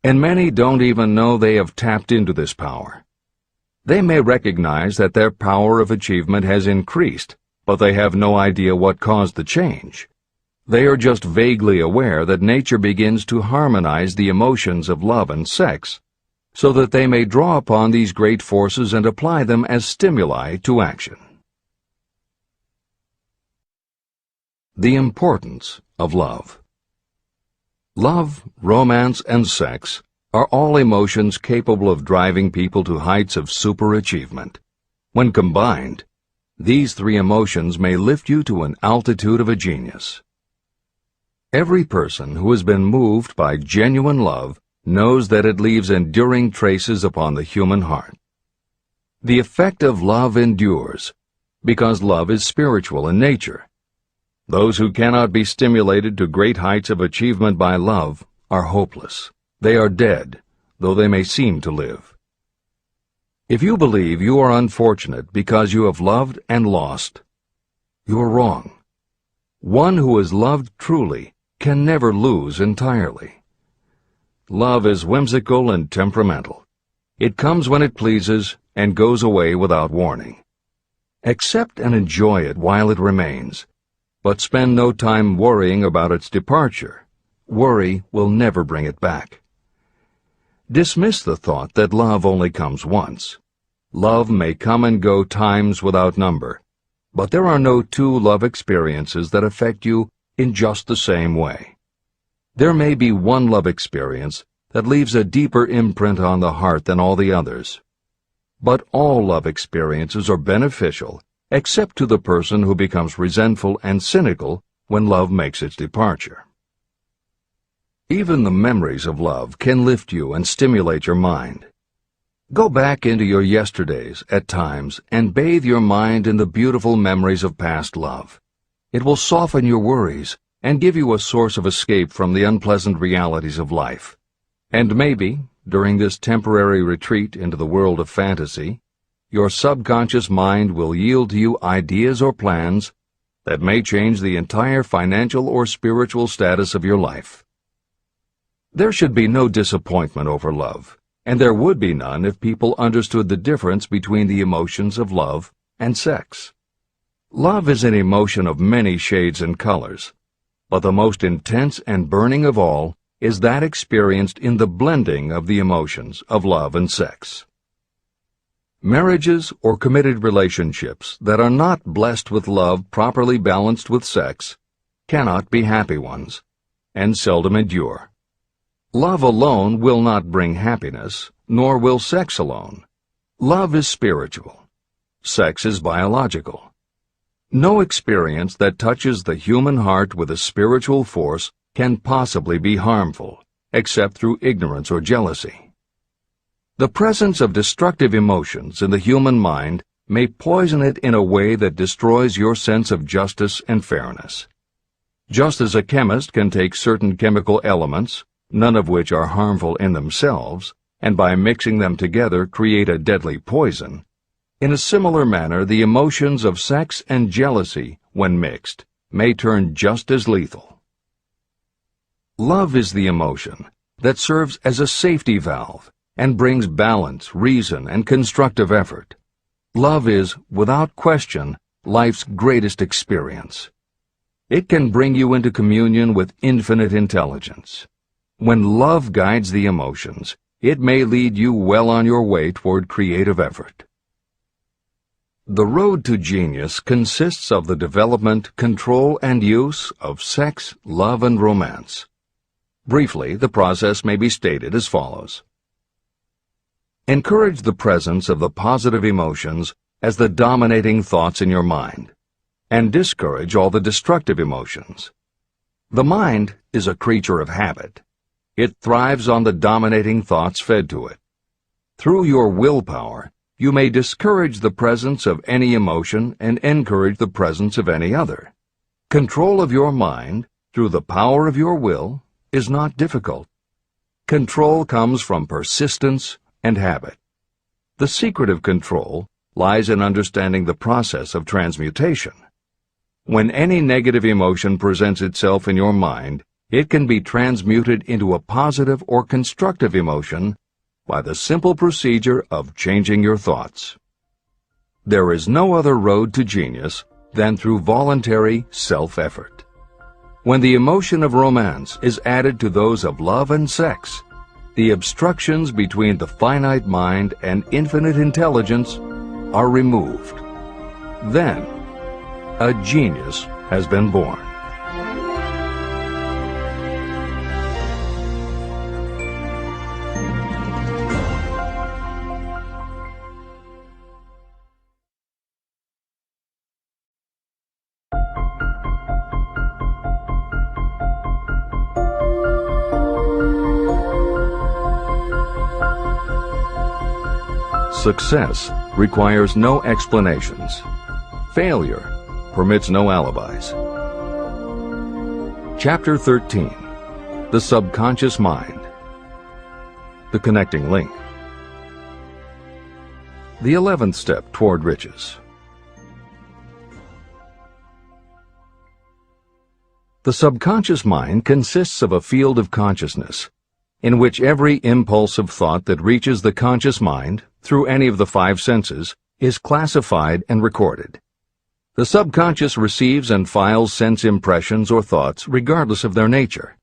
and many don't even know they have tapped into this power. They may recognize that their power of achievement has increased, but they have no idea what caused the change. They are just vaguely aware that nature begins to harmonize the emotions of love and sex, so that they may draw upon these great forces and apply them as stimuli to action. The importance of love. Love, romance, and sex are all emotions capable of driving people to heights of superachievement. When combined, these three emotions may lift you to an altitude of a genius. Every person who has been moved by genuine love knows that it leaves enduring traces upon the human heart. The effect of love endures, because love is spiritual in nature. Those who cannot be stimulated to great heights of achievement by love are hopeless. They are dead, though they may seem to live. If you believe you are unfortunate because you have loved and lost, you are wrong. One who has loved truly can never lose entirely. Love is whimsical and temperamental. It comes when it pleases and goes away without warning. Accept and enjoy it while it remains, but spend no time worrying about its departure. Worry will never bring it back. Dismiss the thought that love only comes once. Love may come and go times without number, but there are no two love experiences that affect you in just the same way. There may be one love experience that leaves a deeper imprint on the heart than all the others. But all love experiences are beneficial, except to the person who becomes resentful and cynical when love makes its departure. Even the memories of love can lift you and stimulate your mind. Go back into your yesterdays at times and bathe your mind in the beautiful memories of past love. It will soften your worries and give you a source of escape from the unpleasant realities of life. And maybe, during this temporary retreat into the world of fantasy, your subconscious mind will yield to you ideas or plans that may change the entire financial or spiritual status of your life. There should be no disappointment over love, and there would be none if people understood the difference between the emotions of love and sex. Love is an emotion of many shades and colors, but the most intense and burning of all is that experienced in the blending of the emotions of love and sex. Marriages or committed relationships that are not blessed with love properly balanced with sex cannot be happy ones, and seldom endure. Love alone will not bring happiness, nor will sex alone. Love is spiritual. Sex is biological. No experience that touches the human heart with a spiritual force can possibly be harmful, except through ignorance or jealousy. The presence of destructive emotions in the human mind may poison it in a way that destroys your sense of justice and fairness. Just as a chemist can take certain chemical elements, none of which are harmful in themselves, and by mixing them together create a deadly poison, in a similar manner the emotions of sex and jealousy, when mixed, may turn just as lethal. Love is the emotion that serves as a safety valve and brings balance, reason, and constructive effort. Love is, without question, life's greatest experience. It can bring you into communion with infinite intelligence. When love guides the emotions, it may lead you well on your way toward creative effort. The road to genius consists of the development, control, and use of sex, love, and romance. Briefly, the process may be stated as follows. Encourage the presence of the positive emotions as the dominating thoughts in your mind, and discourage all the destructive emotions. The mind is a creature of habit. It thrives on the dominating thoughts fed to it. Through your willpower, you may discourage the presence of any emotion and encourage the presence of any other. Control of your mind, through the power of your will, is not difficult. Control comes from persistence and habit. The secret of control lies in understanding the process of transmutation. When any negative emotion presents itself in your mind, it can be transmuted into a positive or constructive emotion by the simple procedure of changing your thoughts. There is no other road to genius than through voluntary self-effort. When the emotion of romance is added to those of love and sex, the obstructions between the finite mind and infinite intelligence are removed. Then, a genius has been born. Success requires no explanations. Failure permits no alibis. Chapter 13. The Subconscious Mind. The Connecting Link. The 11th step toward riches. The subconscious mind consists of a field of consciousness, in which every impulse of thought that reaches the conscious mind, through any of the 5 senses, is classified and recorded. The subconscious receives and files sense impressions or thoughts regardless of their nature.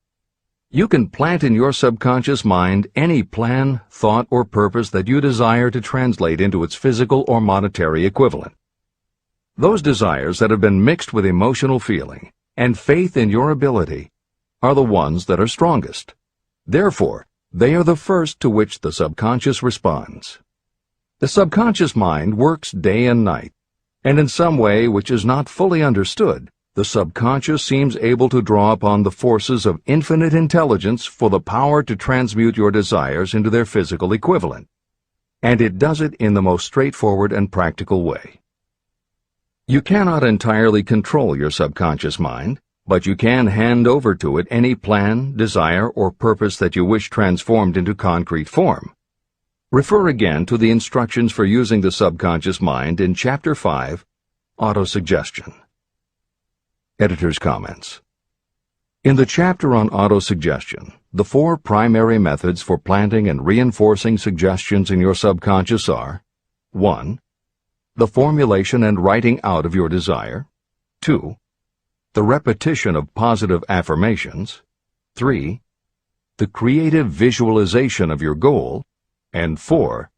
You can plant in your subconscious mind any plan, thought, or purpose that you desire to translate into its physical or monetary equivalent. Those desires that have been mixed with emotional feeling and faith in your ability are the ones that are strongest. Therefore, they are the first to which the subconscious responds. The subconscious mind works day and night, and in some way which is not fully understood, the subconscious seems able to draw upon the forces of infinite intelligence for the power to transmute your desires into their physical equivalent. And it does it in the most straightforward and practical way. You cannot entirely control your subconscious mind, but you can hand over to it any plan, desire, or purpose that you wish transformed into concrete form. Refer again to the instructions for using the subconscious mind in Chapter 5, Autosuggestion. Editor's comments. In the chapter on autosuggestion, the 4 primary methods for planting and reinforcing suggestions in your subconscious are: 1. The formulation and writing out of your desire. 2. The repetition of positive affirmations. 3. The creative visualization of your goal. And 4.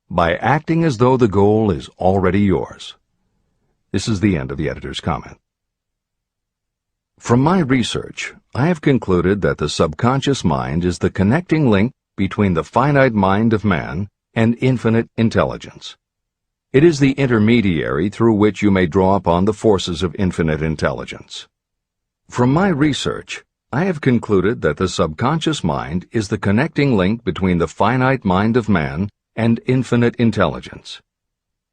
By acting as though the goal is already yours. This is the end of the editor's comment. From my research, I have concluded that the subconscious mind is the connecting link between the finite mind of man and infinite intelligence. It is the intermediary through which you may draw upon the forces of infinite intelligence. From my research, I have concluded that the subconscious mind is the connecting link between the finite mind of man and infinite intelligence.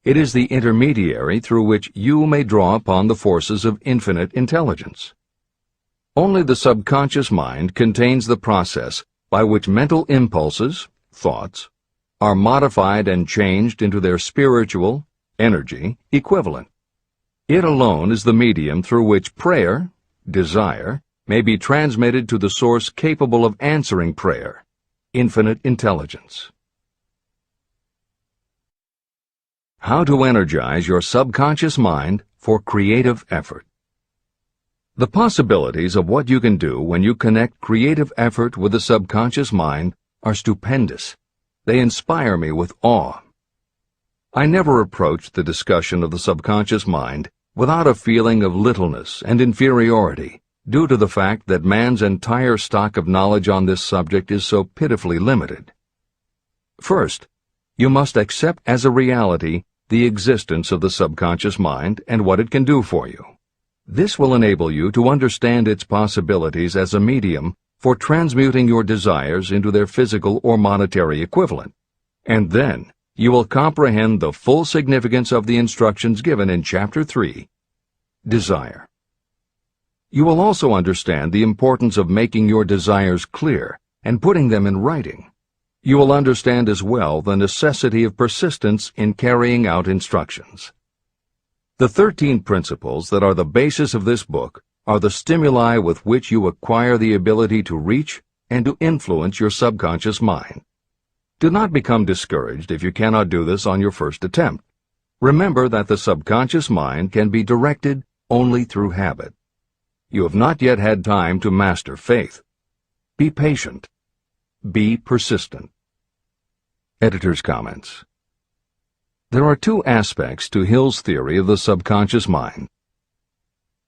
It is the intermediary through which you may draw upon the forces of infinite intelligence. Only the subconscious mind contains the process by which mental impulses, thoughts, are modified and changed into their spiritual, energy, equivalent. It alone is the medium through which prayer, desire, may be transmitted to the source capable of answering prayer, infinite intelligence. How to energize your subconscious mind for creative effort. The possibilities of what you can do when you connect creative effort with the subconscious mind are stupendous. They inspire me with awe. I never approached the discussion of the subconscious mind without a feeling of littleness and inferiority, due to the fact that man's entire stock of knowledge on this subject is so pitifully limited. First, you must accept as a reality the existence of the subconscious mind and what it can do for you. This will enable you to understand its possibilities as a medium for transmuting your desires into their physical or monetary equivalent, and then you will comprehend the full significance of the instructions given in Chapter 3, Desire. You will also understand the importance of making your desires clear and putting them in writing. You will understand as well the necessity of persistence in carrying out instructions. The 13 principles that are the basis of this book are the stimuli with which you acquire the ability to reach and to influence your subconscious mind. Do not become discouraged if you cannot do this on your first attempt. Remember that the subconscious mind can be directed only through habit. You have not yet had time to master faith. Be patient. Be persistent. Editor's comments. There are two aspects to Hill's theory of the subconscious mind.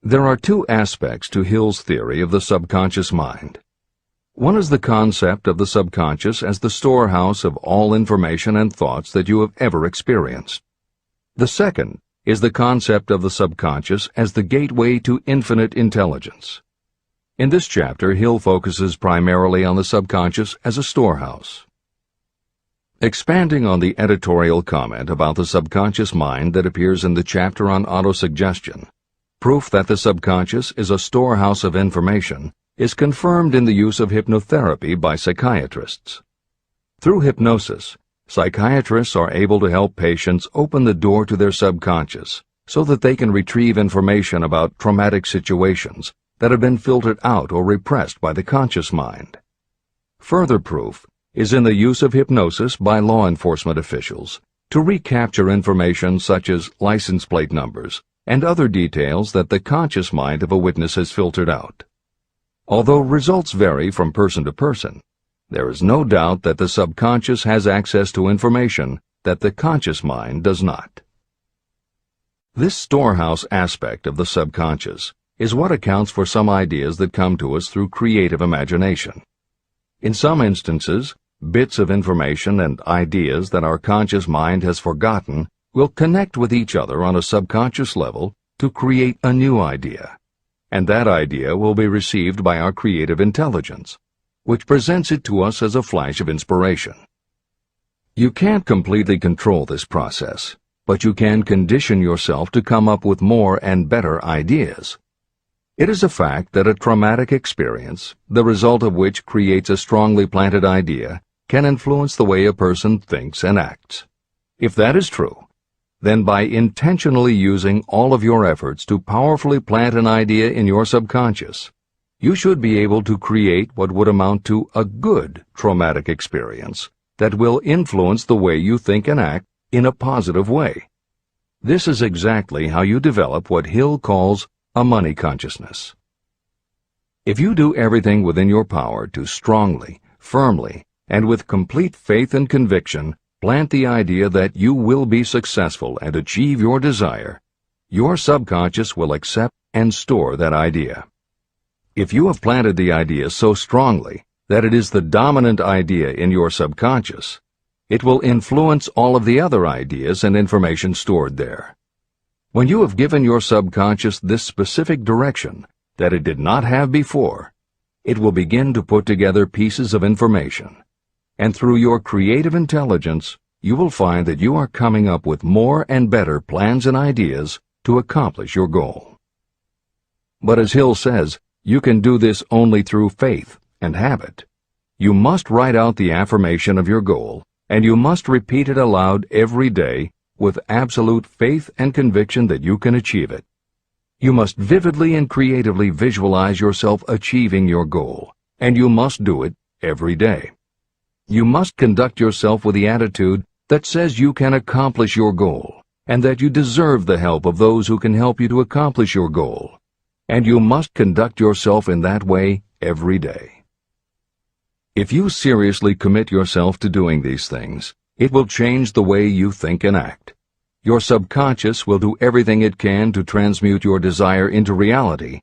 There are two aspects to Hill's theory of the subconscious mind. One is the concept of the subconscious as the storehouse of all information and thoughts that you have ever experienced. The second is the concept of the subconscious as the gateway to infinite intelligence. In this chapter, Hill focuses primarily on the subconscious as a storehouse. Expanding on the editorial comment about the subconscious mind that appears in the chapter on autosuggestion, proof that the subconscious is a storehouse of information is confirmed in the use of hypnotherapy by psychiatrists. Through hypnosis, psychiatrists are able to help patients open the door to their subconscious so that they can retrieve information about traumatic situations that have been filtered out or repressed by the conscious mind. Further proof is in the use of hypnosis by law enforcement officials to recapture information such as license plate numbers and other details that the conscious mind of a witness has filtered out. Although results vary from person to person, there is no doubt that the subconscious has access to information that the conscious mind does not. This storehouse aspect of the subconscious is what accounts for some ideas that come to us through creative imagination. In some instances, bits of information and ideas that our conscious mind has forgotten will connect with each other on a subconscious level to create a new idea, and that idea will be received by our creative intelligence, which presents it to us as a flash of inspiration. You can't completely control this process, but you can condition yourself to come up with more and better ideas. It is a fact that a traumatic experience, the result of which creates a strongly planted idea, can influence the way a person thinks and acts. If that is true, then by intentionally using all of your efforts to powerfully plant an idea in your subconscious, you should be able to create what would amount to a good traumatic experience that will influence the way you think and act in a positive way. This is exactly how you develop what Hill calls a money consciousness. If you do everything within your power to strongly, firmly, and with complete faith and conviction plant the idea that you will be successful and achieve your desire, your subconscious will accept and store that idea. If you have planted the idea so strongly that it is the dominant idea in your subconscious, it will influence all of the other ideas and information stored there. When you have given your subconscious this specific direction that it did not have before, it will begin to put together pieces of information, and through your creative intelligence, you will find that you are coming up with more and better plans and ideas to accomplish your goal. But as Hill says, you can do this only through faith and habit. You must write out the affirmation of your goal, and you must repeat it aloud every day with absolute faith and conviction that you can achieve it. You must vividly and creatively visualize yourself achieving your goal, and you must do it every day. You must conduct yourself with the attitude that says you can accomplish your goal, and that you deserve the help of those who can help you to accomplish your goal. And you must conduct yourself in that way every day. If you seriously commit yourself to doing these things, it will change the way you think and act. Your subconscious will do everything it can to transmute your desire into reality,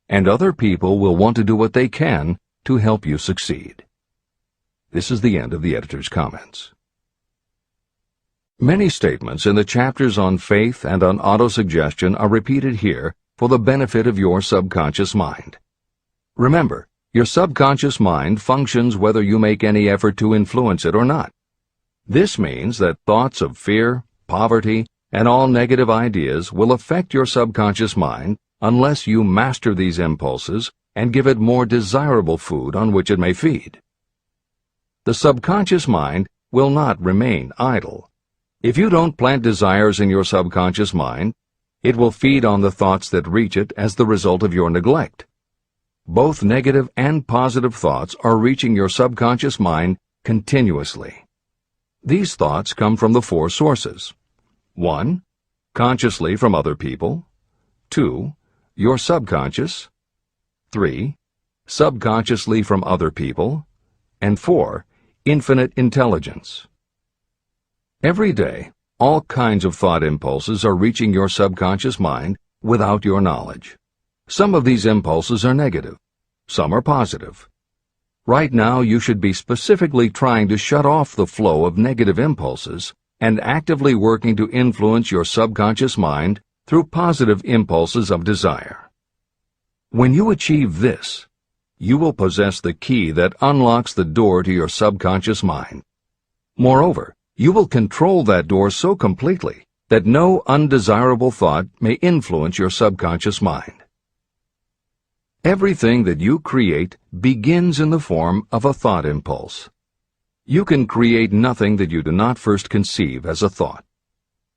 and other people will want to do what they can to help you succeed. This is the end of the editor's comments. Many statements in the chapters on faith and on autosuggestion are repeated here for the benefit of your subconscious mind. Remember, your subconscious mind functions whether you make any effort to influence it or not. This means that thoughts of fear, poverty, and all negative ideas will affect your subconscious mind unless you master these impulses and give it more desirable food on which it may feed. The subconscious mind will not remain idle. If you don't plant desires in your subconscious mind, It will feed on the thoughts that reach it as the result of your neglect. Both negative and positive thoughts are reaching your subconscious mind continuously. These thoughts come from the four sources. 1. Consciously from other people. 2. Your subconscious. 3. Subconsciously from other people. And 4. Infinite intelligence. Every day, all kinds of thought impulses are reaching your subconscious mind without your knowledge. Some of these impulses are negative. Some are positive. Right now, you should be specifically trying to shut off the flow of negative impulses and actively working to influence your subconscious mind through positive impulses of desire. When you achieve this, you will possess the key that unlocks the door to your subconscious mind. Moreover, you will control that door so completely that no undesirable thought may influence your subconscious mind. Everything that you create begins in the form of a thought impulse. You can create nothing that you do not first conceive as a thought.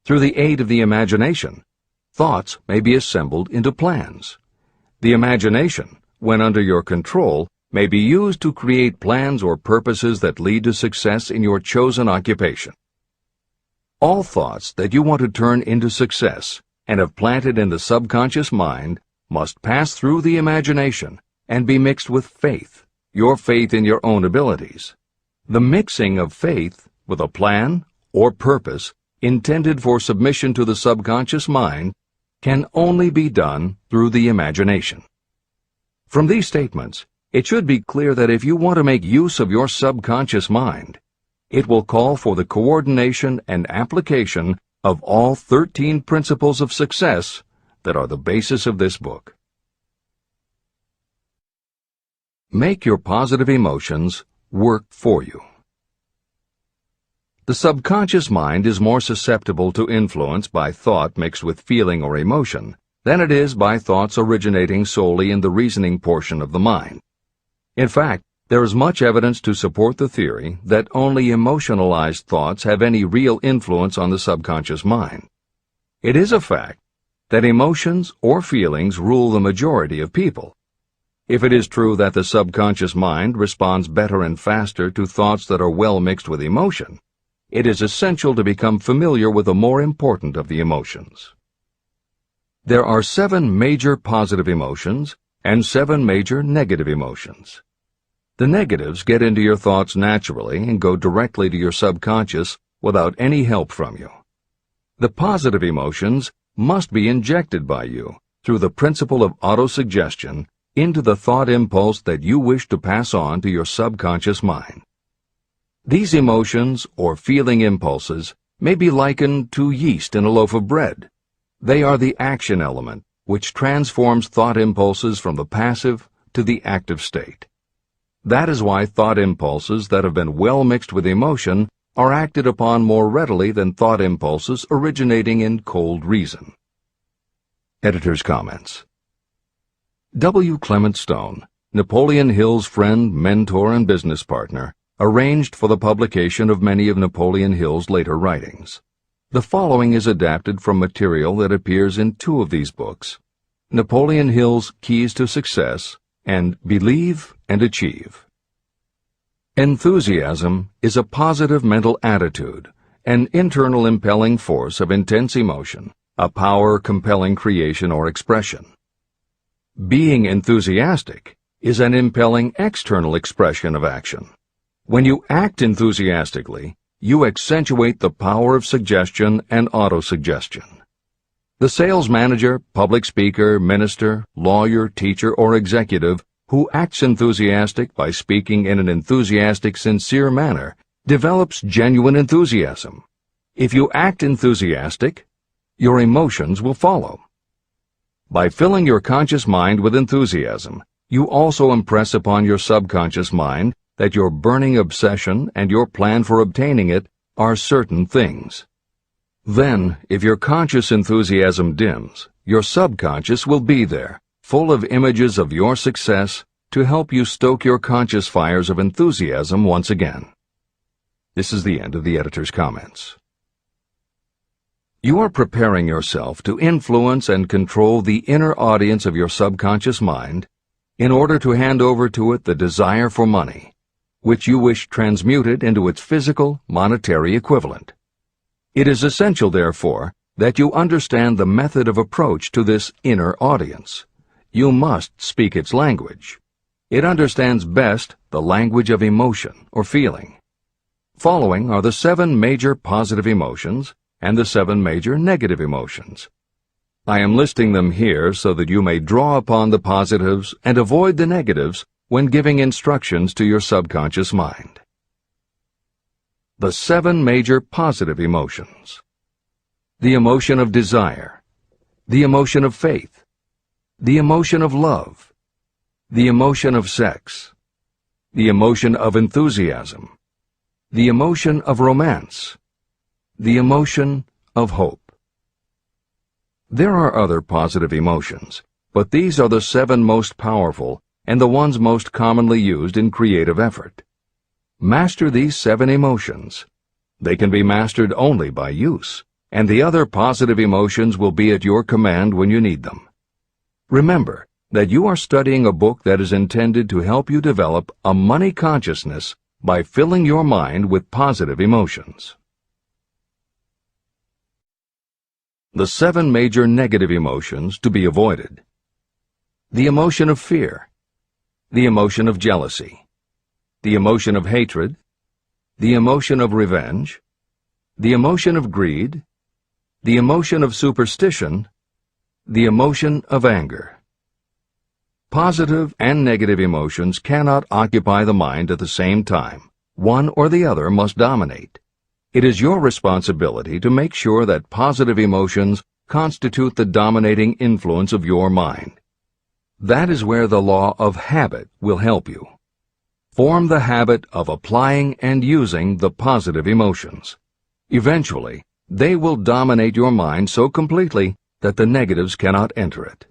Through the aid of the imagination, thoughts may be assembled into plans. The imagination, when under your control, may be used to create plans or purposes that lead to success in your chosen occupation. All thoughts that you want to turn into success and have planted in the subconscious mind must pass through the imagination and be mixed with faith, your faith in your own abilities. The mixing of faith with a plan or purpose intended for submission to the subconscious mind can only be done through the imagination. From these statements, it should be clear that if you want to make use of your subconscious mind, it will call for the coordination and application of all 13 principles of success that are the basis of this book. Make your positive emotions work for you. The subconscious mind is more susceptible to influence by thought mixed with feeling or emotion than it is by thoughts originating solely in the reasoning portion of the mind. In fact, there is much evidence to support the theory that only emotionalized thoughts have any real influence on the subconscious mind. It is a fact that emotions or feelings rule the majority of people. If it is true that the subconscious mind responds better and faster to thoughts that are well mixed with emotion, it is essential to become familiar with the more important of the emotions. There are 7 major positive emotions and 7 major negative emotions. The negatives get into your thoughts naturally and go directly to your subconscious without any help from you. The positive emotions must be injected by you through the principle of autosuggestion into the thought impulse that you wish to pass on to your subconscious mind. These emotions or feeling impulses may be likened to yeast in a loaf of bread. They are the action element which transforms thought impulses from the passive to the active state. That is why thought impulses that have been well mixed with emotion are acted upon more readily than thought impulses originating in cold reason. Editor's comments. W. Clement Stone, Napoleon Hill's friend, mentor, and business partner, arranged for the publication of many of Napoleon Hill's later writings. The following is adapted from material that appears in 2 of these books, Napoleon Hill's Keys to Success and Believe and Achieve. Enthusiasm is a positive mental attitude, an internal impelling force of intense emotion, a power compelling creation or expression. Being enthusiastic is an impelling external expression of action. When you act enthusiastically, you accentuate the power of suggestion and autosuggestion. The sales manager, public speaker, minister, lawyer, teacher, or executive who acts enthusiastic by speaking in an enthusiastic, sincere manner develops genuine enthusiasm. If you act enthusiastic, your emotions will follow. By filling your conscious mind with enthusiasm, you also impress upon your subconscious mind that your burning obsession and your plan for obtaining it are certain things. Then, if your conscious enthusiasm dims, your subconscious will be there, full of images of your success, to help you stoke your conscious fires of enthusiasm once again. This is the end of the editor's comments. You are preparing yourself to influence and control the inner audience of your subconscious mind in order to hand over to it the desire for money, which you wish transmuted into its physical, monetary equivalent. It is essential, therefore, that you understand the method of approach to this inner audience. You must speak its language. It understands best the language of emotion or feeling. Following are the 7 major positive emotions and the 7 major negative emotions. I am listing them here so that you may draw upon the positives and avoid the negatives when giving instructions to your subconscious mind. The 7 major positive emotions. The emotion of desire, the emotion of faith, the emotion of love, the emotion of sex, the emotion of enthusiasm, the emotion of romance, the emotion of hope. There are other positive emotions, but these are the 7 most powerful and the ones most commonly used in creative effort. Master these 7 emotions. They can be mastered only by use, and the other positive emotions will be at your command when you need them. Remember that you are studying a book that is intended to help you develop a money consciousness by filling your mind with positive emotions. The 7 major negative emotions to be avoided. The emotion of fear, the emotion of jealousy, the emotion of hatred, the emotion of revenge, the emotion of greed, the emotion of superstition, the emotion of anger. Positive and negative emotions cannot occupy the mind at the same time. One or the other must dominate. It is your responsibility to make sure that positive emotions constitute the dominating influence of your mind. That is where the law of habit will help you. Form the habit of applying and using the positive emotions. Eventually, they will dominate your mind so completely that the negatives cannot enter it.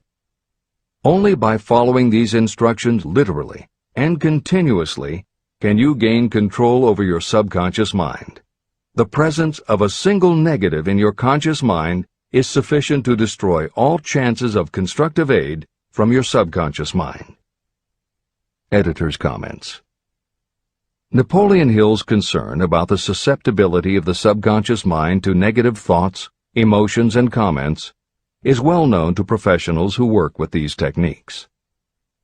Only by following these instructions literally and continuously can you gain control over your subconscious mind. The presence of a single negative in your conscious mind is sufficient to destroy all chances of constructive aid from your subconscious mind. Editor's comments. Napoleon Hill's concern about the susceptibility of the subconscious mind to negative thoughts, emotions, and comments is well known to professionals who work with these techniques.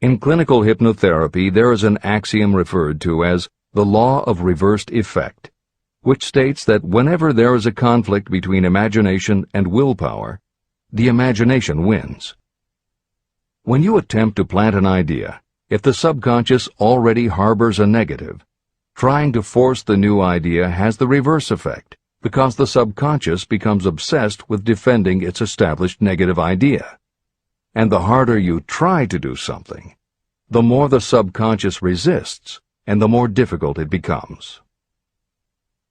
In clinical hypnotherapy, there is an axiom referred to as the law of reversed effect, which states that whenever there is a conflict between imagination and willpower, the imagination wins. When you attempt to plant an idea, if the subconscious already harbors a negative, trying to force the new idea has the reverse effect, because the subconscious becomes obsessed with defending its established negative idea. And the harder you try to do something, the more the subconscious resists, and the more difficult it becomes.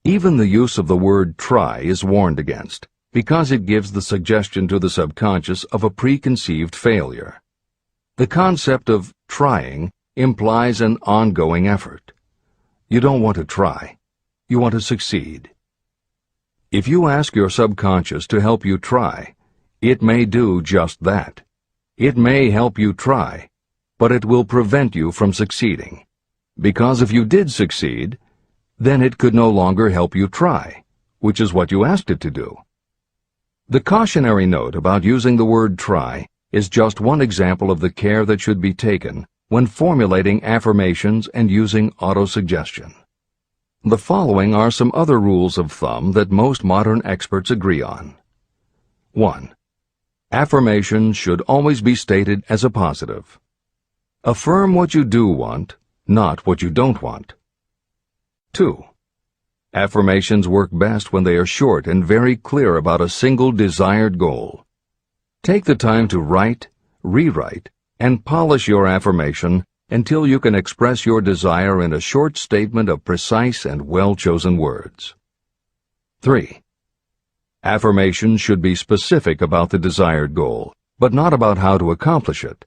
Even the use of the word try is warned against, because it gives the suggestion to the subconscious of a preconceived failure. The concept of trying implies an ongoing effort. You don't want to try. You want to succeed. If you ask your subconscious to help you try, it may do just that. It may help you try, but it will prevent you from succeeding. Because if you did succeed, then it could no longer help you try, which is what you asked it to do. The cautionary note about using the word try is just one example of the care that should be taken when formulating affirmations and using autosuggestion. The following are some other rules of thumb that most modern experts agree on. 1. Affirmations should always be stated as a positive. Affirm what you do want, not what you don't want. 2. Affirmations work best when they are short and very clear about a single desired goal. Take the time to write, rewrite, and polish your affirmation until you can express your desire in a short statement of precise and well-chosen words. 3. Affirmations should be specific about the desired goal, but not about how to accomplish it.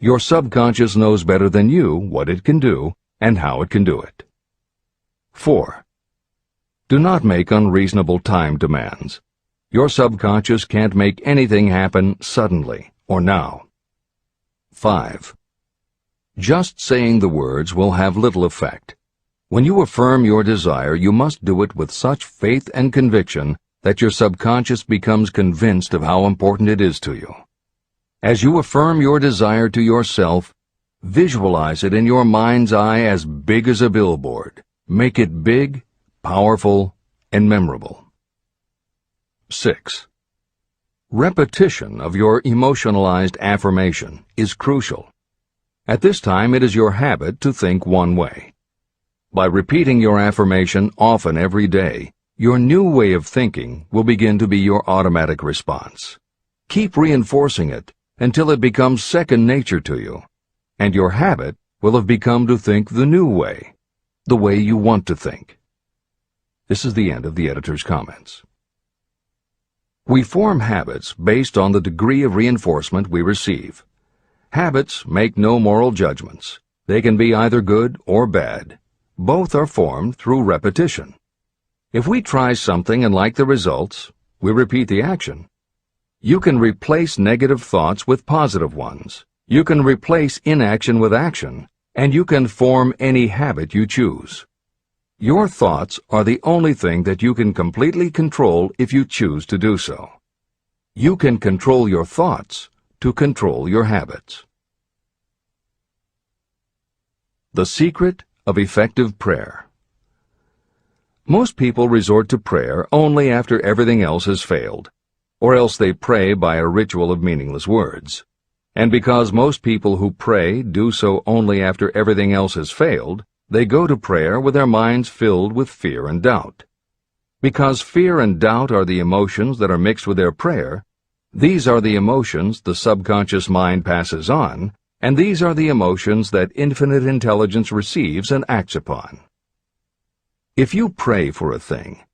Your subconscious knows better than you what it can do and how it can do it. 4. Do not make unreasonable time demands. Your subconscious can't make anything happen suddenly or now. 5. Just saying the words will have little effect. When you affirm your desire, you must do it with such faith and conviction that your subconscious becomes convinced of how important it is to you. As you affirm your desire to yourself, visualize it in your mind's eye as big as a billboard. Make it big, powerful, and memorable. 6. Repetition of your emotionalized affirmation is crucial. At this time, it is your habit to think one way. By repeating your affirmation often every day, your new way of thinking will begin to be your automatic response. Keep reinforcing it until it becomes second nature to you, and your habit will have become to think the new way, the way you want to think. This is the end of the editor's comments. We form habits based on the degree of reinforcement we receive. Habits make no moral judgments. They can be either good or bad. Both are formed through repetition. If we try something and like the results, we repeat the action. You can replace negative thoughts with positive ones. You can replace inaction with action, and you can form any habit you choose. Your thoughts are the only thing that you can completely control if you choose to do so. You can control your thoughts to control your habits. The secret of effective prayer. Most people resort to prayer only after everything else has failed, or else they pray by a ritual of meaningless words. And because most people who pray do so only after everything else has failed, they go to prayer with their minds filled with fear and doubt. Because fear and doubt are the emotions that are mixed with their prayer, these are the emotions the subconscious mind passes on, and these are the emotions that infinite intelligence receives and acts upon. If you pray for a thing,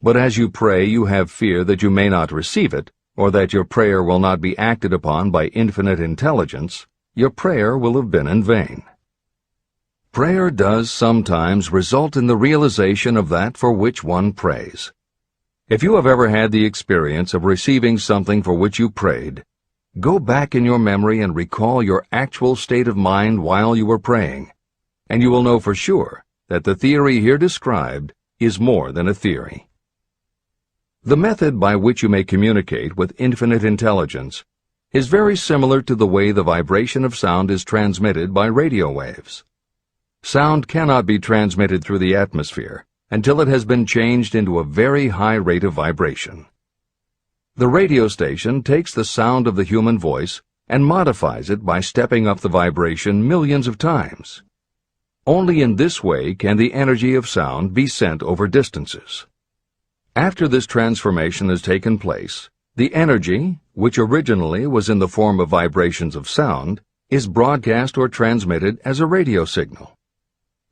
but as you pray you have fear that you may not receive it, or that your prayer will not be acted upon by infinite intelligence, your prayer will have been in vain. Prayer does sometimes result in the realization of that for which one prays. If you have ever had the experience of receiving something for which you prayed, go back in your memory and recall your actual state of mind while you were praying, and you will know for sure that the theory here described is more than a theory. The method by which you may communicate with infinite intelligence is very similar to the way the vibration of sound is transmitted by radio waves. Sound cannot be transmitted through the atmosphere until it has been changed into a very high rate of vibration. The radio station takes the sound of the human voice and modifies it by stepping up the vibration millions of times. Only in this way can the energy of sound be sent over distances. After this transformation has taken place, the energy, which originally was in the form of vibrations of sound, is broadcast or transmitted as a radio signal.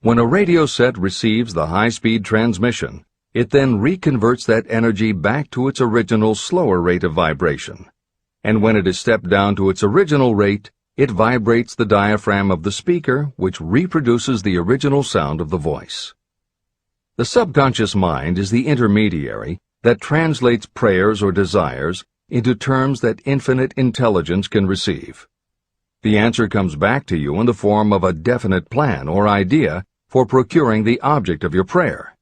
When a radio set receives the high-speed transmission, it then reconverts that energy back to its original slower rate of vibration. And when it is stepped down to its original rate, it vibrates the diaphragm of the speaker, which reproduces the original sound of the voice. The subconscious mind is the intermediary that translates prayers or desires into terms that infinite intelligence can receive. The answer comes back to you in the form of a definite plan or idea for procuring the object of your prayer.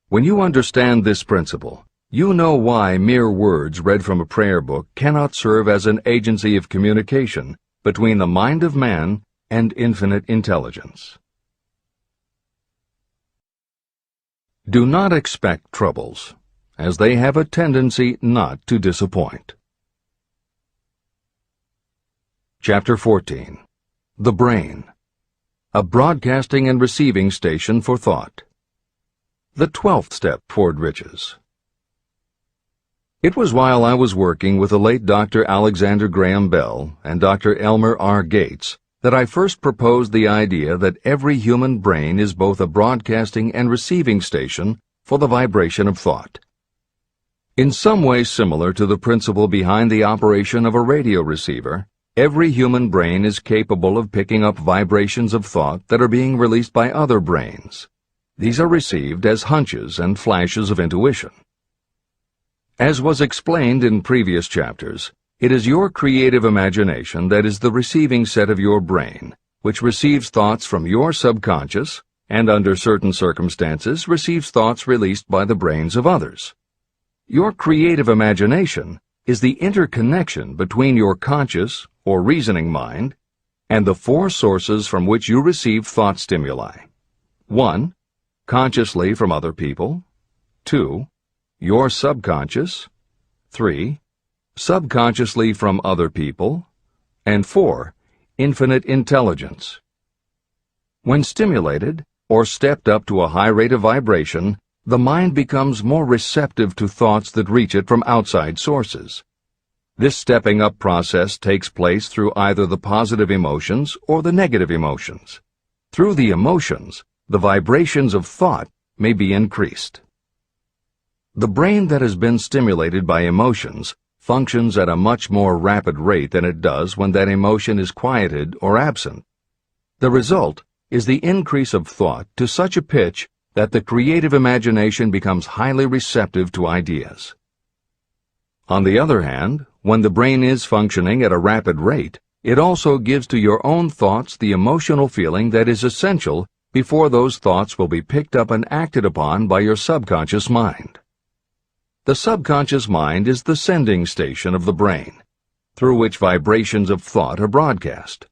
When you understand this principle, you know why mere words read from a prayer book cannot serve as an agency of communication between the mind of man and infinite intelligence. Do not expect troubles, as they have a tendency not to disappoint. Chapter 14. The Brain. A broadcasting and receiving station for thought. The 12th step toward riches. It was while I was working with the late Dr. Alexander Graham Bell and Dr. Elmer R. Gates that I first proposed the idea that every human brain is both a broadcasting and receiving station for the vibration of thought. In some way similar to the principle behind the operation of a radio receiver, every human brain is capable of picking up vibrations of thought that are being released by other brains. These are received as hunches and flashes of intuition. As was explained in previous chapters, it is your creative imagination that is the receiving set of your brain, which receives thoughts from your subconscious and, under certain circumstances, receives thoughts released by the brains of others. Your creative imagination is the interconnection between your conscious or reasoning mind and the four sources from which you receive thought stimuli. 1. Consciously from other people. 2. Your subconscious. 3. Subconsciously from other people. And 4. Infinite intelligence. When stimulated, or stepped up to a high rate of vibration, the mind becomes more receptive to thoughts that reach it from outside sources. This stepping up process takes place through either the positive emotions or the negative emotions. Through the emotions, the vibrations of thought may be increased. The brain that has been stimulated by emotions functions at a much more rapid rate than it does when that emotion is quieted or absent. The result is the increase of thought to such a pitch that the creative imagination becomes highly receptive to ideas. On the other hand, when the brain is functioning at a rapid rate, it also gives to your own thoughts the emotional feeling that is essential before those thoughts will be picked up and acted upon by your subconscious mind. The subconscious mind is the sending station of the brain, through which vibrations of thought are broadcast.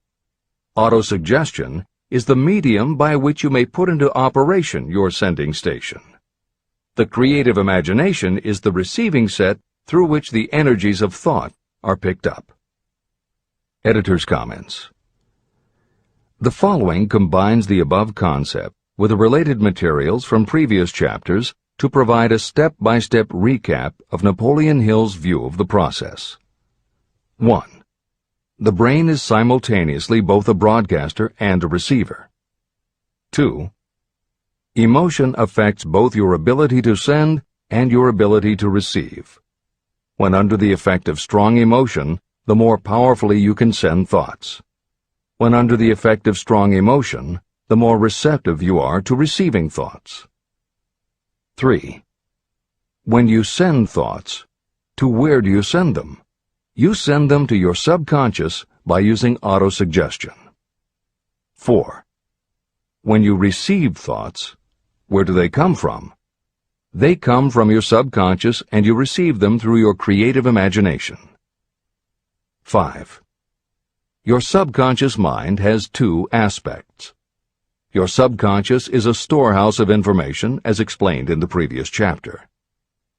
Autosuggestion is the medium by which you may put into operation your sending station. The creative imagination is the receiving set through which the energies of thought are picked up. Editor's comments. The following combines the above concept with the related materials from previous chapters to provide a step-by-step recap of Napoleon Hill's view of the process. 1. The brain is simultaneously both a broadcaster and a receiver. 2. Emotion affects both your ability to send and your ability to receive. When under the effect of strong emotion, the more powerfully you can send thoughts. When under the effect of strong emotion, the more receptive you are to receiving thoughts. 3. When you send thoughts, to where do you send them? You send them to your subconscious by using autosuggestion. 4. When you receive thoughts, where do they come from? They come from your subconscious and you receive them through your creative imagination. 5. Your subconscious mind has two aspects. Your subconscious is a storehouse of information, as explained in the previous chapter.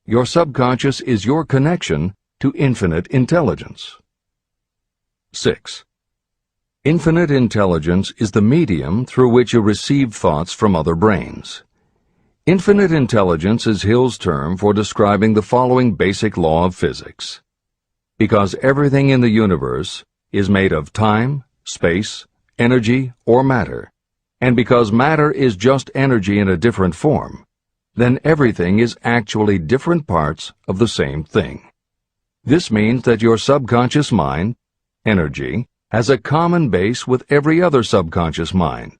Your subconscious is your connection to infinite intelligence. 6. Infinite intelligence is the medium through which you receive thoughts from other brains. Infinite intelligence is Hill's term for describing the following basic law of physics. Because everything in the universe is made of time, space, energy, or matter, and because matter is just energy in a different form, then everything is actually different parts of the same thing. This means that your subconscious mind, energy, has a common base with every other subconscious mind,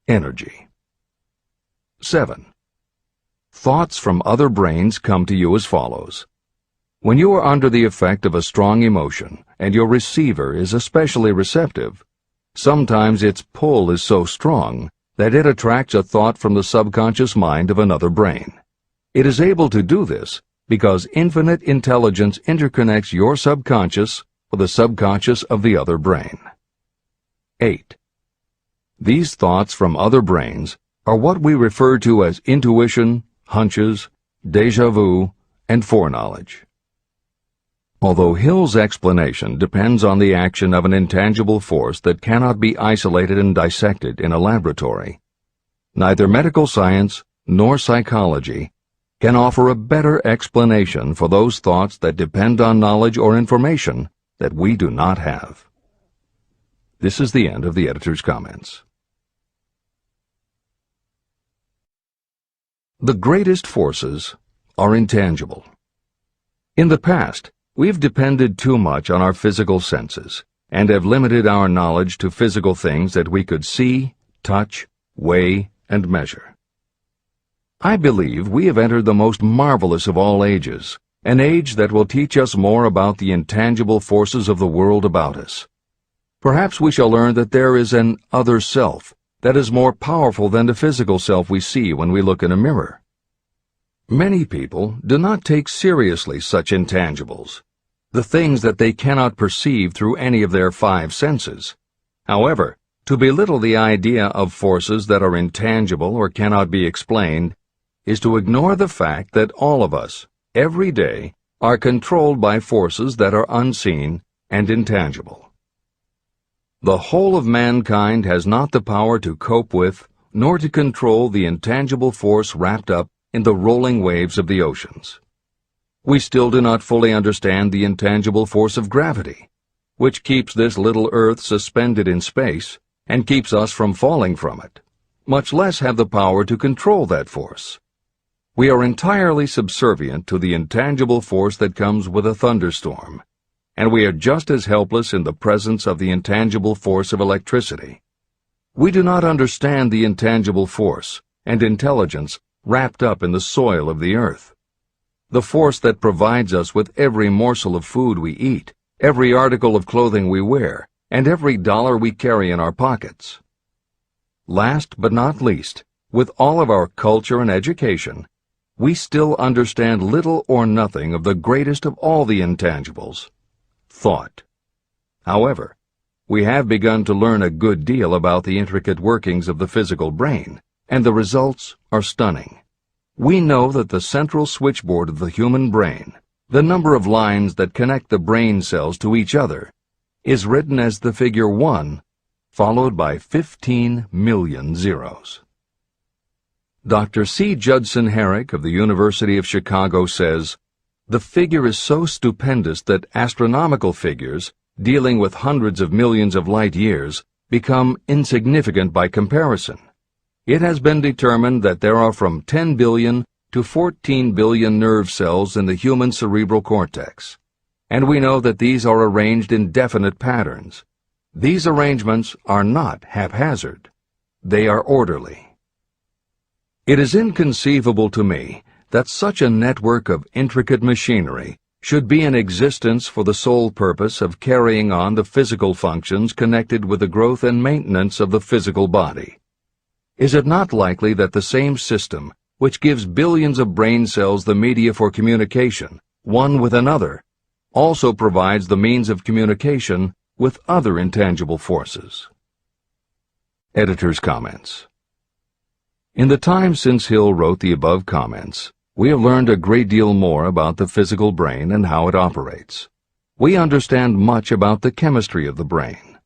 energy. 7. Thoughts from other brains come to you as follows. When you are under the effect of a strong emotion and your receiver is especially receptive, sometimes its pull is so strong that it attracts a thought from the subconscious mind of another brain. It is able to do this because infinite intelligence interconnects your subconscious with the subconscious of the other brain. 8. These thoughts from other brains are what we refer to as intuition, hunches, déjà vu, and foreknowledge. Although Hill's explanation depends on the action of an intangible force that cannot be isolated and dissected in a laboratory, neither medical science nor psychology can offer a better explanation for those thoughts that depend on knowledge or information that we do not have. This is the end of the editor's comments. The greatest forces are intangible. In the past, we've depended too much on our physical senses and have limited our knowledge to physical things that we could see, touch, weigh, and measure. I believe we have entered the most marvelous of all ages, an age that will teach us more about the intangible forces of the world about us. Perhaps we shall learn that there is an other self that is more powerful than the physical self we see when we look in a mirror. Many people do not take seriously such intangibles, the things that they cannot perceive through any of their five senses. However, to belittle the idea of forces that are intangible or cannot be explained is to ignore the fact that all of us, every day, are controlled by forces that are unseen and intangible. The whole of mankind has not the power to cope with, nor to control the intangible force wrapped up in the rolling waves of the oceans. We still do not fully understand the intangible force of gravity, which keeps this little Earth suspended in space and keeps us from falling from it, much less have the power to control that force. We are entirely subservient to the intangible force that comes with a thunderstorm, and we are just as helpless in the presence of the intangible force of electricity. We do not understand the intangible force and intelligence wrapped up in the soil of the earth, the force that provides us with every morsel of food we eat, every article of clothing we wear, and every dollar we carry in our pockets. Last but not least, with all of our culture and education, we still understand little or nothing of the greatest of all the intangibles, thought. However, we have begun to learn a good deal about the intricate workings of the physical brain, and the results are stunning. We know that the central switchboard of the human brain, the number of lines that connect the brain cells to each other, is written as the figure 1, followed by 15 million zeros. Dr. C. Judson Herrick of the University of Chicago says, "The figure is so stupendous that astronomical figures, dealing with hundreds of millions of light years, become insignificant by comparison. It has been determined that there are from 10 billion to 14 billion nerve cells in the human cerebral cortex, and we know that these are arranged in definite patterns. These arrangements are not haphazard. They are orderly. It is inconceivable to me that such a network of intricate machinery should be in existence for the sole purpose of carrying on the physical functions connected with the growth and maintenance of the physical body. Is it not likely that the same system, which gives billions of brain cells the media for communication, one with another, also provides the means of communication with other intangible forces?" Editor's comments. In the time since Hill wrote the above comments, we have learned a great deal more about the physical brain and how it operates. We understand much about the chemistry of the brain.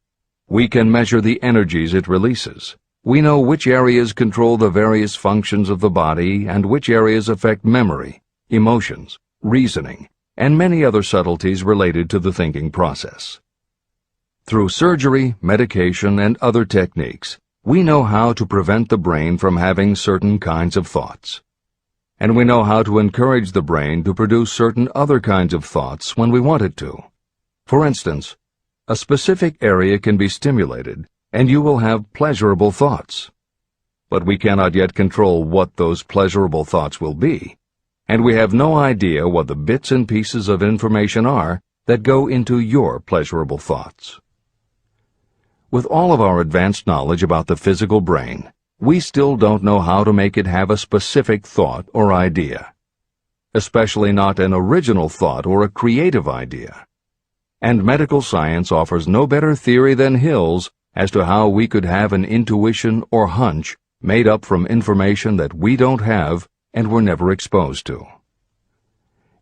We can measure the energies it releases. We know which areas control the various functions of the body and which areas affect memory, emotions, reasoning, and many other subtleties related to the thinking process. Through surgery, medication, and other techniques, we know how to prevent the brain from having certain kinds of thoughts. And we know how to encourage the brain to produce certain other kinds of thoughts when we want it to. For instance, a specific area can be stimulated, and you will have pleasurable thoughts. But we cannot yet control what those pleasurable thoughts will be, and we have no idea what the bits and pieces of information are that go into your pleasurable thoughts. With all of our advanced knowledge about the physical brain, we still don't know how to make it have a specific thought or idea, especially not an original thought or a creative idea. And medical science offers no better theory than Hill's as to how we could have an intuition or hunch made up from information that we don't have and were never exposed to.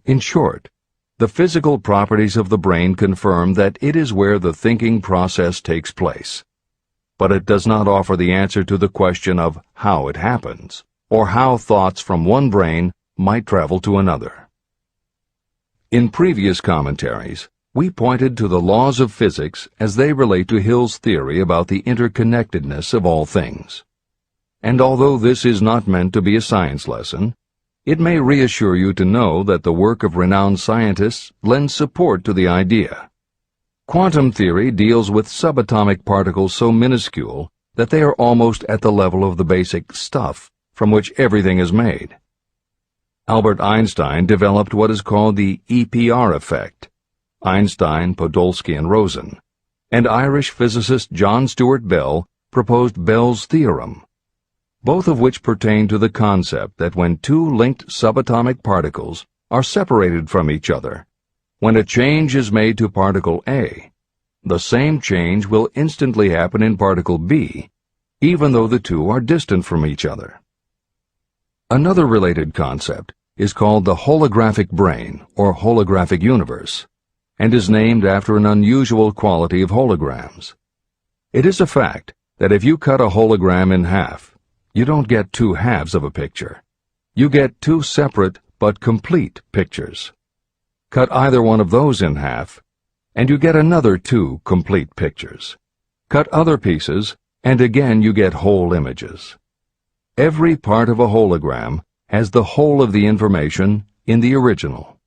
In short, the physical properties of the brain confirm that it is where the thinking process takes place. But it does not offer the answer to the question of how it happens, or how thoughts from one brain might travel to another. In previous commentaries, we pointed to the laws of physics as they relate to Hill's theory about the interconnectedness of all things. And although this is not meant to be a science lesson, it may reassure you to know that the work of renowned scientists lends support to the idea. Quantum theory deals with subatomic particles so minuscule that they are almost at the level of the basic stuff from which everything is made. Albert Einstein developed what is called the EPR effect. Einstein, Podolsky, and Rosen. And Irish physicist John Stuart Bell proposed Bell's theorem, both of which pertain to the concept that when two linked subatomic particles are separated from each other, when a change is made to particle A, the same change will instantly happen in particle B, even though the two are distant from each other. Another related concept is called the holographic brain or holographic universe, and is named after an unusual quality of holograms. It is a fact that if you cut a hologram in half, you don't get two halves of a picture. You get two separate but complete pictures. Cut either one of those in half, and you get another two complete pictures. Cut other pieces, and again you get whole images. Every part of a hologram has the whole of the information in the original.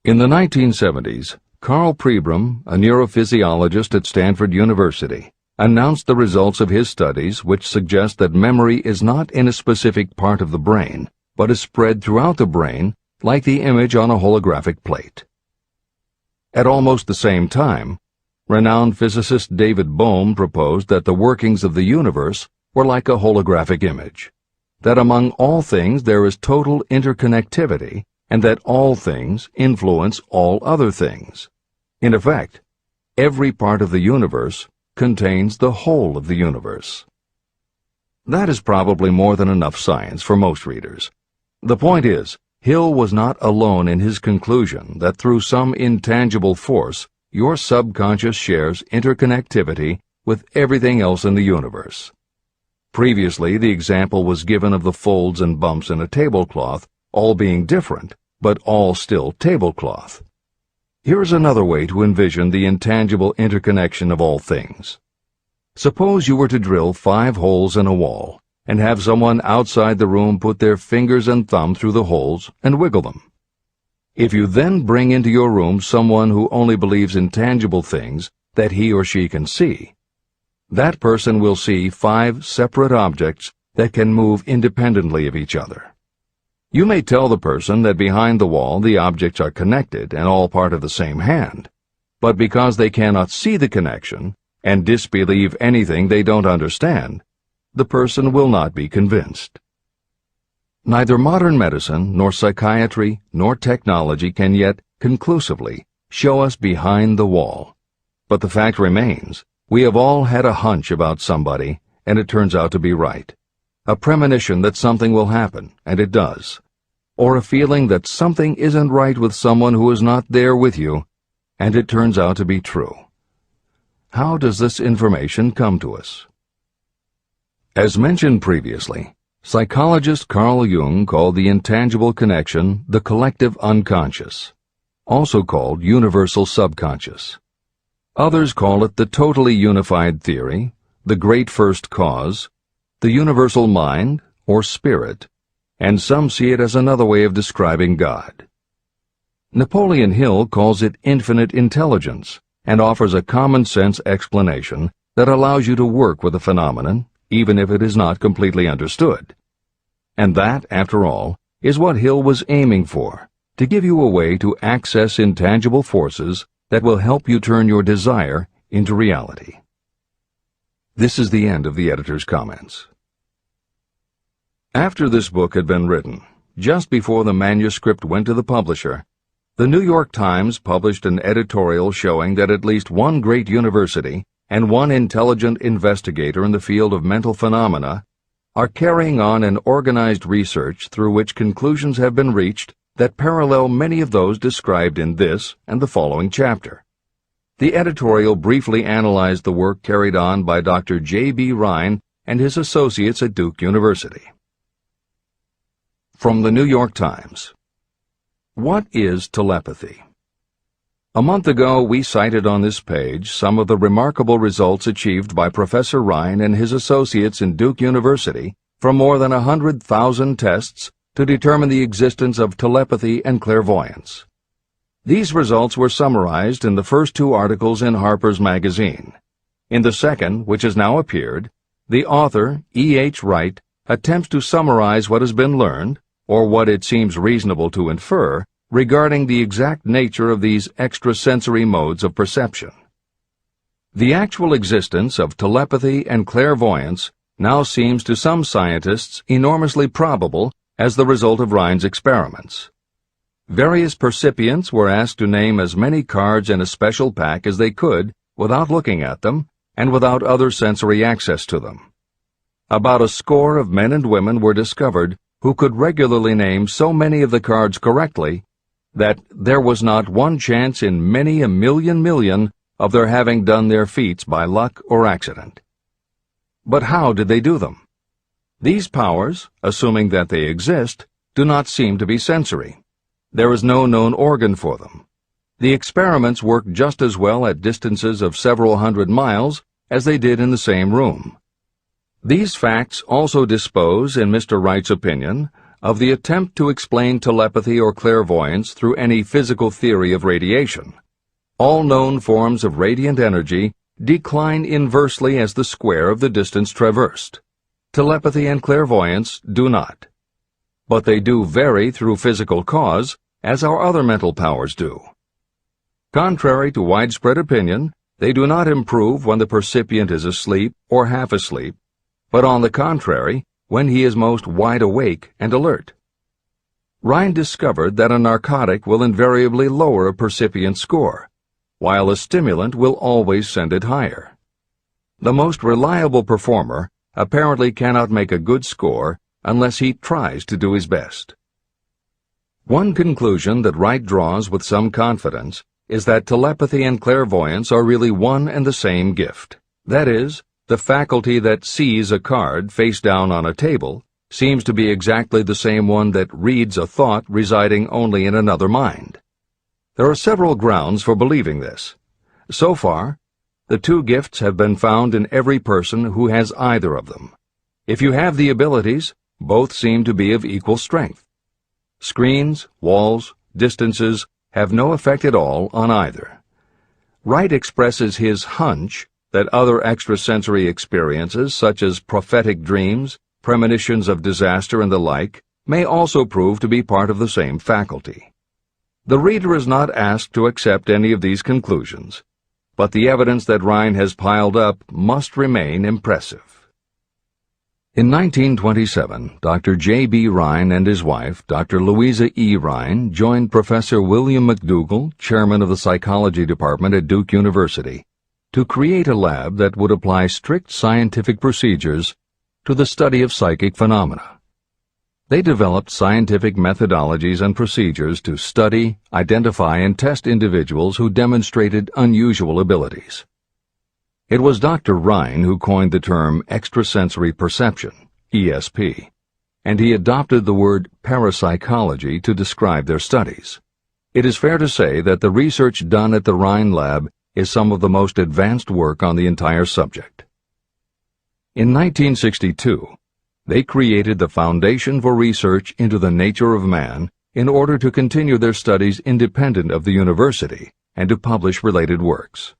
In the 1970s, Carl Pribram, a neurophysiologist at Stanford University, announced the results of his studies which suggest that memory is not in a specific part of the brain, but is spread throughout the brain like the image on a holographic plate. At almost the same time, renowned physicist David Bohm proposed that the workings of the universe were like a holographic image, that among all things there is total interconnectivity, and that all things influence all other things. In effect, every part of the universe contains the whole of the universe. That is probably more than enough science for most readers. The point is, Hill was not alone in his conclusion that through some intangible force, your subconscious shares interconnectivity with everything else in the universe. Previously, the example was given of the folds and bumps in a tablecloth, all being different, but all still tablecloth. Here is another way to envision the intangible interconnection of all things. Suppose you were to drill 5 holes in a wall, and have someone outside the room put their fingers and thumb through the holes and wiggle them. If you then bring into your room someone who only believes in tangible things that he or she can see, that person will see 5 separate objects that can move independently of each other. You may tell the person that behind the wall the objects are connected and all part of the same hand, but because they cannot see the connection and disbelieve anything they don't understand, the person will not be convinced. Neither modern medicine, nor psychiatry, nor technology can yet conclusively show us behind the wall. But the fact remains, we have all had a hunch about somebody, and it turns out to be right. A premonition that something will happen, and it does. Or a feeling that something isn't right with someone who is not there with you, and it turns out to be true. How does this information come to us? As mentioned previously, psychologist Carl Jung called the intangible connection the collective unconscious, also called universal subconscious. Others call it the totally unified theory, the great first cause, the universal mind, or spirit, and some see it as another way of describing God. Napoleon Hill calls it infinite intelligence and offers a common-sense explanation that allows you to work with a phenomenon, even if it is not completely understood. And that, after all, is what Hill was aiming for, to give you a way to access intangible forces that will help you turn your desire into reality. This is the end of the editor's comments. After this book had been written, just before the manuscript went to the publisher, the New York Times published an editorial showing that at least one great university and one intelligent investigator in the field of mental phenomena are carrying on an organized research through which conclusions have been reached that parallel many of those described in this and the following chapter. The editorial briefly analyzed the work carried on by Dr. J.B. Rhine and his associates at Duke University. From the New York Times. What is telepathy? A month ago, we cited on this page some of the remarkable results achieved by Professor Rhine and his associates in Duke University from more than 100,000 tests to determine the existence of telepathy and clairvoyance. These results were summarized in the first 2 articles in Harper's Magazine. In the second, which has now appeared, the author, E.H. Wright, attempts to summarize what has been learned, or what it seems reasonable to infer, regarding the exact nature of these extrasensory modes of perception. The actual existence of telepathy and clairvoyance now seems to some scientists enormously probable as the result of Rhine's experiments. Various percipients were asked to name as many cards in a special pack as they could without looking at them and without other sensory access to them. About a score of men and women were discovered who could regularly name so many of the cards correctly that there was not one chance in many a million of their having done their feats by luck or accident. But how did they do them? These powers, assuming that they exist, do not seem to be sensory. There is no known organ for them. The experiments work just as well at distances of several hundred miles as they did in the same room. These facts also dispose, in Mr. Wright's opinion, of the attempt to explain telepathy or clairvoyance through any physical theory of radiation. All known forms of radiant energy decline inversely as the square of the distance traversed. Telepathy and clairvoyance do not. But they do vary through physical cause, as our other mental powers do. Contrary to widespread opinion, they do not improve when the percipient is asleep or half asleep, but on the contrary, when he is most wide awake and alert. Rhine discovered that a narcotic will invariably lower a percipient score, while a stimulant will always send it higher. The most reliable performer apparently cannot make a good score unless he tries to do his best. One conclusion that Wright draws with some confidence is that telepathy and clairvoyance are really one and the same gift. That is, the faculty that sees a card face down on a table seems to be exactly the same one that reads a thought residing only in another mind. There are several grounds for believing this. So far, the two gifts have been found in every person who has either of them. If you have the abilities, both seem to be of equal strength. Screens, walls, distances have no effect at all on either. Wright expresses his hunch that other extrasensory experiences, such as prophetic dreams, premonitions of disaster, and the like, may also prove to be part of the same faculty. The reader is not asked to accept any of these conclusions, but the evidence that Rhine has piled up must remain impressive. In 1927, Dr. J.B. Rhine and his wife, Dr. Louisa E. Rhine, joined Professor William McDougall, chairman of the psychology department at Duke University, to create a lab that would apply strict scientific procedures to the study of psychic phenomena. They developed scientific methodologies and procedures to study, identify, and test individuals who demonstrated unusual abilities. It was Dr. Rhine who coined the term extrasensory perception, ESP, and he adopted the word parapsychology to describe their studies. It is fair to say that the research done at the Rhine lab is some of the most advanced work on the entire subject. In 1962, they created the Foundation for Research into the Nature of Man in order to continue their studies independent of the university and to publish related works.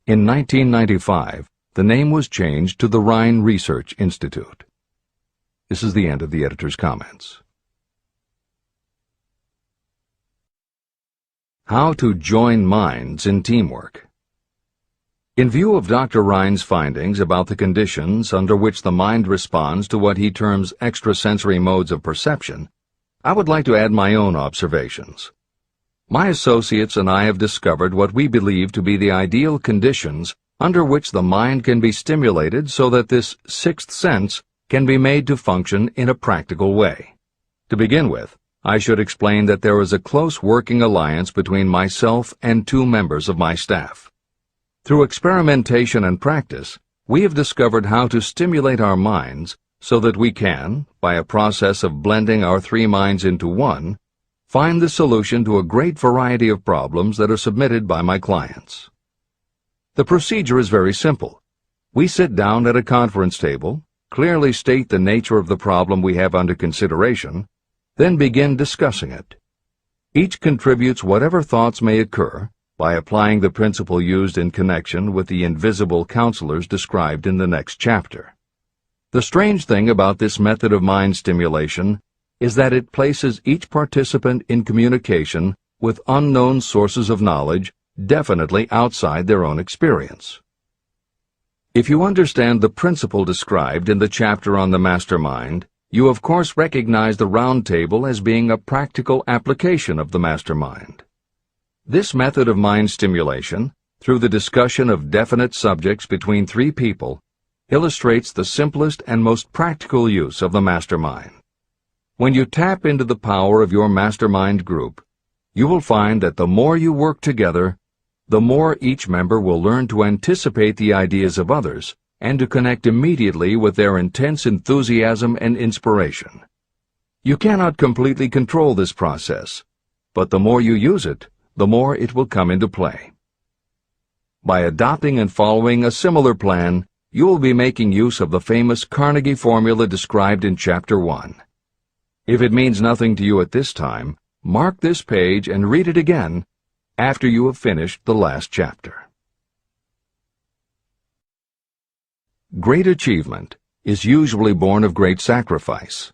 In 1995, the name was changed to the Rhine Research Institute. This is the end of the editor's comments. How to join minds in teamwork. In view of Dr. Rhine's findings about the conditions under which the mind responds to what he terms extrasensory modes of perception, I would like to add my own observations. My associates and I have discovered what we believe to be the ideal conditions under which the mind can be stimulated so that this sixth sense can be made to function in a practical way. To begin with, I should explain that there is a close working alliance between myself and two members of my staff. Through experimentation and practice, we have discovered how to stimulate our minds so that we can, by a process of blending our three minds into one, find the solution to a great variety of problems that are submitted by my clients. The procedure is very simple. We sit down at a conference table, clearly state the nature of the problem we have under consideration, then begin discussing it. Each contributes whatever thoughts may occur by applying the principle used in connection with the invisible counselors described in the next chapter. The strange thing about this method of mind stimulation is that it places each participant in communication with unknown sources of knowledge definitely outside their own experience. If you understand the principle described in the chapter on the mastermind, you of course recognize the round table as being a practical application of the mastermind. This method of mind stimulation, through the discussion of definite subjects between three people, illustrates the simplest and most practical use of the mastermind. When you tap into the power of your mastermind group, you will find that the more you work together, the more each member will learn to anticipate the ideas of others and to connect immediately with their intense enthusiasm and inspiration. You cannot completely control this process, but the more you use it, the more it will come into play. By adopting and following a similar plan, you will be making use of the famous Carnegie formula described in Chapter 1. If it means nothing to you at this time, mark this page and read it again after you have finished the last chapter. Great achievement is usually born of great sacrifice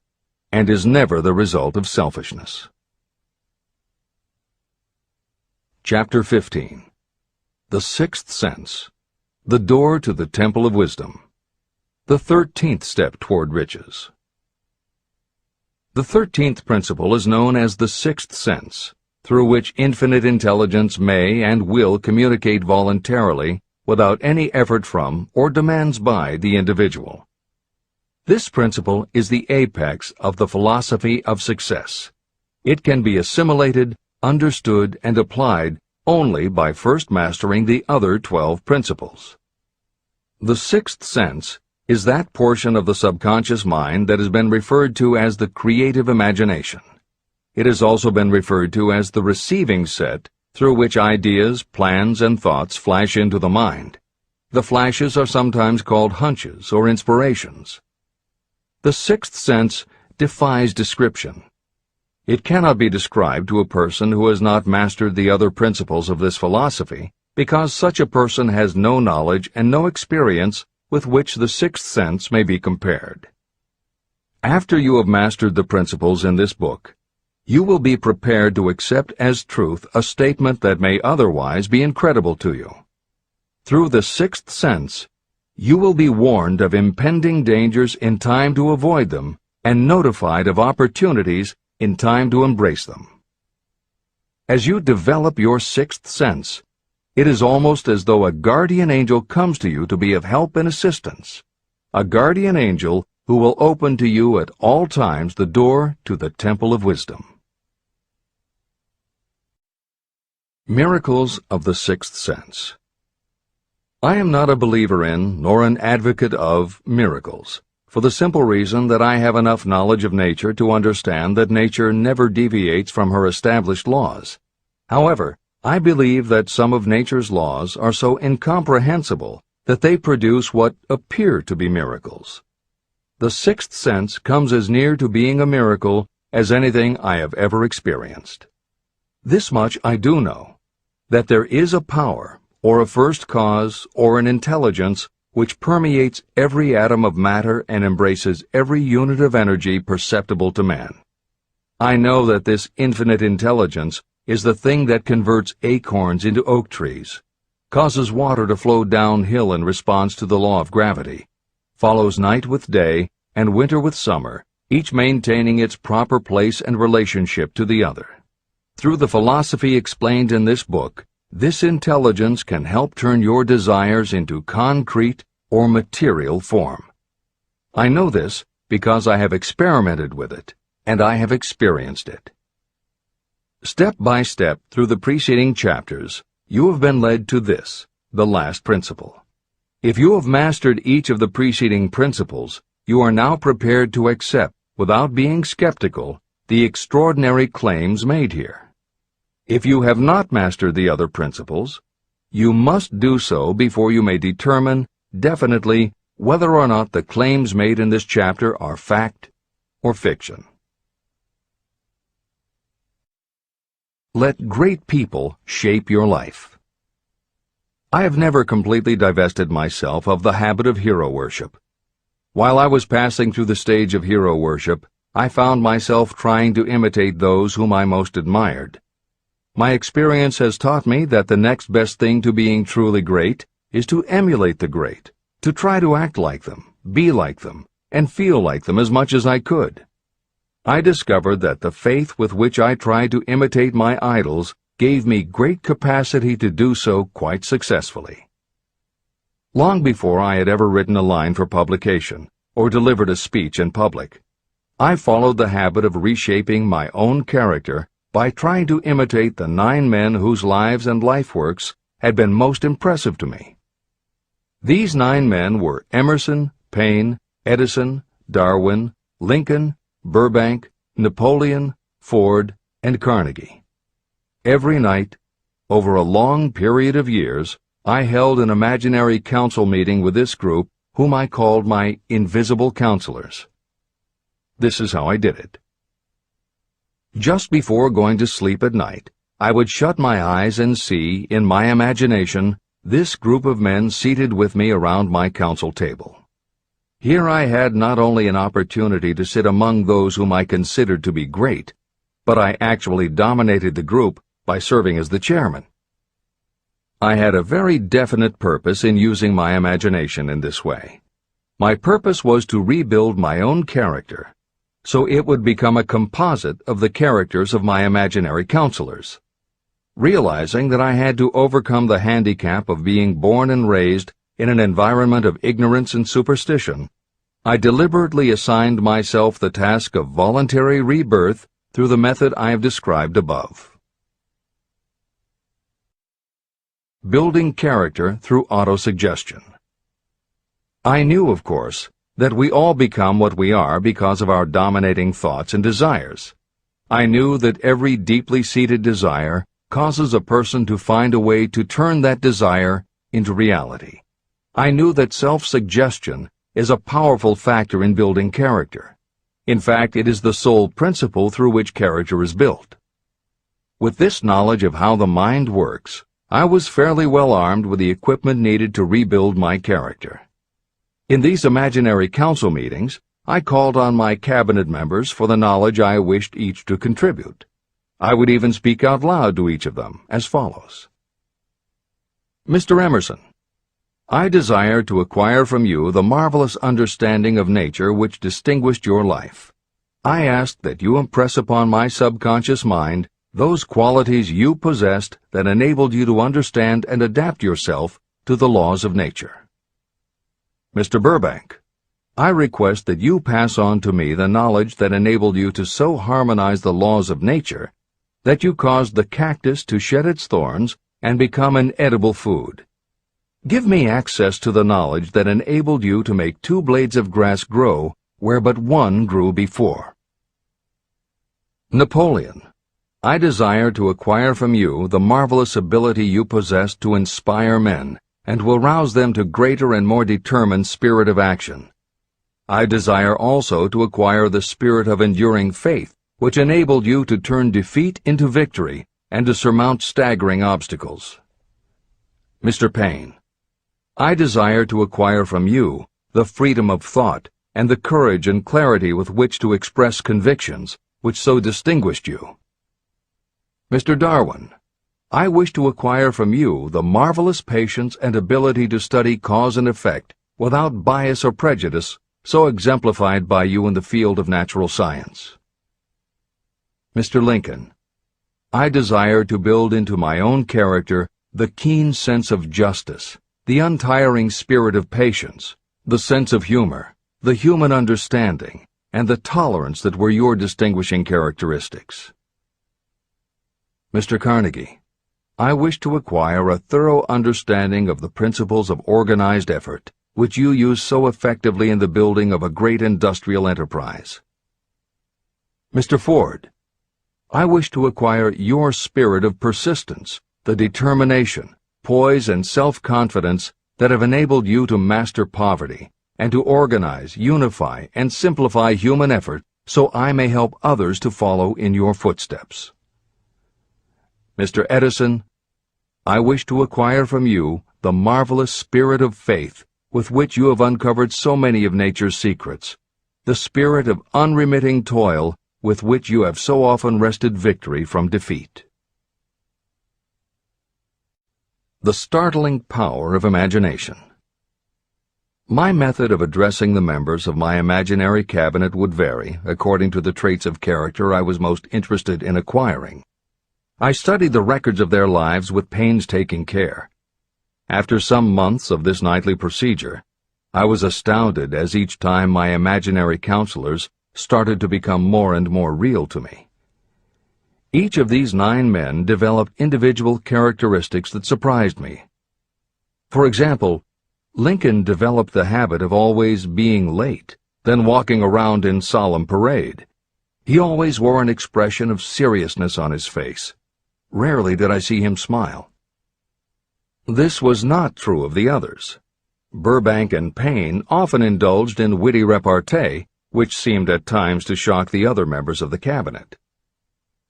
and is never the result of selfishness. Chapter 15. The Sixth Sense, the Door to the Temple of Wisdom, the 13th Step Toward Riches. The 13th principle is known as the Sixth Sense, through which infinite intelligence may and will communicate voluntarily without any effort from or demands by the individual. This principle is the apex of the philosophy of success. It can be assimilated, understood, and applied only by first mastering the other 12 principles. The sixth sense is that portion of the subconscious mind that has been referred to as the creative imagination. It has also been referred to as the receiving set through which ideas, plans, and thoughts flash into the mind. The flashes are sometimes called hunches or inspirations. The sixth sense defies description. It cannot be described to a person who has not mastered the other principles of this philosophy, because such a person has no knowledge and no experience with which the sixth sense may be compared. After you have mastered the principles in this book, you will be prepared to accept as truth a statement that may otherwise be incredible to you. Through the sixth sense, you will be warned of impending dangers in time to avoid them and notified of opportunities in time to embrace them. As you develop your sixth sense, it is almost as though a guardian angel comes to you to be of help and assistance, a guardian angel who will open to you at all times the door to the Temple of Wisdom. Miracles of the Sixth Sense. I am not a believer in, nor an advocate of, miracles, for the simple reason that I have enough knowledge of nature to understand that nature never deviates from her established laws. However, I believe that some of nature's laws are so incomprehensible that they produce what appear to be miracles. The sixth sense comes as near to being a miracle as anything I have ever experienced. This much I do know, that there is a power, or a first cause, or an intelligence which permeates every atom of matter and embraces every unit of energy perceptible to man. I know that this infinite intelligence is the thing that converts acorns into oak trees, causes water to flow downhill in response to the law of gravity, follows night with day and winter with summer, each maintaining its proper place and relationship to the other. Through the philosophy explained in this book, this intelligence can help turn your desires into concrete or material form. I know this because I have experimented with it, and I have experienced it. Step by step through the preceding chapters, you have been led to this, the last principle. If you have mastered each of the preceding principles, you are now prepared to accept, without being skeptical, the extraordinary claims made here. If you have not mastered the other principles, you must do so before you may determine definitely whether or not the claims made in this chapter are fact or fiction. Let great people shape your life. I have never completely divested myself of the habit of hero worship. While I was passing through the stage of hero worship, I found myself trying to imitate those whom I most admired. My experience has taught me that the next best thing to being truly great is to emulate the great, to try to act like them, be like them, and feel like them as much as I could. I discovered that the faith with which I tried to imitate my idols gave me great capacity to do so quite successfully. Long before I had ever written a line for publication or delivered a speech in public, I followed the habit of reshaping my own character by trying to imitate the 9 men whose lives and life works had been most impressive to me. These 9 men were Emerson, Paine, Edison, Darwin, Lincoln, Burbank, Napoleon, Ford, and Carnegie. Every night, over a long period of years, I held an imaginary council meeting with this group, whom I called my invisible counselors. This is how I did it. Just before going to sleep at night, I would shut my eyes and see, in my imagination, this group of men seated with me around my council table. Here I had not only an opportunity to sit among those whom I considered to be great, but I actually dominated the group by serving as the chairman. I had a very definite purpose in using my imagination in this way. My purpose was to rebuild my own character, so it would become a composite of the characters of my imaginary counselors. Realizing that I had to overcome the handicap of being born and raised in an environment of ignorance and superstition, I deliberately assigned myself the task of voluntary rebirth through the method I have described above. Building character through autosuggestion. I knew, of course, that we all become what we are because of our dominating thoughts and desires. I knew that every deeply seated desire causes a person to find a way to turn that desire into reality. I knew that self-suggestion is a powerful factor in building character. In fact, it is the sole principle through which character is built. With this knowledge of how the mind works, I was fairly well armed with the equipment needed to rebuild my character. In these imaginary council meetings, I called on my cabinet members for the knowledge I wished each to contribute. I would even speak out loud to each of them as follows. Mr. Emerson, I desire to acquire from you the marvelous understanding of nature which distinguished your life. I ask that you impress upon my subconscious mind those qualities you possessed that enabled you to understand and adapt yourself to the laws of nature. Mr. Burbank, I request that you pass on to me the knowledge that enabled you to so harmonize the laws of nature that you caused the cactus to shed its thorns and become an edible food. Give me access to the knowledge that enabled you to make 2 blades of grass grow where but 1 grew before. Napoleon, I desire to acquire from you the marvelous ability you possess to inspire men and will rouse them to greater and more determined spirit of action. I desire also to acquire the spirit of enduring faith, which enabled you to turn defeat into victory and to surmount staggering obstacles. Mr. Paine, I desire to acquire from you the freedom of thought and the courage and clarity with which to express convictions which so distinguished you. Mr. Darwin, I wish to acquire from you the marvelous patience and ability to study cause and effect without bias or prejudice, so exemplified by you in the field of natural science. Mr. Lincoln, I desire to build into my own character the keen sense of justice, the untiring spirit of patience, the sense of humor, the human understanding, and the tolerance that were your distinguishing characteristics. Mr. Carnegie, I wish to acquire a thorough understanding of the principles of organized effort, which you use so effectively in the building of a great industrial enterprise. Mr. Ford, I wish to acquire your spirit of persistence, the determination, poise, and self-confidence that have enabled you to master poverty and to organize, unify, and simplify human effort so I may help others to follow in your footsteps. Mr. Edison, I wish to acquire from you the marvelous spirit of faith with which you have uncovered so many of nature's secrets. the spirit of unremitting toil with which you have so often wrested victory from defeat. The startling power of imagination. My method of addressing the members of my imaginary cabinet would vary according to the traits of character I was most interested in acquiring. I studied the records of their lives with painstaking care. After some months of this nightly procedure, I was astounded as each time my imaginary counselors started to become more and more real to me. Each of these 9 men developed individual characteristics that surprised me. For example, Lincoln developed the habit of always being late, then walking around in solemn parade. He always wore an expression of seriousness on his face. Rarely did I see him smile. This was not true of the others. Burbank and Payne often indulged in witty repartee, which seemed at times to shock the other members of the cabinet.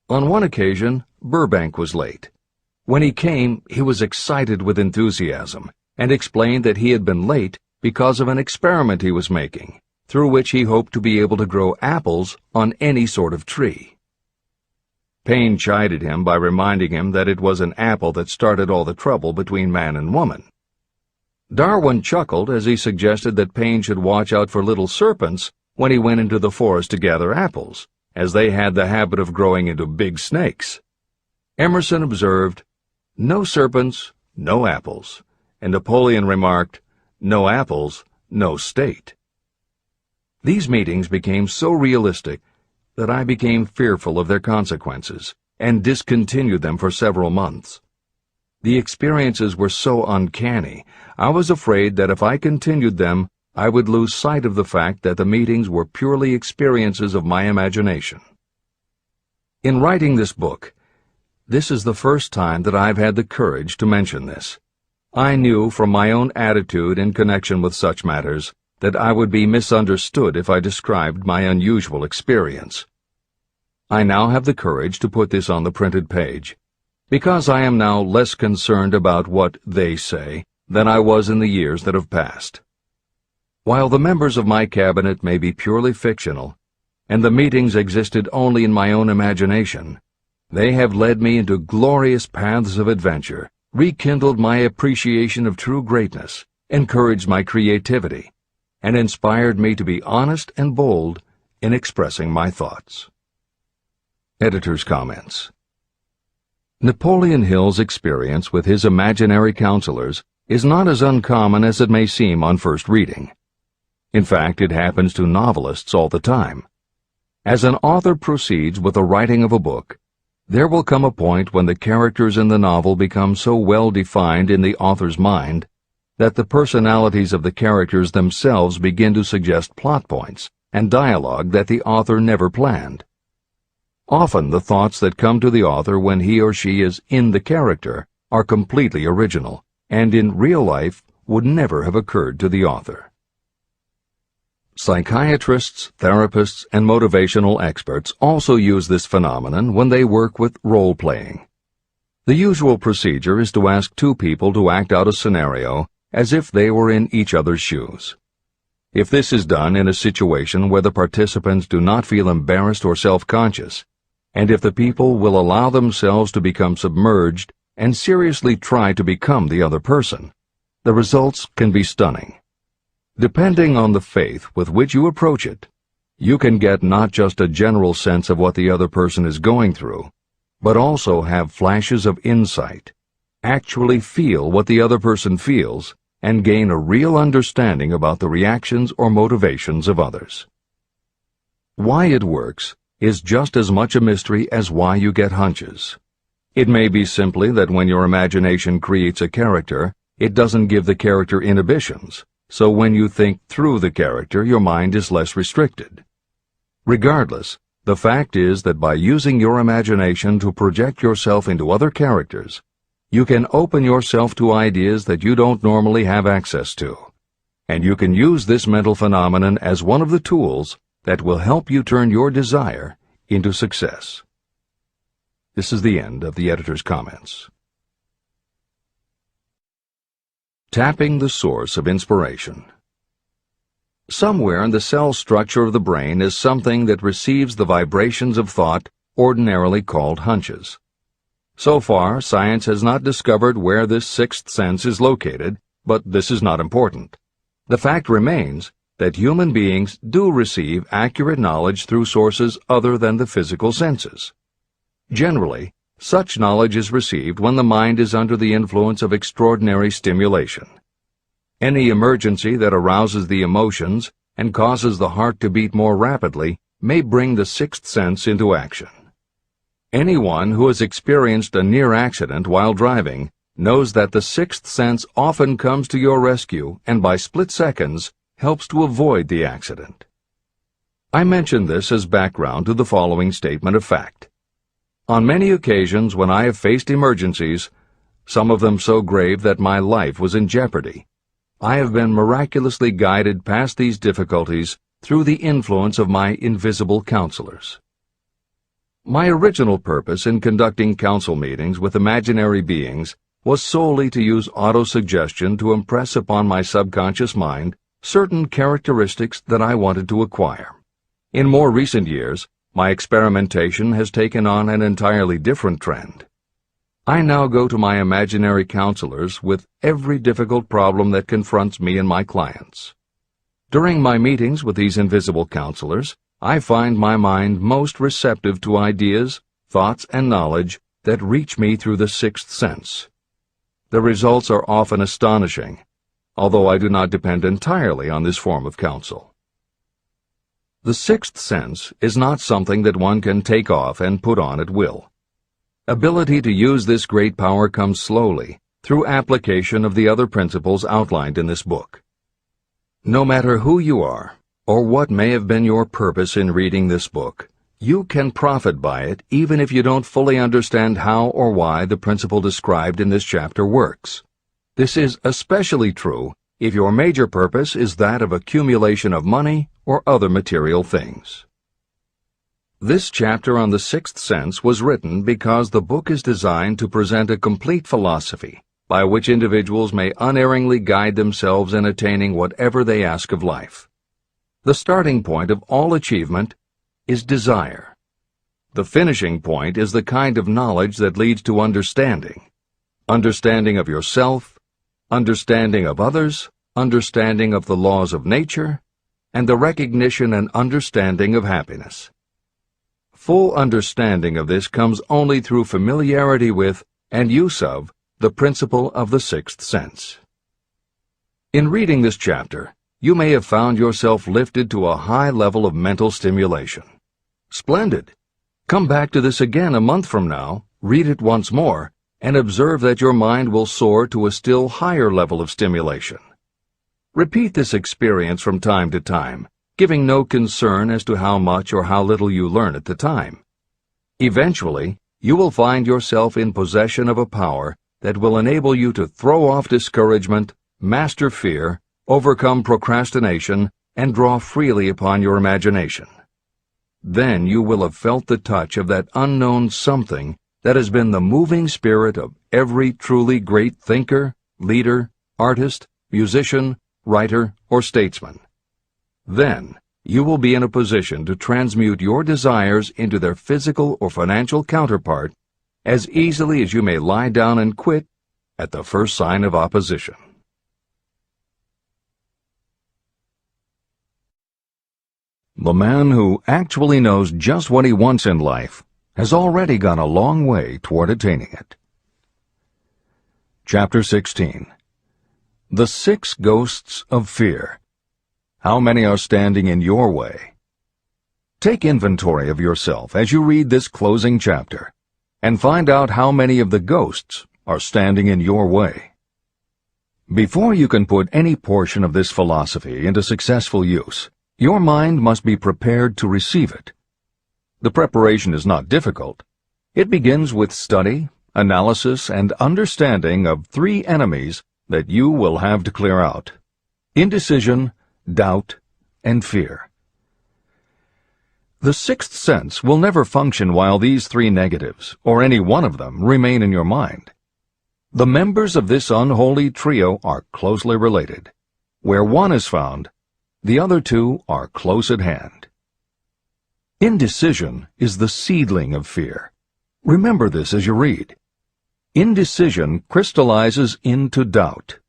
On one occasion, Burbank was late. When he came, he was excited with enthusiasm, and explained that he had been late because of an experiment he was making, through which he hoped to be able to grow apples on any sort of tree. Payne chided him by reminding him that it was an apple that started all the trouble between man and woman. Darwin chuckled as he suggested that Payne should watch out for little serpents when he went into the forest to gather apples, as they had the habit of growing into big snakes. Emerson observed, "No serpents, no apples," and Napoleon remarked, "No apples, no state." These meetings became so realistic that I became fearful of their consequences and discontinued them for several months. The experiences were so uncanny, I was afraid that if I continued them, I would lose sight of the fact that the meetings were purely experiences of my imagination. In writing this book, this is the first time that I've had the courage to mention this. I knew from my own attitude in connection with such matters that I would be misunderstood if I described my unusual experience. I now have the courage to put this on the printed page, because I am now less concerned about what they say than I was in the years that have passed. While the members of my cabinet may be purely fictional, and the meetings existed only in my own imagination, they have led me into glorious paths of adventure, rekindled my appreciation of true greatness, encouraged my creativity, and inspired me to be honest and bold in expressing my thoughts. Editor's comments. Napoleon Hill's experience with his imaginary counselors is not as uncommon as it may seem on first reading. In fact, it happens to novelists all the time. As an author proceeds with the writing of a book, there will come a point when the characters in the novel become so well defined in the author's mind that the personalities of the characters themselves begin to suggest plot points and dialogue that the author never planned. Often the thoughts that come to the author when he or she is in the character are completely original, and in real life would never have occurred to the author. Psychiatrists, therapists, and motivational experts also use this phenomenon when they work with role-playing. The usual procedure is to ask 2 people to act out a scenario as if they were in each other's shoes. If this is done in a situation where the participants do not feel embarrassed or self-conscious, and if the people will allow themselves to become submerged and seriously try to become the other person, the results can be stunning. Depending on the faith with which you approach it, you can get not just a general sense of what the other person is going through, but also have flashes of insight, actually feel what the other person feels, and gain a real understanding about the reactions or motivations of others. Why it works is just as much a mystery as why you get hunches. It may be simply that when your imagination creates a character, it doesn't give the character inhibitions, so when you think through the character, your mind is less restricted. Regardless, the fact is that by using your imagination to project yourself into other characters, you can open yourself to ideas that you don't normally have access to, and you can use this mental phenomenon as one of the tools that will help you turn your desire into success. This is the end of the editor's comments. Tapping the source of inspiration. Somewhere in the cell structure of the brain is something that receives the vibrations of thought ordinarily called hunches. So far, science has not discovered where this sixth sense is located, but this is not important. The fact remains that human beings do receive accurate knowledge through sources other than the physical senses. Generally, such knowledge is received when the mind is under the influence of extraordinary stimulation. Any emergency that arouses the emotions and causes the heart to beat more rapidly may bring the sixth sense into action. Anyone who has experienced a near accident while driving knows that the sixth sense often comes to your rescue and by split seconds helps to avoid the accident. I mention this as background to the following statement of fact. On many occasions when I have faced emergencies, some of them so grave that my life was in jeopardy, I have been miraculously guided past these difficulties through the influence of my invisible counselors. My original purpose in conducting council meetings with imaginary beings was solely to use autosuggestion to impress upon my subconscious mind certain characteristics that I wanted to acquire. In more recent years, my experimentation has taken on an entirely different trend. I now go to my imaginary counselors with every difficult problem that confronts me and my clients. During my meetings with these invisible counselors, I find my mind most receptive to ideas, thoughts, and knowledge that reach me through the sixth sense. The results are often astonishing, although I do not depend entirely on this form of counsel. The sixth sense is not something that one can take off and put on at will. Ability to use this great power comes slowly, through application of the other principles outlined in this book. No matter who you are, or what may have been your purpose in reading this book, you can profit by it even if you don't fully understand how or why the principle described in this chapter works. This is especially true if your major purpose is that of accumulation of money or other material things. This chapter on the sixth sense was written because the book is designed to present a complete philosophy by which individuals may unerringly guide themselves in attaining whatever they ask of life. The starting point of all achievement is desire. The finishing point is the kind of knowledge that leads to understanding. Understanding of yourself, understanding of others, understanding of the laws of nature, and the recognition and understanding of happiness. Full understanding of this comes only through familiarity with and use of the principle of the sixth sense. In reading this chapter, you may have found yourself lifted to a high level of mental stimulation. Splendid! Come back to this again a month from now, read it once more, and observe that your mind will soar to a still higher level of stimulation. Repeat this experience from time to time, giving no concern as to how much or how little you learn at the time. Eventually, you will find yourself in possession of a power that will enable you to throw off discouragement, master fear, overcome procrastination, and draw freely upon your imagination. Then you will have felt the touch of that unknown something that has been the moving spirit of every truly great thinker, leader, artist, musician, writer, or statesman. Then, you will be in a position to transmute your desires into their physical or financial counterpart as easily as you may lie down and quit at the first sign of opposition. The man who actually knows just what he wants in life has already gone a long way toward attaining it. Chapter 16. The 6 Ghosts of Fear. How many are standing in your way? Take inventory of yourself as you read this closing chapter, and find out how many of the ghosts are standing in your way. Before you can put any portion of this philosophy into successful use, your mind must be prepared to receive it. The preparation is not difficult. It begins with study, analysis, and understanding of 3 enemies that you will have to clear out: indecision, doubt, and fear. The sixth sense will never function while these 3 negatives, or any one of them, remain in your mind. The members of this unholy trio are closely related. Where one is found, The other two are close at hand. Indecision is the seedling of fear. Remember this as you read. Indecision crystallizes into doubt.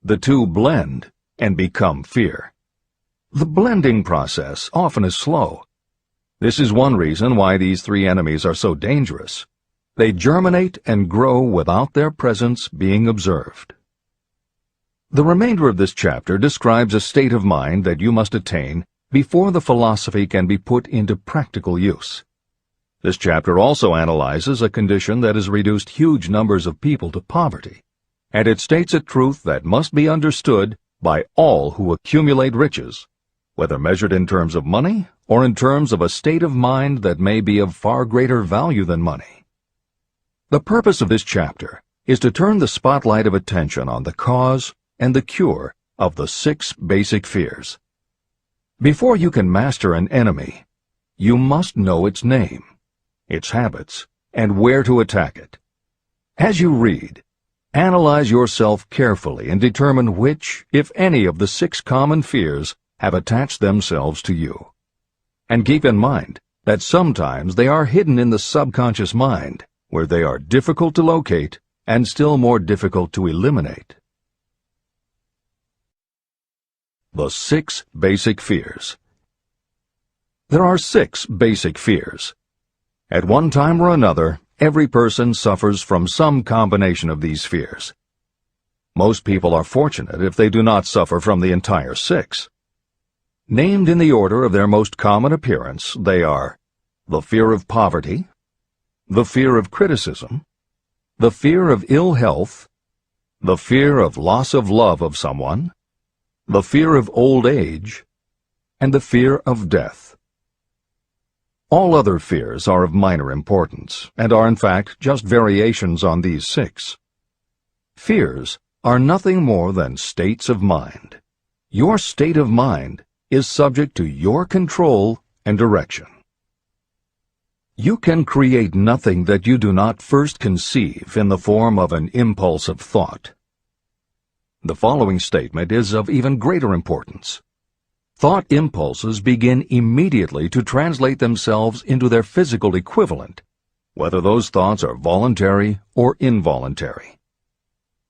The two blend and become fear. The blending process often is slow. This is one reason why these three enemies are so dangerous. They germinate and grow without their presence being observed. The remainder of this chapter describes a state of mind that you must attain before the philosophy can be put into practical use. This chapter also analyzes a condition that has reduced huge numbers of people to poverty, and it states a truth that must be understood by all who accumulate riches, whether measured in terms of money or in terms of a state of mind that may be of far greater value than money. The purpose of this chapter is to turn the spotlight of attention on the cause and the cure of the 6 basic fears. Before you can master an enemy, you must know its name, its habits, and where to attack it. As you read, analyze yourself carefully and determine which, if any, of the 6 common fears have attached themselves to you. And keep in mind that sometimes they are hidden in the subconscious mind, where they are difficult to locate and still more difficult to eliminate. The 6 basic fears. There are 6 basic fears. At one time or another, every person suffers from some combination of these fears. Most people are fortunate if they do not suffer from the entire 6. Named in the order of their most common appearance, they are the fear of poverty, the fear of criticism, the fear of ill health, the fear of loss of love of someone, the fear of old age, and the fear of death. All other fears are of minor importance, and are in fact just variations on these 6. Fears are nothing more than states of mind. Your state of mind is subject to your control and direction. You can create nothing that you do not first conceive in the form of an impulse of thought. The following statement is of even greater importance. Thought impulses begin immediately to translate themselves into their physical equivalent, whether those thoughts are voluntary or involuntary.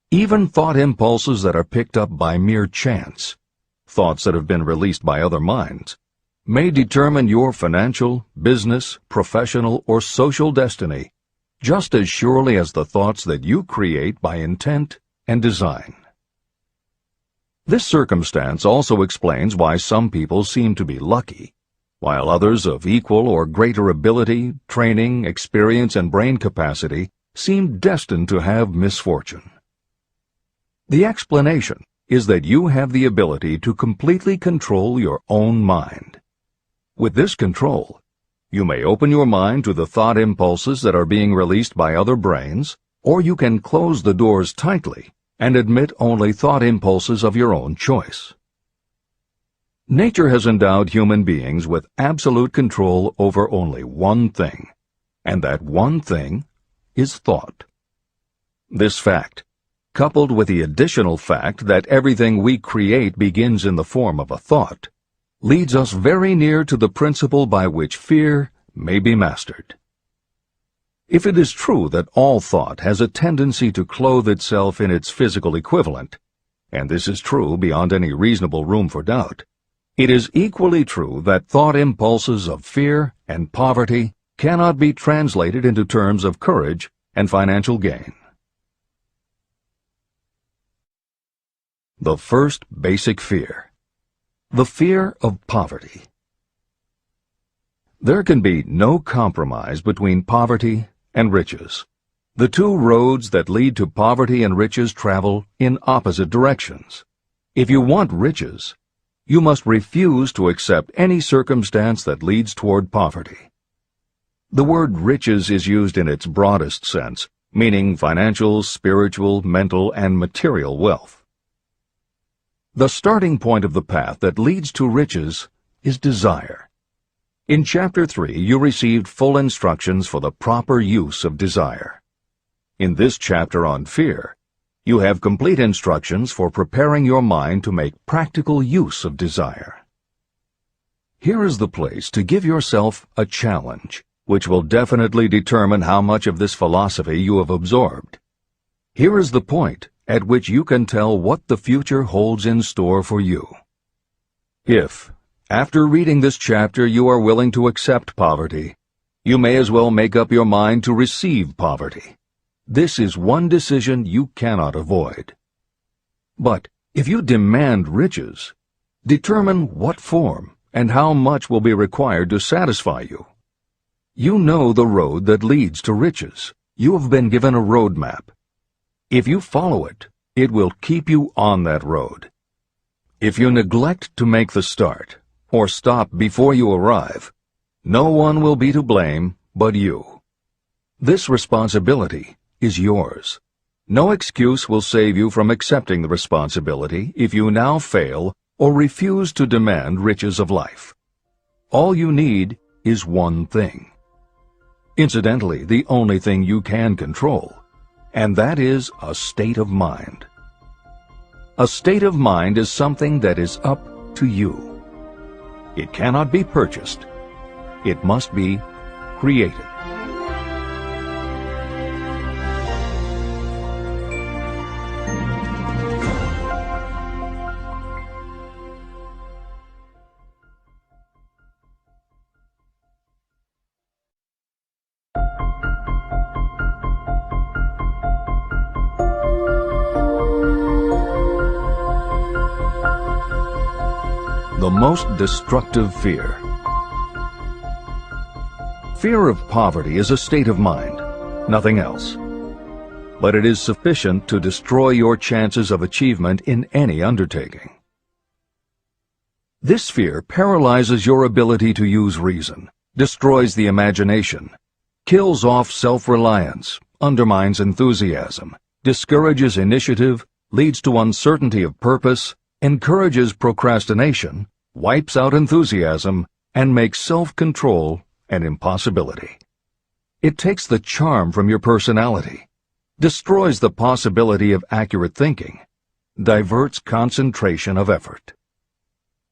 Even thought impulses that are picked up by mere chance, thoughts that have been released by other minds, may determine your financial, business, professional, or social destiny just as surely as the thoughts that you create by intent and design. This circumstance also explains why some people seem to be lucky, while others of equal or greater ability, training, experience, and brain capacity seem destined to have misfortune. The explanation is that you have the ability to completely control your own mind. With this control, you may open your mind to the thought impulses that are being released by other brains, or you can close the doors tightly and admit only thought impulses of your own choice. Nature has endowed human beings with absolute control over only one thing, and that one thing is thought. This fact, coupled with the additional fact that everything we create begins in the form of a thought, leads us very near to the principle by which fear may be mastered. If it is true that all thought has a tendency to clothe itself in its physical equivalent, and this is true beyond any reasonable room for doubt, it is equally true that thought impulses of fear and poverty cannot be translated into terms of courage and financial gain. The first basic fear. The fear of poverty. There can be no compromise between poverty and riches. The two roads that lead to poverty and riches travel in opposite directions. If you want riches, you must refuse to accept any circumstance that leads toward poverty. The word riches is used in its broadest sense, meaning financial, spiritual, mental, and material wealth. The starting point of the path that leads to riches is desire. In Chapter 3, you received full instructions for the proper use of desire. In this chapter on fear, you have complete instructions for preparing your mind to make practical use of desire. Here is the place to give yourself a challenge, which will definitely determine how much of this philosophy you have absorbed. Here is the point at which you can tell what the future holds in store for you. If, after reading this chapter, you are willing to accept poverty, you may as well make up your mind to receive poverty. This is one decision you cannot avoid. But if you demand riches, determine what form and how much will be required to satisfy you. You know the road that leads to riches. You have been given a road map. If you follow it, it will keep you on that road. If you neglect to make the start, or stop before you arrive, no one will be to blame but you. This responsibility is yours. No excuse will save you from accepting the responsibility if you now fail or refuse to demand riches of life. All you need is one thing. Incidentally, the only thing you can control, and that is a state of mind. A state of mind is something that is up to you. It cannot be purchased. It must be created. The most destructive fear. Fear of poverty is a state of mind, nothing else. But it is sufficient to destroy your chances of achievement in any undertaking. This fear paralyzes your ability to use reason, destroys the imagination, kills off self-reliance, undermines enthusiasm, discourages initiative, leads to uncertainty of purpose, encourages procrastination, wipes out enthusiasm, and makes self-control an impossibility. It takes the charm from your personality, destroys the possibility of accurate thinking, diverts concentration of effort.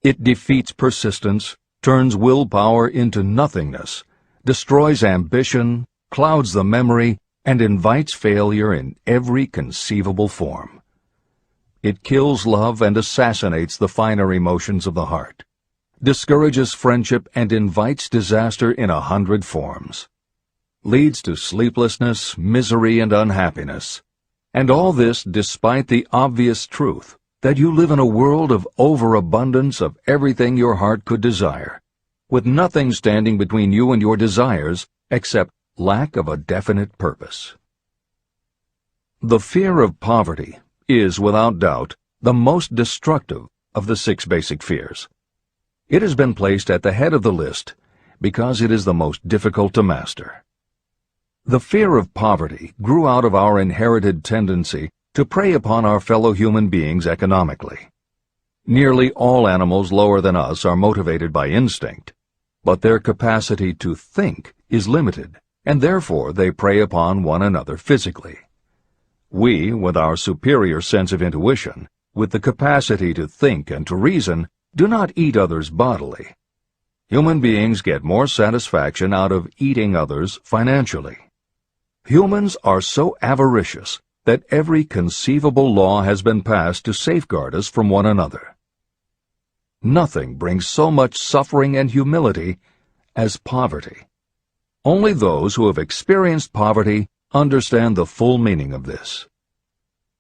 It defeats persistence, turns willpower into nothingness, destroys ambition, clouds the memory, and invites failure in every conceivable form. It kills love and assassinates the finer emotions of the heart, discourages friendship and invites disaster in 100 forms, leads to sleeplessness, misery, and unhappiness, and all this despite the obvious truth that you live in a world of overabundance of everything your heart could desire, with nothing standing between you and your desires except lack of a definite purpose. The fear of poverty is, without doubt, the most destructive of the 6 basic fears. It has been placed at the head of the list because it is the most difficult to master. The fear of poverty grew out of our inherited tendency to prey upon our fellow human beings economically. Nearly all animals lower than us are motivated by instinct, but their capacity to think is limited, and therefore they prey upon one another physically. We, with our superior sense of intuition, with the capacity to think and to reason, do not eat others bodily. Human beings get more satisfaction out of eating others financially. Humans are so avaricious that every conceivable law has been passed to safeguard us from one another. Nothing brings so much suffering and humility as poverty. Only those who have experienced poverty understand the full meaning of this.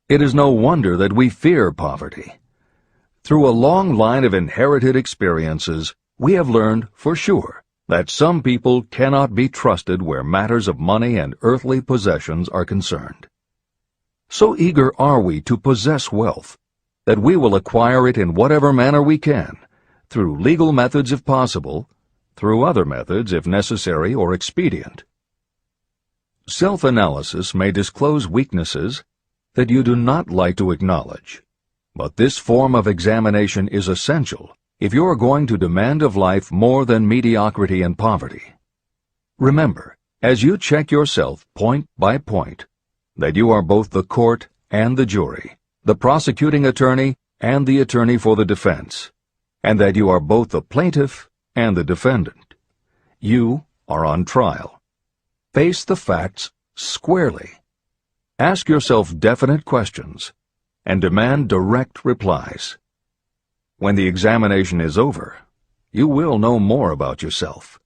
It is no wonder that we fear poverty. Through a long line of inherited experiences, we have learned for sure that some people cannot be trusted where matters of money and earthly possessions are concerned. So eager are we to possess wealth that we will acquire it in whatever manner we can, through legal methods if possible, through other methods if necessary or expedient. Self-analysis may disclose weaknesses that you do not like to acknowledge, but this form of examination is essential if you are going to demand of life more than mediocrity and poverty. Remember, as you check yourself point by point, that you are both the court and the jury, the prosecuting attorney and the attorney for the defense, and that you are both the plaintiff and the defendant. You are on trial. Face the facts squarely. Ask yourself definite questions and demand direct replies. When the examination is over, you will know more about yourself.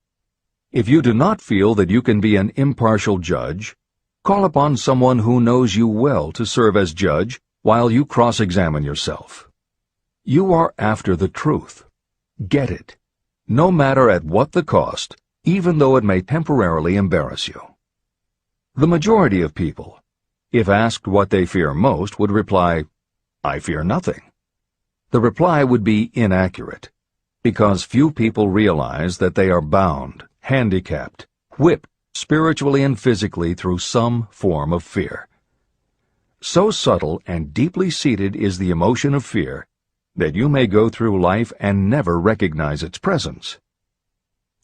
If you do not feel that you can be an impartial judge, call upon someone who knows you well to serve as judge while you cross-examine yourself. You are after the truth. Get it, no matter at what the cost, even though it may temporarily embarrass you. The majority of people, if asked what they fear most, would reply, "I fear nothing." The reply would be inaccurate, because few people realize that they are bound, handicapped, whipped spiritually and physically through some form of fear. So subtle and deeply seated is the emotion of fear that you may go through life and never recognize its presence.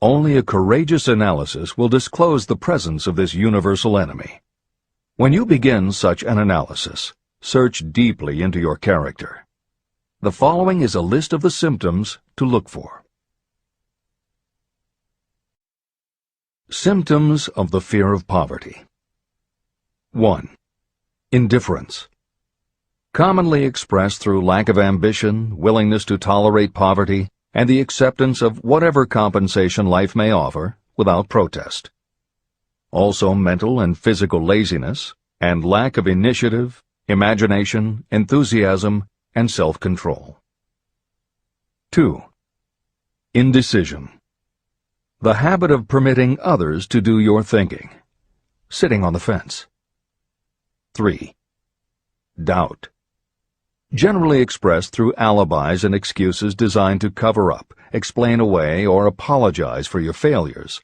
Only a courageous analysis will disclose the presence of this universal enemy. When you begin such an analysis, search deeply into your character. The following is a list of the symptoms to look for. Symptoms of the fear of poverty. 1. Indifference. Commonly expressed through lack of ambition, willingness to tolerate poverty, and the acceptance of whatever compensation life may offer without protest. Also mental and physical laziness, and lack of initiative, imagination, enthusiasm, and self-control. 2. Indecision. The habit of permitting others to do your thinking, sitting on the fence. 3. Doubt. Generally expressed through alibis and excuses designed to cover up, explain away, or apologize for your failures.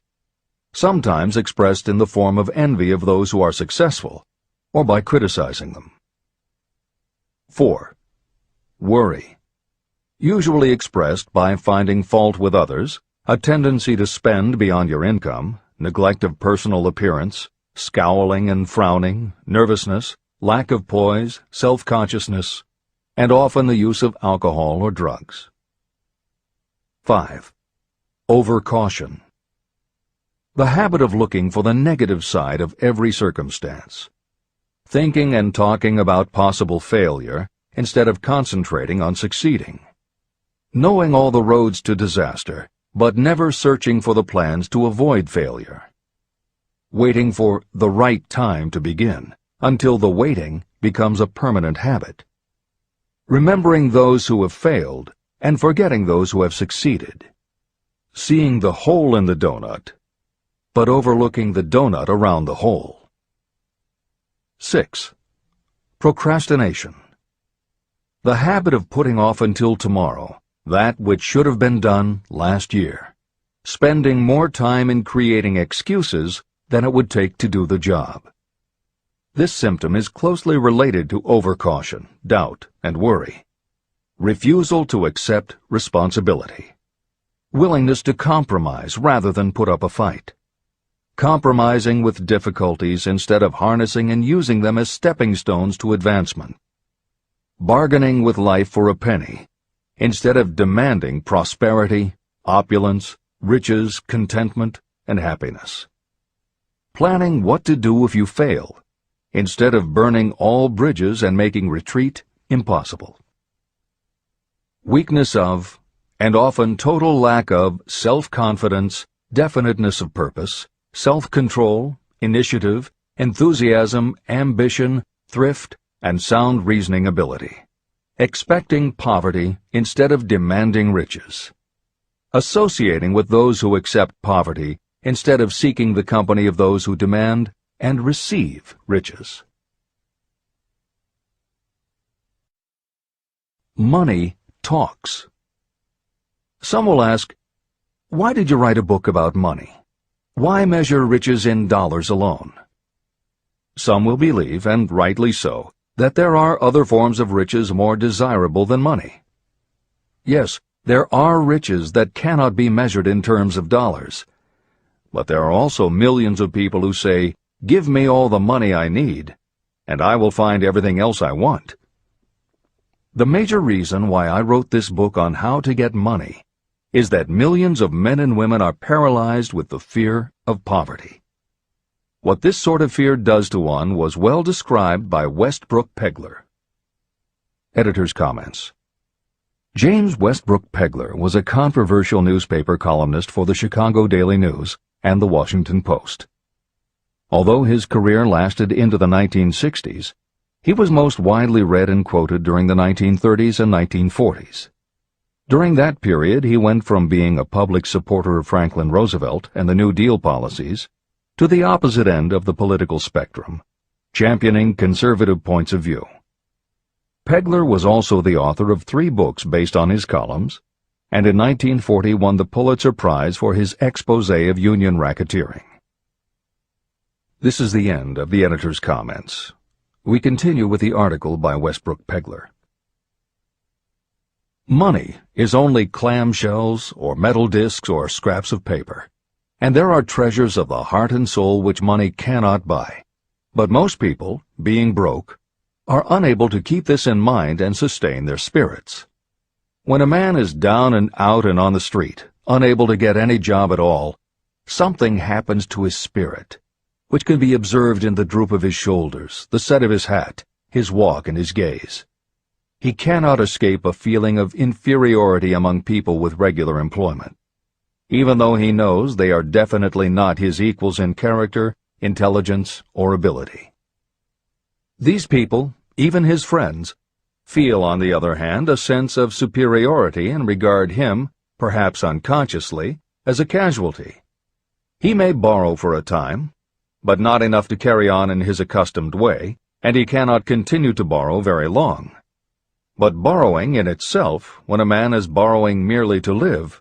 Sometimes expressed in the form of envy of those who are successful, or by criticizing them. 4. Worry. Usually expressed by finding fault with others, a tendency to spend beyond your income, neglect of personal appearance, scowling and frowning, nervousness, lack of poise, self-consciousness, and often the use of alcohol or drugs. 5. Overcaution. The habit of looking for the negative side of every circumstance, thinking and talking about possible failure instead of concentrating on succeeding, knowing all the roads to disaster, but never searching for the plans to avoid failure, waiting for the right time to begin until the waiting becomes a permanent habit, remembering those who have failed and forgetting those who have succeeded, seeing the hole in the donut, but overlooking the donut around the hole. 6. Procrastination. The habit of putting off until tomorrow that which should have been done last year, spending more time in creating excuses than it would take to do the job. This symptom is closely related to overcaution, doubt, and worry. Refusal to accept responsibility. Willingness to compromise rather than put up a fight. Compromising with difficulties instead of harnessing and using them as stepping stones to advancement. Bargaining with life for a penny instead of demanding prosperity, opulence, riches, contentment, and happiness. Planning what to do if you fail instead of burning all bridges and making retreat impossible. Weakness of, and often total lack of, self-confidence, definiteness of purpose, self-control, initiative, enthusiasm, ambition, thrift, and sound reasoning ability. Expecting poverty instead of demanding riches. Associating with those who accept poverty instead of seeking the company of those who demand and receive riches. Money talks. Some will ask, why did you write a book about money? Why measure riches in dollars alone? Some will believe, and rightly so, that there are other forms of riches more desirable than money. Yes, there are riches that cannot be measured in terms of dollars. But there are also millions of people who say, "Give me all the money I need, and I will find everything else I want." The major reason why I wrote this book on how to get money is that millions of men and women are paralyzed with the fear of poverty. What this sort of fear does to one was well described by Westbrook Pegler. Editor's comments. James Westbrook Pegler was a controversial newspaper columnist for the Chicago Daily News and the Washington Post. Although his career lasted into the 1960s, he was most widely read and quoted during the 1930s and 1940s. During that period, he went from being a public supporter of Franklin Roosevelt and the New Deal policies to the opposite end of the political spectrum, championing conservative points of view. Pegler was also the author of 3 books based on his columns, and in 1940 won the Pulitzer Prize for his expose of union racketeering. This is the end of the editor's comments. We continue with the article by Westbrook Pegler. Money is only clamshells or metal discs or scraps of paper, and there are treasures of the heart and soul which money cannot buy. But most people, being broke, are unable to keep this in mind and sustain their spirits. When a man is down and out and on the street, unable to get any job at all, something happens to his spirit, which can be observed in the droop of his shoulders, the set of his hat, his walk, and his gaze. He cannot escape a feeling of inferiority among people with regular employment, even though he knows they are definitely not his equals in character, intelligence, or ability. These people, even his friends, feel, on the other hand, a sense of superiority and regard him, perhaps unconsciously, as a casualty. He may borrow for a time, but not enough to carry on in his accustomed way, and he cannot continue to borrow very long. But borrowing in itself, when a man is borrowing merely to live,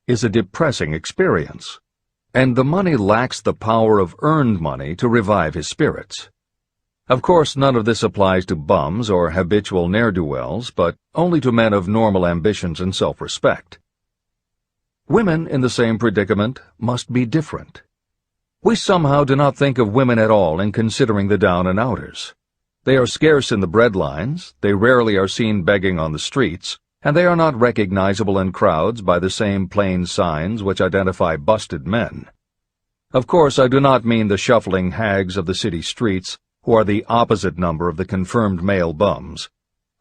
is a depressing experience, and the money lacks the power of earned money to revive his spirits. Of course, none of this applies to bums or habitual ne'er-do-wells, but only to men of normal ambitions and self-respect. Women in the same predicament must be different. We somehow do not think of women at all in considering the down-and-outers. They are scarce in the breadlines, they rarely are seen begging on the streets, and they are not recognizable in crowds by the same plain signs which identify busted men. Of course, I do not mean the shuffling hags of the city streets, who are the opposite number of the confirmed male bums.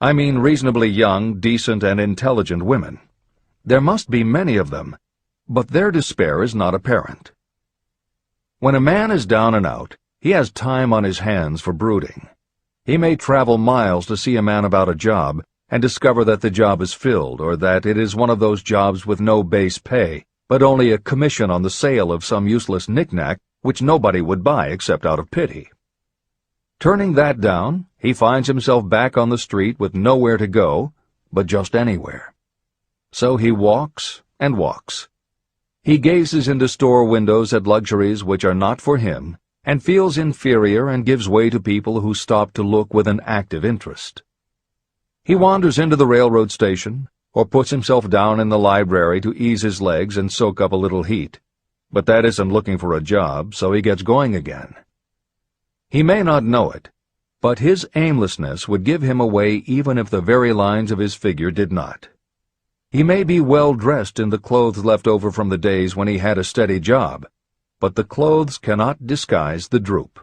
I mean reasonably young, decent, and intelligent women. There must be many of them, but their despair is not apparent. When a man is down and out, he has time on his hands for brooding. He may travel miles to see a man about a job and discover that the job is filled, or that it is one of those jobs with no base pay, but only a commission on the sale of some useless knick-knack which nobody would buy except out of pity. Turning that down, he finds himself back on the street with nowhere to go, but just anywhere. So he walks and walks. He gazes into store windows at luxuries which are not for him, and feels inferior and gives way to people who stop to look with an active interest. He wanders into the railroad station, or puts himself down in the library to ease his legs and soak up a little heat, but that isn't looking for a job, so he gets going again. He may not know it, but his aimlessness would give him away even if the very lines of his figure did not. He may be well dressed in the clothes left over from the days when he had a steady job, but the clothes cannot disguise the droop.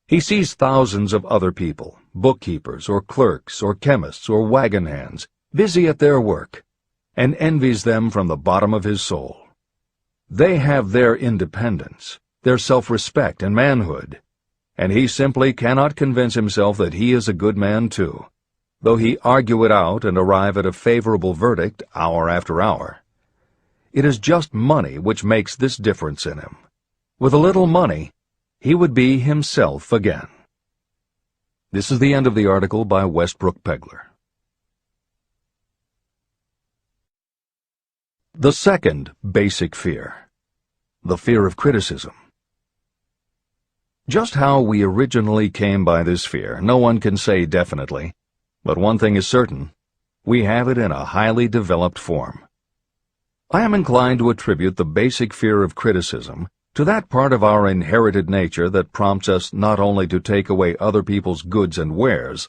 He sees thousands of other people, bookkeepers or clerks or chemists or wagon hands, busy at their work, and envies them from the bottom of his soul. They have their independence, their self-respect and manhood, and he simply cannot convince himself that he is a good man too, though he argue it out and arrive at a favorable verdict hour after hour. It is just money which makes this difference in him. With a little money, he would be himself again. This is the end of the article by Westbrook Pegler. The second basic fear, the fear of criticism. Just how we originally came by this fear, no one can say definitely, but one thing is certain: we have it in a highly developed form. I am inclined to attribute the basic fear of criticism to that part of our inherited nature that prompts us not only to take away other people's goods and wares,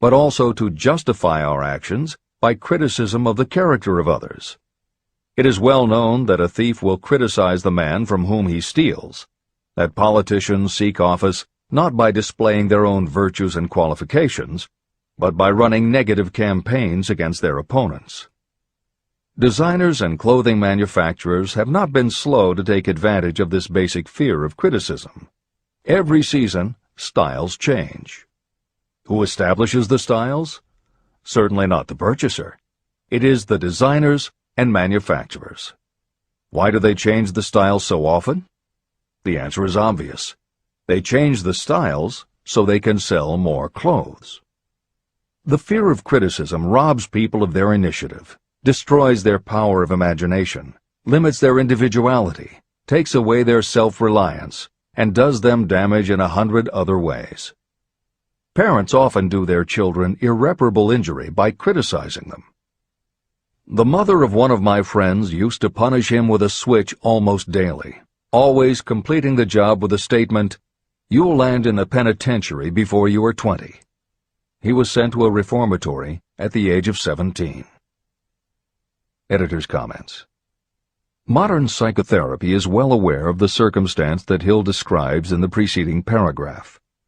but also to justify our actions by criticism of the character of others. It is well known that a thief will criticize the man from whom he steals, that politicians seek office not by displaying their own virtues and qualifications, but by running negative campaigns against their opponents. Designers and clothing manufacturers have not been slow to take advantage of this basic fear of criticism. Every season, styles change. Who establishes the styles? Certainly not the purchaser. It is the designers and manufacturers. Why do they change the styles so often? The answer is obvious. They change the styles so they can sell more clothes. The fear of criticism robs people of their initiative, destroys their power of imagination, limits their individuality, takes away their self-reliance, and does them damage in 100 other ways. Parents often do their children irreparable injury by criticizing them. The mother of one of my friends used to punish him with a switch almost daily, always completing the job with the statement, "You'll land in the penitentiary before you are 20. He was sent to a reformatory at the age of 17. Editor's comments. Modern psychotherapy is well aware of the circumstance that Hill describes in the preceding paragraph.